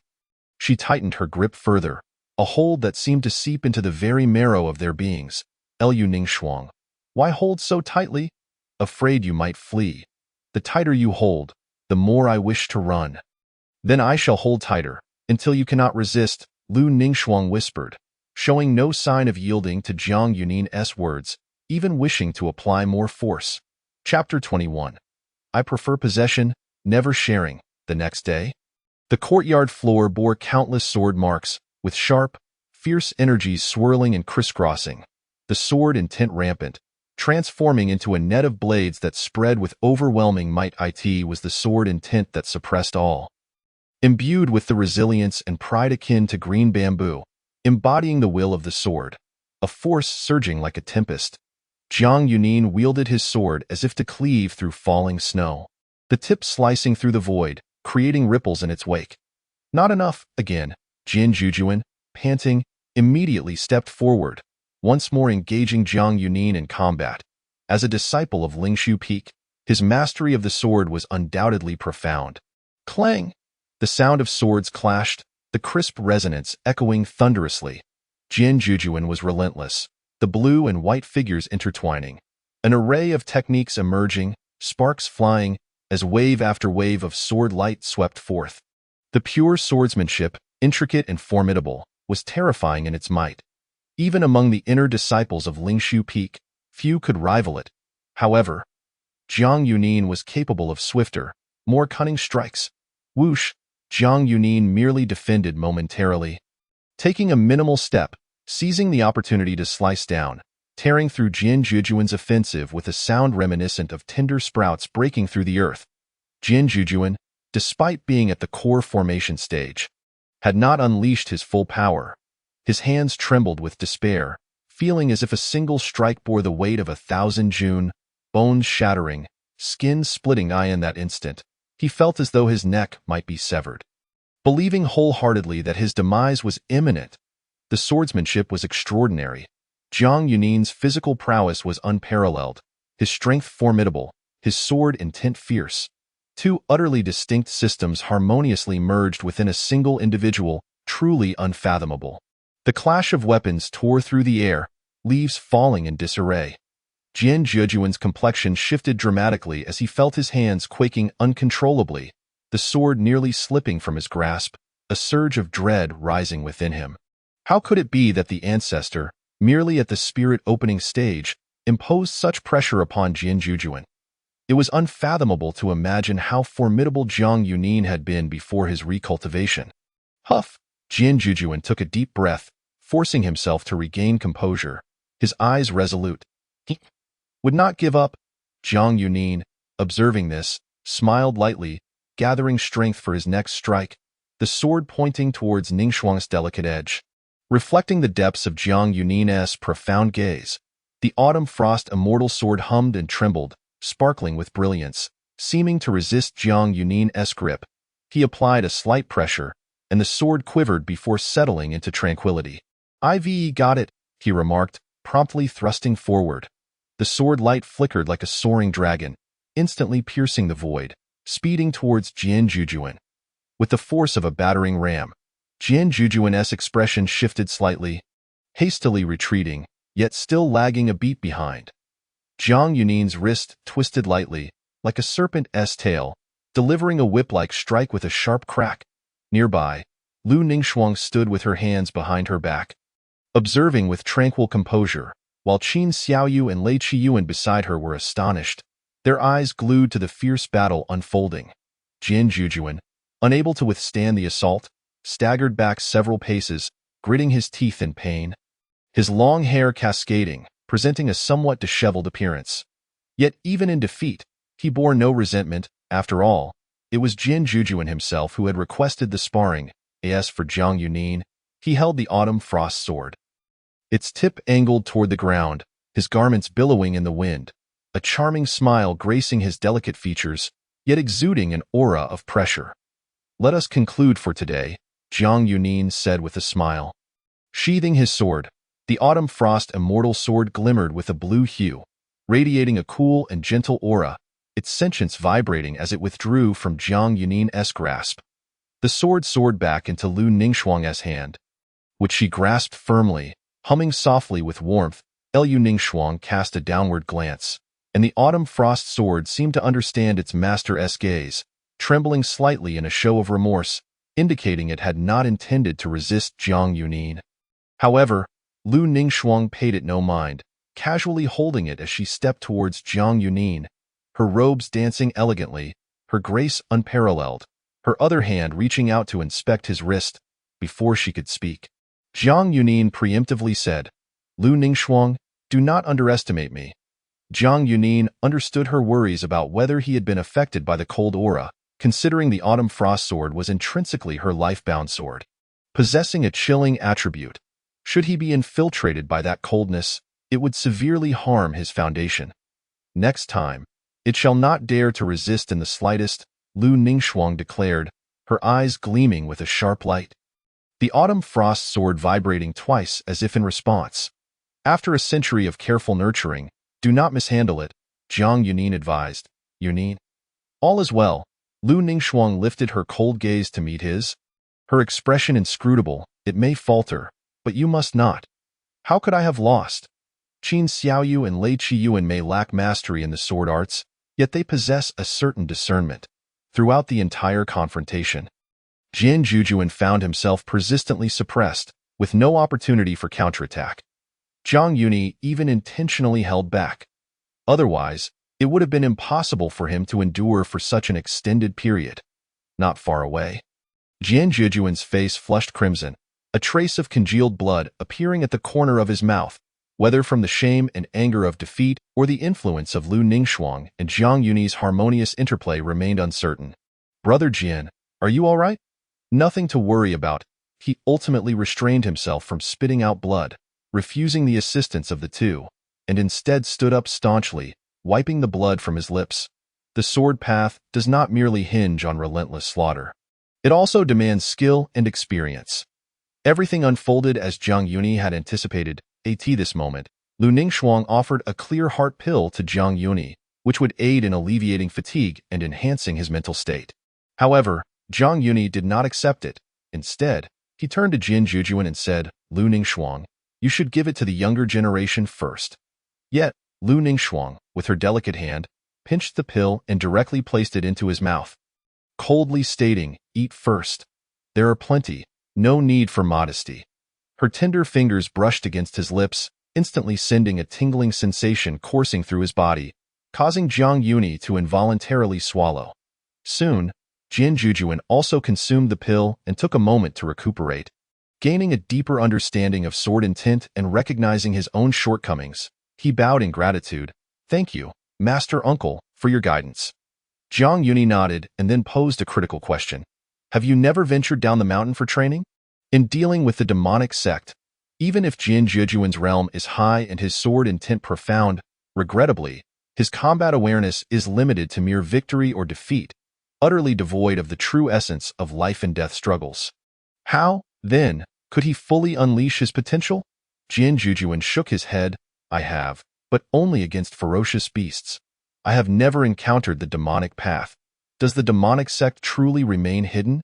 she tightened her grip further, a hold that seemed to seep into the very marrow of their beings. Liu Ningxuang, why hold so tightly? Afraid you might flee. The tighter you hold, the more I wish to run. Then I shall hold tighter, until you cannot resist, Liu Ningxuang whispered, showing no sign of yielding to Jiang Yunin's words, even wishing to apply more force. Chapter 21. I prefer possession, never sharing. The next day, the courtyard floor bore countless sword marks, with sharp, fierce energies swirling and crisscrossing, the sword intent rampant, transforming into a net of blades that spread with overwhelming might. It was the sword intent that suppressed all. Imbued with the resilience and pride akin to green bamboo, embodying the will of the sword, a force surging like a tempest, Jiang Yunin wielded his sword as if to cleave through falling snow, the tip slicing through the void, creating ripples in its wake. Not enough, again, Jin Jujuan, panting, immediately stepped forward, once more engaging Jiang Yunin in combat. As a disciple of Lingshu Peak, his mastery of the sword was undoubtedly profound. Clang! The sound of swords clashed, the crisp resonance echoing thunderously. Jin Jujuan was relentless, the blue and white figures intertwining, an array of techniques emerging, sparks flying, as wave after wave of sword light swept forth. The pure swordsmanship, intricate and formidable, was terrifying in its might. Even among the inner disciples of Lingshu Peak, few could rival it. However, Jiang Yunin was capable of swifter, more cunning strikes. Whoosh! Jiang Yunin merely defended momentarily, taking a minimal step, seizing the opportunity to slice down, tearing through Jin Jujuan's offensive with a sound reminiscent of tender sprouts breaking through the earth. Jin Jujuan, despite being at the core formation stage, had not unleashed his full power. His hands trembled with despair, feeling as if a single strike bore the weight of 1,000 Jun, bones shattering, skin splitting. In that instant, he felt as though his neck might be severed. Believing wholeheartedly that his demise was imminent, the swordsmanship was extraordinary. Jiang Yunin's physical prowess was unparalleled, his strength formidable, his sword intent fierce. Two utterly distinct systems harmoniously merged within a single individual, truly unfathomable. The clash of weapons tore through the air, leaves falling in disarray. Jin Jujuan's complexion shifted dramatically as he felt his hands quaking uncontrollably, the sword nearly slipping from his grasp, a surge of dread rising within him. How could it be that the ancestor, merely at the spirit opening stage, imposed such pressure upon Jin Jujuan? It was unfathomable to imagine how formidable Jiang Yunin had been before his recultivation. Huff! Jin Jujuan took a deep breath, forcing himself to regain composure, his eyes resolute. He would not give up. Jiang Yunin, observing this, smiled lightly, gathering strength for his next strike, the sword pointing towards Ningxuang's delicate edge. Reflecting the depths of Jiang Yunin's profound gaze, the autumn frost immortal sword hummed and trembled, sparkling with brilliance, seeming to resist Jiang Yunin's grip. He applied a slight pressure, and the sword quivered before settling into tranquility. "I've got it," he remarked, promptly thrusting forward. The sword light flickered like a soaring dragon, instantly piercing the void, speeding towards Jin Jujuan. With the force of a battering ram, Jin Jujuan's expression shifted slightly, hastily retreating, yet still lagging a beat behind. Jiang Yunin's wrist twisted lightly, like a serpent's tail, delivering a whip-like strike with a sharp crack. Nearby, Lu Ningxuang stood with her hands behind her back, observing with tranquil composure, while Qin Xiaoyu and Lei Qiyuan beside her were astonished, their eyes glued to the fierce battle unfolding. Jian Jujuan, unable to withstand the assault, staggered back several paces, gritting his teeth in pain, his long hair cascading, presenting a somewhat disheveled appearance. Yet even in defeat, he bore no resentment. After all, it was Jian Jujuan himself who had requested the sparring. As for Jiang Yunin, he held the autumn frost sword, its tip angled toward the ground, his garments billowing in the wind, a charming smile gracing his delicate features, yet exuding an aura of pressure. "Let us conclude for today," Jiang Yunin said with a smile. Sheathing his sword, the autumn frost immortal sword glimmered with a blue hue, radiating a cool and gentle aura, its sentience vibrating as it withdrew from Jiang Yunin's grasp. The sword soared back into Lu Ningxuang's hand, which she grasped firmly. Humming softly with warmth, Lu Ningxuang cast a downward glance, and the autumn frost sword seemed to understand its master's gaze, trembling slightly in a show of remorse, indicating it had not intended to resist Jiang Yunin. However, Lu Ningxuang paid it no mind, casually holding it as she stepped towards Jiang Yunin, her robes dancing elegantly, her grace unparalleled, her other hand reaching out to inspect his wrist. Before she could speak, Jiang Yunin preemptively said, "Lu Ningxuang, do not underestimate me." Jiang Yunin understood her worries about whether he had been affected by the cold aura, considering the autumn frost sword was intrinsically her life-bound sword, possessing a chilling attribute. Should he be infiltrated by that coldness, it would severely harm his foundation. "Next time, it shall not dare to resist in the slightest," Lu Ningxuang declared, her eyes gleaming with a sharp light, the autumn frost sword vibrating twice as if in response. "After a century of careful nurturing, do not mishandle it," Jiang Yunin advised. "Yunin?" "All is well." Lu Ningxuang lifted her cold gaze to meet his, her expression inscrutable. "It may falter, but you must not." "How could I have lost?" Qin Xiaoyu and Lei Qiyuan may lack mastery in the sword arts, yet they possess a certain discernment. Throughout the entire confrontation, Jian Jujuan found himself persistently suppressed, with no opportunity for counterattack. Jiang Yunin even intentionally held back. Otherwise, it would have been impossible for him to endure for such an extended period. Not far away, Jian Jujuan's face flushed crimson, a trace of congealed blood appearing at the corner of his mouth, whether from the shame and anger of defeat or the influence of Lu Ningxuang and Jiang Yunin's harmonious interplay remained uncertain. "Brother Jian, are you all right?" "Nothing to worry about." He ultimately restrained himself from spitting out blood, refusing the assistance of the two, and instead stood up staunchly, wiping the blood from his lips. The sword path does not merely hinge on relentless slaughter. It also demands skill and experience. Everything unfolded as Jiang Yunin had anticipated. At this moment, Lu Ningxuang offered a clear heart pill to Jiang Yunin, which would aid in alleviating fatigue and enhancing his mental state. However, Jiang Yunin did not accept it. Instead, he turned to Jian Jujuan and said, "Lu Ningxuang, you should give it to the younger generation first." Yet, Lu Ningxuang, with her delicate hand, pinched the pill and directly placed it into his mouth, coldly stating, "Eat first. There are plenty, no need for modesty." Her tender fingers brushed against his lips, instantly sending a tingling sensation coursing through his body, causing Jiang Yunin to involuntarily swallow. Soon, Jian Jujuan also consumed the pill and took a moment to recuperate. Gaining a deeper understanding of sword intent and recognizing his own shortcomings, he bowed in gratitude. "Thank you, Master Uncle, for your guidance." Jiang Yunin nodded and then posed a critical question. "Have you never ventured down the mountain for training?" In dealing with the demonic sect, even if Jian Jujuan's realm is high and his sword intent profound, regrettably, his combat awareness is limited to mere victory or defeat, utterly devoid of the true essence of life and death struggles. How, then, could he fully unleash his potential? Jian Jujuan shook his head. "I have, but only against ferocious beasts. I have never encountered the demonic path. Does the demonic sect truly remain hidden?"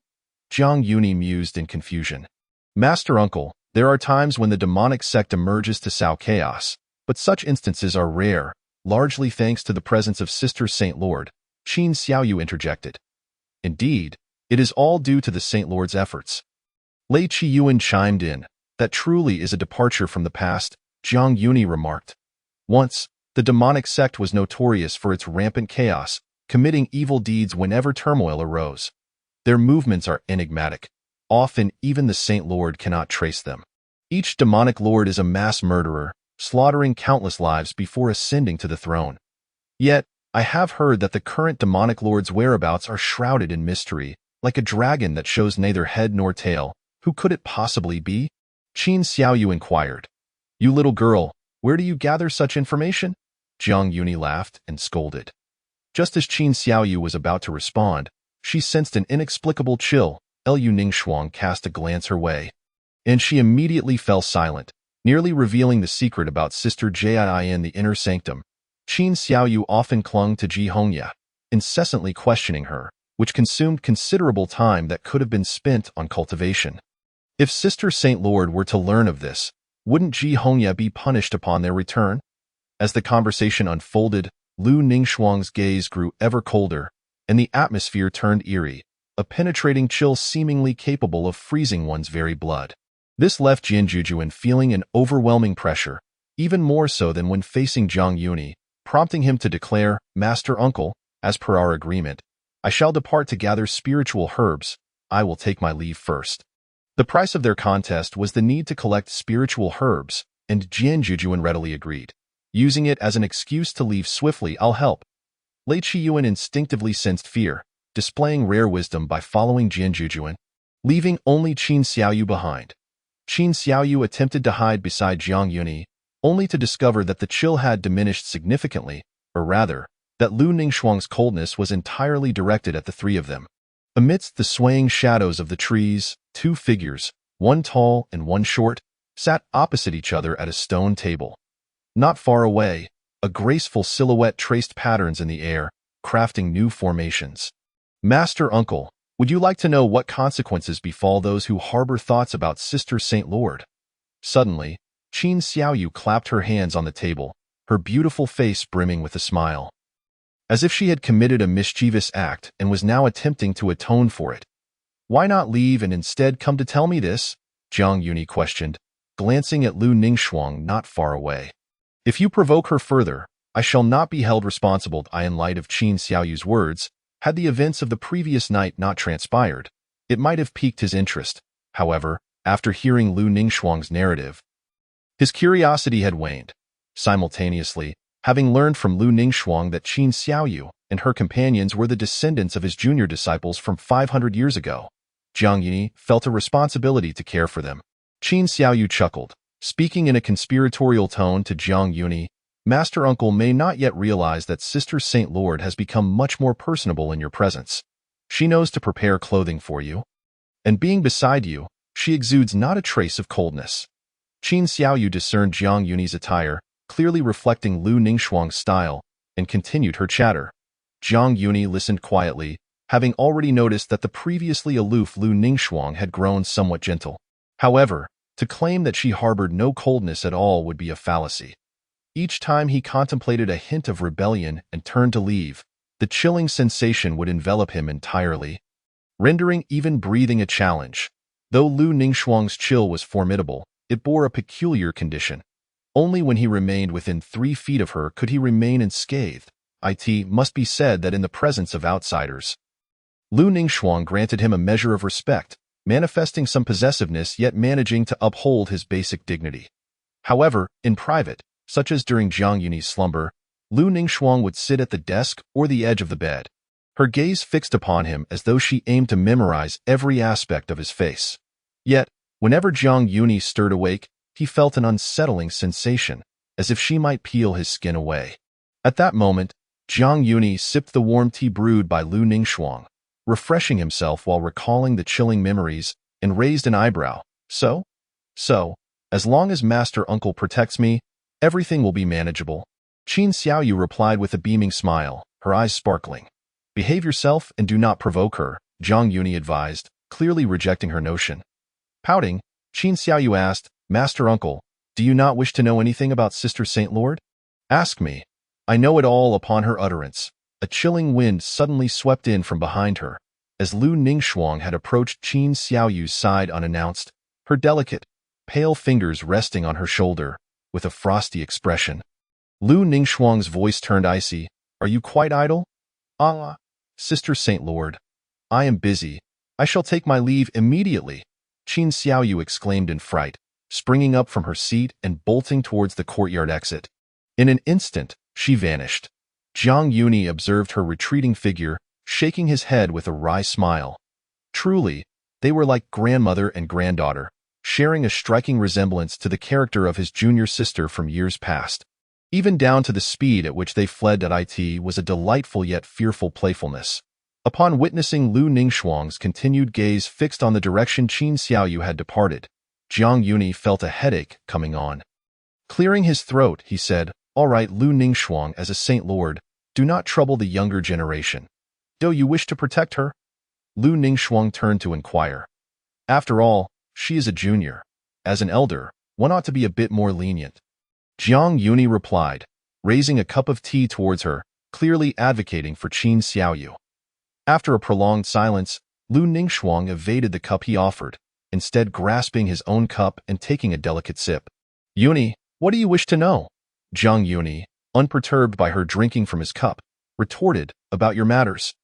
Jiang Yunin mused in confusion. "Master Uncle, there are times when the demonic sect emerges to sow chaos, but such instances are rare, largely thanks to the presence of Sister Saint Lord," Qin Xiaoyu interjected. Indeed, it is all due to the Saint Lord's efforts. Lei Qiyuan chimed in. That truly is a departure from the past, Jiang Yuni remarked. Once, the demonic sect was notorious for its rampant chaos, committing evil deeds whenever turmoil arose. Their movements are enigmatic. Often, even the Saint Lord cannot trace them. Each demonic lord is a mass murderer, slaughtering countless lives before ascending to the throne. Yet, I have heard that the current demonic lord's whereabouts are shrouded in mystery, like a dragon that shows neither head nor tail. Who could it possibly be? Qin Xiaoyu inquired. You little girl, where do you gather such information? Jiang Yuni laughed and scolded. Just as Qin Xiaoyu was about to respond, she sensed an inexplicable chill. Lu Ningxuang cast a glance her way, and she immediately fell silent, nearly revealing the secret about Sister Jia in the inner sanctum. Qin Xiaoyu often clung to Ji Hongya, incessantly questioning her, which consumed considerable time that could have been spent on cultivation. If Sister Saint Lord were to learn of this, wouldn't Ji Hongya be punished upon their return? As the conversation unfolded, Lu Ningxuang's gaze grew ever colder, and the atmosphere turned eerie, a penetrating chill seemingly capable of freezing one's very blood. This left Jian Jujuan feeling an overwhelming pressure, even more so than when facing Jiang Yuni, prompting him to declare, Master Uncle, as per our agreement, I shall depart to gather spiritual herbs. I will take my leave first. The price of their contest was the need to collect spiritual herbs, and Jian Jujuan readily agreed. Using it as an excuse to leave swiftly, I'll help. Lei Qiyuan instinctively sensed fear, displaying rare wisdom by following Jian Jujuan, leaving only Qin Xiaoyu behind. Qin Xiaoyu attempted to hide beside Jiang Yuni, only to discover that the chill had diminished significantly, or rather, that Lu Ningxuang's coldness was entirely directed at the three of them. Amidst the swaying shadows of the trees, two figures, one tall and one short, sat opposite each other at a stone table. Not far away, a graceful silhouette traced patterns in the air, crafting new formations. Master Uncle, would you like to know what consequences befall those who harbor thoughts about Sister Saint Lord? Suddenly, Qin Xiaoyu clapped her hands on the table, her beautiful face brimming with a smile. As if she had committed a mischievous act and was now attempting to atone for it. Why not leave and instead come to tell me this? Jiang Yuni questioned, glancing at Lu Ningxuang not far away. If you provoke her further, I shall not be held responsible. In light of Qin Xiaoyu's words, had the events of the previous night not transpired, it might have piqued his interest. However, after hearing Lu Ningxuang's narrative, his curiosity had waned. Simultaneously, having learned from Lu Ningxuang that Qin Xiaoyu and her companions were the descendants of his junior disciples from 500 years ago, Jiang Yuni felt a responsibility to care for them. Qin Xiaoyu chuckled, speaking in a conspiratorial tone to Jiang Yuni. Master Uncle may not yet realize that Sister Saint Lord has become much more personable in your presence. She knows to prepare clothing for you, and being beside you, she exudes not a trace of coldness. Qin Xiaoyu discerned Jiang Yuni's attire, clearly reflecting Lu Ningxuang's style, and continued her chatter. Jiang Yuni listened quietly, having already noticed that the previously aloof Lu Ningxuang had grown somewhat gentle. However, to claim that she harbored no coldness at all would be a fallacy. Each time he contemplated a hint of rebellion and turned to leave, the chilling sensation would envelop him entirely, rendering even breathing a challenge. Though Lu Ningxuang's chill was formidable, it bore a peculiar condition. Only when he remained within 3 feet of her could he remain unscathed. It must be said that in the presence of outsiders, Lu Ningxuang granted him a measure of respect, manifesting some possessiveness yet managing to uphold his basic dignity. However, in private, such as during Jiang Yuni's slumber, Lu Ningxuang would sit at the desk or the edge of the bed, her gaze fixed upon him as though she aimed to memorize every aspect of his face. Yet, whenever Jiang Yuni stirred awake, he felt an unsettling sensation, as if she might peel his skin away. At that moment, Jiang Yuni sipped the warm tea brewed by Lu Ningxuang, refreshing himself while recalling the chilling memories, and raised an eyebrow. So, as long as Master Uncle protects me, everything will be manageable. Qin Xiaoyu replied with a beaming smile, her eyes sparkling. Behave yourself and do not provoke her, Jiang Yuni advised, clearly rejecting her notion. Pouting, Qin Xiaoyu asked, Master Uncle, do you not wish to know anything about Sister Saint Lord? Ask me. I know it all. Upon her utterance, a chilling wind suddenly swept in from behind her, as Lu Ningxuang had approached Qin Xiaoyu's side unannounced, her delicate, pale fingers resting on her shoulder, with a frosty expression. Lu Ningxuang's voice turned icy. "Are you quite idle?" "Ah, Sister Saint Lord. I am busy. I shall take my leave immediately," Qin Xiaoyu exclaimed in fright, springing up from her seat and bolting towards the courtyard exit. In an instant, she vanished. Jiang Yuni observed her retreating figure, shaking his head with a wry smile. Truly, they were like grandmother and granddaughter, sharing a striking resemblance to the character of his junior sister from years past. Even down to the speed at which they fled at it was a delightful yet fearful playfulness. Upon witnessing Lu Ningxuang's continued gaze fixed on the direction Qin Xiaoyu had departed, Jiang Yuni felt a headache coming on. Clearing his throat, he said, "All right, Lu Ningxuang, as a saint lord, do not trouble the younger generation. Do you wish to protect her?" Lu Ningxuang turned to inquire. "After all, she is a junior. As an elder, one ought to be a bit more lenient." Jiang Yuni replied, raising a cup of tea towards her, clearly advocating for Qin Xiaoyu. After a prolonged silence, Lu Ningxuang evaded the cup he offered, instead grasping his own cup and taking a delicate sip. "Yuni, what do you wish to know?" Jiang Yuni, unperturbed by her drinking from his cup, retorted, "About your matters."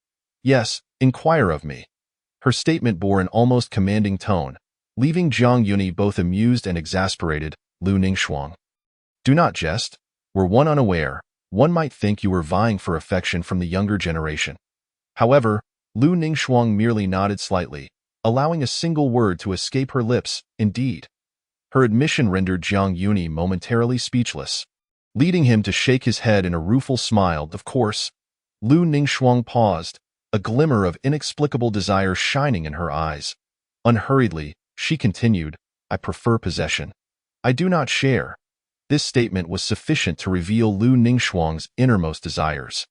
"Yes, inquire of me." Her statement bore an almost commanding tone, leaving Jiang Yuni both amused and exasperated. Lu Ningxuang. "Do not jest. Were one unaware, one might think you were vying for affection from the younger generation." However, Lu Ningxuang merely nodded slightly, allowing a single word to escape her lips. "Indeed." Her admission rendered Jiang Yuni momentarily speechless, leading him to shake his head in a rueful smile. "Of course." Lu Ningxuang paused, a glimmer of inexplicable desire shining in her eyes. Unhurriedly, she continued, "I prefer possession. I do not share." This statement was sufficient to reveal Lu Ningxuang's innermost desires.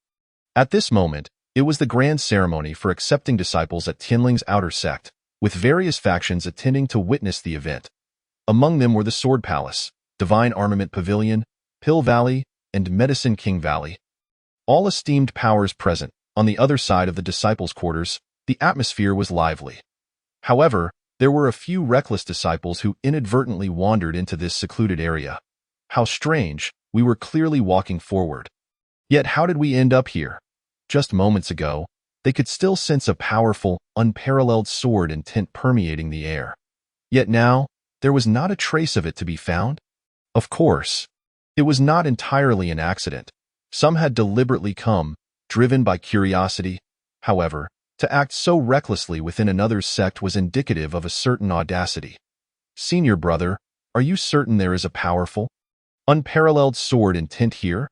At this moment, it was the grand ceremony for accepting disciples at Tianling's outer sect, with various factions attending to witness the event. Among them were the Sword Palace, Divine Armament Pavilion, Pill Valley, and Medicine King Valley. All esteemed powers present. On the other side of the disciples' quarters, the atmosphere was lively. However, there were a few reckless disciples who inadvertently wandered into this secluded area. How strange, we were clearly walking forward. Yet how did we end up here? Just moments ago, they could still sense a powerful, unparalleled sword intent permeating the air. Yet now, there was not a trace of it to be found. Of course, it was not entirely an accident. Some had deliberately come, driven by curiosity. However, to act so recklessly within another's sect was indicative of a certain audacity. "Senior brother, are you certain there is a powerful, unparalleled sword intent here?"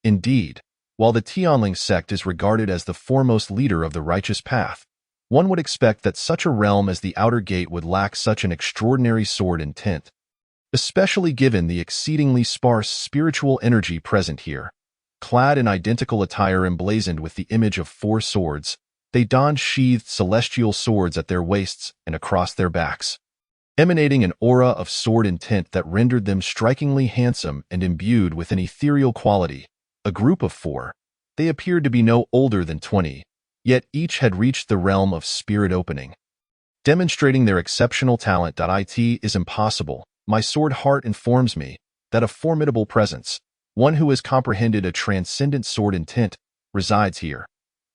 Indeed, while the Tianling sect is regarded as the foremost leader of the righteous path, one would expect that such a realm as the Outer Gate would lack such an extraordinary sword intent, especially given the exceedingly sparse spiritual energy present here. Clad in identical attire emblazoned with the image of 4 swords, they donned sheathed celestial swords at their waists and across their backs, emanating an aura of sword intent that rendered them strikingly handsome and imbued with an ethereal quality. A group of 4. They appeared to be no older than 20, yet each had reached the realm of spirit opening. Demonstrating their exceptional talent. It is impossible. My sword heart informs me that a formidable presence, one who has comprehended a transcendent sword intent, resides here.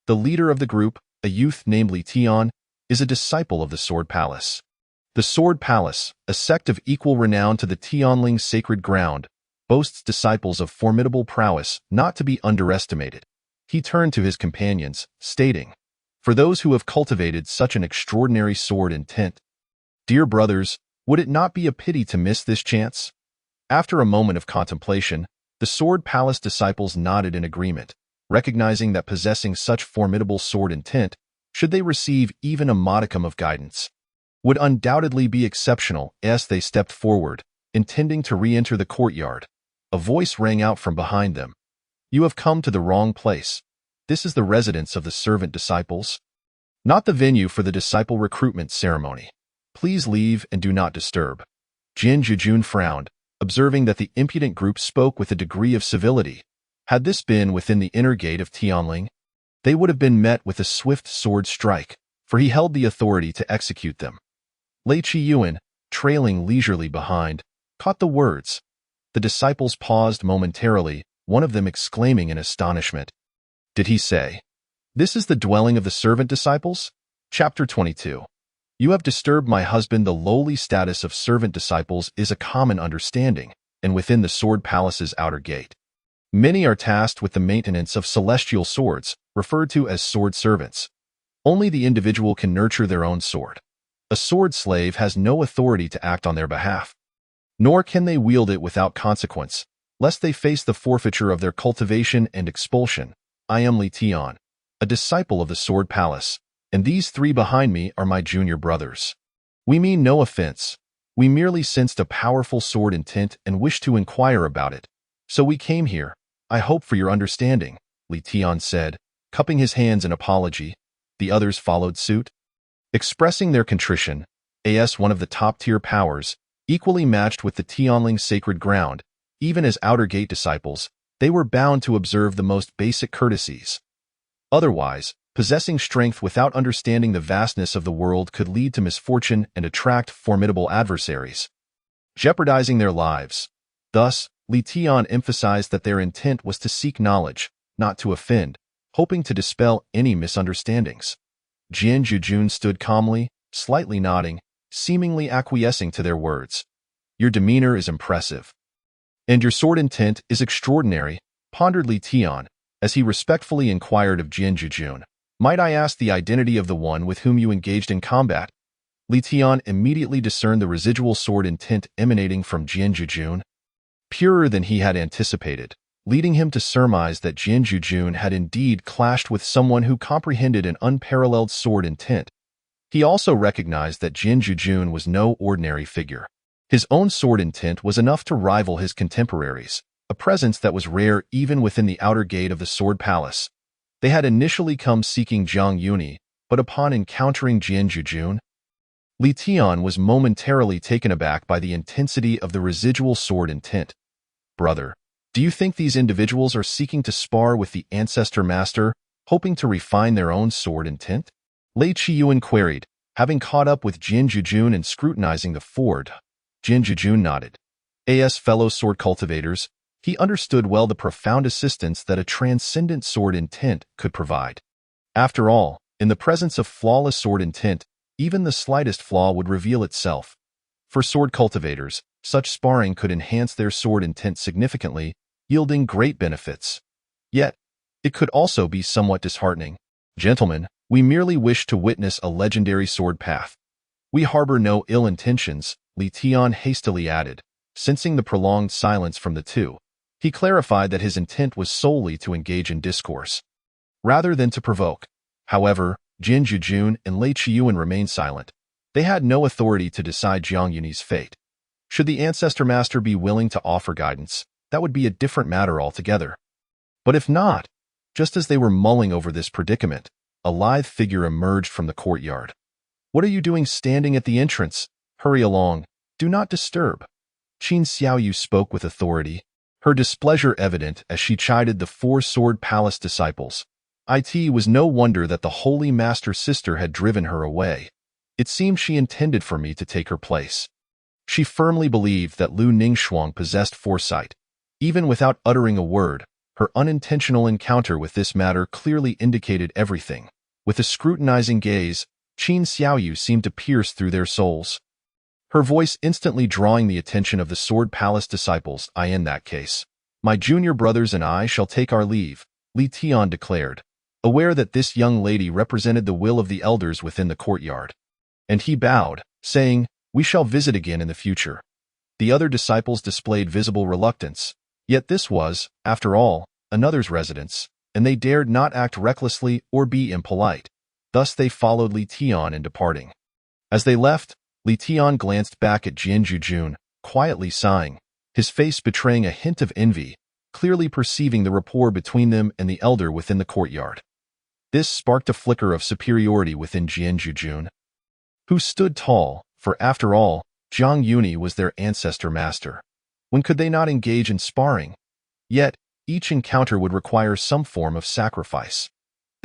The leader of the group, a youth namely Tian, is a disciple of the Sword Palace. The Sword Palace, a sect of equal renown to the Tianling sacred ground, boasts disciples of formidable prowess not to be underestimated. He turned to his companions, stating, "For those who have cultivated such an extraordinary sword intent, dear brothers, would it not be a pity to miss this chance?" After a moment of contemplation, the Sword Palace disciples nodded in agreement, recognizing that possessing such formidable sword intent, should they receive even a modicum of guidance, would undoubtedly be exceptional. As they stepped forward, intending to re-enter the courtyard, a voice rang out from behind them. "You have come to the wrong place. This is the residence of the servant disciples, not the venue for the disciple recruitment ceremony. Please leave and do not disturb." Jin Jujun frowned, observing that the impudent group spoke with a degree of civility. Had this been within the inner gate of Tianling, they would have been met with a swift sword strike. for he held the authority to execute them. Lei Qiyuan, trailing leisurely behind, caught the words. The disciples paused momentarily, one of them exclaiming in astonishment. Did he say, "This is the dwelling of the servant disciples"? Chapter 22. You have disturbed my husband. The lowly status of servant disciples is a common understanding, and within the sword palace's outer gate. Many are tasked with the maintenance of celestial swords, referred to as sword servants. Only the individual can nurture their own sword. A sword slave has no authority to act on their behalf. Nor can they wield it without consequence, lest they face the forfeiture of their cultivation and expulsion. I am Li Tian, a disciple of the Sword Palace, and these three behind me are my junior brothers. We mean no offense. We merely sensed a powerful sword intent and wished to inquire about it. So we came here. I hope for your understanding, Li Tian said, cupping his hands in apology. The others followed suit, expressing their contrition. As one of the top-tier powers, equally matched with the Tianling sacred ground, even as outer gate disciples, they were bound to observe the most basic courtesies. Otherwise, possessing strength without understanding the vastness of the world could lead to misfortune and attract formidable adversaries, jeopardizing their lives. Thus, Li Tian emphasized that their intent was to seek knowledge, not to offend, hoping to dispel any misunderstandings. Jian Jujun stood calmly, slightly nodding, seemingly acquiescing to their words. Your demeanor is impressive. And your sword intent is extraordinary, pondered Li Tian, as he respectfully inquired of Jian Jujun. Might I ask the identity of the one with whom you engaged in combat? Li Tian immediately discerned the residual sword intent emanating from Jian Jujun, purer than he had anticipated, leading him to surmise that Jian Jujun had indeed clashed with someone who comprehended an unparalleled sword intent. He also recognized that Jian Jujun was no ordinary figure. His own sword intent was enough to rival his contemporaries, a presence that was rare even within the outer gate of the Sword Palace. They had initially come seeking Zhang Yuni, but upon encountering Jian Jujun, Li Tian was momentarily taken aback by the intensity of the residual sword intent. Brother, do you think these individuals are seeking to spar with the ancestor master, hoping to refine their own sword intent? Lei Qiyuan queried, having caught up with Jian Jujun and scrutinizing the ford. Jian Jujun nodded. As fellow sword cultivators, he understood well the profound assistance that a transcendent sword intent could provide. After all, in the presence of flawless sword intent, even the slightest flaw would reveal itself. For sword cultivators, such sparring could enhance their sword intent significantly, yielding great benefits. Yet, it could also be somewhat disheartening. Gentlemen, we merely wish to witness a legendary sword path. We harbor no ill intentions, Li Tian hastily added, sensing the prolonged silence from the two. He clarified that his intent was solely to engage in discourse, rather than to provoke. However, Jian Jujun and Lei Qiyuan remained silent. They had no authority to decide Zhang Yuni's fate. Should the ancestor master be willing to offer guidance, that would be a different matter altogether. But if not, just as they were mulling over this predicament, a lithe figure emerged from the courtyard. What are you doing standing at the entrance? Hurry along. Do not disturb. Qin Xiaoyu spoke with authority, her displeasure evident as she chided the four Sword Palace disciples. It was no wonder that the Holy Master Sister had driven her away. It seemed she intended for me to take her place. She firmly believed that Lu Ningxuang possessed foresight. Even without uttering a word, her unintentional encounter with this matter clearly indicated everything. With a scrutinizing gaze, Qin Xiaoyu seemed to pierce through their souls, her voice instantly drawing the attention of the Sword Palace disciples. In that case, my junior brothers and I shall take our leave, Li Tian declared, aware that this young lady represented the will of the elders within the courtyard. And he bowed, saying, we shall visit again in the future. The other disciples displayed visible reluctance, yet this was, after all, another's residence, and they dared not act recklessly or be impolite. Thus they followed Li Tian in departing. As they left, Li Tian glanced back at Jian Jujun, quietly sighing, his face betraying a hint of envy, clearly perceiving the rapport between them and the elder within the courtyard. This sparked a flicker of superiority within Jian Jujun, who stood tall, for after all, Zhang Yuni was their ancestor master. When could they not engage in sparring? Yet, each encounter would require some form of sacrifice.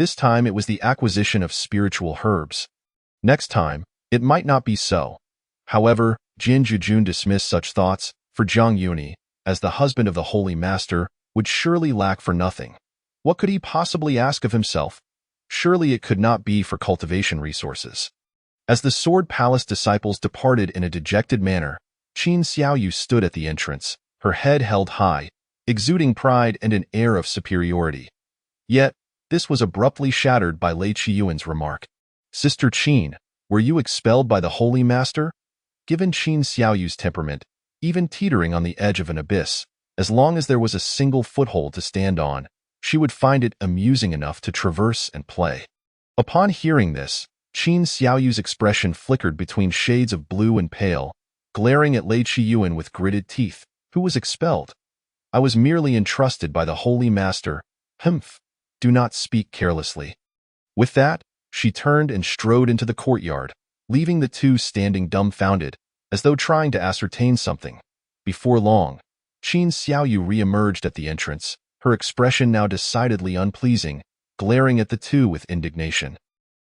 This time it was the acquisition of spiritual herbs. Next time, it might not be so. However, Jin Jujun dismissed such thoughts, for Jiang Yuni, as the husband of the Holy Master, would surely lack for nothing. What could he possibly ask of himself? Surely it could not be for cultivation resources. As the Sword Palace disciples departed in a dejected manner, Qin Xiaoyu stood at the entrance, her head held high, exuding pride and an air of superiority. Yet, this was abruptly shattered by Lei Qiyuan's remark. "Sister Qin, were you expelled by the Holy Master?" Given Qin Xiaoyu's temperament, even teetering on the edge of an abyss, as long as there was a single foothold to stand on, she would find it amusing enough to traverse and play. Upon hearing this, Qin Xiaoyu's expression flickered between shades of blue and pale, glaring at Lei Qiyuan with gritted teeth. "Who was expelled?" "I was merely entrusted by the Holy Master." "Humph, do not speak carelessly." With that, she turned and strode into the courtyard, leaving the two standing dumbfounded, as though trying to ascertain something. Before long, Qin Xiaoyu re-emerged at the entrance, her expression now decidedly unpleasing, glaring at the two with indignation.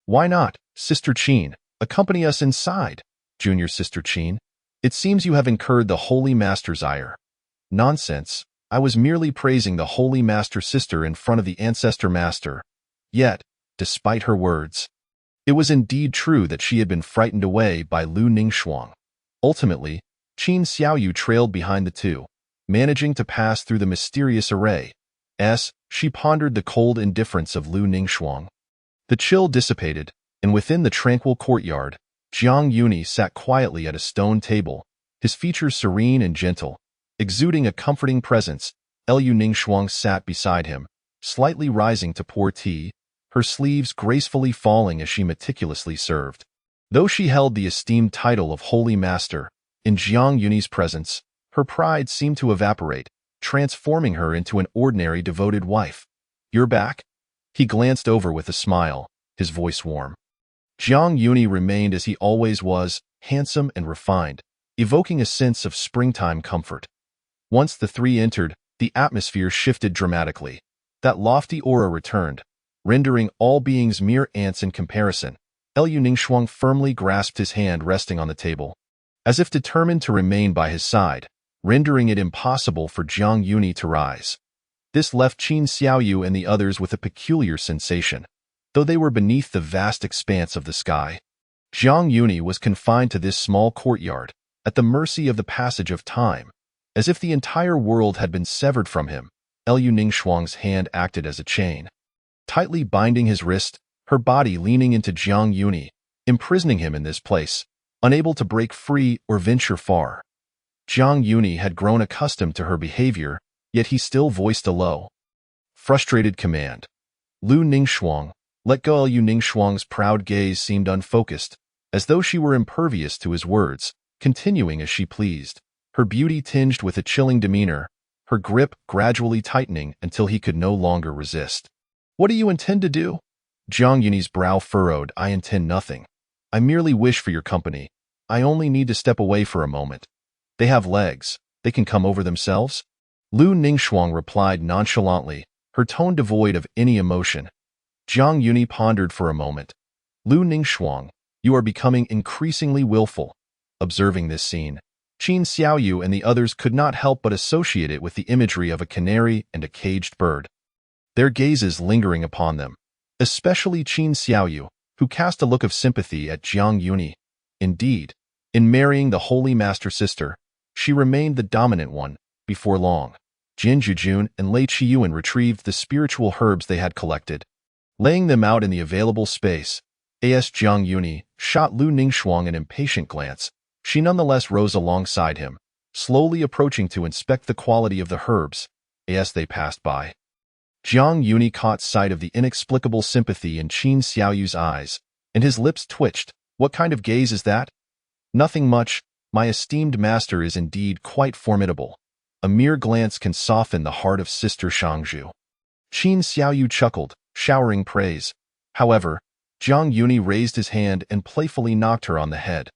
"Why not, Sister Qin, accompany us inside, Junior Sister Qin? It seems you have incurred the Holy Master's ire." "Nonsense, I was merely praising the Holy Master Sister in front of the Ancestor Master." Yet, despite her words, it was indeed true that she had been frightened away by Lu Ningxuang. Ultimately, Qin Xiaoyu trailed behind the two, managing to pass through the mysterious array. She pondered the cold indifference of Lu Ningxuang. The chill dissipated, and within the tranquil courtyard, Jiang Yuni sat quietly at a stone table, his features serene and gentle, exuding a comforting presence. Lu Ningxuang sat beside him, slightly rising to pour tea, her sleeves gracefully falling as she meticulously served. Though she held the esteemed title of Holy Master, in Jiang Yuni's presence, her pride seemed to evaporate, transforming her into an ordinary devoted wife. "You're back?" He glanced over with a smile, his voice warm. Jiang Yuni remained as he always was, handsome and refined, evoking a sense of springtime comfort. Once the three entered, the atmosphere shifted dramatically. That lofty aura returned, rendering all beings mere ants in comparison. Lu Ningxuang firmly grasped his hand resting on the table, as if determined to remain by his side, rendering it impossible for Jiang Yuni to rise. This left Qin Xiaoyu and the others with a peculiar sensation, though they were beneath the vast expanse of the sky. Jiang Yuni was confined to this small courtyard, at the mercy of the passage of time, as if the entire world had been severed from him. Lu Ningxuang's hand acted as a chain, tightly binding his wrist, her body leaning into Jiang Yuni, imprisoning him in this place, unable to break free or venture far. Jiang Yuni had grown accustomed to her behavior, yet he still voiced a low, frustrated command. "Lu Ningxuang, let go." Lu Ningxuang's proud gaze seemed unfocused, as though she were impervious to his words, continuing as she pleased, her beauty tinged with a chilling demeanor, her grip gradually tightening until he could no longer resist. "What do you intend to do?" Jiang Yuni's brow furrowed. "I intend nothing. I merely wish for your company. I only need to step away for a moment. They have legs. They can come over themselves." Lu Ningxuang replied nonchalantly, her tone devoid of any emotion. Jiang Yuni pondered for a moment. "Lu Ningxuang, you are becoming increasingly willful." Observing this scene, Qin Xiaoyu and the others could not help but associate it with the imagery of a canary and a caged bird, their gazes lingering upon them, especially Qin Xiaoyu, who cast a look of sympathy at Jiang Yuni. Indeed, in marrying the Holy Master Sister, she remained the dominant one. Before long, Jin Jujun and Lei Qiyuan retrieved the spiritual herbs they had collected. Laying them out in the available space, Jiang Yuni shot Lu Ningxuang an impatient glance. She nonetheless rose alongside him, slowly approaching to inspect the quality of the herbs. As they passed by, Jiang Yuni caught sight of the inexplicable sympathy in Qin Xiaoyu's eyes, and his lips twitched. "What kind of gaze is that?" "Nothing much. My esteemed master is indeed quite formidable. A mere glance can soften the heart of Sister Shangzhu." Qin Xiaoyu chuckled, showering praise. However, Jiang Yuni raised his hand and playfully knocked her on the head.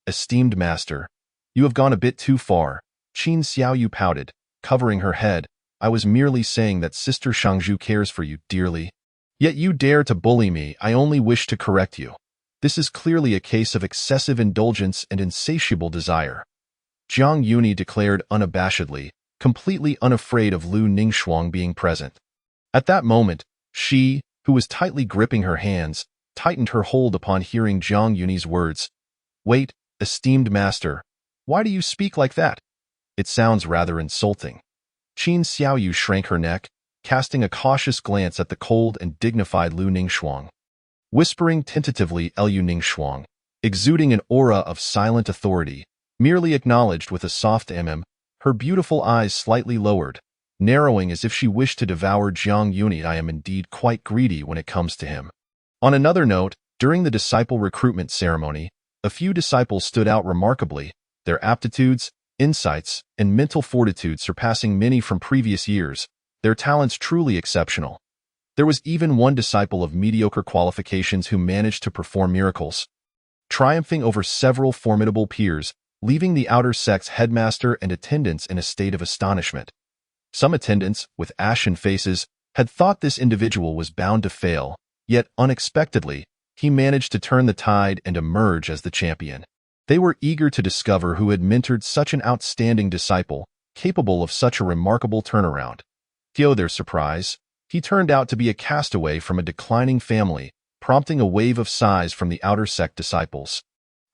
"Esteemed master, you have gone a bit too far." Qin Xiaoyu pouted, covering her head. "I was merely saying that Sister Shangzhu cares for you dearly." Yet you dare to bully me. I only wish to correct you. This is clearly a case of excessive indulgence and insatiable desire. Jiang Yuni declared unabashedly, completely unafraid of Lu Ningxuang being present. At that moment, she, who was tightly gripping her hands, tightened her hold upon hearing Jiang Yuni's words. Wait, esteemed master, why do you speak like that? It sounds rather insulting. Qin Xiaoyu shrank her neck, casting a cautious glance at the cold and dignified Lu Ningxuang. Whispering tentatively, Lu Ningxuang, exuding an aura of silent authority, merely acknowledged with a soft her beautiful eyes slightly lowered, narrowing as if she wished to devour Jiang Yuni. I am indeed quite greedy when it comes to him. On another note, during the disciple recruitment ceremony, a few disciples stood out remarkably, their aptitudes, insights, and mental fortitude surpassing many from previous years, their talents truly exceptional. There was even one disciple of mediocre qualifications who managed to perform miracles, triumphing over several formidable peers, leaving the outer sect's headmaster and attendants in a state of astonishment. Some attendants, with ashen faces, had thought this individual was bound to fail, yet unexpectedly, he managed to turn the tide and emerge as the champion. They were eager to discover who had mentored such an outstanding disciple, capable of such a remarkable turnaround. To their surprise, he turned out to be a castaway from a declining family, prompting a wave of sighs from the outer sect disciples.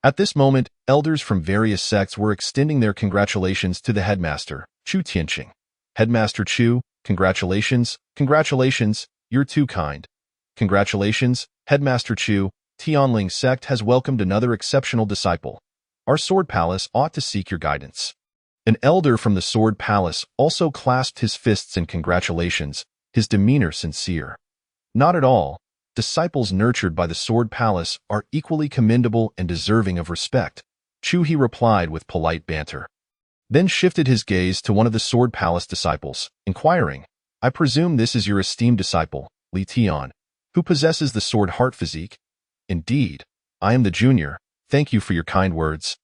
At this moment, elders from various sects were extending their congratulations to the headmaster, Chu Tianqing. Headmaster Chu, congratulations, congratulations, you're too kind. Congratulations, Headmaster Chu, Tianling sect has welcomed another exceptional disciple. Our Sword Palace ought to seek your guidance. An elder from the Sword Palace also clasped his fists in congratulations, his demeanor sincere. Not at all. Disciples nurtured by the Sword Palace are equally commendable and deserving of respect, Chu he replied with polite banter. Then shifted his gaze to one of the Sword Palace disciples, inquiring, I presume this is your esteemed disciple, Li Tian, who possesses the sword heart physique? Indeed, I am the junior, thank you for your kind words.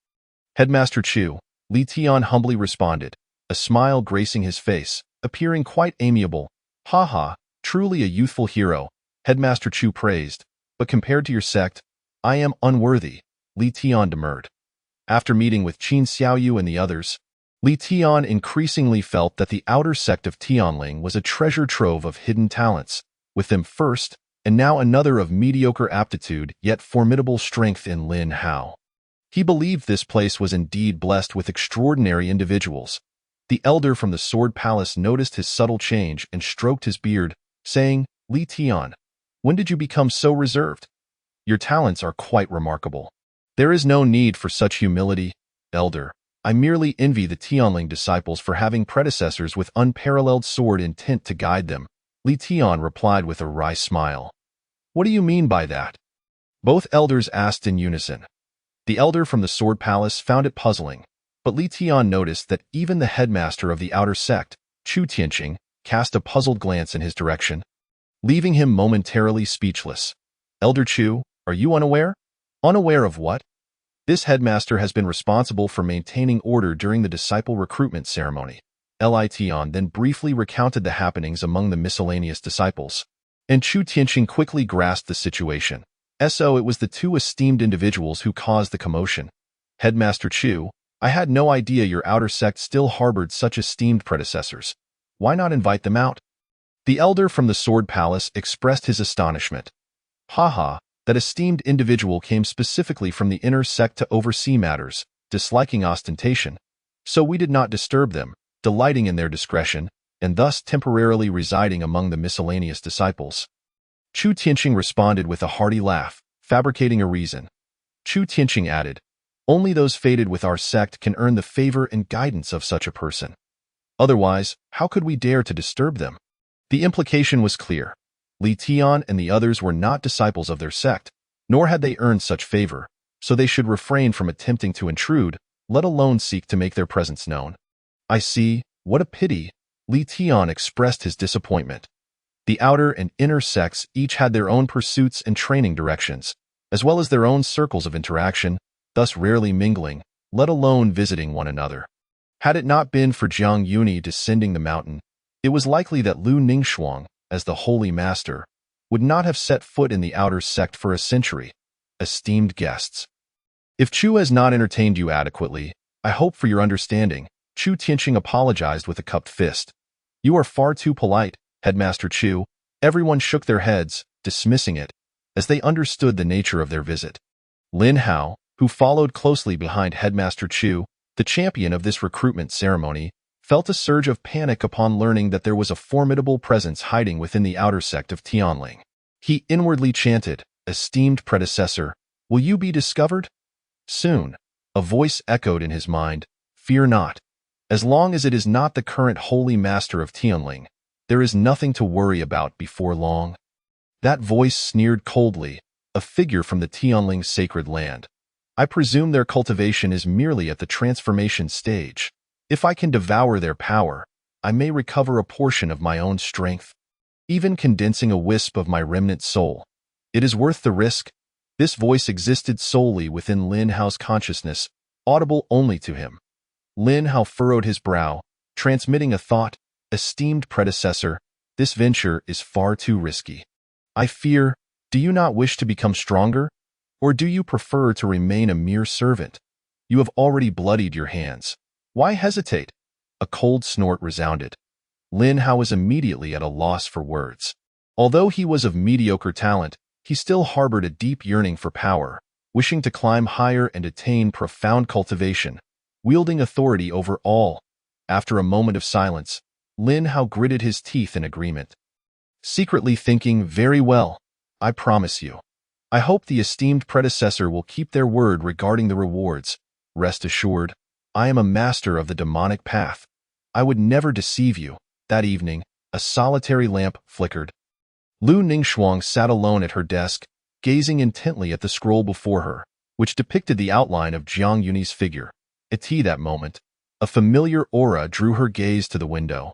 Headmaster Chu, Li Tian humbly responded, a smile gracing his face, appearing quite amiable. Ha ha, truly a youthful hero, Headmaster Chu praised, but compared to your sect, I am unworthy, Li Tian demurred. After meeting with Qin Xiaoyu and the others, Li Tian increasingly felt that the outer sect of Tianling was a treasure trove of hidden talents, with them first, and now another of mediocre aptitude yet formidable strength in Lin Hao. He believed this place was indeed blessed with extraordinary individuals. The elder from the Sword Palace noticed his subtle change and stroked his beard, saying, Li Tian, when did you become so reserved? Your talents are quite remarkable. There is no need for such humility, elder. I merely envy the Tianling disciples for having predecessors with unparalleled sword intent to guide them, Li Tian replied with a wry smile. What do you mean by that? Both elders asked in unison. The elder from the Sword Palace found it puzzling, but Li Tian noticed that even the headmaster of the outer sect, Chu Tianqing, cast a puzzled glance in his direction, leaving him momentarily speechless. Elder Chu, are you unaware? Unaware of what? This headmaster has been responsible for maintaining order during the disciple recruitment ceremony. Li Tian then briefly recounted the happenings among the miscellaneous disciples, and Chu Tianqing quickly grasped the situation. So it was the two esteemed individuals who caused the commotion. Headmaster Chu, I had no idea your outer sect still harbored such esteemed predecessors. Why not invite them out? The elder from the Sword Palace expressed his astonishment. Haha, that esteemed individual came specifically from the inner sect to oversee matters, disliking ostentation. So we did not disturb them, delighting in their discretion, and thus temporarily residing among the miscellaneous disciples. Chu Tianqing responded with a hearty laugh, fabricating a reason. Chu Tianqing added, only those fated with our sect can earn the favor and guidance of such a person. Otherwise, how could we dare to disturb them? The implication was clear. Li Tian and the others were not disciples of their sect, nor had they earned such favor, so they should refrain from attempting to intrude, let alone seek to make their presence known. I see, what a pity, Li Tian expressed his disappointment. The outer and inner sects each had their own pursuits and training directions, as well as their own circles of interaction, thus rarely mingling, let alone visiting one another. Had it not been for Jiang Yuni descending the mountain, it was likely that Lu Ningxuang, as the holy master, would not have set foot in the outer sect for a century. Esteemed guests. If Chu has not entertained you adequately, I hope for your understanding. Chu Tianqing apologized with a cupped fist. You are far too polite, Headmaster Chu. Everyone shook their heads, dismissing it, as they understood the nature of their visit. Lin Hao, who followed closely behind Headmaster Chu, the champion of this recruitment ceremony, felt a surge of panic upon learning that there was a formidable presence hiding within the outer sect of Tianling. He inwardly chanted, "Esteemed predecessor, will you be discovered?" Soon, a voice echoed in his mind, "Fear not. As long as it is not the current holy master of Tianling, there is nothing to worry about before long." That voice sneered coldly, a figure from the Tianling sacred land. I presume their cultivation is merely at the transformation stage. If I can devour their power, I may recover a portion of my own strength, even condensing a wisp of my remnant soul. It is worth the risk. This voice existed solely within Lin Hao's consciousness, audible only to him. Lin Hao furrowed his brow, transmitting a thought, "Esteemed predecessor, this venture is far too risky. I fear, do you not wish to become stronger? Or do you prefer to remain a mere servant? You have already bloodied your hands. Why hesitate?" A cold snort resounded. Lin Hao was immediately at a loss for words. Although he was of mediocre talent, he still harbored a deep yearning for power, wishing to climb higher and attain profound cultivation, wielding authority over all. After a moment of silence, Lin Hao gritted his teeth in agreement, secretly thinking, "Very well, I promise you. I hope the esteemed predecessor will keep their word regarding the rewards. Rest assured, I am a master of the demonic path. I would never deceive you." That evening, a solitary lamp flickered. Lu Ningxuang sat alone at her desk, gazing intently at the scroll before her, which depicted the outline of Jiang Yunyi's figure. At that moment, a familiar aura drew her gaze to the window.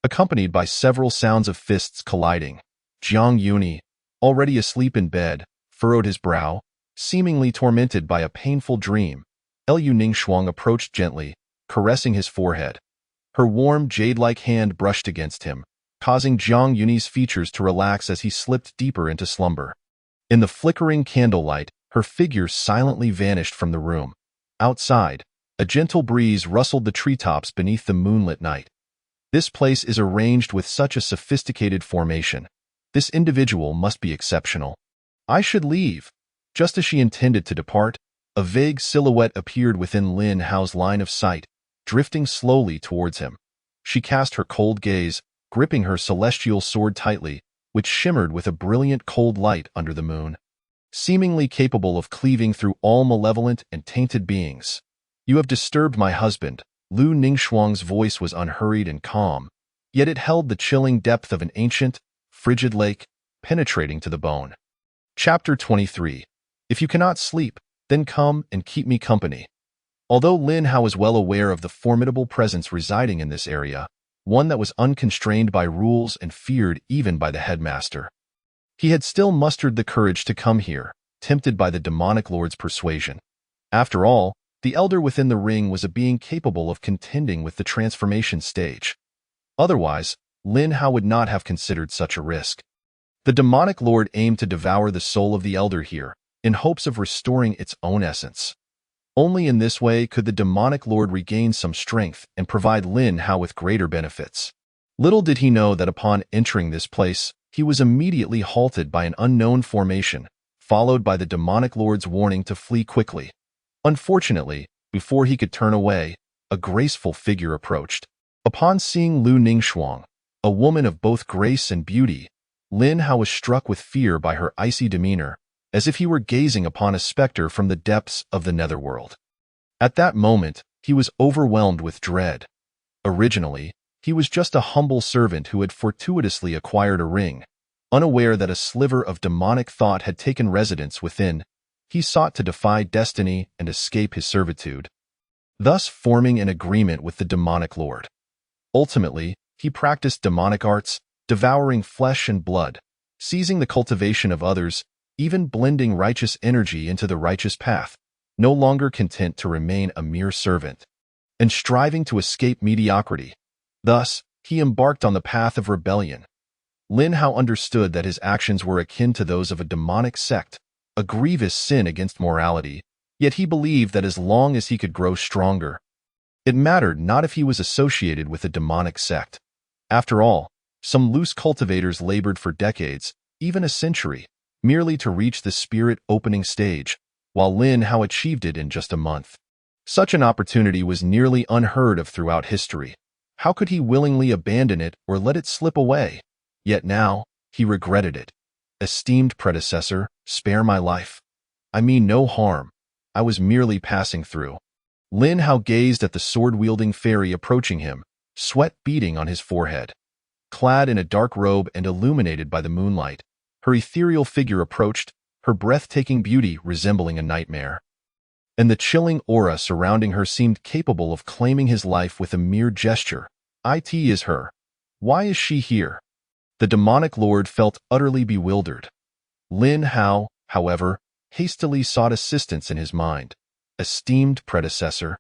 Accompanied by several sounds of fists colliding, Jiang Yunyi, already asleep in bed, furrowed his brow, seemingly tormented by a painful dream. Lu Ningxuang approached gently, caressing his forehead. Her warm, jade-like hand brushed against him, causing Jiang Yunyi's features to relax as he slipped deeper into slumber. In the flickering candlelight, her figure silently vanished from the room. Outside, a gentle breeze rustled the treetops beneath the moonlit night. This place is arranged with such a sophisticated formation. This individual must be exceptional. I should leave. Just as she intended to depart, a vague silhouette appeared within Lin Hao's line of sight, drifting slowly towards him. She cast her cold gaze, gripping her celestial sword tightly, which shimmered with a brilliant cold light under the moon, seemingly capable of cleaving through all malevolent and tainted beings. "You have disturbed my husband." Lu Ningxuang's voice was unhurried and calm, yet it held the chilling depth of an ancient, frigid lake, penetrating to the bone. Chapter 23. If you cannot sleep, then come and keep me company. Although Lin Hao was well aware of the formidable presence residing in this area, one that was unconstrained by rules and feared even by the headmaster, he had still mustered the courage to come here, tempted by the demonic lord's persuasion. After all, the elder within the ring was a being capable of contending with the transformation stage. Otherwise, Lin Hao would not have considered such a risk. The demonic lord aimed to devour the soul of the elder here, in hopes of restoring its own essence. Only in this way could the demonic lord regain some strength and provide Lin Hao with greater benefits. Little did he know that upon entering this place, he was immediately halted by an unknown formation, followed by the demonic lord's warning to flee quickly. Unfortunately, before he could turn away, a graceful figure approached. Upon seeing Lu Ningxuang, a woman of both grace and beauty, Lin Hao was struck with fear by her icy demeanor, as if he were gazing upon a specter from the depths of the netherworld. At that moment, he was overwhelmed with dread. Originally, he was just a humble servant who had fortuitously acquired a ring. Unaware that a sliver of demonic thought had taken residence within, he sought to defy destiny and escape his servitude, thus forming an agreement with the demonic lord. Ultimately, he practiced demonic arts, devouring flesh and blood, seizing the cultivation of others, even blending righteous energy into the righteous path, no longer content to remain a mere servant, and striving to escape mediocrity. Thus, he embarked on the path of rebellion. Lin Hao understood that his actions were akin to those of a demonic sect, a grievous sin against morality, yet he believed that as long as he could grow stronger, it mattered not if he was associated with a demonic sect. After all, some loose cultivators labored for decades, even a century, merely to reach the spirit-opening stage, while Lin Hao achieved it in just a month. Such an opportunity was nearly unheard of throughout history. How could he willingly abandon it or let it slip away? Yet now, he regretted it. Esteemed predecessor, spare my life. I mean no harm. I was merely passing through. Lin Hao gazed at the sword-wielding fairy approaching him, sweat beading on his forehead. Clad in a dark robe and illuminated by the moonlight, her ethereal figure approached, her breathtaking beauty resembling a nightmare. And the chilling aura surrounding her seemed capable of claiming his life with a mere gesture. It is her. Why is she here? The demonic lord felt utterly bewildered. Lin Hao, however, hastily sought assistance in his mind. Esteemed predecessor,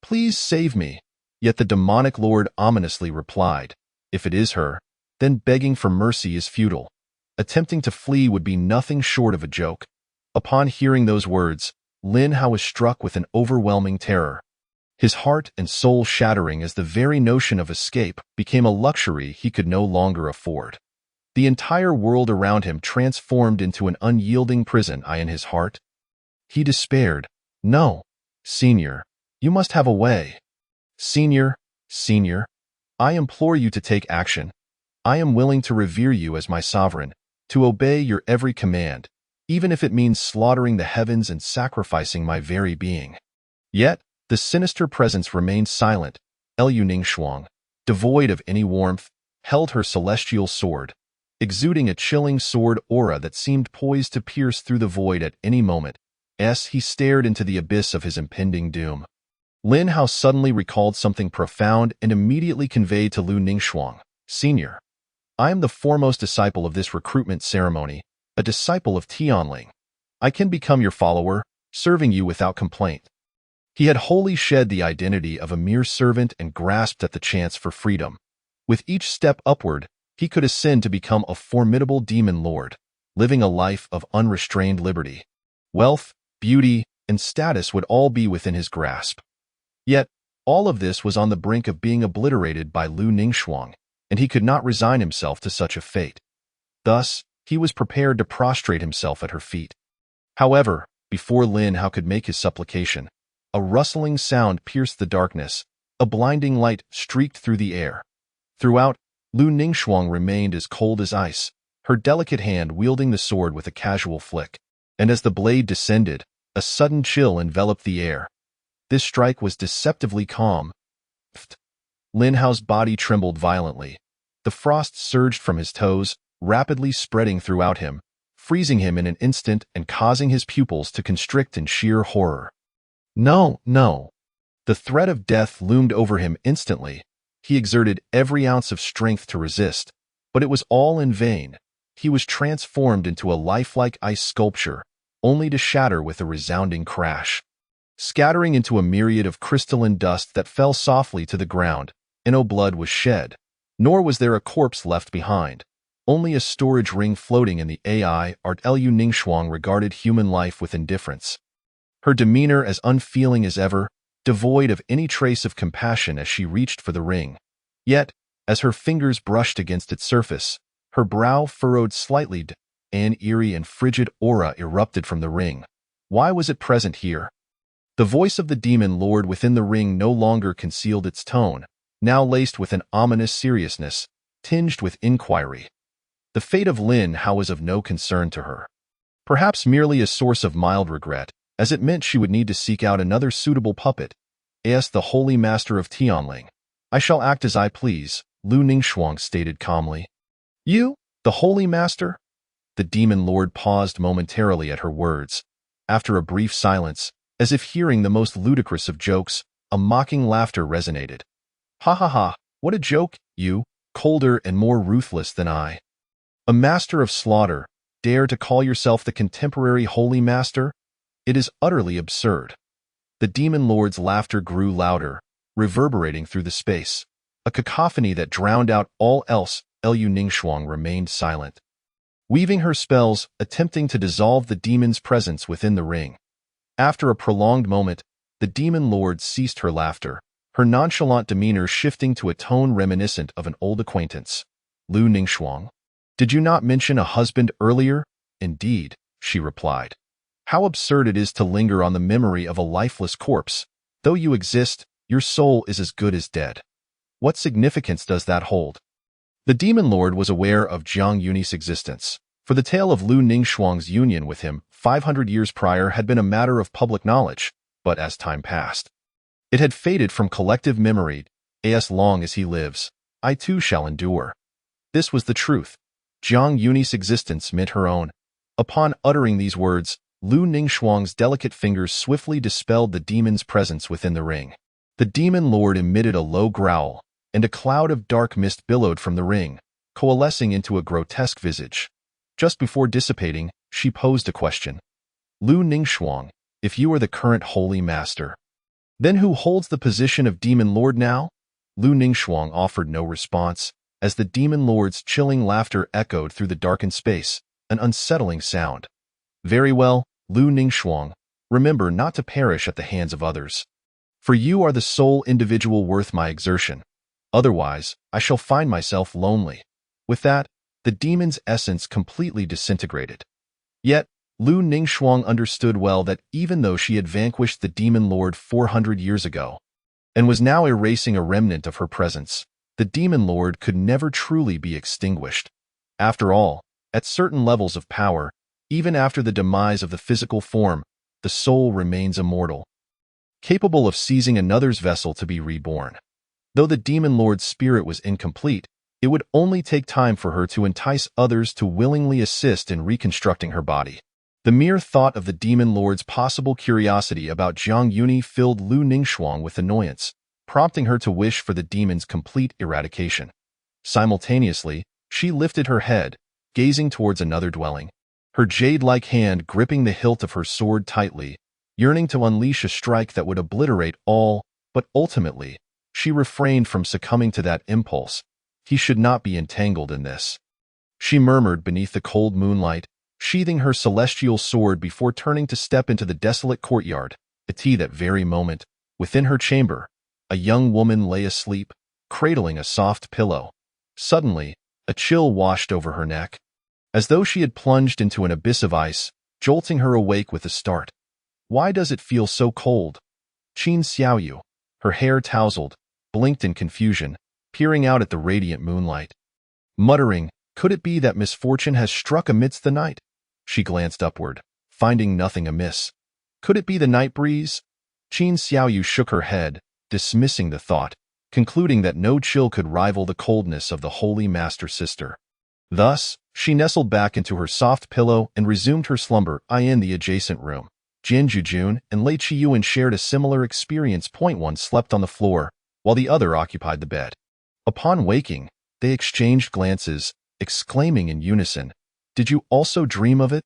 please save me. Yet the demonic lord ominously replied, if it is her, then begging for mercy is futile. Attempting to flee would be nothing short of a joke. Upon hearing those words, Lin Hao was struck with an overwhelming terror. His heart and soul shattering as the very notion of escape became a luxury he could no longer afford. The entire world around him transformed into an unyielding prison in his heart. He despaired. No, Senior, you must have a way. Senior, I implore you to take action. I am willing to revere you as my sovereign, to obey your every command, even if it means slaughtering the heavens and sacrificing my very being. Yet, the sinister presence remained silent. Liu Ningxuang, devoid of any warmth, held her celestial sword, exuding a chilling sword aura that seemed poised to pierce through the void at any moment. He stared into the abyss of his impending doom. Lin Hao suddenly recalled something profound and immediately conveyed to Liu Ningxuang, Senior, I am the foremost disciple of this recruitment ceremony, a disciple of Tianling. I can become your follower, serving you without complaint. He had wholly shed the identity of a mere servant and grasped at the chance for freedom. With each step upward, he could ascend to become a formidable demon lord, living a life of unrestrained liberty. Wealth, beauty, and status would all be within his grasp. Yet, all of this was on the brink of being obliterated by Liu Ningxuang, and he could not resign himself to such a fate. Thus, he was prepared to prostrate himself at her feet. However, before Lin Hao could make his supplication, a rustling sound pierced the darkness, a blinding light streaked through the air. Throughout, Liu Ningxuang remained as cold as ice, her delicate hand wielding the sword with a casual flick, and as the blade descended, a sudden chill enveloped the air. This strike was deceptively calm. Lin Hao's body trembled violently. The frost surged from his toes, rapidly spreading throughout him, freezing him in an instant and causing his pupils to constrict in sheer horror. No. The threat of death loomed over him instantly. He exerted every ounce of strength to resist, but it was all in vain. He was transformed into a lifelike ice sculpture, only to shatter with a resounding crash. Scattering into a myriad of crystalline dust that fell softly to the ground, no blood was shed, nor was there a corpse left behind. Only a storage ring floating in the AI art. Liu Ningxuang regarded human life with indifference. Her demeanor as unfeeling as ever, devoid of any trace of compassion as she reached for the ring. Yet, as her fingers brushed against its surface, her brow furrowed slightly. An eerie and frigid aura erupted from the ring. Why was it present here? The voice of the demon lord within the ring no longer concealed its tone, now laced with an ominous seriousness, tinged with inquiry. The fate of Lin Hao was of no concern to her. Perhaps merely a source of mild regret, as it meant she would need to seek out another suitable puppet. The holy master of Tianling. I shall act as I please, Liu Ningxuang stated calmly. You, the holy master? The demon lord paused momentarily at her words. After a brief silence, as if hearing the most ludicrous of jokes, a mocking laughter resonated. Ha ha ha, what a joke, you, colder and more ruthless than I. A master of slaughter, dare to call yourself the contemporary holy master? It is utterly absurd. The demon lord's laughter grew louder, reverberating through the space, a cacophony that drowned out all else. Lu Ningxuang remained silent, weaving her spells, attempting to dissolve the demon's presence within the ring. After a prolonged moment, the demon lord ceased her laughter, her nonchalant demeanor shifting to a tone reminiscent of an old acquaintance. Lu Ningxuang, did you not mention a husband earlier? Indeed, she replied. How absurd it is to linger on the memory of a lifeless corpse. Though you exist, your soul is as good as dead. What significance does that hold? The demon lord was aware of Jiang Yunyi's existence, for the tale of Lu Ningxuang's union with him 500 years prior had been a matter of public knowledge, but as time passed, it had faded from collective memory. As long as he lives, I too shall endure. This was the truth. Jiang Yunyi's existence meant her own. Upon uttering these words, Lu Ningxuang's delicate fingers swiftly dispelled the demon's presence within the ring. The demon lord emitted a low growl, and a cloud of dark mist billowed from the ring, coalescing into a grotesque visage. Just before dissipating, she posed a question. Lu Ningxuang, if you are the current holy master, then who holds the position of demon lord now? Lu Ningxuang offered no response, as the demon lord's chilling laughter echoed through the darkened space, an unsettling sound. Very well, Lu Ningxuang, remember not to perish at the hands of others. For you are the sole individual worth my exertion. Otherwise, I shall find myself lonely. With that, the demon's essence completely disintegrated. Yet, Lu Ningxuang understood well that even though she had vanquished the demon lord 400 years ago, and was now erasing a remnant of her presence, the demon lord could never truly be extinguished. After all, at certain levels of power, even after the demise of the physical form, the soul remains immortal, capable of seizing another's vessel to be reborn. Though the demon lord's spirit was incomplete, it would only take time for her to entice others to willingly assist in reconstructing her body. The mere thought of the demon lord's possible curiosity about Jiang Yunyi filled Lu Ningxuang with annoyance, prompting her to wish for the demon's complete eradication. Simultaneously, she lifted her head, gazing towards another dwelling, her jade-like hand gripping the hilt of her sword tightly, yearning to unleash a strike that would obliterate all, but ultimately, she refrained from succumbing to that impulse. He should not be entangled in this. She murmured beneath the cold moonlight, sheathing her celestial sword before turning to step into the desolate courtyard. At that very moment, within her chamber, a young woman lay asleep, cradling a soft pillow. Suddenly, a chill washed over her neck, as though she had plunged into an abyss of ice, jolting her awake with a start. Why does it feel so cold? Qin Xiaoyu, her hair tousled, blinked in confusion, peering out at the radiant moonlight. Muttering, could it be that misfortune has struck amidst the night? She glanced upward, finding nothing amiss. Could it be the night breeze? Qin Xiaoyu shook her head, dismissing the thought, concluding that no chill could rival the coldness of the holy master sister. Thus, she nestled back into her soft pillow and resumed her slumber. In the adjacent room, Jin Jujun and Lei Qiyuan shared a similar experience. One slept on the floor, while the other occupied the bed. Upon waking, they exchanged glances, exclaiming in unison, "Did you also dream of it?"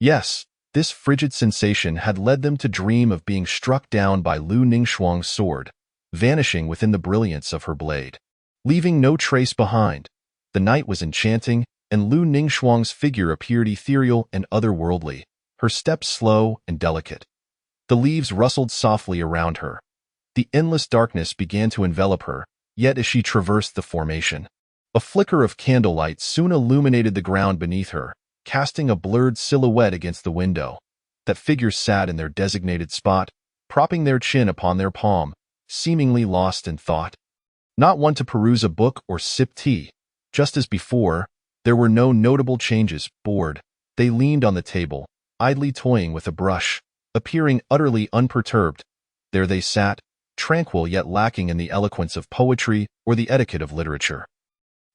Yes, this frigid sensation had led them to dream of being struck down by Lu Ningxuang's sword, vanishing within the brilliance of her blade, leaving no trace behind. The night was enchanting, and Lu Ningxuang's figure appeared ethereal and otherworldly, her steps slow and delicate. The leaves rustled softly around her. The endless darkness began to envelop her, yet as she traversed the formation, a flicker of candlelight soon illuminated the ground beneath her, casting a blurred silhouette against the window. That figures sat in their designated spot, propping their chin upon their palm, seemingly lost in thought. Not one to peruse a book or sip tea. Just as before, there were no notable changes. Bored, they leaned on the table, idly toying with a brush, appearing utterly unperturbed. There they sat, tranquil yet lacking in the eloquence of poetry or the etiquette of literature.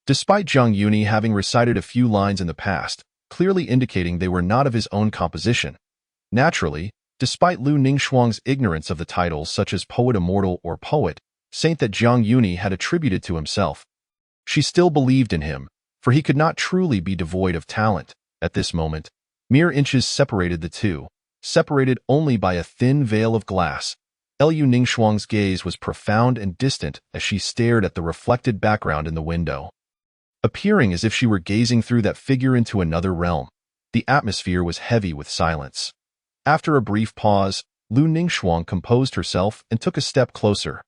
Despite Jiang Yunyi having recited a few lines in the past, clearly indicating they were not of his own composition. Naturally, despite Lu Ningxuang's ignorance of the titles such as Poet Immortal or Poet Saint that Jiang Yunyi had attributed to himself, she still believed in him, for he could not truly be devoid of talent. At this moment, mere inches separated the two, separated only by a thin veil of glass. Lu Ningxuang's gaze was profound and distant as she stared at the reflected background in the window. appearing as if she were gazing through that figure into another realm. The atmosphere was heavy with silence. After a brief pause, Lu Ningxuang composed herself and took a step closer.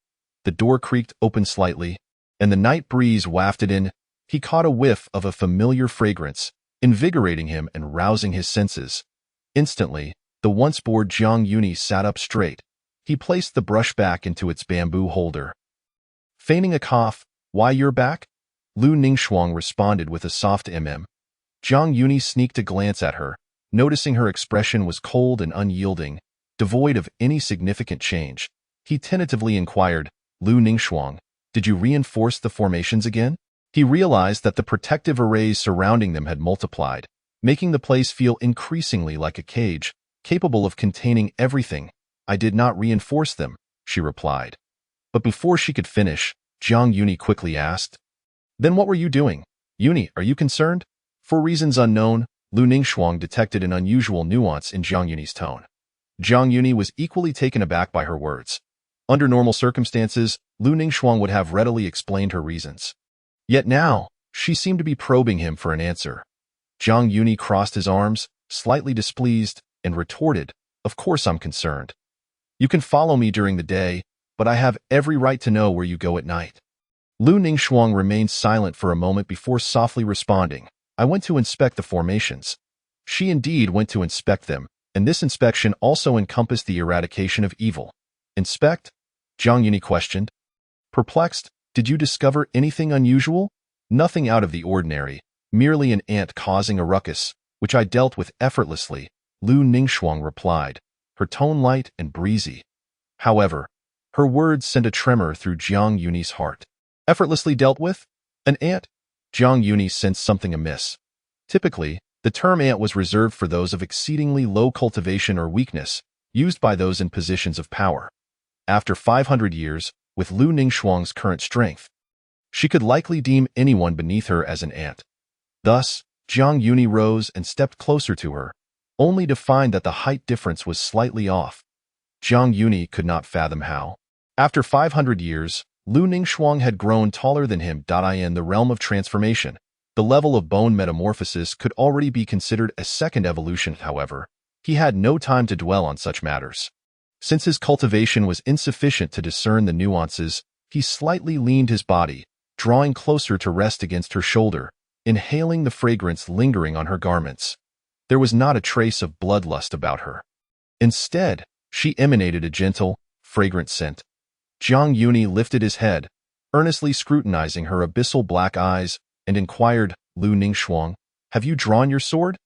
The door creaked open slightly, and the night breeze wafted in. He caught a whiff of a familiar fragrance, invigorating him and rousing his senses. Instantly, the once bored Jiang Yuni sat up straight. He placed the brush back into its bamboo holder. Feigning a cough, "Why, you're back?" Lu Ningxuang responded with a soft Jiang Yuni sneaked a glance at her, noticing her expression was cold and unyielding, devoid of any significant change. He tentatively inquired, "Lu Ningxuang, did you reinforce the formations again?" He realized that the protective arrays surrounding them had multiplied, making the place feel increasingly like a cage, capable of containing everything. "I did not reinforce them," she replied. But before she could finish, Jiang Yuni quickly asked, "Then what were you doing? Yuni, are you concerned?" For reasons unknown, Lu Ningxuang detected an unusual nuance in Jiang Yuni's tone. Jiang Yuni was equally taken aback by her words. Under normal circumstances, Lu Ningxuang would have readily explained her reasons. Yet now, she seemed to be probing him for an answer. Jiang Yuni crossed his arms, slightly displeased, and retorted, "Of course I'm concerned. You can follow me during the day, but I have every right to know where you go at night." Lu Ningxuang remained silent for a moment before softly responding, "I went to inspect the formations." She indeed went to inspect them, and this inspection also encompassed the eradication of evil. "Inspect?" Jiang Yuni questioned. Perplexed, "Did you discover anything unusual?" "Nothing out of the ordinary, merely an ant causing a ruckus, which I dealt with effortlessly," Lu Ningxuang replied, her tone light and breezy. However, her words sent a tremor through Jiang Yuni's heart. "Effortlessly dealt with? An ant?" Jiang Yuni sensed something amiss. Typically, the term ant was reserved for those of exceedingly low cultivation or weakness, used by those in positions of power. After 500 years, with Lu Ningxuang's current strength, she could likely deem anyone beneath her as an ant. Thus, Jiang Yuni rose and stepped closer to her, only to find that the height difference was slightly off. Jiang Yuni could not fathom how. After 500 years, Lu Ningxuang had grown taller than him. In the realm of transformation, the level of bone metamorphosis could already be considered a second evolution. However, he had no time to dwell on such matters. Since his cultivation was insufficient to discern the nuances, he slightly leaned his body, drawing closer to rest against her shoulder, inhaling the fragrance lingering on her garments. There was not a trace of bloodlust about her. Instead, she emanated a gentle, fragrant scent. Jiang Yuni lifted his head, earnestly scrutinizing her abyssal black eyes, and inquired, "Lu Ningxuang, have you drawn your sword?"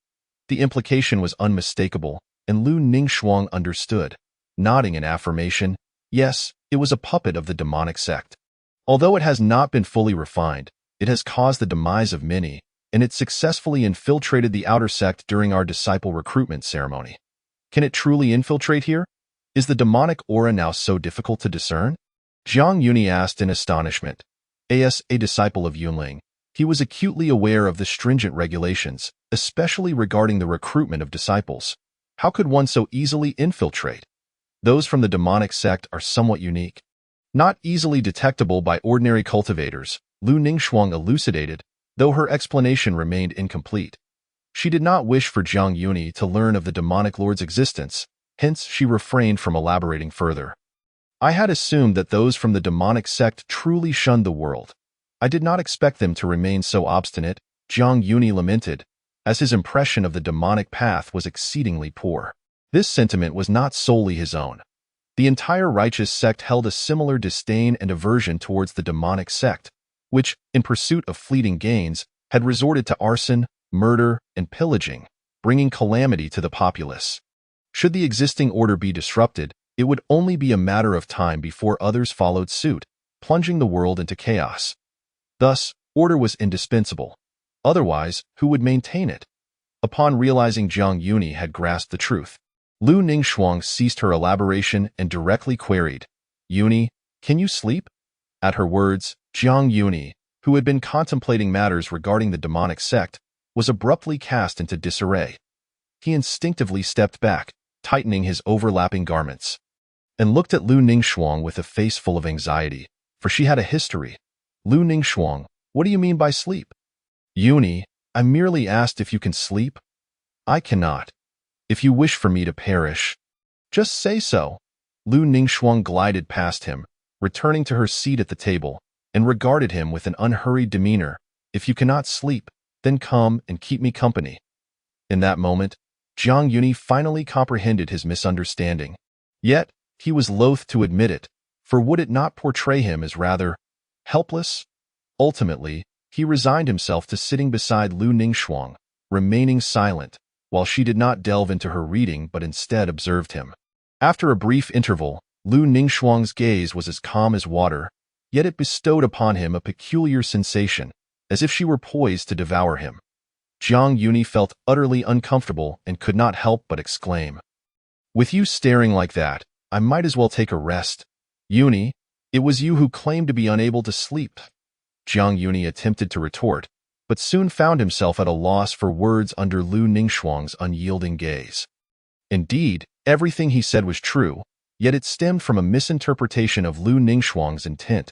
The implication was unmistakable, and Lu Ningxuang understood. Nodding in affirmation, yes, it was a puppet of the demonic sect. Although it has not been fully refined, it has caused the demise of many, and it successfully infiltrated the outer sect during our disciple recruitment ceremony. Can it truly infiltrate here? Is the demonic aura now so difficult to discern? Jiang Yuni asked in astonishment. As a disciple of Unwilling, he was acutely aware of the stringent regulations, especially regarding the recruitment of disciples. How could one so easily infiltrate? Those from the demonic sect are somewhat unique. Not easily detectable by ordinary cultivators, Lu Ningxuang elucidated, though her explanation remained incomplete. She did not wish for Jiang Yuni to learn of the demonic lord's existence, hence she refrained from elaborating further. "I had assumed that those from the demonic sect truly shunned the world. I did not expect them to remain so obstinate," Jiang Yuni lamented, as his impression of the demonic path was exceedingly poor. This sentiment was not solely his own. The entire righteous sect held a similar disdain and aversion towards the demonic sect, which, in pursuit of fleeting gains, had resorted to arson, murder, and pillaging, bringing calamity to the populace. Should the existing order be disrupted, it would only be a matter of time before others followed suit, plunging the world into chaos. Thus, order was indispensable. Otherwise, who would maintain it? Upon realizing Jiang Yuni had grasped the truth, Lu Ningxuang ceased her elaboration and directly queried, "Yuni, can you sleep?" At her words, Jiang Yuni, who had been contemplating matters regarding the demonic sect, was abruptly cast into disarray. He instinctively stepped back, tightening his overlapping garments, and looked at Lu Ningxuang with a face full of anxiety, for she had a history. "Lu Ningxuang, what do you mean by sleep?" Uni, I merely asked if you can sleep. I cannot. If you wish for me to perish, just say so. Lu Ningxuang glided past him, returning to her seat at the table, and regarded him with an unhurried demeanor. If you cannot sleep, then come and keep me company. In that moment, Jiang Yuni finally comprehended his misunderstanding. Yet, he was loath to admit it, for would it not portray him as rather helpless? Ultimately, he resigned himself to sitting beside Lu Ningxuang, remaining silent, while she did not delve into her reading but instead observed him. After a brief interval, Lu Ningxuang's gaze was as calm as water, yet it bestowed upon him a peculiar sensation, as if she were poised to devour him. Jiang Yuni felt utterly uncomfortable and could not help but exclaim, "With you staring like that, I might as well take a rest. Yuni, it was you who claimed to be unable to sleep." Jiang Yuni attempted to retort, but soon found himself at a loss for words under Lu Ningxuang's unyielding gaze. Indeed, everything he said was true, yet it stemmed from a misinterpretation of Lu Ningxuang's intent.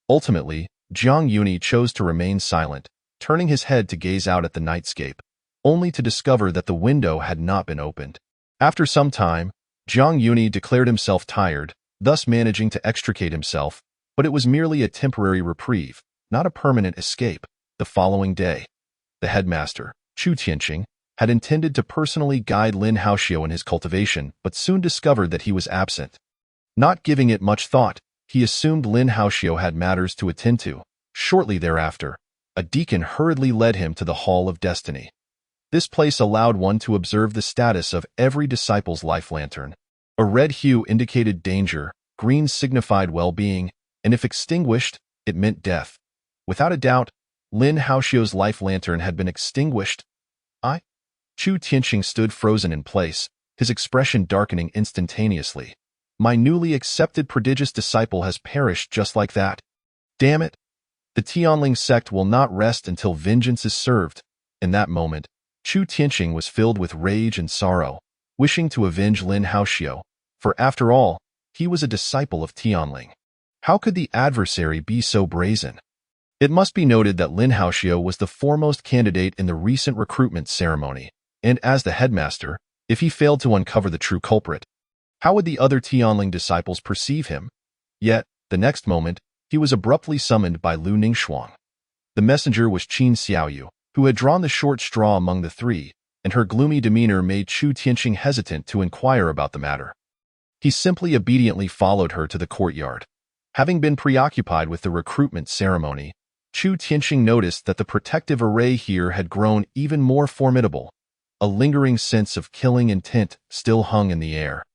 Ultimately, Jiang Yuni chose to remain silent, turning his head to gaze out at the nightscape, only to discover that the window had not been opened. After some time, Jiang Yuni declared himself tired, thus managing to extricate himself, but it was merely a temporary reprieve, not a permanent escape. The following day, the headmaster, Chu Tianqing, had intended to personally guide Lin Haoxiu in his cultivation, but soon discovered that he was absent. Not giving it much thought, he assumed Lin Haoxiu had matters to attend to. Shortly thereafter, a deacon hurriedly led him to the Hall of Destiny. This place allowed one to observe the status of every disciple's life lantern. A red hue indicated danger, green signified well-being, and if extinguished, it meant death. Without a doubt, Lin Haoxiu's life lantern had been extinguished. Chu Tianqing stood frozen in place, his expression darkening instantaneously. My newly accepted prodigious disciple has perished just like that. Damn it! The Tianling sect will not rest until vengeance is served. In that moment, Chu Tianqing was filled with rage and sorrow, wishing to avenge Lin Haoxiu, for after all, he was a disciple of Tianling. How could the adversary be so brazen? It must be noted that Lin Haoxiu was the foremost candidate in the recent recruitment ceremony, and as the headmaster, if he failed to uncover the true culprit, how would the other Tianling disciples perceive him? Yet, the next moment, he was abruptly summoned by Lu Ningxuang. The messenger was Qin Xiaoyu, who had drawn the short straw among the three, and her gloomy demeanor made Chu Tianqing hesitant to inquire about the matter. He simply obediently followed her to the courtyard. Having been preoccupied with the recruitment ceremony, Chu Tianqing noticed that the protective array here had grown even more formidable. A lingering sense of killing intent still hung in the air.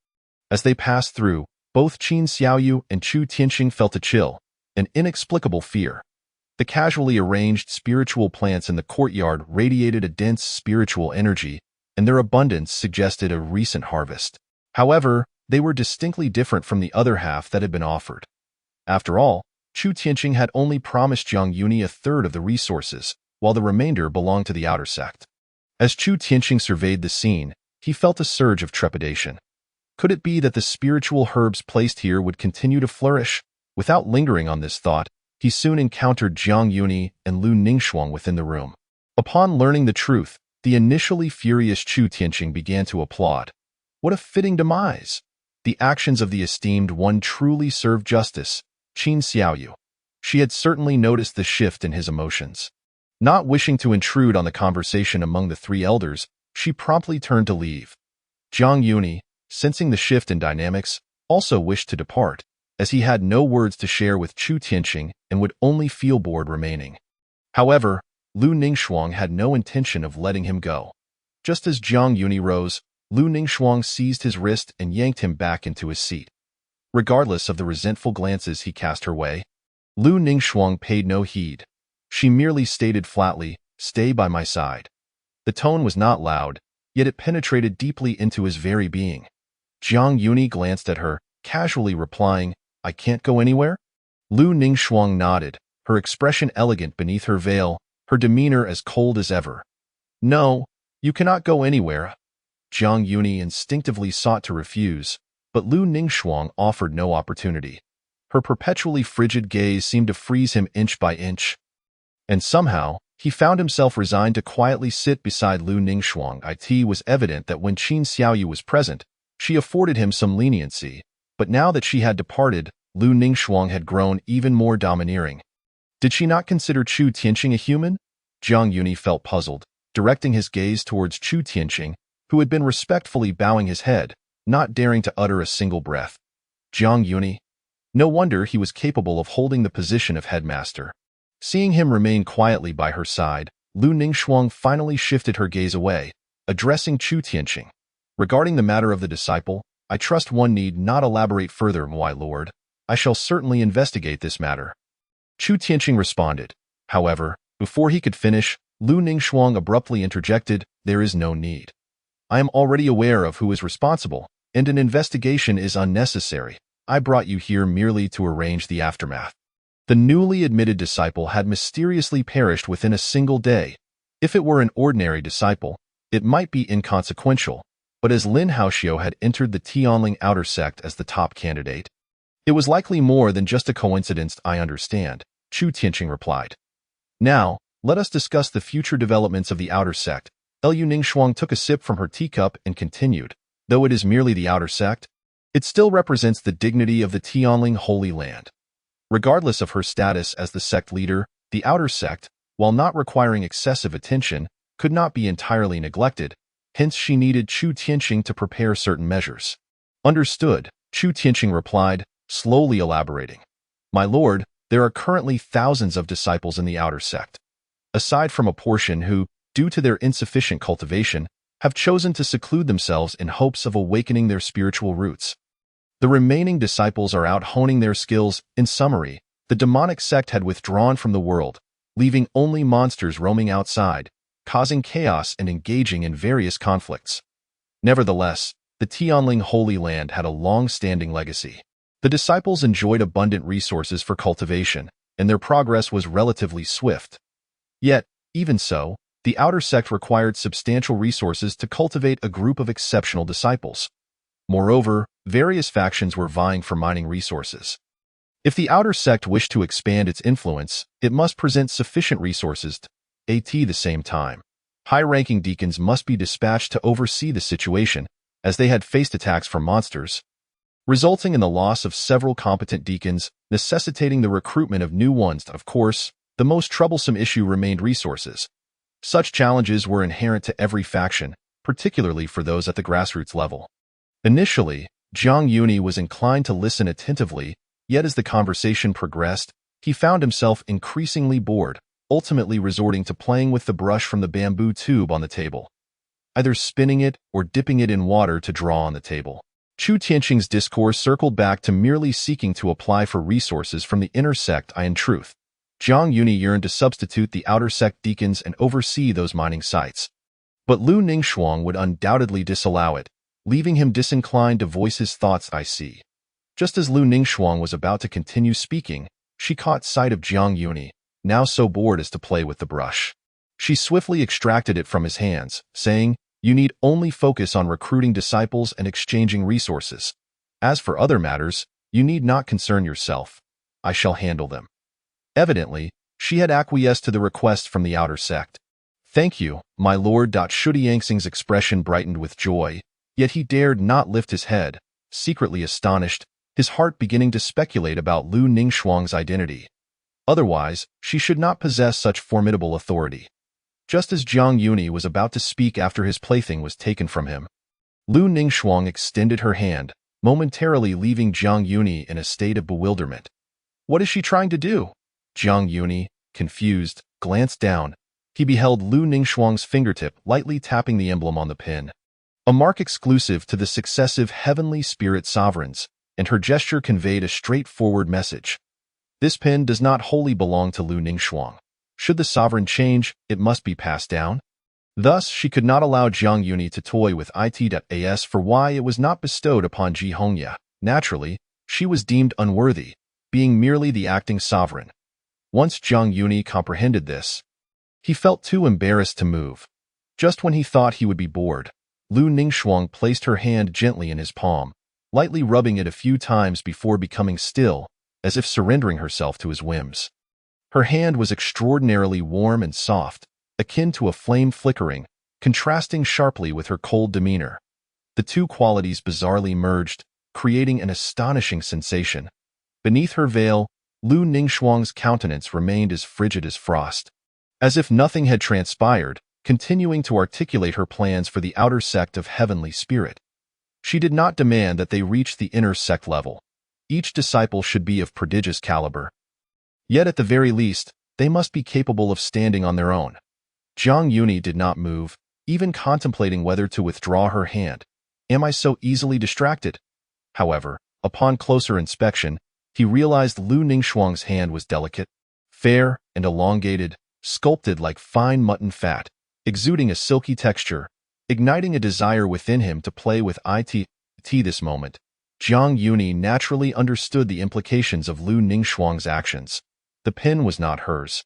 As they passed through, both Qin Xiaoyu and Chu Tianqing felt a chill, an inexplicable fear. The casually arranged spiritual plants in the courtyard radiated a dense spiritual energy, and their abundance suggested a recent harvest. However, they were distinctly different from the other half that had been offered. After all, Chu Tianqing had only promised Jiang Yuni a third of the resources, while the remainder belonged to the outer sect. As Chu Tianqing surveyed the scene, he felt a surge of trepidation. Could it be that the spiritual herbs placed here would continue to flourish? Without lingering on this thought, he soon encountered Jiang Yuni and Lu Ningxuang within the room. Upon learning the truth, the initially furious Chu Tianqing began to applaud. What a fitting demise! The actions of the esteemed one truly served justice. Qin Xiaoyu. She had certainly noticed the shift in his emotions. Not wishing to intrude on the conversation among the three elders, she promptly turned to leave. Jiang Yuni, sensing the shift in dynamics, also wished to depart, as he had no words to share with Chu Tianqing and would only feel bored remaining. However, Lu Ningxuang had no intention of letting him go. Just as Jiang Yuni rose, Lu Ningxuang seized his wrist and yanked him back into his seat. Regardless of the resentful glances he cast her way, Lu Ningxuang paid no heed. She merely stated flatly, "Stay by my side." The tone was not loud, yet it penetrated deeply into his very being. Jiang Yuni glanced at her, casually replying, "I can't go anywhere?" Lu Ningxuang nodded, her expression elegant beneath her veil, her demeanor as cold as ever. "No, you cannot go anywhere." Jiang Yuni instinctively sought to refuse, but Lu Ningxuang offered no opportunity. Her perpetually frigid gaze seemed to freeze him inch by inch. And somehow, He found himself resigned to quietly sit beside Lu Ningxuang. It was evident that when Qin Xiaoyu was present, she afforded him some leniency, but now that she had departed, Lu Ningxuang had grown even more domineering. Did she not consider Chu Tianqing a human? Jiang Yuni felt puzzled, directing his gaze towards Chu Tianqing, who had been respectfully bowing his head, not daring to utter a single breath. Jiang Yuni? No wonder he was capable of holding the position of headmaster. Seeing him remain quietly by her side, Lu Ningxuang finally shifted her gaze away, addressing Chu Tianqing. Regarding the matter of the disciple, I trust one need not elaborate further, my lord. I shall certainly investigate this matter. Chu Tianqing responded. However, before he could finish, Lu Ningxuang abruptly interjected, "There is no need. I am already aware of who is responsible, and an investigation is unnecessary. I brought you here merely to arrange the aftermath." The newly admitted disciple had mysteriously perished within a single day. If it were an ordinary disciple, it might be inconsequential, but as Lin Haoxiu had entered the Tianling outer sect as the top candidate, it was likely more than just a coincidence. I understand, Chu Tianqing replied. Now, let us discuss the future developments of the outer sect. Lu Ningxuang took a sip from her teacup and continued. Though it is merely the outer sect, it still represents the dignity of the Tianling Holy Land. Regardless of her status as the sect leader, the outer sect, while not requiring excessive attention, could not be entirely neglected, hence she needed Chu Tianqing to prepare certain measures. Understood, Chu Tianqing replied, slowly elaborating. My lord, there are currently thousands of disciples in the outer sect. Aside from a portion who, due to their insufficient cultivation, have chosen to seclude themselves in hopes of awakening their spiritual roots. The remaining disciples are out honing their skills. In summary, the demonic sect had withdrawn from the world, leaving only monsters roaming outside, causing chaos and engaging in various conflicts. Nevertheless, the Tianling Holy Land had a long-standing legacy. The disciples enjoyed abundant resources for cultivation, and their progress was relatively swift. Yet, even so, the outer sect required substantial resources to cultivate a group of exceptional disciples. Moreover, various factions were vying for mining resources. If the outer sect wished to expand its influence, it must present sufficient resources at the same time. High-ranking deacons must be dispatched to oversee the situation, as they had faced attacks from monsters, resulting in the loss of several competent deacons, necessitating the recruitment of new ones. Of course, the most troublesome issue remained resources. Such challenges were inherent to every faction, particularly for those at the grassroots level. Initially, Jiang Yuni was inclined to listen attentively, yet as the conversation progressed, he found himself increasingly bored, ultimately resorting to playing with the brush from the bamboo tube on the table, either spinning it or dipping it in water to draw on the table. Chu Tianqing's discourse circled back to merely seeking to apply for resources from the inner sect. In truth, Jiang Yuni yearned to substitute the outer sect deacons and oversee those mining sites. But Lu Ningxuang would undoubtedly disallow it, leaving him disinclined to voice his thoughts. I see. Just as Lu Ningxuang was about to continue speaking, she caught sight of Jiang Yuni, now so bored as to play with the brush. She swiftly extracted it from his hands, saying, "You need only focus on recruiting disciples and exchanging resources. As for other matters, you need not concern yourself. I shall handle them." Evidently, she had acquiesced to the request from the outer sect. "Thank you, my lord." Shudi Yangxing's expression brightened with joy, yet he dared not lift his head, secretly astonished, his heart beginning to speculate about Lu Ningxuang's identity. Otherwise, she should not possess such formidable authority. Just as Jiang Yuni was about to speak after his plaything was taken from him, Lu Ningxuang extended her hand, momentarily leaving Jiang Yuni in a state of bewilderment. What is she trying to do? Jiang Yuni, confused, glanced down. He beheld Lu Ningxuang's fingertip lightly tapping the emblem on the pin, a mark exclusive to the successive heavenly spirit sovereigns, and her gesture conveyed a straightforward message. This pin does not wholly belong to Lu Ningxuang. Should the sovereign change, it must be passed down. Thus, she could not allow Jiang Yuni to toy with it. For why it was not bestowed upon Ji Hongya. Naturally, she was deemed unworthy, being merely the acting sovereign. Once Jiang Yuni comprehended this, he felt too embarrassed to move. Just when he thought he would be bored, Lu Ningxuang placed her hand gently in his palm, lightly rubbing it a few times before becoming still, as if surrendering herself to his whims. Her hand was extraordinarily warm and soft, akin to a flame flickering, contrasting sharply with her cold demeanor. The two qualities bizarrely merged, creating an astonishing sensation. Beneath her veil, Lu Ningxuang's countenance remained as frigid as frost. As if nothing had transpired, continuing to articulate her plans for the outer sect of heavenly spirit. She did not demand that they reach the inner sect level. Each disciple should be of prodigious caliber. Yet at the very least, they must be capable of standing on their own. Jiang Yuni did not move, even contemplating whether to withdraw her hand. Am I so easily distracted? However, upon closer inspection, he realized Lu Ningxuang's hand was delicate, fair and elongated, sculpted like fine mutton fat, exuding a silky texture, igniting a desire within him to play with it. This moment, Jiang Yuni naturally understood the implications of Lu Ningxuang's actions. The pin was not hers.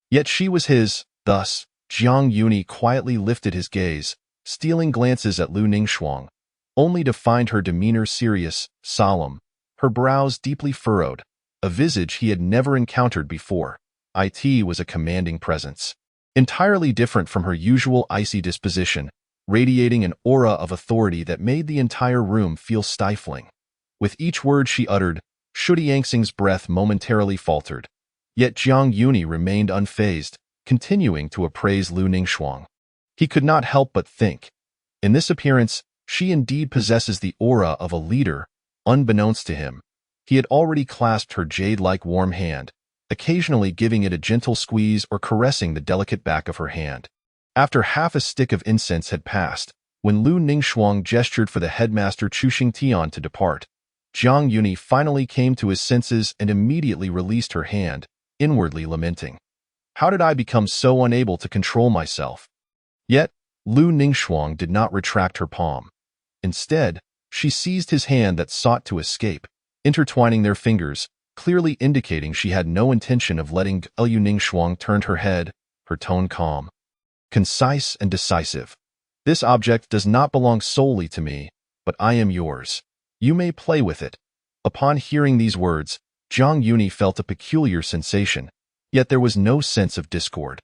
Yet she was his, thus, Jiang Yuni quietly lifted his gaze, stealing glances at Lu Ningxuang, only to find her demeanor serious, solemn, her brows deeply furrowed, a visage he had never encountered before. It was a commanding presence, entirely different from her usual icy disposition, radiating an aura of authority that made the entire room feel stifling. With each word she uttered, Shudiangxing's breath momentarily faltered. Yet Jiang Yuni remained unfazed, continuing to appraise Lu Ningxuang. He could not help but think, in this appearance, she indeed possesses the aura of a leader. Unbeknownst to him, he had already clasped her jade-like warm hand, occasionally giving it a gentle squeeze or caressing the delicate back of her hand. After half a stick of incense had passed, when Lu Ningxuang gestured for the headmaster Chu Xingtian to depart, Jiang Yuni finally came to his senses and immediately released her hand, inwardly lamenting. How did I become so unable to control myself? Yet, Lu Ningxuang did not retract her palm. Instead, she seized his hand that sought to escape, intertwining their fingers, clearly indicating she had no intention of letting go. Lu Ningxuang turned her head, her tone calm, concise and decisive. This object does not belong solely to me, but I am yours. You may play with it. Upon hearing these words, Jiang Yuni felt a peculiar sensation, yet there was no sense of discord.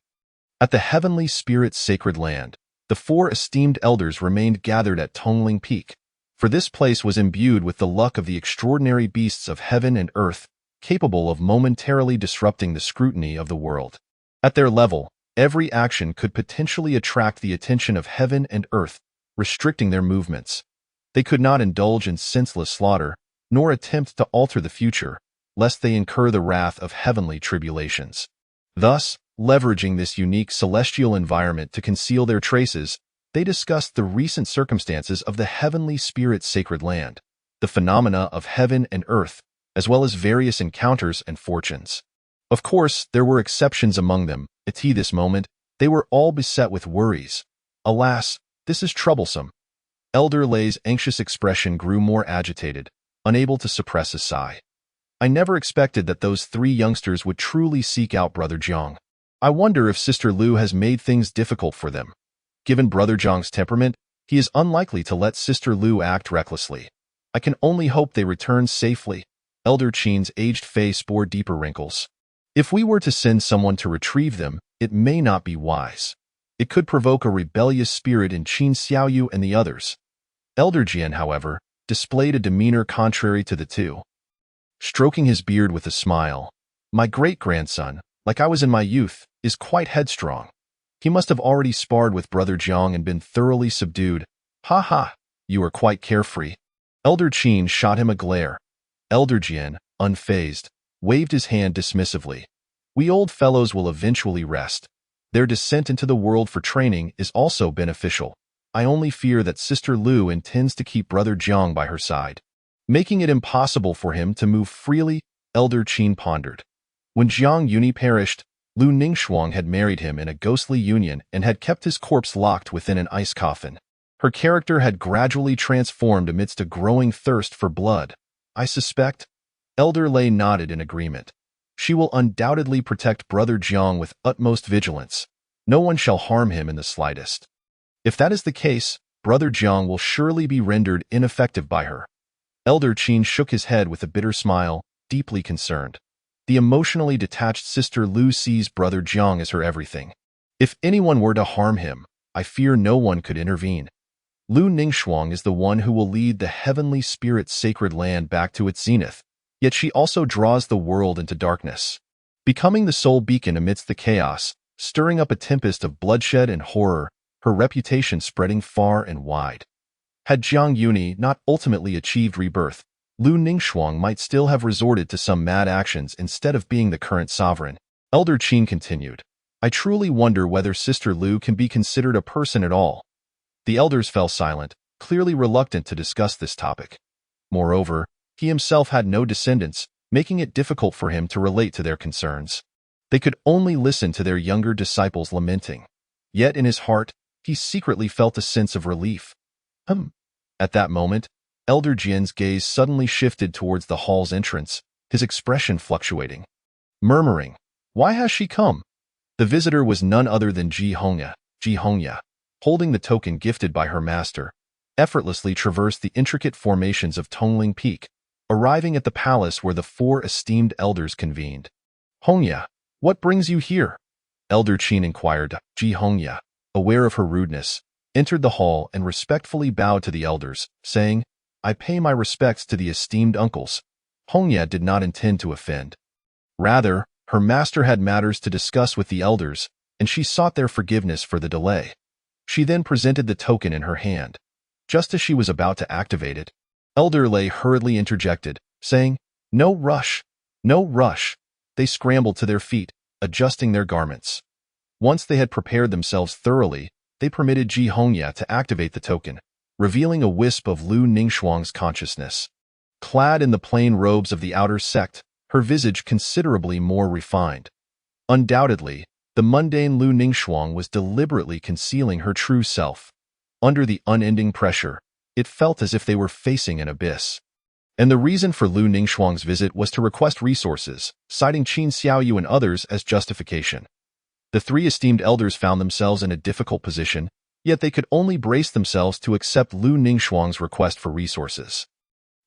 At the heavenly spirit's sacred land, the four esteemed elders remained gathered at Tongling Peak, for this place was imbued with the luck of the extraordinary beasts of heaven and earth, capable of momentarily disrupting the scrutiny of the world. At their level, every action could potentially attract the attention of heaven and earth, restricting their movements. They could not indulge in senseless slaughter, nor attempt to alter the future, lest they incur the wrath of heavenly tribulations. Thus, leveraging this unique celestial environment to conceal their traces, they discussed the recent circumstances of the heavenly spirit's sacred land, the phenomena of heaven and earth, as well as various encounters and fortunes. Of course, there were exceptions among them. At this moment, they were all beset with worries. Alas, this is troublesome. Elder Lei's anxious expression grew more agitated, unable to suppress a sigh. I never expected that those three youngsters would truly seek out Brother Jiang. I wonder if Sister Lu has made things difficult for them. Given Brother Jiang's temperament, he is unlikely to let Sister Lu act recklessly. I can only hope they return safely. Elder Qin's aged face bore deeper wrinkles. If we were to send someone to retrieve them, it may not be wise. It could provoke a rebellious spirit in Qin Xiaoyu and the others. Elder Jian, however, displayed a demeanor contrary to the two. Stroking his beard with a smile, my great-grandson, like I was in my youth, is quite headstrong. He must have already sparred with Brother Jiang and been thoroughly subdued. Ha ha, you are quite carefree. Elder Qin shot him a glare. Elder Jian, unfazed, waved his hand dismissively. We old fellows will eventually rest. Their descent into the world for training is also beneficial. I only fear that Sister Lu intends to keep Brother Jiang by her side, making it impossible for him to move freely. Elder Qin pondered. When Jiang Yuni perished, Lu Ningxuang had married him in a ghostly union and had kept his corpse locked within an ice coffin. Her character had gradually transformed amidst a growing thirst for blood. I suspect. Elder Lei nodded in agreement. She will undoubtedly protect Brother Jiang with utmost vigilance. No one shall harm him in the slightest. If that is the case, Brother Jiang will surely be rendered ineffective by her. Elder Qin shook his head with a bitter smile, deeply concerned. the emotionally detached Sister Lu sees Brother Jiang as her everything. If anyone were to harm him, I fear no one could intervene. Lu Ningxuang is the one who will lead the heavenly spirit's sacred land back to its zenith, yet she also draws the world into darkness, becoming the sole beacon amidst the chaos, stirring up a tempest of bloodshed and horror, her reputation spreading far and wide. Had Jiang Yuni not ultimately achieved rebirth, Lu Ningxuang might still have resorted to some mad actions instead of being the current sovereign. Elder Qin continued, I truly wonder whether Sister Lu can be considered a person at all. The elders fell silent, clearly reluctant to discuss this topic. Moreover, he himself had no descendants, making it difficult for him to relate to their concerns. They could only listen to their younger disciples lamenting. Yet in his heart, he secretly felt a sense of relief. At that moment, Elder Jian's gaze suddenly shifted towards the hall's entrance, his expression fluctuating. Murmuring, why has she come? The visitor was none other than Ji Hongya, holding the token gifted by her master, effortlessly traversed the intricate formations of Tongling Peak, arriving at the palace where the 4 esteemed elders convened. Hongya, what brings you here? Elder Qin inquired. Ji Hongya, aware of her rudeness, entered the hall and respectfully bowed to the elders, saying, I pay my respects to the esteemed uncles. Hongya did not intend to offend. Rather, her master had matters to discuss with the elders, and she sought their forgiveness for the delay. She then presented the token in her hand. Just as she was about to activate it, Elder Lei hurriedly interjected, saying, No rush, no rush. They scrambled to their feet, adjusting their garments. Once they had prepared themselves thoroughly, they permitted Ji Hongya to activate the token, revealing a wisp of Lu Ningxuang's consciousness. Clad in the plain robes of the outer sect, her visage considerably more refined. Undoubtedly, the mundane Lu Ningxuang was deliberately concealing her true self. Under the unending pressure, it felt as if they were facing an abyss. And the reason for Lu Ningxuang's visit was to request resources, citing Qin Xiaoyu and others as justification. The 3 esteemed elders found themselves in a difficult position, yet they could only brace themselves to accept Lu Ningxuang's request for resources.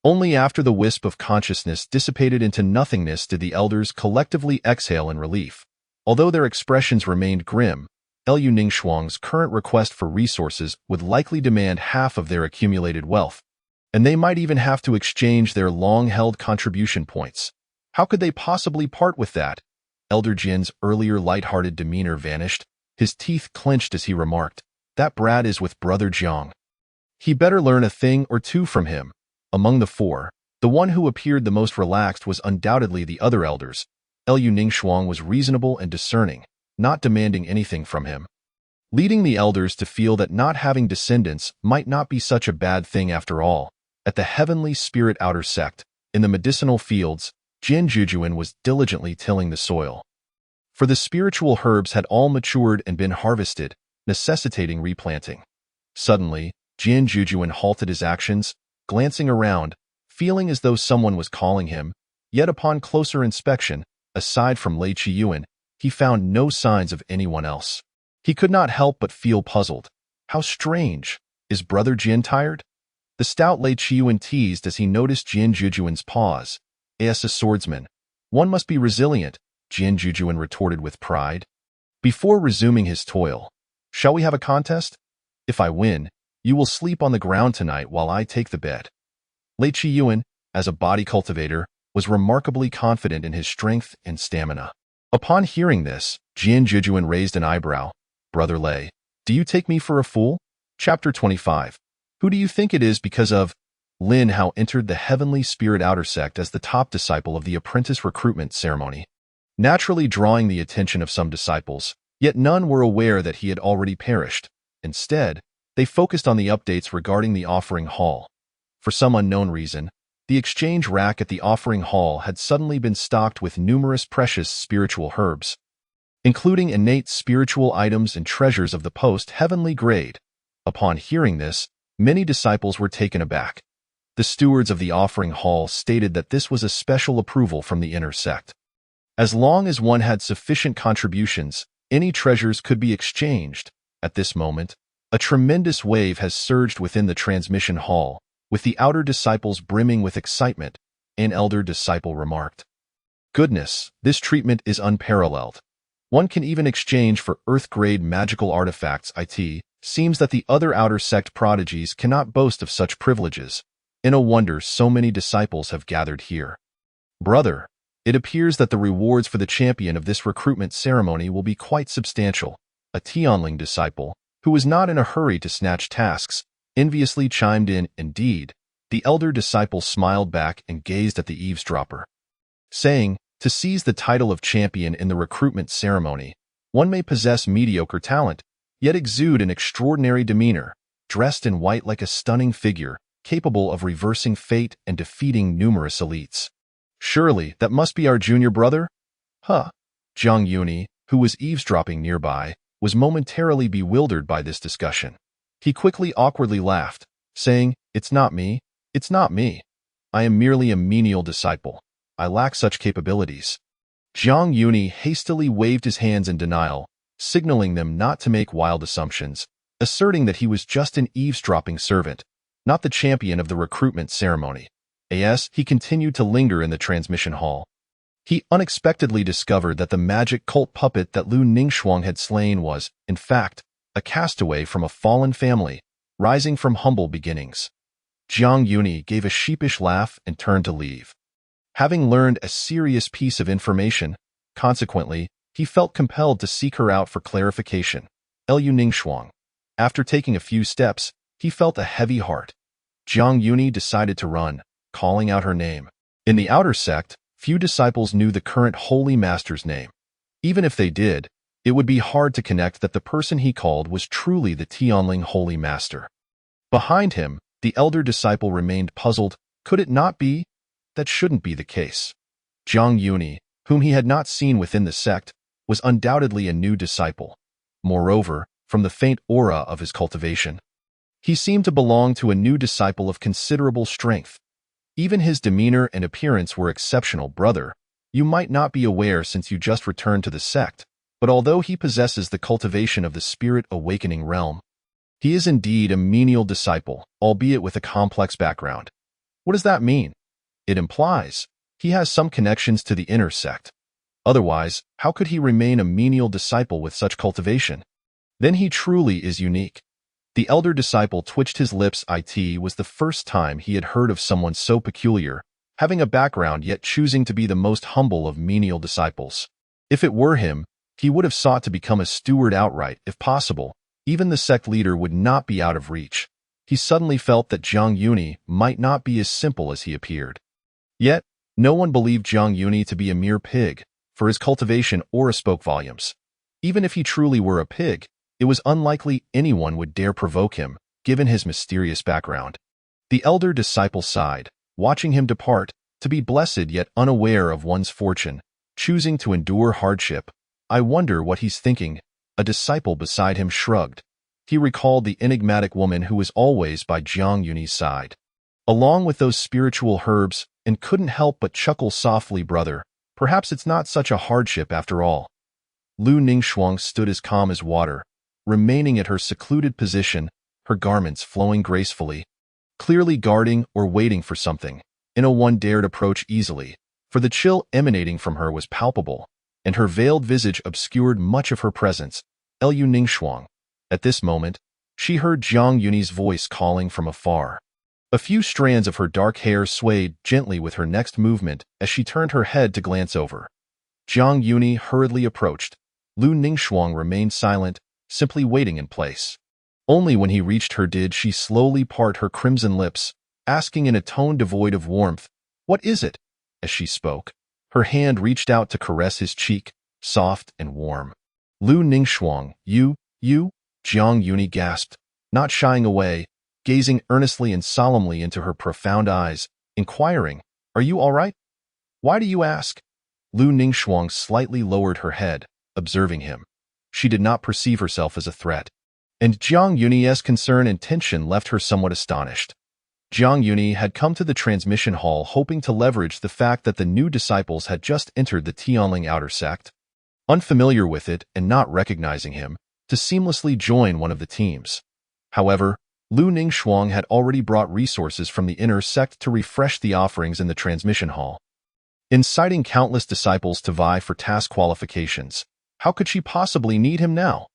Only after the wisp of consciousness dissipated into nothingness did the elders collectively exhale in relief. Although their expressions remained grim, Lu Ningxuang's current request for resources would likely demand half of their accumulated wealth, and they might even have to exchange their long-held contribution points. How could they possibly part with that? Elder Jin's earlier light-hearted demeanor vanished, his teeth clenched as he remarked, That brat is with Brother Jiang. He better learn a thing or two from him. Among the 4, the one who appeared the most relaxed was undoubtedly the other elders. Lu Ningxuang was reasonable and discerning, not demanding anything from him, leading the elders to feel that not having descendants might not be such a bad thing after all. At the heavenly spirit outer sect, in the medicinal fields, Jian Jujuan was diligently tilling the soil. For the spiritual herbs had all matured and been harvested, necessitating replanting. Suddenly, Jian Jujuan halted his actions, glancing around, feeling as though someone was calling him, yet upon closer inspection, aside from Lei Qiyuan, he found no signs of anyone else. He could not help but feel puzzled. How strange! Is Brother Jian tired? The stout Lei Qiyuan teased as he noticed Jian Jujuan's pause. As a swordsman, one must be resilient, Jian Jujuan retorted with pride. Before resuming his toil, shall we have a contest? If I win, you will sleep on the ground tonight while I take the bed. Lei Qiyuan, as a body cultivator, was remarkably confident in his strength and stamina. Upon hearing this, Jian Jujuan raised an eyebrow. Brother Lei, do you take me for a fool? Chapter 25. Who do you think it is because of? Lin Hao entered the heavenly spirit outer sect as the top disciple of the apprentice recruitment ceremony, naturally drawing the attention of some disciples, yet none were aware that he had already perished. Instead, they focused on the updates regarding the offering hall. For some unknown reason, the exchange rack at the offering hall had suddenly been stocked with numerous precious spiritual herbs, including innate spiritual items and treasures of the post-heavenly grade. Upon hearing this, many disciples were taken aback. The stewards of the offering hall stated that this was a special approval from the inner sect. As long as one had sufficient contributions, any treasures could be exchanged. At this moment, a tremendous wave has surged within the transmission hall, with the outer disciples brimming with excitement, an elder disciple remarked. Goodness, this treatment is unparalleled. One can even exchange for Earth-grade magical artifacts. It seems that the other outer sect prodigies cannot boast of such privileges. No wonder so many disciples have gathered here. Brother, it appears that the rewards for the champion of this recruitment ceremony will be quite substantial. A Tianling disciple, who was not in a hurry to snatch tasks, enviously chimed in. Indeed, the elder disciple smiled back and gazed at the eavesdropper, saying, to seize the title of champion in the recruitment ceremony, one may possess mediocre talent, yet exude an extraordinary demeanor, dressed in white like a stunning figure, capable of reversing fate and defeating numerous elites. Surely, that must be our junior brother? Huh. Zhang Yuni, who was eavesdropping nearby, was momentarily bewildered by this discussion. He quickly awkwardly laughed, saying, It's not me. It's not me. I am merely a menial disciple. I lack such capabilities. Zhang Yuni hastily waved his hands in denial, signaling them not to make wild assumptions, asserting that he was just an eavesdropping servant, not the champion of the recruitment ceremony. As he continued to linger in the transmission hall, he unexpectedly discovered that the magic cult puppet that Lu Ningxuang had slain was, in fact, a castaway from a fallen family, rising from humble beginnings. Zhang Yuni gave a sheepish laugh and turned to leave. Having learned a serious piece of information, consequently, he felt compelled to seek her out for clarification. Lu Ningxuang. After taking a few steps, he felt a heavy heart. Zhang Yuni decided to run, calling out her name. In the outer sect, few disciples knew the current Holy Master's name. Even if they did, it would be hard to connect that the person he called was truly the Tianling Holy Master. Behind him, the elder disciple remained puzzled. Could it not be? That shouldn't be the case. Zhang Yuni, whom he had not seen within the sect, was undoubtedly a new disciple. Moreover, from the faint aura of his cultivation, he seemed to belong to a new disciple of considerable strength. Even his demeanor and appearance were exceptional. Brother, you might not be aware since you just returned to the sect, but although he possesses the cultivation of the spirit awakening realm, he is indeed a menial disciple, albeit with a complex background. What does that mean? It implies he has some connections to the inner sect. Otherwise, how could he remain a menial disciple with such cultivation? Then he truly is unique. The elder disciple twitched his lips. It was the first time he had heard of someone so peculiar, having a background yet choosing to be the most humble of menial disciples. If it were him, he would have sought to become a steward outright, if possible. Even the sect leader would not be out of reach. He suddenly felt that Zhang Yuni might not be as simple as he appeared. Yet, no one believed Zhang Yuni to be a mere pig, for his cultivation aura spoke volumes. Even if he truly were a pig, it was unlikely anyone would dare provoke him, given his mysterious background. The elder disciple sighed, watching him depart, to be blessed yet unaware of one's fortune, choosing to endure hardship. I wonder what he's thinking. A disciple beside him shrugged. He recalled the enigmatic woman who was always by Zhang Yuni's side, along with those spiritual herbs, and couldn't help but chuckle softly. Brother, perhaps it's not such a hardship after all. Lu Ningxuang stood as calm as water, remaining at her secluded position, her garments flowing gracefully, clearly guarding or waiting for something. No one dared approach easily, for the chill emanating from her was palpable, and her veiled visage obscured much of her presence. Lu Ningxuang. At this moment, she heard Zhang Yuni's voice calling from afar. A few strands of her dark hair swayed gently with her next movement as she turned her head to glance over. Zhang Yuni hurriedly approached. Lu Ningxuang remained silent, simply waiting in place. Only when he reached her did she slowly part her crimson lips, asking in a tone devoid of warmth, "What is it?" As she spoke, her hand reached out to caress his cheek, soft and warm. Lu Ningxuang, you, Zhang Yuni gasped, not shying away, gazing earnestly and solemnly into her profound eyes, inquiring, "Are you all right? Why do you ask?" Lu Ningxuang slightly lowered her head, observing him. She did not perceive herself as a threat, and Zhang Yuni's concern and tension left her somewhat astonished. Zhang Yuni had come to the transmission hall hoping to leverage the fact that the new disciples had just entered the Tianling outer sect, unfamiliar with it and not recognizing him, to seamlessly join one of the teams. However, Lu Ningxuang had already brought resources from the inner sect to refresh the offerings in the transmission hall. inciting countless disciples to vie for task qualifications. How could she possibly need him now?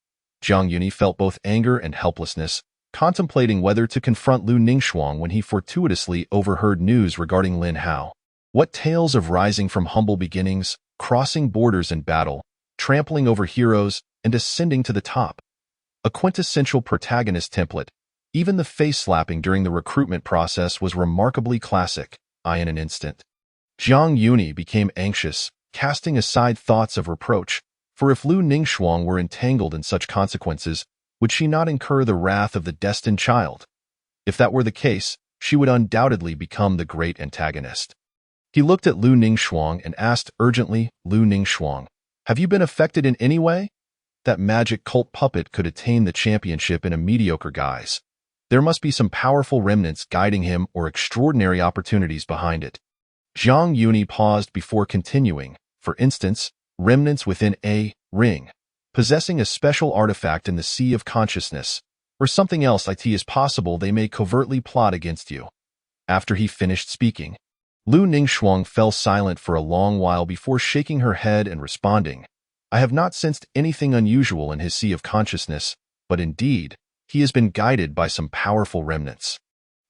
Jiang Yuni felt both anger and helplessness, contemplating whether to confront Lu Ningxuang when he fortuitously overheard news regarding Lin Hao. What tales of rising from humble beginnings, crossing borders in battle, trampling over heroes, and ascending to the top. A quintessential protagonist template. Even the face-slapping during the recruitment process was remarkably classic. In an instant, Jiang Yuni became anxious, casting aside thoughts of reproach, for if Lu Ningxuang were entangled in such consequences, would she not incur the wrath of the destined child? If that were the case, she would undoubtedly become the great antagonist. He looked at Lu Ningxuang and asked urgently, Lu Ningxuang, have you been affected in any way? That magic cult puppet could attain the championship in a mediocre guise. There must be some powerful remnants guiding him or extraordinary opportunities behind it. Jiang Yuni paused before continuing. For instance, remnants within a ring, possessing a special artifact in the sea of consciousness, or something else it is possible they may covertly plot against you. After he finished speaking, Lu Ningxuang fell silent for a long while before shaking her head and responding, I have not sensed anything unusual in his sea of consciousness, but indeed, he has been guided by some powerful remnants.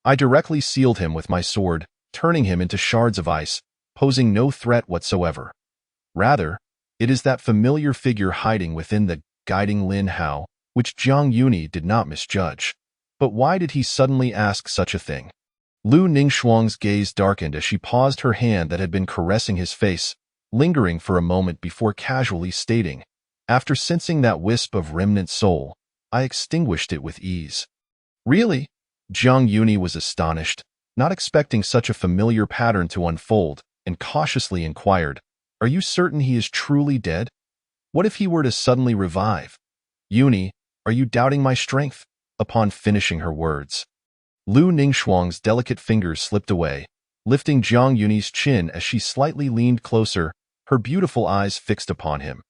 I directly sealed him with my sword, turning him into shards of ice, posing no threat whatsoever. Rather, it is that familiar figure hiding within the guiding Lin Hao, which Jiang Yuni did not misjudge. But why did he suddenly ask such a thing? Lu Ningxuang's gaze darkened as she paused her hand that had been caressing his face, lingering for a moment before casually stating, after sensing that wisp of remnant soul, I extinguished it with ease. Really? Jiang Yuni was astonished, not expecting such a familiar pattern to unfold, and cautiously inquired, Are you certain he is truly dead? What if he were to suddenly revive? Yuni, are you doubting my strength? Upon finishing her words, Lu Ningxuang's delicate fingers slipped away, lifting Jiang Yuni's chin as she slightly leaned closer, her beautiful eyes fixed upon him.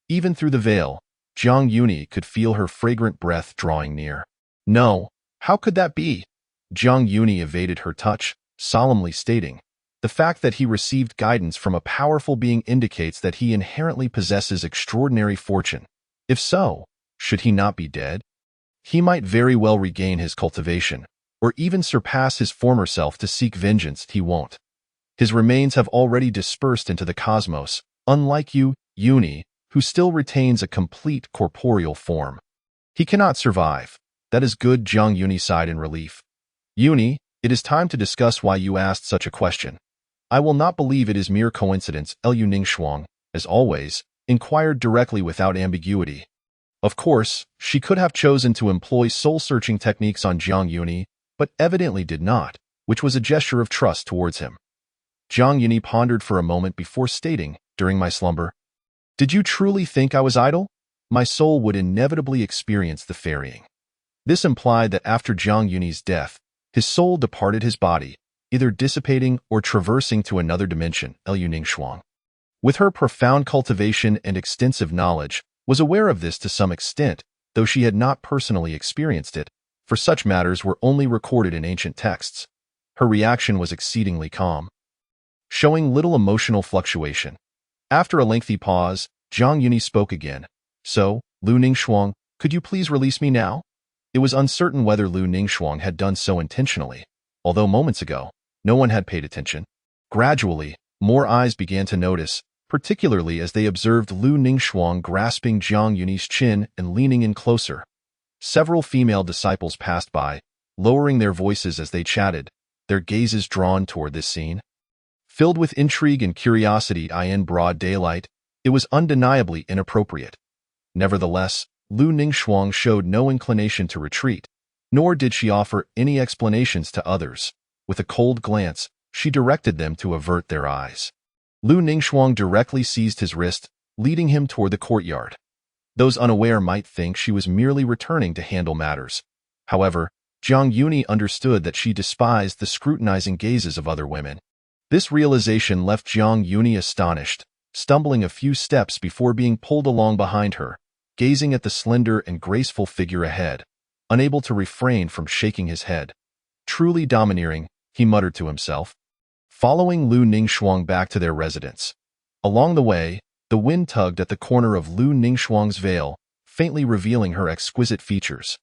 Even through the veil, Jiang Yuni could feel her fragrant breath drawing near. No, how could that be? Jiang Yuni evaded her touch, solemnly stating, the fact that he received guidance from a powerful being indicates that he inherently possesses extraordinary fortune. If so, should he not be dead? He might very well regain his cultivation, or even surpass his former self to seek vengeance. He won't. His remains have already dispersed into the cosmos, unlike you, Yuni, who still retains a complete corporeal form. He cannot survive. That is good. Jiang Yuni sighed in relief. Yuni, it is time to discuss why you asked such a question. I will not believe it is mere coincidence. Lu Ningxuang, as always, inquired directly without ambiguity. Of course, she could have chosen to employ soul-searching techniques on Jiang Yuni, but evidently did not, which was a gesture of trust towards him. Jiang Yuni pondered for a moment before stating, during my slumber, Did you truly think I was idle? My soul would inevitably experience the ferrying. This implied that after Jiang Yuni's death, his soul departed his body, either dissipating or traversing to another dimension. Lu Ningxuang, with her profound cultivation and extensive knowledge, was aware of this to some extent, though she had not personally experienced it, for such matters were only recorded in ancient texts. Her reaction was exceedingly calm, showing little emotional fluctuation. After a lengthy pause, Jiang Yuni spoke again. So, Lu Ningxuang, could you please release me now? It was uncertain whether Lu Ningxuang had done so intentionally, although moments ago, no one had paid attention. Gradually, more eyes began to notice, particularly as they observed Lu Ningxuang grasping Jiang Yuni's chin and leaning in closer. Several female disciples passed by, lowering their voices as they chatted, their gazes drawn toward this scene. Filled with intrigue and curiosity in broad daylight, it was undeniably inappropriate. Nevertheless, Lu Ningxuang showed no inclination to retreat, nor did she offer any explanations to others. With a cold glance, she directed them to avert their eyes. Lu Ningxuang directly seized his wrist, leading him toward the courtyard. Those unaware might think she was merely returning to handle matters. However, Jiang Yuni understood that she despised the scrutinizing gazes of other women. This realization left Jiang Yuni astonished, stumbling a few steps before being pulled along behind her, gazing at the slender and graceful figure ahead, unable to refrain from shaking his head. Truly domineering, he muttered to himself. following Lu Ningxuang back to their residence. Along the way, the wind tugged at the corner of Lu Ningxuang's veil, faintly revealing her exquisite features.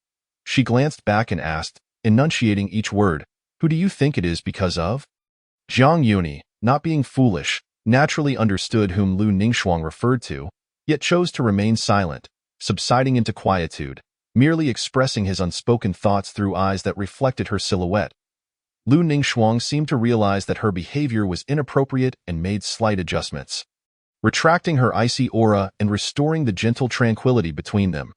She glanced back and asked, enunciating each word, "Who do you think it is because of?" Jiang Yuni, not being foolish, naturally understood whom Lu Ningxuang referred to, yet chose to remain silent, subsiding into quietude, merely expressing his unspoken thoughts through eyes that reflected her silhouette. Lu Ningxuang seemed to realize that her behavior was inappropriate and made slight adjustments, retracting her icy aura and restoring the gentle tranquility between them.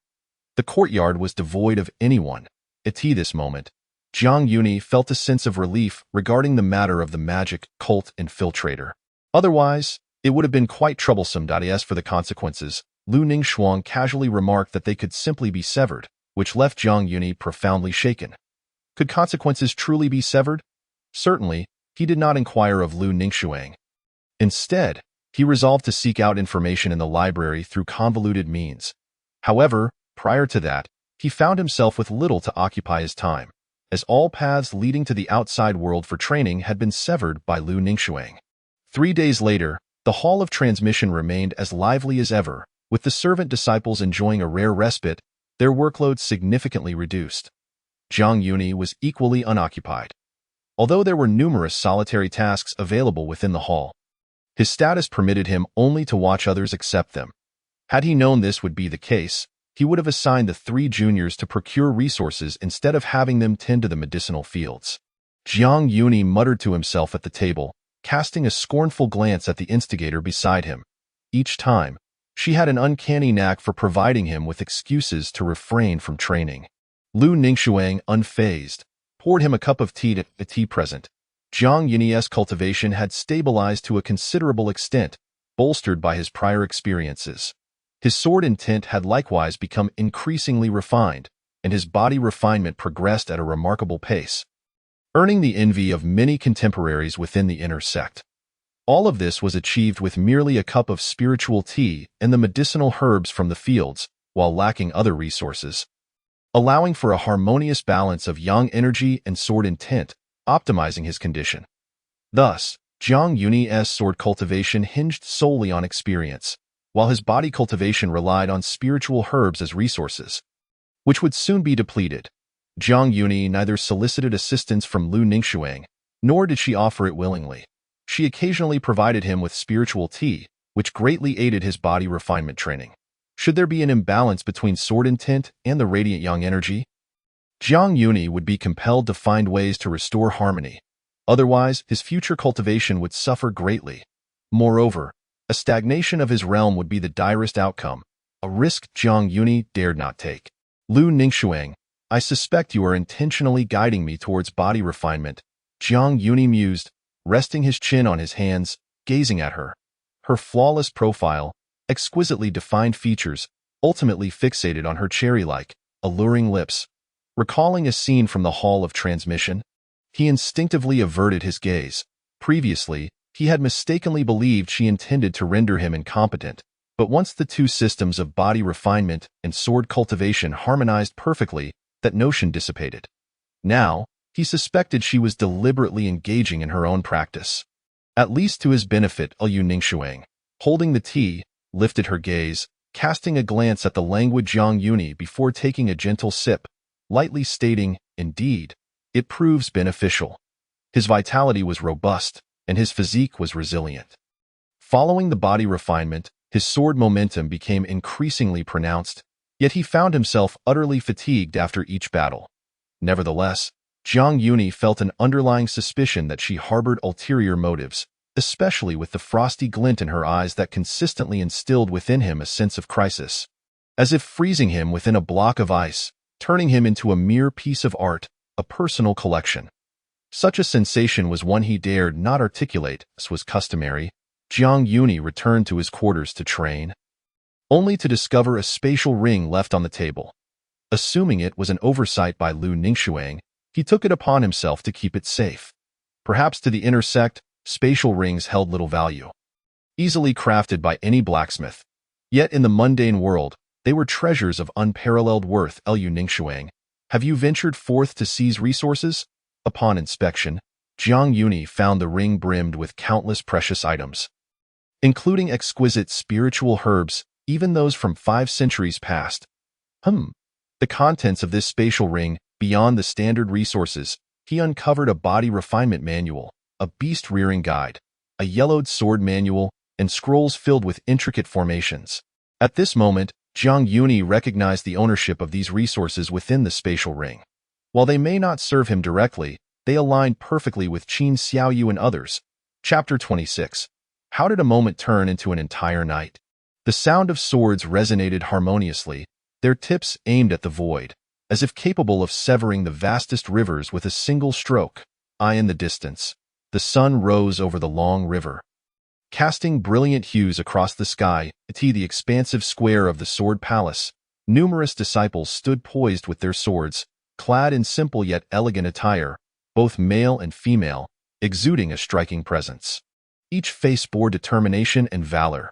The courtyard was devoid of anyone. At this moment, Jiang Yuni felt a sense of relief regarding the matter of the magic cult infiltrator. Otherwise, it would have been quite troublesome. As for the consequences, Lu Ningxuang casually remarked that they could simply be severed, which left Jiang Yuni profoundly shaken. Could consequences truly be severed? Certainly, he did not inquire of Lu Ningxuang. Instead, he resolved to seek out information in the library through convoluted means. However, prior to that, he found himself with little to occupy his time, as all paths leading to the outside world for training had been severed by Lu Ningxuang. 3 days later, the hall of transmission remained as lively as ever, with the servant disciples enjoying a rare respite, their workload significantly reduced. Jiang Yuni was equally unoccupied. Although there were numerous solitary tasks available within the hall, his status permitted him only to watch others accept them. Had he known this would be the case, he would have assigned the 3 juniors to procure resources instead of having them tend to the medicinal fields. Jiang Yuni muttered to himself at the table, casting a scornful glance at the instigator beside him. Each time, she had an uncanny knack for providing him with excuses to refrain from training. Lu Ningxuang, unfazed, poured him a cup of tea at the tea present. Jiang Yuni's cultivation had stabilized to a considerable extent, bolstered by his prior experiences. His sword intent had likewise become increasingly refined, and his body refinement progressed at a remarkable pace, earning the envy of many contemporaries within the inner sect. All of this was achieved with merely a cup of spiritual tea and the medicinal herbs from the fields, while lacking other resources, allowing for a harmonious balance of yang energy and sword intent, optimizing his condition. Thus, Jiang Yuni's sword cultivation hinged solely on experience, while his body cultivation relied on spiritual herbs as resources, which would soon be depleted. Jiang Yuni neither solicited assistance from Lu Ningxuang, nor did she offer it willingly. She occasionally provided him with spiritual tea, which greatly aided his body refinement training. Should there be an imbalance between sword intent and the radiant yang energy, Jiang Yuni would be compelled to find ways to restore harmony. Otherwise, his future cultivation would suffer greatly. Moreover, a stagnation of his realm would be the direst outcome, a risk Jiang Yuni dared not take. Lu Ningxuang, I suspect you are intentionally guiding me towards body refinement, Jiang Yuni mused, resting his chin on his hands, gazing at her. Her flawless profile, exquisitely defined features, ultimately fixated on her cherry-like, alluring lips. Recalling a scene from the Hall of Transmission, he instinctively averted his gaze. Previously, he had mistakenly believed she intended to render him incompetent, but once the 2 systems of body refinement and sword cultivation harmonized perfectly, that notion dissipated. Now, he suspected she was deliberately engaging in her own practice. At least to his benefit, Lu Ningxuang, holding the tea, lifted her gaze, casting a glance at the languid Jiang Yuni before taking a gentle sip, lightly stating, "Indeed, it proves beneficial." His vitality was robust, and his physique was resilient. Following the body refinement, his sword momentum became increasingly pronounced, yet he found himself utterly fatigued after each battle. Nevertheless, Jiang Yuni felt an underlying suspicion that she harbored ulterior motives, especially with the frosty glint in her eyes that consistently instilled within him a sense of crisis, as if freezing him within a block of ice, turning him into a mere piece of art, a personal collection. Such a sensation was one he dared not articulate, as was customary. Jiang Yuni returned to his quarters to train, only to discover a spatial ring left on the table. Assuming it was an oversight by Lu Ningxuang, he took it upon himself to keep it safe. Perhaps to the inner sect, spatial rings held little value, easily crafted by any blacksmith. Yet in the mundane world, they were treasures of unparalleled worth. Lu Ningxuang, have you ventured forth to seize resources? Upon inspection, Jiang Yuni found the ring brimmed with countless precious items, including exquisite spiritual herbs, even those from 5 centuries past. The contents of this spatial ring, beyond the standard resources, he uncovered a body refinement manual, a beast-rearing guide, a yellowed sword manual, and scrolls filled with intricate formations. At this moment, Jiang Yuni recognized the ownership of these resources within the spatial ring. While they may not serve him directly, they aligned perfectly with Qin Xiaoyu and others. Chapter 26. How did a moment turn into an entire night? The sound of swords resonated harmoniously, their tips aimed at the void, as if capable of severing the vastest rivers with a single stroke. In the distance, the sun rose over the long river, casting brilliant hues across the sky. The expansive square of the Sword Palace, numerous disciples stood poised with their swords, clad in simple yet elegant attire, both male and female, exuding a striking presence. Each face bore determination and valor.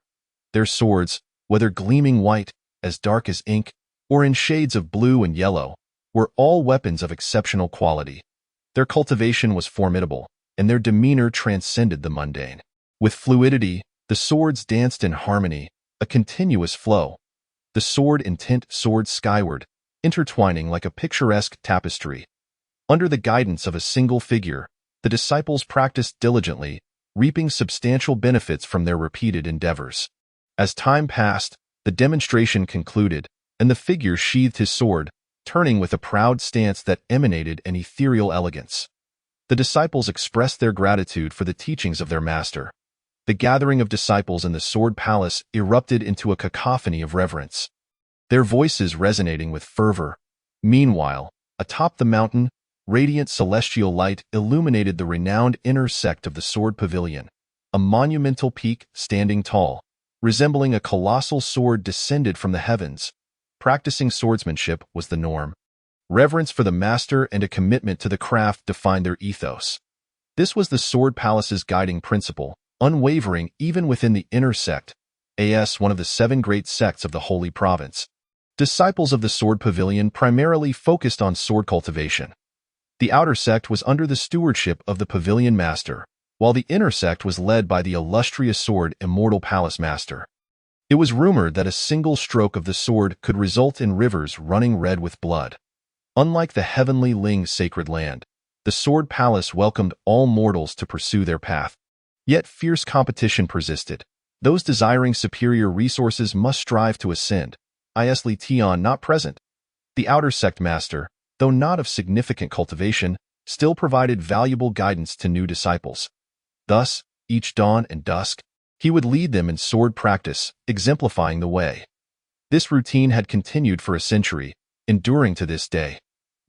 Their swords, whether gleaming white, as dark as ink, or in shades of blue and yellow, were all weapons of exceptional quality. Their cultivation was formidable, and their demeanor transcended the mundane. With fluidity, the swords danced in harmony, a continuous flow. The sword intent soared skyward, intertwining like a picturesque tapestry. Under the guidance of a single figure, the disciples practiced diligently, reaping substantial benefits from their repeated endeavors. As time passed, the demonstration concluded, and the figure sheathed his sword, turning with a proud stance that emanated an ethereal elegance. The disciples expressed their gratitude for the teachings of their master. The gathering of disciples in the Sword Palace erupted into a cacophony of reverence, their voices resonating with fervor. Meanwhile, atop the mountain, radiant celestial light illuminated the renowned inner sect of the Sword Pavilion, a monumental peak standing tall, resembling a colossal sword descended from the heavens. Practicing swordsmanship was the norm. Reverence for the master and a commitment to the craft defined their ethos. This was the Sword Palace's guiding principle, unwavering even within the inner sect, as one of the 7 great sects of the Holy Province. Disciples of the Sword Pavilion primarily focused on sword cultivation. The outer sect was under the stewardship of the Pavilion Master, while the inner sect was led by the illustrious Sword Immortal Palace Master. It was rumored that a single stroke of the sword could result in rivers running red with blood. Unlike the heavenly Ling sacred land, the Sword Palace welcomed all mortals to pursue their path. Yet fierce competition persisted. Those desiring superior resources must strive to ascend. Li Tian not present. The outer sect master, though not of significant cultivation, still provided valuable guidance to new disciples. Thus, each dawn and dusk, he would lead them in sword practice, exemplifying the way. This routine had continued for a century, enduring to this day.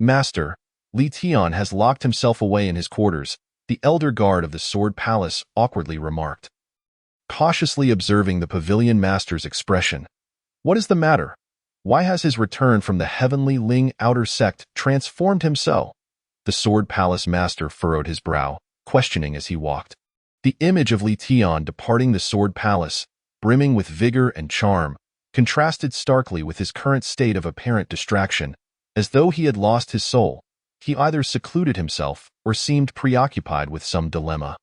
Master, Li Tian has locked himself away in his quarters, the elder guard of the Sword Palace awkwardly remarked, cautiously observing the Pavilion Master's expression. What is the matter? Why has his return from the heavenly Ling outer sect transformed him so? The Sword Palace Master furrowed his brow, questioning as he walked. The image of Li Tian departing the Sword Palace, brimming with vigor and charm, contrasted starkly with his current state of apparent distraction. As though he had lost his soul, he either secluded himself or seemed preoccupied with some dilemma.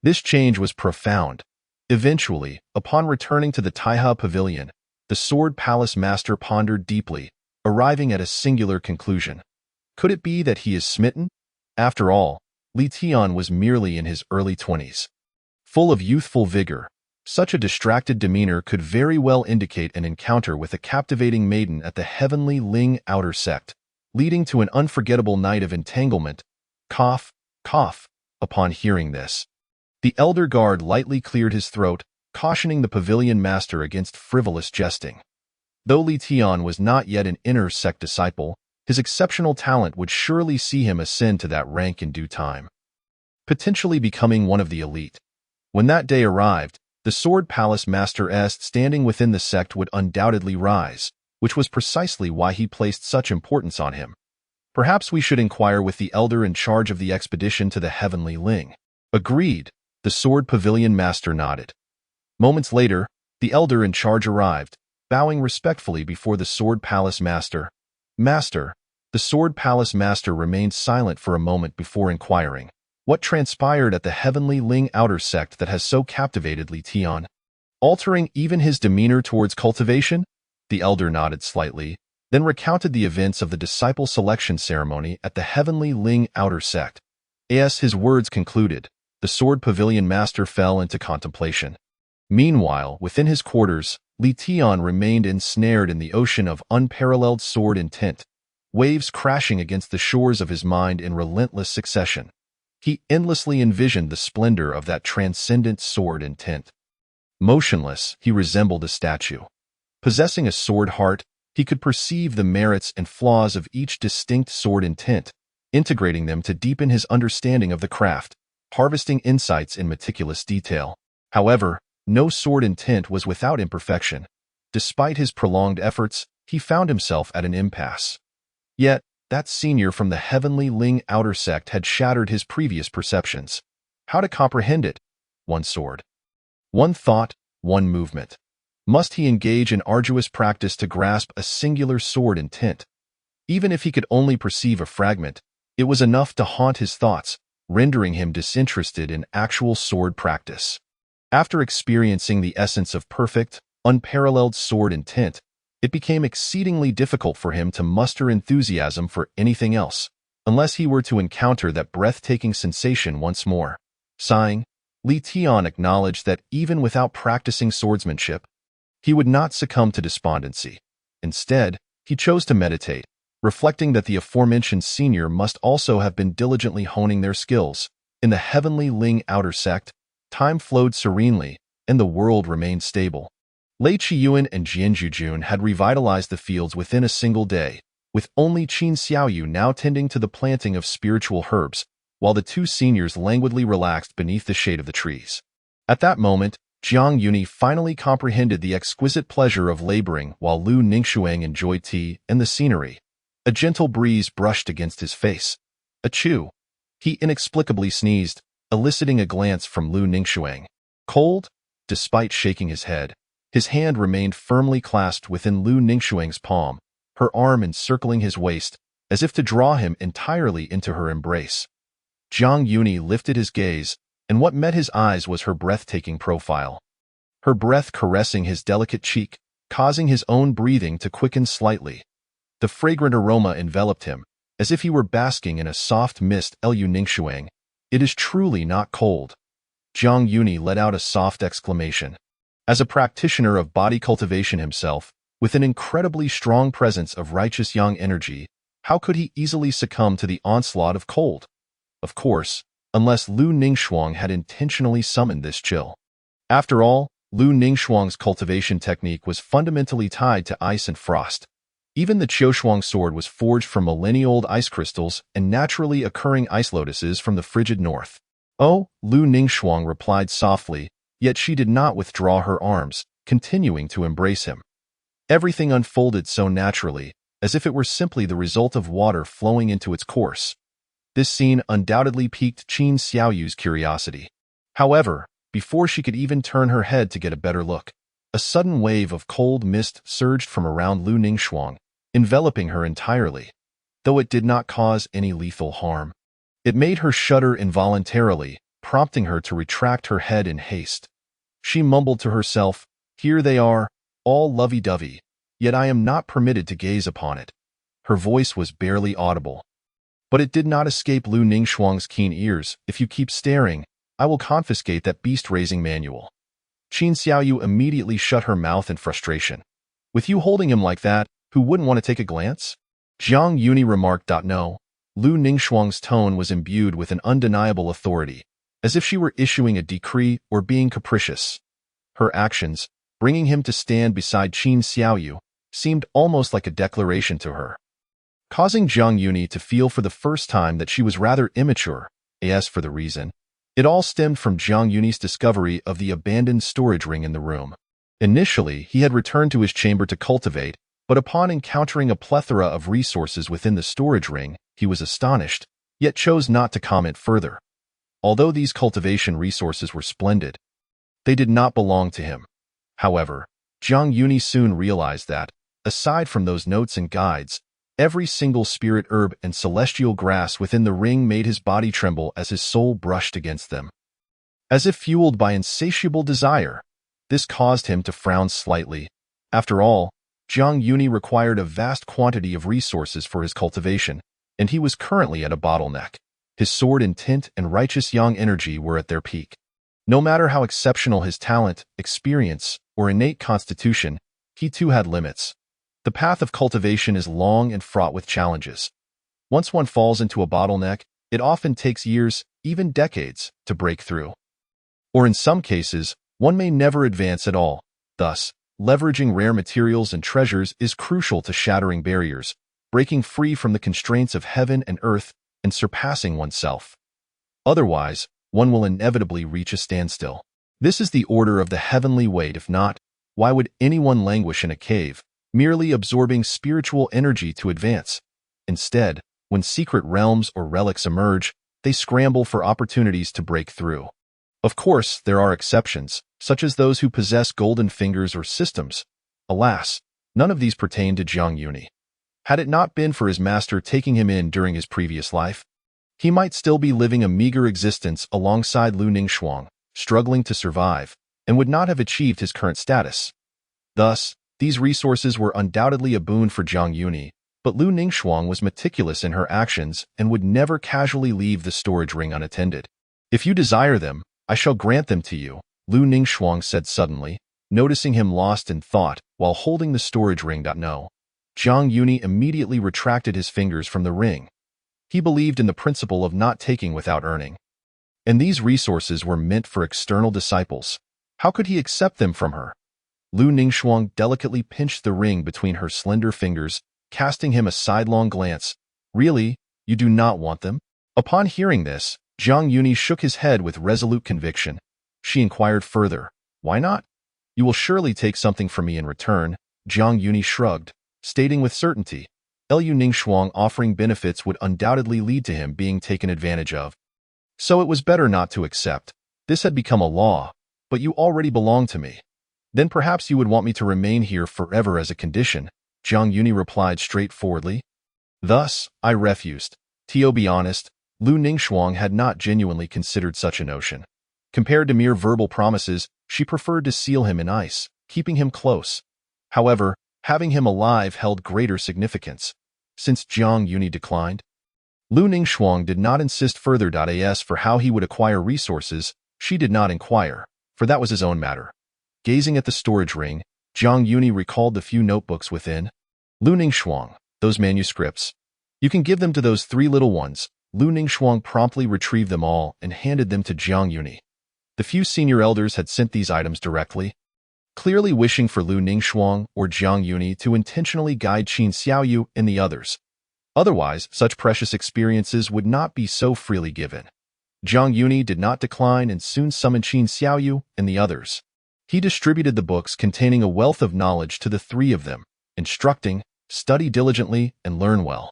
This change was profound. Eventually, upon returning to the Taiha Pavilion, the Sword Palace Master pondered deeply, arriving at a singular conclusion. Could it be that he is smitten? After all, Li Tian was merely in his early 20s. Full of youthful vigor, such a distracted demeanor could very well indicate an encounter with a captivating maiden at the heavenly Ling outer sect, leading to an unforgettable night of entanglement. Cough, cough. Upon hearing this, the elder guard lightly cleared his throat, cautioning the Pavilion Master against frivolous jesting. Though Li Tian was not yet an inner sect disciple, his exceptional talent would surely see him ascend to that rank in due time, potentially becoming one of the elite. When that day arrived, the Sword Palace Master's standing within the sect would undoubtedly rise, which was precisely why he placed such importance on him. Perhaps we should inquire with the elder in charge of the expedition to the heavenly Ling. Agreed, the Sword Pavilion Master nodded. Moments later, the elder in charge arrived, bowing respectfully before the Sword Palace Master. Master, the Sword Palace Master remained silent for a moment before inquiring, What transpired at the Heavenly Ling outer sect that has so captivated Li Tian? Altering even his demeanor towards cultivation? The elder nodded slightly, then recounted the events of the disciple selection ceremony at the Heavenly Ling outer sect. As his words concluded, the sword pavilion master fell into contemplation. Meanwhile, within his quarters, Li Tian remained ensnared in the ocean of unparalleled sword intent, waves crashing against the shores of his mind in relentless succession. He endlessly envisioned the splendor of that transcendent sword intent. Motionless, he resembled a statue. Possessing a sword heart, he could perceive the merits and flaws of each distinct sword intent, integrating them to deepen his understanding of the craft, harvesting insights in meticulous detail. However, no sword intent was without imperfection. Despite his prolonged efforts, he found himself at an impasse. Yet, that senior from the Heavenly Ling outer sect had shattered his previous perceptions. How to comprehend it? One sword. One thought, one movement. Must he engage in arduous practice to grasp a singular sword intent? Even if he could only perceive a fragment, it was enough to haunt his thoughts, rendering him disinterested in actual sword practice. After experiencing the essence of perfect, unparalleled sword intent, it became exceedingly difficult for him to muster enthusiasm for anything else, unless he were to encounter that breathtaking sensation once more. Sighing, Li Tian acknowledged that even without practicing swordsmanship, he would not succumb to despondency. Instead, he chose to meditate, reflecting that the aforementioned senior must also have been diligently honing their skills. In the Heavenly Ling outer sect, time flowed serenely, and the world remained stable. Lei Qiyuan and Jian Jujun had revitalized the fields within a single day, with only Qin Xiaoyu now tending to the planting of spiritual herbs, while the two seniors languidly relaxed beneath the shade of the trees. At that moment, Jiang Yuni finally comprehended the exquisite pleasure of laboring while Lu Ningxuang enjoyed tea and the scenery. A gentle breeze brushed against his face. Achoo! He inexplicably sneezed, eliciting a glance from Lu Ningxuang. Cold? Despite shaking his head, his hand remained firmly clasped within Lu Ningxuang's palm, her arm encircling his waist, as if to draw him entirely into her embrace. Jiang Yuni lifted his gaze, and what met his eyes was her breathtaking profile. Her breath caressing his delicate cheek, causing his own breathing to quicken slightly. The fragrant aroma enveloped him, as if he were basking in a soft mist. Lu Ningxuang, it is truly not cold. Jiang Yuni let out a soft exclamation. As a practitioner of body cultivation himself, with an incredibly strong presence of righteous yang energy, how could he easily succumb to the onslaught of cold? Of course, unless Lu Ningxuang had intentionally summoned this chill. After all, Lu Ningxuang's cultivation technique was fundamentally tied to ice and frost. Even the Qiushuang sword was forged from millennia-old ice crystals and naturally occurring ice lotuses from the frigid north. Oh, Lu Ningxuang replied softly, yet she did not withdraw her arms, continuing to embrace him. Everything unfolded so naturally, as if it were simply the result of water flowing into its course. This scene undoubtedly piqued Qin Xiaoyu's curiosity. However, before she could even turn her head to get a better look, a sudden wave of cold mist surged from around Lu Ningxuang, enveloping her entirely. Though it did not cause any lethal harm, it made her shudder involuntarily, prompting her to retract her head in haste. She mumbled to herself, "Here they are, all lovey-dovey, yet I am not permitted to gaze upon it." Her voice was barely audible. But it did not escape Lu Ningxuang's keen ears. "If you keep staring, I will confiscate that beast-raising manual." Qin Xiaoyu immediately shut her mouth in frustration. "With you holding him like that, who wouldn't want to take a glance?" Jiang Yuni remarked. "No." Lu Ningxuang's tone was imbued with an undeniable authority, as if she were issuing a decree or being capricious. Her actions, bringing him to stand beside Qin Xiaoyu, seemed almost like a declaration to her, causing Jiang Yuni to feel for the first time that she was rather immature. As for the reason, it all stemmed from Jiang Yuni's discovery of the abandoned storage ring in the room. Initially, he had returned to his chamber to cultivate, but upon encountering a plethora of resources within the storage ring, he was astonished, yet chose not to comment further. Although these cultivation resources were splendid, they did not belong to him. However, Jiang Yuni soon realized that, aside from those notes and guides, Every single spirit herb and celestial grass within the ring made his body tremble as his soul brushed against them. As if fueled by insatiable desire, this caused him to frown slightly. After all, Jiang Yuni required a vast quantity of resources for his cultivation, and he was currently at a bottleneck. His sword intent and righteous yang energy were at their peak. No matter how exceptional his talent, experience, or innate constitution, he too had limits. The path of cultivation is long and fraught with challenges. Once one falls into a bottleneck, it often takes years, even decades, to break through. Or in some cases, one may never advance at all. Thus, leveraging rare materials and treasures is crucial to shattering barriers, breaking free from the constraints of heaven and earth, and surpassing oneself. Otherwise, one will inevitably reach a standstill. This is the order of the heavenly weight. If not, why would anyone languish in a cave, merely absorbing spiritual energy to advance? Instead, when secret realms or relics emerge, they scramble for opportunities to break through. Of course, there are exceptions, such as those who possess golden fingers or systems. Alas, none of these pertain to Jiang Yuni. Had it not been for his master taking him in during his previous life, he might still be living a meager existence alongside Lu Ningxuang, struggling to survive, and would not have achieved his current status. Thus, these resources were undoubtedly a boon for Jiang Yuni, but Lu Ningxuang was meticulous in her actions and would never casually leave the storage ring unattended. If you desire them, I shall grant them to you, Lu Ningxuang said suddenly, noticing him lost in thought while holding the storage ring. No. Jiang Yuni immediately retracted his fingers from the ring. He believed in the principle of not taking without earning. And these resources were meant for external disciples. How could he accept them from her? Lu Ningxuang delicately pinched the ring between her slender fingers, casting him a sidelong glance. Really, you do not want them? Upon hearing this, Jiang Yuni shook his head with resolute conviction. She inquired further, why not? You will surely take something from me in return. Jiang Yuni shrugged, stating with certainty, Lu Ningxuang offering benefits would undoubtedly lead to him being taken advantage of. So it was better not to accept. This had become a law, but you already belong to me. Then perhaps you would want me to remain here forever as a condition, Jiang Yuni replied straightforwardly. Thus, I refused. To be honest, Lu Ningxuang had not genuinely considered such a notion. Compared to mere verbal promises, she preferred to seal him in ice, keeping him close. However, having him alive held greater significance. Since Jiang Yuni declined, Lu Ningxuang did not insist further. As for how he would acquire resources, she did not inquire, for that was his own matter. Gazing at the storage ring, Jiang Yuni recalled the few notebooks within. Lu Ningxuang, those manuscripts. You can give them to those three little ones. Lu Ningxuang promptly retrieved them all and handed them to Jiang Yuni. The few senior elders had sent these items directly, clearly wishing for Lu Ningxuang or Jiang Yuni to intentionally guide Qin Xiaoyu and the others. Otherwise, such precious experiences would not be so freely given. Jiang Yuni did not decline and soon summoned Qin Xiaoyu and the others. He distributed the books containing a wealth of knowledge to the three of them, instructing, study diligently, and learn well.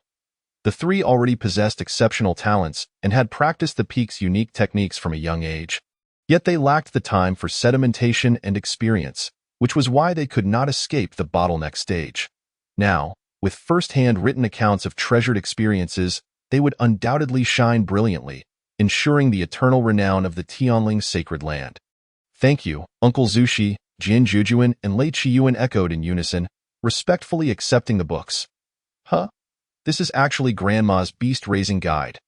The three already possessed exceptional talents and had practiced the peak's unique techniques from a young age. Yet they lacked the time for sedimentation and experience, which was why they could not escape the bottleneck stage. Now, with first-hand written accounts of treasured experiences, they would undoubtedly shine brilliantly, ensuring the eternal renown of the Tianling sacred land. Thank you, Uncle Zushi, Jin Jujuan, and Lei Chiyuan echoed in unison, respectfully accepting the books. Huh? This is actually Grandma's beast-raising guide.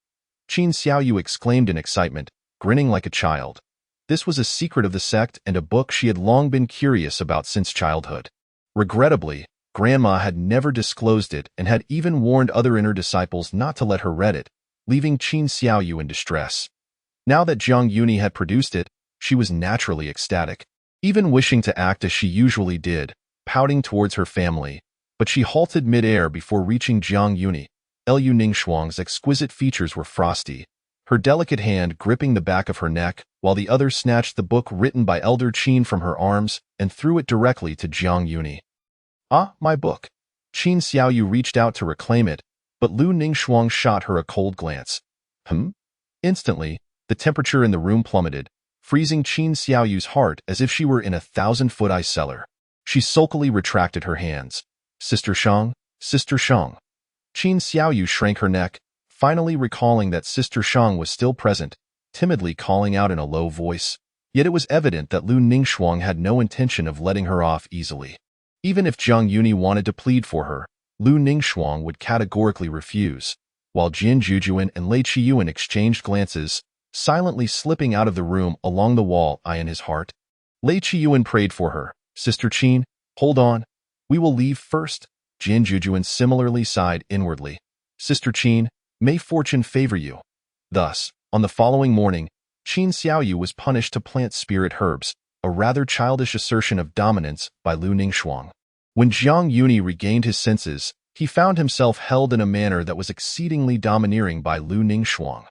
Qin Xiaoyu exclaimed in excitement, grinning like a child. This was a secret of the sect and a book she had long been curious about since childhood. Regrettably, Grandma had never disclosed it and had even warned other inner disciples not to let her read it, leaving Qin Xiaoyu in distress. Now that Jiang Yuni had produced it, she was naturally ecstatic, even wishing to act as she usually did, pouting towards her family. But she halted mid-air before reaching Jiang Yuni. Lu Ningxuang's exquisite features were frosty, her delicate hand gripping the back of her neck, while the other snatched the book written by Elder Qin from her arms and threw it directly to Jiang Yuni. Ah, my book. Qin Xiaoyu reached out to reclaim it, but Lu Ningxuang shot her a cold glance. Instantly, the temperature in the room plummeted, freezing Qin Xiaoyu's heart as if she were in a 1,000-foot ice cellar. She sulkily retracted her hands. Sister Shang, Sister Shang. Qin Xiaoyu shrank her neck, finally recalling that Sister Shang was still present, timidly calling out in a low voice. Yet it was evident that Lu Ningxuang had no intention of letting her off easily. Even if Zhang Yuni wanted to plead for her, Lu Ningxuang would categorically refuse. While Jin Jujuan and Lei Qiyuan exchanged glances, silently slipping out of the room along the wall, eye in his heart. Lei Qiyuan prayed for her. Sister Qin, hold on. We will leave first. Jin Jujuan similarly sighed inwardly. Sister Qin, may fortune favor you. Thus, on the following morning, Qin Xiaoyu was punished to plant spirit herbs, a rather childish assertion of dominance by Lu Ningxuang. When Zhang Yuni regained his senses, he found himself held in a manner that was exceedingly domineering by Lu Ningxuang.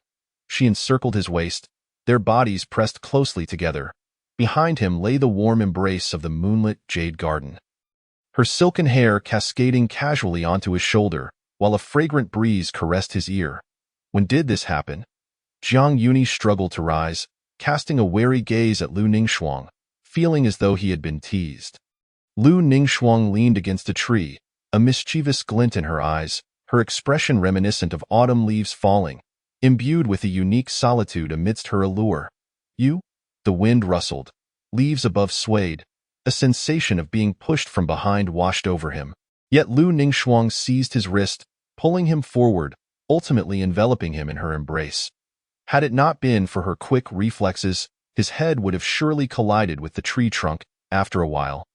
She encircled his waist, their bodies pressed closely together. Behind him lay the warm embrace of the moonlit jade garden. Her silken hair cascading casually onto his shoulder, while a fragrant breeze caressed his ear. When did this happen? Zhang Yuni struggled to rise, casting a wary gaze at Lu Ningxuang, feeling as though he had been teased. Lu Ningxuang leaned against a tree, a mischievous glint in her eyes, her expression reminiscent of autumn leaves falling, imbued with a unique solitude amidst her allure. You? The wind rustled, leaves above swayed, a sensation of being pushed from behind washed over him. Yet Lu Ningxuang seized his wrist, pulling him forward, ultimately enveloping him in her embrace. Had it not been for her quick reflexes, his head would have surely collided with the tree trunk after a while.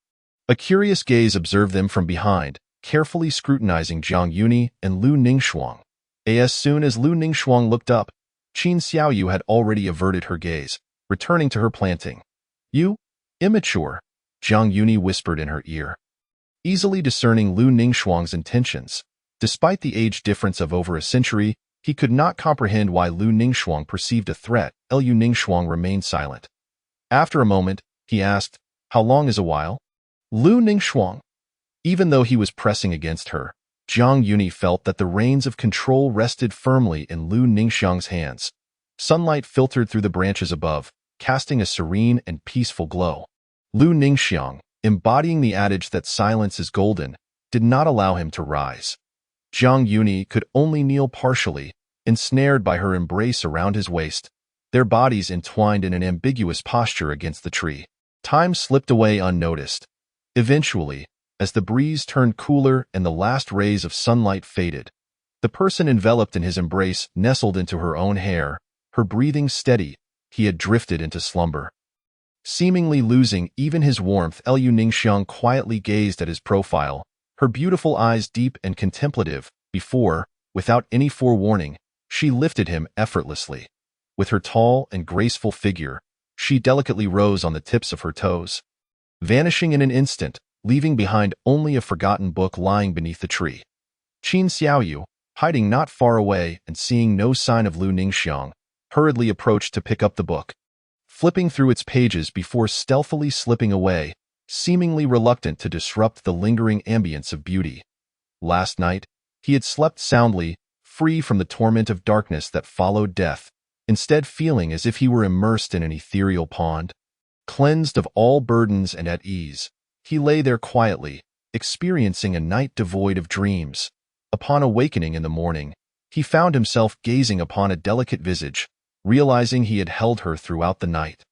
A curious gaze observed them from behind, carefully scrutinizing Zhang Yuni and Lu Ningxuang. As soon as Lu Ningxuang looked up, Qin Xiaoyu had already averted her gaze, returning to her planting. You? Immature, Zhang Yuni whispered in her ear. Easily discerning Lu Ningxuang's intentions, despite the age difference of over a century, he could not comprehend why Lu Ningxuang perceived a threat. Lu Ningxuang remained silent. After a moment, he asked, How long is a while? Lu Ningxuang. Even though he was pressing against her, Zhang Yuni felt that the reins of control rested firmly in Lu Ningxiang's hands. Sunlight filtered through the branches above, casting a serene and peaceful glow. Lu Ningxiang, embodying the adage that silence is golden, did not allow him to rise. Zhang Yuni could only kneel partially, ensnared by her embrace around his waist, their bodies entwined in an ambiguous posture against the tree. Time slipped away unnoticed. Eventually, as the breeze turned cooler and the last rays of sunlight faded, the person enveloped in his embrace nestled into her own hair, her breathing steady. He had drifted into slumber. Seemingly losing even his warmth, Lu Ningxiang quietly gazed at his profile, her beautiful eyes deep and contemplative, before, without any forewarning, she lifted him effortlessly. With her tall and graceful figure, she delicately rose on the tips of her toes, vanishing in an instant, leaving behind only a forgotten book lying beneath the tree. Qin Xiaoyu, hiding not far away and seeing no sign of Lu Ningxiang, hurriedly approached to pick up the book, flipping through its pages before stealthily slipping away, seemingly reluctant to disrupt the lingering ambience of beauty. Last night, he had slept soundly, free from the torment of darkness that followed death, instead feeling as if he were immersed in an ethereal pond. Cleansed of all burdens and at ease, he lay there quietly, experiencing a night devoid of dreams. Upon awakening in the morning, he found himself gazing upon a delicate visage, realizing he had held her throughout the night.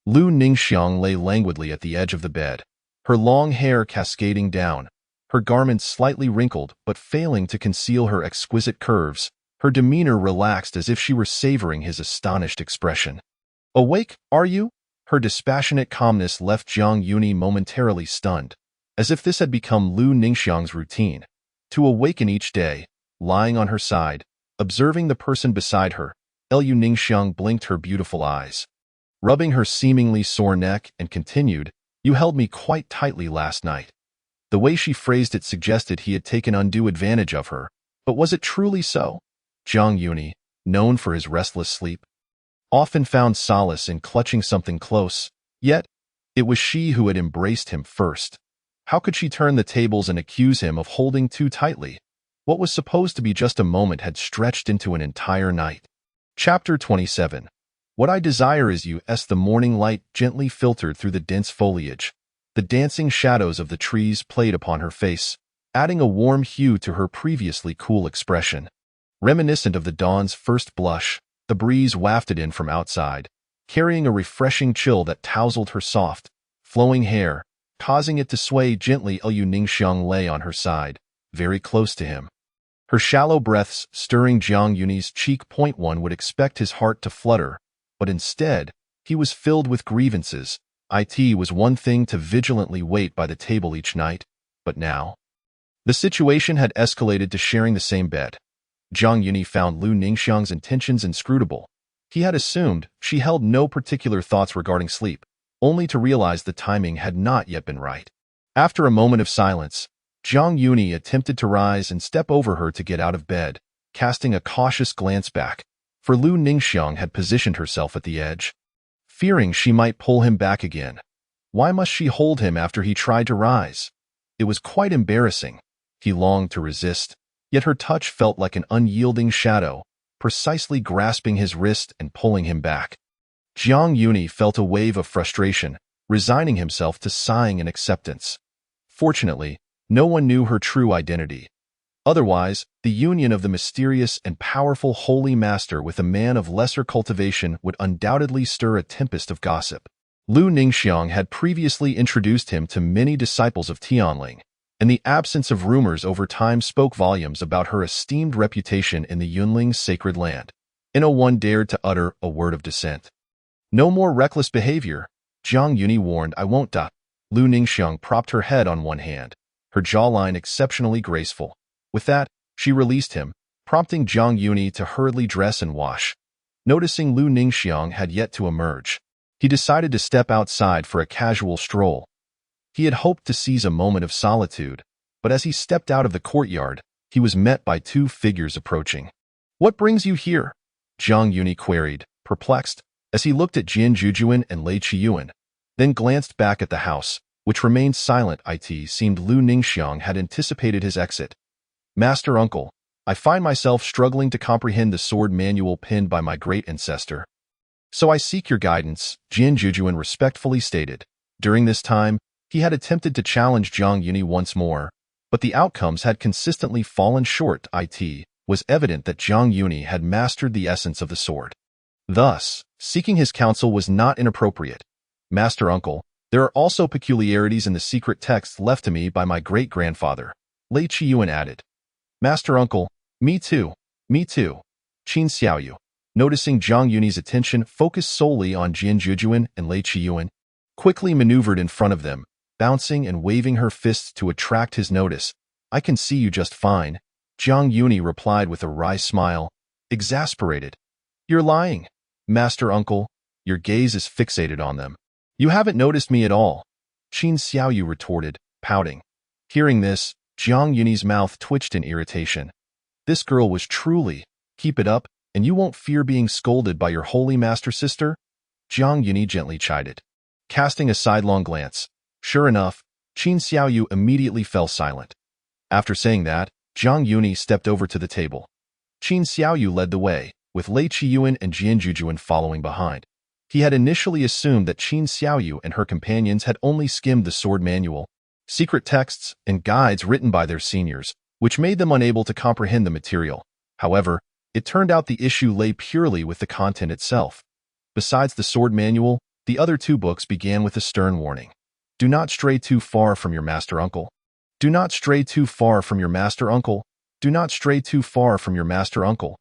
Lu Ningxiang lay languidly at the edge of the bed, her long hair cascading down, her garments slightly wrinkled but failing to conceal her exquisite curves, her demeanor relaxed as if she were savoring his astonished expression. Awake, are you? Her dispassionate calmness left Zhang Yuni momentarily stunned, as if this had become Lu Ningxiang's routine, to awaken each day, lying on her side, observing the person beside her. Lu Ningxiang blinked her beautiful eyes, rubbing her seemingly sore neck, and continued, You held me quite tightly last night. The way she phrased it suggested he had taken undue advantage of her, but was it truly so? Zhang Yuni, known for his restless sleep, often found solace in clutching something close, yet it was she who had embraced him first. How could she turn the tables and accuse him of holding too tightly? What was supposed to be just a moment had stretched into an entire night. Chapter 27. What I desire is you. As the morning light gently filtered through the dense foliage, the dancing shadows of the trees played upon her face, adding a warm hue to her previously cool expression. Reminiscent of the dawn's first blush, the breeze wafted in from outside, carrying a refreshing chill that tousled her soft, flowing hair, causing it to sway gently. Liu Ningxiang lay on her side, very close to him. Her shallow breaths stirring Jiang Yunyi's cheek. One would expect his heart to flutter, but instead, he was filled with grievances. It was one thing to vigilantly wait by the table each night, but now, the situation had escalated to sharing the same bed. Jiang Yunyi found Liu Ningxiang's intentions inscrutable. He had assumed she held no particular thoughts regarding sleep, only to realize the timing had not yet been right. After a moment of silence, Jiang Yunyi attempted to rise and step over her to get out of bed, casting a cautious glance back, for Liu Ningxiang had positioned herself at the edge, fearing she might pull him back again. Why must she hold him after he tried to rise? It was quite embarrassing. He longed to resist, yet her touch felt like an unyielding shadow, precisely grasping his wrist and pulling him back. Jiang Yunyi felt a wave of frustration, resigning himself to sighing in acceptance. Fortunately, no one knew her true identity. Otherwise, the union of the mysterious and powerful Holy Master with a man of lesser cultivation would undoubtedly stir a tempest of gossip. Liu Ningxiang had previously introduced him to many disciples of Tianling, and the absence of rumors over time spoke volumes about her esteemed reputation in the Yunling sacred land. No one dared to utter a word of dissent. No more reckless behavior, Jiang Yunyi warned. I won't. Liu Ningxiang propped her head on one hand, her jawline exceptionally graceful. With that, she released him, prompting Jiang Yunyi to hurriedly dress and wash. Noticing Liu Ningxiang had yet to emerge, he decided to step outside for a casual stroll. He had hoped to seize a moment of solitude, but as he stepped out of the courtyard, he was met by two figures approaching. What brings you here? Jiang Yunyi queried, perplexed, as he looked at Jian Jujuan and Lei Qiyuan, then glanced back at the house, which remained silent. It seemed Liu Ningxiang had anticipated his exit. Master Uncle, I find myself struggling to comprehend the sword manual penned by my great ancestor. So I seek your guidance, Jian Jujuan respectfully stated. During this time, he had attempted to challenge Jiang Yunyi once more, but the outcomes had consistently fallen short. It was evident that Jiang Yunyi had mastered the essence of the sword. Thus, seeking his counsel was not inappropriate. Master Uncle, there are also peculiarities in the secret texts left to me by my great-grandfather, Lei Qiyuan added. Master Uncle, me too, Qin Xiaoyu, noticing Jiang Yunyi's attention focused solely on Jian Jujuan and Lei Qiyuan, quickly maneuvered in front of them, bouncing and waving her fists to attract his notice. I can see you just fine, Jiang Yunyi replied with a wry smile, exasperated. You're lying, Master Uncle, your gaze is fixated on them. You haven't noticed me at all, Qin Xiaoyu retorted, pouting. Hearing this, Jiang Yunyi's mouth twitched in irritation. This girl was truly, keep it up, and you won't fear being scolded by your holy master sister? Jiang Yunyi gently chided. Casting a sidelong glance, sure enough, Qin Xiaoyu immediately fell silent. After saying that, Jiang Yunyi stepped over to the table. Qin Xiaoyu led the way, with Lei Qiyuan and Jian Jujuan following behind. He had initially assumed that Qin Xiaoyu and her companions had only skimmed the sword manual, secret texts, and guides written by their seniors, which made them unable to comprehend the material. However, it turned out the issue lay purely with the content itself. Besides the sword manual, the other two books began with a stern warning. Do not stray too far from your master uncle. Do not stray too far from your master uncle. Do not stray too far from your master uncle.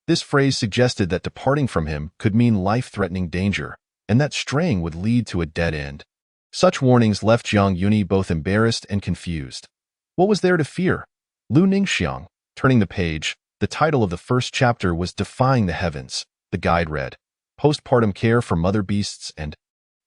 This phrase suggested that departing from him could mean life-threatening danger, and that straying would lead to a dead end. Such warnings left Jiang Yunyi both embarrassed and confused. What was there to fear? Liu Ningxiang, turning the page, the title of the first chapter was Defying the Heavens. The guide read, Postpartum Care for Mother Beasts and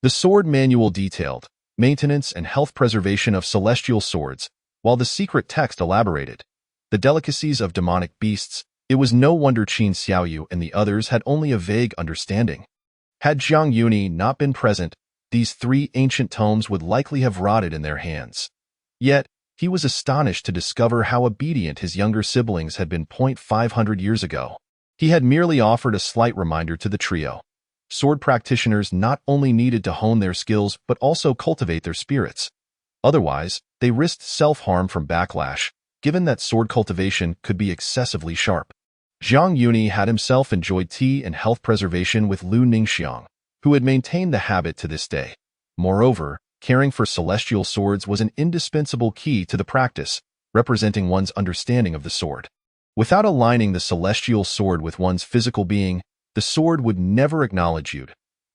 the Sword Manual detailed, Maintenance and Health Preservation of Celestial Swords, while the secret text elaborated, The Delicacies of Demonic Beasts. It was no wonder Qin Xiaoyu and the others had only a vague understanding. Had Jiang Yunyi not been present, these three ancient tomes would likely have rotted in their hands. Yet, he was astonished to discover how obedient his younger siblings had been 500 years ago. He had merely offered a slight reminder to the trio. Sword practitioners not only needed to hone their skills but also cultivate their spirits. Otherwise, they They risked self-harm from backlash, given that sword cultivation could be excessively sharp. Jiang Yuni had himself enjoyed tea and health preservation with Lu Ningxiang, who had maintained the habit to this day. Moreover, caring for celestial swords was an indispensable key to the practice, representing one's understanding of the sword. Without aligning the celestial sword with one's physical being, the sword would never acknowledge you.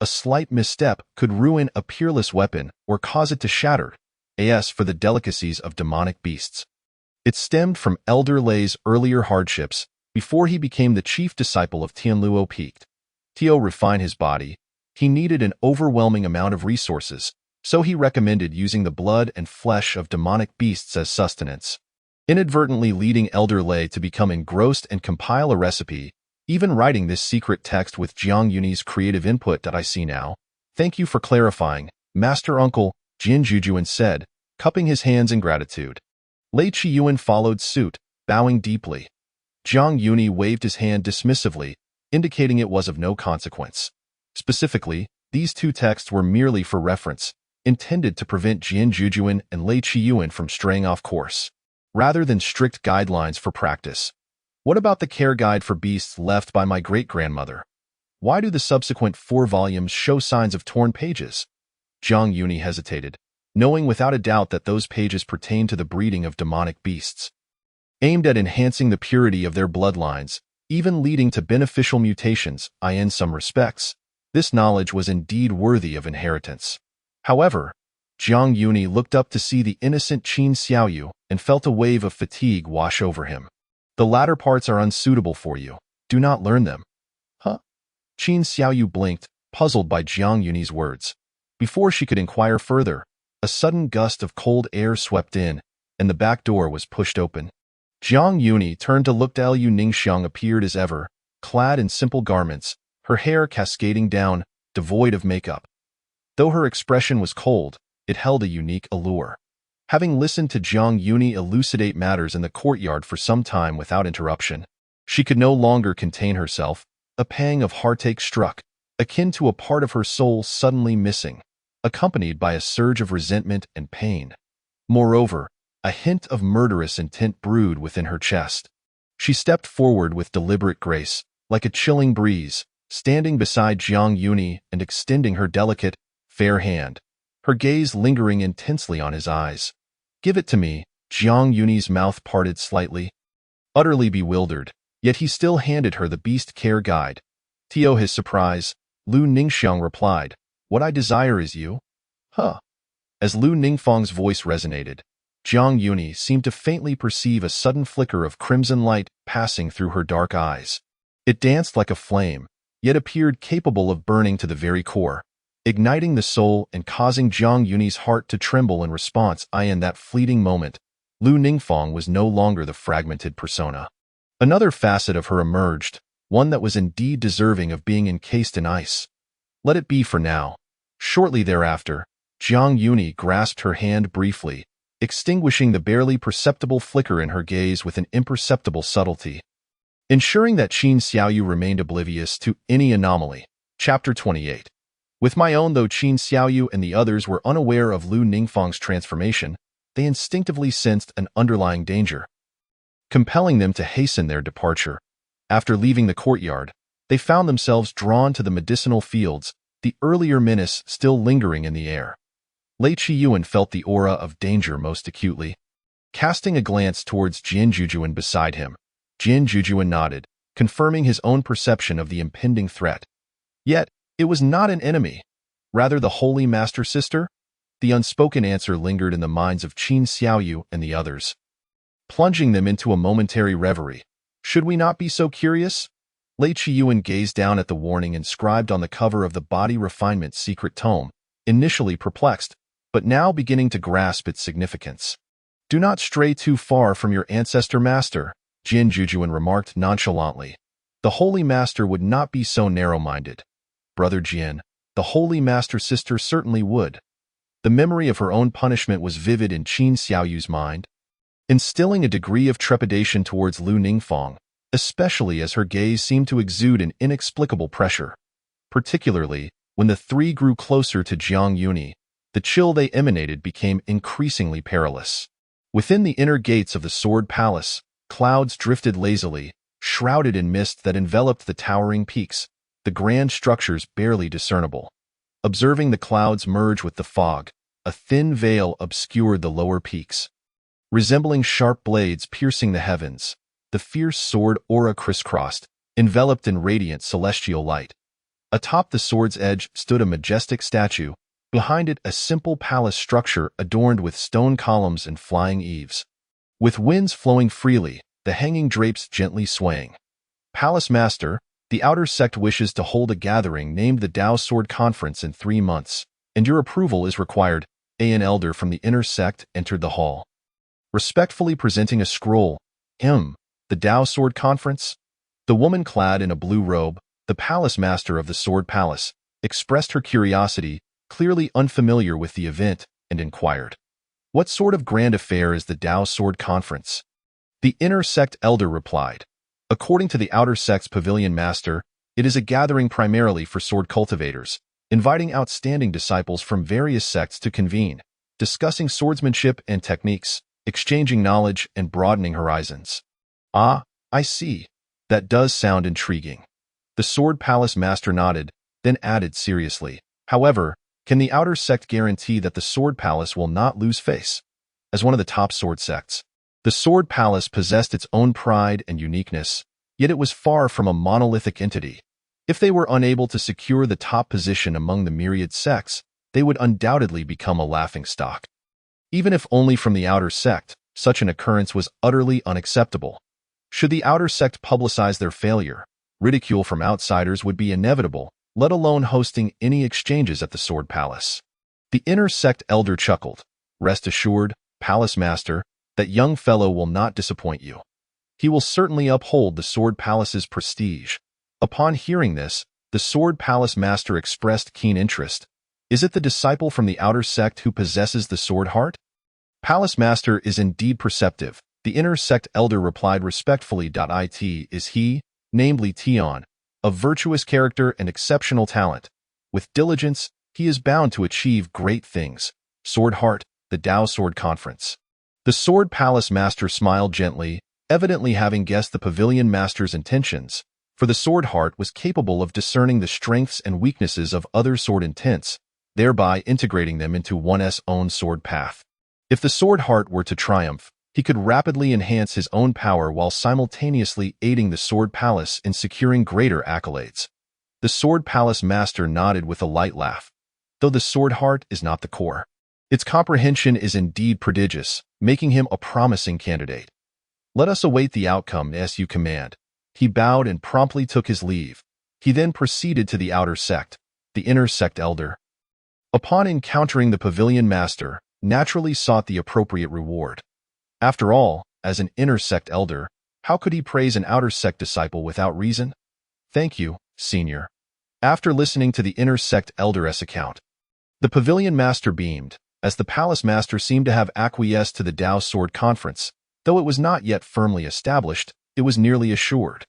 A slight misstep could ruin a peerless weapon or cause it to shatter. As for the delicacies of demonic beasts, it stemmed from Elder Lei's earlier hardships before he became the chief disciple of Tianluo Peaked. To refine his body, he needed an overwhelming amount of resources, so he recommended using the blood and flesh of demonic beasts as sustenance, inadvertently leading Elder Lei to become engrossed and compile a recipe, even writing this secret text with Jiang Yuni's creative input that I see now. Thank you for clarifying, Master Uncle, Jin Jujuan said, cupping his hands in gratitude. Lei Qiyuan followed suit, bowing deeply. Jiang Yuni waved his hand dismissively, indicating it was of no consequence. Specifically, these two texts were merely for reference, intended to prevent Jin Jujuan and Lei Qiyuan from straying off course, rather than strict guidelines for practice. What about the care guide for beasts left by my great-grandmother? Why do the subsequent 4 volumes show signs of torn pages? Jiang Yuni hesitated, knowing without a doubt that those pages pertain to the breeding of demonic beasts, aimed at enhancing the purity of their bloodlines, even leading to beneficial mutations. In some respects, this knowledge was indeed worthy of inheritance. However, Jiang Yuni looked up to see the innocent Qin Xiaoyu and felt a wave of fatigue wash over him. The latter parts are unsuitable for you. Do not learn them. Huh? Qin Xiaoyu blinked, puzzled by Jiang Yuni's words. Before she could inquire further, a sudden gust of cold air swept in, and the back door was pushed open. Jiang Yuni turned to look. Lu Ningxiang appeared as ever, clad in simple garments, her hair cascading down, devoid of makeup. Though her expression was cold, it held a unique allure. Having listened to Jiang Yuni elucidate matters in the courtyard for some time without interruption, she could no longer contain herself. A pang of heartache struck, akin to a part of her soul suddenly missing, accompanied by a surge of resentment and pain. Moreover, a hint of murderous intent brewed within her chest. She stepped forward with deliberate grace, like a chilling breeze, standing beside Jiang Yuni and extending her delicate, fair hand, her gaze lingering intensely on his eyes. Give it to me. Jiang Yuni's mouth parted slightly. Utterly bewildered, yet he still handed her the beast care guide. To his surprise, Lu Ningxiang replied, What I desire is you? Huh. As Lu Ningfang's voice resonated, Jiang Yuni seemed to faintly perceive a sudden flicker of crimson light passing through her dark eyes. It danced like a flame, yet appeared capable of burning to the very core, igniting the soul and causing Jiang Yuni's heart to tremble in response. In that fleeting moment, Lu Ningfang was no longer the fragmented persona. Another facet of her emerged, one that was indeed deserving of being encased in ice. Let it be for now. Shortly thereafter, Jiang Yuni grasped her hand briefly, extinguishing the barely perceptible flicker in her gaze with an imperceptible subtlety, ensuring that Qin Xiaoyu remained oblivious to any anomaly. Chapter 28. With my own, though Qin Xiaoyu and the others were unaware of Lu Ningfang's transformation, they instinctively sensed an underlying danger, compelling them to hasten their departure. After leaving the courtyard, they found themselves drawn to the medicinal fields, the earlier menace still lingering in the air. Lei Qiyuan felt the aura of danger most acutely. Casting a glance towards Jin Jujuan beside him, Jin Jujuan nodded, confirming his own perception of the impending threat. Yet, it was not an enemy, rather the Holy Master Sister? The unspoken answer lingered in the minds of Qin Xiaoyu and the others, plunging them into a momentary reverie. Should we not be so curious? Lei Qiyuan gazed down at the warning inscribed on the cover of the Body Refinement secret tome, initially perplexed, but now beginning to grasp its significance. Do not stray too far from your ancestor master, Jin Jujuan remarked nonchalantly. The Holy Master would not be so narrow-minded. Brother Jin, the Holy Master Sister certainly would. The memory of her own punishment was vivid in Qin Xiaoyu's mind, instilling a degree of trepidation towards Lu Ningfang, especially as her gaze seemed to exude an inexplicable pressure. Particularly, when the three grew closer to Jiang Yuni, the chill they emanated became increasingly perilous. Within the inner gates of the Sword Palace, clouds drifted lazily, shrouded in mist that enveloped the towering peaks, the grand structures barely discernible. Observing the clouds merge with the fog, a thin veil obscured the lower peaks. Resembling sharp blades piercing the heavens, the fierce sword aura crisscrossed, enveloped in radiant celestial light. Atop the sword's edge stood a majestic statue, behind it a simple palace structure adorned with stone columns and flying eaves. With winds flowing freely, the hanging drapes gently swaying. Palace Master, the outer sect wishes to hold a gathering named the Tao Sword Conference in 3 months, and your approval is required. An elder from the inner sect entered the hall. Respectfully presenting a scroll, the Tao Sword Conference? The woman clad in a blue robe, the palace master of the Sword Palace, expressed her curiosity, clearly unfamiliar with the event, and inquired, "What sort of grand affair is the Tao Sword Conference?" The inner sect elder replied, "According to the outer sect's pavilion master, it is a gathering primarily for sword cultivators, inviting outstanding disciples from various sects to convene, discussing swordsmanship and techniques, exchanging knowledge and broadening horizons." "Ah, I see. That does sound intriguing." The Sword Palace master nodded, then added seriously, "However, can the outer sect guarantee that the Sword Palace will not lose face? As one of the top sword sects, the Sword Palace possessed its own pride and uniqueness, yet it was far from a monolithic entity. If they were unable to secure the top position among the myriad sects, they would undoubtedly become a laughingstock. Even if only from the outer sect, such an occurrence was utterly unacceptable. Should the outer sect publicize their failure, ridicule from outsiders would be inevitable, let alone hosting any exchanges at the Sword Palace. The inner sect elder chuckled. "Rest assured, Palace Master, that young fellow will not disappoint you. He will certainly uphold the Sword Palace's prestige." Upon hearing this, the Sword Palace master expressed keen interest. "Is it the disciple from the outer sect who possesses the sword heart?" "Palace Master is indeed perceptive," the inner sect elder replied respectfully. "It is he, namely Tion, of virtuous character and exceptional talent. With diligence, he is bound to achieve great things." Sword Heart, the Tao Sword Conference. The Sword Palace master smiled gently, evidently having guessed the pavilion master's intentions, for the Sword Heart was capable of discerning the strengths and weaknesses of other sword intents, thereby integrating them into one's own sword path. If the Sword Heart were to triumph, he could rapidly enhance his own power while simultaneously aiding the Sword Palace in securing greater accolades. The Sword Palace master nodded with a light laugh. Though the Sword Heart is not the core, its comprehension is indeed prodigious, making him a promising candidate. "Let us await the outcome as you command." He bowed and promptly took his leave. He then proceeded to the outer sect, the inner sect elder. Upon encountering the pavilion master, naturally sought the appropriate reward. After all, as an inner sect elder, how could he praise an outer sect disciple without reason? "Thank you, senior." After listening to the inner sect elder's account, the pavilion master beamed, as the palace master seemed to have acquiesced to the Tao Sword Conference. Though it was not yet firmly established, it was nearly assured.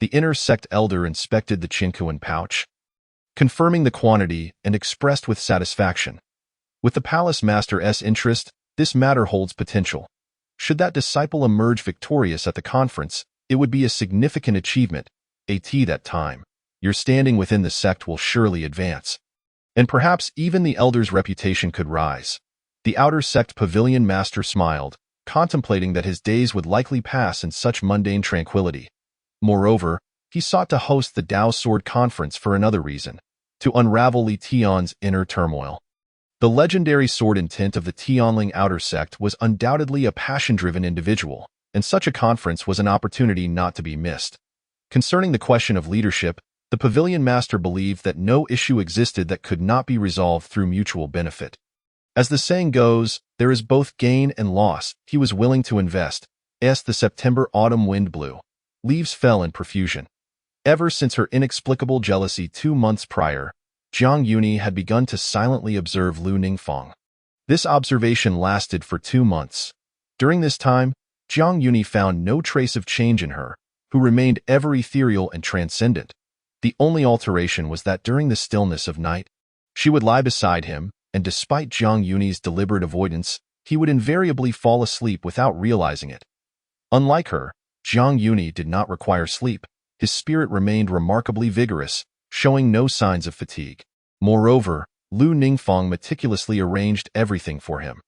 The inner sect elder inspected the Chinkuan pouch, confirming the quantity, and expressed with satisfaction. With the palace master's interest, this matter holds potential. Should that disciple emerge victorious at the conference, it would be a significant achievement. That time, your standing within the sect will surely advance. And perhaps even the elder's reputation could rise. The outer sect pavilion master smiled, contemplating that his days would likely pass in such mundane tranquility. Moreover, he sought to host the Tao Sword Conference for another reason, to unravel Li Tian's inner turmoil. The legendary sword intent of the Tianling outer sect was undoubtedly a passion-driven individual, and such a conference was an opportunity not to be missed. Concerning the question of leadership, the pavilion master believed that no issue existed that could not be resolved through mutual benefit. As the saying goes, there is both gain and loss. He was willing to invest. As the September-autumn wind blew, leaves fell in profusion. Ever since her inexplicable jealousy 2 months prior, Jiang Yuni had begun to silently observe Lu Ningfang. This observation lasted for 2 months. During this time, Jiang Yuni found no trace of change in her, who remained ever ethereal and transcendent. The only alteration was that during the stillness of night, she would lie beside him, and despite Jiang Yunyi's deliberate avoidance, he would invariably fall asleep without realizing it. Unlike her, Jiang Yunyi did not require sleep. His spirit remained remarkably vigorous, showing no signs of fatigue. Moreover, Lu Ningfang meticulously arranged everything for him.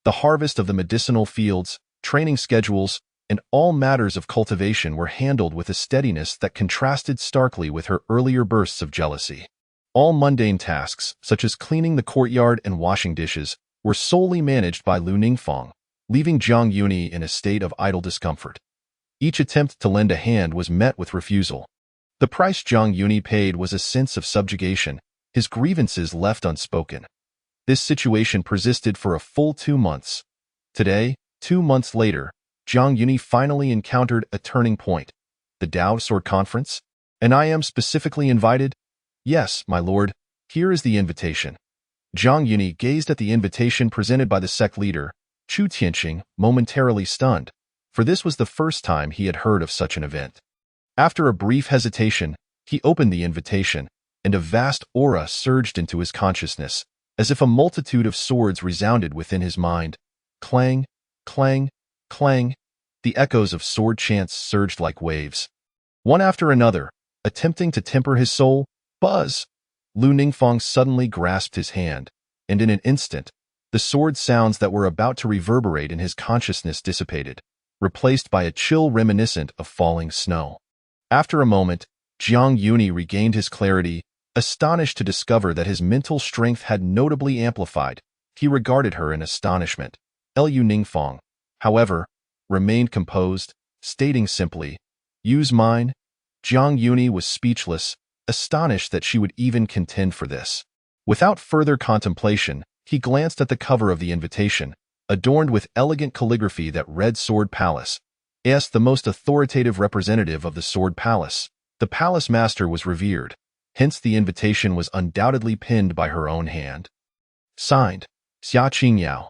The harvest of the medicinal fields, training schedules, and all matters of cultivation were handled with a steadiness that contrasted starkly with her earlier bursts of jealousy. All mundane tasks, such as cleaning the courtyard and washing dishes, were solely managed by Lu Ningfang, leaving Jiang Yunyi in a state of idle discomfort. Each attempt to lend a hand was met with refusal. The price Jiang Yunyi paid was a sense of subjugation, his grievances left unspoken. This situation persisted for a full 2 months. Today, 2 months later, Jiang Yunyi finally encountered a turning point. The Dao Sword Conference? And I am specifically invited? Yes, my lord, here is the invitation. Jiang Yunyi gazed at the invitation presented by the sect leader, Chu Tianqing, momentarily stunned, for this was the first time he had heard of such an event. After a brief hesitation, he opened the invitation, and a vast aura surged into his consciousness, as if a multitude of swords resounded within his mind. Clang, clang, clang. The echoes of sword chants surged like waves. One after another, attempting to temper his soul, buzz. Lu Ningfang suddenly grasped his hand, and in an instant, the sword sounds that were about to reverberate in his consciousness dissipated, replaced by a chill reminiscent of falling snow. After a moment, Jiang Yunyi regained his clarity, astonished to discover that his mental strength had notably amplified. He regarded her in astonishment. Lu Ningfang, however, remained composed, stating simply, "Use mine." Jiang Yunyi was speechless, astonished that she would even contend for this. Without further contemplation, he glanced at the cover of the invitation, adorned with elegant calligraphy that read Sword Palace. As the most authoritative representative of the Sword Palace, the palace master was revered, hence the invitation was undoubtedly penned by her own hand. Signed, Xia Qingyao.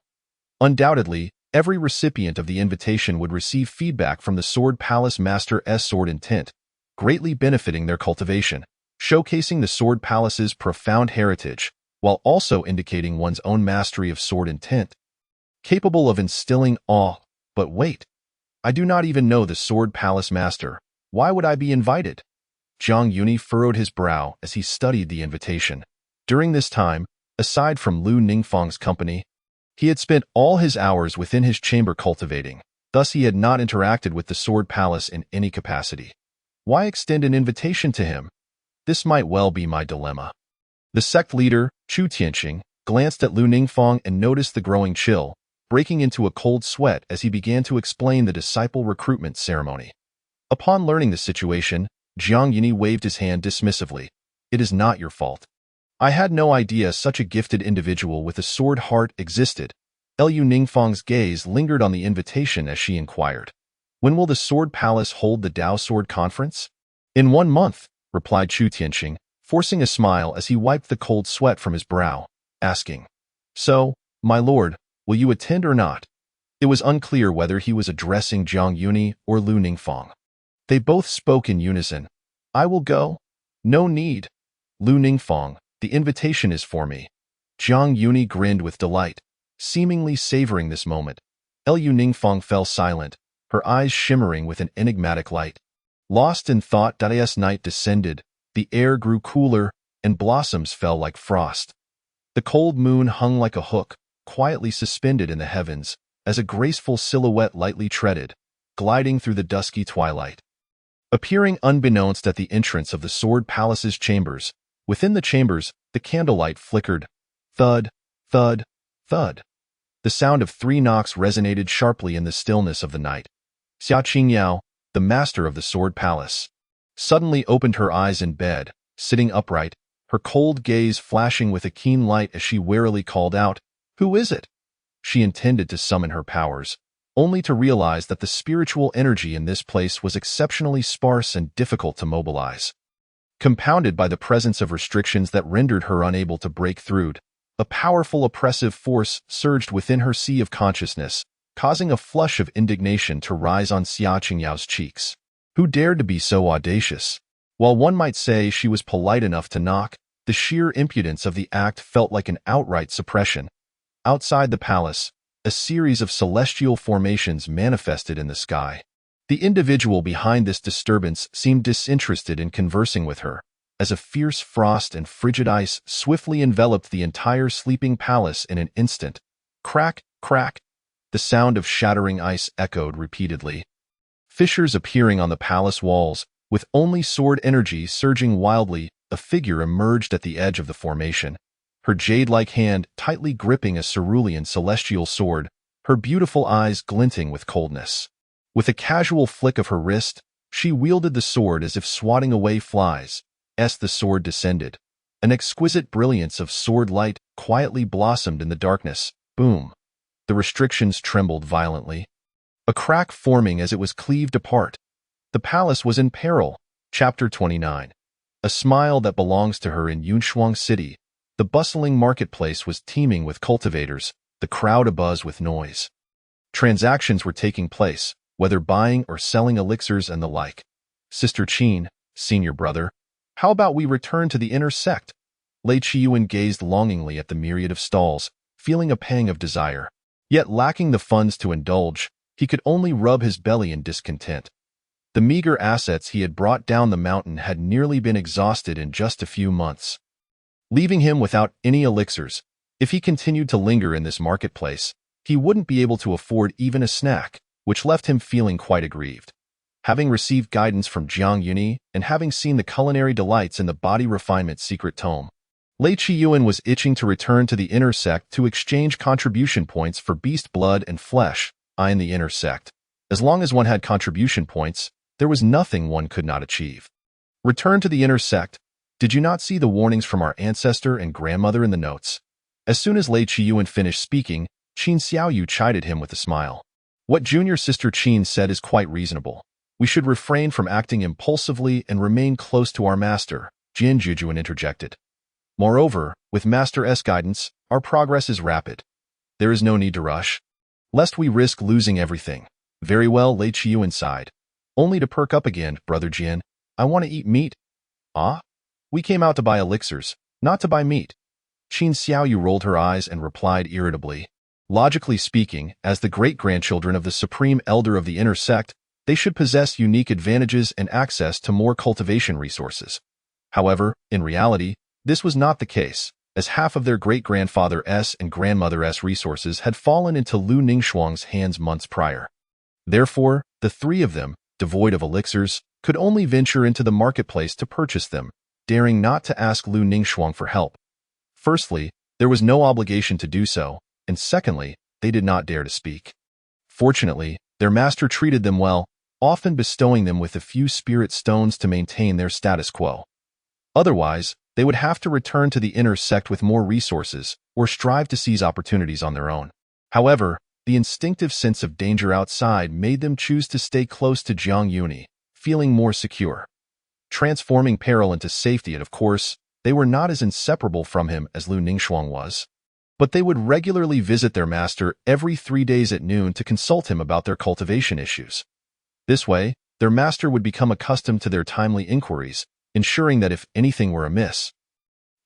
Undoubtedly, every recipient of the invitation would receive feedback from the Sword Palace Master's sword intent, greatly benefiting their cultivation, showcasing the Sword Palace's profound heritage, while also indicating one's own mastery of sword intent, capable of instilling awe. But wait, I do not even know the Sword Palace Master. Why would I be invited? Jiang Yunyi furrowed his brow as he studied the invitation. During this time, aside from Lu Ningfang's company, he had spent all his hours within his chamber cultivating, thus he had not interacted with the Sword Palace in any capacity. Why extend an invitation to him? This might well be my dilemma. The sect leader, Chu Tianqing, glanced at Lu Ningfang and noticed the growing chill, breaking into a cold sweat as he began to explain the disciple recruitment ceremony. Upon learning the situation, Jiang Yunyi waved his hand dismissively. It is not your fault. I had no idea such a gifted individual with a sword heart existed. Lu Ningfang's gaze lingered on the invitation as she inquired. When will the Sword Palace hold the Dao Sword Conference? In 1 month, replied Chu Tianqing, forcing a smile as he wiped the cold sweat from his brow, asking, So, my lord, will you attend or not? It was unclear whether he was addressing Jiang Yunyi or Lu Ningfang. They both spoke in unison. I will go. No need. Lu Ningfang, the invitation is for me. Jiang Yunyi grinned with delight, seemingly savoring this moment. Lu Ningfang fell silent, her eyes shimmering with an enigmatic light. Lost in thought, as night descended, the air grew cooler, and blossoms fell like frost. The cold moon hung like a hook, quietly suspended in the heavens, as a graceful silhouette lightly treaded, gliding through the dusky twilight. Appearing unbeknownst at the entrance of the Sword Palace's chambers, within the chambers, the candlelight flickered. Thud, thud, thud. The sound of 3 knocks resonated sharply in the stillness of the night. Xia Qingyao, the master of the Sword Palace, suddenly opened her eyes in bed, sitting upright, her cold gaze flashing with a keen light as she warily called out, Who is it? She intended to summon her powers, only to realize that the spiritual energy in this place was exceptionally sparse and difficult to mobilize. Compounded by the presence of restrictions that rendered her unable to break through, a powerful oppressive force surged within her sea of consciousness, causing a flush of indignation to rise on Xia Qingyao's cheeks. Who dared to be so audacious? While one might say she was polite enough to knock, The sheer impudence of the act felt like an outright suppression. Outside the palace, a series of celestial formations manifested in the sky. The individual behind this disturbance seemed disinterested in conversing with her, as a fierce frost and frigid ice swiftly enveloped the entire sleeping palace in an instant. Crack, crack. The sound of shattering ice echoed repeatedly. Fissures appearing on the palace walls, with only sword energy surging wildly, a figure emerged at the edge of the formation. Her jade-like hand tightly gripping a cerulean celestial sword, her beautiful eyes glinting with coldness. With a casual flick of her wrist, she wielded the sword as if swatting away flies. As the sword descended, an exquisite brilliance of sword light quietly blossomed in the darkness. Boom! The restrictions trembled violently, a crack forming as it was cleaved apart. The palace was in peril. Chapter 29. A smile that belongs to her in Yunshuang City. The bustling marketplace was teeming with cultivators, the crowd abuzz with noise. Transactions were taking place, whether buying or selling elixirs and the like. Sister Qin, senior brother, how about we return to the inner sect? Lei Qiyuan gazed longingly at the myriad of stalls, feeling a pang of desire. Yet lacking the funds to indulge, he could only rub his belly in discontent. The meager assets he had brought down the mountain had nearly been exhausted in just a few months, leaving him without any elixirs. If he continued to linger in this marketplace, he wouldn't be able to afford even a snack, which left him feeling quite aggrieved. Having received guidance from Jiang Yuni and having seen the culinary delights in the body refinement secret tome, Lei Qiyuan was itching to return to the inner sect to exchange contribution points for beast blood and flesh. In the inner sect, as long as one had contribution points, there was nothing one could not achieve. Return to the inner sect. Did you not see the warnings from our ancestor and grandmother in the notes? As soon as Lei Qiyuan finished speaking, Qin Xiaoyu chided him with a smile. What junior sister Qin said is quite reasonable. We should refrain from acting impulsively and remain close to our master, Jian Jujuan interjected. Moreover, with Master S guidance, our progress is rapid. There is no need to rush, lest we risk losing everything. Very well, Lei Qiyuan sighed. Only to perk up again, Brother Jian. I want to eat meat. Ah? We came out to buy elixirs, not to buy meat. Qin Xiaoyu rolled her eyes and replied irritably. Logically speaking, as the great-grandchildren of the supreme elder of the inner sect, they should possess unique advantages and access to more cultivation resources. However, in reality, this was not the case, as half of their great-grandfather S and grandmother S resources had fallen into Lu Ningxuang's hands months prior. Therefore, the three of them, devoid of elixirs, could only venture into the marketplace to purchase them, daring not to ask Lu Ningxuang for help. Firstly, there was no obligation to do so, and secondly, they did not dare to speak. Fortunately, their master treated them well, often bestowing them with a few spirit stones to maintain their status quo. Otherwise, they would have to return to the inner sect with more resources, or strive to seize opportunities on their own. However, the instinctive sense of danger outside made them choose to stay close to Jiang Yuni, feeling more secure. Transforming peril into safety, and of course, they were not as inseparable from him as Lu Ningxuang was. But they would regularly visit their master every 3 days at noon to consult him about their cultivation issues. This way, their master would become accustomed to their timely inquiries, ensuring that if anything were amiss,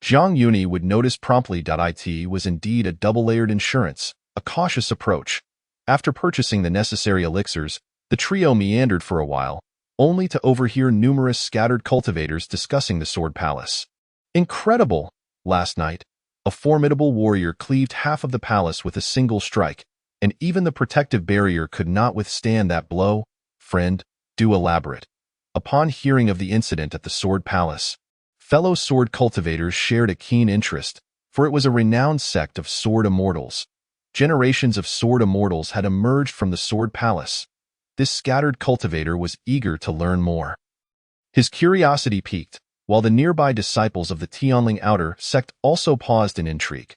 Jiang Yuni would notice promptly. It was indeed a double-layered insurance, a cautious approach. After purchasing the necessary elixirs, the trio meandered for a while, only to overhear numerous scattered cultivators discussing the Sword Palace. Incredible! Last night, a formidable warrior cleaved half of the palace with a single strike, and even the protective barrier could not withstand that blow. Friend, do elaborate. Upon hearing of the incident at the Sword Palace, fellow sword cultivators shared a keen interest, for it was a renowned sect of sword immortals. Generations of sword immortals had emerged from the Sword Palace. This scattered cultivator was eager to learn more. His curiosity piqued, while the nearby disciples of the Tianling outer sect also paused in intrigue.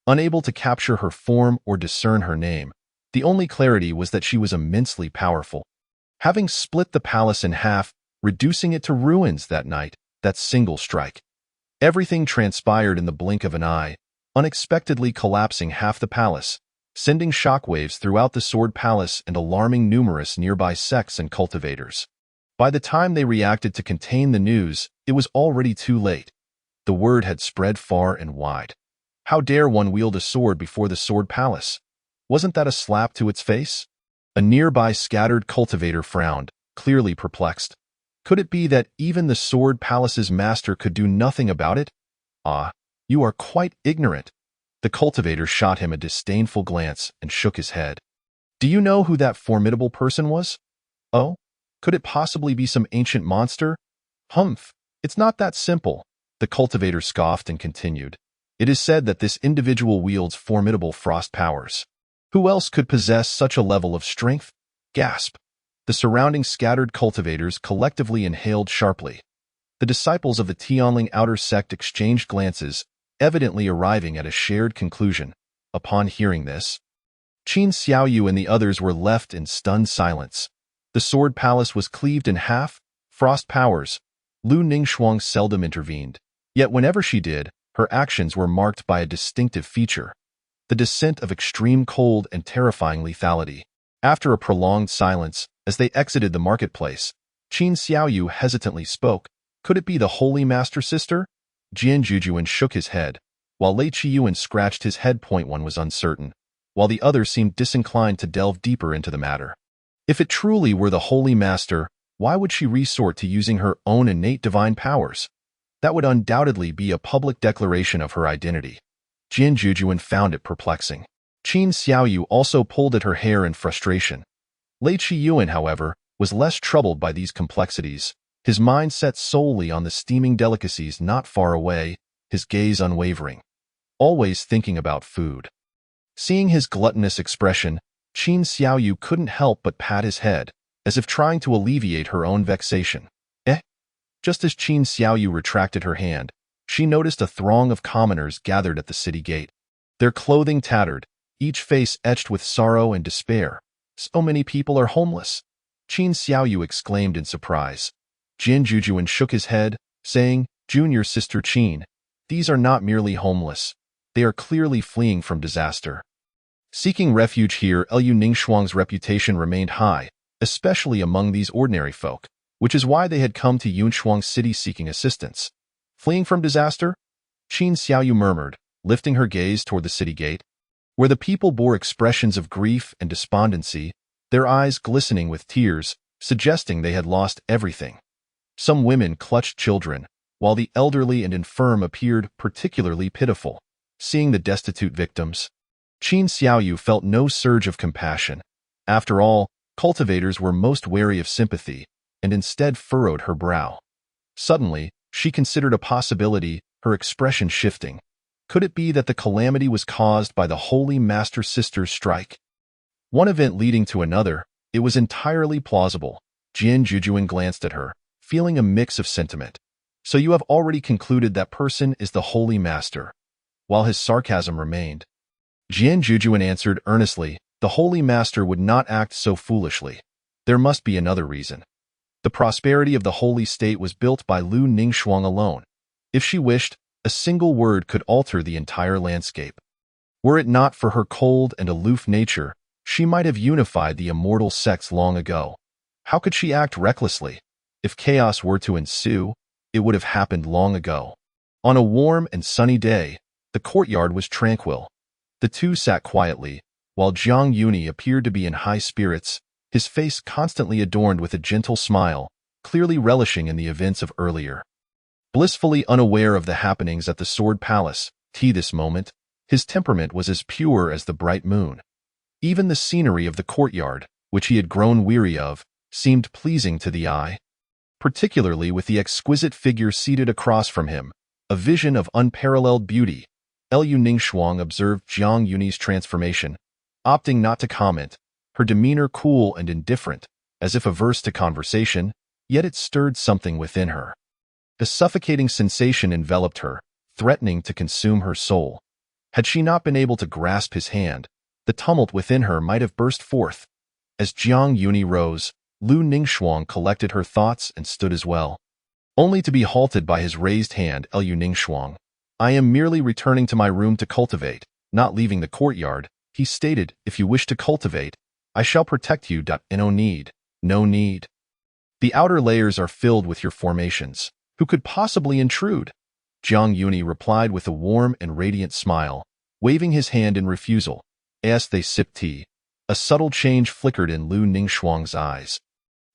Unable to capture her form or discern her name, the only clarity was that she was immensely powerful. Having split the palace in half, reducing it to ruins that night, that single strike. Everything transpired in the blink of an eye, unexpectedly collapsing half the palace, sending shockwaves throughout the Sword Palace and alarming numerous nearby sects and cultivators. By the time they reacted to contain the news, it was already too late. The word had spread far and wide. How dare one wield a sword before the sword palace? Wasn't that a slap to its face? A nearby scattered cultivator frowned, clearly perplexed. Could it be that even the sword palace's master could do nothing about it? Ah, you are quite ignorant. The cultivator shot him a disdainful glance and shook his head. Do you know who that formidable person was? Oh, could it possibly be some ancient monster? Humph, it's not that simple. The cultivator scoffed and continued. It is said that this individual wields formidable frost powers. Who else could possess such a level of strength? Gasp. The surrounding scattered cultivators collectively inhaled sharply. The disciples of the Tianling outer sect exchanged glances, evidently arriving at a shared conclusion. Upon hearing this, Qin Xiaoyu and the others were left in stunned silence. The sword palace was cleaved in half. Frost powers. Lu Ningxuang seldom intervened. Yet whenever she did, her actions were marked by a distinctive feature: the descent of extreme cold and terrifying lethality. After a prolonged silence, as they exited the marketplace, Qin Xiaoyu hesitantly spoke. Could it be the Holy Master Sister? Jian Jujuan shook his head, while Lei Qiyuan scratched his head. One was uncertain, while the other seemed disinclined to delve deeper into the matter. If it truly were the Holy Master, why would she resort to using her own innate divine powers? That would undoubtedly be a public declaration of her identity. Jian Jujuan found it perplexing. Qin Xiaoyu also pulled at her hair in frustration. Lei Qiyuan, however, was less troubled by these complexities, his mind set solely on the steaming delicacies not far away, his gaze unwavering, always thinking about food. Seeing his gluttonous expression, Qin Xiaoyu couldn't help but pat his head, as if trying to alleviate her own vexation. Just as Qin Xiaoyu retracted her hand, she noticed a throng of commoners gathered at the city gate. Their clothing tattered, each face etched with sorrow and despair. So many people are homeless. Qin Xiaoyu exclaimed in surprise. Jian Jujuan shook his head, saying, Junior Sister Qin, these are not merely homeless. They are clearly fleeing from disaster. Seeking refuge here, Lu Ningxuang's reputation remained high, especially among these ordinary folk, which is why they had come to Yunshuang City seeking assistance. Fleeing from disaster? Qin Xiaoyu murmured, lifting her gaze toward the city gate, where the people bore expressions of grief and despondency, their eyes glistening with tears, suggesting they had lost everything. Some women clutched children, while the elderly and infirm appeared particularly pitiful. Seeing the destitute victims, Qin Xiaoyu felt no surge of compassion. After all, cultivators were most wary of sympathy, and instead furrowed her brow. Suddenly, she considered a possibility, her expression shifting. Could it be that the calamity was caused by the Holy Master Sister's strike? One event leading to another, it was entirely plausible. Jian Jujuan glanced at her, feeling a mix of sentiment. So you have already concluded that person is the Holy Master. While his sarcasm remained, Jian Jujuan answered earnestly, the Holy Master would not act so foolishly. There must be another reason. The prosperity of the holy state was built by Lu Ningxuang alone. If she wished, a single word could alter the entire landscape. Were it not for her cold and aloof nature, she might have unified the immortal sects long ago. How could she act recklessly? If chaos were to ensue, it would have happened long ago. On a warm and sunny day, the courtyard was tranquil. The two sat quietly, while Jiang Yuni appeared to be in high spirits, his face constantly adorned with a gentle smile, clearly relishing in the events of earlier. Blissfully unaware of the happenings at the Sword Palace, this moment, his temperament was as pure as the bright moon. Even the scenery of the courtyard, which he had grown weary of, seemed pleasing to the eye, particularly with the exquisite figure seated across from him, a vision of unparalleled beauty. Lu Ningxuang observed Jiang Yuni's transformation, opting not to comment, her demeanor cool and indifferent, as if averse to conversation, yet it stirred something within her. A suffocating sensation enveloped her, threatening to consume her soul. Had she not been able to grasp his hand, the tumult within her might have burst forth. As Jiang Yuni rose, Lu Ningxuang collected her thoughts and stood as well, only to be halted by his raised hand. Lu Ningxuang, I am merely returning to my room to cultivate, not leaving the courtyard, he stated. If you wish to cultivate, I shall protect you. No need. No need. The outer layers are filled with your formations. Who could possibly intrude? Jiang Yuni replied with a warm and radiant smile, waving his hand in refusal. As they sipped tea, a subtle change flickered in Lu Ningxuang's eyes,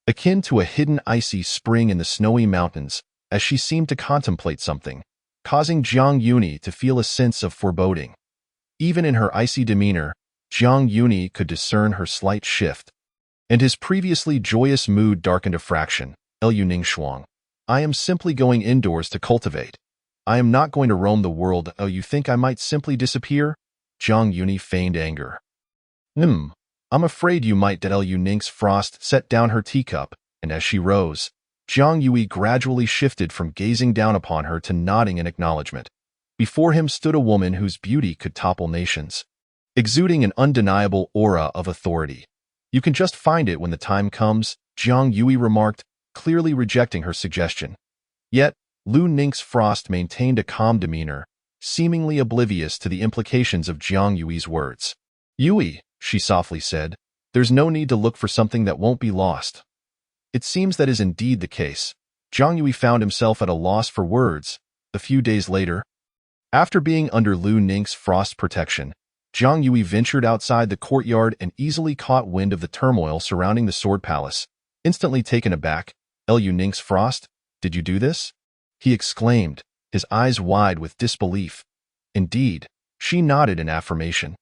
akin to a hidden icy spring in the snowy mountains, as she seemed to contemplate something, causing Jiang Yuni to feel a sense of foreboding. Even in her icy demeanor, Jiang Yuni could discern her slight shift, and his previously joyous mood darkened a fraction. Lu Ningxuang, I am simply going indoors to cultivate. I am not going to roam the world. Oh, you think I might simply disappear? Jiang Yuni feigned anger. I'm afraid you might. Lu Ningxuang set down her teacup, and as she rose, Jiang Yui gradually shifted from gazing down upon her to nodding in acknowledgement. Before him stood a woman whose beauty could topple nations, exuding an undeniable aura of authority. You can just find it when the time comes, Jiang Yui remarked, clearly rejecting her suggestion. Yet, Lu Ningxuang maintained a calm demeanor, seemingly oblivious to the implications of Jiang Yui's words. Yui, she softly said, there's no need to look for something that won't be lost. It seems that is indeed the case. Jiang Yui found himself at a loss for words. A few days later, after being under Lu Ningxuang's protection, Jiang Yui ventured outside the courtyard and easily caught wind of the turmoil surrounding the Sword Palace. Instantly taken aback, Lu Ningxuang, did you do this? He exclaimed, his eyes wide with disbelief. Indeed, she nodded in affirmation.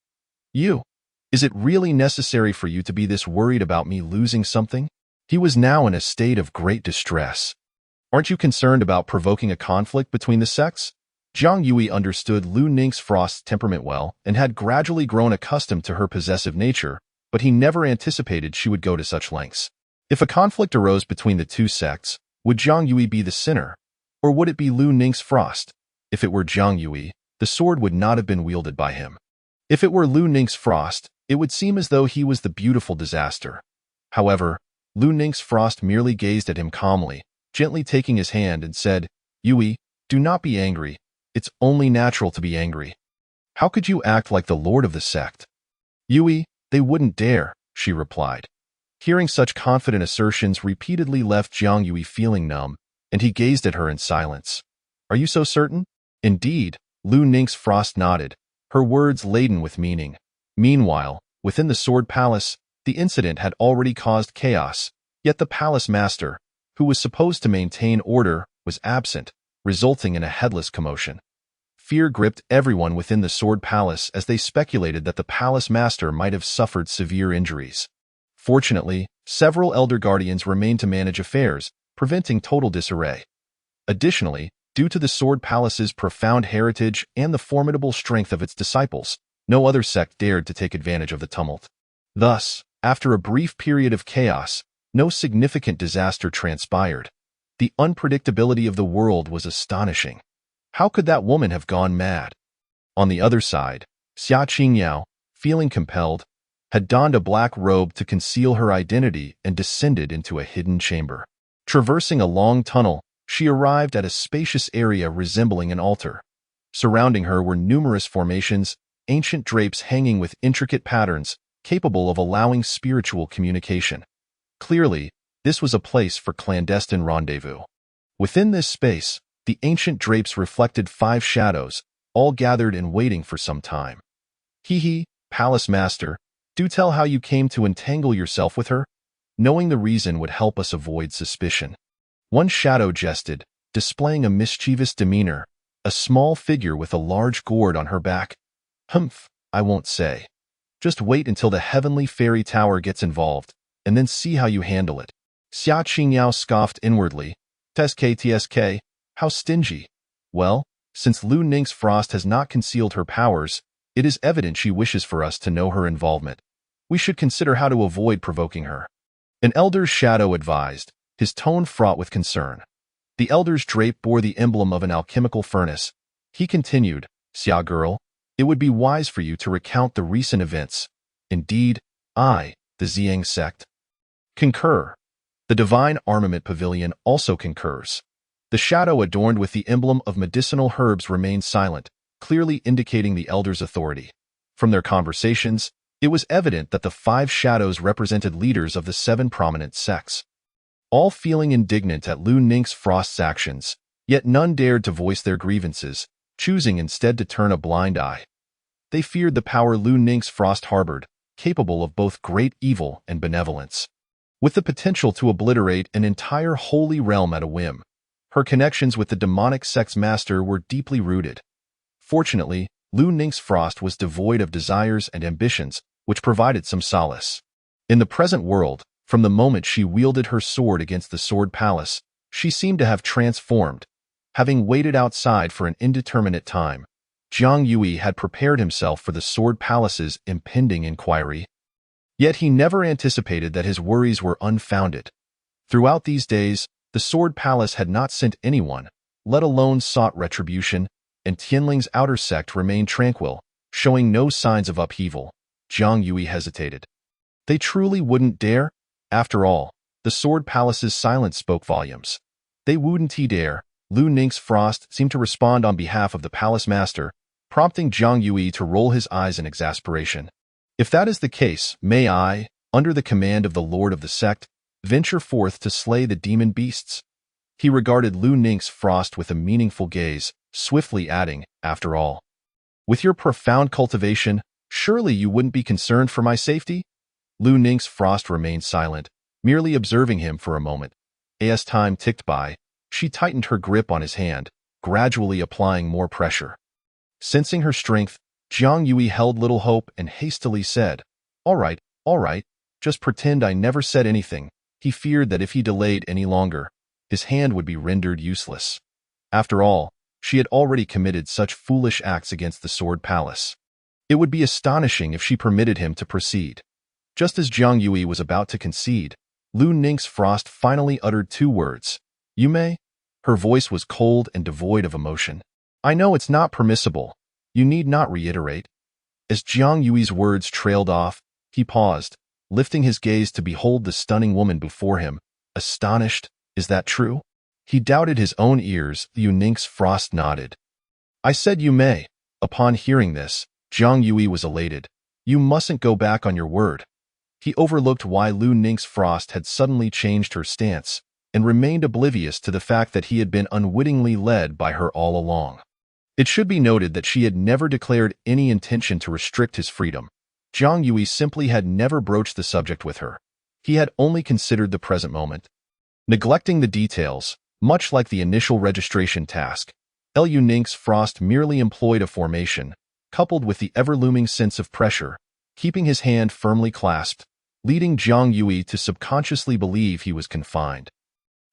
Is it really necessary for you to be this worried about me losing something? He was now in a state of great distress. Aren't you concerned about provoking a conflict between the sects? Jiang Yui understood Lu Ningxuang's temperament well and had gradually grown accustomed to her possessive nature, but he never anticipated she would go to such lengths. If a conflict arose between the two sects, would Jiang Yui be the sinner, or would it be Lu Ningxuang? If it were Jiang Yui, the sword would not have been wielded by him. If it were Lu Ningxuang, it would seem as though he was the beautiful disaster. However, Lu Ningxuang merely gazed at him calmly, gently taking his hand and said, Yui, do not be angry. It's only natural to be angry. How could you act like the lord of the sect? Yui, they wouldn't dare, she replied. Hearing such confident assertions repeatedly left Jiang Yui feeling numb, and he gazed at her in silence. Are you so certain? Indeed, Lu Ningxuang nodded, her words laden with meaning. Meanwhile, within the Sword Palace, the incident had already caused chaos, yet the palace master, who was supposed to maintain order, was absent, resulting in a headless commotion. Fear gripped everyone within the Sword Palace as they speculated that the palace master might have suffered severe injuries. Fortunately, several elder guardians remained to manage affairs, preventing total disarray. Additionally, due to the Sword Palace's profound heritage and the formidable strength of its disciples, no other sect dared to take advantage of the tumult. Thus, after a brief period of chaos, no significant disaster transpired. The unpredictability of the world was astonishing. How could that woman have gone mad? On the other side, Xia Qingyao, feeling compelled, had donned a black robe to conceal her identity and descended into a hidden chamber. Traversing a long tunnel, she arrived at a spacious area resembling an altar. Surrounding her were numerous formations, ancient drapes hanging with intricate patterns, capable of allowing spiritual communication. Clearly, this was a place for clandestine rendezvous. Within this space, the ancient drapes reflected 5 shadows, all gathered and waiting for some time. Palace Master, do tell how you came to entangle yourself with her. Knowing the reason would help us avoid suspicion. One shadow jested, displaying a mischievous demeanor, a small figure with a large gourd on her back. I won't say. Just wait until the heavenly fairy tower gets involved, and then see how you handle it. Xia Qingyao scoffed inwardly. Tsk, how stingy. Well, since Lu Ningxuang has not concealed her powers, it is evident she wishes for us to know her involvement. We should consider how to avoid provoking her. An elder's shadow advised, his tone fraught with concern. The elder's drape bore the emblem of an alchemical furnace. He continued, Xia girl, it would be wise for you to recount the recent events. Indeed, I, the Ziyang sect, concur. The Divine Armament Pavilion also concurs. The shadow adorned with the emblem of medicinal herbs remained silent, clearly indicating the elder's authority. From their conversations, it was evident that the 5 shadows represented leaders of the 7 prominent sects. All feeling indignant at Lu Ningxuang's actions, Yet none dared to voice their grievances, choosing instead to turn a blind eye. They feared the power Lu Ning's Frost harbored, capable of both great evil and benevolence. With the potential to obliterate an entire holy realm at a whim, her connections with the demonic sex master were deeply rooted. Fortunately, Lu Ning's Frost was devoid of desires and ambitions, which provided some solace. In the present world, from the moment she wielded her sword against the Sword Palace, she seemed to have transformed. Having waited outside for an indeterminate time, Jiang Yui had prepared himself for the Sword Palace's impending inquiry. Yet he never anticipated that his worries were unfounded. Throughout these days, the Sword Palace had not sent anyone, let alone sought retribution, and Tianling's outer sect remained tranquil, showing no signs of upheaval. Jiang Yui hesitated. They truly wouldn't dare? After all, the Sword Palace's silence spoke volumes. They wouldn't dare. Lu Ning's Frost seemed to respond on behalf of the palace master, prompting Jiang Yui to roll his eyes in exasperation. If that is the case, may I, under the command of the lord of the sect, venture forth to slay the demon beasts? He regarded Lu Ning's Frost with a meaningful gaze, swiftly adding, after all, with your profound cultivation, surely you wouldn't be concerned for my safety? Lu Ning's Frost remained silent, merely observing him for a moment. As time ticked by, she tightened her grip on his hand, gradually applying more pressure. Sensing her strength, Jiang Yui held little hope and hastily said, all right, just pretend I never said anything." He feared that if he delayed any longer, his hand would be rendered useless. After all, she had already committed such foolish acts against the Sword Palace. It would be astonishing if she permitted him to proceed. Just as Jiang Yui was about to concede, Lu Ning's Frost finally uttered two words. "You may?" Her voice was cold and devoid of emotion. "I know it's not permissible. You need not reiterate." As Jiang Yui's words trailed off, he paused, lifting his gaze to behold the stunning woman before him, astonished. "Is that true?" He doubted his own ears. Lu Ning's Frost nodded. "I said you may." Upon hearing this, Jiang Yui was elated. "You mustn't go back on your word." He overlooked why Lu Ning's Frost had suddenly changed her stance, and remained oblivious to the fact that he had been unwittingly led by her all along. It should be noted that she had never declared any intention to restrict his freedom. Jiang Yui simply had never broached the subject with her. He had only considered the present moment. Neglecting the details, much like the initial registration task, Lu Ning's Frost merely employed a formation, coupled with the ever-looming sense of pressure, keeping his hand firmly clasped, leading Jiang Yui to subconsciously believe he was confined.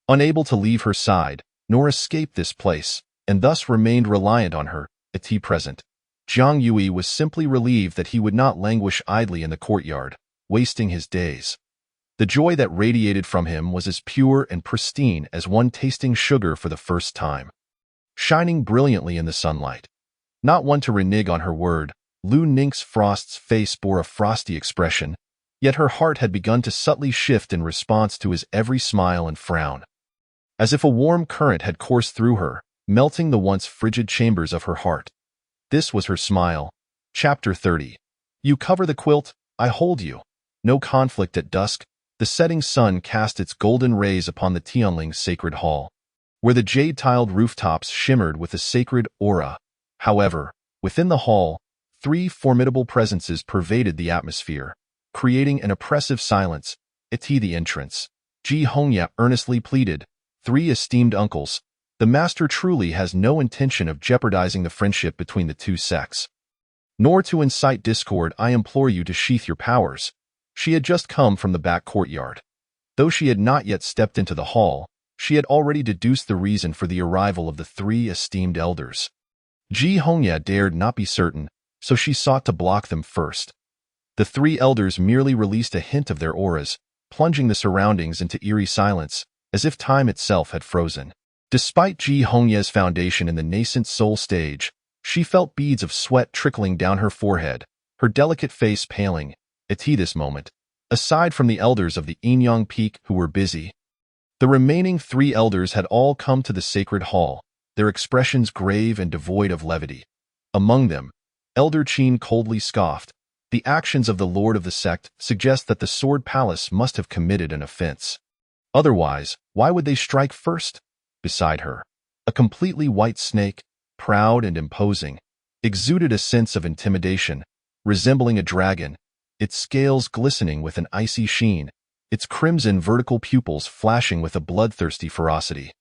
Unable to leave her side, nor escape this place, and thus remained reliant on her, at present. Jiang Yui was simply relieved that he would not languish idly in the courtyard, wasting his days. The joy that radiated from him was as pure and pristine as one tasting sugar for the first time. Shining brilliantly in the sunlight. Not one to renege on her word, Lu Ning's Frost's face bore a frosty expression, yet her heart had begun to subtly shift in response to his every smile and frown. As if a warm current had coursed through her, melting the once frigid chambers of her heart. This was her smile. Chapter 30. You cover the quilt, I hold you. No conflict at dusk. The setting sun cast its golden rays upon the Tianling's sacred hall, where the jade-tiled rooftops shimmered with a sacred aura. However, within the hall, three formidable presences pervaded the atmosphere, creating an oppressive silence. At the entrance, Ji Hongya earnestly pleaded, "Three esteemed uncles, the master truly has no intention of jeopardizing the friendship between the two sects. Nor to incite discord, I implore you to sheath your powers." She had just come from the back courtyard. Though she had not yet stepped into the hall, she had already deduced the reason for the arrival of the three esteemed elders. Ji Hongya dared not be certain, so she sought to block them first. The three elders merely released a hint of their auras, plunging the surroundings into eerie silence, as if time itself had frozen. Despite Ji Hongya's foundation in the nascent soul stage, she felt beads of sweat trickling down her forehead, her delicate face paling. At this moment, aside from the elders of the Yinyang Peak who were busy, the remaining three elders had all come to the sacred hall, their expressions grave and devoid of levity. Among them, Elder Qin coldly scoffed. The actions of the lord of the sect suggest that the Sword Palace must have committed an offense. Otherwise, why would they strike first? Beside her, A completely white snake, proud and imposing, exuded a sense of intimidation, resembling a dragon, its scales glistening with an icy sheen, its crimson vertical pupils flashing with a bloodthirsty ferocity.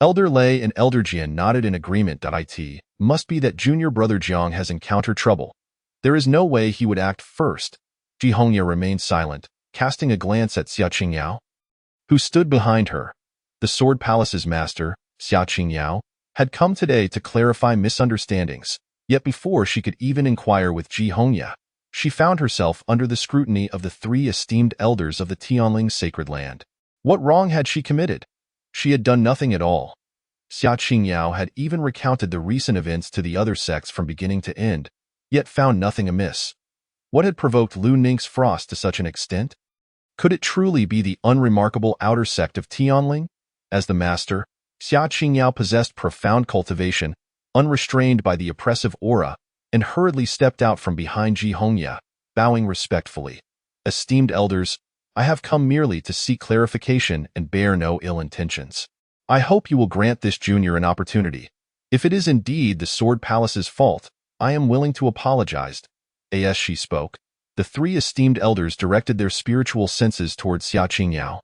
Elder Lei and Elder Jian nodded in agreement. It must be that junior brother Jiang has encountered trouble. There is no way he would act first. Ji Hongya remained silent, casting a glance at Xia Qingyao, who stood behind her. The Sword Palace's master, Xia Qingyao, had come today to clarify misunderstandings, yet before she could even inquire with Ji Hongya, she found herself under the scrutiny of the three esteemed elders of the Tianling sacred land. What wrong had she committed? She had done nothing at all. Xia Qingyao had even recounted the recent events to the other sects from beginning to end, yet found nothing amiss. What had provoked Lu Ning's frost to such an extent? Could it truly be the unremarkable outer sect of Tianling? As the master, Xia Qingyao possessed profound cultivation, unrestrained by the oppressive aura, and hurriedly stepped out from behind Ji Hongya, bowing respectfully. Esteemed elders, I have come merely to seek clarification and bear no ill intentions. I hope you will grant this junior an opportunity. If it is indeed the Sword Palace's fault, I am willing to apologize. As she spoke, the three esteemed elders directed their spiritual senses towards Xia Qingyao,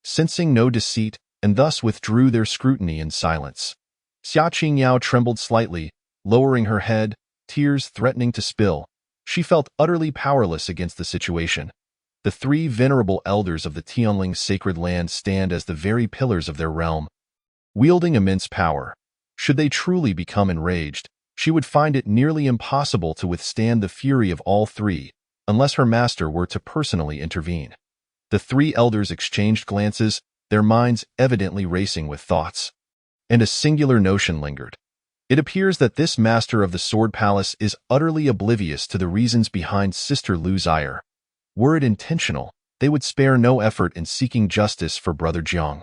sensing no deceit, and thus withdrew their scrutiny in silence. Xia Qingyao trembled slightly, lowering her head, tears threatening to spill. She felt utterly powerless against the situation. The three venerable elders of the Tianling sacred land stand as the very pillars of their realm, wielding immense power. Should they truly become enraged, she would find it nearly impossible to withstand the fury of all three, unless her master were to personally intervene. The three elders exchanged glances, their minds evidently racing with thoughts. And a singular notion lingered. It appears that this master of the Sword Palace is utterly oblivious to the reasons behind Sister Lu's ire. Were it intentional, they would spare no effort in seeking justice for Brother Jiang.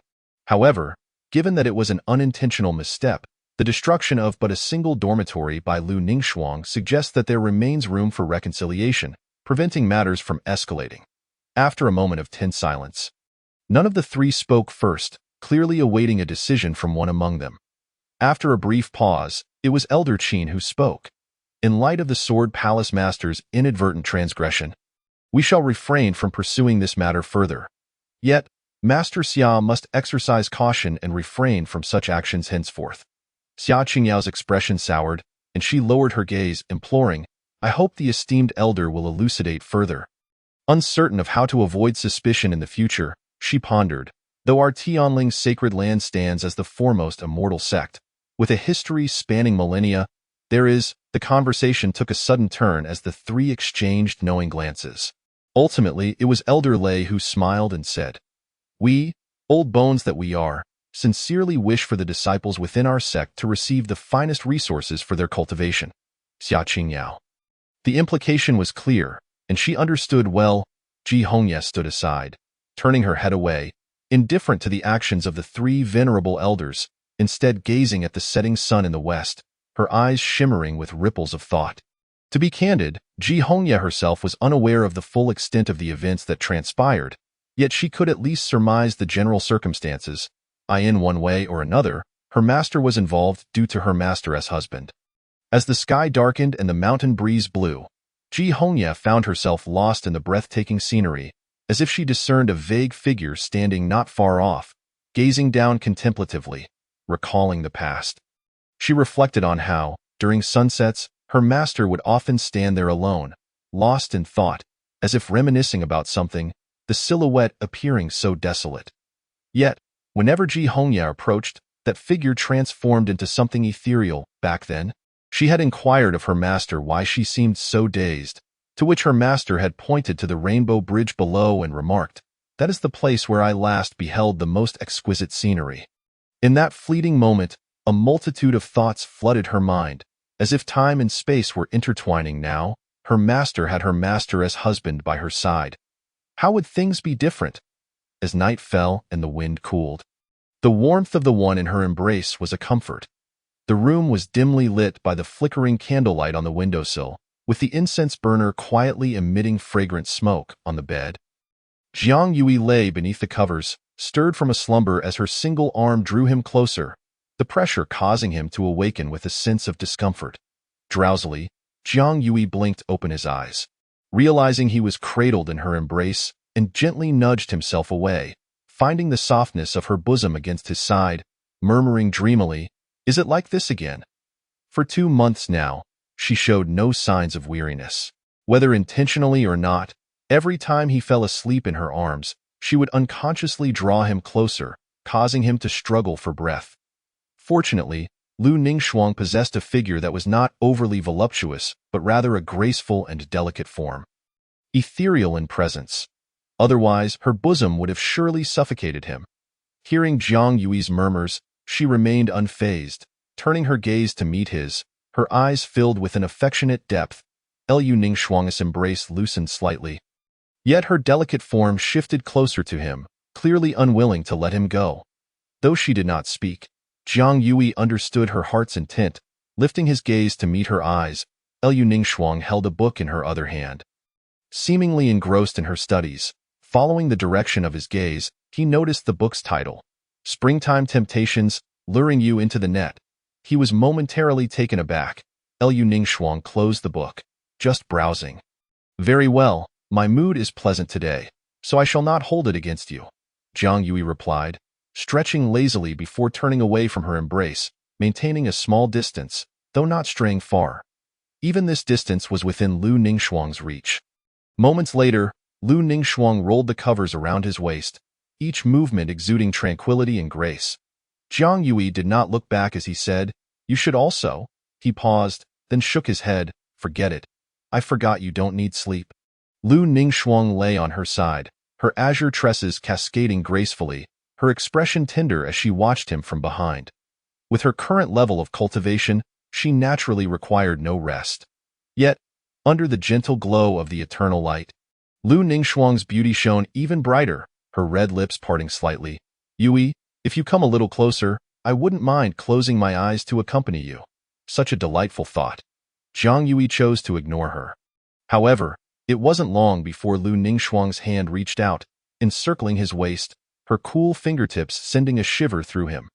However, given that it was an unintentional misstep, the destruction of but a single dormitory by Lu Ningxuang suggests that there remains room for reconciliation, preventing matters from escalating. After a moment of tense silence, none of the three spoke first, clearly awaiting a decision from one among them. After a brief pause, it was Elder Qin who spoke. In light of the Sword Palace Master's inadvertent transgression, we shall refrain from pursuing this matter further. Yet, Master Xia must exercise caution and refrain from such actions henceforth. Xia Qingyao's expression soured, and she lowered her gaze, imploring, I hope the esteemed elder will elucidate further. Uncertain of how to avoid suspicion in the future, she pondered, though our Tianling sacred land stands as the foremost immortal sect, with a history spanning millennia, the conversation took a sudden turn as the three exchanged knowing glances. Ultimately, it was Elder Lei who smiled and said, We, old bones that we are, sincerely wish for the disciples within our sect to receive the finest resources for their cultivation. Xia Qingyao. The implication was clear, and she understood well. Ji Hongya stood aside, turning her head away, indifferent to the actions of the three venerable elders, instead gazing at the setting sun in the west, her eyes shimmering with ripples of thought. To be candid, Ji Hongya herself was unaware of the full extent of the events that transpired, yet she could at least surmise the general circumstances. In one way or another, her master was involved due to her master as husband. As the sky darkened and the mountain breeze blew, Ji Hongya found herself lost in the breathtaking scenery, as if she discerned a vague figure standing not far off, gazing down contemplatively, recalling the past. She reflected on how, during sunsets, her master would often stand there alone, lost in thought, as if reminiscing about something, the silhouette appearing so desolate. Yet, whenever Ji Hongya approached, that figure transformed into something ethereal. Back then, she had inquired of her master why she seemed so dazed, to which her master had pointed to the rainbow bridge below and remarked, That is the place where I last beheld the most exquisite scenery. In that fleeting moment, a multitude of thoughts flooded her mind, as if time and space were intertwining now. Her master had her master as husband by her side. How would things be different? As night fell and the wind cooled, the warmth of the one in her embrace was a comfort. The room was dimly lit by the flickering candlelight on the windowsill, with the incense burner quietly emitting fragrant smoke. On the bed, Jiang Yui lay beneath the covers, stirred from a slumber as her single arm drew him closer. the pressure causing him to awaken with a sense of discomfort. Drowsily, Jiang Yui blinked open his eyes, realizing he was cradled in her embrace, and gently nudged himself away, finding the softness of her bosom against his side, murmuring dreamily, "Is it like this again?" For 2 months now, she showed no signs of weariness. Whether intentionally or not, every time he fell asleep in her arms, she would unconsciously draw him closer, causing him to struggle for breath. Fortunately, Lu Ningxuang possessed a figure that was not overly voluptuous, but rather a graceful and delicate form. Ethereal in presence. Otherwise, her bosom would have surely suffocated him. Hearing Jiang Yui's murmurs, she remained unfazed, turning her gaze to meet his, her eyes filled with an affectionate depth. Lu Ningxuang's embrace loosened slightly. Yet her delicate form shifted closer to him, clearly unwilling to let him go. Though she did not speak, Jiang Yui understood her heart's intent. Lifting his gaze to meet her eyes, Lu Ningxuang held a book in her other hand. Seemingly engrossed in her studies, following the direction of his gaze, he noticed the book's title, Springtime Temptations, Luring You into the Net. He was momentarily taken aback. Lu Ningxuang closed the book. Just browsing. Very well, my mood is pleasant today, so I shall not hold it against you, Jiang Yui replied, stretching lazily before turning away from her embrace, maintaining a small distance, though not straying far. Even this distance was within Lu Ningxuang's reach. Moments later, Lu Ningxuang rolled the covers around his waist, each movement exuding tranquility and grace. Jiang Yui did not look back as he said, "You should also." He paused, then shook his head, "Forget it. I forgot you don't need sleep." Lu Ningxuang lay on her side, her azure tresses cascading gracefully, her expression tender as she watched him from behind. With her current level of cultivation, she naturally required no rest. Yet, under the gentle glow of the eternal light, Lu Ningxuang's beauty shone even brighter, her red lips parting slightly. "Yui, if you come a little closer, I wouldn't mind closing my eyes to accompany you." Such a delightful thought. Jiang Yui chose to ignore her. However, it wasn't long before Lu Ningxuang's hand reached out, encircling his waist, her cool fingertips sending a shiver through him.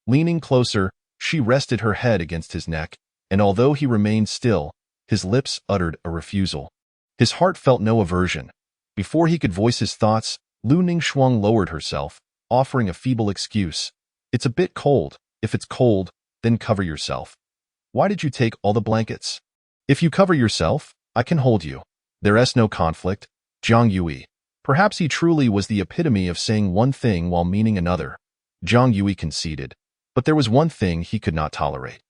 Leaning closer, she rested her head against his neck, and although he remained still, his lips uttered a refusal. His heart felt no aversion. Before he could voice his thoughts, Lu Ningxuang lowered herself, offering a feeble excuse. "It's a bit cold. If it's cold, then cover yourself. Why did you take all the blankets? If you cover yourself, I can hold you. There's no conflict." Jiang Yui. Perhaps he truly was the epitome of saying one thing while meaning another. Jiang Yui conceded. But there was one thing he could not tolerate.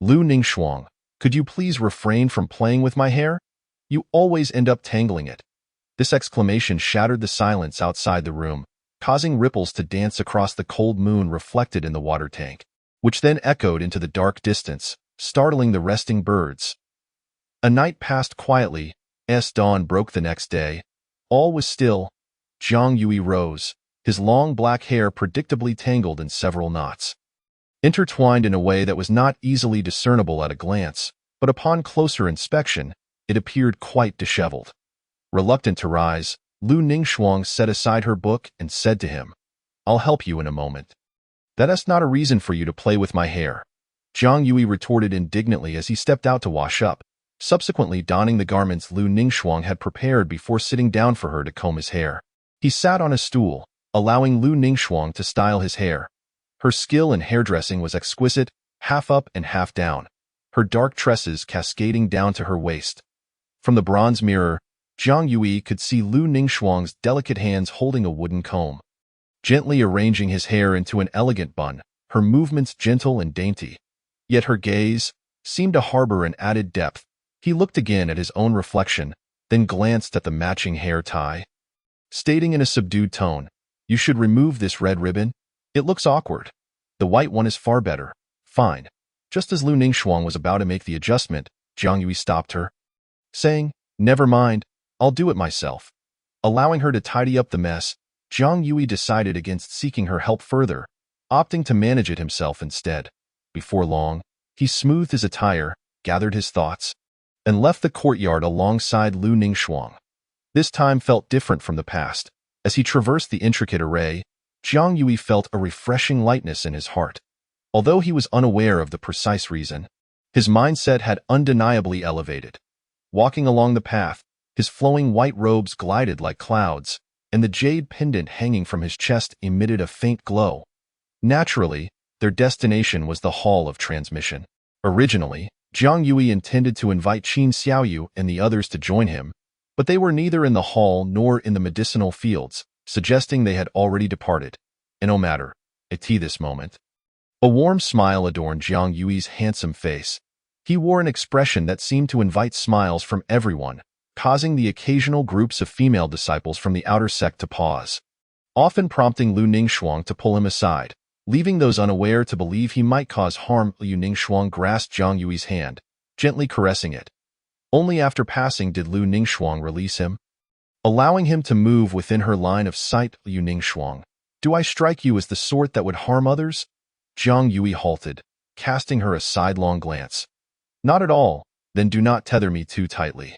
"Lu Ningxuang, could you please refrain from playing with my hair? You always end up tangling it." This exclamation shattered the silence outside the room, causing ripples to dance across the cold moon reflected in the water tank, which then echoed into the dark distance, startling the resting birds. A night passed quietly. As dawn broke the next day, all was still. Jiang Yui rose, his long black hair predictably tangled in several knots, intertwined in a way that was not easily discernible at a glance, but upon closer inspection, it appeared quite disheveled. Reluctant to rise, Lu Ningxuang set aside her book and said to him, "I'll help you in a moment." "That's not a reason for you to play with my hair," Jiang Yui retorted indignantly as he stepped out to wash up, subsequently donning the garments Lu Ningxuang had prepared before sitting down for her to comb his hair. He sat on a stool, allowing Lu Ningxuang to style his hair. Her skill in hairdressing was exquisite, half up and half down, her dark tresses cascading down to her waist. From the bronze mirror, Jiang Yui could see Lu Ningxuang's delicate hands holding a wooden comb, gently arranging his hair into an elegant bun, her movements gentle and dainty. Yet her gaze seemed to harbor an added depth. He looked again at his own reflection, then glanced at the matching hair tie, stating in a subdued tone, "You should remove this red ribbon. It looks awkward. The white one is far better." "Fine." Just as Lu Ningxuang was about to make the adjustment, Jiang Yui stopped her, saying, "Never mind, I'll do it myself." Allowing her to tidy up the mess, Jiang Yui decided against seeking her help further, opting to manage it himself instead. Before long, he smoothed his attire, gathered his thoughts, and left the courtyard alongside Lu Ningxuang. This time felt different from the past. As he traversed the intricate array, Jiang Yui felt a refreshing lightness in his heart. Although he was unaware of the precise reason, his mindset had undeniably elevated. Walking along the path, his flowing white robes glided like clouds, and the jade pendant hanging from his chest emitted a faint glow. Naturally, their destination was the Hall of Transmission. Originally, Jiang Yui intended to invite Qin Xiaoyu and the others to join him, but they were neither in the hall nor in the medicinal fields, suggesting they had already departed. And no matter, at this moment. A warm smile adorned Jiang Yui's handsome face. He wore an expression that seemed to invite smiles from everyone, causing the occasional groups of female disciples from the outer sect to pause, often prompting Lu Ningxuang to pull him aside, leaving those unaware to believe he might cause harm. Lu Ningxuang grasped Jiang Yui's hand, gently caressing it. Only after passing did Lu Ningxuang release him, allowing him to move within her line of sight. Lu Ningxuang, do I strike you as the sort that would harm others? Jiang Yui halted, casting her a sidelong glance. Not at all, then do not tether me too tightly.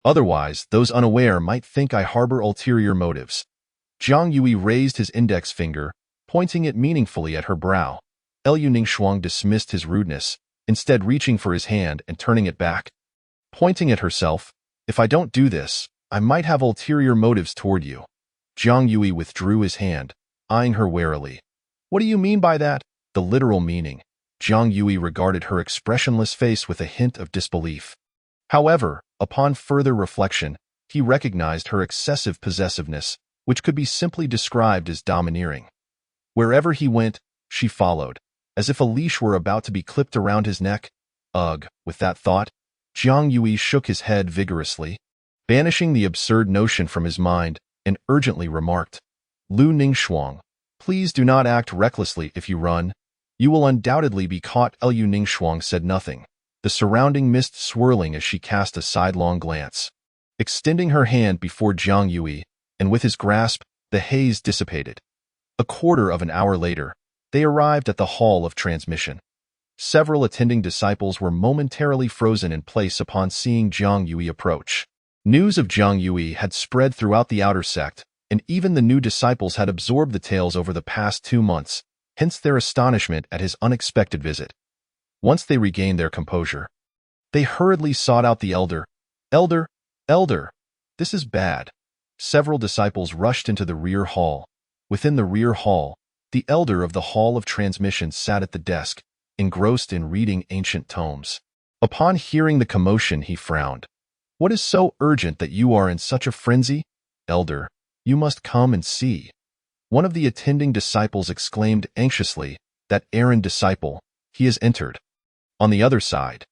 Otherwise, those unaware might think I harbor ulterior motives. Jiang Yui raised his index finger, pointing it meaningfully at her brow. Lu Ningxuang dismissed his rudeness, instead reaching for his hand and turning it back. Pointing at herself, if I don't do this, I might have ulterior motives toward you. Jiang Yui withdrew his hand, eyeing her warily. What do you mean by that? The literal meaning. Jiang Yui regarded her expressionless face with a hint of disbelief. However, upon further reflection, he recognized her excessive possessiveness, which could be simply described as domineering. Wherever he went, she followed, as if a leash were about to be clipped around his neck. Ugh, with that thought, Jiang Yui shook his head vigorously, banishing the absurd notion from his mind, and urgently remarked, Lu Ningxuang, please do not act recklessly if you run. You will undoubtedly be caught. Lu Ningxuang said nothing, the surrounding mist swirling as she cast a sidelong glance. Extending her hand before Jiang Yui, and with his grasp, the haze dissipated. A quarter of an hour later, they arrived at the Hall of Transmission. Several attending disciples were momentarily frozen in place upon seeing Jiang Yui approach. News of Jiang Yui had spread throughout the outer sect, and even the new disciples had absorbed the tales over the past 2 months, hence their astonishment at his unexpected visit. Once they regained their composure, they hurriedly sought out the elder. Elder, this is bad. Several disciples rushed into the rear hall. Within the rear hall, the elder of the Hall of Transmission sat at the desk, engrossed in reading ancient tomes. Upon hearing the commotion, he frowned. What is so urgent that you are in such a frenzy? Elder, you must come and see. One of the attending disciples exclaimed anxiously, that errand disciple, he has entered. On the other side,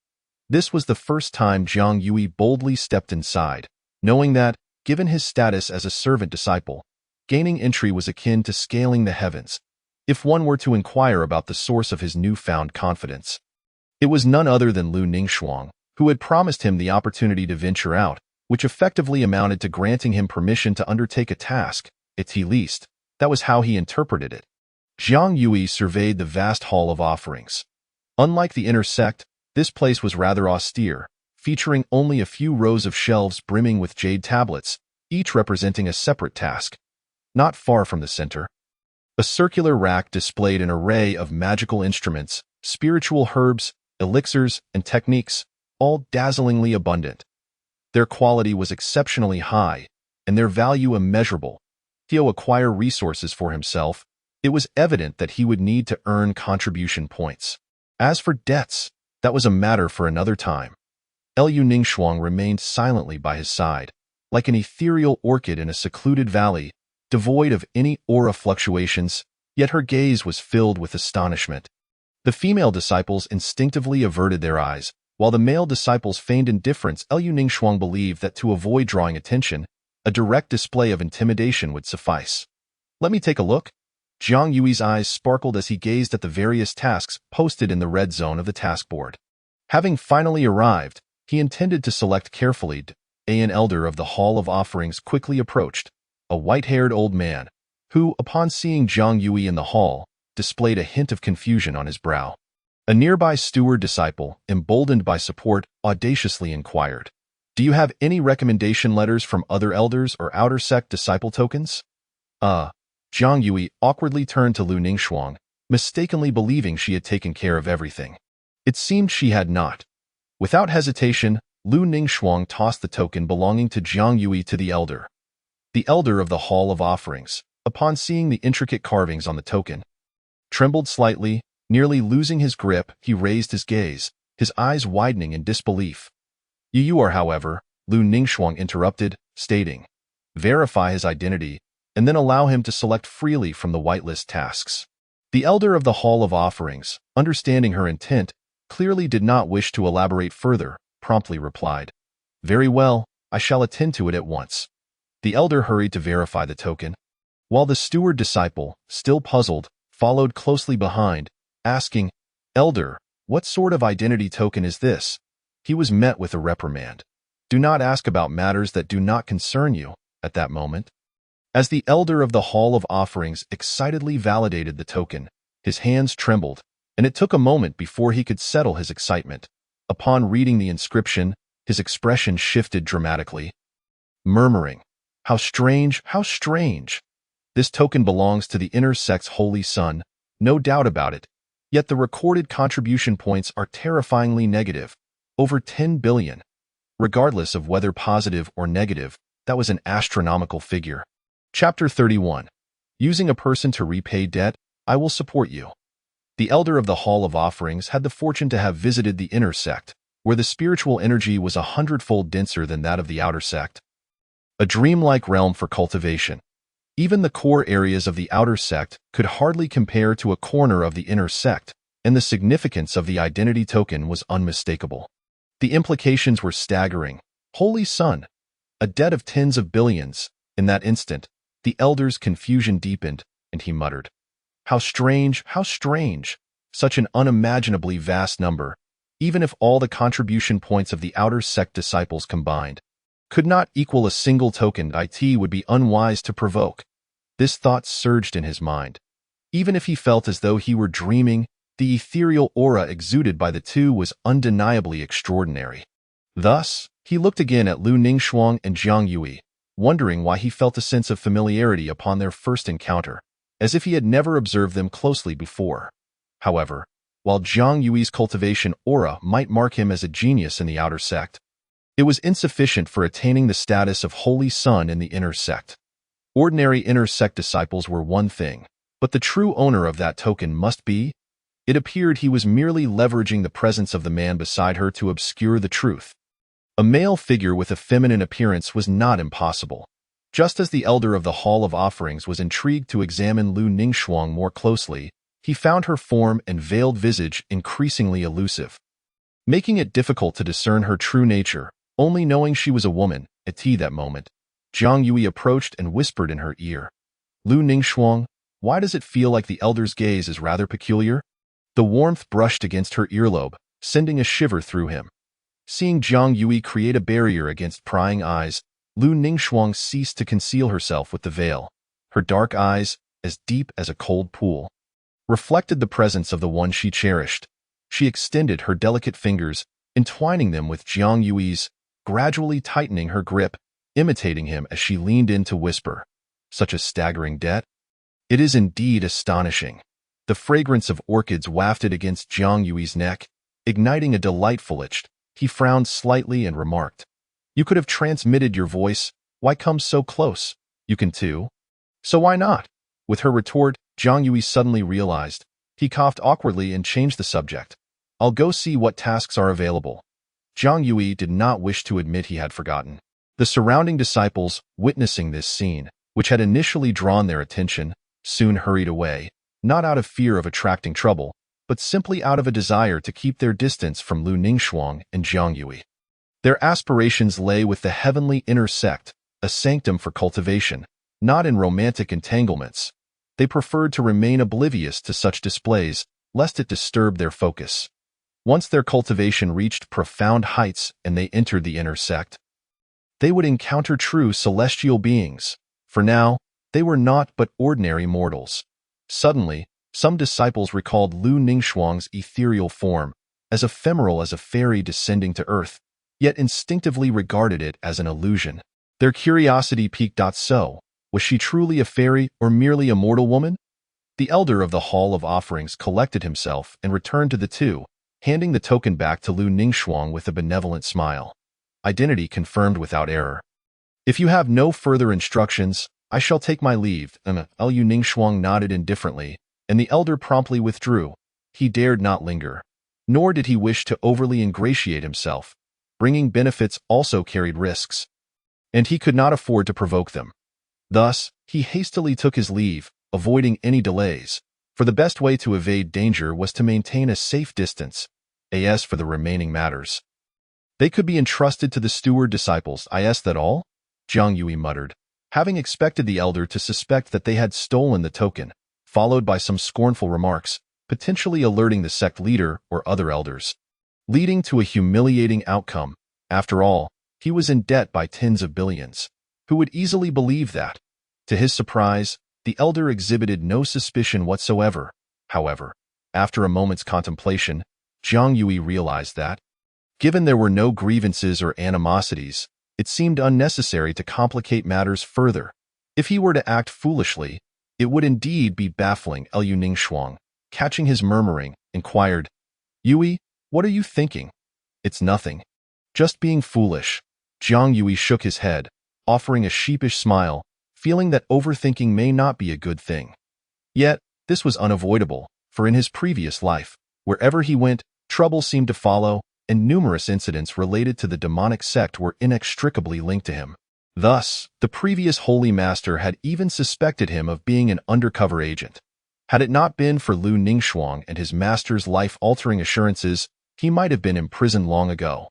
this was the first time Jiang Yui boldly stepped inside, knowing that, given his status as a servant disciple, gaining entry was akin to scaling the heavens, if one were to inquire about the source of his newfound confidence. It was none other than Lu Ningxuang, who had promised him the opportunity to venture out, which effectively amounted to granting him permission to undertake a task, at least. That was how he interpreted it. Jiang Yui surveyed the vast hall of offerings. Unlike the inner sect, this place was rather austere, featuring only a few rows of shelves brimming with jade tablets, each representing a separate task. Not far from the center, a circular rack displayed an array of magical instruments, spiritual herbs, elixirs, and techniques, all dazzlingly abundant. Their quality was exceptionally high, and their value immeasurable. To acquire resources for himself, it was evident that he would need to earn contribution points. As for debts, that was a matter for another time. Lu Ningxuang remained silently by his side, like an ethereal orchid in a secluded valley, devoid of any aura fluctuations, yet her gaze was filled with astonishment. The female disciples instinctively averted their eyes, while the male disciples feigned indifference. Lu Ningxuang believed that to avoid drawing attention, a direct display of intimidation would suffice. Let me take a look. Jiang Yui's eyes sparkled as he gazed at the various tasks posted in the red zone of the task board. Having finally arrived, he intended to select carefully. An elder of the Hall of Offerings quickly approached, a white-haired old man, who, upon seeing Jiang Yui in the hall, displayed a hint of confusion on his brow. A nearby steward disciple, emboldened by support, audaciously inquired, Do you have any recommendation letters from other elders or outer sect disciple tokens? Jiang Yui awkwardly turned to Lu Ningxuang, mistakenly believing she had taken care of everything. It seemed she had not. Without hesitation, Lu Ningxuang tossed the token belonging to Jiang Yui to the elder of the Hall of Offerings, upon seeing the intricate carvings on the token, trembled slightly, nearly losing his grip. He raised his gaze, his eyes widening in disbelief. You are, however, Lu Ningxuang interrupted, stating, verify his identity, and then allow him to select freely from the whitelist tasks. The elder of the Hall of Offerings, understanding her intent, clearly did not wish to elaborate further, promptly replied, very well, I shall attend to it at once. The elder hurried to verify the token, while the steward disciple, still puzzled, followed closely behind, asking, Elder, what sort of identity token is this? He was met with a reprimand. Do not ask about matters that do not concern you, at that moment. As the elder of the Hall of Offerings excitedly validated the token, his hands trembled, and it took a moment before he could settle his excitement. Upon reading the inscription, his expression shifted dramatically, murmuring, how strange, how strange. This token belongs to the inner sect's holy son, no doubt about it, yet the recorded contribution points are terrifyingly negative, over 10 billion. Regardless of whether positive or negative, that was an astronomical figure. Chapter 31. Using a person to repay debt, I will support you. The elder of the Hall of Offerings had the fortune to have visited the inner sect, where the spiritual energy was 100-fold denser than that of the outer sect. A dreamlike realm for cultivation. Even the core areas of the outer sect could hardly compare to a corner of the inner sect, and the significance of the identity token was unmistakable. The implications were staggering. Holy Son! A debt of tens of billions. In that instant, the elder's confusion deepened, and he muttered, how strange, how strange! Such an unimaginably vast number, even if all the contribution points of the outer sect disciples combined could not equal a single token. It would be unwise to provoke. This thought surged in his mind. Even if he felt as though he were dreaming, the ethereal aura exuded by the two was undeniably extraordinary. Thus, he looked again at Lu Ningxuang and Jiang Yui, wondering why he felt a sense of familiarity upon their first encounter, as if he had never observed them closely before. However, while Jiang Yui's cultivation aura might mark him as a genius in the outer sect, it was insufficient for attaining the status of Holy Son in the inner sect. Ordinary inner sect disciples were one thing, but the true owner of that token must be. It appeared he was merely leveraging the presence of the man beside her to obscure the truth. A male figure with a feminine appearance was not impossible. Just as the elder of the Hall of Offerings was intrigued to examine Lu Ningxuang more closely, he found her form and veiled visage increasingly elusive, making it difficult to discern her true nature. Only knowing she was a woman, at that moment, Jiang Yui approached and whispered in her ear, Lu Ningxuang, why does it feel like the elder's gaze is rather peculiar? The warmth brushed against her earlobe, sending a shiver through him. Seeing Jiang Yui create a barrier against prying eyes, Lu Ningxuang ceased to conceal herself with the veil. Her dark eyes, as deep as a cold pool, reflected the presence of the one she cherished. She extended her delicate fingers, entwining them with Jiang Yui's, gradually tightening her grip, imitating him as she leaned in to whisper, such a staggering debt? It is indeed astonishing. The fragrance of orchids wafted against Jiang Yui's neck, igniting a delightful itch. He frowned slightly and remarked, you could have transmitted your voice. Why come so close? You can too. So why not? With her retort, Jiang Yui suddenly realized. He coughed awkwardly and changed the subject. I'll go see what tasks are available. Jiang Yui did not wish to admit he had forgotten. The surrounding disciples, witnessing this scene, which had initially drawn their attention, soon hurried away, not out of fear of attracting trouble, but simply out of a desire to keep their distance from Lu Ningxuang and Jiang Yui. Their aspirations lay with the heavenly inner sect, a sanctum for cultivation, not in romantic entanglements. They preferred to remain oblivious to such displays, lest it disturb their focus. Once their cultivation reached profound heights and they entered the inner sect, they would encounter true celestial beings. For now, they were naught but ordinary mortals. Suddenly, some disciples recalled Lu Ningxuang's ethereal form, as ephemeral as a fairy descending to earth, yet instinctively regarded it as an illusion. Their curiosity piqued. So, was she truly a fairy or merely a mortal woman? The elder of the Hall of Offerings collected himself and returned to the two, handing the token back to Lu Ningxuang with a benevolent smile. Identity confirmed without error. If you have no further instructions, I shall take my leave. Lu Ningxuang nodded indifferently, and the elder promptly withdrew. He dared not linger. Nor did he wish to overly ingratiate himself. Bringing benefits also carried risks, and he could not afford to provoke them. Thus, he hastily took his leave, avoiding any delays, for the best way to evade danger was to maintain a safe distance. As for the remaining matters, they could be entrusted to the steward disciples. Is that all? Zhang Yui muttered, having expected the elder to suspect that they had stolen the token, followed by some scornful remarks, potentially alerting the sect leader or other elders, leading to a humiliating outcome. After all, he was in debt by tens of billions. Who would easily believe that? To his surprise, the elder exhibited no suspicion whatsoever. However, after a moment's contemplation, Zhang Yui realized that, given there were no grievances or animosities, it seemed unnecessary to complicate matters further. If he were to act foolishly, it would indeed be baffling. Lu Ningxuang, catching his murmuring, inquired, Yui, what are you thinking? It's nothing. Just being foolish. Zhang Yui shook his head, offering a sheepish smile, feeling that overthinking may not be a good thing. Yet, this was unavoidable, for in his previous life, wherever he went, trouble seemed to follow, and numerous incidents related to the demonic sect were inextricably linked to him. Thus, the previous Holy Master had even suspected him of being an undercover agent. Had it not been for Lu Ningxuang and his master's life-altering assurances, he might have been imprisoned long ago.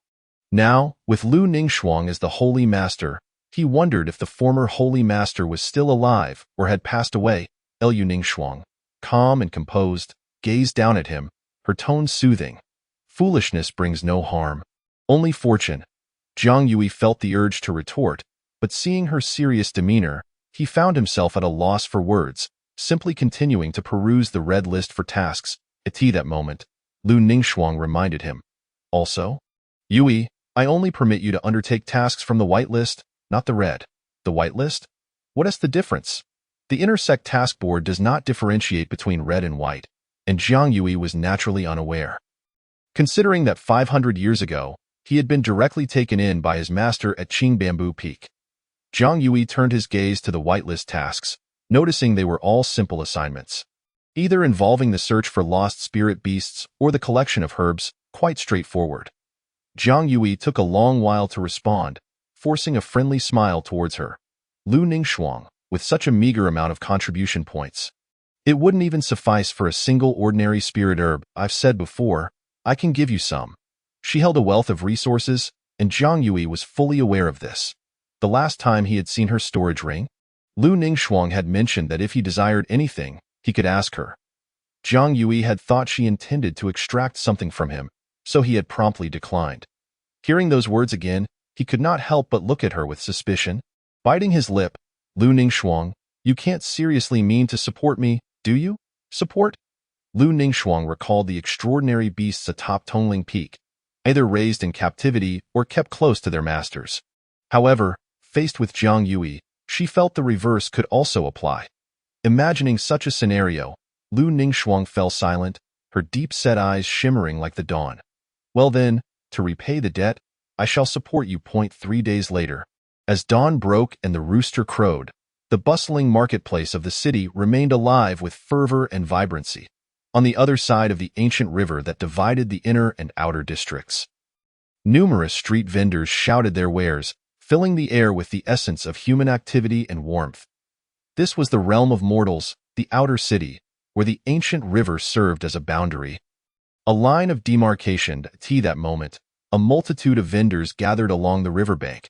Now, with Lu Ningxuang as the Holy Master, he wondered if the former Holy Master was still alive or had passed away. Lu Ningxuang, calm and composed, gazed down at him, her tone soothing. Foolishness brings no harm, only fortune. Zhang Yui felt the urge to retort, but seeing her serious demeanor, he found himself at a loss for words, simply continuing to peruse the red list for tasks. At that moment, Lu Ningxuang reminded him. Also, Yui, I only permit you to undertake tasks from the white list, not the red. The white list? What is the difference? The Intersect Task Board does not differentiate between red and white, and Zhang Yui was naturally unaware. Considering that 500 years ago, he had been directly taken in by his master at Qing Bamboo Peak. Zhang Yui turned his gaze to the whitelist tasks, noticing they were all simple assignments, either involving the search for lost spirit beasts or the collection of herbs, quite straightforward. Zhang Yui took a long while to respond, forcing a friendly smile towards her. Lu Ningxuang, with such a meager amount of contribution points. It wouldn't even suffice for a single ordinary spirit herb. I've said before, I can give you some. She held a wealth of resources, and Zhang Yui was fully aware of this. The last time he had seen her storage ring, Lu Ningxuang had mentioned that if he desired anything, he could ask her. Zhang Yui had thought she intended to extract something from him, so he had promptly declined. Hearing those words again, he could not help but look at her with suspicion. Biting his lip, Lu Ningxuang, you can't seriously mean to support me, do you? Support? Lu Ningxuang recalled the extraordinary beasts atop Tongling Peak, either raised in captivity or kept close to their masters. However, faced with Zhang Yui, she felt the reverse could also apply. Imagining such a scenario, Lu Ningxuang fell silent, her deep-set eyes shimmering like the dawn. Well then, to repay the debt, I shall support you. 3 days later, as dawn broke and the rooster crowed, the bustling marketplace of the city remained alive with fervor and vibrancy. On the other side of the ancient river that divided the inner and outer districts, numerous street vendors shouted their wares, filling the air with the essence of human activity and warmth. This was the realm of mortals, the outer city, where the ancient river served as a boundary, a line of demarcation. At that moment, a multitude of vendors gathered along the riverbank.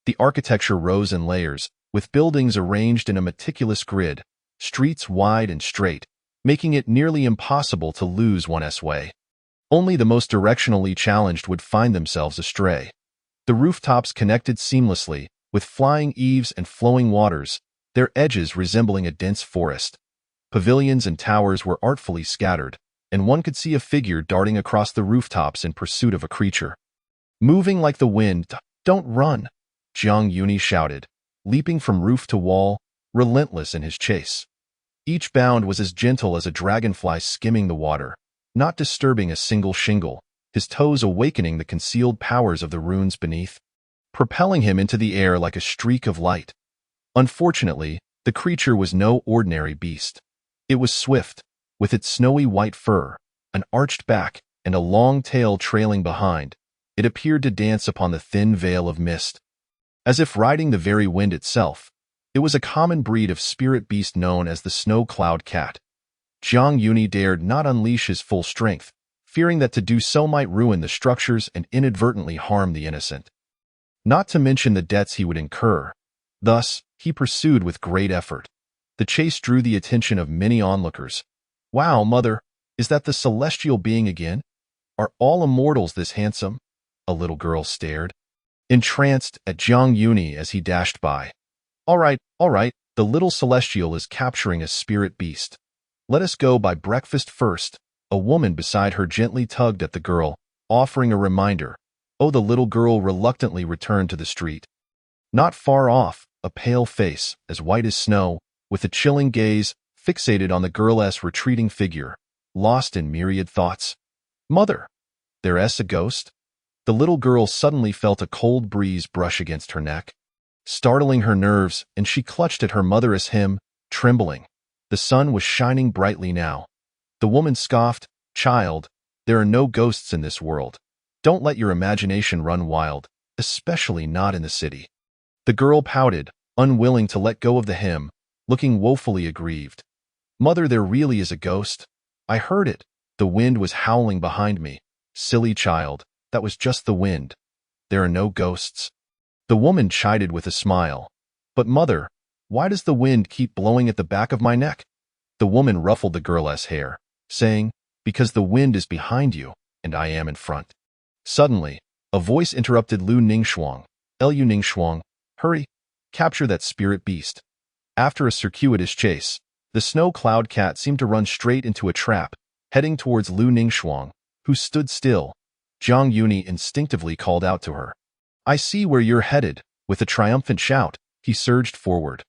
The architecture rose in layers, with buildings arranged in a meticulous grid, streets wide and straight, making it nearly impossible to lose one's way. Only the most directionally challenged would find themselves astray. The rooftops connected seamlessly, with flying eaves and flowing waters, their edges resembling a dense forest. Pavilions and towers were artfully scattered, and one could see a figure darting across the rooftops in pursuit of a creature. Moving like the wind, don't run, Zhang Yuni shouted, leaping from roof to wall, relentless in his chase. Each bound was as gentle as a dragonfly skimming the water, not disturbing a single shingle, his toes awakening the concealed powers of the runes beneath, propelling him into the air like a streak of light. Unfortunately, the creature was no ordinary beast. It was swift, with its snowy white fur, an arched back, and a long tail trailing behind. It appeared to dance upon the thin veil of mist, as if riding the very wind itself. It was a common breed of spirit beast known as the snow cloud cat. Jiang Yuni dared not unleash his full strength, fearing that to do so might ruin the structures and inadvertently harm the innocent. Not to mention the debts he would incur. Thus, he pursued with great effort. The chase drew the attention of many onlookers. "Wow, mother, is that the celestial being again? Are all immortals this handsome?" A little girl stared, entranced at Jiang Yuni as he dashed by. All right, the little celestial is capturing a spirit beast. Let us go by breakfast first." A woman beside her gently tugged at the girl, offering a reminder. Oh, the little girl reluctantly returned to the street. Not far off, a pale face, as white as snow, with a chilling gaze, fixated on the girl's retreating figure, lost in myriad thoughts. "Mother, there's a ghost?" The little girl suddenly felt a cold breeze brush against her neck, startling her nerves, and she clutched at her mother as him, trembling. The sun was shining brightly now. The woman scoffed, "Child, there are no ghosts in this world. Don't let your imagination run wild, especially not in the city." The girl pouted, unwilling to let go of the hymn, looking woefully aggrieved. "Mother, there really is a ghost. I heard it. The wind was howling behind me." "Silly child, that was just the wind. There are no ghosts." The woman chided with a smile. "But mother, why does the wind keep blowing at the back of my neck?" The woman ruffled the girl's hair, saying, "Because the wind is behind you, and I am in front." Suddenly, a voice interrupted Lu Ningxuang. "Lu Ningxuang, hurry, capture that spirit beast." After a circuitous chase, the snow cloud cat seemed to run straight into a trap, heading towards Lu Ningxuang, who stood still. Jiang Yuni instinctively called out to her. "I see where you're headed." With a triumphant shout, he surged forward.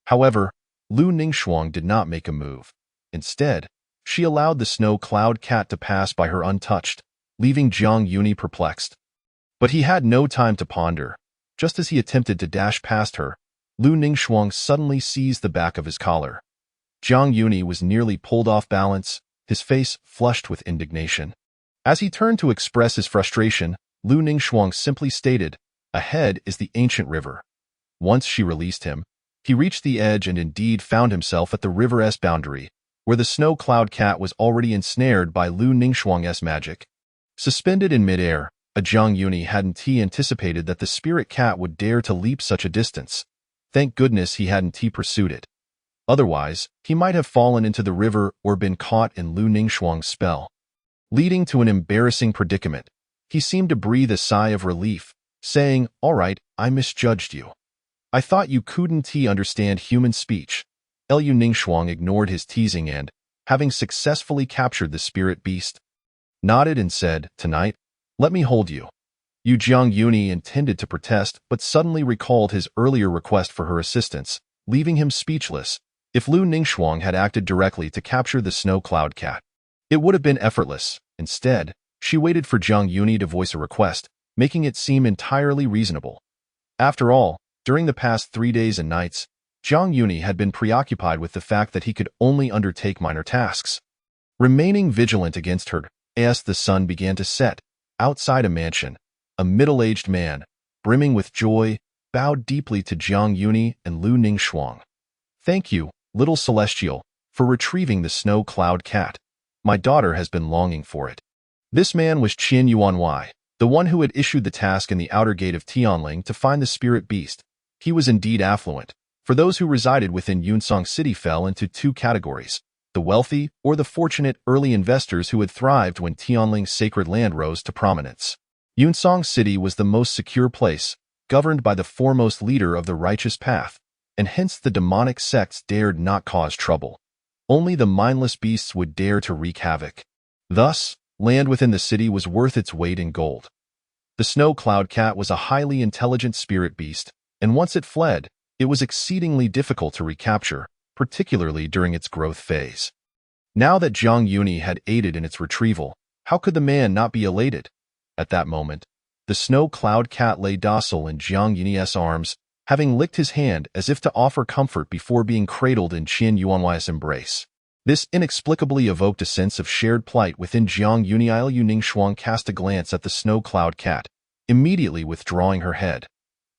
However, Lu Ningxuang did not make a move. Instead, she allowed the snow cloud cat to pass by her untouched, leaving Jiang Yuni perplexed. But he had no time to ponder. Just as he attempted to dash past her, Lu Ningxuang suddenly seized the back of his collar. Jiang Yuni was nearly pulled off balance, his face flushed with indignation. As he turned to express his frustration, Lu Ningxuang simply stated, "Ahead is the ancient river." Once she released him, he reached the edge and indeed found himself at the river's boundary, where the snow cloud cat was already ensnared by Lu Ningxuang's magic. Suspended in midair, a Jiang Yuni hadn't anticipated that the spirit cat would dare to leap such a distance. Thank goodness he hadn't pursued it. Otherwise, he might have fallen into the river or been caught in Lu Ningxuang's spell, leading to an embarrassing predicament. He seemed to breathe a sigh of relief, saying, "All right, I misjudged you. I thought you couldn't understand human speech." Lu Ningxuang ignored his teasing and, having successfully captured the spirit beast, nodded and said, "Tonight, let me hold you." Jiang Yuni intended to protest but suddenly recalled his earlier request for her assistance, leaving him speechless. If Lu Ningxuang had acted directly to capture the snow cloud cat, it would have been effortless. Instead, she waited for Jiang Yuni to voice a request, making it seem entirely reasonable. After all, during the past 3 days and nights, Jiang Yuni had been preoccupied with the fact that he could only undertake minor tasks. Remaining vigilant against her, as the sun began to set, outside a mansion, a middle-aged man, brimming with joy, bowed deeply to Jiang Yuni and Lu Ningxuang. "Thank you, little celestial, for retrieving the snow cloud cat. My daughter has been longing for it." This man was Qin Yuanwei, the one who had issued the task in the outer gate of Tianling to find the spirit beast. He was indeed affluent, for those who resided within Yunsong City fell into 2 categories: the wealthy or the fortunate early investors who had thrived when Tianling's sacred land rose to prominence. Yunsong City was the most secure place, governed by the foremost leader of the righteous path, and hence the demonic sects dared not cause trouble. Only the mindless beasts would dare to wreak havoc. Thus, land within the city was worth its weight in gold. The snow cloud cat was a highly intelligent spirit beast, and once it fled, it was exceedingly difficult to recapture, particularly during its growth phase. Now that Jiang Yuni had aided in its retrieval, how could the man not be elated? At that moment, the snow cloud cat lay docile in Jiang Yuni's arms, having licked his hand as if to offer comfort before being cradled in Qian Yuanhui's embrace. This inexplicably evoked a sense of shared plight within Jiang Yuni. Liu Ningxuang cast a glance at the snow cloud cat, immediately withdrawing her head.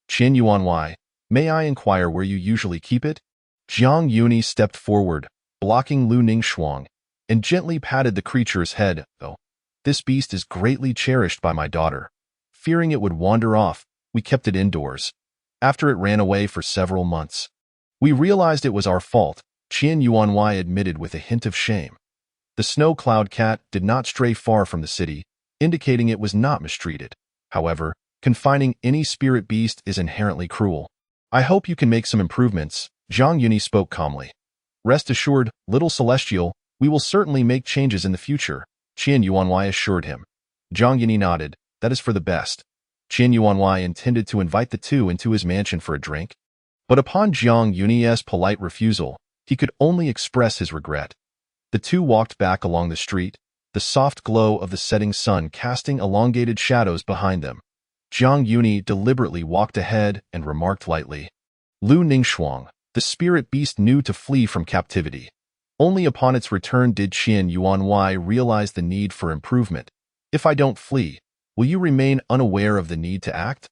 Qian Yuanhui, may I inquire where you usually keep it? Jiang Yuni stepped forward, blocking Liu Ningxuang, and gently patted the creature's head. Oh, this beast is greatly cherished by my daughter. Fearing it would wander off, we kept it indoors. After it ran away for several months, we realized it was our fault, Qian Yuanhui admitted with a hint of shame. The snow cloud cat did not stray far from the city, indicating it was not mistreated. However, confining any spirit beast is inherently cruel. I hope you can make some improvements, Jiang Yuni spoke calmly. Rest assured, little celestial, we will certainly make changes in the future, Qian Yuanhui assured him. Jiang Yuni nodded. That is for the best. Qian Yuanhui intended to invite the two into his mansion for a drink, but upon Jiang Yuni's polite refusal, he could only express his regret. The two walked back along the street, the soft glow of the setting sun casting elongated shadows behind them. Jiang Yuni deliberately walked ahead and remarked lightly, Liu Ningxuang, the spirit beast knew to flee from captivity. Only upon its return did Qian Yuanhui realize the need for improvement. If I don't flee, will you remain unaware of the need to act?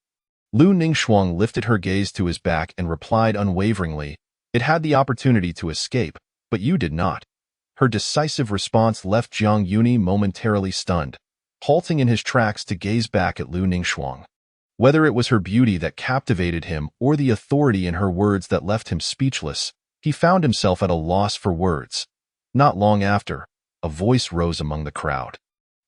Liu Ningxuang lifted her gaze to his back and replied unwaveringly, it had the opportunity to escape, but you did not. Her decisive response left Jiang Yuni momentarily stunned, halting in his tracks to gaze back at Liu Ningxuang. Whether it was her beauty that captivated him or the authority in her words that left him speechless, he found himself at a loss for words. Not long after, a voice rose among the crowd.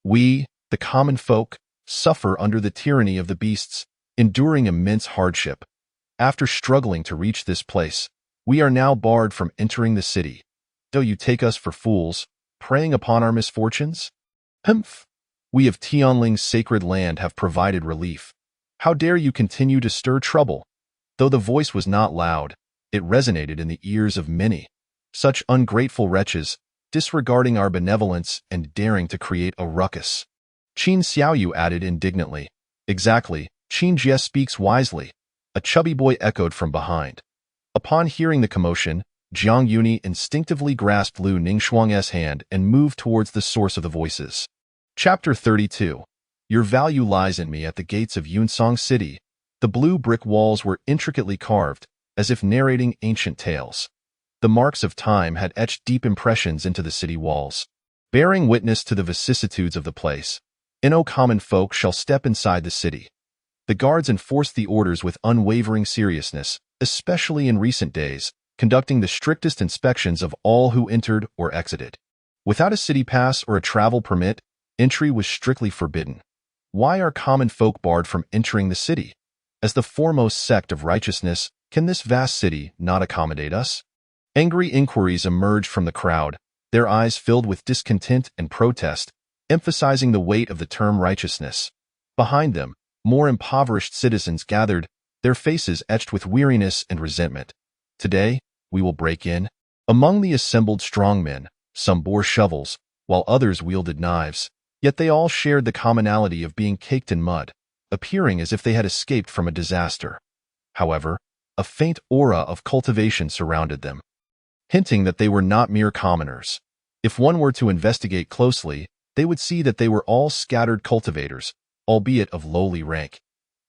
We, the common folk, suffer under the tyranny of the beasts, enduring immense hardship. After struggling to reach this place, we are now barred from entering the city. Do you take us for fools, preying upon our misfortunes? Humph! We of Tianling's sacred land have provided relief. How dare you continue to stir trouble? Though the voice was not loud, it resonated in the ears of many. Such ungrateful wretches, disregarding our benevolence and daring to create a ruckus. Qin Xiaoyu added indignantly. Exactly, Qin Jie speaks wisely. A chubby boy echoed from behind. Upon hearing the commotion, Jiang Yuni instinctively grasped Liu Ningxuang's hand and moved towards the source of the voices. Chapter 32. Your value lies in me. At the gates of Yunsong City, the blue brick walls were intricately carved, as if narrating ancient tales. The marks of time had etched deep impressions into the city walls, bearing witness to the vicissitudes of the place. No common folk shall step inside the city. The guards enforced the orders with unwavering seriousness, especially in recent days, conducting the strictest inspections of all who entered or exited. Without a city pass or a travel permit, entry was strictly forbidden. Why are common folk barred from entering the city? As the foremost sect of righteousness, can this vast city not accommodate us? Angry inquiries emerged from the crowd, their eyes filled with discontent and protest, emphasizing the weight of the term righteousness. Behind them, more impoverished citizens gathered, their faces etched with weariness and resentment. Today, we will break in. Among the assembled strongmen, some bore shovels, while others wielded knives, yet they all shared the commonality of being caked in mud, appearing as if they had escaped from a disaster. However, a faint aura of cultivation surrounded them, hinting that they were not mere commoners. If one were to investigate closely, they would see that they were all scattered cultivators, albeit of lowly rank.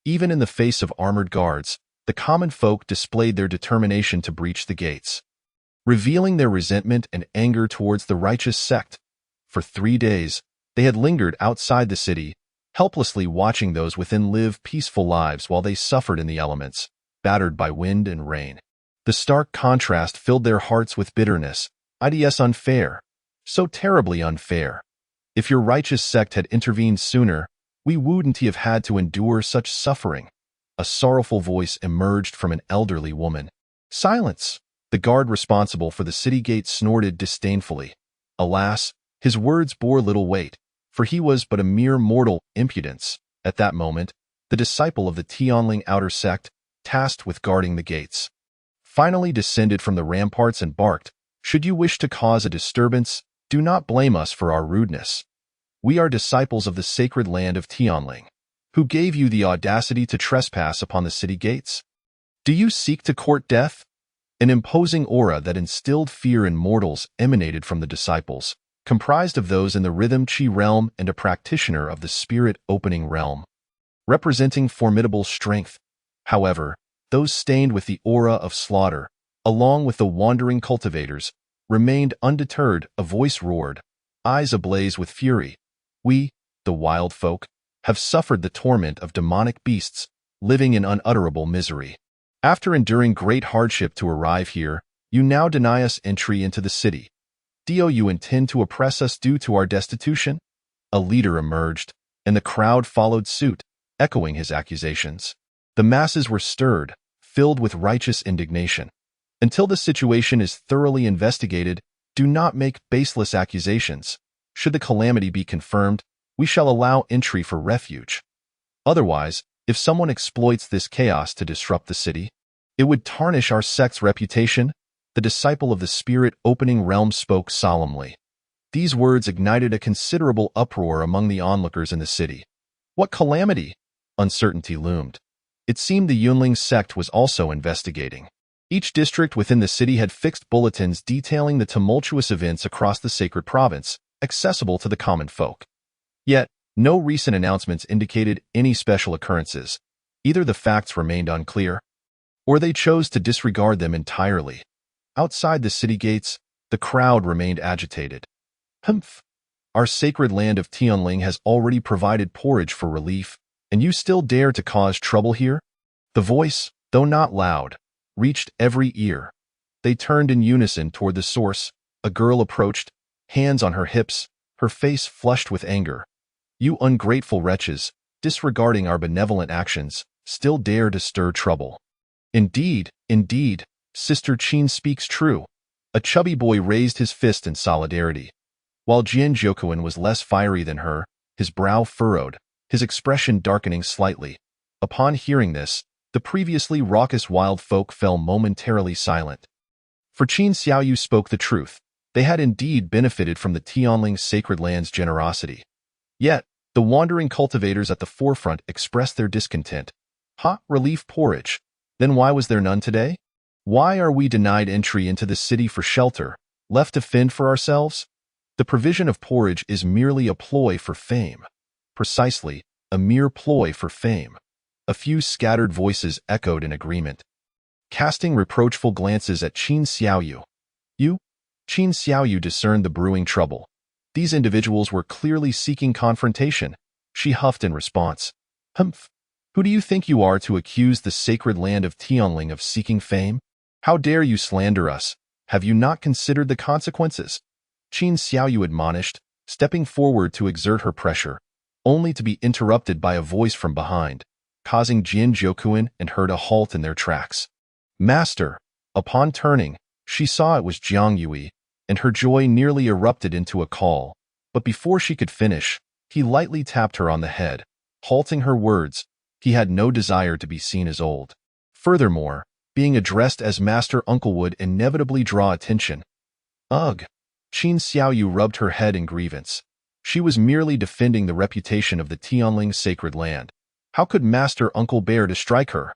Even in the face of armored guards, the common folk displayed their determination to breach the gates, revealing their resentment and anger towards the righteous sect. For 3 days, they had lingered outside the city, helplessly watching those within live peaceful lives while they suffered in the elements, battered by wind and rain. The stark contrast filled their hearts with bitterness. It's unfair. So terribly unfair. If your righteous sect had intervened sooner, we wouldn't have had to endure such suffering. A sorrowful voice emerged from an elderly woman. Silence! The guard responsible for the city gate snorted disdainfully. Alas, his words bore little weight, for he was but a mere mortal. Impudence. At that moment, the disciple of the Tianling outer sect, tasked with guarding the gates, finally descended from the ramparts and barked, "Should you wish to cause a disturbance, do not blame us for our rudeness. We are disciples of the sacred land of Tianling. Who gave you the audacity to trespass upon the city gates? Do you seek to court death?" An imposing aura that instilled fear in mortals emanated from the disciples, comprised of those in the rhythm chi realm and a practitioner of the spirit opening realm, representing formidable strength. However, those stained with the aura of slaughter, along with the wandering cultivators, remained undeterred. A voice roared, eyes ablaze with fury. "We, the wild folk, have suffered the torment of demonic beasts, living in unutterable misery. After enduring great hardship to arrive here, you now deny us entry into the city. Do you intend to oppress us due to our destitution?" A leader emerged, and the crowd followed suit, echoing his accusations. The masses were stirred, filled with righteous indignation. Until the situation is thoroughly investigated, do not make baseless accusations. Should the calamity be confirmed, we shall allow entry for refuge. Otherwise, if someone exploits this chaos to disrupt the city, it would tarnish our sect's reputation. The disciple of the spirit opening realm spoke solemnly. These words ignited a considerable uproar among the onlookers in the city. What calamity? Uncertainty loomed. It seemed the Unwilling sect was also investigating. Each district within the city had fixed bulletins detailing the tumultuous events across the sacred province, accessible to the common folk. Yet, no recent announcements indicated any special occurrences. Either the facts remained unclear, or they chose to disregard them entirely. Outside the city gates, the crowd remained agitated. "Humph! Our sacred land of Tianling has already provided porridge for relief, and you still dare to cause trouble here?" The voice, though not loud, reached every ear. They turned in unison toward the source. A girl approached, hands on her hips, her face flushed with anger. "You ungrateful wretches, disregarding our benevolent actions, still dare to stir trouble." Indeed, Sister Qin speaks true." A chubby boy raised his fist in solidarity. While Jian Zhouquan was less fiery than her, his brow furrowed, his expression darkening slightly. Upon hearing this, the previously raucous wild folk fell momentarily silent. For Qin Xiaoyu spoke the truth. They had indeed benefited from the Tianling sacred land's generosity. Yet, the wandering cultivators at the forefront expressed their discontent. "Hot relief porridge. Then why was there none today? Why are we denied entry into the city for shelter, left to fend for ourselves? The provision of porridge is merely a ploy for fame." Precisely, a mere ploy for fame. A few scattered voices echoed in agreement, casting reproachful glances at Qin Xiaoyu. Qin Xiaoyu discerned the brewing trouble. These individuals were clearly seeking confrontation. She huffed in response. "Humph! Who do you think you are to accuse the sacred land of Tianling of seeking fame? How dare you slander us? Have you not considered the consequences?" Qin Xiaoyu admonished, stepping forward to exert her pressure, only to be interrupted by a voice from behind, causing Jian Zhouquan and her to halt in their tracks. "Master!" Upon turning, she saw it was Jiang Yui, and her joy nearly erupted into a call. But before she could finish, he lightly tapped her on the head, halting her words. He had no desire to be seen as old. Furthermore, being addressed as Master Uncle would inevitably draw attention. Ugh! Qin Xiaoyu rubbed her head in grievance. She was merely defending the reputation of the Tianling sacred land. How could Master Uncle bear to strike her?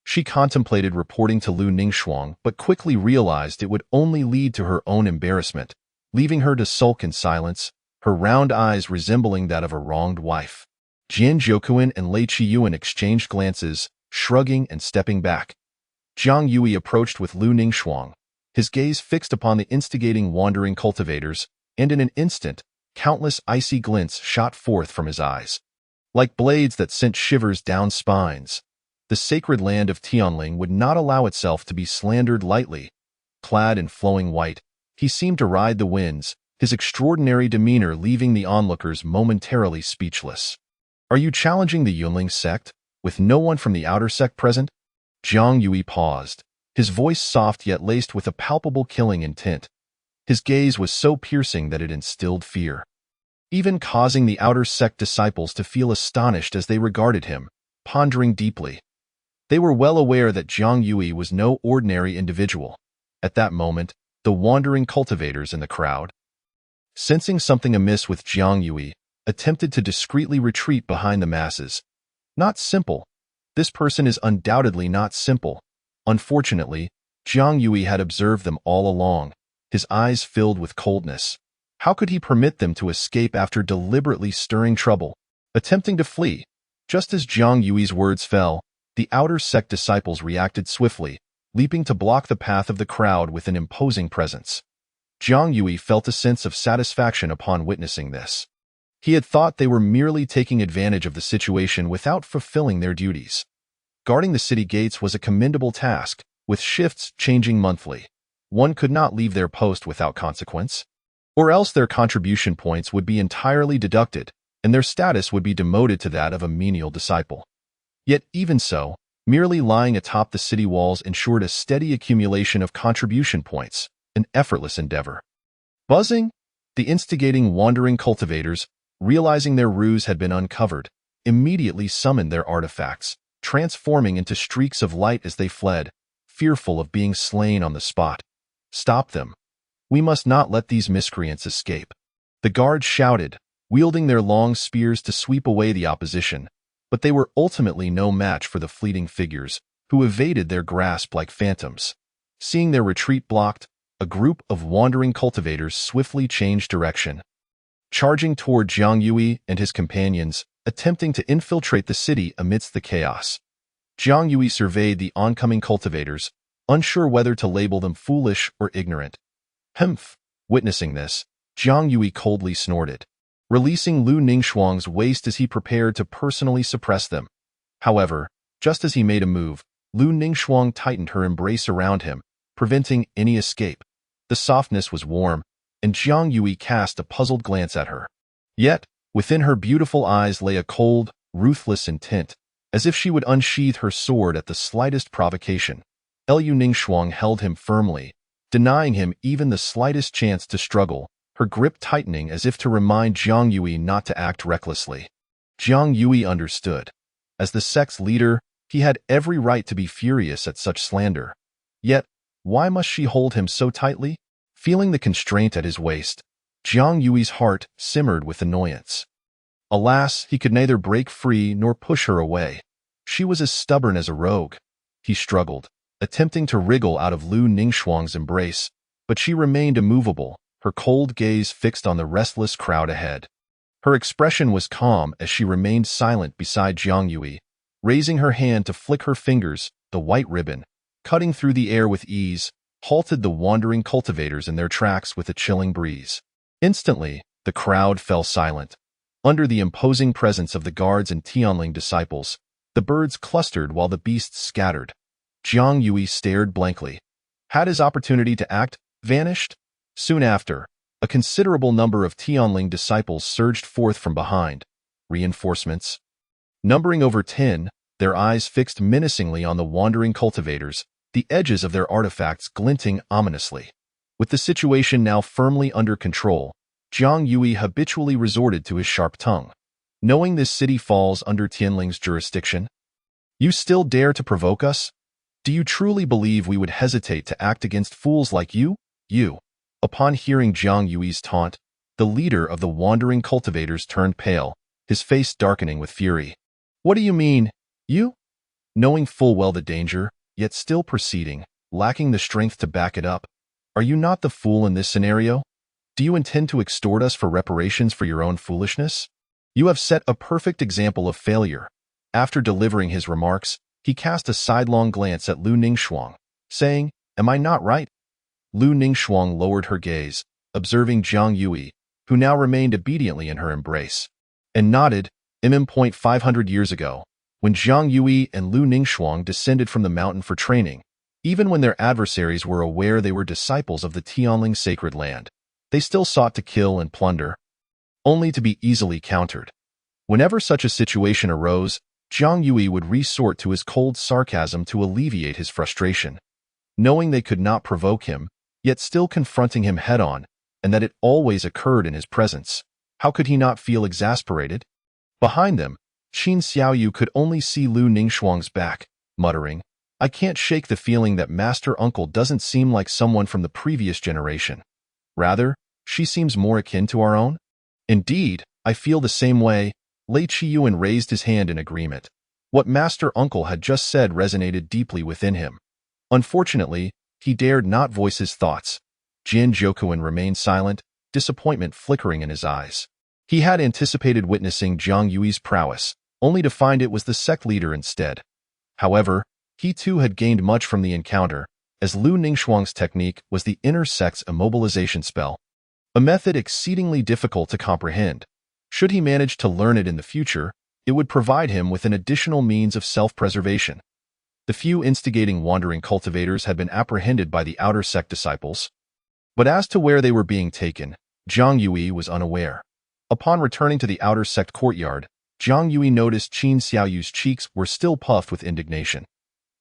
She contemplated reporting to Lu Ningxuang, but quickly realized it would only lead to her own embarrassment, leaving her to sulk in silence, her round eyes resembling that of a wronged wife. Jian Zhouquan and Lei Qiyuan exchanged glances, shrugging and stepping back. Jiang Yui approached with Lu Ningxuang, his gaze fixed upon the instigating wandering cultivators, and in an instant, countless icy glints shot forth from his eyes. Like blades that sent shivers down spines, the sacred land of Tianling would not allow itself to be slandered lightly. Clad in flowing white, he seemed to ride the winds, his extraordinary demeanor leaving the onlookers momentarily speechless. "Are you challenging the Unwilling sect, with no one from the outer sect present?" Jiang Yui paused, his voice soft yet laced with a palpable killing intent. His gaze was so piercing that it instilled fear, even causing the outer sect disciples to feel astonished as they regarded him, pondering deeply. They were well aware that Jiang Yui was no ordinary individual. At that moment, the wandering cultivators in the crowd, sensing something amiss with Jiang Yui, attempted to discreetly retreat behind the masses. Not simple. This person is undoubtedly not simple. Unfortunately, Jiang Yui had observed them all along, his eyes filled with coldness. How could he permit them to escape after deliberately stirring trouble, attempting to flee? Just as Jiang Yui's words fell, the outer sect disciples reacted swiftly, leaping to block the path of the crowd with an imposing presence. Jiang Yui felt a sense of satisfaction upon witnessing this. He had thought they were merely taking advantage of the situation without fulfilling their duties. Guarding the city gates was a commendable task, with shifts changing monthly. One could not leave their post without consequence, or else their contribution points would be entirely deducted, and their status would be demoted to that of a menial disciple. Yet even so, merely lying atop the city walls ensured a steady accumulation of contribution points, an effortless endeavor. Buzzing, the instigating wandering cultivators, realizing their ruse had been uncovered, immediately summoned their artifacts, transforming into streaks of light as they fled, fearful of being slain on the spot. Stop them. We must not let these miscreants escape. The guards shouted, wielding their long spears to sweep away the opposition, but they were ultimately no match for the fleeting figures, who evaded their grasp like phantoms. Seeing their retreat blocked, a group of wandering cultivators swiftly changed direction, charging toward Jiang Yui and his companions, attempting to infiltrate the city amidst the chaos. Jiang Yui surveyed the oncoming cultivators, unsure whether to label them foolish or ignorant. Humph! Witnessing this, Jiang Yui coldly snorted, releasing Lu Ningxuang's waist as he prepared to personally suppress them. However, just as he made a move, Lu Ningxuang tightened her embrace around him, preventing any escape. The softness was warm, and Jiang Yui cast a puzzled glance at her. Yet, within her beautiful eyes lay a cold, ruthless intent, as if she would unsheath her sword at the slightest provocation. Lu Ningxuang held him firmly, denying him even the slightest chance to struggle, her grip tightening as if to remind Jiang Yui not to act recklessly. Jiang Yui understood. As the sect's leader, he had every right to be furious at such slander. Yet, why must she hold him so tightly? Feeling the constraint at his waist, Jiang Yui's heart simmered with annoyance. Alas, he could neither break free nor push her away. She was as stubborn as a rogue. He struggled, attempting to wriggle out of Lu Ningxuang's embrace, but she remained immovable, her cold gaze fixed on the restless crowd ahead. Her expression was calm as she remained silent beside Jiang Yui, raising her hand to flick her fingers. The white ribbon, cutting through the air with ease, halted the wandering cultivators in their tracks with a chilling breeze. Instantly, the crowd fell silent. Under the imposing presence of the guards and Tianling disciples, the birds clustered while the beasts scattered. Jiang Yui stared blankly. Had his opportunity to act vanished? Soon after, a considerable number of Tianling disciples surged forth from behind. Reinforcements. Numbering over 10, their eyes fixed menacingly on the wandering cultivators, the edges of their artifacts glinting ominously. With the situation now firmly under control, Jiang Yui habitually resorted to his sharp tongue. Knowing this city falls under Tianling's jurisdiction, you still dare to provoke us? Do you truly believe we would hesitate to act against fools like you? You. Upon hearing Jiang Yui's taunt, the leader of the wandering cultivators turned pale, his face darkening with fury. What do you mean, you? Knowing full well the danger, yet still proceeding, lacking the strength to back it up. Are you not the fool in this scenario? Do you intend to extort us for reparations for your own foolishness? You have set a perfect example of failure. After delivering his remarks, he cast a sidelong glance at Lu Ningxuang, saying, Am I not right? Lu Ningxuang lowered her gaze, observing Jiang Yui, who now remained obediently in her embrace, and nodded. 500 years ago, when Jiang Yui and Lu Ningxuang descended from the mountain for training, even when their adversaries were aware they were disciples of the Tianling sacred land, they still sought to kill and plunder, only to be easily countered. Whenever such a situation arose, Jiang Yui would resort to his cold sarcasm to alleviate his frustration. Knowing they could not provoke him, yet still confronting him head-on, and that it always occurred in his presence, how could he not feel exasperated? Behind them, Qin Xiaoyu could only see Lu Ningxuang's back, muttering, I can't shake the feeling that Master Uncle doesn't seem like someone from the previous generation. Rather, she seems more akin to our own. Indeed, I feel the same way. Lei Qiyuan raised his hand in agreement. What Master Uncle had just said resonated deeply within him. Unfortunately, he dared not voice his thoughts. Jin Zhoukuan remained silent, disappointment flickering in his eyes. He had anticipated witnessing Zhang Yui's prowess, only to find it was the sect leader instead. However, he too had gained much from the encounter, as Lu Ningxuang's technique was the inner sect's immobilization spell, a method exceedingly difficult to comprehend. Should he manage to learn it in the future, it would provide him with an additional means of self-preservation. The few instigating wandering cultivators had been apprehended by the outer sect disciples, but as to where they were being taken, Zhang Yui was unaware. Upon returning to the outer sect courtyard, Zhang Yui noticed Qin Xiaoyu's cheeks were still puffed with indignation.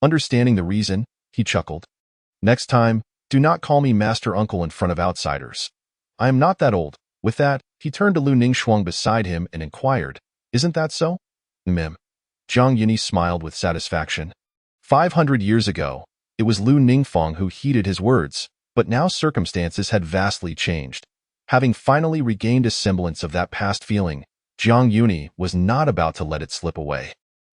Understanding the reason, he chuckled. Next time, do not call me Master Uncle in front of outsiders. I am not that old. With that, he turned to Lu Ningxuang beside him and inquired, Isn't that so? Mim. Zhang Yuni smiled with satisfaction. 500 years ago, it was Lu Ningfang who heeded his words, but now circumstances had vastly changed. Having finally regained a semblance of that past feeling, Zhang Yuni was not about to let it slip away.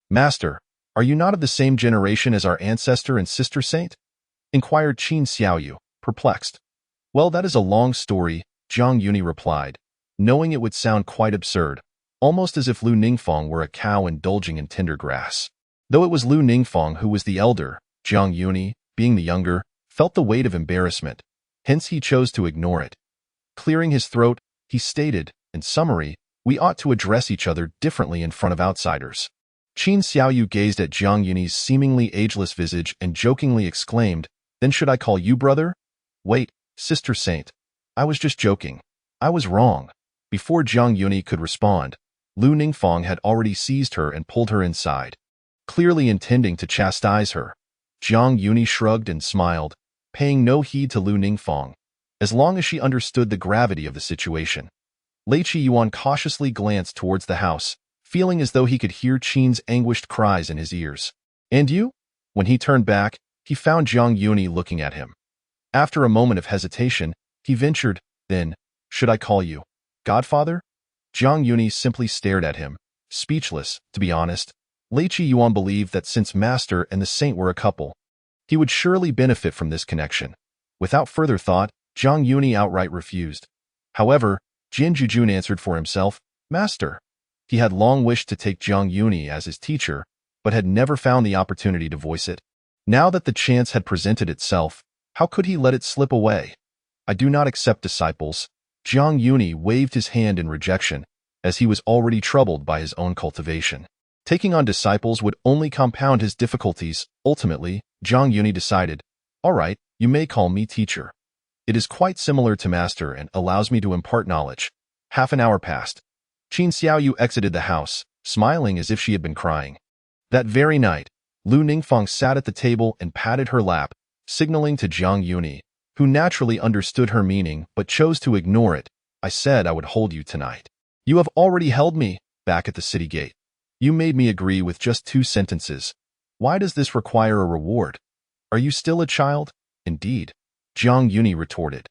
Master, are you not of the same generation as our ancestor and sister saint? Inquired Qin Xiaoyu, perplexed. Well, that is a long story, Zhang Yuni replied, knowing it would sound quite absurd, almost as if Lu Ningfang were a cow indulging in tender grass. Though it was Lu Ningfang who was the elder, Zhang Yuni, being the younger, felt the weight of embarrassment, hence he chose to ignore it. Clearing his throat, he stated, in summary, we ought to address each other differently in front of outsiders. Qin Xiaoyu gazed at Zhang Yuni's seemingly ageless visage and jokingly exclaimed, Then should I call you brother? Wait, sister saint. I was just joking. I was wrong. Before Zhang Yuni could respond, Lu Ningfang had already seized her and pulled her inside, clearly intending to chastise her. Zhang Yuni shrugged and smiled, paying no heed to Lu Ningfang, as long as she understood the gravity of the situation. Lei Qiyuan cautiously glanced towards the house, feeling as though he could hear Qin's anguished cries in his ears. And you? When he turned back, he found Zhang Yuni looking at him. After a moment of hesitation, he ventured, Then, should I call you Godfather? Zhang Yuni simply stared at him, speechless. To be honest, Lei Qiyuan believed that since Master and the Saint were a couple, he would surely benefit from this connection. Without further thought, Zhang Yuni outright refused. However, Jin Jujun answered for himself, Master. He had long wished to take Zhang Yuni as his teacher, but had never found the opportunity to voice it. Now that the chance had presented itself, how could he let it slip away? I do not accept disciples. Zhang Yuni waved his hand in rejection, as he was already troubled by his own cultivation. Taking on disciples would only compound his difficulties. Ultimately, Zhang Yuni decided, All right, you may call me teacher. It is quite similar to master and allows me to impart knowledge. Half an hour passed. Qin Xiaoyu exited the house, smiling as if she had been crying. That very night, Lu Ningfang sat at the table and patted her lap, signaling to Zhang Yuni, who naturally understood her meaning but chose to ignore it. I said I would hold you tonight. You have already held me, back at the city gate. You made me agree with just 2 sentences. Why does this require a reward? Are you still a child? Indeed, Zhang Yuni retorted.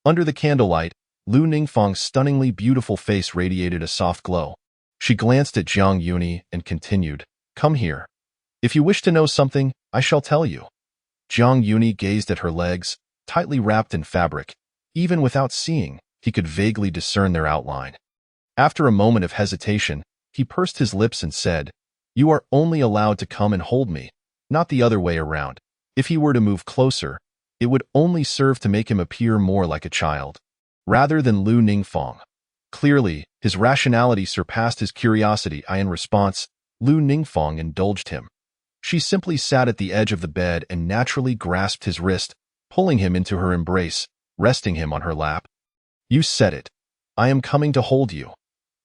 Under the candlelight, Lu Ningfang's stunningly beautiful face radiated a soft glow. She glanced at Zhang Yuni and continued, Come here. If you wish to know something, I shall tell you. Zhang Yuni gazed at her legs, tightly wrapped in fabric. Even without seeing, he could vaguely discern their outline. After a moment of hesitation, he pursed his lips and said, You are only allowed to come and hold me, not the other way around. If he were to move closer, it would only serve to make him appear more like a child, rather than Lu Ningfang. Clearly, his rationality surpassed his curiosity. In response, Lu Ningfang indulged him. She simply sat at the edge of the bed and naturally grasped his wrist, pulling him into her embrace, resting him on her lap. You said it. I am coming to hold you.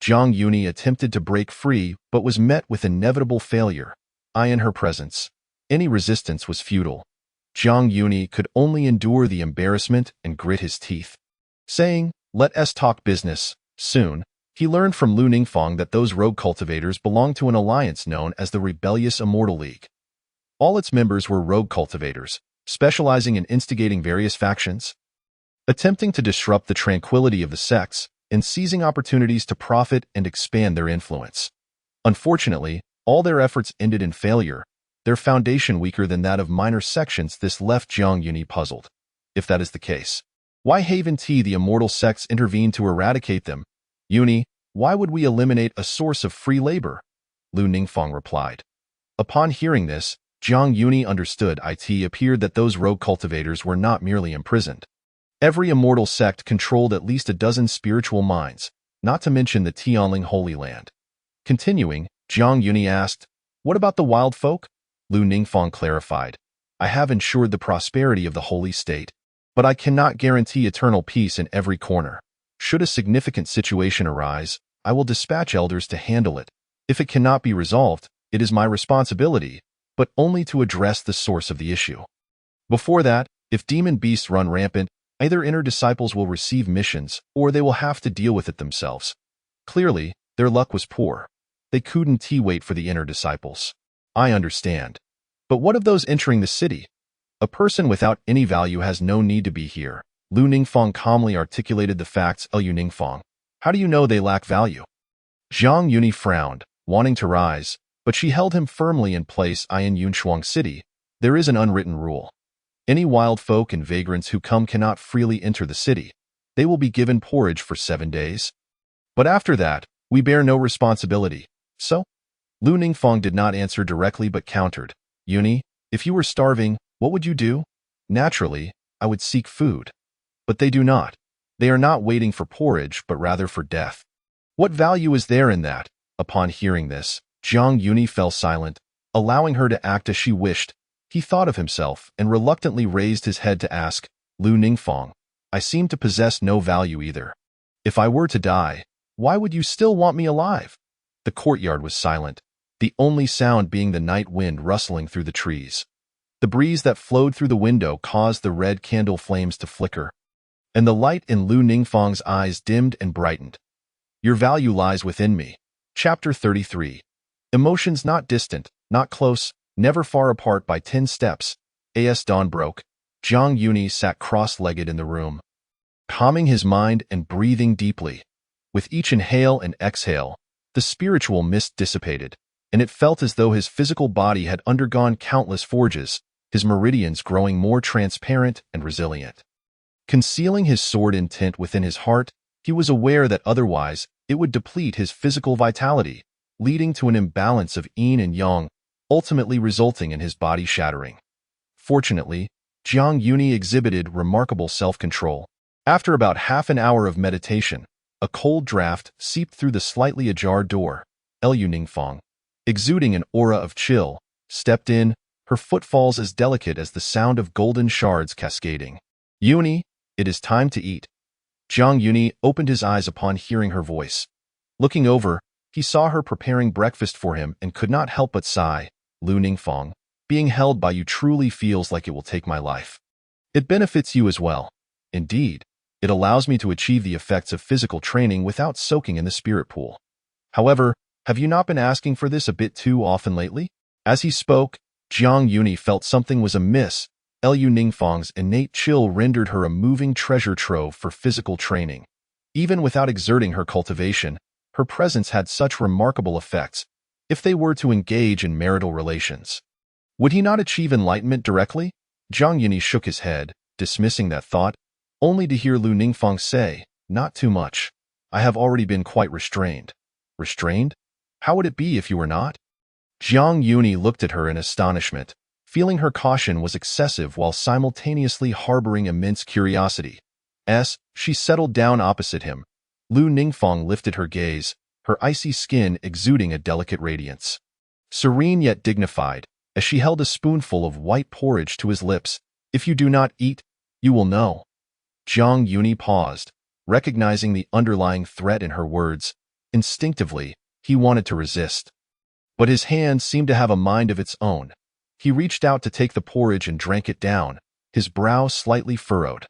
Zhang Yuni attempted to break free but was met with inevitable failure. In her presence, any resistance was futile. Zhang Yuni could only endure the embarrassment and grit his teeth. Saying, Let us talk business. Soon, he learned from Lu Ningfang that those rogue cultivators belonged to an alliance known as the Rebellious Immortal League. All its members were rogue cultivators, specializing in instigating various factions, attempting to disrupt the tranquility of the sects, and seizing opportunities to profit and expand their influence. Unfortunately, all their efforts ended in failure, their foundation weaker than that of minor sections. This left Jiang Yuni puzzled. If that is the case, why haven't the immortal sects intervened to eradicate them? Yuni, why would we eliminate a source of free labor? Lu Ningfang replied. Upon hearing this, Jiang Yuni understood. It appeared that those rogue cultivators were not merely imprisoned. Every immortal sect controlled at least a dozen spiritual minds, not to mention the Tianling Holy Land. Continuing, Jiang Yuni asked, "What about the wild folk?" Lu Ningfang clarified, "I have ensured the prosperity of the holy state, but I cannot guarantee eternal peace in every corner. Should a significant situation arise, I will dispatch elders to handle it. If it cannot be resolved, it is my responsibility, but only to address the source of the issue. Before that, if demon beasts run rampant, either inner disciples will receive missions, or they will have to deal with it themselves." Clearly, their luck was poor. They couldn't wait for the inner disciples. I understand. But what of those entering the city? A person without any value has no need to be here. Lu Ningfang calmly articulated the facts. Lu Ningfang, how do you know they lack value? Jiang Yuni frowned, wanting to rise, but she held him firmly in place. In Yunshuang City, there is an unwritten rule. Any wild folk and vagrants who come cannot freely enter the city. They will be given porridge for 7 days. But after that, we bear no responsibility. So? Lu Ningfang did not answer directly but countered. Yuni, if you were starving, what would you do? Naturally, I would seek food. But they do not. They are not waiting for porridge, but rather for death. What value is there in that? Upon hearing this, Jiang Yuni fell silent, allowing her to act as she wished. He thought of himself and reluctantly raised his head to ask, Lu Ningfang, I seem to possess no value either. If I were to die, why would you still want me alive? The courtyard was silent, the only sound being the night wind rustling through the trees. The breeze that flowed through the window caused the red candle flames to flicker, and the light in Lu Ningfang's eyes dimmed and brightened. Your value lies within me. Chapter 33. Emotions not distant, not close, never far apart by 10 steps. As dawn broke, Jiang Yuni sat cross-legged in the room, calming his mind and breathing deeply. With each inhale and exhale, the spiritual mist dissipated, and it felt as though his physical body had undergone countless forges, his meridians growing more transparent and resilient. Concealing his sword intent within his heart, he was aware that otherwise it would deplete his physical vitality, leading to an imbalance of yin and yang, ultimately resulting in his body shattering. Fortunately, Jiang Yuni exhibited remarkable self-control. After about half an hour of meditation, a cold draft seeped through the slightly ajar door. Lu Ningfang, exuding an aura of chill, stepped in, her footfalls as delicate as the sound of golden shards cascading. Yuni, it is time to eat. Jiang Yuni opened his eyes upon hearing her voice. Looking over, he saw her preparing breakfast for him and could not help but sigh. Lu Ningfang, being held by you truly feels like it will take my life. It benefits you as well. Indeed, it allows me to achieve the effects of physical training without soaking in the spirit pool. However, have you not been asking for this a bit too often lately? As he spoke, Jiang Yuni felt something was amiss. Lu Ningfang's innate chill rendered her a moving treasure trove for physical training. Even without exerting her cultivation, her presence had such remarkable effects, if they were to engage in marital relations. Would he not achieve enlightenment directly? Jiang Yuni shook his head, dismissing that thought, only to hear Lu Ningfang say, not too much. I have already been quite restrained. Restrained? How would it be if you were not? Jiang Yuni looked at her in astonishment, feeling her caution was excessive while simultaneously harboring immense curiosity. As she settled down opposite him, Lu Ningfang lifted her gaze, her icy skin exuding a delicate radiance. Serene yet dignified, as she held a spoonful of white porridge to his lips, if you do not eat, you will know. Jiang Yuni paused, recognizing the underlying threat in her words. Instinctively, he wanted to resist. But his hand seemed to have a mind of its own. He reached out to take the porridge and drank it down, his brow slightly furrowed.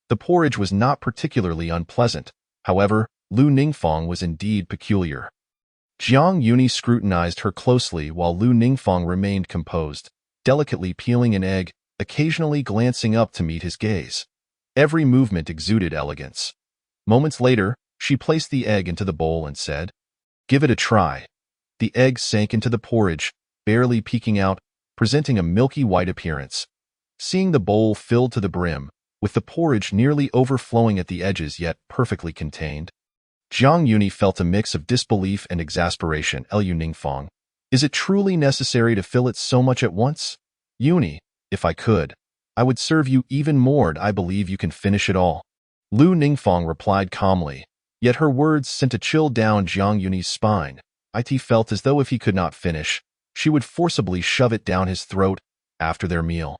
The porridge was not particularly unpleasant. However, Lu Ningfang was indeed peculiar. Jiang Yuni scrutinized her closely while Lu Ningfang remained composed. delicately peeling an egg, occasionally glancing up to meet his gaze. Every movement exuded elegance. Moments later, she placed the egg into the bowl and said, "Give it a try." The egg sank into the porridge, barely peeking out, presenting a milky white appearance. Seeing the bowl filled to the brim, with the porridge nearly overflowing at the edges yet perfectly contained, Jiang Yuni felt a mix of disbelief and exasperation. Lu Ningfang, is it truly necessary to fill it so much at once? Yuni, if I could, I would serve you even more. I believe you can finish it all. Lu Ningfang replied calmly, yet her words sent a chill down Jiang Yuni's spine. It felt as though if he could not finish, she would forcibly shove it down his throat after their meal.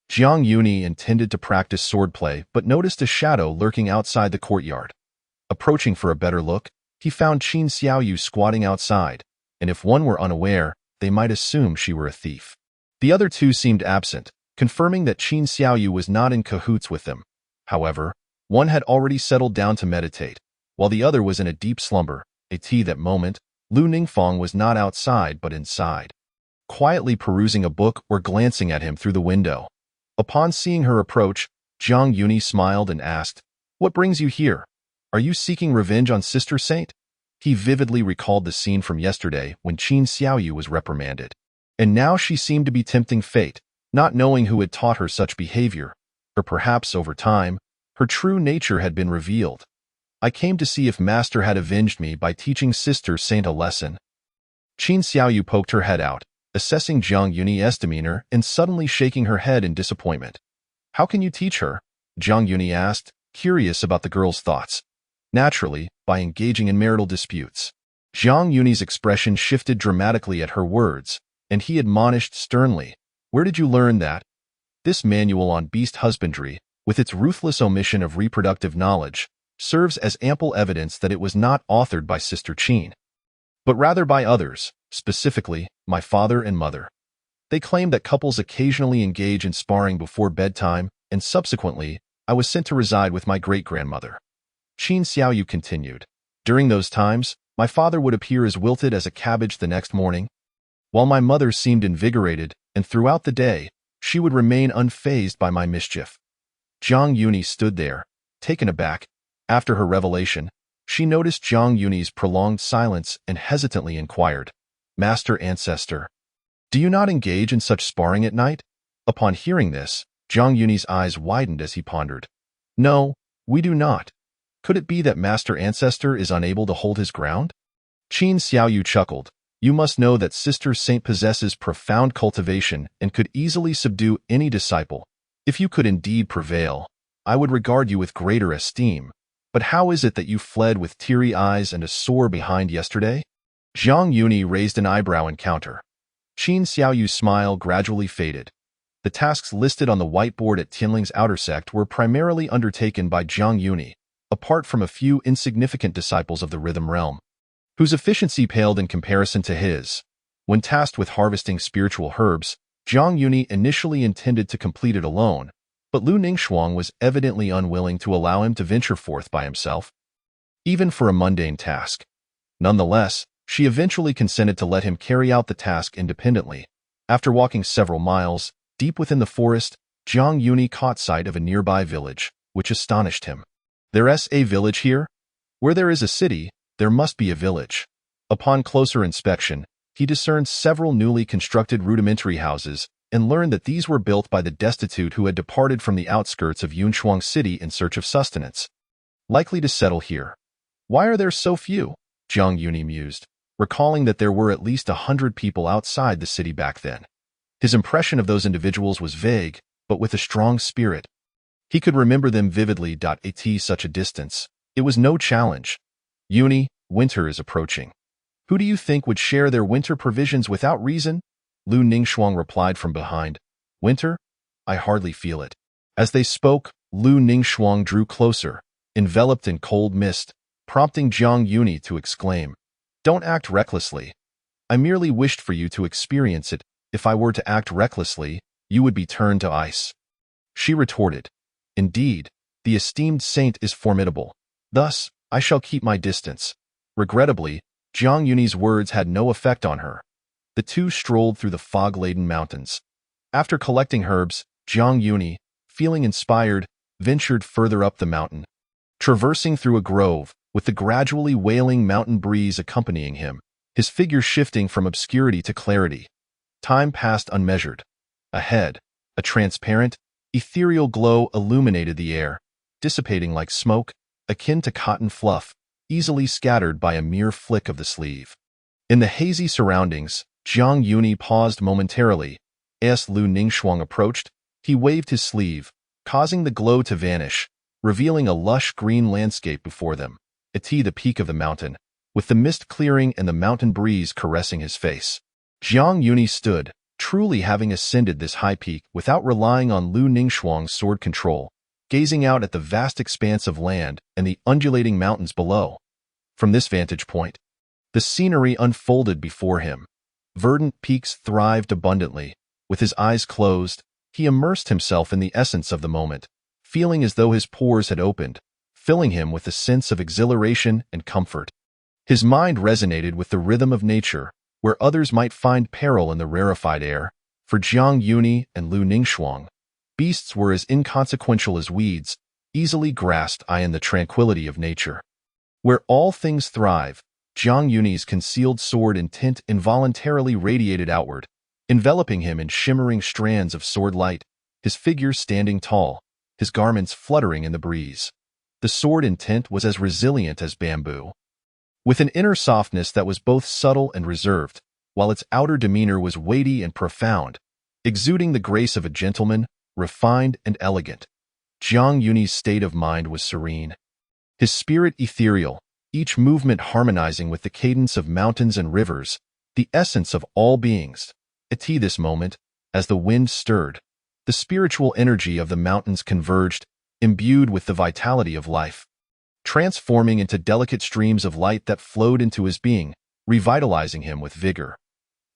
Jiang Yuni intended to practice swordplay but noticed a shadow lurking outside the courtyard. Approaching for a better look, he found Qin Xiaoyu squatting outside, and if one were unaware, they might assume she were a thief. The other two seemed absent, confirming that Qin Xiaoyu was not in cahoots with them. However, one had already settled down to meditate, while the other was in a deep slumber. At that moment, Lu Ningfang was not outside but inside, quietly perusing a book or glancing at him through the window. Upon seeing her approach, Jiang Yuni smiled and asked, "What brings you here? Are you seeking revenge on Sister Saint?" He vividly recalled the scene from yesterday when Qin Xiaoyu was reprimanded. And now she seemed to be tempting fate, not knowing who had taught her such behavior. Or perhaps, over time, her true nature had been revealed. "I came to see if Master had avenged me by teaching Sister Saint a lesson." Qin Xiaoyu poked her head out, assessing Jiang Yuni's demeanor and suddenly shaking her head in disappointment. "How can you teach her?" Jiang Yuni asked, curious about the girl's thoughts. "Naturally, by engaging in marital disputes." Jiang Yuni's expression shifted dramatically at her words, and he admonished sternly, "Where did you learn that?" This manual on beast husbandry, with its ruthless omission of reproductive knowledge, serves as ample evidence that it was not authored by Sister Qin, but rather by others, specifically, my father and mother. They claim that couples occasionally engage in sparring before bedtime, and subsequently, I was sent to reside with my great-grandmother. Qin Xiaoyu continued. During those times, my father would appear as wilted as a cabbage the next morning, while my mother seemed invigorated, and throughout the day, she would remain unfazed by my mischief. Jiang Yuni stood there, taken aback. After her revelation, she noticed Jiang Yuni's prolonged silence and hesitantly inquired, "Master Ancestor, do you not engage in such sparring at night?" Upon hearing this, Jiang Yuni's eyes widened as he pondered. "No, we do not. Could it be that Master Ancestor is unable to hold his ground?" Qin Xiaoyu chuckled. "You must know that Sister Saint possesses profound cultivation and could easily subdue any disciple. If you could indeed prevail, I would regard you with greater esteem. But how is it that you fled with teary eyes and a sore behind yesterday?" Jiang Yuni raised an eyebrow in counter. Qin Xiaoyu's smile gradually faded. The tasks listed on the whiteboard at Tianling's outer sect were primarily undertaken by Jiang Yuni, apart from a few insignificant disciples of the rhythm realm, whose efficiency paled in comparison to his. When tasked with harvesting spiritual herbs, Jiang Yuni initially intended to complete it alone, but Lu Ningxuang was evidently unwilling to allow him to venture forth by himself, even for a mundane task. Nonetheless, she eventually consented to let him carry out the task independently. After walking several miles, deep within the forest, Jiang Yuni caught sight of a nearby village, which astonished him. "There's a village here? Where there is a city, there must be a village." Upon closer inspection, he discerned several newly constructed rudimentary houses, and learned that these were built by the destitute who had departed from the outskirts of Yunshuang City in search of sustenance. Likely to settle here. "Why are there so few?" Jiang Yuni mused, recalling that there were at least 100 people outside the city back then. His impression of those individuals was vague, but with a strong spirit. He could remember them vividly. At such a distance, it was no challenge. "Yuni, winter is approaching. Who do you think would share their winter provisions without reason?" Lu Ningxuang replied from behind. "Winter? I hardly feel it." As they spoke, Lu Ningxuang drew closer, enveloped in cold mist, prompting Jiang Yuni to exclaim, "Don't act recklessly. I merely wished for you to experience it. If I were to act recklessly, you would be turned to ice." She retorted, "Indeed, the esteemed saint is formidable. Thus, I shall keep my distance." Regrettably, Jiang Yuni's words had no effect on her. The two strolled through the fog-laden mountains. After collecting herbs, Jiang Yuni, feeling inspired, ventured further up the mountain. Traversing through a grove, with the gradually wailing mountain breeze accompanying him, his figure shifting from obscurity to clarity. Time passed unmeasured. Ahead, a transparent, ethereal glow illuminated the air, dissipating like smoke, akin to cotton fluff, easily scattered by a mere flick of the sleeve. In the hazy surroundings, Jiang Yuni paused momentarily. As Lu Ningxuang approached, he waved his sleeve, causing the glow to vanish, revealing a lush green landscape before them, the peak of the mountain, with the mist clearing and the mountain breeze caressing his face. Jiang Yuni stood, truly having ascended this high peak without relying on Lu Ningxuang's sword control, gazing out at the vast expanse of land and the undulating mountains below. From this vantage point, the scenery unfolded before him. Verdant peaks thrived abundantly. With his eyes closed, he immersed himself in the essence of the moment, feeling as though his pores had opened, filling him with a sense of exhilaration and comfort. His mind resonated with the rhythm of nature, where others might find peril in the rarefied air. For Jiang Yuni and Lu Ningxuang, beasts were as inconsequential as weeds, easily grasped in the tranquility of nature. Where all things thrive, Jiang Yuni's concealed sword intent involuntarily radiated outward, enveloping him in shimmering strands of sword light, his figure standing tall, his garments fluttering in the breeze. The sword intent was as resilient as bamboo, with an inner softness that was both subtle and reserved, while its outer demeanor was weighty and profound, exuding the grace of a gentleman, refined and elegant. Jiang Yuni's state of mind was serene, his spirit ethereal, each movement harmonizing with the cadence of mountains and rivers, the essence of all beings. At this moment, as the wind stirred, the spiritual energy of the mountains converged, imbued with the vitality of life, transforming into delicate streams of light that flowed into his being, revitalizing him with vigor.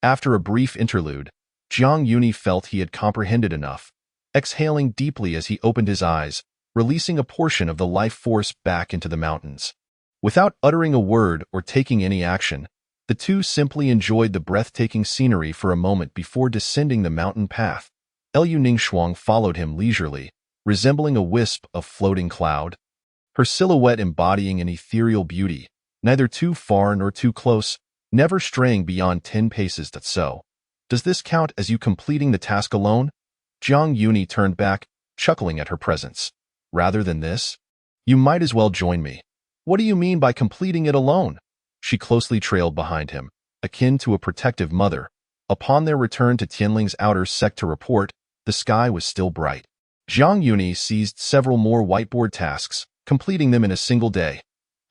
After a brief interlude, Jiang Yuni felt he had comprehended enough, exhaling deeply as he opened his eyes, releasing a portion of the life force back into the mountains. Without uttering a word or taking any action, the two simply enjoyed the breathtaking scenery for a moment before descending the mountain path. Lu Ningxuang followed him leisurely, resembling a wisp of floating cloud, her silhouette embodying an ethereal beauty, neither too far nor too close, never straying beyond 10 paces. Does this count as you completing the task alone? Jiang Yuni turned back, chuckling at her presence. Rather than this, you might as well join me. What do you mean by completing it alone? She closely trailed behind him, akin to a protective mother. Upon their return to Tianling's outer sect to report, the sky was still bright. Jiang Yuni seized several more whiteboard tasks, completing them in a single day.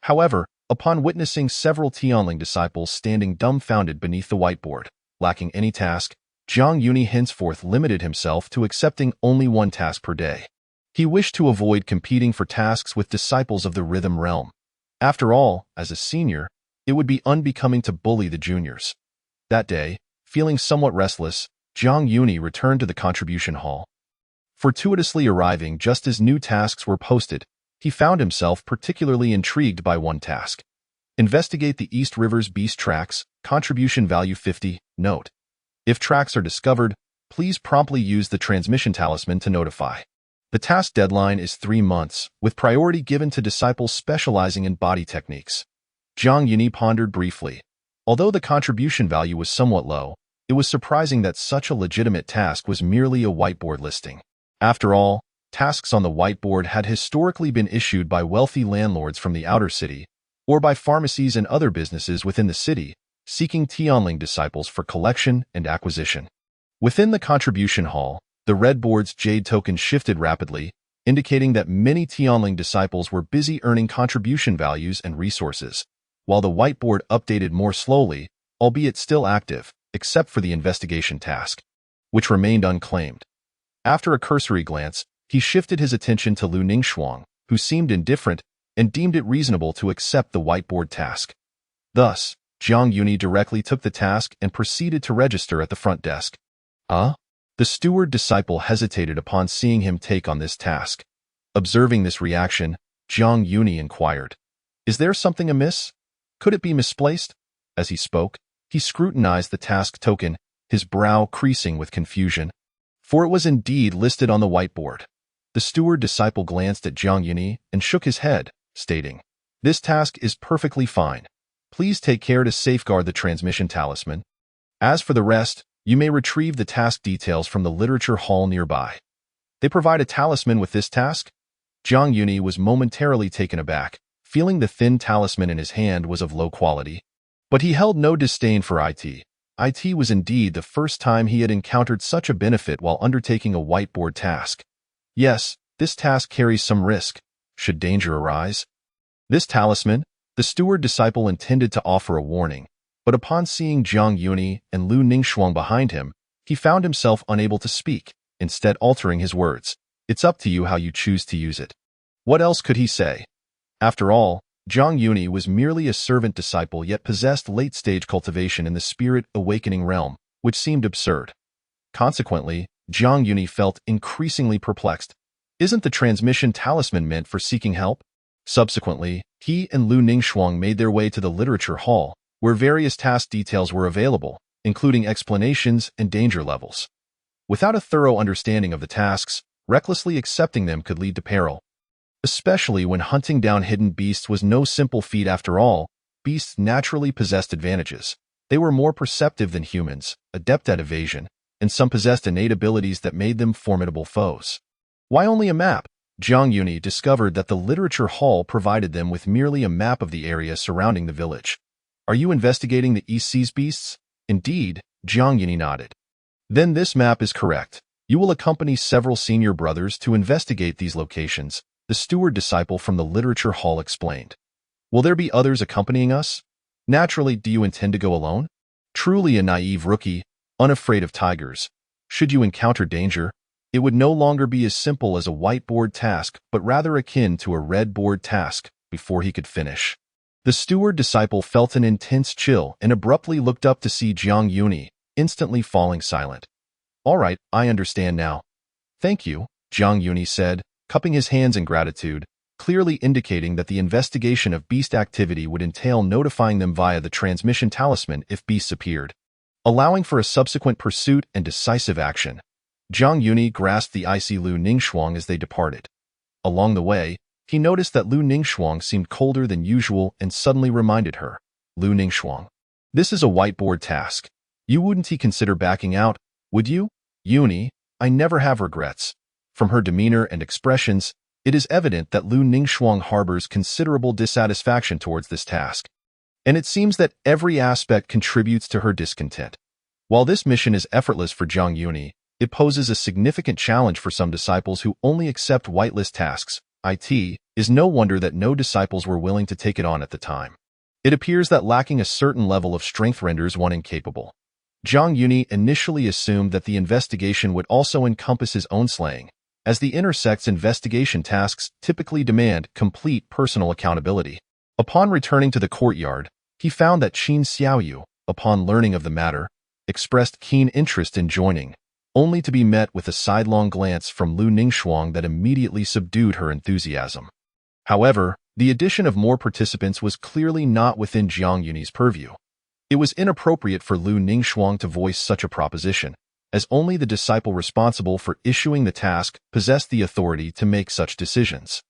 However, upon witnessing several Tianling disciples standing dumbfounded beneath the whiteboard, lacking any task, Jiang Yuni henceforth limited himself to accepting only one task per day. He wished to avoid competing for tasks with disciples of the rhythm realm. After all, as a senior, it would be unbecoming to bully the juniors. That day, feeling somewhat restless, Jiang Yuni returned to the contribution hall. Fortuitously arriving just as new tasks were posted, he found himself particularly intrigued by one task. Investigate the East River's beast tracks, contribution value 50, note. If tracks are discovered, please promptly use the transmission talisman to notify. The task deadline is 3 months, with priority given to disciples specializing in body techniques. Jiang Yuni pondered briefly. Although the contribution value was somewhat low, it was surprising that such a legitimate task was merely a whiteboard listing. After all, tasks on the whiteboard had historically been issued by wealthy landlords from the outer city, or by pharmacies and other businesses within the city, seeking Tianling disciples for collection and acquisition. Within the contribution hall, the red board's jade token shifted rapidly, indicating that many Tianling disciples were busy earning contribution values and resources, while the whiteboard updated more slowly, albeit still active, except for the investigation task, which remained unclaimed. After a cursory glance, he shifted his attention to Lu Ningxuang, who seemed indifferent and deemed it reasonable to accept the whiteboard task. Thus, Jiang Yuni directly took the task and proceeded to register at the front desk. The steward disciple hesitated upon seeing him take on this task. Observing this reaction, Jiang Yuni inquired, "Is there something amiss? Could it be misplaced?" As he spoke, he scrutinized the task token, his brow creasing with confusion. for it was indeed listed on the whiteboard. The steward disciple glanced at Jiang Yuni and shook his head, stating, "This task is perfectly fine. Please take care to safeguard the transmission talisman. As for the rest, you may retrieve the task details from the literature hall nearby." "They provide a talisman with this task?" Jiang Yuni was momentarily taken aback, feeling the thin talisman in his hand was of low quality. But he held no disdain for IT. IT was indeed the first time he had encountered such a benefit while undertaking a whiteboard task. "Yes, this task carries some risk, should danger arise." This talisman, the steward disciple intended to offer a warning, but upon seeing Jiang Yuni and Lu Ningxuang behind him, he found himself unable to speak, instead altering his words. "It's up to you how you choose to use it." What else could he say? After all, Jiang Yuni was merely a servant disciple yet possessed late-stage cultivation in the spirit awakening realm, which seemed absurd. Consequently, Jiang Yuni felt increasingly perplexed. Isn't the transmission talisman meant for seeking help? Subsequently, he and Lu Ningxuang made their way to the literature hall, where various task details were available, including explanations and danger levels. Without a thorough understanding of the tasks, recklessly accepting them could lead to peril. Especially when hunting down hidden beasts was no simple feat after all, beasts naturally possessed advantages. They were more perceptive than humans, adept at evasion, and some possessed innate abilities that made them formidable foes. Why only a map? Jiang Yuni discovered that the literature hall provided them with merely a map of the area surrounding the village. "Are you investigating the East Seas beasts?" "Indeed," Jiang Yuni nodded. "Then this map is correct. You will accompany several senior brothers to investigate these locations," the steward disciple from the literature hall explained. "Will there be others accompanying us?" "Naturally, do you intend to go alone?" Truly a naive rookie, unafraid of tigers. Should you encounter danger, it would no longer be as simple as a whiteboard task, but rather akin to a red board task before he could finish. The steward disciple felt an intense chill and abruptly looked up to see Jiang Yuni, instantly falling silent. "All right, I understand now." "Thank you," Jiang Yuni said, cupping his hands in gratitude, clearly indicating that the investigation of beast activity would entail notifying them via the transmission talisman if beasts appeared, allowing for a subsequent pursuit and decisive action. Jiang Yuni grasped the icy Lu Ningxuang as they departed. Along the way, he noticed that Lu Ningxuang seemed colder than usual and suddenly reminded her, "Lu Ningxuang, this is a whiteboard task. You wouldn't consider backing out, would you?" "Yuni, I never have regrets." From her demeanor and expressions, it is evident that Lu Ningxuang harbors considerable dissatisfaction towards this task. And it seems that every aspect contributes to her discontent. While this mission is effortless for Jiang Yuni, it poses a significant challenge for some disciples who only accept whitelist tasks. It is no wonder that no disciples were willing to take it on at the time. It appears that lacking a certain level of strength renders one incapable. Jiang Yuni initially assumed that the investigation would also encompass his own slaying, as the intersect's investigation tasks typically demand complete personal accountability. Upon returning to the courtyard, he found that Qin Xiaoyu, upon learning of the matter, expressed keen interest in joining, only to be met with a sidelong glance from Lu Ningxuang that immediately subdued her enthusiasm. However, the addition of more participants was clearly not within Jiang Yuni's purview. It was inappropriate for Lu Ningxuang to voice such a proposition, as only the disciple responsible for issuing the task possessed the authority to make such decisions.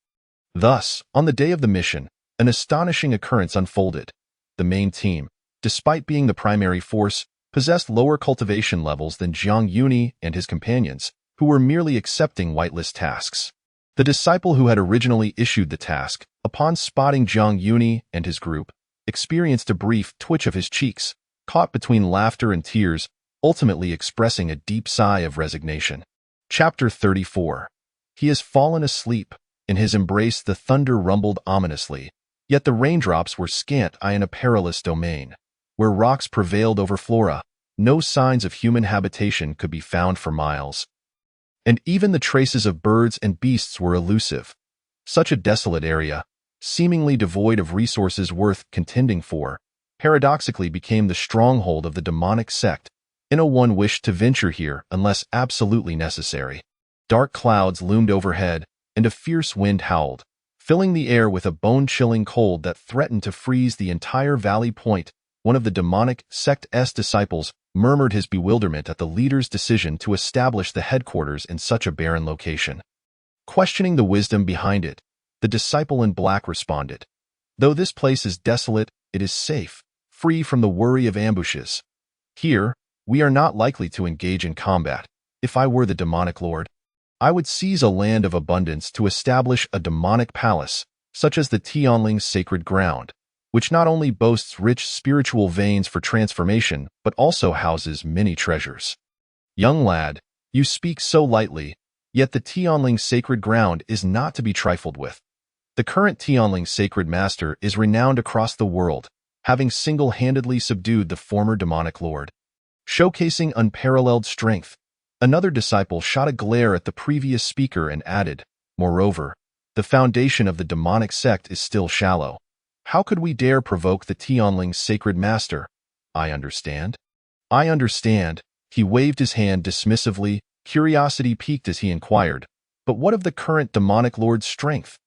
Thus, on the day of the mission, an astonishing occurrence unfolded. The main team, despite being the primary force, possessed lower cultivation levels than Jiang Yuni and his companions, who were merely accepting whitelist tasks. The disciple who had originally issued the task, upon spotting Jiang Yuni and his group, experienced a brief twitch of his cheeks, caught between laughter and tears, ultimately expressing a deep sigh of resignation. Chapter 34. He has fallen asleep. In his embrace the thunder rumbled ominously, yet the raindrops were scant in a perilous domain. Where rocks prevailed over flora, no signs of human habitation could be found for miles. And even the traces of birds and beasts were elusive. Such a desolate area, seemingly devoid of resources worth contending for, paradoxically became the stronghold of the demonic sect, and no one wished to venture here unless absolutely necessary. Dark clouds loomed overhead, and a fierce wind howled, filling the air with a bone-chilling cold that threatened to freeze the entire valley point. One of the demonic sect's disciples, murmured his bewilderment at the leader's decision to establish the headquarters in such a barren location. Questioning the wisdom behind it, the disciple in black responded, "Though this place is desolate, it is safe, free from the worry of ambushes. Here, we are not likely to engage in combat. If I were the demonic lord, I would seize a land of abundance to establish a demonic palace, such as the Tianling's sacred ground, which not only boasts rich spiritual veins for transformation, but also houses many treasures." Young lad, you speak so lightly, yet the Tianling's sacred ground is not to be trifled with. The current Tianling sacred master is renowned across the world, having single-handedly subdued the former demonic lord. Showcasing unparalleled strength, another disciple shot a glare at the previous speaker and added, "Moreover, the foundation of the demonic sect is still shallow. How could we dare provoke the Tianling's sacred master?" "I understand." "I understand." He waved his hand dismissively, curiosity piqued as he inquired, "But what of the current demonic lord's strength?"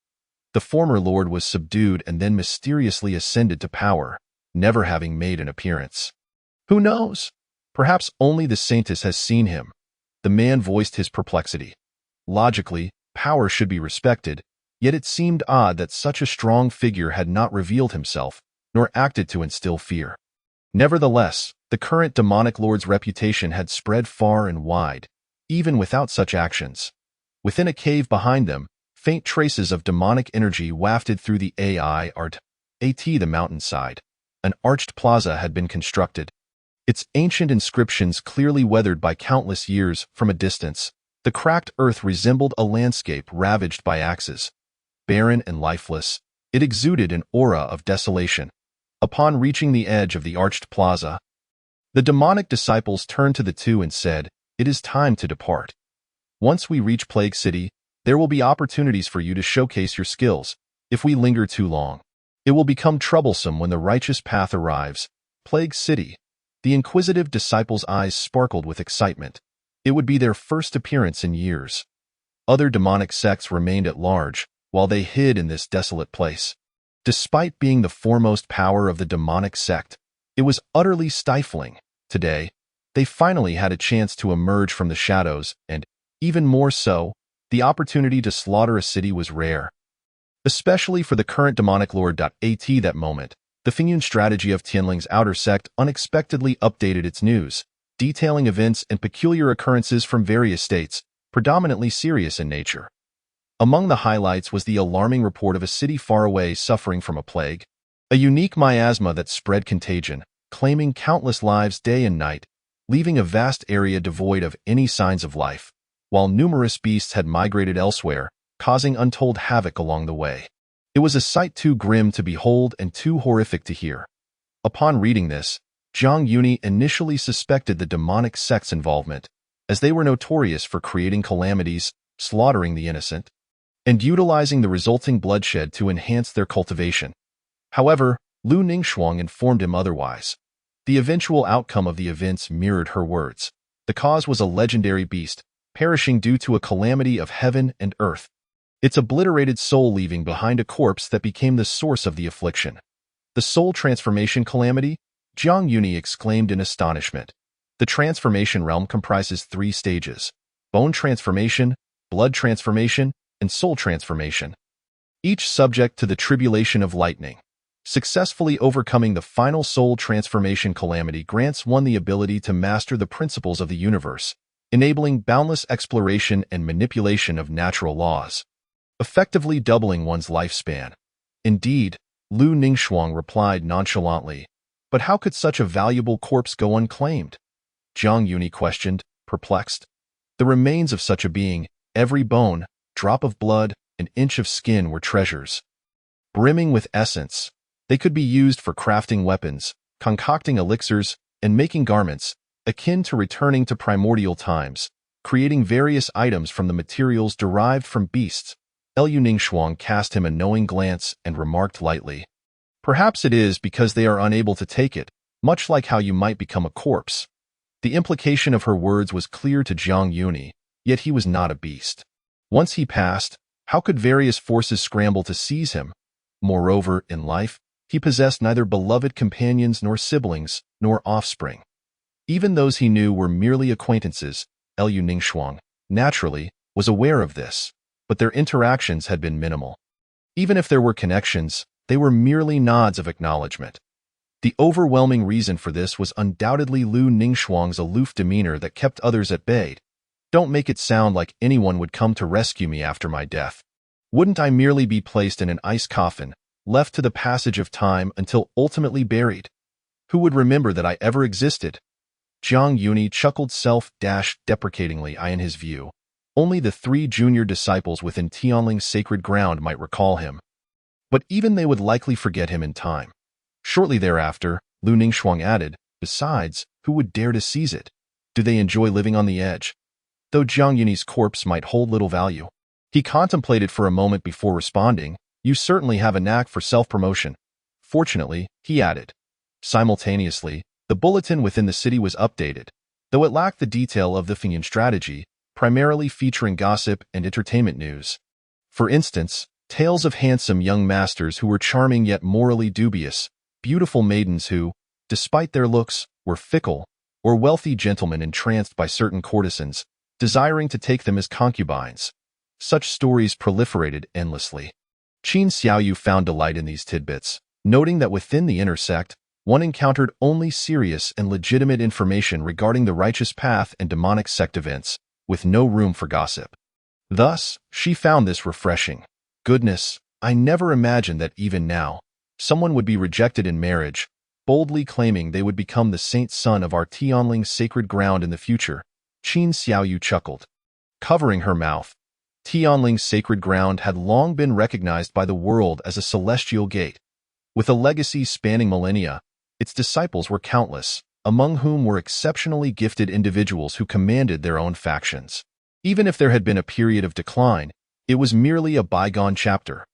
"The former lord was subdued and then mysteriously ascended to power, never having made an appearance." "Who knows? Perhaps only the saintess has seen him." The man voiced his perplexity. Logically, power should be respected, yet it seemed odd that such a strong figure had not revealed himself, nor acted to instill fear. Nevertheless, the current demonic lord's reputation had spread far and wide, even without such actions. Within a cave behind them, faint traces of demonic energy wafted through the the mountainside. An arched plaza had been constructed, its ancient inscriptions clearly weathered by countless years. From a distance, the cracked earth resembled a landscape ravaged by axes. Barren and lifeless, it exuded an aura of desolation. Upon reaching the edge of the arched plaza, the demonic disciples turned to the two and said, "It is time to depart. Once we reach Plague City, there will be opportunities for you to showcase your skills. If we linger too long, it will become troublesome when the righteous path arrives." Plague City. The inquisitive disciples' eyes sparkled with excitement. It would be their first appearance in years. Other demonic sects remained at large, while they hid in this desolate place. Despite being the foremost power of the demonic sect, it was utterly stifling. Today, they finally had a chance to emerge from the shadows, and, even more so, the opportunity to slaughter a city was rare. Especially for the current demonic lord. At that moment, the Fingyun strategy of Tianling's outer sect unexpectedly updated its news, detailing events and peculiar occurrences from various states, predominantly serious in nature. Among the highlights was the alarming report of a city far away suffering from a plague, a unique miasma that spread contagion, claiming countless lives day and night, leaving a vast area devoid of any signs of life, while numerous beasts had migrated elsewhere, causing untold havoc along the way. It was a sight too grim to behold and too horrific to hear. Upon reading this, Zhang Yuni initially suspected the demonic sect's involvement, as they were notorious for creating calamities, slaughtering the innocent, and utilizing the resulting bloodshed to enhance their cultivation. However, Lu Ningxuang informed him otherwise. The eventual outcome of the events mirrored her words. The cause was a legendary beast, perishing due to a calamity of heaven and earth, its obliterated soul leaving behind a corpse that became the source of the affliction. "The soul transformation calamity?" Zhang Yuni exclaimed in astonishment. The transformation realm comprises 3 stages: bone transformation, blood transformation, and soul transformation, each subject to the tribulation of lightning. Successfully overcoming the final soul transformation calamity grants one the ability to master the principles of the universe, enabling boundless exploration and manipulation of natural laws, effectively doubling one's lifespan. "Indeed," Lu Ningxuang replied nonchalantly, "but how could such a valuable corpse go unclaimed?" Zhang Yuni questioned, perplexed. The remains of such a being, every bone, drop of blood, an inch of skin were treasures. Brimming with essence, they could be used for crafting weapons, concocting elixirs, and making garments, akin to returning to primordial times, creating various items from the materials derived from beasts. Liu Ningxuang cast him a knowing glance and remarked lightly, "Perhaps it is because they are unable to take it, much like how you might become a corpse." The implication of her words was clear to Zhang Yuni, yet he was not a beast. Once he passed, how could various forces scramble to seize him? Moreover, in life, he possessed neither beloved companions nor siblings, nor offspring. Even those he knew were merely acquaintances. Liu Ningxuang, naturally, was aware of this, but their interactions had been minimal. Even if there were connections, they were merely nods of acknowledgement. The overwhelming reason for this was undoubtedly Liu Ningxuang's aloof demeanor that kept others at bay. Don't make it sound like anyone would come to rescue me after my death. Wouldn't I merely be placed in an ice coffin, left to the passage of time until ultimately buried? Who would remember that I ever existed? Jiang Yuni chuckled self-deprecatingly in his view. Only the 3 junior disciples within Tianling's sacred ground might recall him. But even they would likely forget him in time. Shortly thereafter, Liu Ningxuang added, besides, who would dare to seize it? Do they enjoy living on the edge? Though Jiang Yuni's corpse might hold little value. He contemplated for a moment before responding, you certainly have a knack for self-promotion. Fortunately, he added. Simultaneously, the bulletin within the city was updated, though it lacked the detail of the Fengyan strategy, primarily featuring gossip and entertainment news. For instance, tales of handsome young masters who were charming yet morally dubious, beautiful maidens who, despite their looks, were fickle, or wealthy gentlemen entranced by certain courtesans, desiring to take them as concubines. Such stories proliferated endlessly. Qin Xiaoyu found delight in these tidbits, noting that within the inner sect, one encountered only serious and legitimate information regarding the righteous path and demonic sect events, with no room for gossip. Thus, she found this refreshing. Goodness, I never imagined that even now, someone would be rejected in marriage, boldly claiming they would become the saint son of our Tianling's sacred ground in the future. Qin Xiaoyu chuckled. Covering her mouth, Tianling's sacred ground had long been recognized by the world as a celestial gate. With a legacy spanning millennia, its disciples were countless, among whom were exceptionally gifted individuals who commanded their own factions. Even if there had been a period of decline, it was merely a bygone chapter.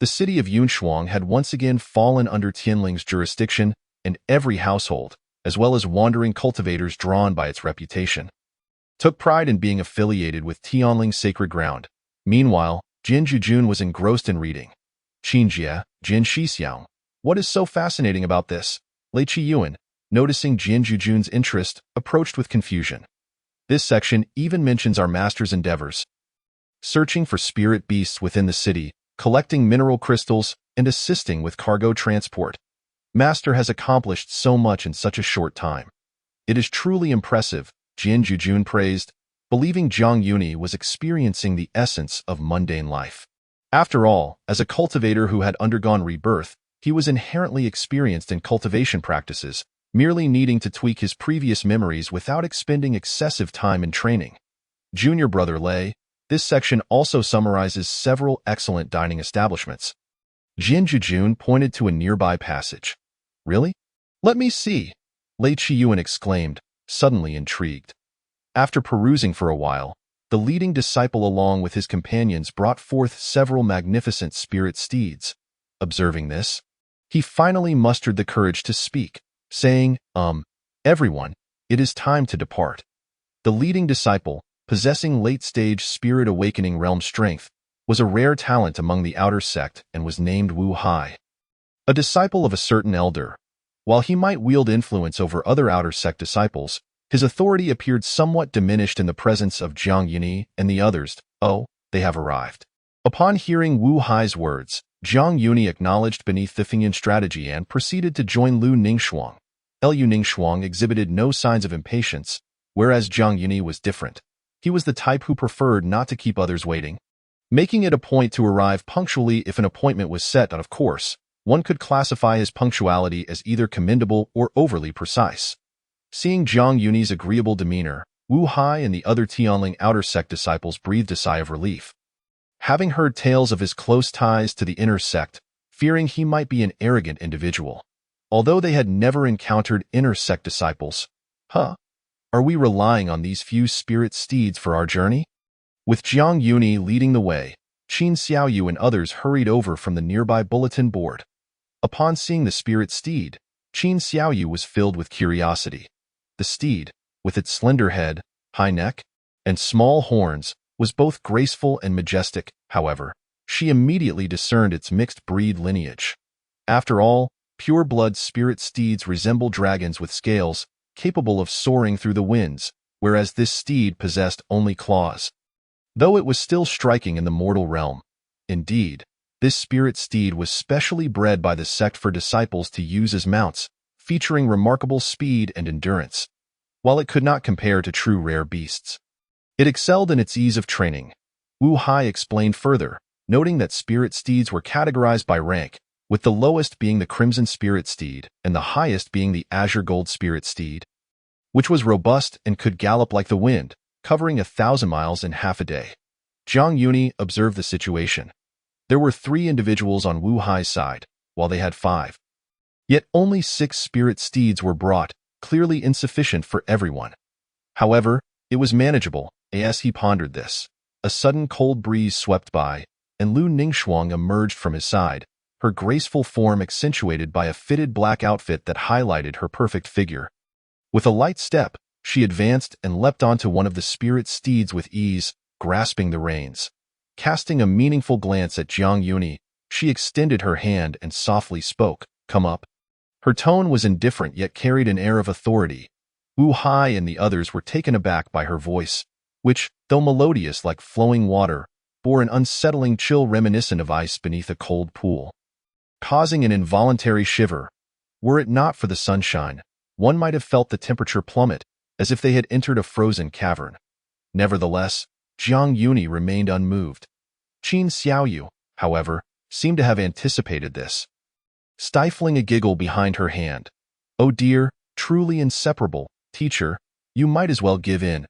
The city of Yunshuang had once again fallen under Tianling's jurisdiction, and every household, as well as wandering cultivators drawn by its reputation, took pride in being affiliated with Tianling's sacred ground. Meanwhile, Jin Jujun was engrossed in reading. Qinjie, Jin Shixiang. What is so fascinating about this? Lei Qiyuan, noticing Jin Jujun's interest, approached with confusion. This section even mentions our master's endeavors. Searching for spirit beasts within the city, collecting mineral crystals, and assisting with cargo transport. Master has accomplished so much in such a short time. It is truly impressive, Jin Jujun praised, believing Jiang Yuni was experiencing the essence of mundane life. After all, as a cultivator who had undergone rebirth, he was inherently experienced in cultivation practices, merely needing to tweak his previous memories without expending excessive time in training. Junior brother Lei, this section also summarizes several excellent dining establishments. Jin Jujun pointed to a nearby passage. Really? Let me see, Lei Qiyuan exclaimed, suddenly intrigued. After perusing for a while, the leading disciple along with his companions brought forth several magnificent spirit steeds. Observing this, he finally mustered the courage to speak, saying, everyone, it is time to depart. The leading disciple, possessing late-stage spirit awakening realm strength, was a rare talent among the outer sect and was named Wu Hai. A disciple of a certain elder, while he might wield influence over other outer sect disciples, his authority appeared somewhat diminished in the presence of Jiang Yuni and the others. Oh, they have arrived. Upon hearing Wu Hai's words, Jiang Yuni acknowledged beneath the Fengyan strategy and proceeded to join Liu Ningxuang. Liu Ningxuang exhibited no signs of impatience, whereas Jiang Yuni was different. He was the type who preferred not to keep others waiting, making it a point to arrive punctually if an appointment was set, and of course, one could classify his punctuality as either commendable or overly precise. Seeing Jiang Yuni's agreeable demeanor, Wu Hai and the other Tianling outer sect disciples breathed a sigh of relief. Having heard tales of his close ties to the inner sect, fearing he might be an arrogant individual. Although they had never encountered inner sect disciples. Are we relying on these few spirit steeds for our journey? With Jiang Yuni leading the way, Qin Xiaoyu and others hurried over from the nearby bulletin board. Upon seeing the spirit steed, Qin Xiaoyu was filled with curiosity. The steed, with its slender head, high neck, and small horns, was both graceful and majestic. However, she immediately discerned its mixed breed lineage. After all, pure-blood spirit steeds resemble dragons with scales, capable of soaring through the winds, whereas this steed possessed only claws. Though it was still striking in the mortal realm. Indeed, this spirit steed was specially bred by the sect for disciples to use as mounts, featuring remarkable speed and endurance. While it could not compare to true rare beasts, it excelled in its ease of training. Wu Hai explained further, noting that spirit steeds were categorized by rank, with the lowest being the Crimson Spirit Steed and the highest being the Azure Gold Spirit Steed, which was robust and could gallop like the wind, covering 1,000 miles in half a day. Jiang Yuni observed the situation. There were 3 individuals on Wu Hai's side, while they had 5. Yet only 6 spirit steeds were brought, clearly insufficient for everyone. However, it was manageable. As he pondered this, a sudden cold breeze swept by, and Lu Ningxuang emerged from his side, her graceful form accentuated by a fitted black outfit that highlighted her perfect figure. With a light step, she advanced and leapt onto one of the spirit steeds with ease, grasping the reins. Casting a meaningful glance at Jiang Yuni, she extended her hand and softly spoke, "Come up." Her tone was indifferent yet carried an air of authority. Wu Hai and the others were taken aback by her voice, which, though melodious like flowing water, bore an unsettling chill reminiscent of ice beneath a cold pool. Causing an involuntary shiver, were it not for the sunshine, one might have felt the temperature plummet, as if they had entered a frozen cavern. Nevertheless, Jiang Yuni remained unmoved. Qin Xiaoyu, however, seemed to have anticipated this. Stifling a giggle behind her hand, "Oh dear, truly inseparable, teacher, you might as well give in."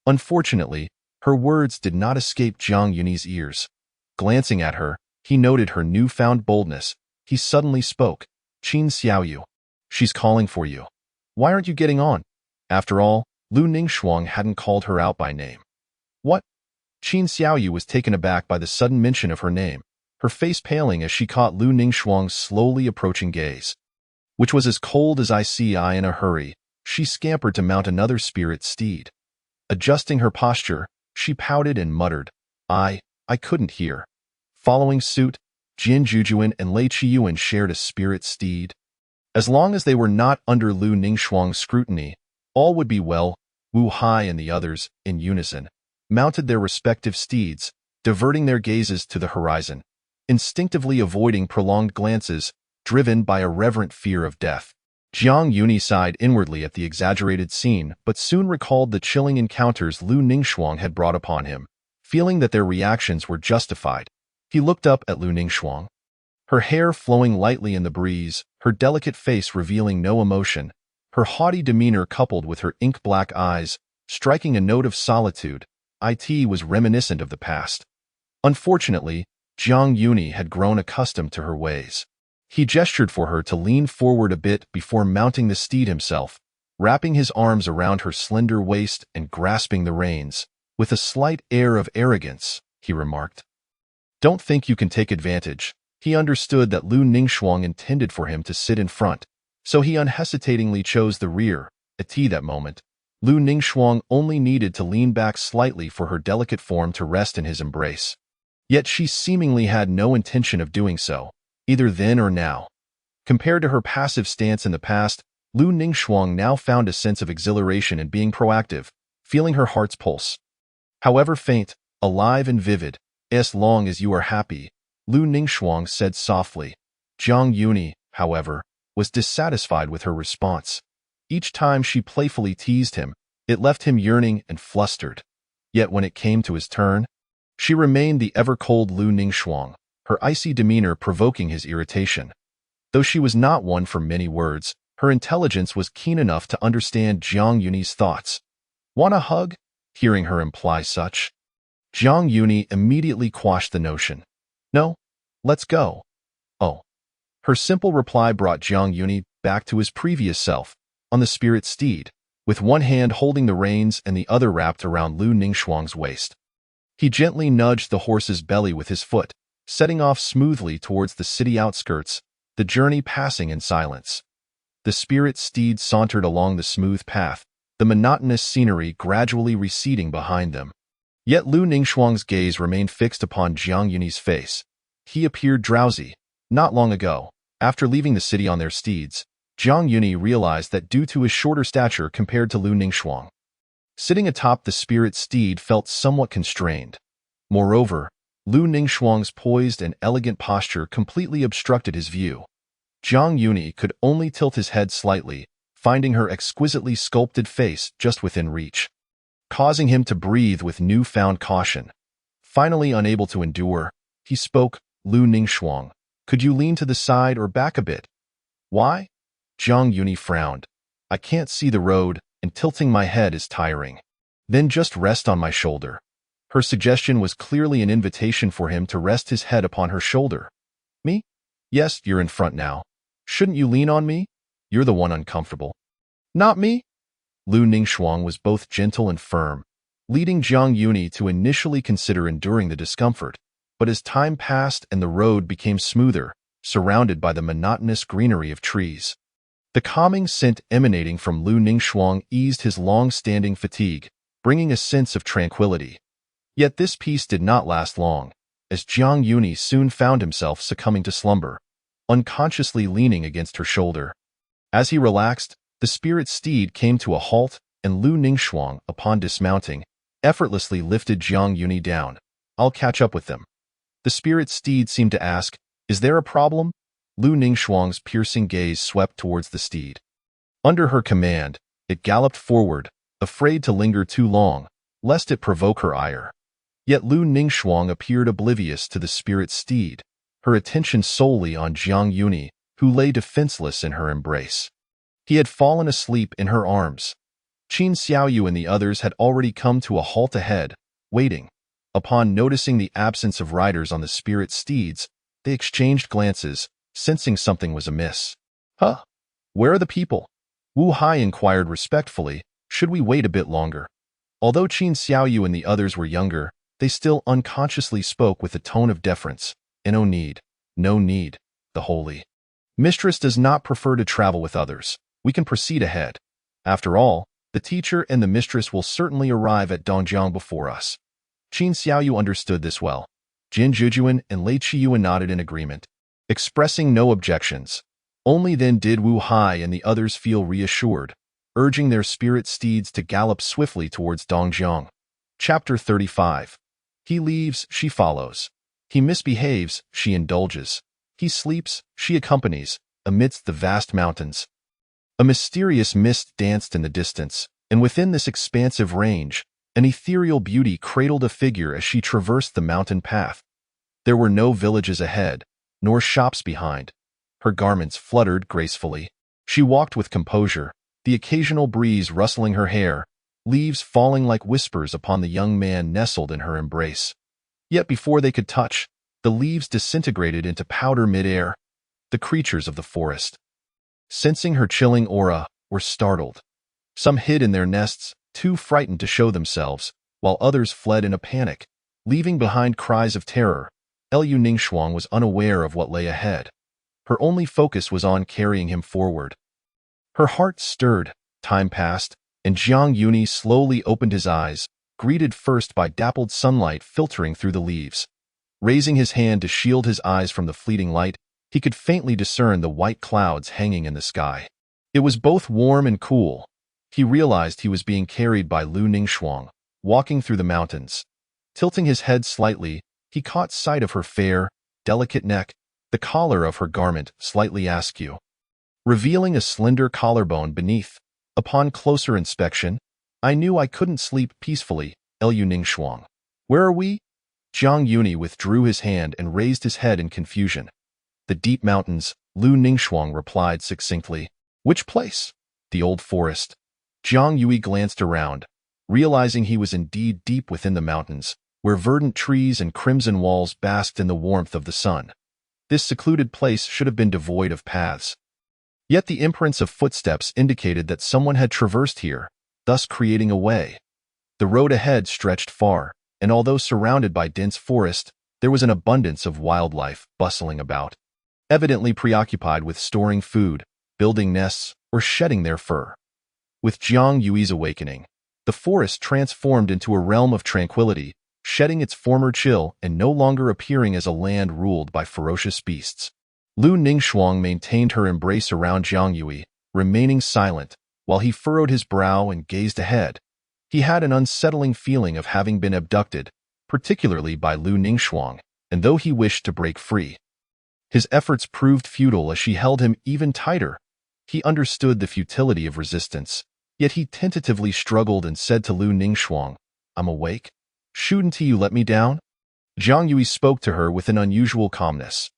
Unfortunately, her words did not escape Jiang Yuni's ears. Glancing at her, he noted her newfound boldness. He suddenly spoke, "Qin Xiaoyu, she's calling for you. Why aren't you getting on?" After all, Lu Ningxuang hadn't called her out by name. "What?" Qin Xiaoyu was taken aback by the sudden mention of her name, her face paling as she caught Lu Ningxuang's slowly approaching gaze, which was as cold as I in a hurry. She scampered to mount another spirit steed. Adjusting her posture, she pouted and muttered, I couldn't hear." Following suit, Jin Jujuan and Lei Qiyuan shared a spirit steed. As long as they were not under Lu Ningxuang's scrutiny, all would be well. Wu Hai and the others, in unison, mounted their respective steeds, diverting their gazes to the horizon, instinctively avoiding prolonged glances, driven by a reverent fear of death. Jiang Yuni sighed inwardly at the exaggerated scene, but soon recalled the chilling encounters Lu Ningxuang had brought upon him. Feeling that their reactions were justified, he looked up at Lu Ningxuang. Her hair flowing lightly in the breeze, her delicate face revealing no emotion, her haughty demeanor coupled with her ink-black eyes, striking a note of solitude, was reminiscent of the past. Unfortunately, Jiang Yuni had grown accustomed to her ways. He gestured for her to lean forward a bit before mounting the steed himself, wrapping his arms around her slender waist and grasping the reins. With a slight air of arrogance, he remarked, "Don't think you can take advantage." He understood that Lu Ningxuang intended for him to sit in front, so he unhesitatingly chose the rear. At that moment, Lu Ningxuang only needed to lean back slightly for her delicate form to rest in his embrace. Yet she seemingly had no intention of doing so, either then or now. Compared to her passive stance in the past, Lu Ningxuang now found a sense of exhilaration in being proactive, feeling her heart's pulse. However faint, alive and vivid, as long as you are happy, Lu Ningxuang said softly. Jiang Yuni, however, was dissatisfied with her response. Each time she playfully teased him, it left him yearning and flustered. Yet when it came to his turn, she remained the ever-cold Lu Ningxuang, her icy demeanor provoking his irritation. Though she was not one for many words, her intelligence was keen enough to understand Jiang Yuni's thoughts. "Want a hug?" Hearing her imply such, Jiang Yuni immediately quashed the notion. "No, let's go." "Oh." Her simple reply brought Jiang Yuni back to his previous self, on the spirit steed, with one hand holding the reins and the other wrapped around Lu Ningxuang's waist. He gently nudged the horse's belly with his foot, setting off smoothly towards the city outskirts, the journey passing in silence. The spirit steed sauntered along the smooth path, the monotonous scenery gradually receding behind them. Yet Lu Ningxuang's gaze remained fixed upon Jiang Yuni's face. He appeared drowsy. Not long ago, after leaving the city on their steeds, Jiang Yuni realized that due to his shorter stature compared to Lu Ningxuang, sitting atop the spirit steed felt somewhat constrained. Moreover, Lu Ningxuang's poised and elegant posture completely obstructed his view. Jiang Yuni could only tilt his head slightly, finding her exquisitely sculpted face just within reach, causing him to breathe with newfound caution. Finally unable to endure, he spoke, "Lu Ningxuang, could you lean to the side or back a bit?" "Why?" Jiang Yuni frowned. "I can't see the road, and tilting my head is tiring." "Then just rest on my shoulder." Her suggestion was clearly an invitation for him to rest his head upon her shoulder. "Me? Yes, you're in front now. Shouldn't you lean on me? You're the one uncomfortable." "Not me." Lu Ningxuang was both gentle and firm, leading Jiang Yuni to initially consider enduring the discomfort. But as time passed and the road became smoother, surrounded by the monotonous greenery of trees, the calming scent emanating from Lu Ningxuang eased his long-standing fatigue, bringing a sense of tranquility. Yet this peace did not last long, as Jiang Yuni soon found himself succumbing to slumber, unconsciously leaning against her shoulder. As he relaxed, the spirit steed came to a halt, and Lu Ningxuang, upon dismounting, effortlessly lifted Jiang Yuni down. "I'll catch up with them." The spirit steed seemed to ask, "Is there a problem?" Lu Ningxuang's piercing gaze swept towards the steed. Under her command, it galloped forward, afraid to linger too long, lest it provoke her ire. Yet Lu Ningxuang appeared oblivious to the spirit steed, her attention solely on Jiang Yuni, who lay defenseless in her embrace. He had fallen asleep in her arms. Qin Xiaoyu and the others had already come to a halt ahead, waiting. Upon noticing the absence of riders on the spirit steeds, they exchanged glances, sensing something was amiss. "Huh? Where are the people?" Wu Hai inquired respectfully, "Should we wait a bit longer?" Although Qin Xiaoyu and the others were younger, they still unconsciously spoke with a tone of deference. "No need. No need. The holy mistress does not prefer to travel with others. We can proceed ahead. After all, the teacher and the mistress will certainly arrive at Dongjiang before us." Qin Xiaoyu understood this well. Jin Zhujuan and Lei Qiyuan nodded in agreement, expressing no objections. Only then did Wu Hai and the others feel reassured, urging their spirit steeds to gallop swiftly towards Dongjiang. Chapter 35. He leaves, she follows. He misbehaves, she indulges. He sleeps, she accompanies, amidst the vast mountains. A mysterious mist danced in the distance, and within this expansive range, an ethereal beauty cradled a figure as she traversed the mountain path. There were no villages ahead, nor shops behind. Her garments fluttered gracefully. She walked with composure, the occasional breeze rustling her hair, leaves falling like whispers upon the young man nestled in her embrace. Yet before they could touch, the leaves disintegrated into powder mid-air. The creatures of the forest, sensing her chilling aura, were startled. Some hid in their nests, too frightened to show themselves, while others fled in a panic, leaving behind cries of terror. Lu Ningxuang was unaware of what lay ahead. Her only focus was on carrying him forward. Her heart stirred, time passed, and Jiang Yuni slowly opened his eyes, greeted first by dappled sunlight filtering through the leaves. Raising his hand to shield his eyes from the fleeting light, he could faintly discern the white clouds hanging in the sky. It was both warm and cool. He realized he was being carried by Lu Ningxuang, walking through the mountains. Tilting his head slightly, he caught sight of her fair, delicate neck, the collar of her garment slightly askew, revealing a slender collarbone beneath. Upon closer inspection, I knew I couldn't sleep peacefully. Lu Ningxuang. "Where are we?" Jiang Yuni withdrew his hand and raised his head in confusion. "The deep mountains," Lu Ningxuang replied succinctly. "Which place?" "The old forest." Jiang Yui glanced around, realizing he was indeed deep within the mountains, where verdant trees and crimson walls basked in the warmth of the sun. This secluded place should have been devoid of paths. Yet the imprints of footsteps indicated that someone had traversed here, thus creating a way. The road ahead stretched far, and although surrounded by dense forest, there was an abundance of wildlife bustling about, evidently preoccupied with storing food, building nests, or shedding their fur. With Jiang Yui's awakening, the forest transformed into a realm of tranquility, shedding its former chill and no longer appearing as a land ruled by ferocious beasts. Lu Ningxuang maintained her embrace around Jiang Yui, remaining silent, while he furrowed his brow and gazed ahead. He had an unsettling feeling of having been abducted, particularly by Lu Ningxuang, and though he wished to break free, his efforts proved futile as she held him even tighter. He understood the futility of resistance, yet he tentatively struggled and said to Lu Ningxuang, "I'm awake. Shouldn't you let me down?" Jiang Yui spoke to her with an unusual calmness.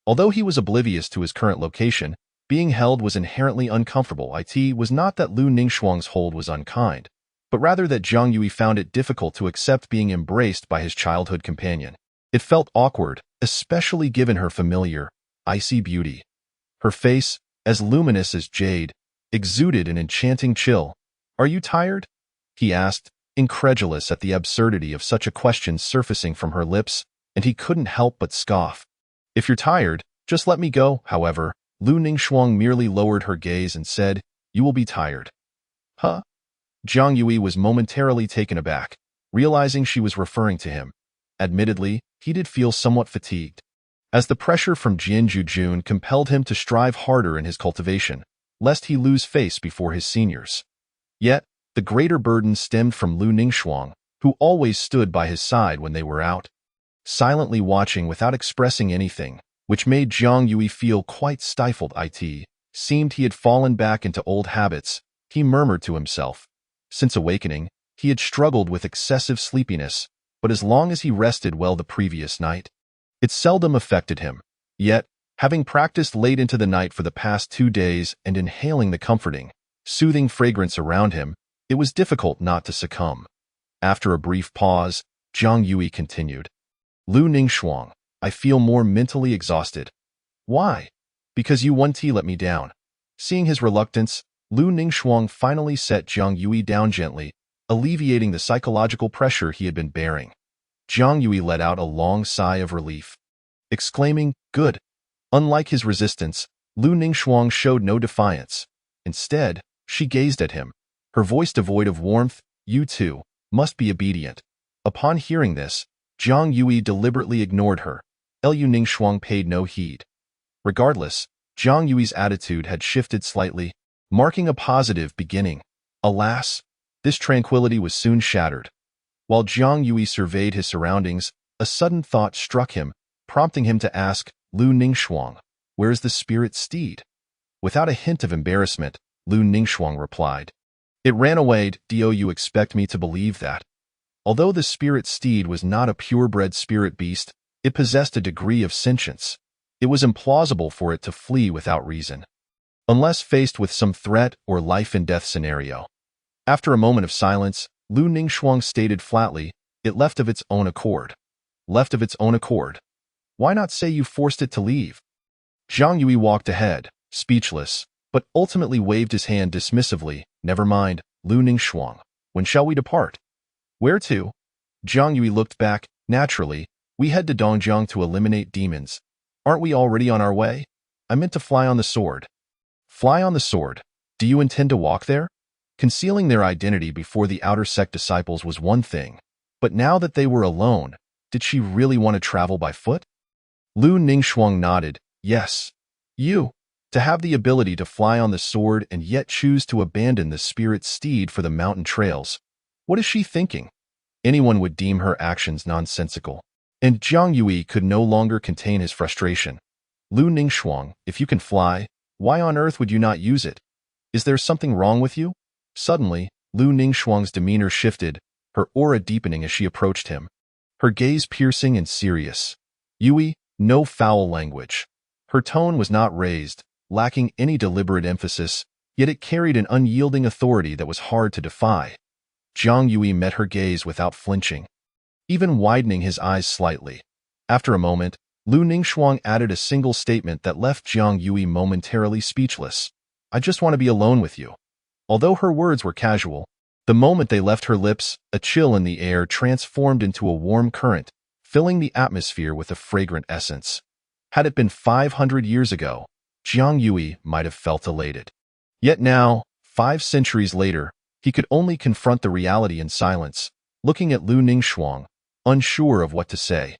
Although he was oblivious to his current location, being held was inherently uncomfortable. It was not that Lu Ningxuang's hold was unkind, but rather that Jiang Yui found it difficult to accept being embraced by his childhood companion. It felt awkward, especially given her familiar, icy beauty. Her face, as luminous as jade, exuded an enchanting chill. "Are you tired?" he asked, incredulous at the absurdity of such a question surfacing from her lips, and he couldn't help but scoff. "If you're tired, just let me go." However, Lu Ningxuang merely lowered her gaze and said, "You will be tired." Huh? Jiang Yui was momentarily taken aback, realizing she was referring to him. Admittedly, he did feel somewhat fatigued, as the pressure from Jian Jujun compelled him to strive harder in his cultivation, lest he lose face before his seniors. Yet, the greater burden stemmed from Lu Ningxuang, who always stood by his side when they were out, silently watching without expressing anything, which made Jiang Yui feel quite stifled. It seemed he had fallen back into old habits, he murmured to himself. Since awakening, he had struggled with excessive sleepiness, but as long as he rested well the previous night, it seldom affected him. Yet, having practiced late into the night for the past 2 days and inhaling the comforting, soothing fragrance around him, it was difficult not to succumb. After a brief pause, Jiang Yui continued. "Lu Ningxuang, I feel more mentally exhausted." "Why?" "Because you let me down." Seeing his reluctance, Lu Ningxuang finally set Jiang Yui down gently, alleviating the psychological pressure he had been bearing. Jiang Yui let out a long sigh of relief, exclaiming, "Good." Unlike his resistance, Lu Ningxuang showed no defiance. Instead, she gazed at him, her voice devoid of warmth. "You too must be obedient." Upon hearing this, Jiang Yui deliberately ignored her. Lu Ningxuang paid no heed. Regardless, Jiang Yui's attitude had shifted slightly, marking a positive beginning. Alas, this tranquility was soon shattered. While Jiang Yui surveyed his surroundings, a sudden thought struck him, prompting him to ask, "Lu Ningxuang, where is the spirit steed?" Without a hint of embarrassment, Lu Ningxuang replied, "It ran away." "Do you expect me to believe that?" Although the spirit steed was not a purebred spirit beast, it possessed a degree of sentience. It was implausible for it to flee without reason, unless faced with some threat or life-and-death scenario. After a moment of silence, Lu Ningxuang stated flatly, "It left of its own accord." "Left of its own accord? Why not say you forced it to leave?" Jiang Yui walked ahead, speechless, but ultimately waved his hand dismissively. "Never mind, Lu Ningxuang. When shall we depart?" "Where to?" Jiang Yui looked back. "Naturally, we head to Dongjiang to eliminate demons. Aren't we already on our way?" "I meant to fly on the sword." "Fly on the sword? Do you intend to walk there?" Concealing their identity before the outer sect disciples was one thing, but now that they were alone, did she really want to travel by foot? Lu Ningxuang nodded. "Yes. You. To have the ability to fly on the sword and yet choose to abandon the spirit steed for the mountain trails. What is she thinking? Anyone would deem her actions nonsensical. And Jiang Yui could no longer contain his frustration. "Lu Ningxuang, if you can fly, why on earth would you not use it? Is there something wrong with you?" Suddenly, Lu Ningxuang's demeanor shifted, her aura deepening as she approached him, her gaze piercing and serious. "Yui, no foul language." Her tone was not raised, lacking any deliberate emphasis, yet it carried an unyielding authority that was hard to defy. Jiang Yui met her gaze without flinching, even widening his eyes slightly. After a moment, Lu Ningxuang added a single statement that left Jiang Yui momentarily speechless. "I just want to be alone with you." Although her words were casual, the moment they left her lips, a chill in the air transformed into a warm current, filling the atmosphere with a fragrant essence. Had it been 500 years ago, Jiang Yui might have felt elated. Yet now, 5 centuries later, he could only confront the reality in silence, looking at Lu Ningxuang, unsure of what to say.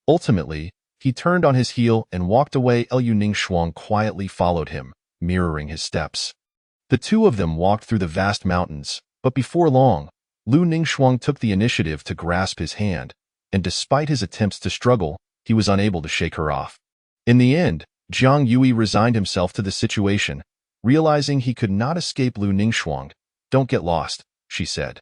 Ultimately, He turned on his heel and walked away. Liu Ningxuang quietly followed him, mirroring his steps. The two of them walked through the vast mountains, but before long, Lu Ningxuang took the initiative to grasp his hand, and despite his attempts to struggle, he was unable to shake her off. In the end, Jiang Yui resigned himself to the situation, realizing he could not escape Lu Ningxuang. "Don't get lost," she said.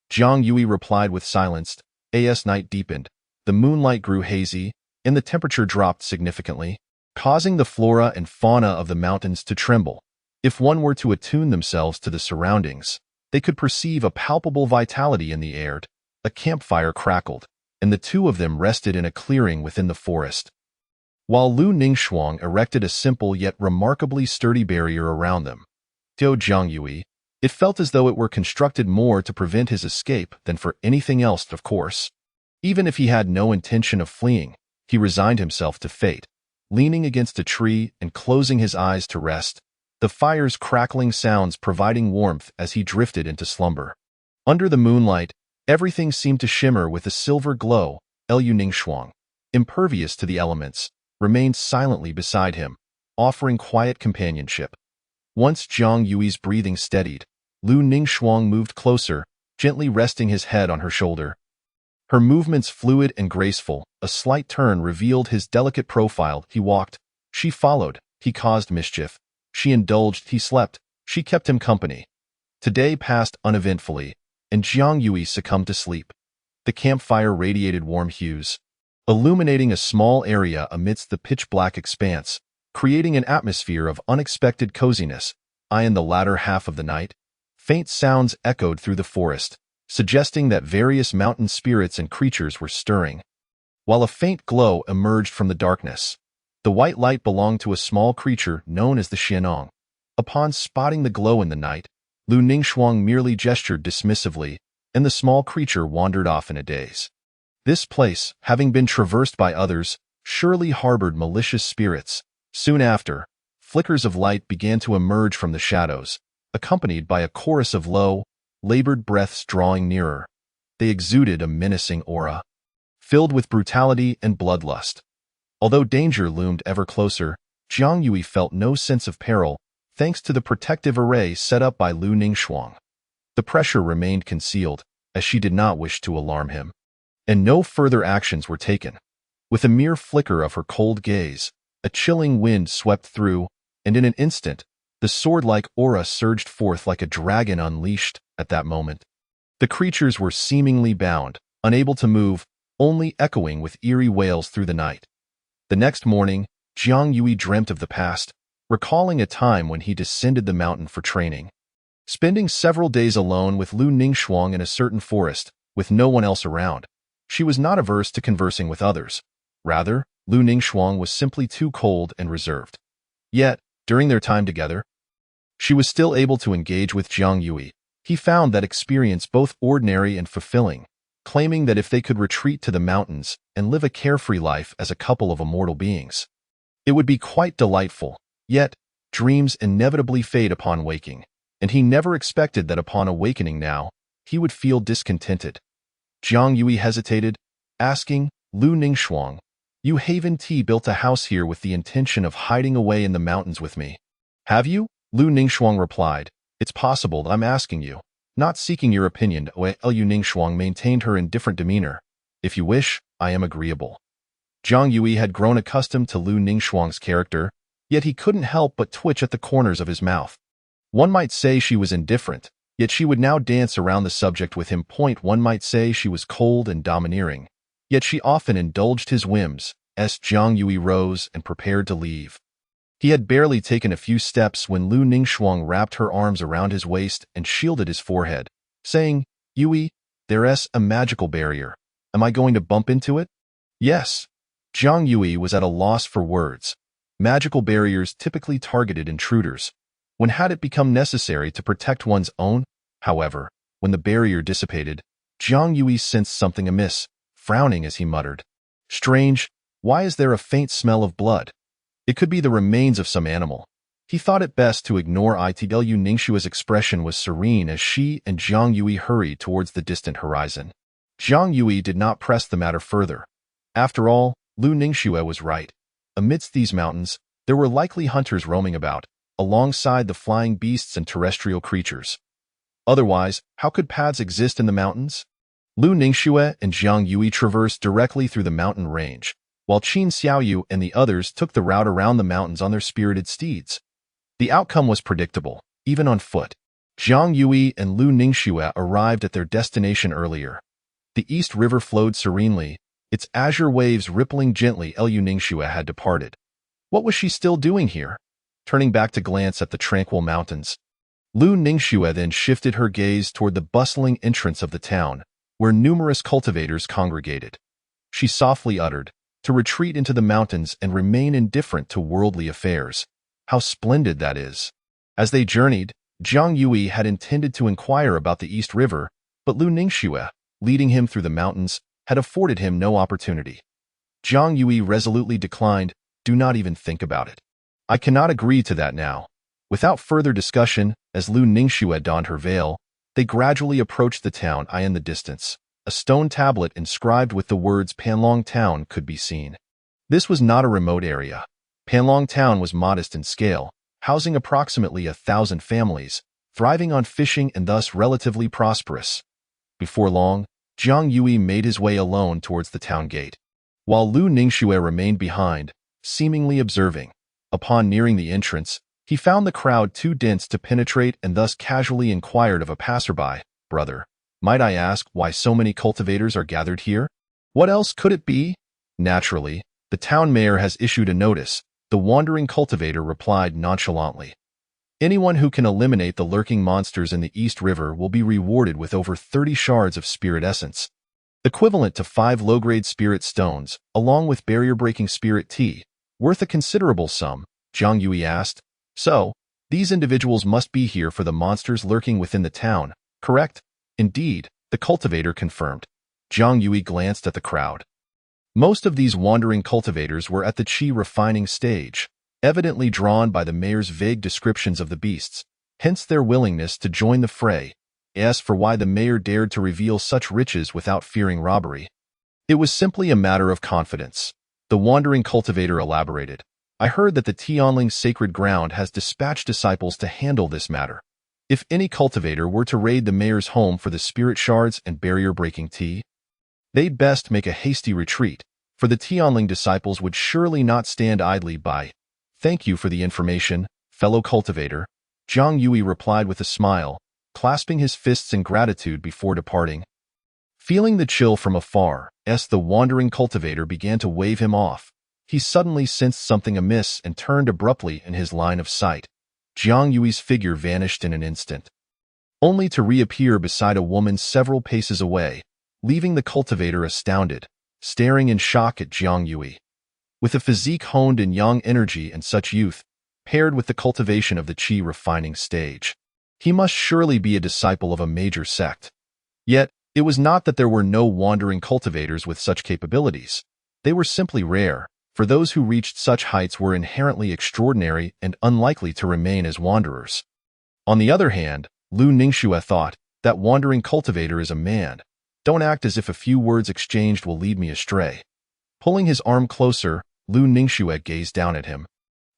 Jiang Yui replied with silence. As night deepened, the moonlight grew hazy, and the temperature dropped significantly, causing the flora and fauna of the mountains to tremble. If one were to attune themselves to the surroundings, they could perceive a palpable vitality in the air. A campfire crackled, and the two of them rested in a clearing within the forest, while Lu Ningxuang erected a simple yet remarkably sturdy barrier around them. To Jiang Yui, it felt as though it were constructed more to prevent his escape than for anything else, of course. Even if he had no intention of fleeing, he resigned himself to fate, leaning against a tree and closing his eyes to rest, the fire's crackling sounds providing warmth as he drifted into slumber. Under the moonlight, everything seemed to shimmer with a silver glow. Liu Ningxuang, impervious to the elements, remained silently beside him, offering quiet companionship. Once Jiang Yui's breathing steadied, Lu Ningxuang moved closer, gently resting his head on her shoulder. Her movements fluid and graceful, a slight turn revealed his delicate profile. He walked, she followed, he caused mischief. She indulged, he slept, she kept him company. Today passed uneventfully, and Jiang Yui succumbed to sleep. The campfire radiated warm hues, illuminating a small area amidst the pitch-black expanse, creating an atmosphere of unexpected coziness. In the latter half of the night, faint sounds echoed through the forest, suggesting that various mountain spirits and creatures were stirring. While a faint glow emerged from the darkness, the white light belonged to a small creature known as the Xianong. Upon spotting the glow in the night, Lu Ningxuang merely gestured dismissively, and the small creature wandered off in a daze. This place, having been traversed by others, surely harbored malicious spirits. Soon after, flickers of light began to emerge from the shadows, accompanied by a chorus of low, labored breaths drawing nearer. They exuded a menacing aura, filled with brutality and bloodlust. Although danger loomed ever closer, Jiang Yui felt no sense of peril, thanks to the protective array set up by Lu Ningxuang. The pressure remained concealed, as she did not wish to alarm him, and no further actions were taken. With a mere flicker of her cold gaze, a chilling wind swept through, and in an instant, the sword-like aura surged forth like a dragon unleashed. At that moment, the creatures were seemingly bound, unable to move, only echoing with eerie wails through the night. The next morning, Jiang Yui dreamt of the past, recalling a time when he descended the mountain for training. Spending several days alone with Lu Ningxuang in a certain forest, with no one else around, she was not averse to conversing with others. Rather, Lu Ningxuang was simply too cold and reserved. Yet, during their time together, she was still able to engage with Jiang Yui. He found that experience both ordinary and fulfilling, claiming that if they could retreat to the mountains and live a carefree life as a couple of immortal beings, it would be quite delightful. Yet, dreams inevitably fade upon waking, and he never expected that upon awakening now, he would feel discontented. Jiang Yui hesitated, asking, Lu Ningxuang, "You Haven Tea built a house here with the intention of hiding away in the mountains with me. Have you?" Lu Ningxuang replied, "It's possible that I'm asking you, not seeking your opinion." Liu Ningxuang maintained her indifferent demeanor. "If you wish, I am agreeable." Jiang Yui had grown accustomed to Lu Ningxuang's character, yet he couldn't help but twitch at the corners of his mouth. One might say she was indifferent, yet she would now dance around the subject with him. One might say she was cold and domineering, yet she often indulged his whims. As Jiang Yui rose and prepared to leave, he had barely taken a few steps when Lu Ningxuang wrapped her arms around his waist and shielded his forehead, saying, "Yui, there's a magical barrier. Am I going to bump into it?" "Yes." Jiang Yui was at a loss for words. Magical barriers typically targeted intruders. When had it become necessary to protect one's own? However, when the barrier dissipated, Jiang Yui sensed something amiss, frowning as he muttered, "Strange, why is there a faint smell of blood? It could be the remains of some animal." He thought it best to ignore it. Liu Ningxua's expression was serene as she and Jiang Yui hurried towards the distant horizon. Jiang Yui did not press the matter further. After all, Lu Ningxue was right. Amidst these mountains, there were likely hunters roaming about, alongside the flying beasts and terrestrial creatures. Otherwise, how could paths exist in the mountains? Lu Ningxue and Jiang Yui traversed directly through the mountain range, while Qin Xiaoyu and the others took the route around the mountains on their spirited steeds. The outcome was predictable, even on foot. Jiang Yui and Lu Ningxue arrived at their destination earlier. The East River flowed serenely, its azure waves rippling gently. Lu Ningxue had departed. What was she still doing here? Turning back to glance at the tranquil mountains, Lu Ningxue then shifted her gaze toward the bustling entrance of the town, where numerous cultivators congregated. She softly uttered, "To retreat into the mountains and remain indifferent to worldly affairs. How splendid that is." As they journeyed, Jiang Yui had intended to inquire about the East River, but Lu Ningxue, leading him through the mountains, had afforded him no opportunity. Jiang Yui resolutely declined, "Do not even think about it. I cannot agree to that now." Without further discussion, as Lu Ningxue donned her veil, they gradually approached the town. In the distance, a stone tablet inscribed with the words Panlong Town could be seen. This was not a remote area. Panlong Town was modest in scale, housing approximately 1,000 families, thriving on fishing and thus relatively prosperous. Before long, Jiang Yui made his way alone towards the town gate, while Lu Ningxue remained behind, seemingly observing. Upon nearing the entrance, he found the crowd too dense to penetrate and thus casually inquired of a passerby, "Brother, might I ask why so many cultivators are gathered here? What else could it be?" "Naturally, the town mayor has issued a notice," the wandering cultivator replied nonchalantly. "Anyone who can eliminate the lurking monsters in the East River will be rewarded with over 30 shards of spirit essence, equivalent to 5 low-grade spirit stones, along with barrier-breaking spirit tea, worth a considerable sum." Jiang Yui asked, "So, these individuals must be here for the monsters lurking within the town, correct?" "Indeed," the cultivator confirmed. Jiang Yui glanced at the crowd. Most of these wandering cultivators were at the qi refining stage, evidently drawn by the mayor's vague descriptions of the beasts, hence their willingness to join the fray. As for why the mayor dared to reveal such riches without fearing robbery, it was simply a matter of confidence. The wandering cultivator elaborated, "I heard that the Tianling sacred ground has dispatched disciples to handle this matter. If any cultivator were to raid the mayor's home for the spirit shards and barrier-breaking tea, they'd best make a hasty retreat, for the Tianling disciples would surely not stand idly by." "Thank you for the information, fellow cultivator," Jiang Yui replied with a smile, clasping his fists in gratitude before departing. Feeling the chill from afar, the wandering cultivator began to wave him off. He suddenly sensed something amiss and turned abruptly in his line of sight. Jiang Yui's figure vanished in an instant, only to reappear beside a woman several paces away, leaving the cultivator astounded, staring in shock at Jiang Yui. With a physique honed in yang energy and such youth, paired with the cultivation of the qi refining stage, he must surely be a disciple of a major sect. Yet, it was not that there were no wandering cultivators with such capabilities. They were simply rare, for those who reached such heights were inherently extraordinary and unlikely to remain as wanderers. On the other hand, Lu Ningxue thought, "That wandering cultivator is a man. Don't act as if a few words exchanged will lead me astray." Pulling his arm closer, Lu Ningxue gazed down at him,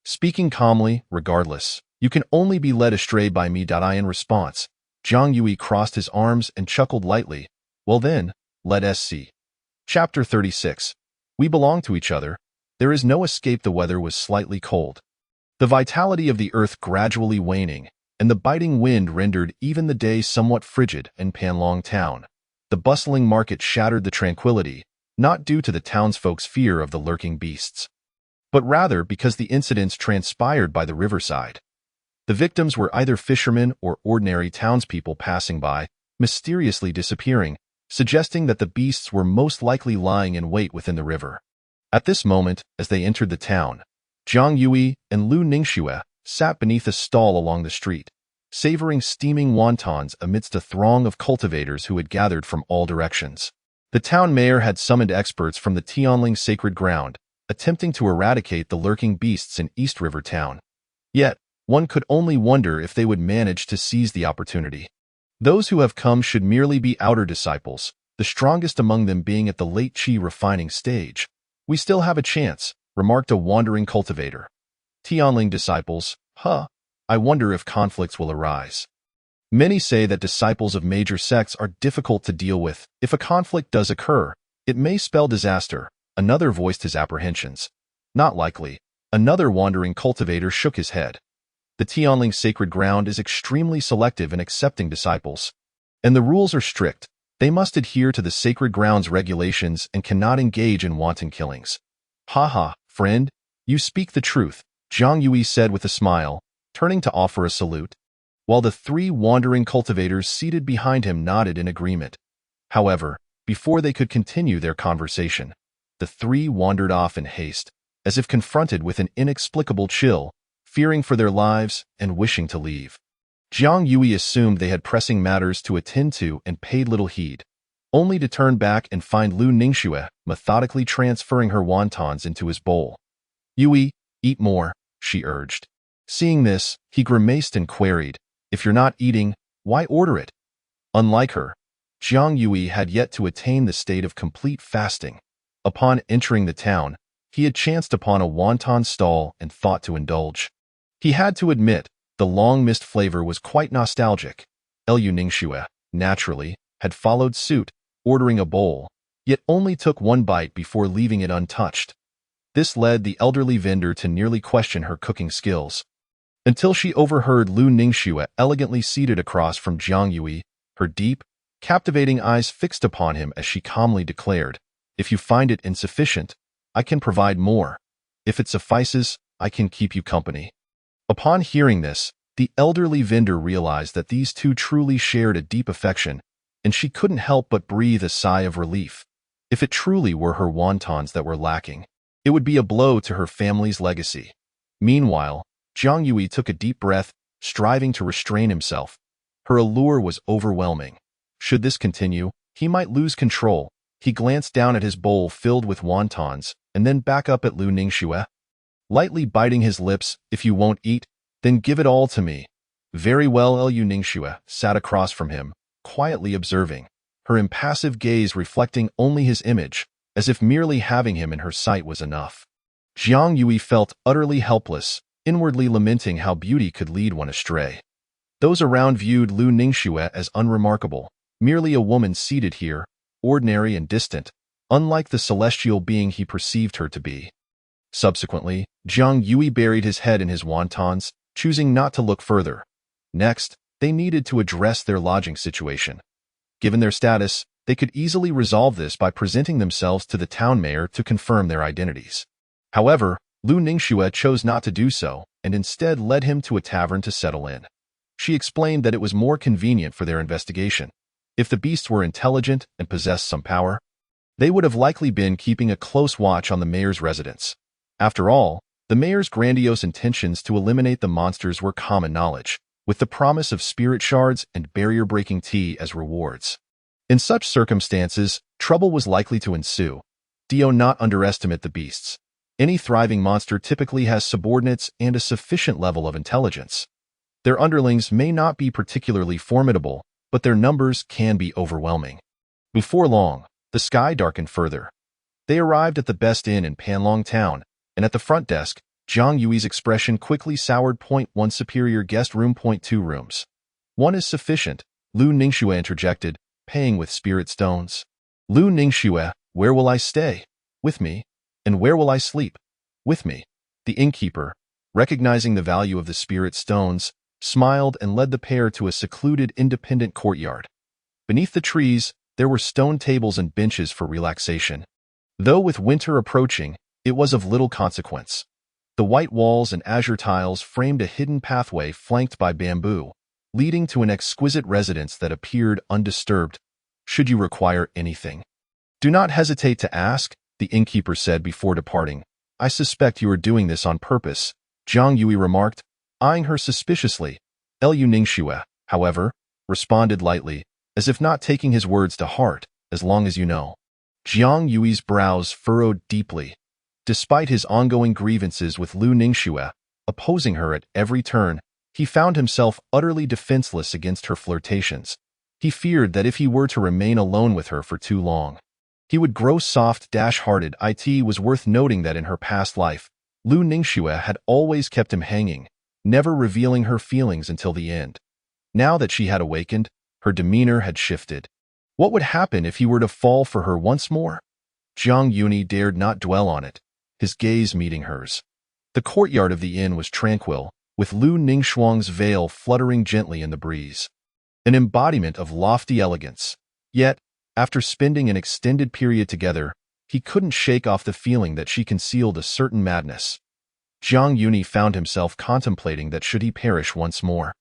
speaking calmly, "Regardless, you can only be led astray by me." In response, Jiang Yui crossed his arms and chuckled lightly. "Well then, let us see." Chapter 36. We belong to each other. There is no escape. The weather was slightly cold, the vitality of the earth gradually waning, and the biting wind rendered even the day somewhat frigid in Panlong Town. The bustling market shattered the tranquility, not due to the townsfolk's fear of the lurking beasts, but rather because the incidents transpired by the riverside. The victims were either fishermen or ordinary townspeople passing by, mysteriously disappearing, suggesting that the beasts were most likely lying in wait within the river. At this moment, as they entered the town, Jiang Yui and Lu Ningxue sat beneath a stall along the street, savoring steaming wontons amidst a throng of cultivators who had gathered from all directions. The town mayor had summoned experts from the Tianling sacred ground, attempting to eradicate the lurking beasts in East River Town. Yet, one could only wonder if they would manage to seize the opportunity. Those who have come should merely be outer disciples, the strongest among them being at the late qi refining stage. We still have a chance, remarked a wandering cultivator. Tianling disciples, I wonder if conflicts will arise. Many say that disciples of major sects are difficult to deal with. If a conflict does occur, it may spell disaster. Another voiced his apprehensions. Not likely. Another wandering cultivator shook his head. The Tianling sacred ground is extremely selective in accepting disciples. And the rules are strict. They must adhere to the sacred ground's regulations and cannot engage in wanton killings. Friend, you speak the truth, Zhang Yui said with a smile, turning to offer a salute, while the three wandering cultivators seated behind him nodded in agreement. However, before they could continue their conversation, the three wandered off in haste, as if confronted with an inexplicable chill, fearing for their lives and wishing to leave. Zhang Yui assumed they had pressing matters to attend to and paid little heed, only to turn back and find Lu Ningxue methodically transferring her wontons into his bowl. Yui, eat more, she urged. Seeing this, he grimaced and queried, if you're not eating, why order it? Unlike her, Zhang Yui had yet to attain the state of complete fasting. Upon entering the town, he had chanced upon a wonton stall and thought to indulge. He had to admit, the long-missed flavor was quite nostalgic. Lu Ningxue, naturally, had followed suit, ordering a bowl, yet only took one bite before leaving it untouched. This led the elderly vendor to nearly question her cooking skills, until she overheard Lu Ningxue elegantly seated across from Zhang Yui, her deep, captivating eyes fixed upon him as she calmly declared, if you find it insufficient, I can provide more. If it suffices, I can keep you company. Upon hearing this, the elderly vendor realized that these two truly shared a deep affection, and she couldn't help but breathe a sigh of relief. If it truly were her wontons that were lacking, it would be a blow to her family's legacy. Meanwhile, Zhang Yui took a deep breath, striving to restrain himself. Her allure was overwhelming. Should this continue, he might lose control. He glanced down at his bowl filled with wontons, and then back up at Lu Ningxue. Lightly biting his lips, if you won't eat, then give it all to me. Very well. Lu Ningxue sat across from him, quietly observing, her impassive gaze reflecting only his image, as if merely having him in her sight was enough. Zhang Yui felt utterly helpless, inwardly lamenting how beauty could lead one astray. Those around viewed Lu Ningxue as unremarkable, merely a woman seated here, ordinary and distant, unlike the celestial being he perceived her to be. Subsequently, Zhang Yui buried his head in his wontons, choosing not to look further. Next, they needed to address their lodging situation. Given their status, they could easily resolve this by presenting themselves to the town mayor to confirm their identities. However, Lu Ningxue chose not to do so, and instead led him to a tavern to settle in. She explained that it was more convenient for their investigation. If the beasts were intelligent and possessed some power, they would have likely been keeping a close watch on the mayor's residence. After all, the mayor's grandiose intentions to eliminate the monsters were common knowledge, with the promise of spirit shards and barrier-breaking tea as rewards. In such circumstances, trouble was likely to ensue. Do not underestimate the beasts. Any thriving monster typically has subordinates and a sufficient level of intelligence. Their underlings may not be particularly formidable, but their numbers can be overwhelming. Before long, the sky darkened further. They arrived at the best inn in Panlong Town, and at the front desk, Zhang Yui's expression quickly soured. "1 superior guest room. 2 rooms. One is sufficient," Lu Ningxue interjected, paying with spirit stones. Lu Ningxue, where will I stay? With me. And where will I sleep? With me. The innkeeper, recognizing the value of the spirit stones, smiled and led the pair to a secluded independent courtyard. Beneath the trees, there were stone tables and benches for relaxation. Though with winter approaching, it was of little consequence. The white walls and azure tiles framed a hidden pathway flanked by bamboo, leading to an exquisite residence that appeared undisturbed. "Should you require anything, do not hesitate to ask," the innkeeper said before departing. "I suspect you are doing this on purpose," Zhang Yui remarked, eyeing her suspiciously. Lu Ningxue, however, responded lightly, as if not taking his words to heart, "as long as you know." Zhang Yui's brows furrowed deeply. Despite his ongoing grievances with Lu Ningxue, opposing her at every turn, he found himself utterly defenseless against her flirtations. He feared that if he were to remain alone with her for too long, He would grow soft-hearted. It was worth noting that in her past life, Lu Ningxue had always kept him hanging, never revealing her feelings until the end. Now that she had awakened, her demeanor had shifted. What would happen if he were to fall for her once more? Jiang Yuni dared not dwell on it, his gaze meeting hers. The courtyard of the inn was tranquil, with Lu Ningxuang's veil fluttering gently in the breeze. An embodiment of lofty elegance. Yet, after spending an extended period together, he couldn't shake off the feeling that she concealed a certain madness. Jiang Yuni found himself contemplating that should he perish once more,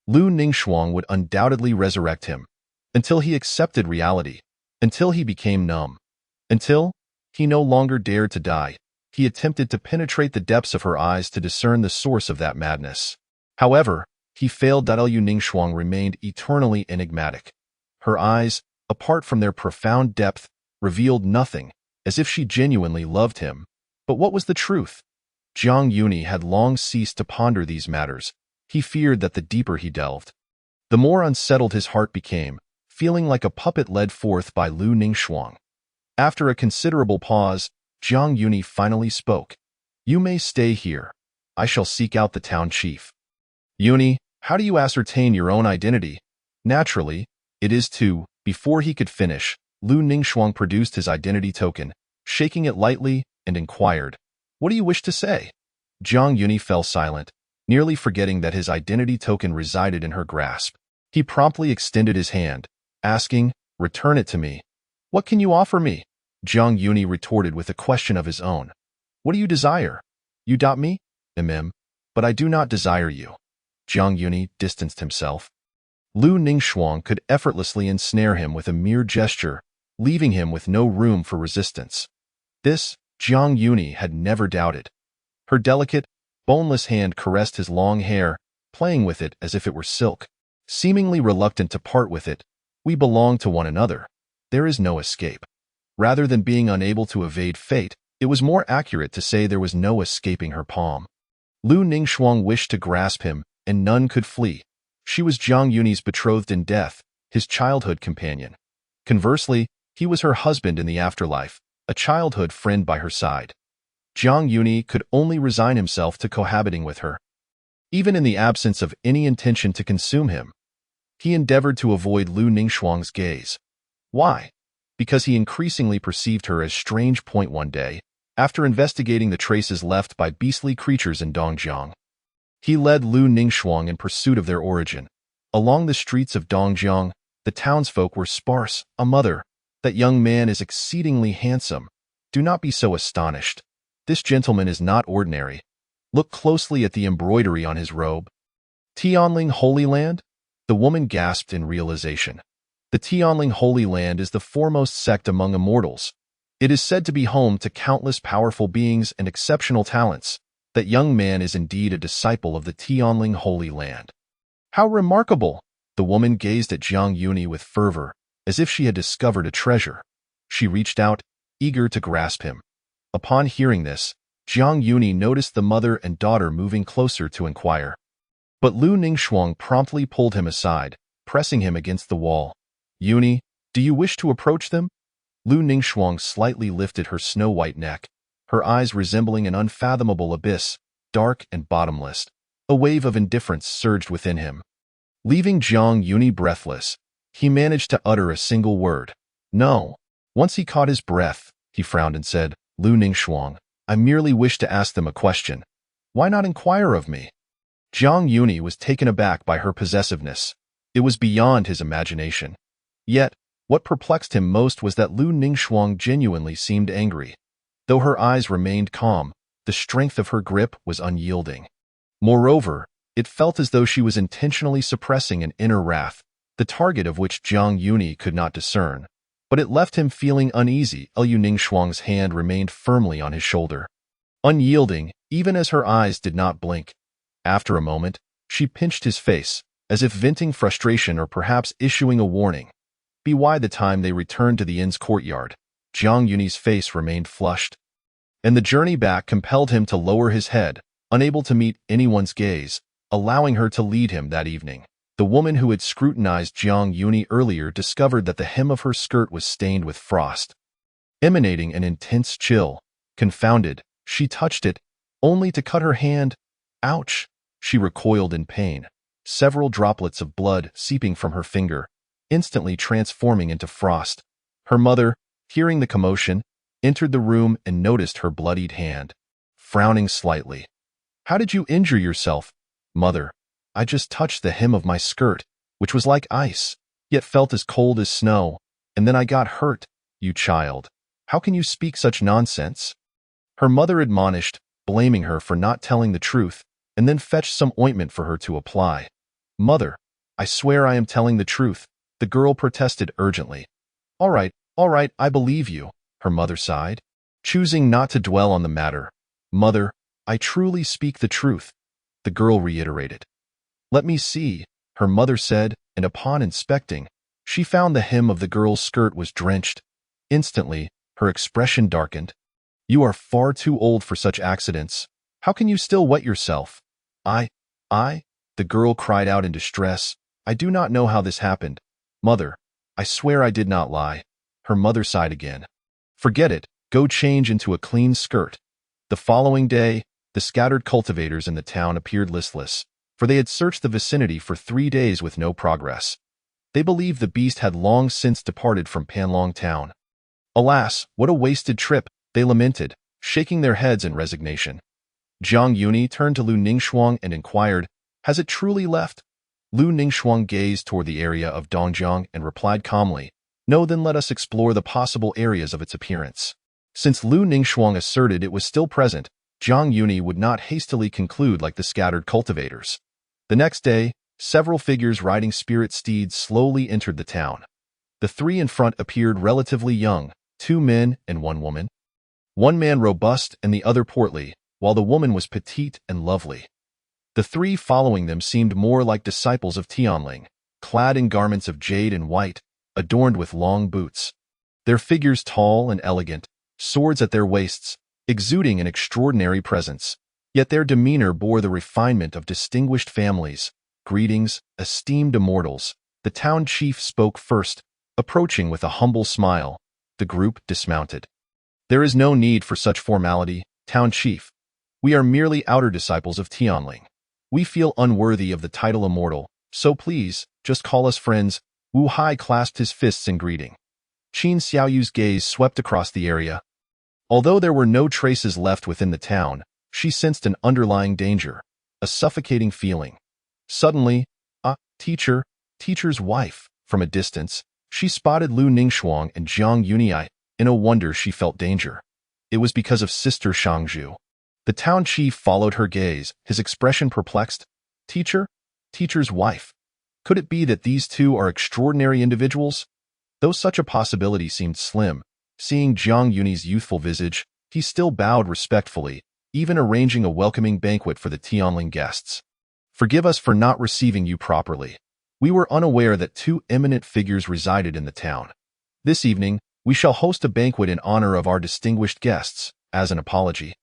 Lu Ningxuang would undoubtedly resurrect him, until he accepted reality, until he became numb, until he no longer dared to die. He attempted to penetrate the depths of her eyes to discern the source of that madness. However, he failed. Lu Ningxuang remained eternally enigmatic. Her eyes, apart from their profound depth, revealed nothing, as if she genuinely loved him. But what was the truth? Jiang Yuni had long ceased to ponder these matters. He feared that the deeper he delved, the more unsettled his heart became, feeling like a puppet led forth by Lu Ningxuang. After a considerable pause, Jiang Yuni finally spoke. "You may stay here. I shall seek out the town chief." "Yuni, how do you ascertain your own identity?" "Naturally, it is to..." Before he could finish, Lu Ningxuang produced his identity token, shaking it lightly, and inquired, "What do you wish to say?" Jiang Yuni fell silent, nearly forgetting that his identity token resided in her grasp. He promptly extended his hand, asking, "Return it to me." "What can you offer me?" Jiang Yuni retorted with a question of his own. "What do you desire?" "You doubt me?" "But I do not desire you." Jiang Yuni distanced himself. Lu Ningxuang could effortlessly ensnare him with a mere gesture, leaving him with no room for resistance. This, Jiang Yuni had never doubted. Her delicate, boneless hand caressed his long hair, playing with it as if it were silk. Seemingly reluctant to part with it, "We belong to one another. There is no escape." Rather than being unable to evade fate, it was more accurate to say there was no escaping her palm. Lu Ningxuang wished to grasp him, and none could flee. She was Jiang Yuni's betrothed in death, his childhood companion. Conversely, he was her husband in the afterlife, a childhood friend by her side. Jiang Yuni could only resign himself to cohabiting with her. Even in the absence of any intention to consume him, he endeavored to avoid Lu Ningxuang's gaze. Why? Because he increasingly perceived her as strange. One day, after investigating the traces left by beastly creatures in Dongjiang, he led Lu Ningxuang in pursuit of their origin. Along the streets of Dongjiang, the townsfolk were sparse. "A mother, that young man is exceedingly handsome. Do not be so astonished. This gentleman is not ordinary. Look closely at the embroidery on his robe." "Tianling Holy Land?" The woman gasped in realization. The Tianling Holy Land is the foremost sect among immortals. It is said to be home to countless powerful beings and exceptional talents. That young man is indeed a disciple of the Tianling Holy Land. "How remarkable!" The woman gazed at Jiang Yuni with fervor, as if she had discovered a treasure. She reached out, eager to grasp him. Upon hearing this, Jiang Yuni noticed the mother and daughter moving closer to inquire. But Lu Ningxuang promptly pulled him aside, pressing him against the wall. "Yuni, do you wish to approach them?" Lu Ningxuang slightly lifted her snow-white neck, her eyes resembling an unfathomable abyss, dark and bottomless. A wave of indifference surged within him. Leaving Jiang Yuni breathless, he managed to utter a single word. "No." Once he caught his breath, he frowned and said, "Lu Ningxuang, I merely wish to ask them a question. Why not inquire of me?" Jiang Yuni was taken aback by her possessiveness. It was beyond his imagination. Yet, what perplexed him most was that Lu Ningxuang genuinely seemed angry. Though her eyes remained calm, the strength of her grip was unyielding. Moreover, it felt as though she was intentionally suppressing an inner wrath, the target of which Jiang Yuni could not discern. But it left him feeling uneasy. Lu Ningxuang's hand remained firmly on his shoulder, unyielding, even as her eyes did not blink. After a moment, she pinched his face, as if venting frustration or perhaps issuing a warning. By the time they returned to the inn's courtyard, Jiang Yuni's face remained flushed, and the journey back compelled him to lower his head, unable to meet anyone's gaze, allowing her to lead him that evening. The woman who had scrutinized Jiang Yuni earlier discovered that the hem of her skirt was stained with frost. emanating an intense chill. Confounded, she touched it, only to cut her hand. Ouch! She recoiled in pain, several droplets of blood seeping from her finger, instantly transforming into frost. Her mother, hearing the commotion, entered the room and noticed her bloodied hand. Frowning slightly. "How did you injure yourself?" "Mother, I just touched the hem of my skirt, which was like ice, yet felt as cold as snow, and then I got hurt." "You child, how can you speak such nonsense?" Her mother admonished, blaming her for not telling the truth, and then fetched some ointment for her to apply. "Mother, I swear I am telling the truth," the girl protested urgently. All right, I believe you," her mother sighed, choosing not to dwell on the matter. "Mother, I truly speak the truth," the girl reiterated. "Let me see," her mother said, and upon inspecting, she found the hem of the girl's skirt was drenched. Instantly, her expression darkened. "You are far too old for such accidents. How can you still wet yourself?" I, the girl cried out in distress. "I do not know how this happened. Mother, I swear I did not lie." Her mother sighed again. "Forget it, go change into a clean skirt." The following day, the scattered cultivators in the town appeared listless, for they had searched the vicinity for 3 days with no progress. They believed the beast had long since departed from Panlong town. "Alas, what a wasted trip," they lamented, shaking their heads in resignation. Jiang Yuni turned to Lu Ningxuang and inquired, "Has it truly left?" Lu Ningxuang gazed toward the area of Dongjiang and replied calmly, "No, then let us explore the possible areas of its appearance." Since Lu Ningxuang asserted it was still present, Jiang Yuni would not hastily conclude like the scattered cultivators. The next day, several figures riding spirit steeds slowly entered the town. The 3 in front appeared relatively young, 2 men and 1 woman. One man robust and the other portly, while the woman was petite and lovely. The 3 following them seemed more like disciples of Tianling, clad in garments of jade and white, adorned with long boots. Their figures tall and elegant, swords at their waists, exuding an extraordinary presence. Yet their demeanor bore the refinement of distinguished families. "Greetings, esteemed immortals," the town chief spoke first, approaching with a humble smile. The group dismounted. "There is no need for such formality, town chief. We are merely outer disciples of Tianling. We feel unworthy of the title immortal, so please, just call us friends." Wu Hai clasped his fists in greeting. Qin Xiaoyu's gaze swept across the area. Although there were no traces left within the town, she sensed an underlying danger, a suffocating feeling. Suddenly, teacher's wife, from a distance, she spotted Lu Ningxuang and Jiang Yuni. In a wonder she felt danger. It was because of Sister Shangzhu. The town chief followed her gaze, his expression perplexed. Teacher's wife. Could it be that these 2 are extraordinary individuals? Though such a possibility seemed slim, seeing Jiang Yuni's youthful visage, he still bowed respectfully, even arranging a welcoming banquet for the Tianling guests. "Forgive us for not receiving you properly. We were unaware that 2 eminent figures resided in the town. This evening, we shall host a banquet in honor of our distinguished guests, as an apology."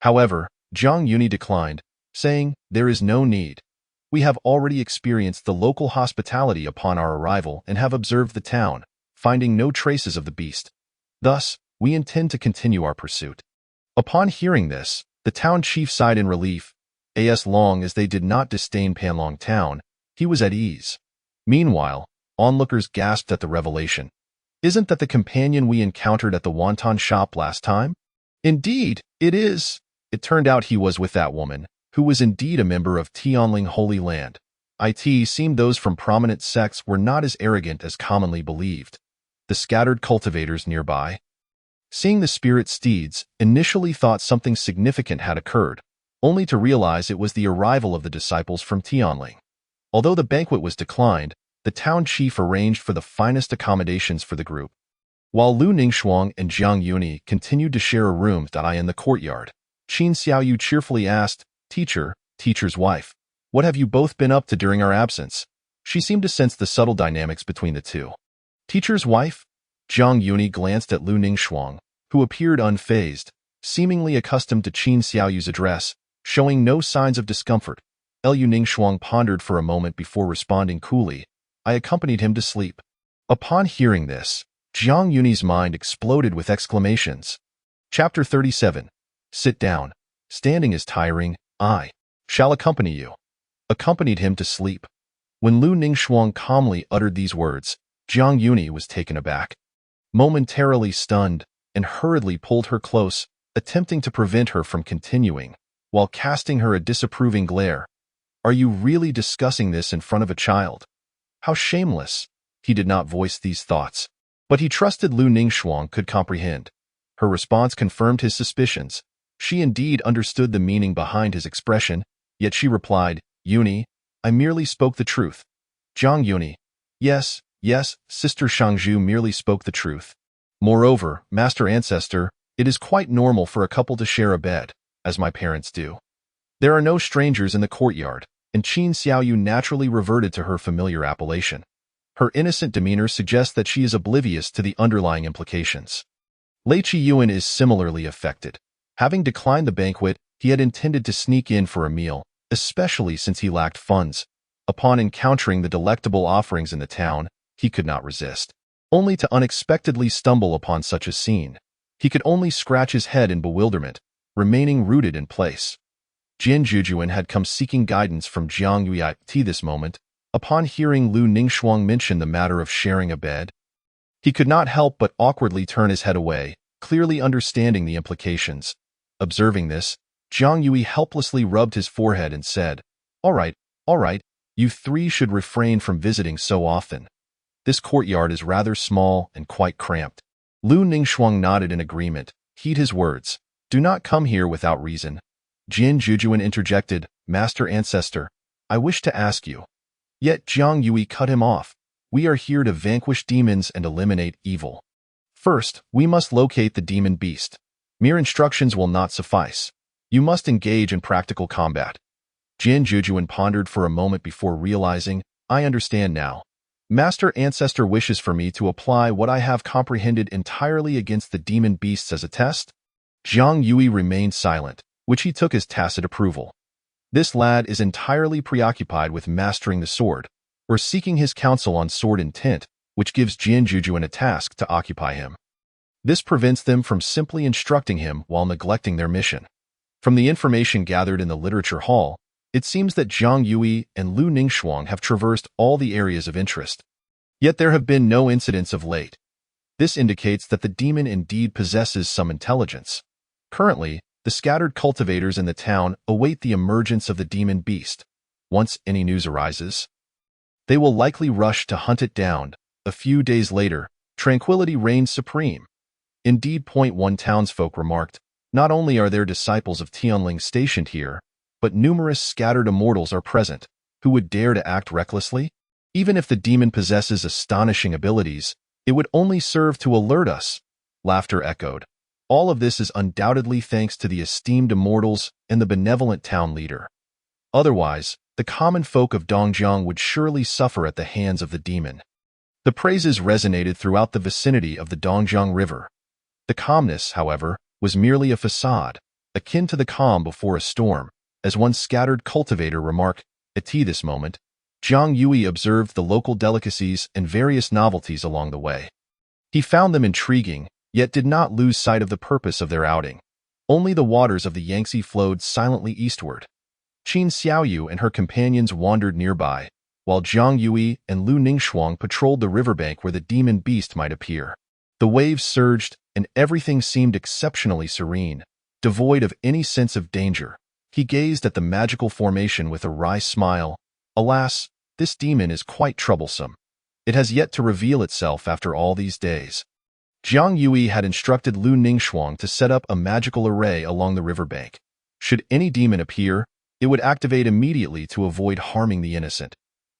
However, Jiang Yuni declined, saying, "There is no need. We have already experienced the local hospitality upon our arrival and have observed the town, finding no traces of the beast. Thus, we intend to continue our pursuit." Upon hearing this, the town chief sighed in relief. As long as they did not disdain Panlong town, he was at ease. Meanwhile, onlookers gasped at the revelation. "Isn't that the companion we encountered at the wonton shop last time?" "Indeed, it is." It turned out he was with that woman, who was indeed a member of Tianling Holy Land. It seemed those from prominent sects were not as arrogant as commonly believed. The scattered cultivators nearby, seeing the spirit steeds, initially thought something significant had occurred, only to realize it was the arrival of the disciples from Tianling. Although the banquet was declined, the town chief arranged for the finest accommodations for the group. While Lu Ningxuang and Jiang Yuni continued to share a room in the courtyard, Qin Xiaoyu cheerfully asked, "Teacher's wife, what have you both been up to during our absence?" She seemed to sense the subtle dynamics between the 2. "Teacher's wife?" Jiang Yuni glanced at Lu Ningxuang, who appeared unfazed, seemingly accustomed to Qin Xiaoyu's address, showing no signs of discomfort. Lu Ningxuang pondered for a moment before responding coolly, "I accompanied him to sleep." Upon hearing this, Jiang Yunyi's mind exploded with exclamations. Chapter 37. Sit down. Standing is tiring. I shall accompany you. Accompanied him to sleep. When Lu Ningxuang calmly uttered these words, Jiang Yunyi was taken aback. Momentarily stunned, and hurriedly pulled her close, attempting to prevent her from continuing, while casting her a disapproving glare. Are you really discussing this in front of a child? How shameless! He did not voice these thoughts, but he trusted Lu Ningxuang could comprehend. Her response confirmed his suspicions. She indeed understood the meaning behind his expression, yet she replied, Yunyi, I merely spoke the truth. Jiang Yunyi, yes, Sister Shangzhu merely spoke the truth. Moreover, Master Ancestor, it is quite normal for a couple to share a bed, as my parents do. There are no strangers in the courtyard, and Qin Xiaoyu naturally reverted to her familiar appellation. Her innocent demeanor suggests that she is oblivious to the underlying implications. Lei Qiyuan is similarly affected. Having declined the banquet, he had intended to sneak in for a meal, especially since he lacked funds. Upon encountering the delectable offerings in the town, he could not resist. Only to unexpectedly stumble upon such a scene. He could only scratch his head in bewilderment, remaining rooted in place. Jin Jujuan had come seeking guidance from Jiang Yunyi at this moment. Upon hearing Lu Ningxuang mention the matter of sharing a bed, he could not help but awkwardly turn his head away, clearly understanding the implications. Observing this, Jiang Yunyi helplessly rubbed his forehead and said, all right, you three should refrain from visiting so often. This courtyard is rather small and quite cramped. Lu Ningxuang nodded in agreement. Heed his words. Do not come here without reason. Jin Jujuan interjected, Master Ancestor, I wish to ask you. Yet Jiang Yunyi cut him off. We are here to vanquish demons and eliminate evil. First, we must locate the demon beast. Mere instructions will not suffice. You must engage in practical combat. Jin Jujuan pondered for a moment before realizing, I understand now. Master Ancestor wishes for me to apply what I have comprehended entirely against the demon beasts as a test? Jiang Yunyi remained silent, which he took as tacit approval. This lad is entirely preoccupied with mastering the sword, or seeking his counsel on sword intent, which gives Jin Jujuan a task to occupy him. This prevents them from simply instructing him while neglecting their mission. From the information gathered in the literature hall, it seems that Jiang Yunyi and Lu Ningxuang have traversed all the areas of interest. Yet there have been no incidents of late. This indicates that the demon indeed possesses some intelligence. Currently, the scattered cultivators in the town await the emergence of the demon beast. Once any news arises, they will likely rush to hunt it down. A few days later, tranquility reigns supreme. Indeed, one townsfolk remarked, not only are there disciples of Tianling stationed here, but numerous scattered immortals are present, who would dare to act recklessly? Even if the demon possesses astonishing abilities, it would only serve to alert us. Laughter echoed. All of this is undoubtedly thanks to the esteemed immortals and the benevolent town leader. Otherwise, the common folk of Dongjiang would surely suffer at the hands of the demon. The praises resonated throughout the vicinity of the Dongjiang River. The calmness, however, was merely a facade, akin to the calm before a storm, as one scattered cultivator remarked. At this moment, Jiang Yunyi observed the local delicacies and various novelties along the way. He found them intriguing, yet did not lose sight of the purpose of their outing. Only the waters of the Yangtze flowed silently eastward. Qin Xiaoyu and her companions wandered nearby, while Jiang Yunyi and Lu Ningxuang patrolled the riverbank where the demon beast might appear. The waves surged, and everything seemed exceptionally serene, devoid of any sense of danger. He gazed at the magical formation with a wry smile. Alas, this demon is quite troublesome. It has yet to reveal itself after all these days. Jiang Yunyi had instructed Lu Ningxuang to set up a magical array along the riverbank. Should any demon appear, it would activate immediately to avoid harming the innocent.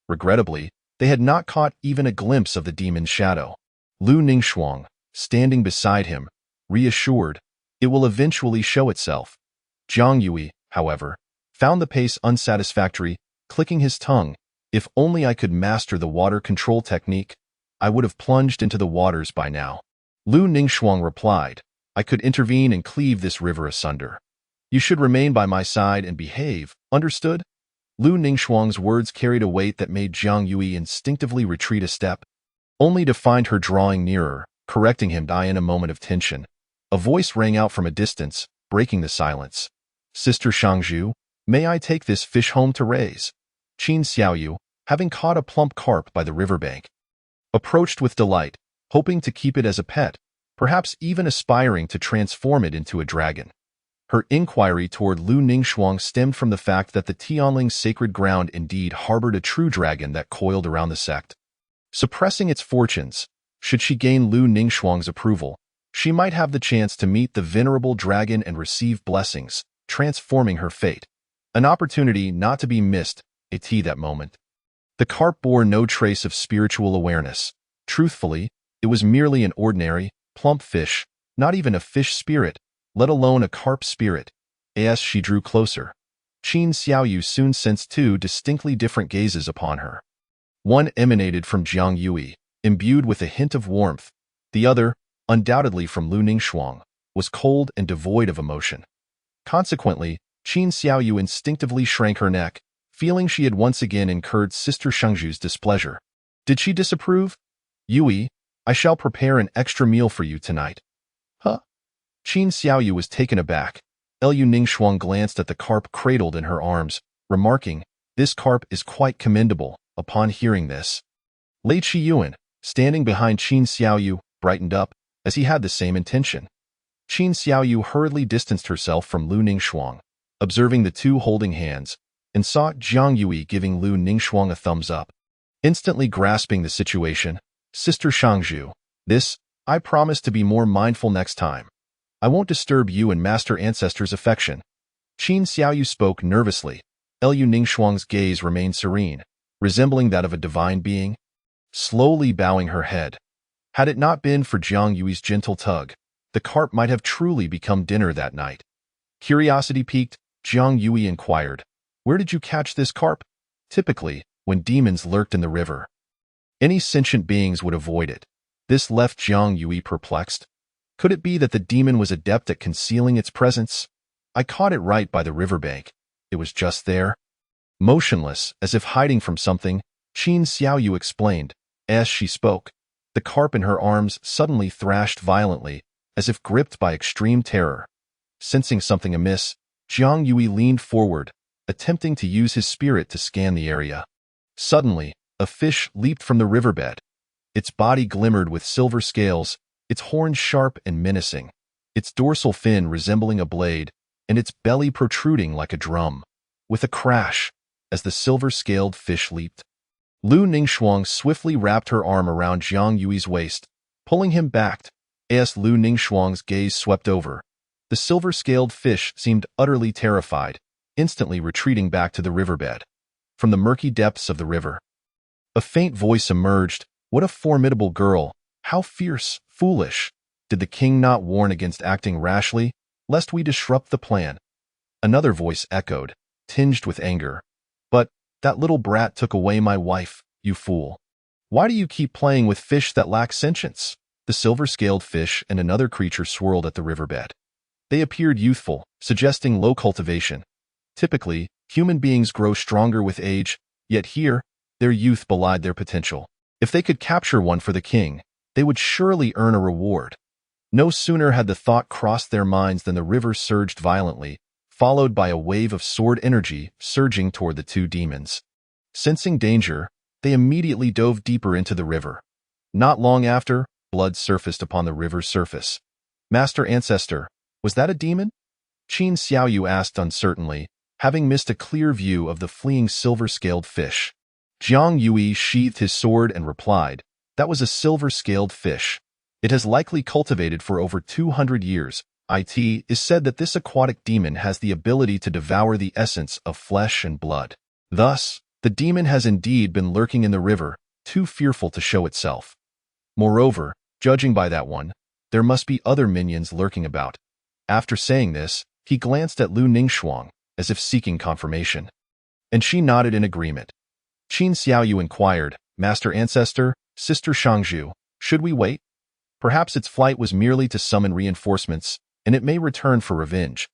Regrettably, they had not caught even a glimpse of the demon's shadow. Lu Ningxuang, standing beside him, reassured, it will eventually show itself. Jiang Yunyi, however, found the pace unsatisfactory, clicking his tongue. If only I could master the water control technique, I would have plunged into the waters by now. Lu Ningxuang replied, I could intervene and cleave this river asunder. You should remain by my side and behave, understood? Lu Ningxuang's words carried a weight that made Jiang Yunyi instinctively retreat a step, only to find her drawing nearer, correcting him in a moment of tension. A voice rang out from a distance, breaking the silence. Sister Shangzhu, may I take this fish home to raise? Qin Xiaoyu, having caught a plump carp by the riverbank, approached with delight, hoping to keep it as a pet, perhaps even aspiring to transform it into a dragon. Her inquiry toward Lu Ningxuang stemmed from the fact that the Tianling's sacred ground indeed harbored a true dragon that coiled around the sect. Suppressing its fortunes, should she gain Lu Ningxuang's approval, she might have the chance to meet the venerable dragon and receive blessings, transforming her fate. An opportunity not to be missed, that moment. The carp bore no trace of spiritual awareness. Truthfully, it was merely an ordinary, plump fish, not even a fish spirit, let alone a carp spirit. As she drew closer, Qin Xiaoyu soon sensed two distinctly different gazes upon her. One emanated from Jiang Yui, imbued with a hint of warmth. The other, undoubtedly from Lu Ningxuang, was cold and devoid of emotion. Consequently, Qin Xiaoyu instinctively shrank her neck, feeling she had once again incurred Sister Shangzhu's displeasure. Did she disapprove? Yui, I shall prepare an extra meal for you tonight. Huh? Qin Xiaoyu was taken aback. Lu Ningxuang glanced at the carp cradled in her arms, remarking, this carp is quite commendable. Upon hearing this, Lei Qiyuan, standing behind Qin Xiaoyu, brightened up, as he had the same intention. Qin Xiaoyu hurriedly distanced herself from Lu Ningxuang, observing the two holding hands, and saw Jiang Yui giving Lu Ningxuang a thumbs up. Instantly grasping the situation, Sister Shangzhu, I promise to be more mindful next time. I won't disturb you and Master Ancestor's affection. Qin Xiaoyu spoke nervously. Lu Ningxuang's gaze remained serene, resembling that of a divine being, slowly bowing her head. Had it not been for Jiang Yui's gentle tug, the carp might have truly become dinner that night. Curiosity piqued, Jiang Yui inquired, where did you catch this carp? Typically, when demons lurked in the river, any sentient beings would avoid it. This left Jiang Yui perplexed. Could it be that the demon was adept at concealing its presence? I caught it right by the riverbank. It was just there. Motionless, as if hiding from something, Qin Xiaoyu explained. As she spoke, the carp in her arms suddenly thrashed violently, as if gripped by extreme terror. Sensing something amiss, Jiang Yui leaned forward, attempting to use his spirit to scan the area. Suddenly, a fish leaped from the riverbed. Its body glimmered with silver scales, its horns sharp and menacing, its dorsal fin resembling a blade, and its belly protruding like a drum. With a crash, as the silver-scaled fish leaped, Lu Ningxuang swiftly wrapped her arm around Jiang Yui's waist, pulling him back. As Lu Ningxuang's gaze swept over, the silver-scaled fish seemed utterly terrified, instantly retreating back to the riverbed. From the murky depths of the river, a faint voice emerged. What a formidable girl! How fierce, foolish! Did the king not warn against acting rashly, lest we disrupt the plan? Another voice echoed, tinged with anger. But that little brat took away my wife, you fool. Why do you keep playing with fish that lack sentience? The silver-scaled fish and another creature swirled at the riverbed. They appeared youthful, suggesting low cultivation. Typically, human beings grow stronger with age, yet here, their youth belied their potential. If they could capture one for the king, they would surely earn a reward. No sooner had the thought crossed their minds than the river surged violently, followed by a wave of sword energy surging toward the two demons. Sensing danger, they immediately dove deeper into the river. Not long after, blood surfaced upon the river's surface. Master Ancestor, was that a demon? Qin Xiaoyu asked uncertainly, having missed a clear view of the fleeing silver-scaled fish. Jiang Yui sheathed his sword and replied, that was a silver-scaled fish. It has likely cultivated for over 200 years. It is said that this aquatic demon has the ability to devour the essence of flesh and blood. Thus, the demon has indeed been lurking in the river, too fearful to show itself. Moreover, judging by that one, there must be other minions lurking about. After saying this, he glanced at Lu Ningxuang, as if seeking confirmation. And she nodded in agreement. Qin Xiaoyu inquired, Master Ancestor, Sister Shangzhu, should we wait? Perhaps its flight was merely to summon reinforcements, and it may return for revenge.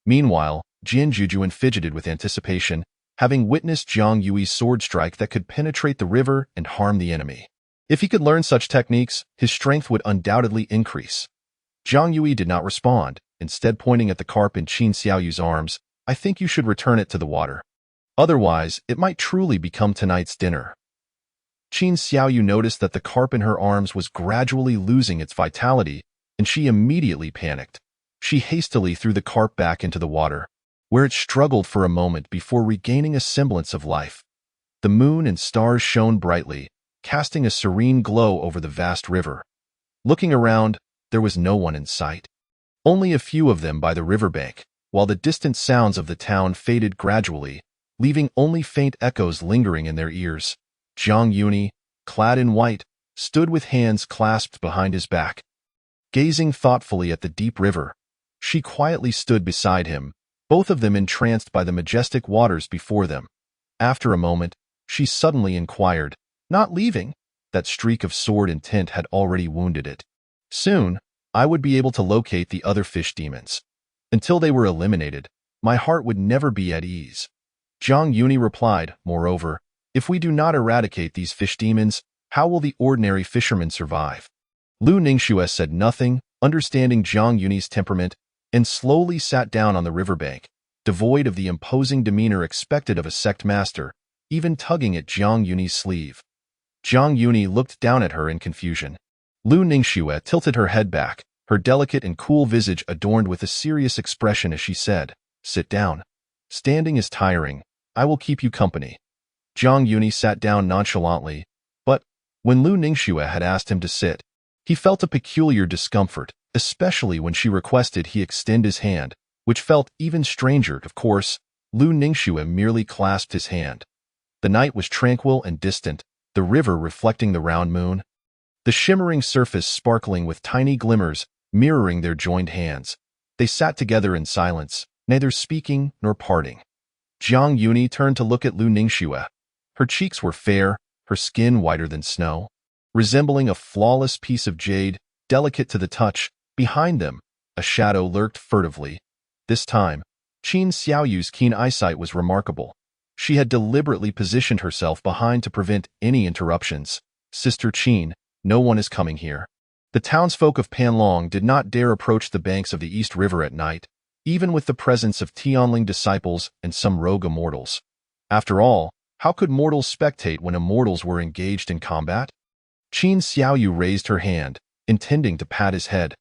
Meanwhile, Jian Jujuan fidgeted with anticipation, having witnessed Jiang Yui's sword strike that could penetrate the river and harm the enemy. If he could learn such techniques, his strength would undoubtedly increase. Zhang Yui did not respond, instead pointing at the carp in Qin Xiaoyu's arms. I think you should return it to the water. Otherwise, it might truly become tonight's dinner. Qin Xiaoyu noticed that the carp in her arms was gradually losing its vitality, and she immediately panicked. She hastily threw the carp back into the water, where it struggled for a moment before regaining a semblance of life. The moon and stars shone brightly, casting a serene glow over the vast river. Looking around, there was no one in sight. Only a few of them by the riverbank, while the distant sounds of the town faded gradually, leaving only faint echoes lingering in their ears. Zhang Yuni, clad in white, stood with hands clasped behind his back. Gazing thoughtfully at the deep river, she quietly stood beside him, both of them entranced by the majestic waters before them. After a moment, she suddenly inquired, "Not leaving?" That streak of sword and tint had already wounded it. Soon, I would be able to locate the other fish demons. Until they were eliminated, my heart would never be at ease. Zhang Yuni replied, "Moreover, if we do not eradicate these fish demons, how will the ordinary fishermen survive?" Lu Ningxue said nothing, understanding Zhang Yuni's temperament, and slowly sat down on the riverbank, devoid of the imposing demeanor expected of a sect master, even tugging at Zhang Yuni's sleeve. Zhang Yuni looked down at her in confusion. Lu Ningxue tilted her head back, her delicate and cool visage adorned with a serious expression as she said, "Sit down. Standing is tiring. I will keep you company." Zhang Yuni sat down nonchalantly, but when Lu Ningxue had asked him to sit, he felt a peculiar discomfort, especially when she requested he extend his hand, which felt even stranger. Of course, Lu Ningxue merely clasped his hand. The night was tranquil and distant, the river reflecting the round moon, the shimmering surface sparkling with tiny glimmers mirroring their joined hands. They sat together in silence, neither speaking nor parting. Zhang Yuni turned to look at Lu Ningxue. Her cheeks were fair, her skin whiter than snow, resembling a flawless piece of jade, delicate to the touch. Behind them, a shadow lurked furtively. This time, Qin Xiaoyu's keen eyesight was remarkable. She had deliberately positioned herself behind to prevent any interruptions. "Sister Qin, no one is coming here." The townsfolk of Panlong did not dare approach the banks of the East River at night, even with the presence of Tianling disciples and some rogue immortals. After all, how could mortals spectate when immortals were engaged in combat? Qin Xiaoyu raised her hand, intending to pat his head.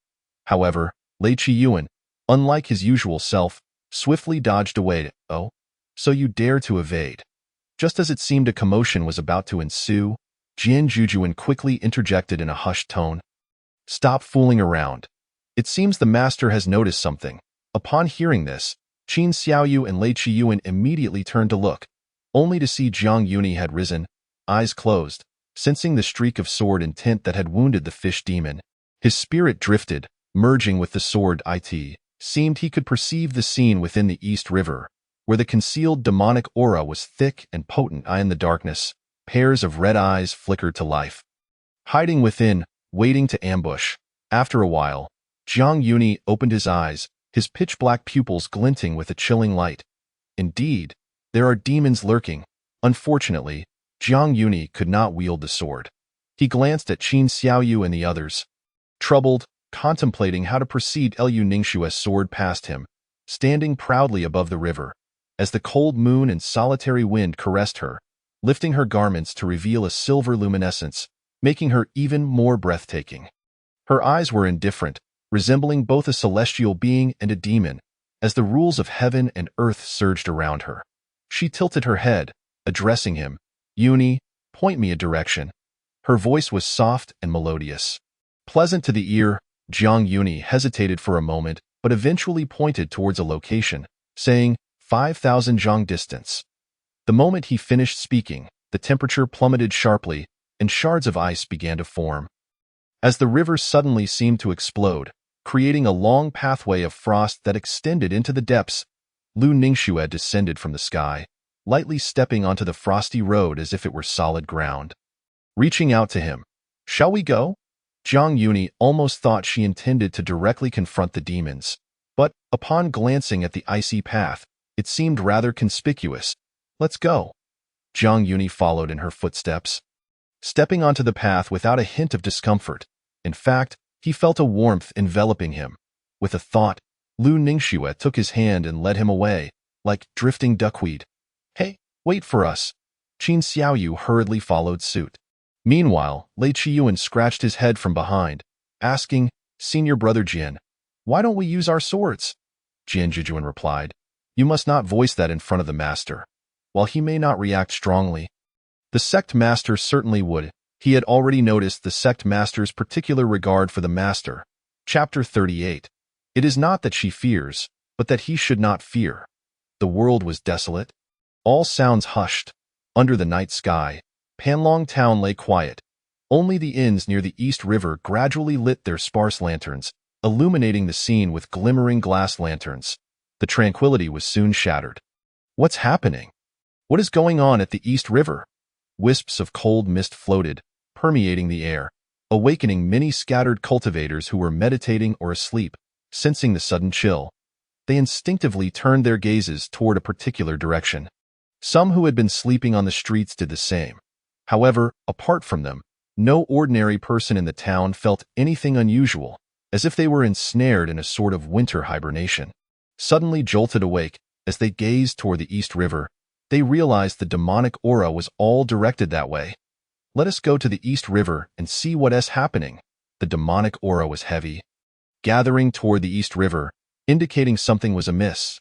However, Lei Qiyuan, unlike his usual self, swiftly dodged away. "Oh, so you dare to evade." Just as it seemed a commotion was about to ensue, Jian Jujuan quickly interjected in a hushed tone. "Stop fooling around. It seems the master has noticed something." Upon hearing this, Qin Xiaoyu and Lei Qiyuan immediately turned to look, only to see Zhang Yuni had risen, eyes closed, sensing the streak of sword and tint that had wounded the fish demon. His spirit drifted, merging with the sword. It seemed he could perceive the scene within the East River, where the concealed demonic aura was thick and potent. In the darkness, pairs of red eyes flickered to life. Hiding within, waiting to ambush. After a while, Zhang Yuni opened his eyes, his pitch-black pupils glinting with a chilling light. Indeed, there are demons lurking. Unfortunately, Zhang Yuni could not wield the sword. He glanced at Qin Xiaoyu and the others. Troubled, contemplating how to proceed, Lu Ningxue's sword passed him, standing proudly above the river, as the cold moon and solitary wind caressed her, lifting her garments to reveal a silver luminescence, making her even more breathtaking. Her eyes were indifferent, resembling both a celestial being and a demon, as the rules of heaven and earth surged around her. She tilted her head, addressing him. "Yuni, point me a direction." Her voice was soft and melodious. Pleasant to the ear, Zhang Yuni hesitated for a moment, but eventually pointed towards a location, saying, 5,000 zhang distance. The moment he finished speaking, the temperature plummeted sharply, and shards of ice began to form. As the river suddenly seemed to explode, creating a long pathway of frost that extended into the depths, Lu Ningxue descended from the sky, lightly stepping onto the frosty road as if it were solid ground. Reaching out to him, "Shall we go?" Zhang Yuni almost thought she intended to directly confront the demons, but upon glancing at the icy path, it seemed rather conspicuous. "Let's go." Zhang Yuni followed in her footsteps. stepping onto the path without a hint of discomfort. In fact, he felt a warmth enveloping him. With a thought, Lu Ningxue took his hand and led him away, like drifting duckweed. "Hey, wait for us." Qin Xiaoyu hurriedly followed suit. Meanwhile, Lei Qiyuan scratched his head from behind, asking, "Senior brother Jian, why don't we use our swords?" Jian Zhijuan replied, "You must not voice that in front of the master. While he may not react strongly, the sect master certainly would." He had already noticed the sect master's particular regard for the master. Chapter 38. It is not that she fears, but that he should not fear. The world was desolate. All sounds hushed. Under the night sky, Panlong town lay quiet. Only the inns near the East River gradually lit their sparse lanterns, illuminating the scene with glimmering glass lanterns. The tranquility was soon shattered. What's happening? What is going on at the East River? Wisps of cold mist floated, permeating the air, awakening many scattered cultivators who were meditating or asleep. Sensing the sudden chill, they instinctively turned their gazes toward a particular direction. Some who had been sleeping on the streets did the same. However, apart from them, no ordinary person in the town felt anything unusual, as if they were ensnared in a sort of winter hibernation. Suddenly jolted awake, as they gazed toward the East River, they realized the demonic aura was all directed that way. "Let us go to the East River and see what is happening." The demonic aura was heavy, gathering toward the East River, indicating something was amiss.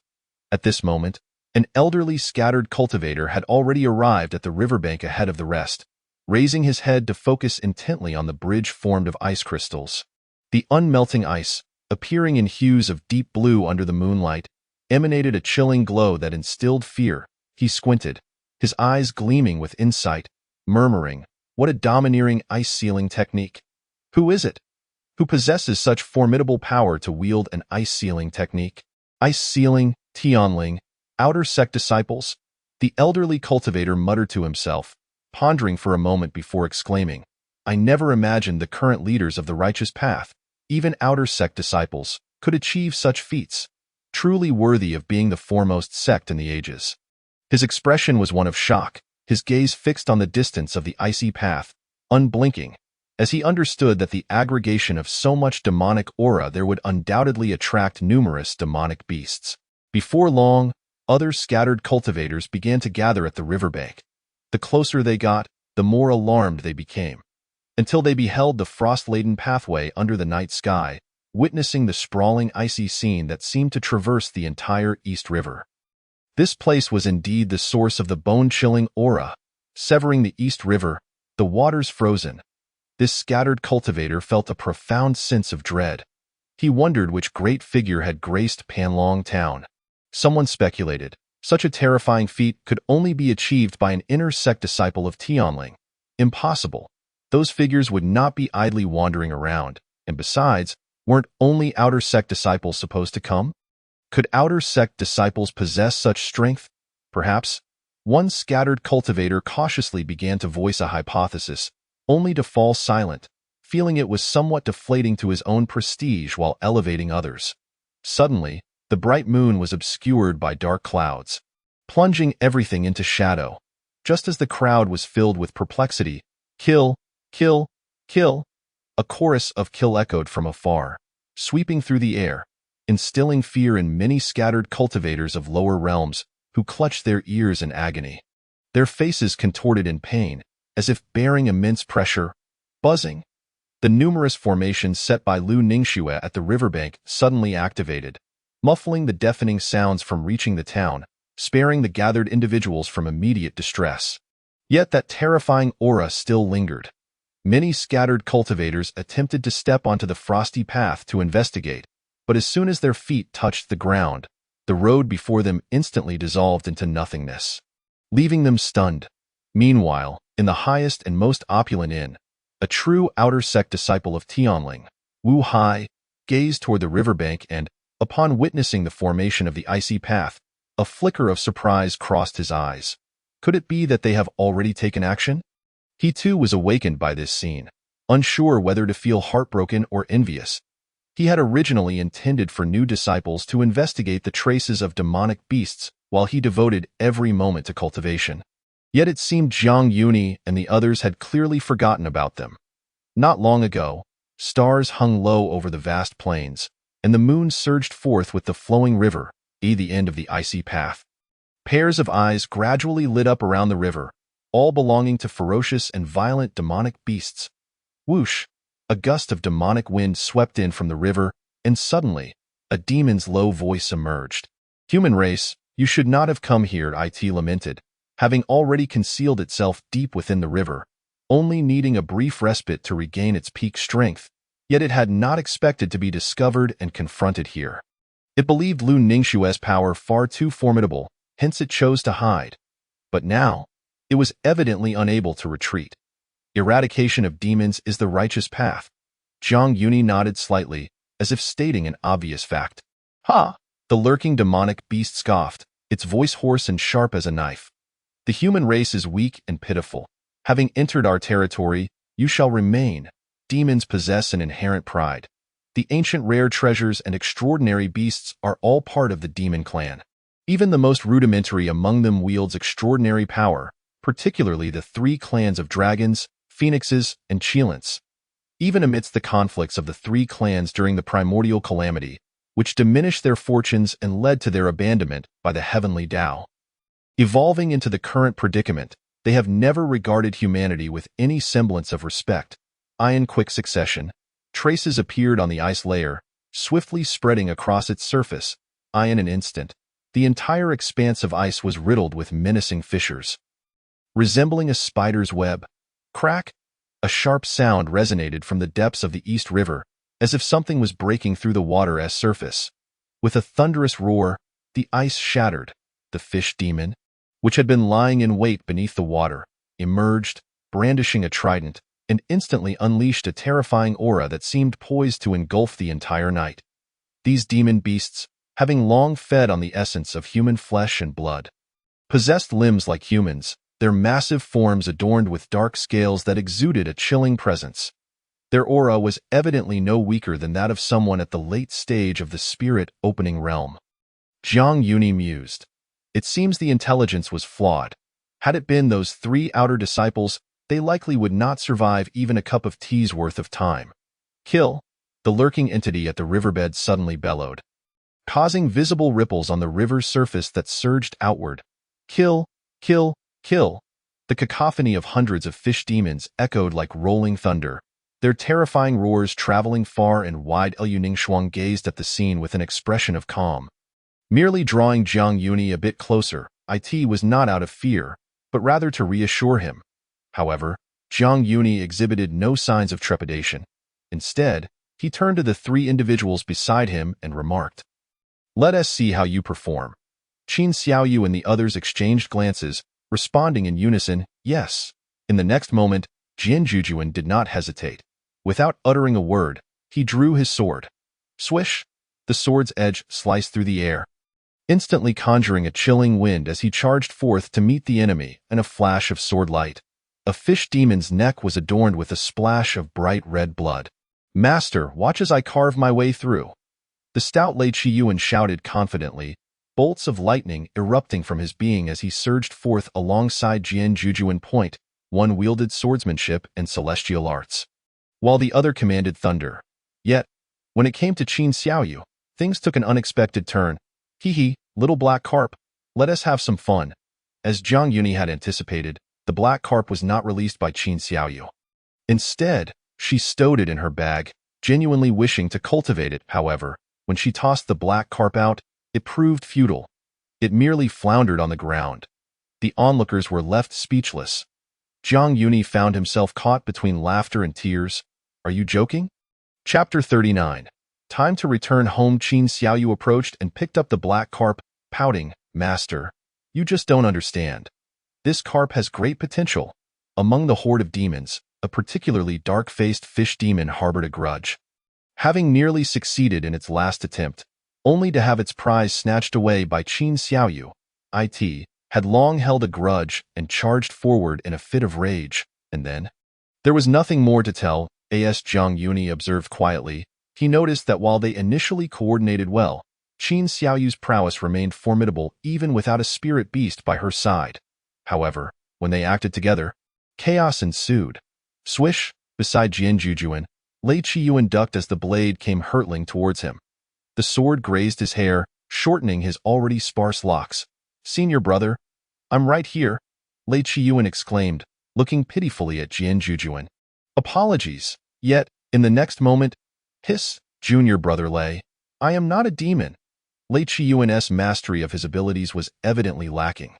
At this moment, an elderly scattered cultivator had already arrived at the riverbank ahead of the rest, raising his head to focus intently on the bridge formed of ice crystals. The unmelting ice, appearing in hues of deep blue under the moonlight, emanated a chilling glow that instilled fear. He squinted, his eyes gleaming with insight, murmuring, "What a domineering ice-sealing technique! Who is it? Who possesses such formidable power to wield an ice-sealing technique?" Ice-sealing, Tianling, outer sect disciples? The elderly cultivator muttered to himself, pondering for a moment before exclaiming, "I never imagined the current leaders of the righteous path, even outer sect disciples, could achieve such feats, truly worthy of being the foremost sect in the ages." His expression was one of shock, his gaze fixed on the distance of the icy path, unblinking, as he understood that the aggregation of so much demonic aura there would undoubtedly attract numerous demonic beasts. Before long, other scattered cultivators began to gather at the riverbank. The closer they got, the more alarmed they became, until they beheld the frost-laden pathway under the night sky, witnessing the sprawling icy scene that seemed to traverse the entire East River. This place was indeed the source of the bone-chilling aura, severing the East River, the waters frozen. This scattered cultivator felt a profound sense of dread. He wondered which great figure had graced Panlong town. Someone speculated, such a terrifying feat could only be achieved by an inner sect disciple of Tianling. Impossible. Those figures would not be idly wandering around, and besides, weren't only outer sect disciples supposed to come? Could outer sect disciples possess such strength? Perhaps. One scattered cultivator cautiously began to voice a hypothesis, only to fall silent, feeling it was somewhat deflating to his own prestige while elevating others. Suddenly, the bright moon was obscured by dark clouds, plunging everything into shadow. Just as the crowd was filled with perplexity, "Kill, kill, kill," a chorus of kill echoed from afar, sweeping through the air, instilling fear in many scattered cultivators of lower realms who clutched their ears in agony. Their faces contorted in pain, as if bearing immense pressure. Buzzing. The numerous formations set by Lu Ningxue at the riverbank suddenly activated, muffling the deafening sounds from reaching the town, sparing the gathered individuals from immediate distress. Yet that terrifying aura still lingered. Many scattered cultivators attempted to step onto the frosty path to investigate, but as soon as their feet touched the ground, the road before them instantly dissolved into nothingness, leaving them stunned. Meanwhile, in the highest and most opulent inn, a true outer sect disciple of Tianling, Wu Hai, gazed toward the riverbank and, upon witnessing the formation of the icy path, a flicker of surprise crossed his eyes. Could it be that they have already taken action? He too was awakened by this scene, unsure whether to feel heartbroken or envious. He had originally intended for new disciples to investigate the traces of demonic beasts while he devoted every moment to cultivation. Yet it seemed Jiang Yuni and the others had clearly forgotten about them. Not long ago, stars hung low over the vast plains, and the moon surged forth with the flowing river, the end of the icy path. Pairs of eyes gradually lit up around the river, all belonging to ferocious and violent demonic beasts. Whoosh! A gust of demonic wind swept in from the river, and suddenly, a demon's low voice emerged. Human race, you should not have come here, it lamented, having already concealed itself deep within the river, only needing a brief respite to regain its peak strength, yet it had not expected to be discovered and confronted here. It believed Lu Ningxue's power far too formidable, hence it chose to hide. But now, it was evidently unable to retreat. Eradication of demons is the righteous path. Jiang Yuni nodded slightly, as if stating an obvious fact. Ha! The lurking demonic beast scoffed, its voice hoarse and sharp as a knife. The human race is weak and pitiful. Having entered our territory, you shall remain. Demons possess an inherent pride. The ancient rare treasures and extraordinary beasts are all part of the demon clan. Even the most rudimentary among them wields extraordinary power, particularly the three clans of dragons, phoenixes, and Qilins. Even amidst the conflicts of the three clans during the primordial calamity, which diminished their fortunes and led to their abandonment by the heavenly Tao. Evolving into the current predicament, they have never regarded humanity with any semblance of respect. In quick succession, traces appeared on the ice layer, swiftly spreading across its surface. In an instant, the entire expanse of ice was riddled with menacing fissures. Resembling a spider's web, crack! A sharp sound resonated from the depths of the East River, as if something was breaking through the water as surface. With a thunderous roar, the ice shattered. The fish demon, which had been lying in wait beneath the water, emerged, brandishing a trident, and instantly unleashed a terrifying aura that seemed poised to engulf the entire night. These demon beasts, having long fed on the essence of human flesh and blood, possessed limbs like humans, their massive forms adorned with dark scales that exuded a chilling presence. Their aura was evidently no weaker than that of someone at the late stage of the spirit-opening realm. Jiang Yuni mused. It seems the intelligence was flawed. Had it been those three outer disciples, they likely would not survive even a cup of tea's worth of time. Kill! The lurking entity at the riverbed suddenly bellowed, causing visible ripples on the river's surface that surged outward. Kill! Kill! Kill! The cacophony of hundreds of fish demons echoed like rolling thunder, their terrifying roars traveling far and wide. Lu Ningxuang gazed at the scene with an expression of calm. Merely drawing Jiang Yuni a bit closer, it was not out of fear, but rather to reassure him. However, Jiang Yuni exhibited no signs of trepidation. Instead, he turned to the three individuals beside him and remarked, "Let us see how you perform." Qin Xiaoyu and the others exchanged glances, responding in unison, yes. In the next moment, Jian Jujuan did not hesitate. Without uttering a word, he drew his sword. Swish! The sword's edge sliced through the air, instantly conjuring a chilling wind as he charged forth to meet the enemy in a flash of sword light. A fish demon's neck was adorned with a splash of bright red blood. "Master, watch as I carve my way through." The stout Lei Qiyuan shouted confidently, bolts of lightning erupting from his being as he surged forth alongside Jian Jujuan. One wielded swordsmanship and celestial arts, while the other commanded thunder. Yet, when it came to Qin Xiaoyu, things took an unexpected turn. Hee, little black carp, let us have some fun. As Jiang Yuni had anticipated, the black carp was not released by Qin Xiaoyu. Instead, she stowed it in her bag, genuinely wishing to cultivate it. However, when she tossed the black carp out, it proved futile. It merely floundered on the ground. The onlookers were left speechless. Jiang Yuni found himself caught between laughter and tears. Are you joking? Chapter 39. Time to return home. Qin Xiaoyu approached and picked up the black carp, pouting, "Master, you just don't understand. This carp has great potential." Among the horde of demons, a particularly dark-faced fish demon harbored a grudge. Having nearly succeeded in its last attempt, only to have its prize snatched away by Qin Xiaoyu, it had long held a grudge and charged forward in a fit of rage, and then there was nothing more to tell. As Jiang Yuni observed quietly, he noticed that while they initially coordinated well, Qin Xiaoyu's prowess remained formidable even without a spirit beast by her side. However, when they acted together, chaos ensued. Swish, beside Jian Jujuan, Lei Qiyuan ducked as the blade came hurtling towards him. The sword grazed his hair, shortening his already sparse locks. "Senior brother, I'm right here," Lei Qiyuan exclaimed, looking pitifully at Jian Jujuan. "Apologies." Yet, in the next moment, "Hiss, junior brother Lei, I am not a demon." Lei Qiyuan's mastery of his abilities was evidently lacking.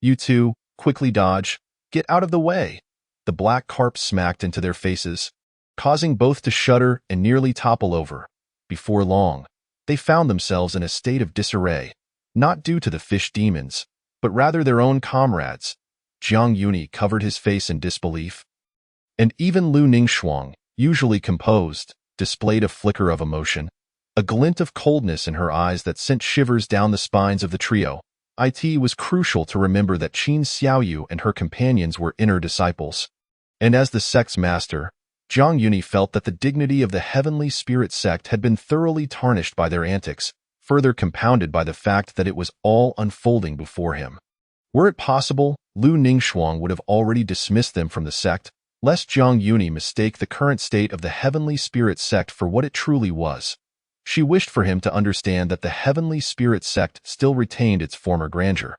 "You two, quickly dodge. Get out of the way." The black carp smacked into their faces, causing both to shudder and nearly topple over. Before long, they found themselves in a state of disarray, not due to the fish demons, but rather their own comrades. Jiang Yuni covered his face in disbelief. And even Lu Ningxuang, usually composed, displayed a flicker of emotion, a glint of coldness in her eyes that sent shivers down the spines of the trio. It was crucial to remember that Qin Xiaoyu and her companions were inner disciples. And as the sect's master, Jiang Yuni felt that the dignity of the Heavenly Spirit sect had been thoroughly tarnished by their antics, further compounded by the fact that it was all unfolding before him. Were it possible, Lu Ningxuang would have already dismissed them from the sect, lest Jiang Yuni mistake the current state of the Heavenly Spirit sect for what it truly was. She wished for him to understand that the Heavenly Spirit sect still retained its former grandeur,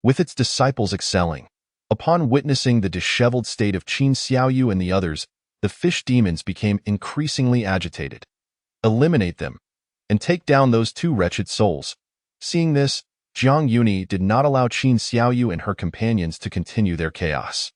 with its disciples excelling. Upon witnessing the disheveled state of Qin Xiaoyu and the others, the fish demons became increasingly agitated. "Eliminate them, and take down those two wretched souls." Seeing this, Jiang Yuni did not allow Qin Xiaoyu and her companions to continue their chaos.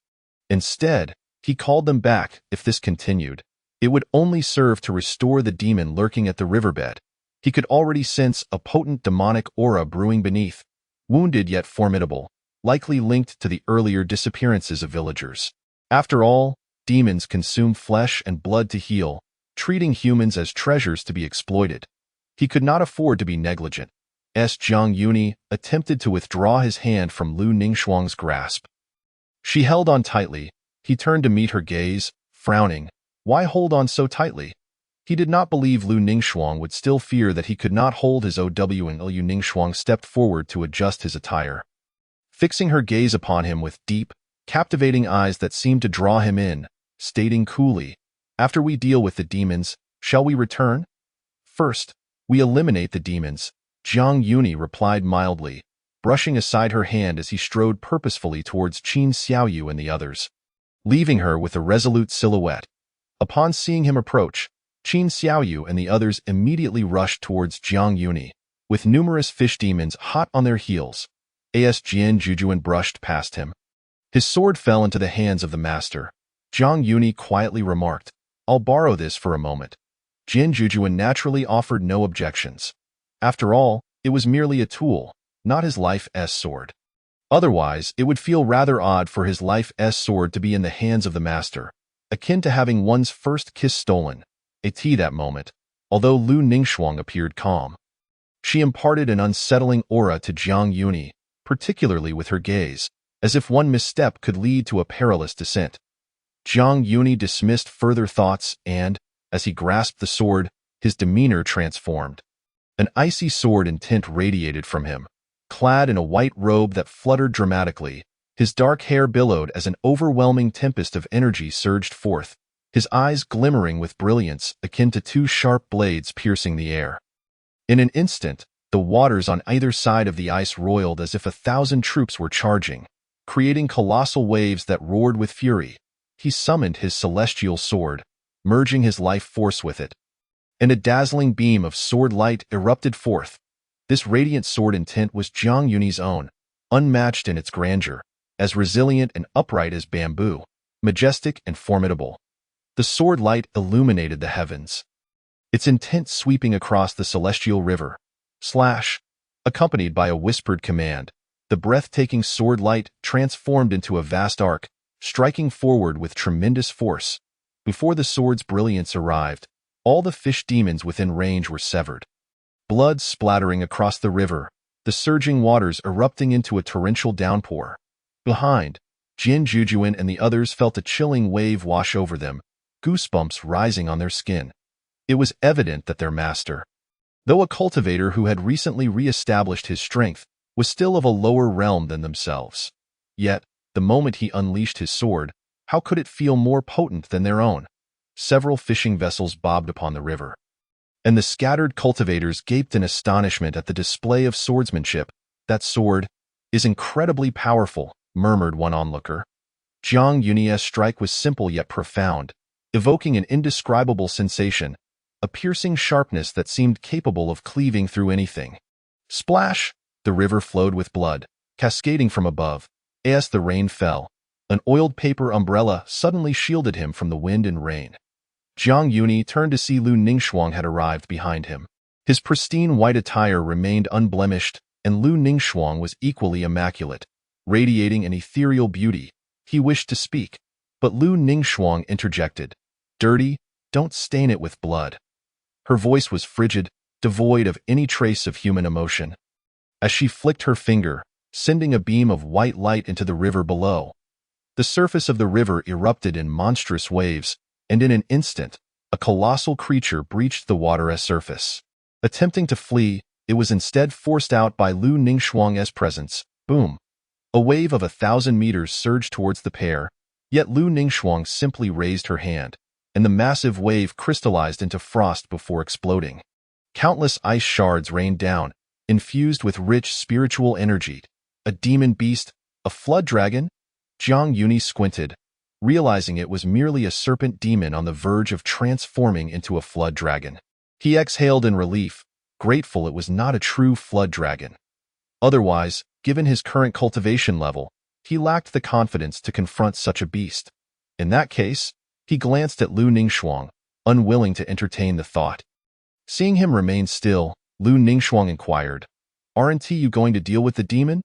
Instead, he called them back. If this continued, it would only serve to restore the demon lurking at the riverbed. He could already sense a potent demonic aura brewing beneath, wounded yet formidable, likely linked to the earlier disappearances of villagers. After all, demons consume flesh and blood to heal, treating humans as treasures to be exploited. He could not afford to be negligent. Jiang Yuni attempted to withdraw his hand from Lu Ningxuang's grasp. She held on tightly. He turned to meet her gaze, frowning. Why hold on so tightly? He did not believe Lu Ningxuang would still fear that he could not hold his OW, and Lu Ningxuang stepped forward to adjust his attire. Fixing her gaze upon him with deep, captivating eyes that seemed to draw him in, stating coolly, "After we deal with the demons, shall we return?" "First, we eliminate the demons," Jiang Yuni replied mildly, brushing aside her hand as he strode purposefully towards Qin Xiaoyu and the others, leaving her with a resolute silhouette. Upon seeing him approach, Qin Xiaoyu and the others immediately rushed towards Jiang Yuni, with numerous fish demons hot on their heels. Jian Jujuan brushed past him. His sword fell into the hands of the master. Jiang Yuni quietly remarked, "I'll borrow this for a moment." Jian Jujuan naturally offered no objections. After all, it was merely a tool, not his life's sword. Otherwise, it would feel rather odd for his life's sword to be in the hands of the master, akin to having one's first kiss stolen. That moment, although Lu Ningxuang appeared calm, she imparted an unsettling aura to Jiang Yuni, particularly with her gaze, as if one misstep could lead to a perilous descent. Jiang Yuni dismissed further thoughts and, as he grasped the sword, his demeanor transformed. An icy sword intent radiated from him. Clad in a white robe that fluttered dramatically, his dark hair billowed as an overwhelming tempest of energy surged forth, his eyes glimmering with brilliance akin to two sharp blades piercing the air. In an instant, the waters on either side of the ice roiled as if 1,000 troops were charging, creating colossal waves that roared with fury. He summoned his celestial sword, merging his life force with it, and a dazzling beam of sword light erupted forth. This radiant sword intent was Jiang Yuni's own, unmatched in its grandeur, as resilient and upright as bamboo, majestic and formidable. The sword light illuminated the heavens, its intent sweeping across the celestial river. Slash! Accompanied by a whispered command, the breathtaking sword light transformed into a vast arc, striking forward with tremendous force. Before the sword's brilliance arrived, all the fish demons within range were severed. Blood splattering across the river, the surging waters erupting into a torrential downpour. Behind, Jian Jujuan and the others felt a chilling wave wash over them, goosebumps rising on their skin. It was evident that their master, though a cultivator who had recently re-established his strength, was still of a lower realm than themselves. Yet, the moment he unleashed his sword, how could it feel more potent than their own? Several fishing vessels bobbed upon the river, and the scattered cultivators gaped in astonishment at the display of swordsmanship. "That sword is incredibly powerful," murmured one onlooker. Jiang Yunye's strike was simple yet profound, evoking an indescribable sensation, a piercing sharpness that seemed capable of cleaving through anything. Splash! The river flowed with blood, cascading from above. As the rain fell, an oiled paper umbrella suddenly shielded him from the wind and rain. Jiang Yuni turned to see Lu Ningxuang had arrived behind him. His pristine white attire remained unblemished, and Lu Ningxuang was equally immaculate, radiating an ethereal beauty. He wished to speak, but Lu Ningxuang interjected. "Dirty, don't stain it with blood." Her voice was frigid, devoid of any trace of human emotion. As she flicked her finger, sending a beam of white light into the river below, the surface of the river erupted in monstrous waves, and in an instant, a colossal creature breached the water's surface. Attempting to flee, it was instead forced out by Lu Ningxuang's presence. Boom! A wave of 1,000 meters surged towards the pair, yet Lu Ningxuang simply raised her hand, and the massive wave crystallized into frost before exploding. Countless ice shards rained down, infused with rich spiritual energy. A demon beast? A flood dragon? Jiang Yuni squinted, realizing it was merely a serpent demon on the verge of transforming into a flood dragon. He exhaled in relief, grateful it was not a true flood dragon. Otherwise, given his current cultivation level, he lacked the confidence to confront such a beast. In that case, he glanced at Lu Ningxuang, unwilling to entertain the thought. Seeing him remain still, Lu Ningxuang inquired, "Aren't you going to deal with the demon?"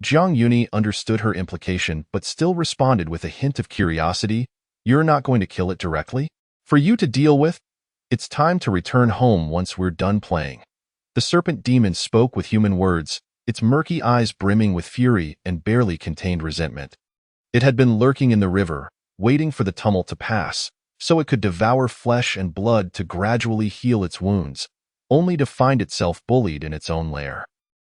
Jiang Yuni understood her implication but still responded with a hint of curiosity. "You're not going to kill it directly? For you to deal with? It's time to return home once we're done playing." The serpent demon spoke with human words, its murky eyes brimming with fury and barely contained resentment. It had been lurking in the river, waiting for the tumult to pass, so it could devour flesh and blood to gradually heal its wounds, only to find itself bullied in its own lair.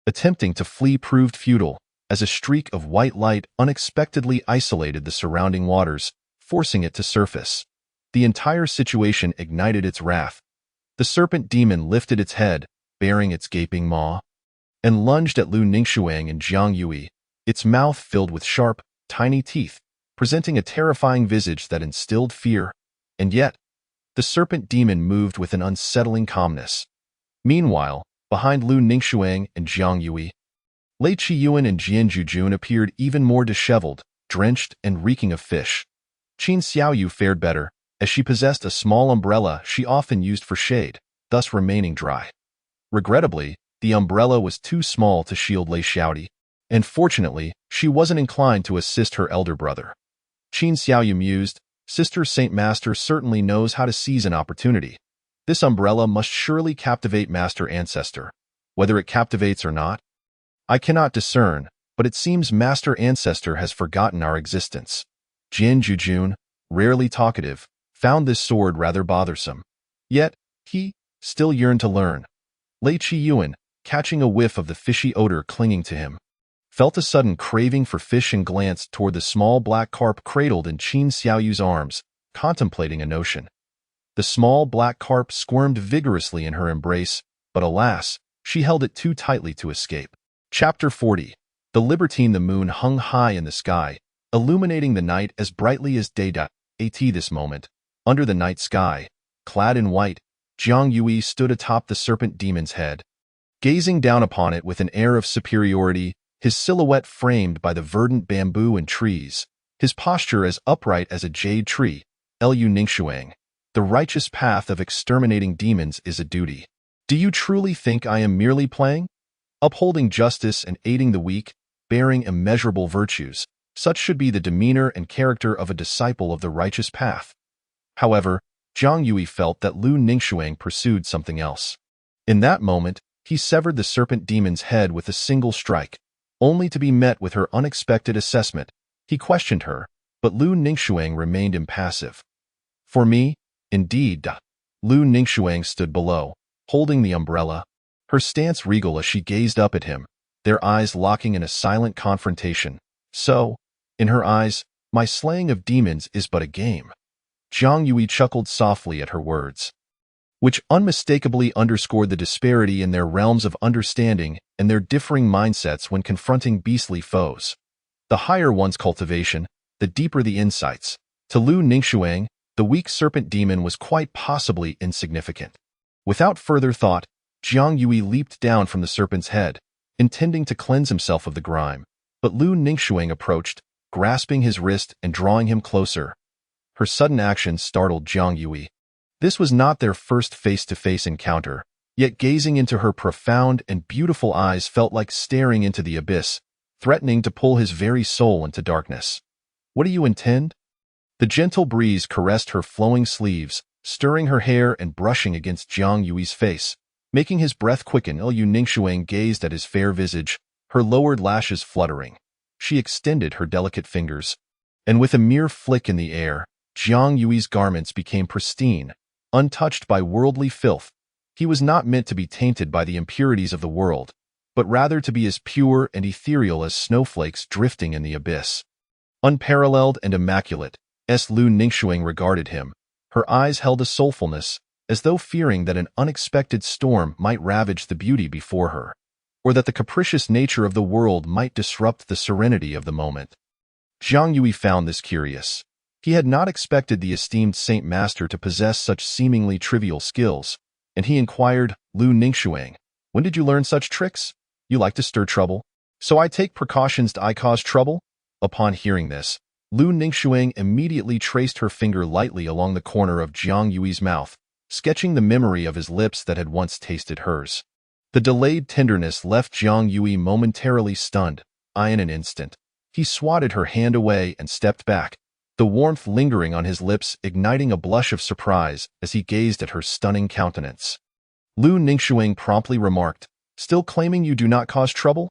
Attempting to flee proved futile, as a streak of white light unexpectedly isolated the surrounding waters, forcing it to surface. The entire situation ignited its wrath. The serpent demon lifted its head, baring its gaping maw, and lunged at Lu Ningxuang and Jiang Yui, its mouth filled with sharp, tiny teeth, presenting a terrifying visage that instilled fear. And yet, the serpent demon moved with an unsettling calmness. Meanwhile, behind Lu Ningxuang and Jiang Yui, Lei Qiyuan and Jian Jujun appeared even more disheveled, drenched, and reeking of fish. Qin Xiaoyu fared better, as she possessed a small umbrella she often used for shade, thus remaining dry. Regrettably, the umbrella was too small to shield Lei Xiaodi, and fortunately, she wasn't inclined to assist her elder brother. Qin Xiaoyu mused, "Sister Saint Master certainly knows how to seize an opportunity. This umbrella must surely captivate Master Ancestor. Whether it captivates or not, I cannot discern, but it seems Master Ancestor has forgotten our existence." Jian Jujun, rarely talkative, found this sword rather bothersome. Yet, he still yearned to learn. Lei Qiyuan, catching a whiff of the fishy odor clinging to him, felt a sudden craving for fish and glanced toward the small black carp cradled in Qin Xiaoyu's arms, contemplating a notion. The small black carp squirmed vigorously in her embrace, but alas, she held it too tightly to escape. Chapter 40. The Libertine. The moon hung high in the sky, illuminating the night as brightly as day. At this moment, under the night sky, clad in white, Jiang Yui stood atop the serpent demon's head, gazing down upon it with an air of superiority, his silhouette framed by the verdant bamboo and trees, his posture as upright as a jade tree. Lu Ningxuang, the righteous path of exterminating demons is a duty. Do you truly think I am merely playing? Upholding justice and aiding the weak, bearing immeasurable virtues, such should be the demeanor and character of a disciple of the righteous path. However, Jiang Yui felt that Lu Ningxuang pursued something else. In that moment, he severed the serpent demon's head with a single strike, only to be met with her unexpected assessment. He questioned her, but Lu Ningxuang remained impassive. For me, indeed. Lu Ningxuang stood below, holding the umbrella, her stance regal as she gazed up at him, their eyes locking in a silent confrontation. So, In her eyes, my slaying of demons is but a game. Zhang Yui chuckled softly at her words, which unmistakably underscored the disparity in their realms of understanding and their differing mindsets when confronting beastly foes. The higher one's cultivation, the deeper the insights. To Lu Ningxuang, the weak serpent demon was quite possibly insignificant. Without further thought, Zhang Yui leaped down from the serpent's head, intending to cleanse himself of the grime, but Lu Ningxuang approached, grasping his wrist and drawing him closer. Her sudden action startled Zhang Yui. This was not their first face-to-face encounter, yet gazing into her profound and beautiful eyes felt like staring into the abyss, threatening to pull his very soul into darkness. What do you intend? The gentle breeze caressed her flowing sleeves, stirring her hair and brushing against Zhang Yui's face, making his breath quicken. Lu Ningxuang gazed at his fair visage, her lowered lashes fluttering. She extended her delicate fingers, and with a mere flick in the air, Zhang Yui's garments became pristine, untouched by worldly filth. He was not meant to be tainted by the impurities of the world, but rather to be as pure and ethereal as snowflakes drifting in the abyss. Unparalleled and immaculate, Lu Ningxuang regarded him. Her eyes held a soulfulness, as though fearing that an unexpected storm might ravage the beauty before her, or that the capricious nature of the world might disrupt the serenity of the moment. Zhang Yui found this curious. He had not expected the esteemed Saint Master to possess such seemingly trivial skills, and he inquired, Lu Ningxuang, when did you learn such tricks? You like to stir trouble? So I take precautions to cause trouble? Upon hearing this, Lu Ningxuang immediately traced her finger lightly along the corner of Zhang Yui's mouth, sketching the memory of his lips that had once tasted hers. The delayed tenderness left Zhang Yui momentarily stunned. In an instant, he swatted her hand away and stepped back, the warmth lingering on his lips, igniting a blush of surprise as he gazed at her stunning countenance. Lu Ningxuang promptly remarked, still claiming you do not cause trouble?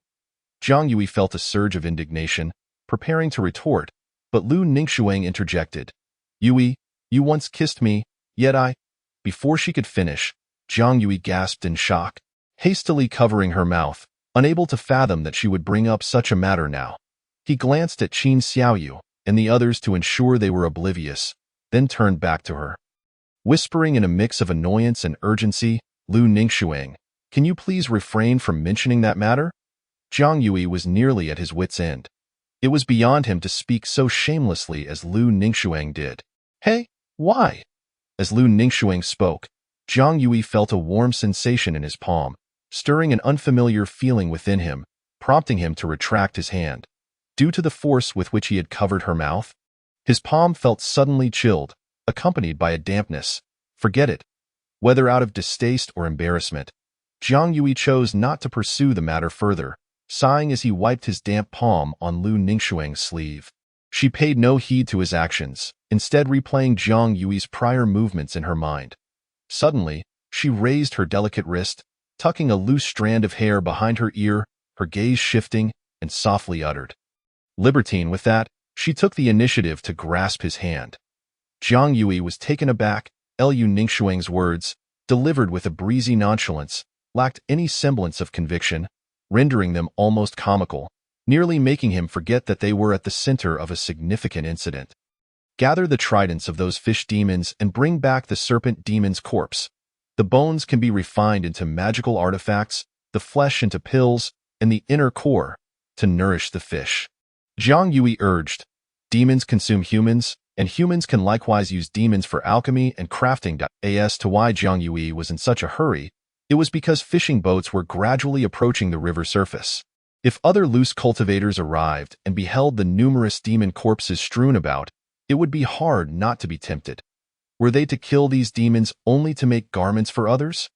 Zhang Yui felt a surge of indignation, preparing to retort, but Lu Ningxuang interjected. Yui, you once kissed me, yet I... Before she could finish, Zhang Yui gasped in shock, hastily covering her mouth, unable to fathom that she would bring up such a matter now. He glanced at Qin Xiaoyu and the others to ensure they were oblivious, then turned back to her. Whispering in a mix of annoyance and urgency, Lu Ningxuang, can you please refrain from mentioning that matter? Zhang Yui was nearly at his wit's end. It was beyond him to speak so shamelessly as Lu Ningxuang did. Hey, why? As Lu Ningxuang spoke, Zhang Yui felt a warm sensation in his palm, stirring an unfamiliar feeling within him, prompting him to retract his hand. Due to the force with which he had covered her mouth, his palm felt suddenly chilled, accompanied by a dampness. Forget it. Whether out of distaste or embarrassment, Zhang Yui chose not to pursue the matter further, sighing as he wiped his damp palm on Lu Ningxuang's sleeve. She paid no heed to his actions, instead replaying Zhang Yui's prior movements in her mind. Suddenly, she raised her delicate wrist, tucking a loose strand of hair behind her ear, her gaze shifting, and softly uttered. Libertine with that, she took the initiative to grasp his hand. Zhang Yui was taken aback. Lu Ningxuang's words, delivered with a breezy nonchalance, lacked any semblance of conviction, rendering them almost comical, nearly making him forget that they were at the center of a significant incident. Gather the tridents of those fish demons and bring back the serpent demon's corpse. The bones can be refined into magical artifacts, the flesh into pills, and the inner core to nourish the fish. Zhang Yui urged, demons consume humans, and humans can likewise use demons for alchemy and crafting. As to why Zhang Yui was in such a hurry, it was because fishing boats were gradually approaching the river surface. If other loose cultivators arrived and beheld the numerous demon corpses strewn about, it would be hard not to be tempted. Were they to kill these demons only to make garments for others?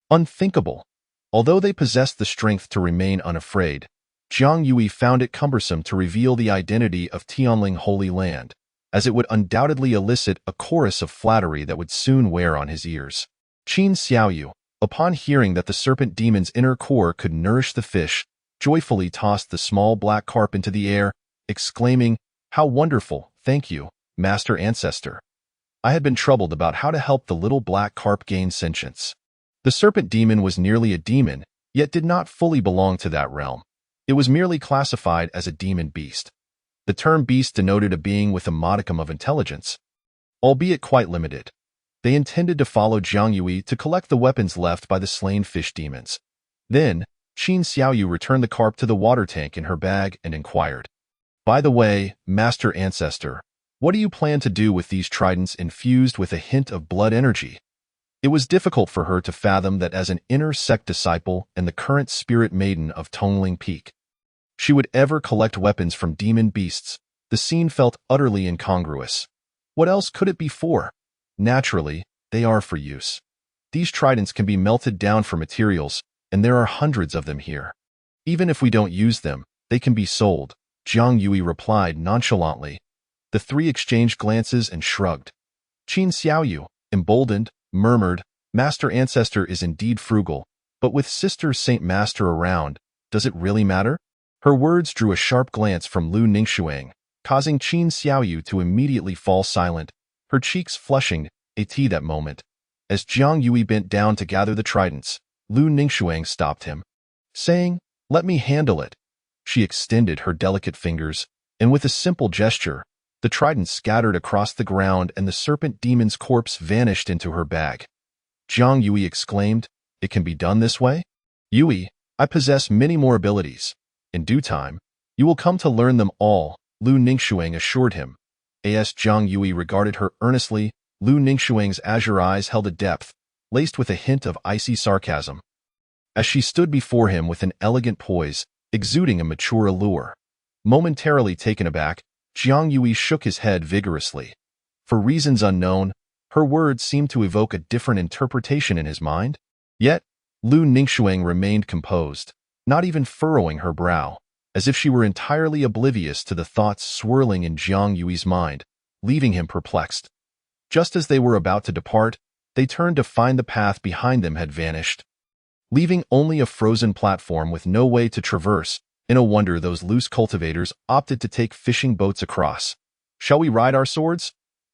Unthinkable. Although they possessed the strength to remain unafraid, Zhang Yui found it cumbersome to reveal the identity of Tianling Holy Land, as it would undoubtedly elicit a chorus of flattery that would soon wear on his ears. Qin Xiaoyu, upon hearing that the serpent demon's inner core could nourish the fish, joyfully tossed the small black carp into the air, exclaiming, "How wonderful, thank you, Master Ancestor." I had been troubled about how to help the little black carp gain sentience. The serpent demon was nearly a demon, yet did not fully belong to that realm. It was merely classified as a demon beast. The term beast denoted a being with a modicum of intelligence, albeit quite limited. They intended to follow Jiang Yui to collect the weapons left by the slain fish demons. Then, Qin Xiaoyu returned the carp to the water tank in her bag and inquired, "By the way, Master Ancestor, what do you plan to do with these tridents infused with a hint of blood energy?" It was difficult for her to fathom that as an inner sect disciple and the current spirit maiden of Tongling Peak, she would ever collect weapons from demon beasts. The scene felt utterly incongruous. What else could it be for? Naturally, they are for use. These tridents can be melted down for materials, and there are hundreds of them here. Even if we don't use them, they can be sold, Jiang Yui replied nonchalantly. The three exchanged glances and shrugged. Qin Xiaoyu, emboldened, murmured, "Master Ancestor is indeed frugal, but with Sister Saint Master around, does it really matter?" Her words drew a sharp glance from Lu Ningxuang, causing Qin Xiaoyu to immediately fall silent, her cheeks flushing that moment. As Jiang Yui bent down to gather the tridents, Lu Ningxuang stopped him, saying, "Let me handle it." She extended her delicate fingers, and with a simple gesture, the tridents scattered across the ground and the serpent demon's corpse vanished into her bag. Jiang Yui exclaimed, "It can be done this way? Yui, I possess many more abilities. In due time, you will come to learn them all," Lu Ningxuang assured him. As Jiang Yui regarded her earnestly, Lu Ningxuang's azure eyes held a depth, laced with a hint of icy sarcasm. As she stood before him with an elegant poise, exuding a mature allure. Momentarily taken aback, Jiang Yui shook his head vigorously. For reasons unknown, her words seemed to evoke a different interpretation in his mind. Yet, Lu Ningxuang remained composed, not even furrowing her brow, as if she were entirely oblivious to the thoughts swirling in Jiang Yui's mind, leaving him perplexed. Just as they were about to depart, they turned to find the path behind them had vanished, leaving only a frozen platform with no way to traverse. In a wonder, those loose cultivators opted to take fishing boats across. "Shall we ride our swords?"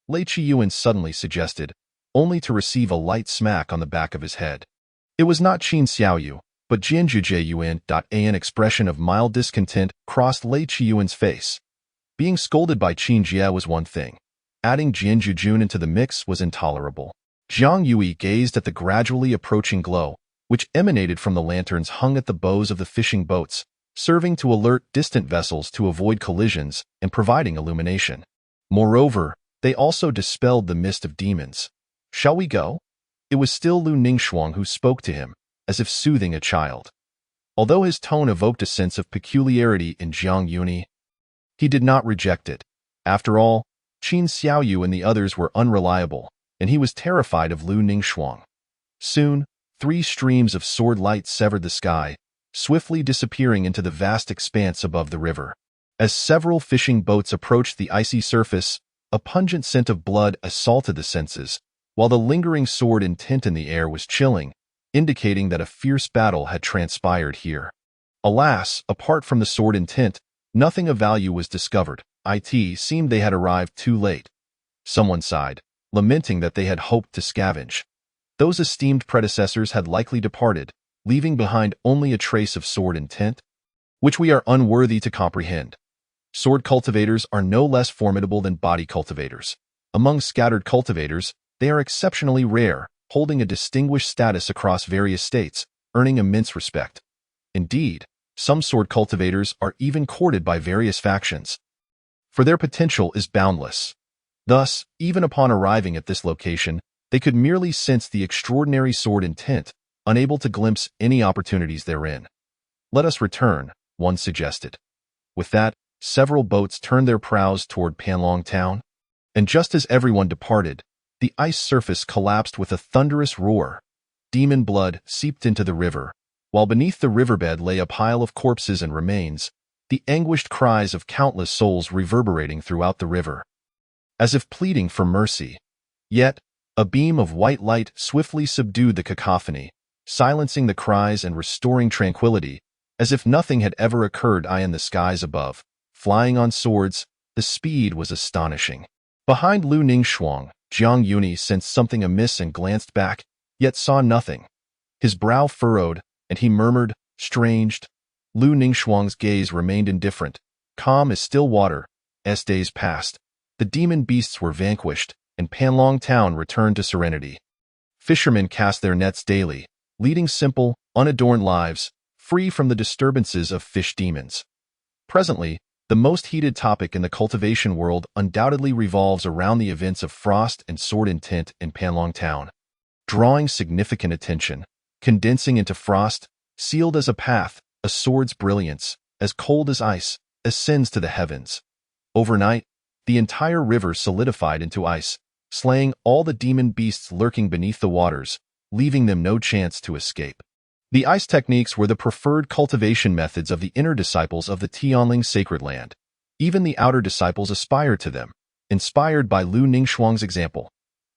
Lei Qiyuan suddenly suggested, only to receive a light smack on the back of his head. It was not Qin Xiaoyu, but Jianzhuje Yuan. An expression of mild discontent crossed Lei Qiyuan's face. Being scolded by Qin Jie was one thing. Adding Jianzhujun into the mix was intolerable. Jiang Yui gazed at the gradually approaching glow, which emanated from the lanterns hung at the bows of the fishing boats, serving to alert distant vessels to avoid collisions and providing illumination. Moreover, they also dispelled the mist of demons. "Shall we go?" It was still Lu Ningxuang who spoke to him, as if soothing a child. Although his tone evoked a sense of peculiarity in Jiang Yuni, he did not reject it. After all, Qin Xiaoyu and the others were unreliable, and he was terrified of Lu Ningxuang. Soon, 3 streams of sword light severed the sky, swiftly disappearing into the vast expanse above the river. As several fishing boats approached the icy surface, a pungent scent of blood assaulted the senses, while the lingering sword intent in the air was chilling, indicating that a fierce battle had transpired here. Alas, apart from the sword intent, nothing of value was discovered. It seemed they had arrived too late. Someone sighed, lamenting that they had hoped to scavenge. Those esteemed predecessors had likely departed, leaving behind only a trace of sword intent, which we are unworthy to comprehend. Sword cultivators are no less formidable than body cultivators. Among scattered cultivators, they are exceptionally rare, holding a distinguished status across various states, earning immense respect. Indeed, some sword cultivators are even courted by various factions, for their potential is boundless. Thus, even upon arriving at this location, they could merely sense the extraordinary sword intent, unable to glimpse any opportunities therein. "Let us return," one suggested. With that, several boats turned their prows toward Panlong town, and just as everyone departed, the ice surface collapsed with a thunderous roar. Demon blood seeped into the river, while beneath the riverbed lay a pile of corpses and remains, the anguished cries of countless souls reverberating throughout the river, as if pleading for mercy. Yet, a beam of white light swiftly subdued the cacophony, silencing the cries and restoring tranquility, as if nothing had ever occurred. In the skies above, flying on swords, the speed was astonishing. Behind Lu Ningxuang, Jiang Yuni sensed something amiss and glanced back, yet saw nothing. His brow furrowed, and he murmured, "Strange." Lu Ningxuang's gaze remained indifferent, calm as still water, As days passed, the demon beasts were vanquished, and Panlong Town returned to serenity. Fishermen cast their nets daily, leading simple, unadorned lives, free from the disturbances of fish demons. Presently, the most heated topic in the cultivation world undoubtedly revolves around the events of Frost and Sword Intent in Panlong Town, drawing significant attention, condensing into frost, sealed as a path, a sword's brilliance, as cold as ice, ascends to the heavens. Overnight, the entire river solidified into ice, slaying all the demon beasts lurking beneath the waters, leaving them no chance to escape. The ice techniques were the preferred cultivation methods of the inner disciples of the Tianling sacred land. Even the outer disciples aspired to them, inspired by Lu Ningxuang's example.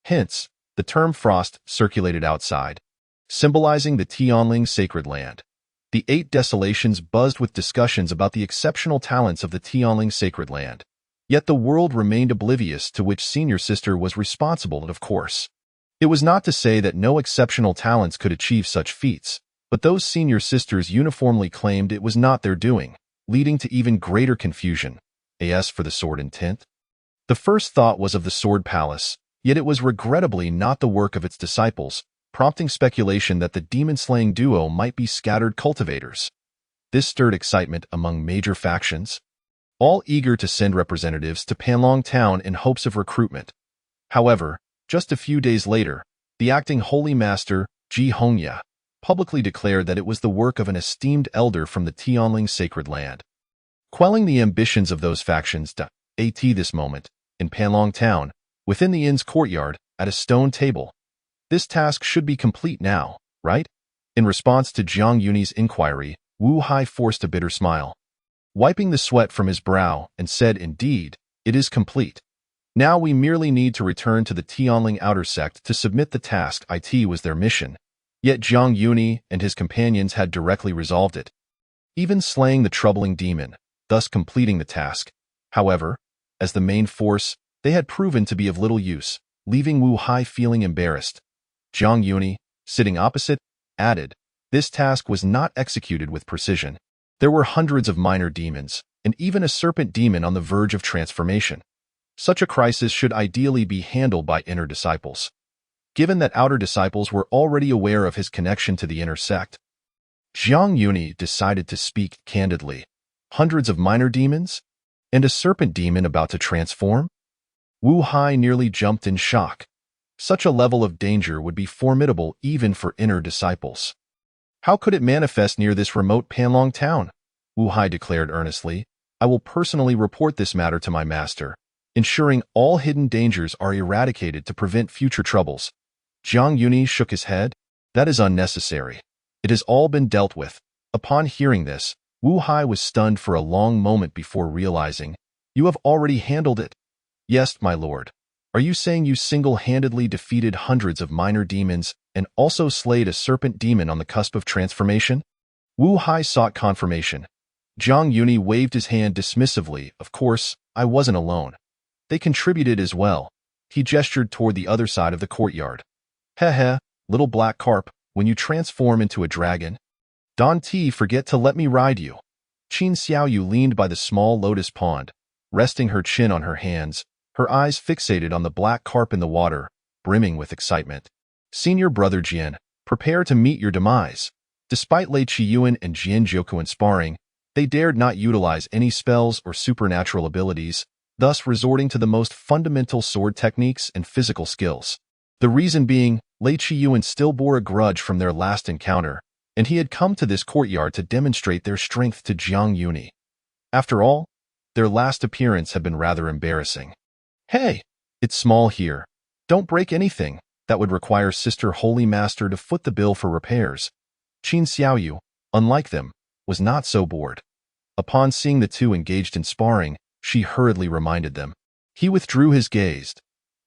Hence, the term frost circulated outside, symbolizing the Tianling sacred land. The 8 desolations buzzed with discussions about the exceptional talents of the Tianling sacred land. Yet the world remained oblivious to which senior sister was responsible, of course. It was not to say that no exceptional talents could achieve such feats, but those senior sisters uniformly claimed it was not their doing, leading to even greater confusion. As for the sword intent, the first thought was of the sword palace, yet it was regrettably not the work of its disciples, prompting speculation that the demon-slaying duo might be scattered cultivators. This stirred excitement among major factions, all eager to send representatives to Panlong Town in hopes of recruitment. However, just a few days later, the acting Holy Master, Ji Hongya, publicly declared that it was the work of an esteemed elder from the Tianling sacred land. Quelling the ambitions of those factions, at this moment, in Panlong Town, within the inn's courtyard, at a stone table. This task should be complete now, right? In response to Jiang Yunyi's inquiry, Wu Hai forced a bitter smile, wiping the sweat from his brow, and said, "Indeed, it is complete. Now we merely need to return to the Tianling outer sect to submit the task. It was their mission. Yet Jiang Yunyi and his companions had directly resolved it, even slaying the troubling demon, thus completing the task. However, as the main force, they had proven to be of little use, leaving Wu Hai feeling embarrassed. Jiang Yunyi, sitting opposite, added, "This task was not executed with precision. There were hundreds of minor demons, and even a serpent demon on the verge of transformation. Such a crisis should ideally be handled by inner disciples. Given that outer disciples were already aware of his connection to the inner sect, Jiang Yunyi decided to speak candidly. Hundreds of minor demons? And a serpent demon about to transform? Wu Hai nearly jumped in shock. Such a level of danger would be formidable even for inner disciples. How could it manifest near this remote Panlong town? Wu Hai declared earnestly. I will personally report this matter to my master, ensuring all hidden dangers are eradicated to prevent future troubles. Jiang Yunyi shook his head. That is unnecessary. It has all been dealt with. Upon hearing this, Wu Hai was stunned for a long moment before realizing, You have already handled it. Yes, my lord. Are you saying you single-handedly defeated hundreds of minor demons and also slayed a serpent demon on the cusp of transformation? Wu Hai sought confirmation. Jiang Yunyi waved his hand dismissively. Of course, I wasn't alone. They contributed as well. He gestured toward the other side of the courtyard. Heh, little black carp, when you transform into a dragon, don't forget to let me ride you. Qin Xiaoyu leaned by the small lotus pond, resting her chin on her hands, her eyes fixated on the black carp in the water, brimming with excitement. Senior brother Jian, prepare to meet your demise. Despite Lei Qiyuan and Jian Zhoukuan sparring, they dared not utilize any spells or supernatural abilities, thus resorting to the most fundamental sword techniques and physical skills. The reason being, Lei Qiyuan still bore a grudge from their last encounter, and he had come to this courtyard to demonstrate their strength to Jiang Yunyi. After all, their last appearance had been rather embarrassing. Hey, it's small here. Don't break anything. That would require Sister Holy Master to foot the bill for repairs. Qin Xiaoyu, unlike them, was not so bored. Upon seeing the two engaged in sparring, she hurriedly reminded them. He withdrew his gaze.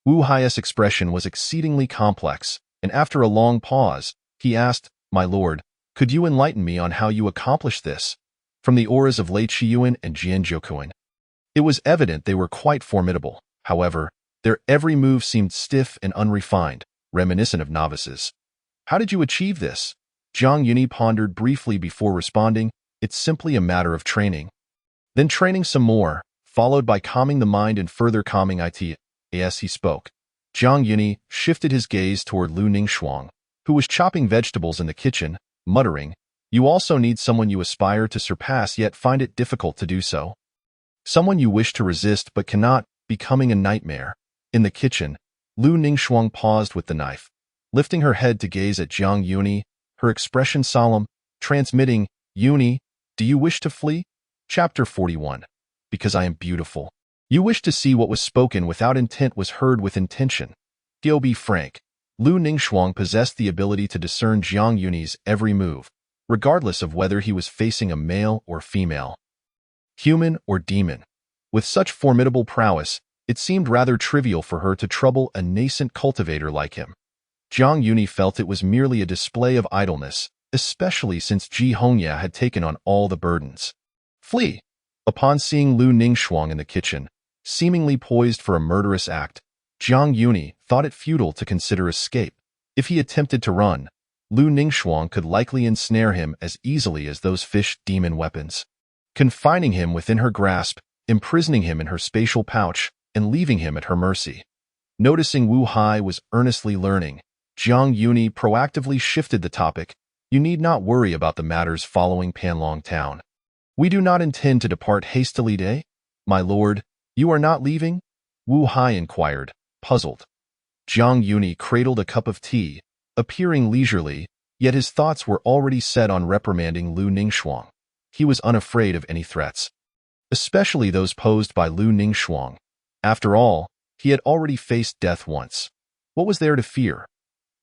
Wu Hai's expression was exceedingly complex, and after a long pause, he asked, My lord, could you enlighten me on how you accomplished this? From the auras of Lei Qiyuan and Jian Zhoukuan, it was evident they were quite formidable. However, their every move seemed stiff and unrefined, reminiscent of novices. How did you achieve this? Jiang Yunyi pondered briefly before responding. It's simply a matter of training. Then training some more, followed by calming the mind and further calming it. As he spoke, Jiang Yuni shifted his gaze toward Lu Ningxuang, who was chopping vegetables in the kitchen, muttering, "You also need someone you aspire to surpass yet find it difficult to do so. Someone you wish to resist but cannot, becoming a nightmare." In the kitchen, Lu Ningxuang paused with the knife, lifting her head to gaze at Jiang Yuni, her expression solemn, transmitting, "Yuni, do you wish to flee?" Chapter 41. Because I am beautiful. You wish to see what was spoken without intent was heard with intention. To be frank, Lu Ningxuang possessed the ability to discern Jiang Yuni's every move, regardless of whether he was facing a male or female, human or demon. With such formidable prowess, it seemed rather trivial for her to trouble a nascent cultivator like him. Jiang Yuni felt it was merely a display of idleness, especially since Ji Hongya had taken on all the burdens. Flee! Upon seeing Lu Ningxuang in the kitchen, seemingly poised for a murderous act, Jiang Yuni thought it futile to consider escape. If he attempted to run, Lu Ningxuang could likely ensnare him as easily as those fish demon weapons, confining him within her grasp, imprisoning him in her spatial pouch, and leaving him at her mercy. Noticing Wu Hai was earnestly learning, Jiang Yuni proactively shifted the topic. "You need not worry about the matters following Panlong Town. We do not intend to depart hastily today." "My lord, you are not leaving?" Wu Hai inquired, puzzled. Jiang Yuni cradled a cup of tea, appearing leisurely, yet his thoughts were already set on reprimanding Lu Ningxuang. He was unafraid of any threats, especially those posed by Lu Ningxuang. After all, he had already faced death once. What was there to fear?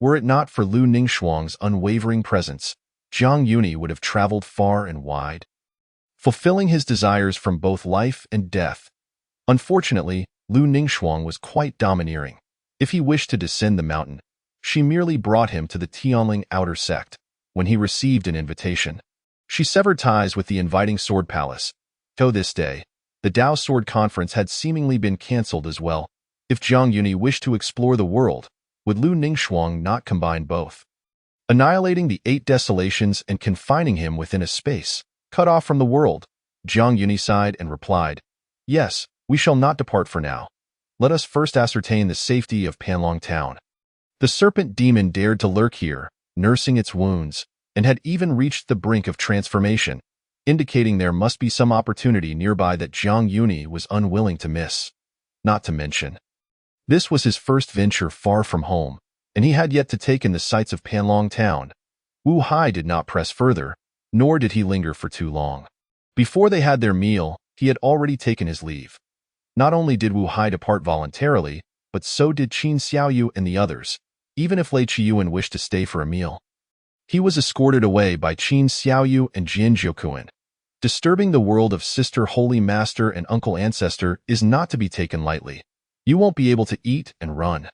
Were it not for Lu Ningxuang's unwavering presence, Jiang Yuni would have traveled far and wide, fulfilling his desires from both life and death. Unfortunately, Lu Ningxuang was quite domineering. If he wished to descend the mountain, she merely brought him to the Tianling outer sect. When he received an invitation, she severed ties with the inviting sword palace. To this day, the Dao Sword Conference had seemingly been cancelled as well. If Jiang Yuni wished to explore the world, would Lu Ningxuang not combine both, annihilating the 8 desolations and confining him within a space cut off from the world? Jiang Yuni sighed and replied, "Yes, we shall not depart for now. Let us first ascertain the safety of Panlong Town." The serpent demon dared to lurk here, nursing its wounds, and had even reached the brink of transformation, indicating there must be some opportunity nearby that Jiang Yuni was unwilling to miss. Not to mention, this was his first venture far from home, and he had yet to take in the sights of Panlong Town. Wu Hai did not press further, nor did he linger for too long. Before they had their meal, he had already taken his leave. Not only did Wu Hai depart voluntarily, but so did Qin Xiaoyu and the others, even if Lei Qiyuan wished to stay for a meal. He was escorted away by Qin Xiaoyu and Jian Zhoukuan. Disturbing the world of Sister Holy Master and Uncle Ancestor is not to be taken lightly. You won't be able to eat and run.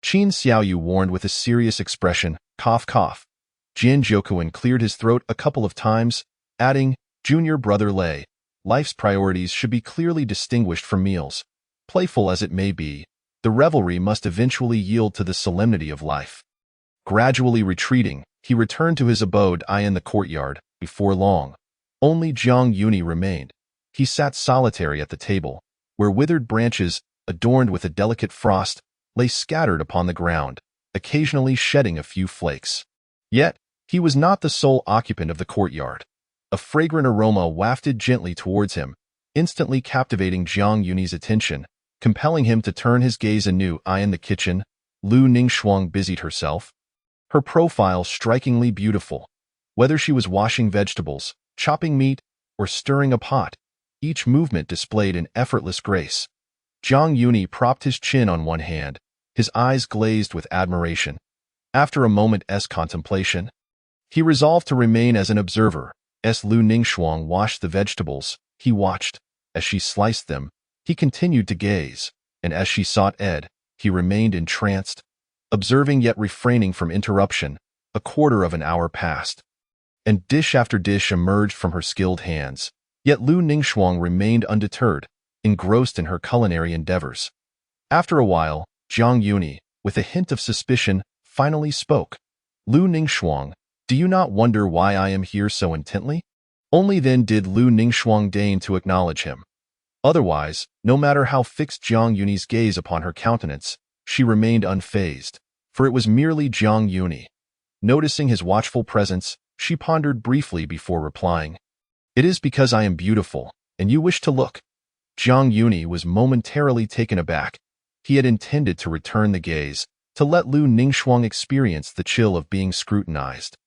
Qin Xiaoyu warned with a serious expression, cough cough. Jian Zhoukuan cleared his throat a couple of times, adding, "Junior brother Lei, life's priorities should be clearly distinguished from meals. Playful as it may be, the revelry must eventually yield to the solemnity of life." Gradually retreating, he returned to his abode in the courtyard. Before long, only Jiang Yuni remained. He sat solitary at the table, where withered branches, adorned with a delicate frost, lay scattered upon the ground, occasionally shedding a few flakes. Yet, he was not the sole occupant of the courtyard. A fragrant aroma wafted gently towards him, instantly captivating Jiang Yuni's attention, compelling him to turn his gaze anew. In the kitchen, Lu Ningxuang busied herself, her profile strikingly beautiful. Whether she was washing vegetables, chopping meat, or stirring a pot, each movement displayed an effortless grace. Jiang Yuni propped his chin on one hand, his eyes glazed with admiration. After a moment's contemplation, he resolved to remain as an observer. As Lu Ningxuang washed the vegetables, he watched. As she sliced them, he continued to gaze, and as she sought Ed, he remained entranced, observing yet refraining from interruption. A quarter of an hour passed, and dish after dish emerged from her skilled hands. Yet Lu Ningxuang remained undeterred, engrossed in her culinary endeavors. After a while, Jiang Yuni, with a hint of suspicion, finally spoke. "Lu Ningxuang, do you not wonder why I am here so intently?" Only then did Lu Ningxuang deign to acknowledge him. Otherwise, no matter how fixed Jiang Yuni's gaze upon her countenance, she remained unfazed, for it was merely Jiang Yuni. Noticing his watchful presence, she pondered briefly before replying. "It is because I am beautiful, and you wish to look." Jiang Yuni was momentarily taken aback. He had intended to return the gaze, to let Lu Ningxuang experience the chill of being scrutinized.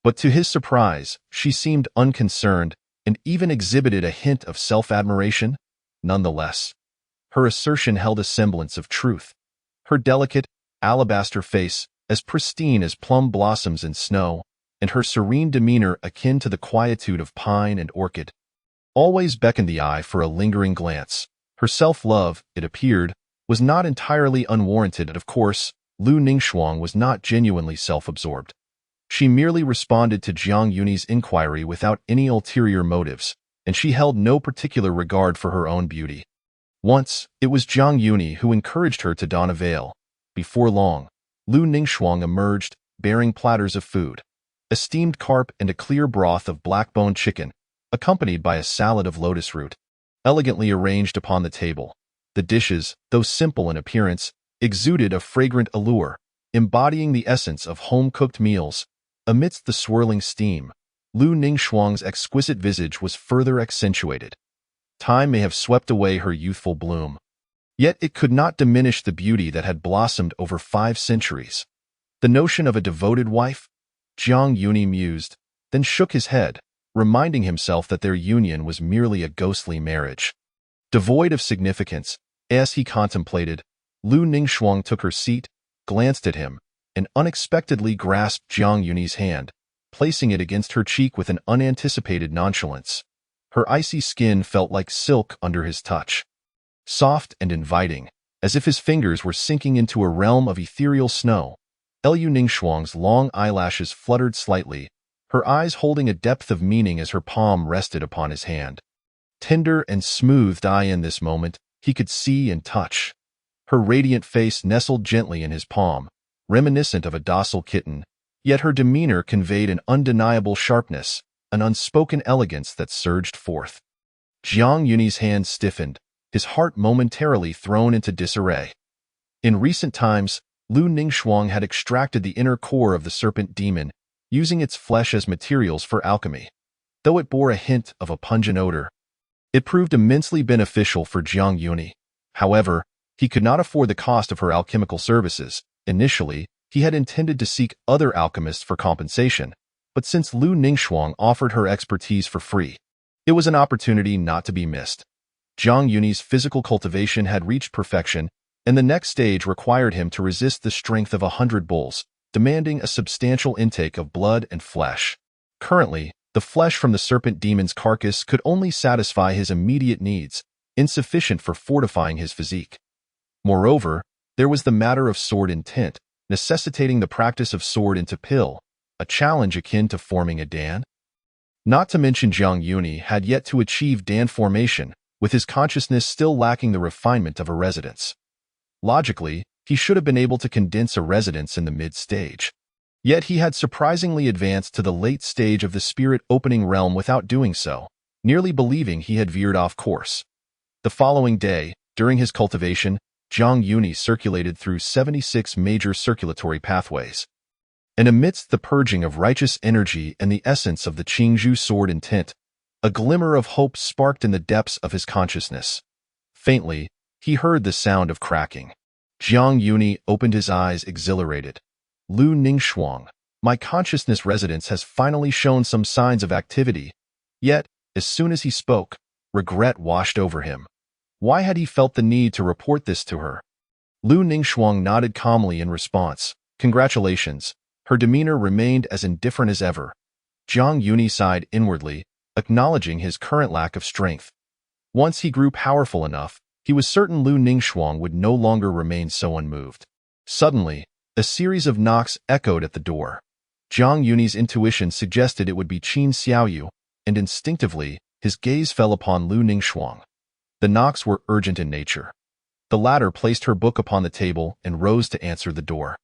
But to his surprise, she seemed unconcerned and even exhibited a hint of self-admiration. Nonetheless, her assertion held a semblance of truth. Her delicate, alabaster face, as pristine as plum blossoms in snow, and her serene demeanor akin to the quietude of pine and orchid, always beckoned the eye for a lingering glance. Her self-love, it appeared, was not entirely unwarranted, and of course, Lu Ningxuang was not genuinely self-absorbed. She merely responded to Jiang Yuni's inquiry without any ulterior motives, and she held no particular regard for her own beauty. Once, it was Jiang Yuni who encouraged her to don a veil. Before long, Lu Ningxuang emerged, bearing platters of food, a steamed carp and a clear broth of black-boned chicken, accompanied by a salad of lotus root, elegantly arranged upon the table. The dishes, though simple in appearance, exuded a fragrant allure, embodying the essence of home-cooked meals. Amidst the swirling steam, Lu Ningxuang's exquisite visage was further accentuated. Time may have swept away her youthful bloom, yet it could not diminish the beauty that had blossomed over 5 centuries. The notion of a devoted wife? Jiang Yuni mused, then shook his head, reminding himself that their union was merely a ghostly marriage. Devoid of significance, as he contemplated, Lu Ningxuang took her seat, glanced at him, and unexpectedly grasped Jiang Yuni's hand, placing it against her cheek with an unanticipated nonchalance. Her icy skin felt like silk under his touch, soft and inviting, as if his fingers were sinking into a realm of ethereal snow. Lu Ningxuang's long eyelashes fluttered slightly, her eyes holding a depth of meaning as her palm rested upon his hand. Tender and smoothed in this moment, he could see and touch. Her radiant face nestled gently in his palm, reminiscent of a docile kitten, yet her demeanor conveyed an undeniable sharpness, an unspoken elegance that surged forth. Jiang Yuni's hand stiffened, his heart momentarily thrown into disarray. In recent times, Lu Ningxuang had extracted the inner core of the serpent demon, using its flesh as materials for alchemy. Though it bore a hint of a pungent odor, it proved immensely beneficial for Jiang Yuni. However, he could not afford the cost of her alchemical services. Initially, he had intended to seek other alchemists for compensation, but since Lu Ningxuang offered her expertise for free, it was an opportunity not to be missed. Jiang Yuni's physical cultivation had reached perfection, and the next stage required him to resist the strength of 100 bulls, demanding a substantial intake of blood and flesh. Currently, the flesh from the serpent demon's carcass could only satisfy his immediate needs, insufficient for fortifying his physique. Moreover, there was the matter of sword intent, necessitating the practice of sword into pill, a challenge akin to forming a Dan. Not to mention Jiang Yuni had yet to achieve Dan formation, with his consciousness still lacking the refinement of a residence. Logically, he should have been able to condense a residence in the mid-stage. Yet he had surprisingly advanced to the late stage of the spirit-opening realm without doing so, nearly believing he had veered off course. The following day, during his cultivation, Jiang Yuni circulated through 76 major circulatory pathways. And amidst the purging of righteous energy and the essence of the Qingzhou sword intent, a glimmer of hope sparked in the depths of his consciousness. Faintly, he heard the sound of cracking. Jiang Yuni opened his eyes exhilarated. Lu Ningxuang, my consciousness residence has finally shown some signs of activity. Yet, as soon as he spoke, regret washed over him. Why had he felt the need to report this to her? Lu Ningxuang nodded calmly in response. Congratulations. Her demeanor remained as indifferent as ever. Jiang Yuni sighed inwardly, acknowledging his current lack of strength. Once he grew powerful enough, he was certain Lu Ningxuang would no longer remain so unmoved. Suddenly, a series of knocks echoed at the door. Jiang Yuni's intuition suggested it would be Qin Xiaoyu, and instinctively, his gaze fell upon Lu Ningxuang. The knocks were urgent in nature. The latter placed her book upon the table and rose to answer the door.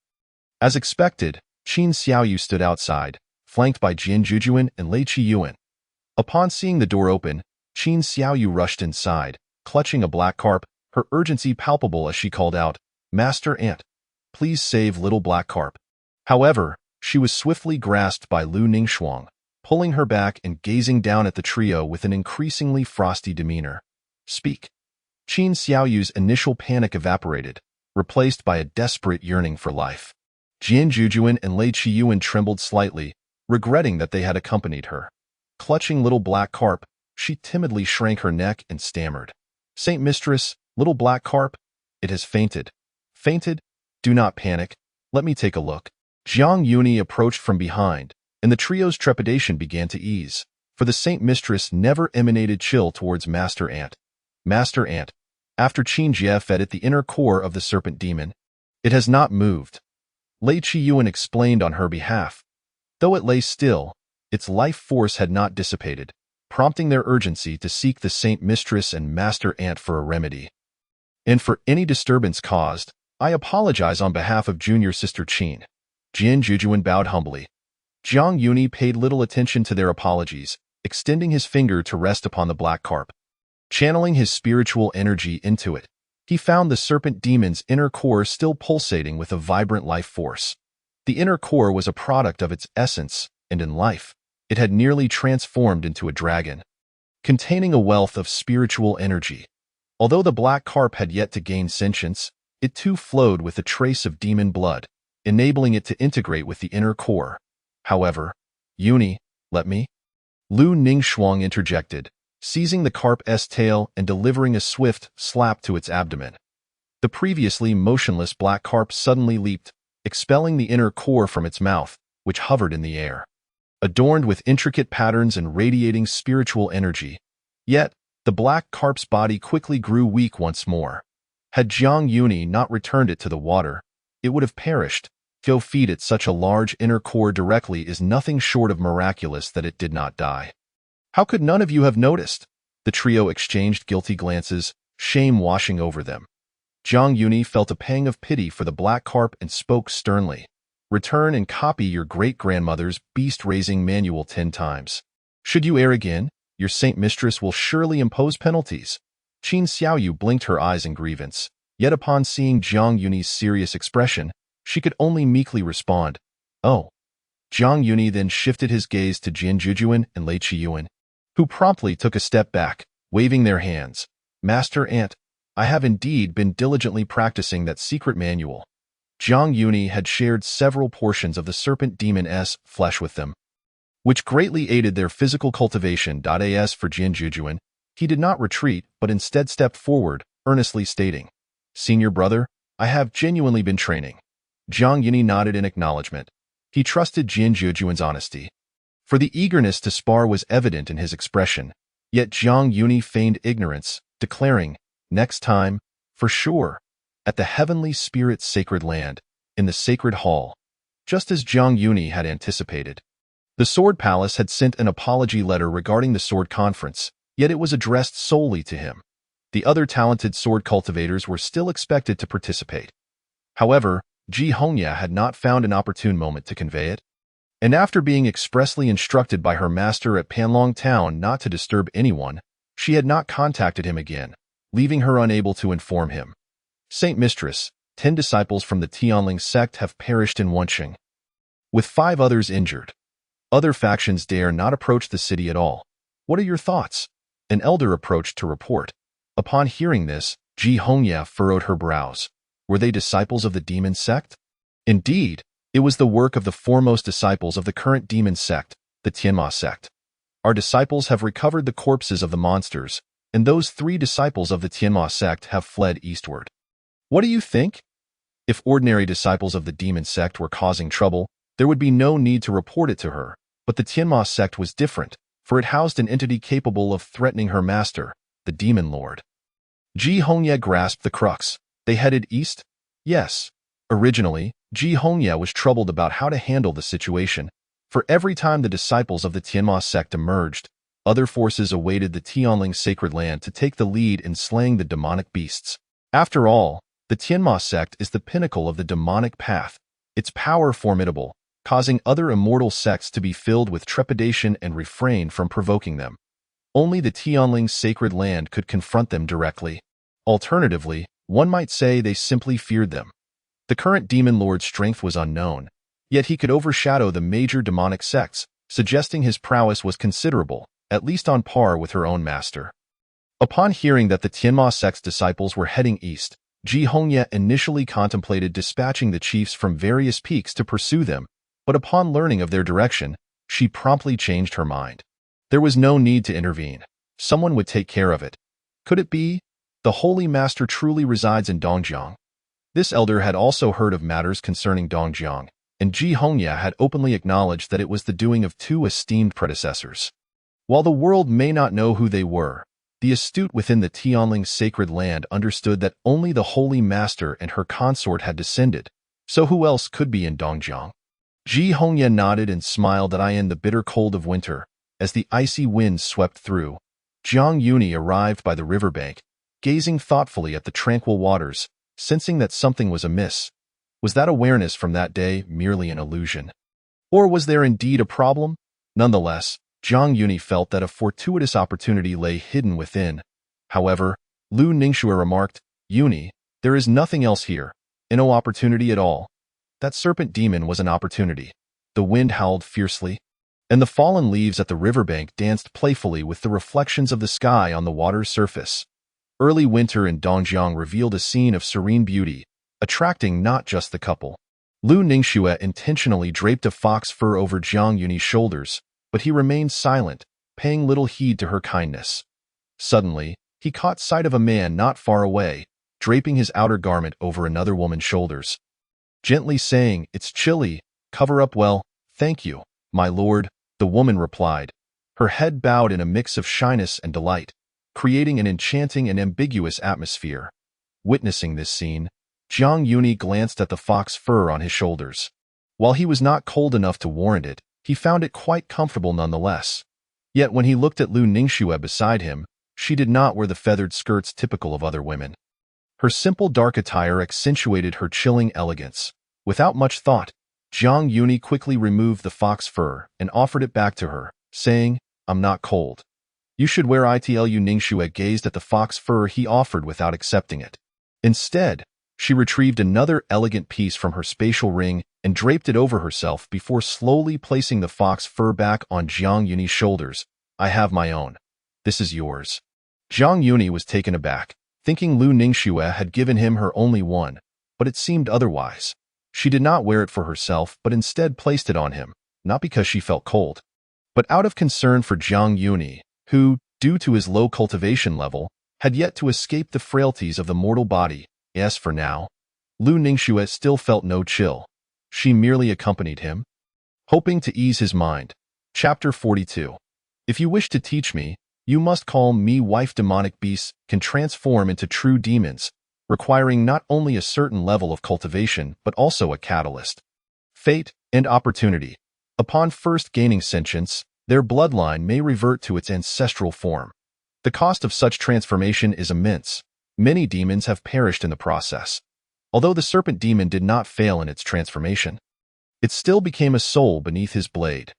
As expected, Qin Xiaoyu stood outside, flanked by Jian Jujuan and Lei Qiyuan. Upon seeing the door open, Qin Xiaoyu rushed inside, clutching a black carp, her urgency palpable as she called out, "Master Ant, please save little black carp." However, she was swiftly grasped by Lu Ningxuang, pulling her back and gazing down at the trio with an increasingly frosty demeanor. "Speak." Qin Xiaoyu's initial panic evaporated, replaced by a desperate yearning for life. Jian Jujuan and Lei Qiyuan trembled slightly, regretting that they had accompanied her. Clutching little black carp, she timidly shrank her neck and stammered, "Saint Mistress, little black carp, it has fainted." "Fainted? Do not panic. Let me take a look." Jiang Yuni approached from behind, and the trio's trepidation began to ease, for the Saint Mistress never emanated chill towards Master Ant. "Master Ant, after Qin Jie fed it the inner core of the serpent demon, it has not moved." Lei Qiyuan explained on her behalf. Though it lay still, its life force had not dissipated, prompting their urgency to seek the Saint Mistress and Master Ant for a remedy. "And for any disturbance caused, I apologize on behalf of junior sister Qin." Jian Jujuan bowed humbly. Jiang Yuni paid little attention to their apologies, extending his finger to rest upon the black carp. Channeling his spiritual energy into it, he found the serpent demon's inner core still pulsating with a vibrant life force. The inner core was a product of its essence, and in life, it had nearly transformed into a dragon, containing a wealth of spiritual energy. Although the black carp had yet to gain sentience, it too flowed with a trace of demon blood, enabling it to integrate with the inner core. However, "Yuni, let me." Lu Ningxuang interjected, seizing the carp's tail and delivering a swift slap to its abdomen. The previously motionless black carp suddenly leaped, expelling the inner core from its mouth, which hovered in the air, adorned with intricate patterns and radiating spiritual energy. Yet, the black carp's body quickly grew weak once more. Had Jiang Yuni not returned it to the water, it would have perished. Go feed it such a large inner core directly is nothing short of miraculous that it did not die. "How could none of you have noticed?" The trio exchanged guilty glances, shame washing over them. Jiang Yuni felt a pang of pity for the black carp and spoke sternly, "Return and copy your great-grandmother's beast-raising manual 10 times. Should you err again, your Saint Mistress will surely impose penalties." Qin Xiaoyu blinked her eyes in grievance, yet upon seeing Jiang Yuni's serious expression, she could only meekly respond, "Oh." Jiang Yuni then shifted his gaze to Jian Jujuan and Lei Qiyuan, who promptly took a step back, waving their hands. "Master Ant, I have indeed been diligently practicing that secret manual." Jiang Yuni had shared several portions of the serpent demon's flesh with them, which greatly aided their physical cultivation. As for Jian Jujuan, he did not retreat but instead stepped forward, earnestly stating, "Senior brother, I have genuinely been training." Jiang Yuni nodded in acknowledgement. He trusted Jian Jujuan's honesty, for the eagerness to spar was evident in his expression, yet Jiang Yuni feigned ignorance, declaring, "Next time, for sure, at the Heavenly Spirit's sacred land, in the sacred hall," just as Jiang Yuni had anticipated. The Sword Palace had sent an apology letter regarding the Sword Conference, yet it was addressed solely to him. The other talented sword cultivators were still expected to participate. However, Ji Hongya had not found an opportune moment to convey it, and after being expressly instructed by her master at Panlong Town not to disturb anyone, she had not contacted him again, leaving her unable to inform him. "Saint Mistress, 10 disciples from the Tianling sect have perished in Wenqing, with 5 others injured. Other factions dare not approach the city at all. What are your thoughts?" An elder approached to report. Upon hearing this, Ji Hongya furrowed her brows. Were they disciples of the demon sect? Indeed, it was the work of the foremost disciples of the current demon sect, the Tianma sect. "Our disciples have recovered the corpses of the monsters, and those 3 disciples of the Tianma sect have fled eastward." "What do you think?" If ordinary disciples of the demon sect were causing trouble, there would be no need to report it to her, but the Tianma sect was different, for it housed an entity capable of threatening her master, the demon lord. Ji Hongya grasped the crux. They headed east? Yes. Originally, Ji Hongya was troubled about how to handle the situation, for every time the disciples of the Tianma sect emerged, other forces awaited the Tianling sacred land to take the lead in slaying the demonic beasts. After all, the Tianma sect is the pinnacle of the demonic path, its power formidable, causing other immortal sects to be filled with trepidation and refrain from provoking them. Only the Tianling's sacred land could confront them directly. Alternatively, one might say they simply feared them. The current demon lord's strength was unknown, yet he could overshadow the major demonic sects, suggesting his prowess was considerable, at least on par with her own master. Upon hearing that the Tianma sect's disciples were heading east, Ji Hongye initially contemplated dispatching the chiefs from various peaks to pursue them, but upon learning of their direction, she promptly changed her mind. There was no need to intervene. Someone would take care of it. Could it be? The Holy Master truly resides in Dongjiang. This elder had also heard of matters concerning Dongjiang, and Ji Hongye had openly acknowledged that it was the doing of two esteemed predecessors. While the world may not know who they were, the astute within the Tianling's sacred land understood that only the Holy Master and her consort had descended, so who else could be in Dongjiang? Ji Hongye nodded and smiled in the bitter cold of winter. As the icy winds swept through, Jiang Yuni arrived by the riverbank, gazing thoughtfully at the tranquil waters, sensing that something was amiss. Was that awareness from that day merely an illusion? Or was there indeed a problem? Nonetheless, Jiang Yuni felt that a fortuitous opportunity lay hidden within. However, Lu Ningxue remarked, "Yuni, there is nothing else here, and no opportunity at all." That serpent demon was an opportunity. The wind howled fiercely, and the fallen leaves at the riverbank danced playfully with the reflections of the sky on the water's surface. Early winter in Dongjiang revealed a scene of serene beauty, attracting not just the couple. Lu Ningxue intentionally draped a fox fur over Jiang Yuni's shoulders, but he remained silent, paying little heed to her kindness. Suddenly, he caught sight of a man not far away, draping his outer garment over another woman's shoulders. Gently saying, "It's chilly, cover up well, thank you, my lord," the woman replied, her head bowed in a mix of shyness and delight, creating an enchanting and ambiguous atmosphere. Witnessing this scene, Jiang Yuni glanced at the fox fur on his shoulders. While he was not cold enough to warrant it, he found it quite comfortable nonetheless. Yet when he looked at Lu Ningxue beside him, she did not wear the feathered skirts typical of other women. Her simple dark attire accentuated her chilling elegance. Without much thought, Jiang Yuni quickly removed the fox fur and offered it back to her, saying, "I'm not cold." "You should wear it." Lu Ningxue gazed at the fox fur he offered without accepting it. Instead, she retrieved another elegant piece from her spatial ring and draped it over herself before slowly placing the fox fur back on Jiang Yuni's shoulders. "I have my own. This is yours." Jiang Yuni was taken aback, thinking Lu Ningxue had given him her only one, but it seemed otherwise. She did not wear it for herself, but instead placed it on him, not because she felt cold, but out of concern for Jiang Yuni, who, due to his low cultivation level, had yet to escape the frailties of the mortal body. Yes, for now, Lu Ningxue still felt no chill. She merely accompanied him, hoping to ease his mind. Chapter 42. If you wish to teach me, you must call me wife. Demonic beasts can transform into true demons, requiring not only a certain level of cultivation but also a catalyst. Fate and opportunity. Upon first gaining sentience, their bloodline may revert to its ancestral form. The cost of such transformation is immense. Many demons have perished in the process. Although the serpent demon did not fail in its transformation, it still became a soul beneath his blade.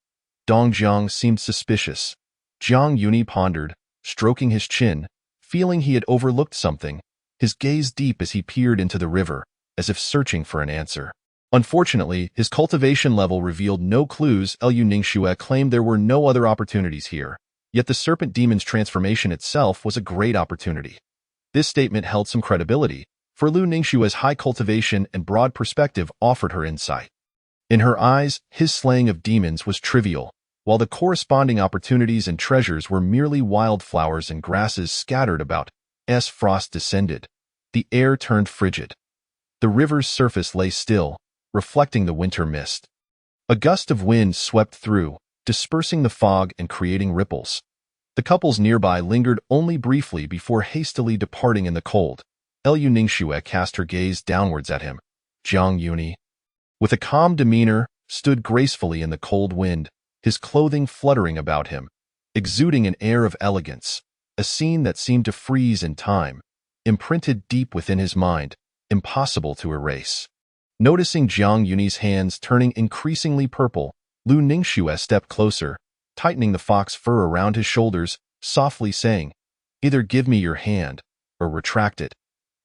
Dongjiang seemed suspicious. Jiang Yuni pondered, stroking his chin, feeling he had overlooked something, his gaze deep as he peered into the river, as if searching for an answer. Unfortunately, his cultivation level revealed no clues. Lu Ningxue claimed there were no other opportunities here, yet the serpent demon's transformation itself was a great opportunity. This statement held some credibility, for Lu Ningxue's high cultivation and broad perspective offered her insight. In her eyes, his slaying of demons was trivial, while the corresponding opportunities and treasures were merely wildflowers and grasses scattered about. As frost descended, the air turned frigid. The river's surface lay still, reflecting the winter mist. A gust of wind swept through, dispersing the fog and creating ripples. The couples nearby lingered only briefly before hastily departing in the cold. Lu Ningxue cast her gaze downwards at him. Jiang Yuni, with a calm demeanor, stood gracefully in the cold wind, his clothing fluttering about him, exuding an air of elegance, a scene that seemed to freeze in time, imprinted deep within his mind, impossible to erase. Noticing Jiang Yuni's hands turning increasingly purple, Lu Ningxue stepped closer, tightening the fox fur around his shoulders. softly saying, "Either give me your hand, or retract it.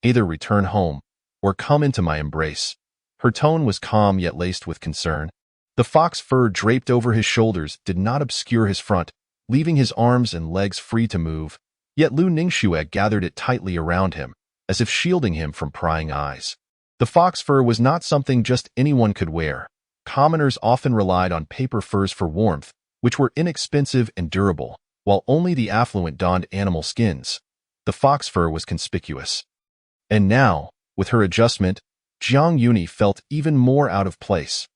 Either return home, or come into my embrace." Her tone was calm yet laced with concern. The fox fur draped over his shoulders did not obscure his front, leaving his arms and legs free to move, yet Lu Ningxue gathered it tightly around him, as if shielding him from prying eyes. The fox fur was not something just anyone could wear. Commoners often relied on paper furs for warmth, which were inexpensive and durable, while only the affluent donned animal skins. The fox fur was conspicuous. And now, with her adjustment, Jiang Yuni felt even more out of place.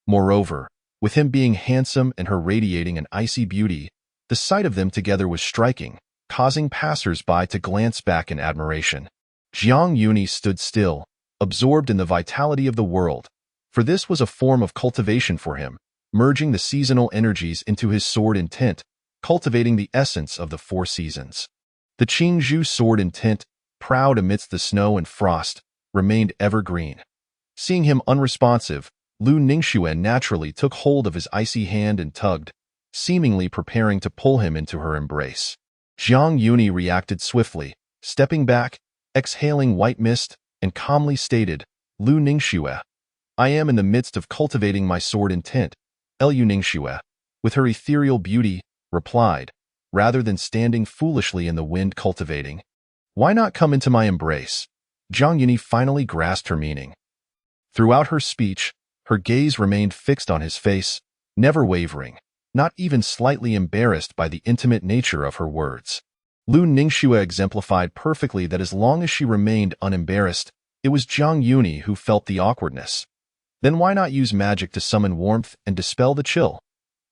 Moreover, with him being handsome and her radiating an icy beauty, the sight of them together was striking, causing passers-by to glance back in admiration. Jiang Yuni stood still, absorbed in the vitality of the world, for this was a form of cultivation for him, merging the seasonal energies into his sword intent, cultivating the essence of the four seasons. The Qingzhou sword intent, proud amidst the snow and frost, remained evergreen. Seeing him unresponsive, Lu Ningxue naturally took hold of his icy hand and tugged, seemingly preparing to pull him into her embrace. Jiang Yuni reacted swiftly, stepping back, exhaling white mist, and calmly stated, "Lu Ningxue, I am in the midst of cultivating my sword intent." Lu Ningxue, with her ethereal beauty, replied, rather than standing foolishly in the wind cultivating, "Why not come into my embrace?" Jiang Yuni finally grasped her meaning. Throughout her speech, her gaze remained fixed on his face, never wavering, not even slightly embarrassed by the intimate nature of her words. Lu Ningxue exemplified perfectly that as long as she remained unembarrassed, it was Jiang Yuni who felt the awkwardness. Then why not use magic to summon warmth and dispel the chill?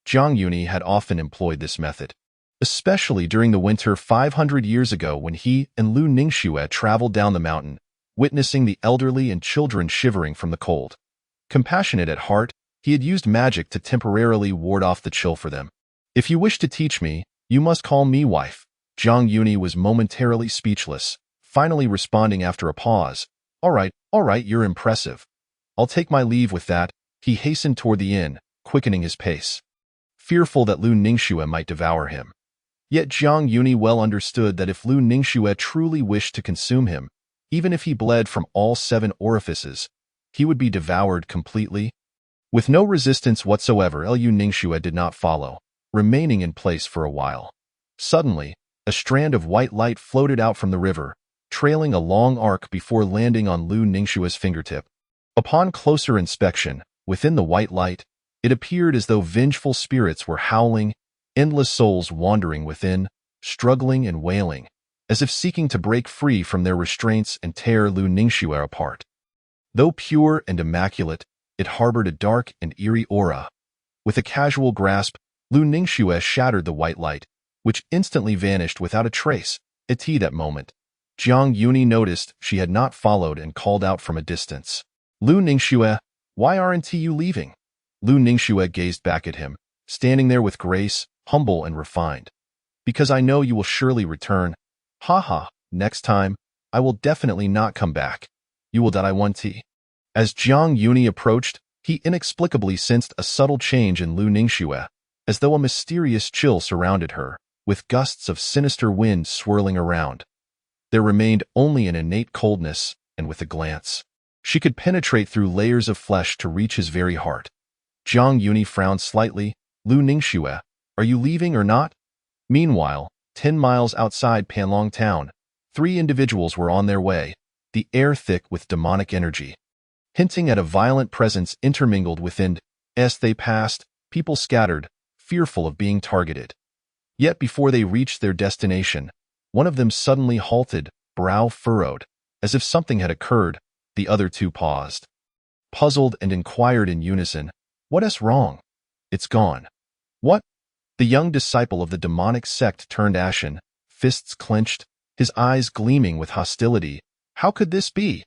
Jiang Yuni had often employed this method, especially during the winter 500 years ago when he and Lu Ningxue traveled down the mountain, witnessing the elderly and children shivering from the cold. Compassionate at heart, he had used magic to temporarily ward off the chill for them. "If you wish to teach me, you must call me wife." Jiang Yuni was momentarily speechless, finally responding after a pause, all right, you're impressive. I'll take my leave with that." He hastened toward the inn, quickening his pace, fearful that Lu Ningxue might devour him. Yet Jiang Yuni well understood that if Lu Ningxue truly wished to consume him, even if he bled from all 7 orifices, he would be devoured completely. With no resistance whatsoever, Lu Ningxue did not follow, remaining in place for a while. Suddenly, a strand of white light floated out from the river, trailing a long arc before landing on Lu Ningxue's fingertip. Upon closer inspection, within the white light, it appeared as though vengeful spirits were howling, endless souls wandering within, struggling and wailing, as if seeking to break free from their restraints and tear Lu Ningxue apart. Though pure and immaculate, it harbored a dark and eerie aura. With a casual grasp, Lu Ningxue shattered the white light, which instantly vanished without a trace. At that moment, Jiang Yuni noticed she had not followed and called out from a distance, "Lu Ningxue, why aren't you leaving?" Lu Ningxue gazed back at him, standing there with grace, humble and refined. "Because I know you will surely return. Ha, next time, I will definitely not come back. You will die one tea." As Jiang Yuni approached, he inexplicably sensed a subtle change in Lu Ningxue, as though a mysterious chill surrounded her, with gusts of sinister wind swirling around. There remained only an innate coldness, and with a glance, she could penetrate through layers of flesh to reach his very heart. Jiang Yuni frowned slightly. "Lu Ningxue, are you leaving or not?" Meanwhile, 10 miles outside Panlong town, 3 individuals were on their way, the air thick with demonic energy, hinting at a violent presence intermingled within. As they passed, people scattered, fearful of being targeted. Yet before they reached their destination, one of them suddenly halted, brow furrowed, as if something had occurred. The other 2 paused, puzzled, and inquired in unison, "What's wrong?" "It's gone." "What?" The young disciple of the demonic sect turned ashen, fists clenched, his eyes gleaming with hostility. How could this be?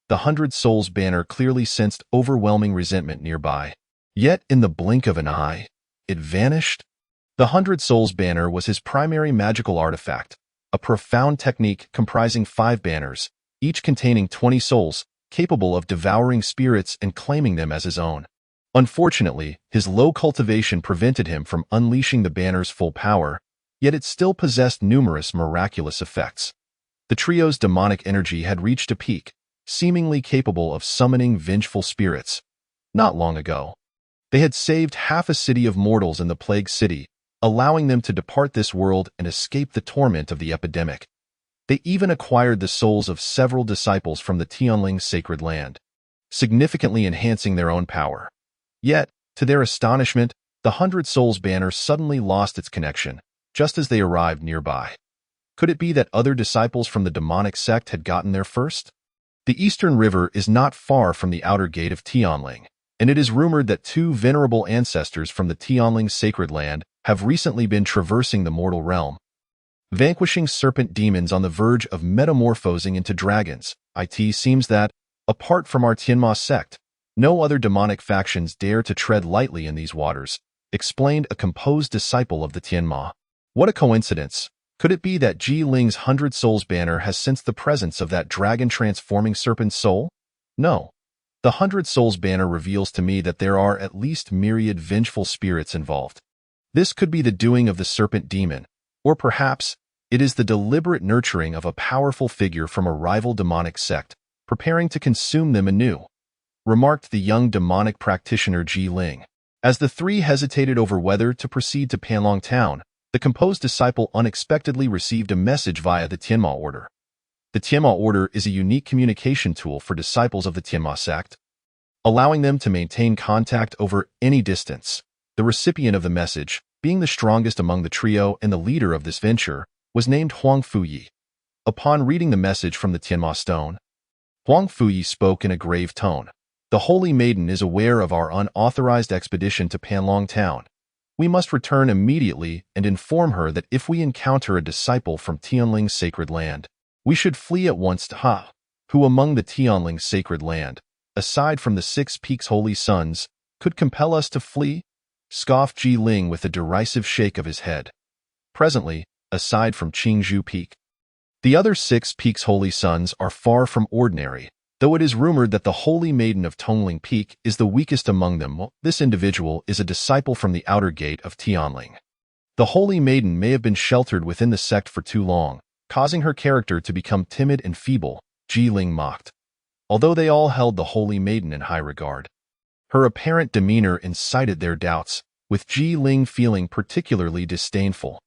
The 100 Souls banner clearly sensed overwhelming resentment nearby. Yet in the blink of an eye, it vanished. The 100 Souls banner was his primary magical artifact, a profound technique comprising 5 banners, each containing 20 souls, capable of devouring spirits and claiming them as his own. Unfortunately, his low cultivation prevented him from unleashing the banner's full power, yet it still possessed numerous miraculous effects. The trio's demonic energy had reached a peak, seemingly capable of summoning vengeful spirits. Not long ago, they had saved half a city of mortals in the Plague City, allowing them to depart this world and escape the torment of the epidemic. They even acquired the souls of several disciples from the Tianling sacred land, significantly enhancing their own power. Yet, to their astonishment, the 100 Souls banner suddenly lost its connection, just as they arrived nearby. Could it be that other disciples from the demonic sect had gotten there first? The Eastern River is not far from the outer gate of Tianling, and it is rumored that 2 venerable ancestors from the Tianling sacred land have recently been traversing the mortal realm, vanquishing serpent demons on the verge of metamorphosing into dragons. It seems that, apart from our Tianma sect, no other demonic factions dare to tread lightly in these waters, explained a composed disciple of the Tianma. What a coincidence! Could it be that Ji Ling's 100 Souls banner has sensed the presence of that dragon-transforming serpent soul? No. The 100 Souls banner reveals to me that there are at least myriad vengeful spirits involved. This could be the doing of the serpent demon, or perhaps it is the deliberate nurturing of a powerful figure from a rival demonic sect, preparing to consume them anew, remarked the young demonic practitioner Ji Ling. As the three hesitated over whether to proceed to Panlong Town, the composed disciple unexpectedly received a message via the Tianma Order. The Tianma Order is a unique communication tool for disciples of the Tianma sect, allowing them to maintain contact over any distance. The recipient of the message, being the strongest among the trio and the leader of this venture, was named Huang Fuyi. Upon reading the message from the Tianma Stone, Huang Fuyi spoke in a grave tone. The Holy Maiden is aware of our unauthorized expedition to Panlong Town. We must return immediately and inform her that if we encounter a disciple from Tianling's sacred land, we should flee at once to Ha, who among the Tianling sacred land, aside from the 6 peaks holy sons, could compel us to flee? Scoffed Ji Ling with a derisive shake of his head. Presently, aside from Qingzhou Peak, the other 6 peaks holy sons are far from ordinary, though it is rumored that the Holy Maiden of Tongling Peak is the weakest among them. This individual is a disciple from the outer gate of Tianling. The Holy Maiden may have been sheltered within the sect for too long, causing her character to become timid and feeble, Ji Ling mocked. Although they all held the Holy Maiden in high regard, her apparent demeanor incited their doubts, with Ji Ling feeling particularly disdainful.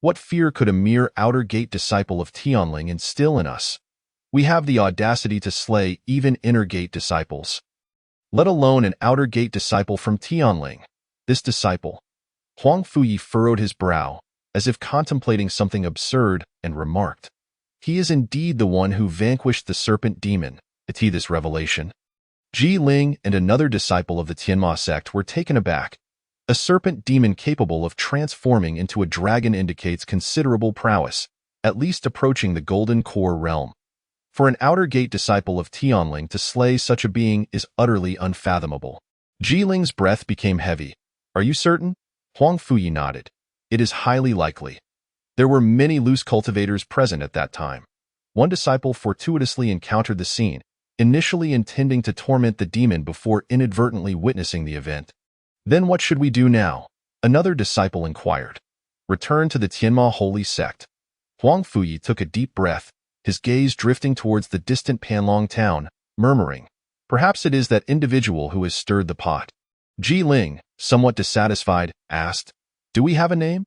What fear could a mere outer gate disciple of Tianling instill in us? We have the audacity to slay even inner gate disciples, let alone an outer gate disciple from Tianling. This disciple, Huang Fuyi furrowed his brow, as if contemplating something absurd, and remarked, "He is indeed the one who vanquished the serpent demon." This revelation, Ji Ling and another disciple of the Tianma sect were taken aback. A serpent demon capable of transforming into a dragon indicates considerable prowess, at least approaching the Golden Core realm. For an outer gate disciple of Tianling to slay such a being is utterly unfathomable. Ji Ling's breath became heavy. "Are you certain?" Huang Fuyi nodded. "It is highly likely. There were many loose cultivators present at that time. One disciple fortuitously encountered the scene, initially intending to torment the demon before inadvertently witnessing the event. Then what should we do now?" Another disciple inquired. "Return to the Tianma holy sect." Huang Fuyi took a deep breath, his gaze drifting towards the distant Panlong town, murmuring, "Perhaps it is that individual who has stirred the pot." Ji Ling, somewhat dissatisfied, asked, "Do we have a name?"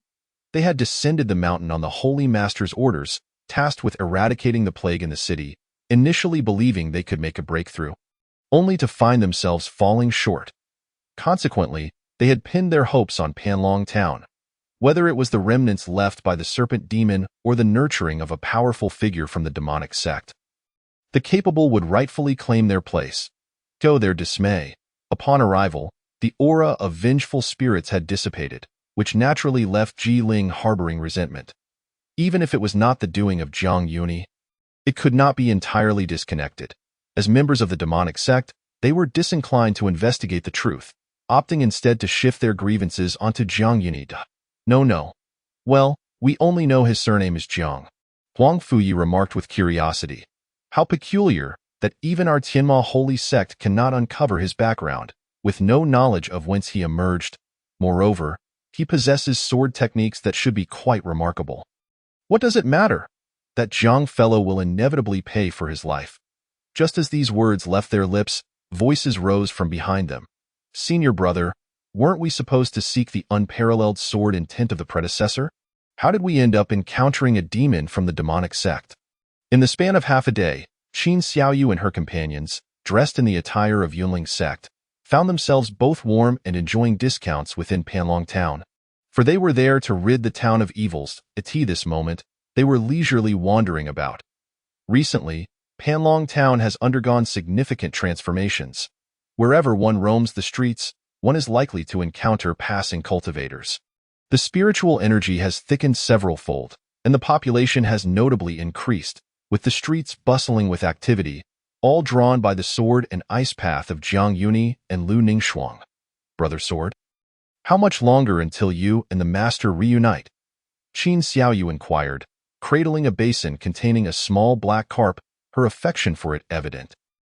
They had descended the mountain on the Holy Master's orders, tasked with eradicating the plague in the city, initially believing they could make a breakthrough, only to find themselves falling short. Consequently, they had pinned their hopes on Panlong Town. Whether it was the remnants left by the serpent demon or the nurturing of a powerful figure from the demonic sect, the capable would rightfully claim their place. Go their dismay. Upon arrival, the aura of vengeful spirits had dissipated, which naturally left Ji Ling harboring resentment. Even if it was not the doing of Jiang Yuni, it could not be entirely disconnected. As members of the demonic sect, they were disinclined to investigate the truth, opting instead to shift their grievances onto Jiang Yuni. No. Well, we only know his surname is Jiang. Huang Fuyi remarked with curiosity. How peculiar that even our Tianma holy sect cannot uncover his background, with no knowledge of whence he emerged. Moreover, He possesses sword techniques that should be quite remarkable. What does it matter? That Jiang fellow will inevitably pay for his life. Just as these words left their lips, voices rose from behind them. Senior brother, weren't we supposed to seek the unparalleled sword intent of the predecessor? How did we end up encountering a demon from the demonic sect? In the span of half a day, Qin Xiaoyu and her companions, dressed in the attire of Unwilling sect, found themselves both warm and enjoying discounts within Panlong town. For they were there to rid the town of evils. At this moment, they were leisurely wandering about. Recently, Panlong town has undergone significant transformations. Wherever one roams the streets, one is likely to encounter passing cultivators. The spiritual energy has thickened several-fold, and the population has notably increased, with the streets bustling with activity, all drawn by the sword and ice path of Jiang Yuni and Lu Ningxuang. Brother Sword? How much longer until you and the master reunite? Qin Xiaoyu inquired, cradling a basin containing a small black carp, her affection for it evident.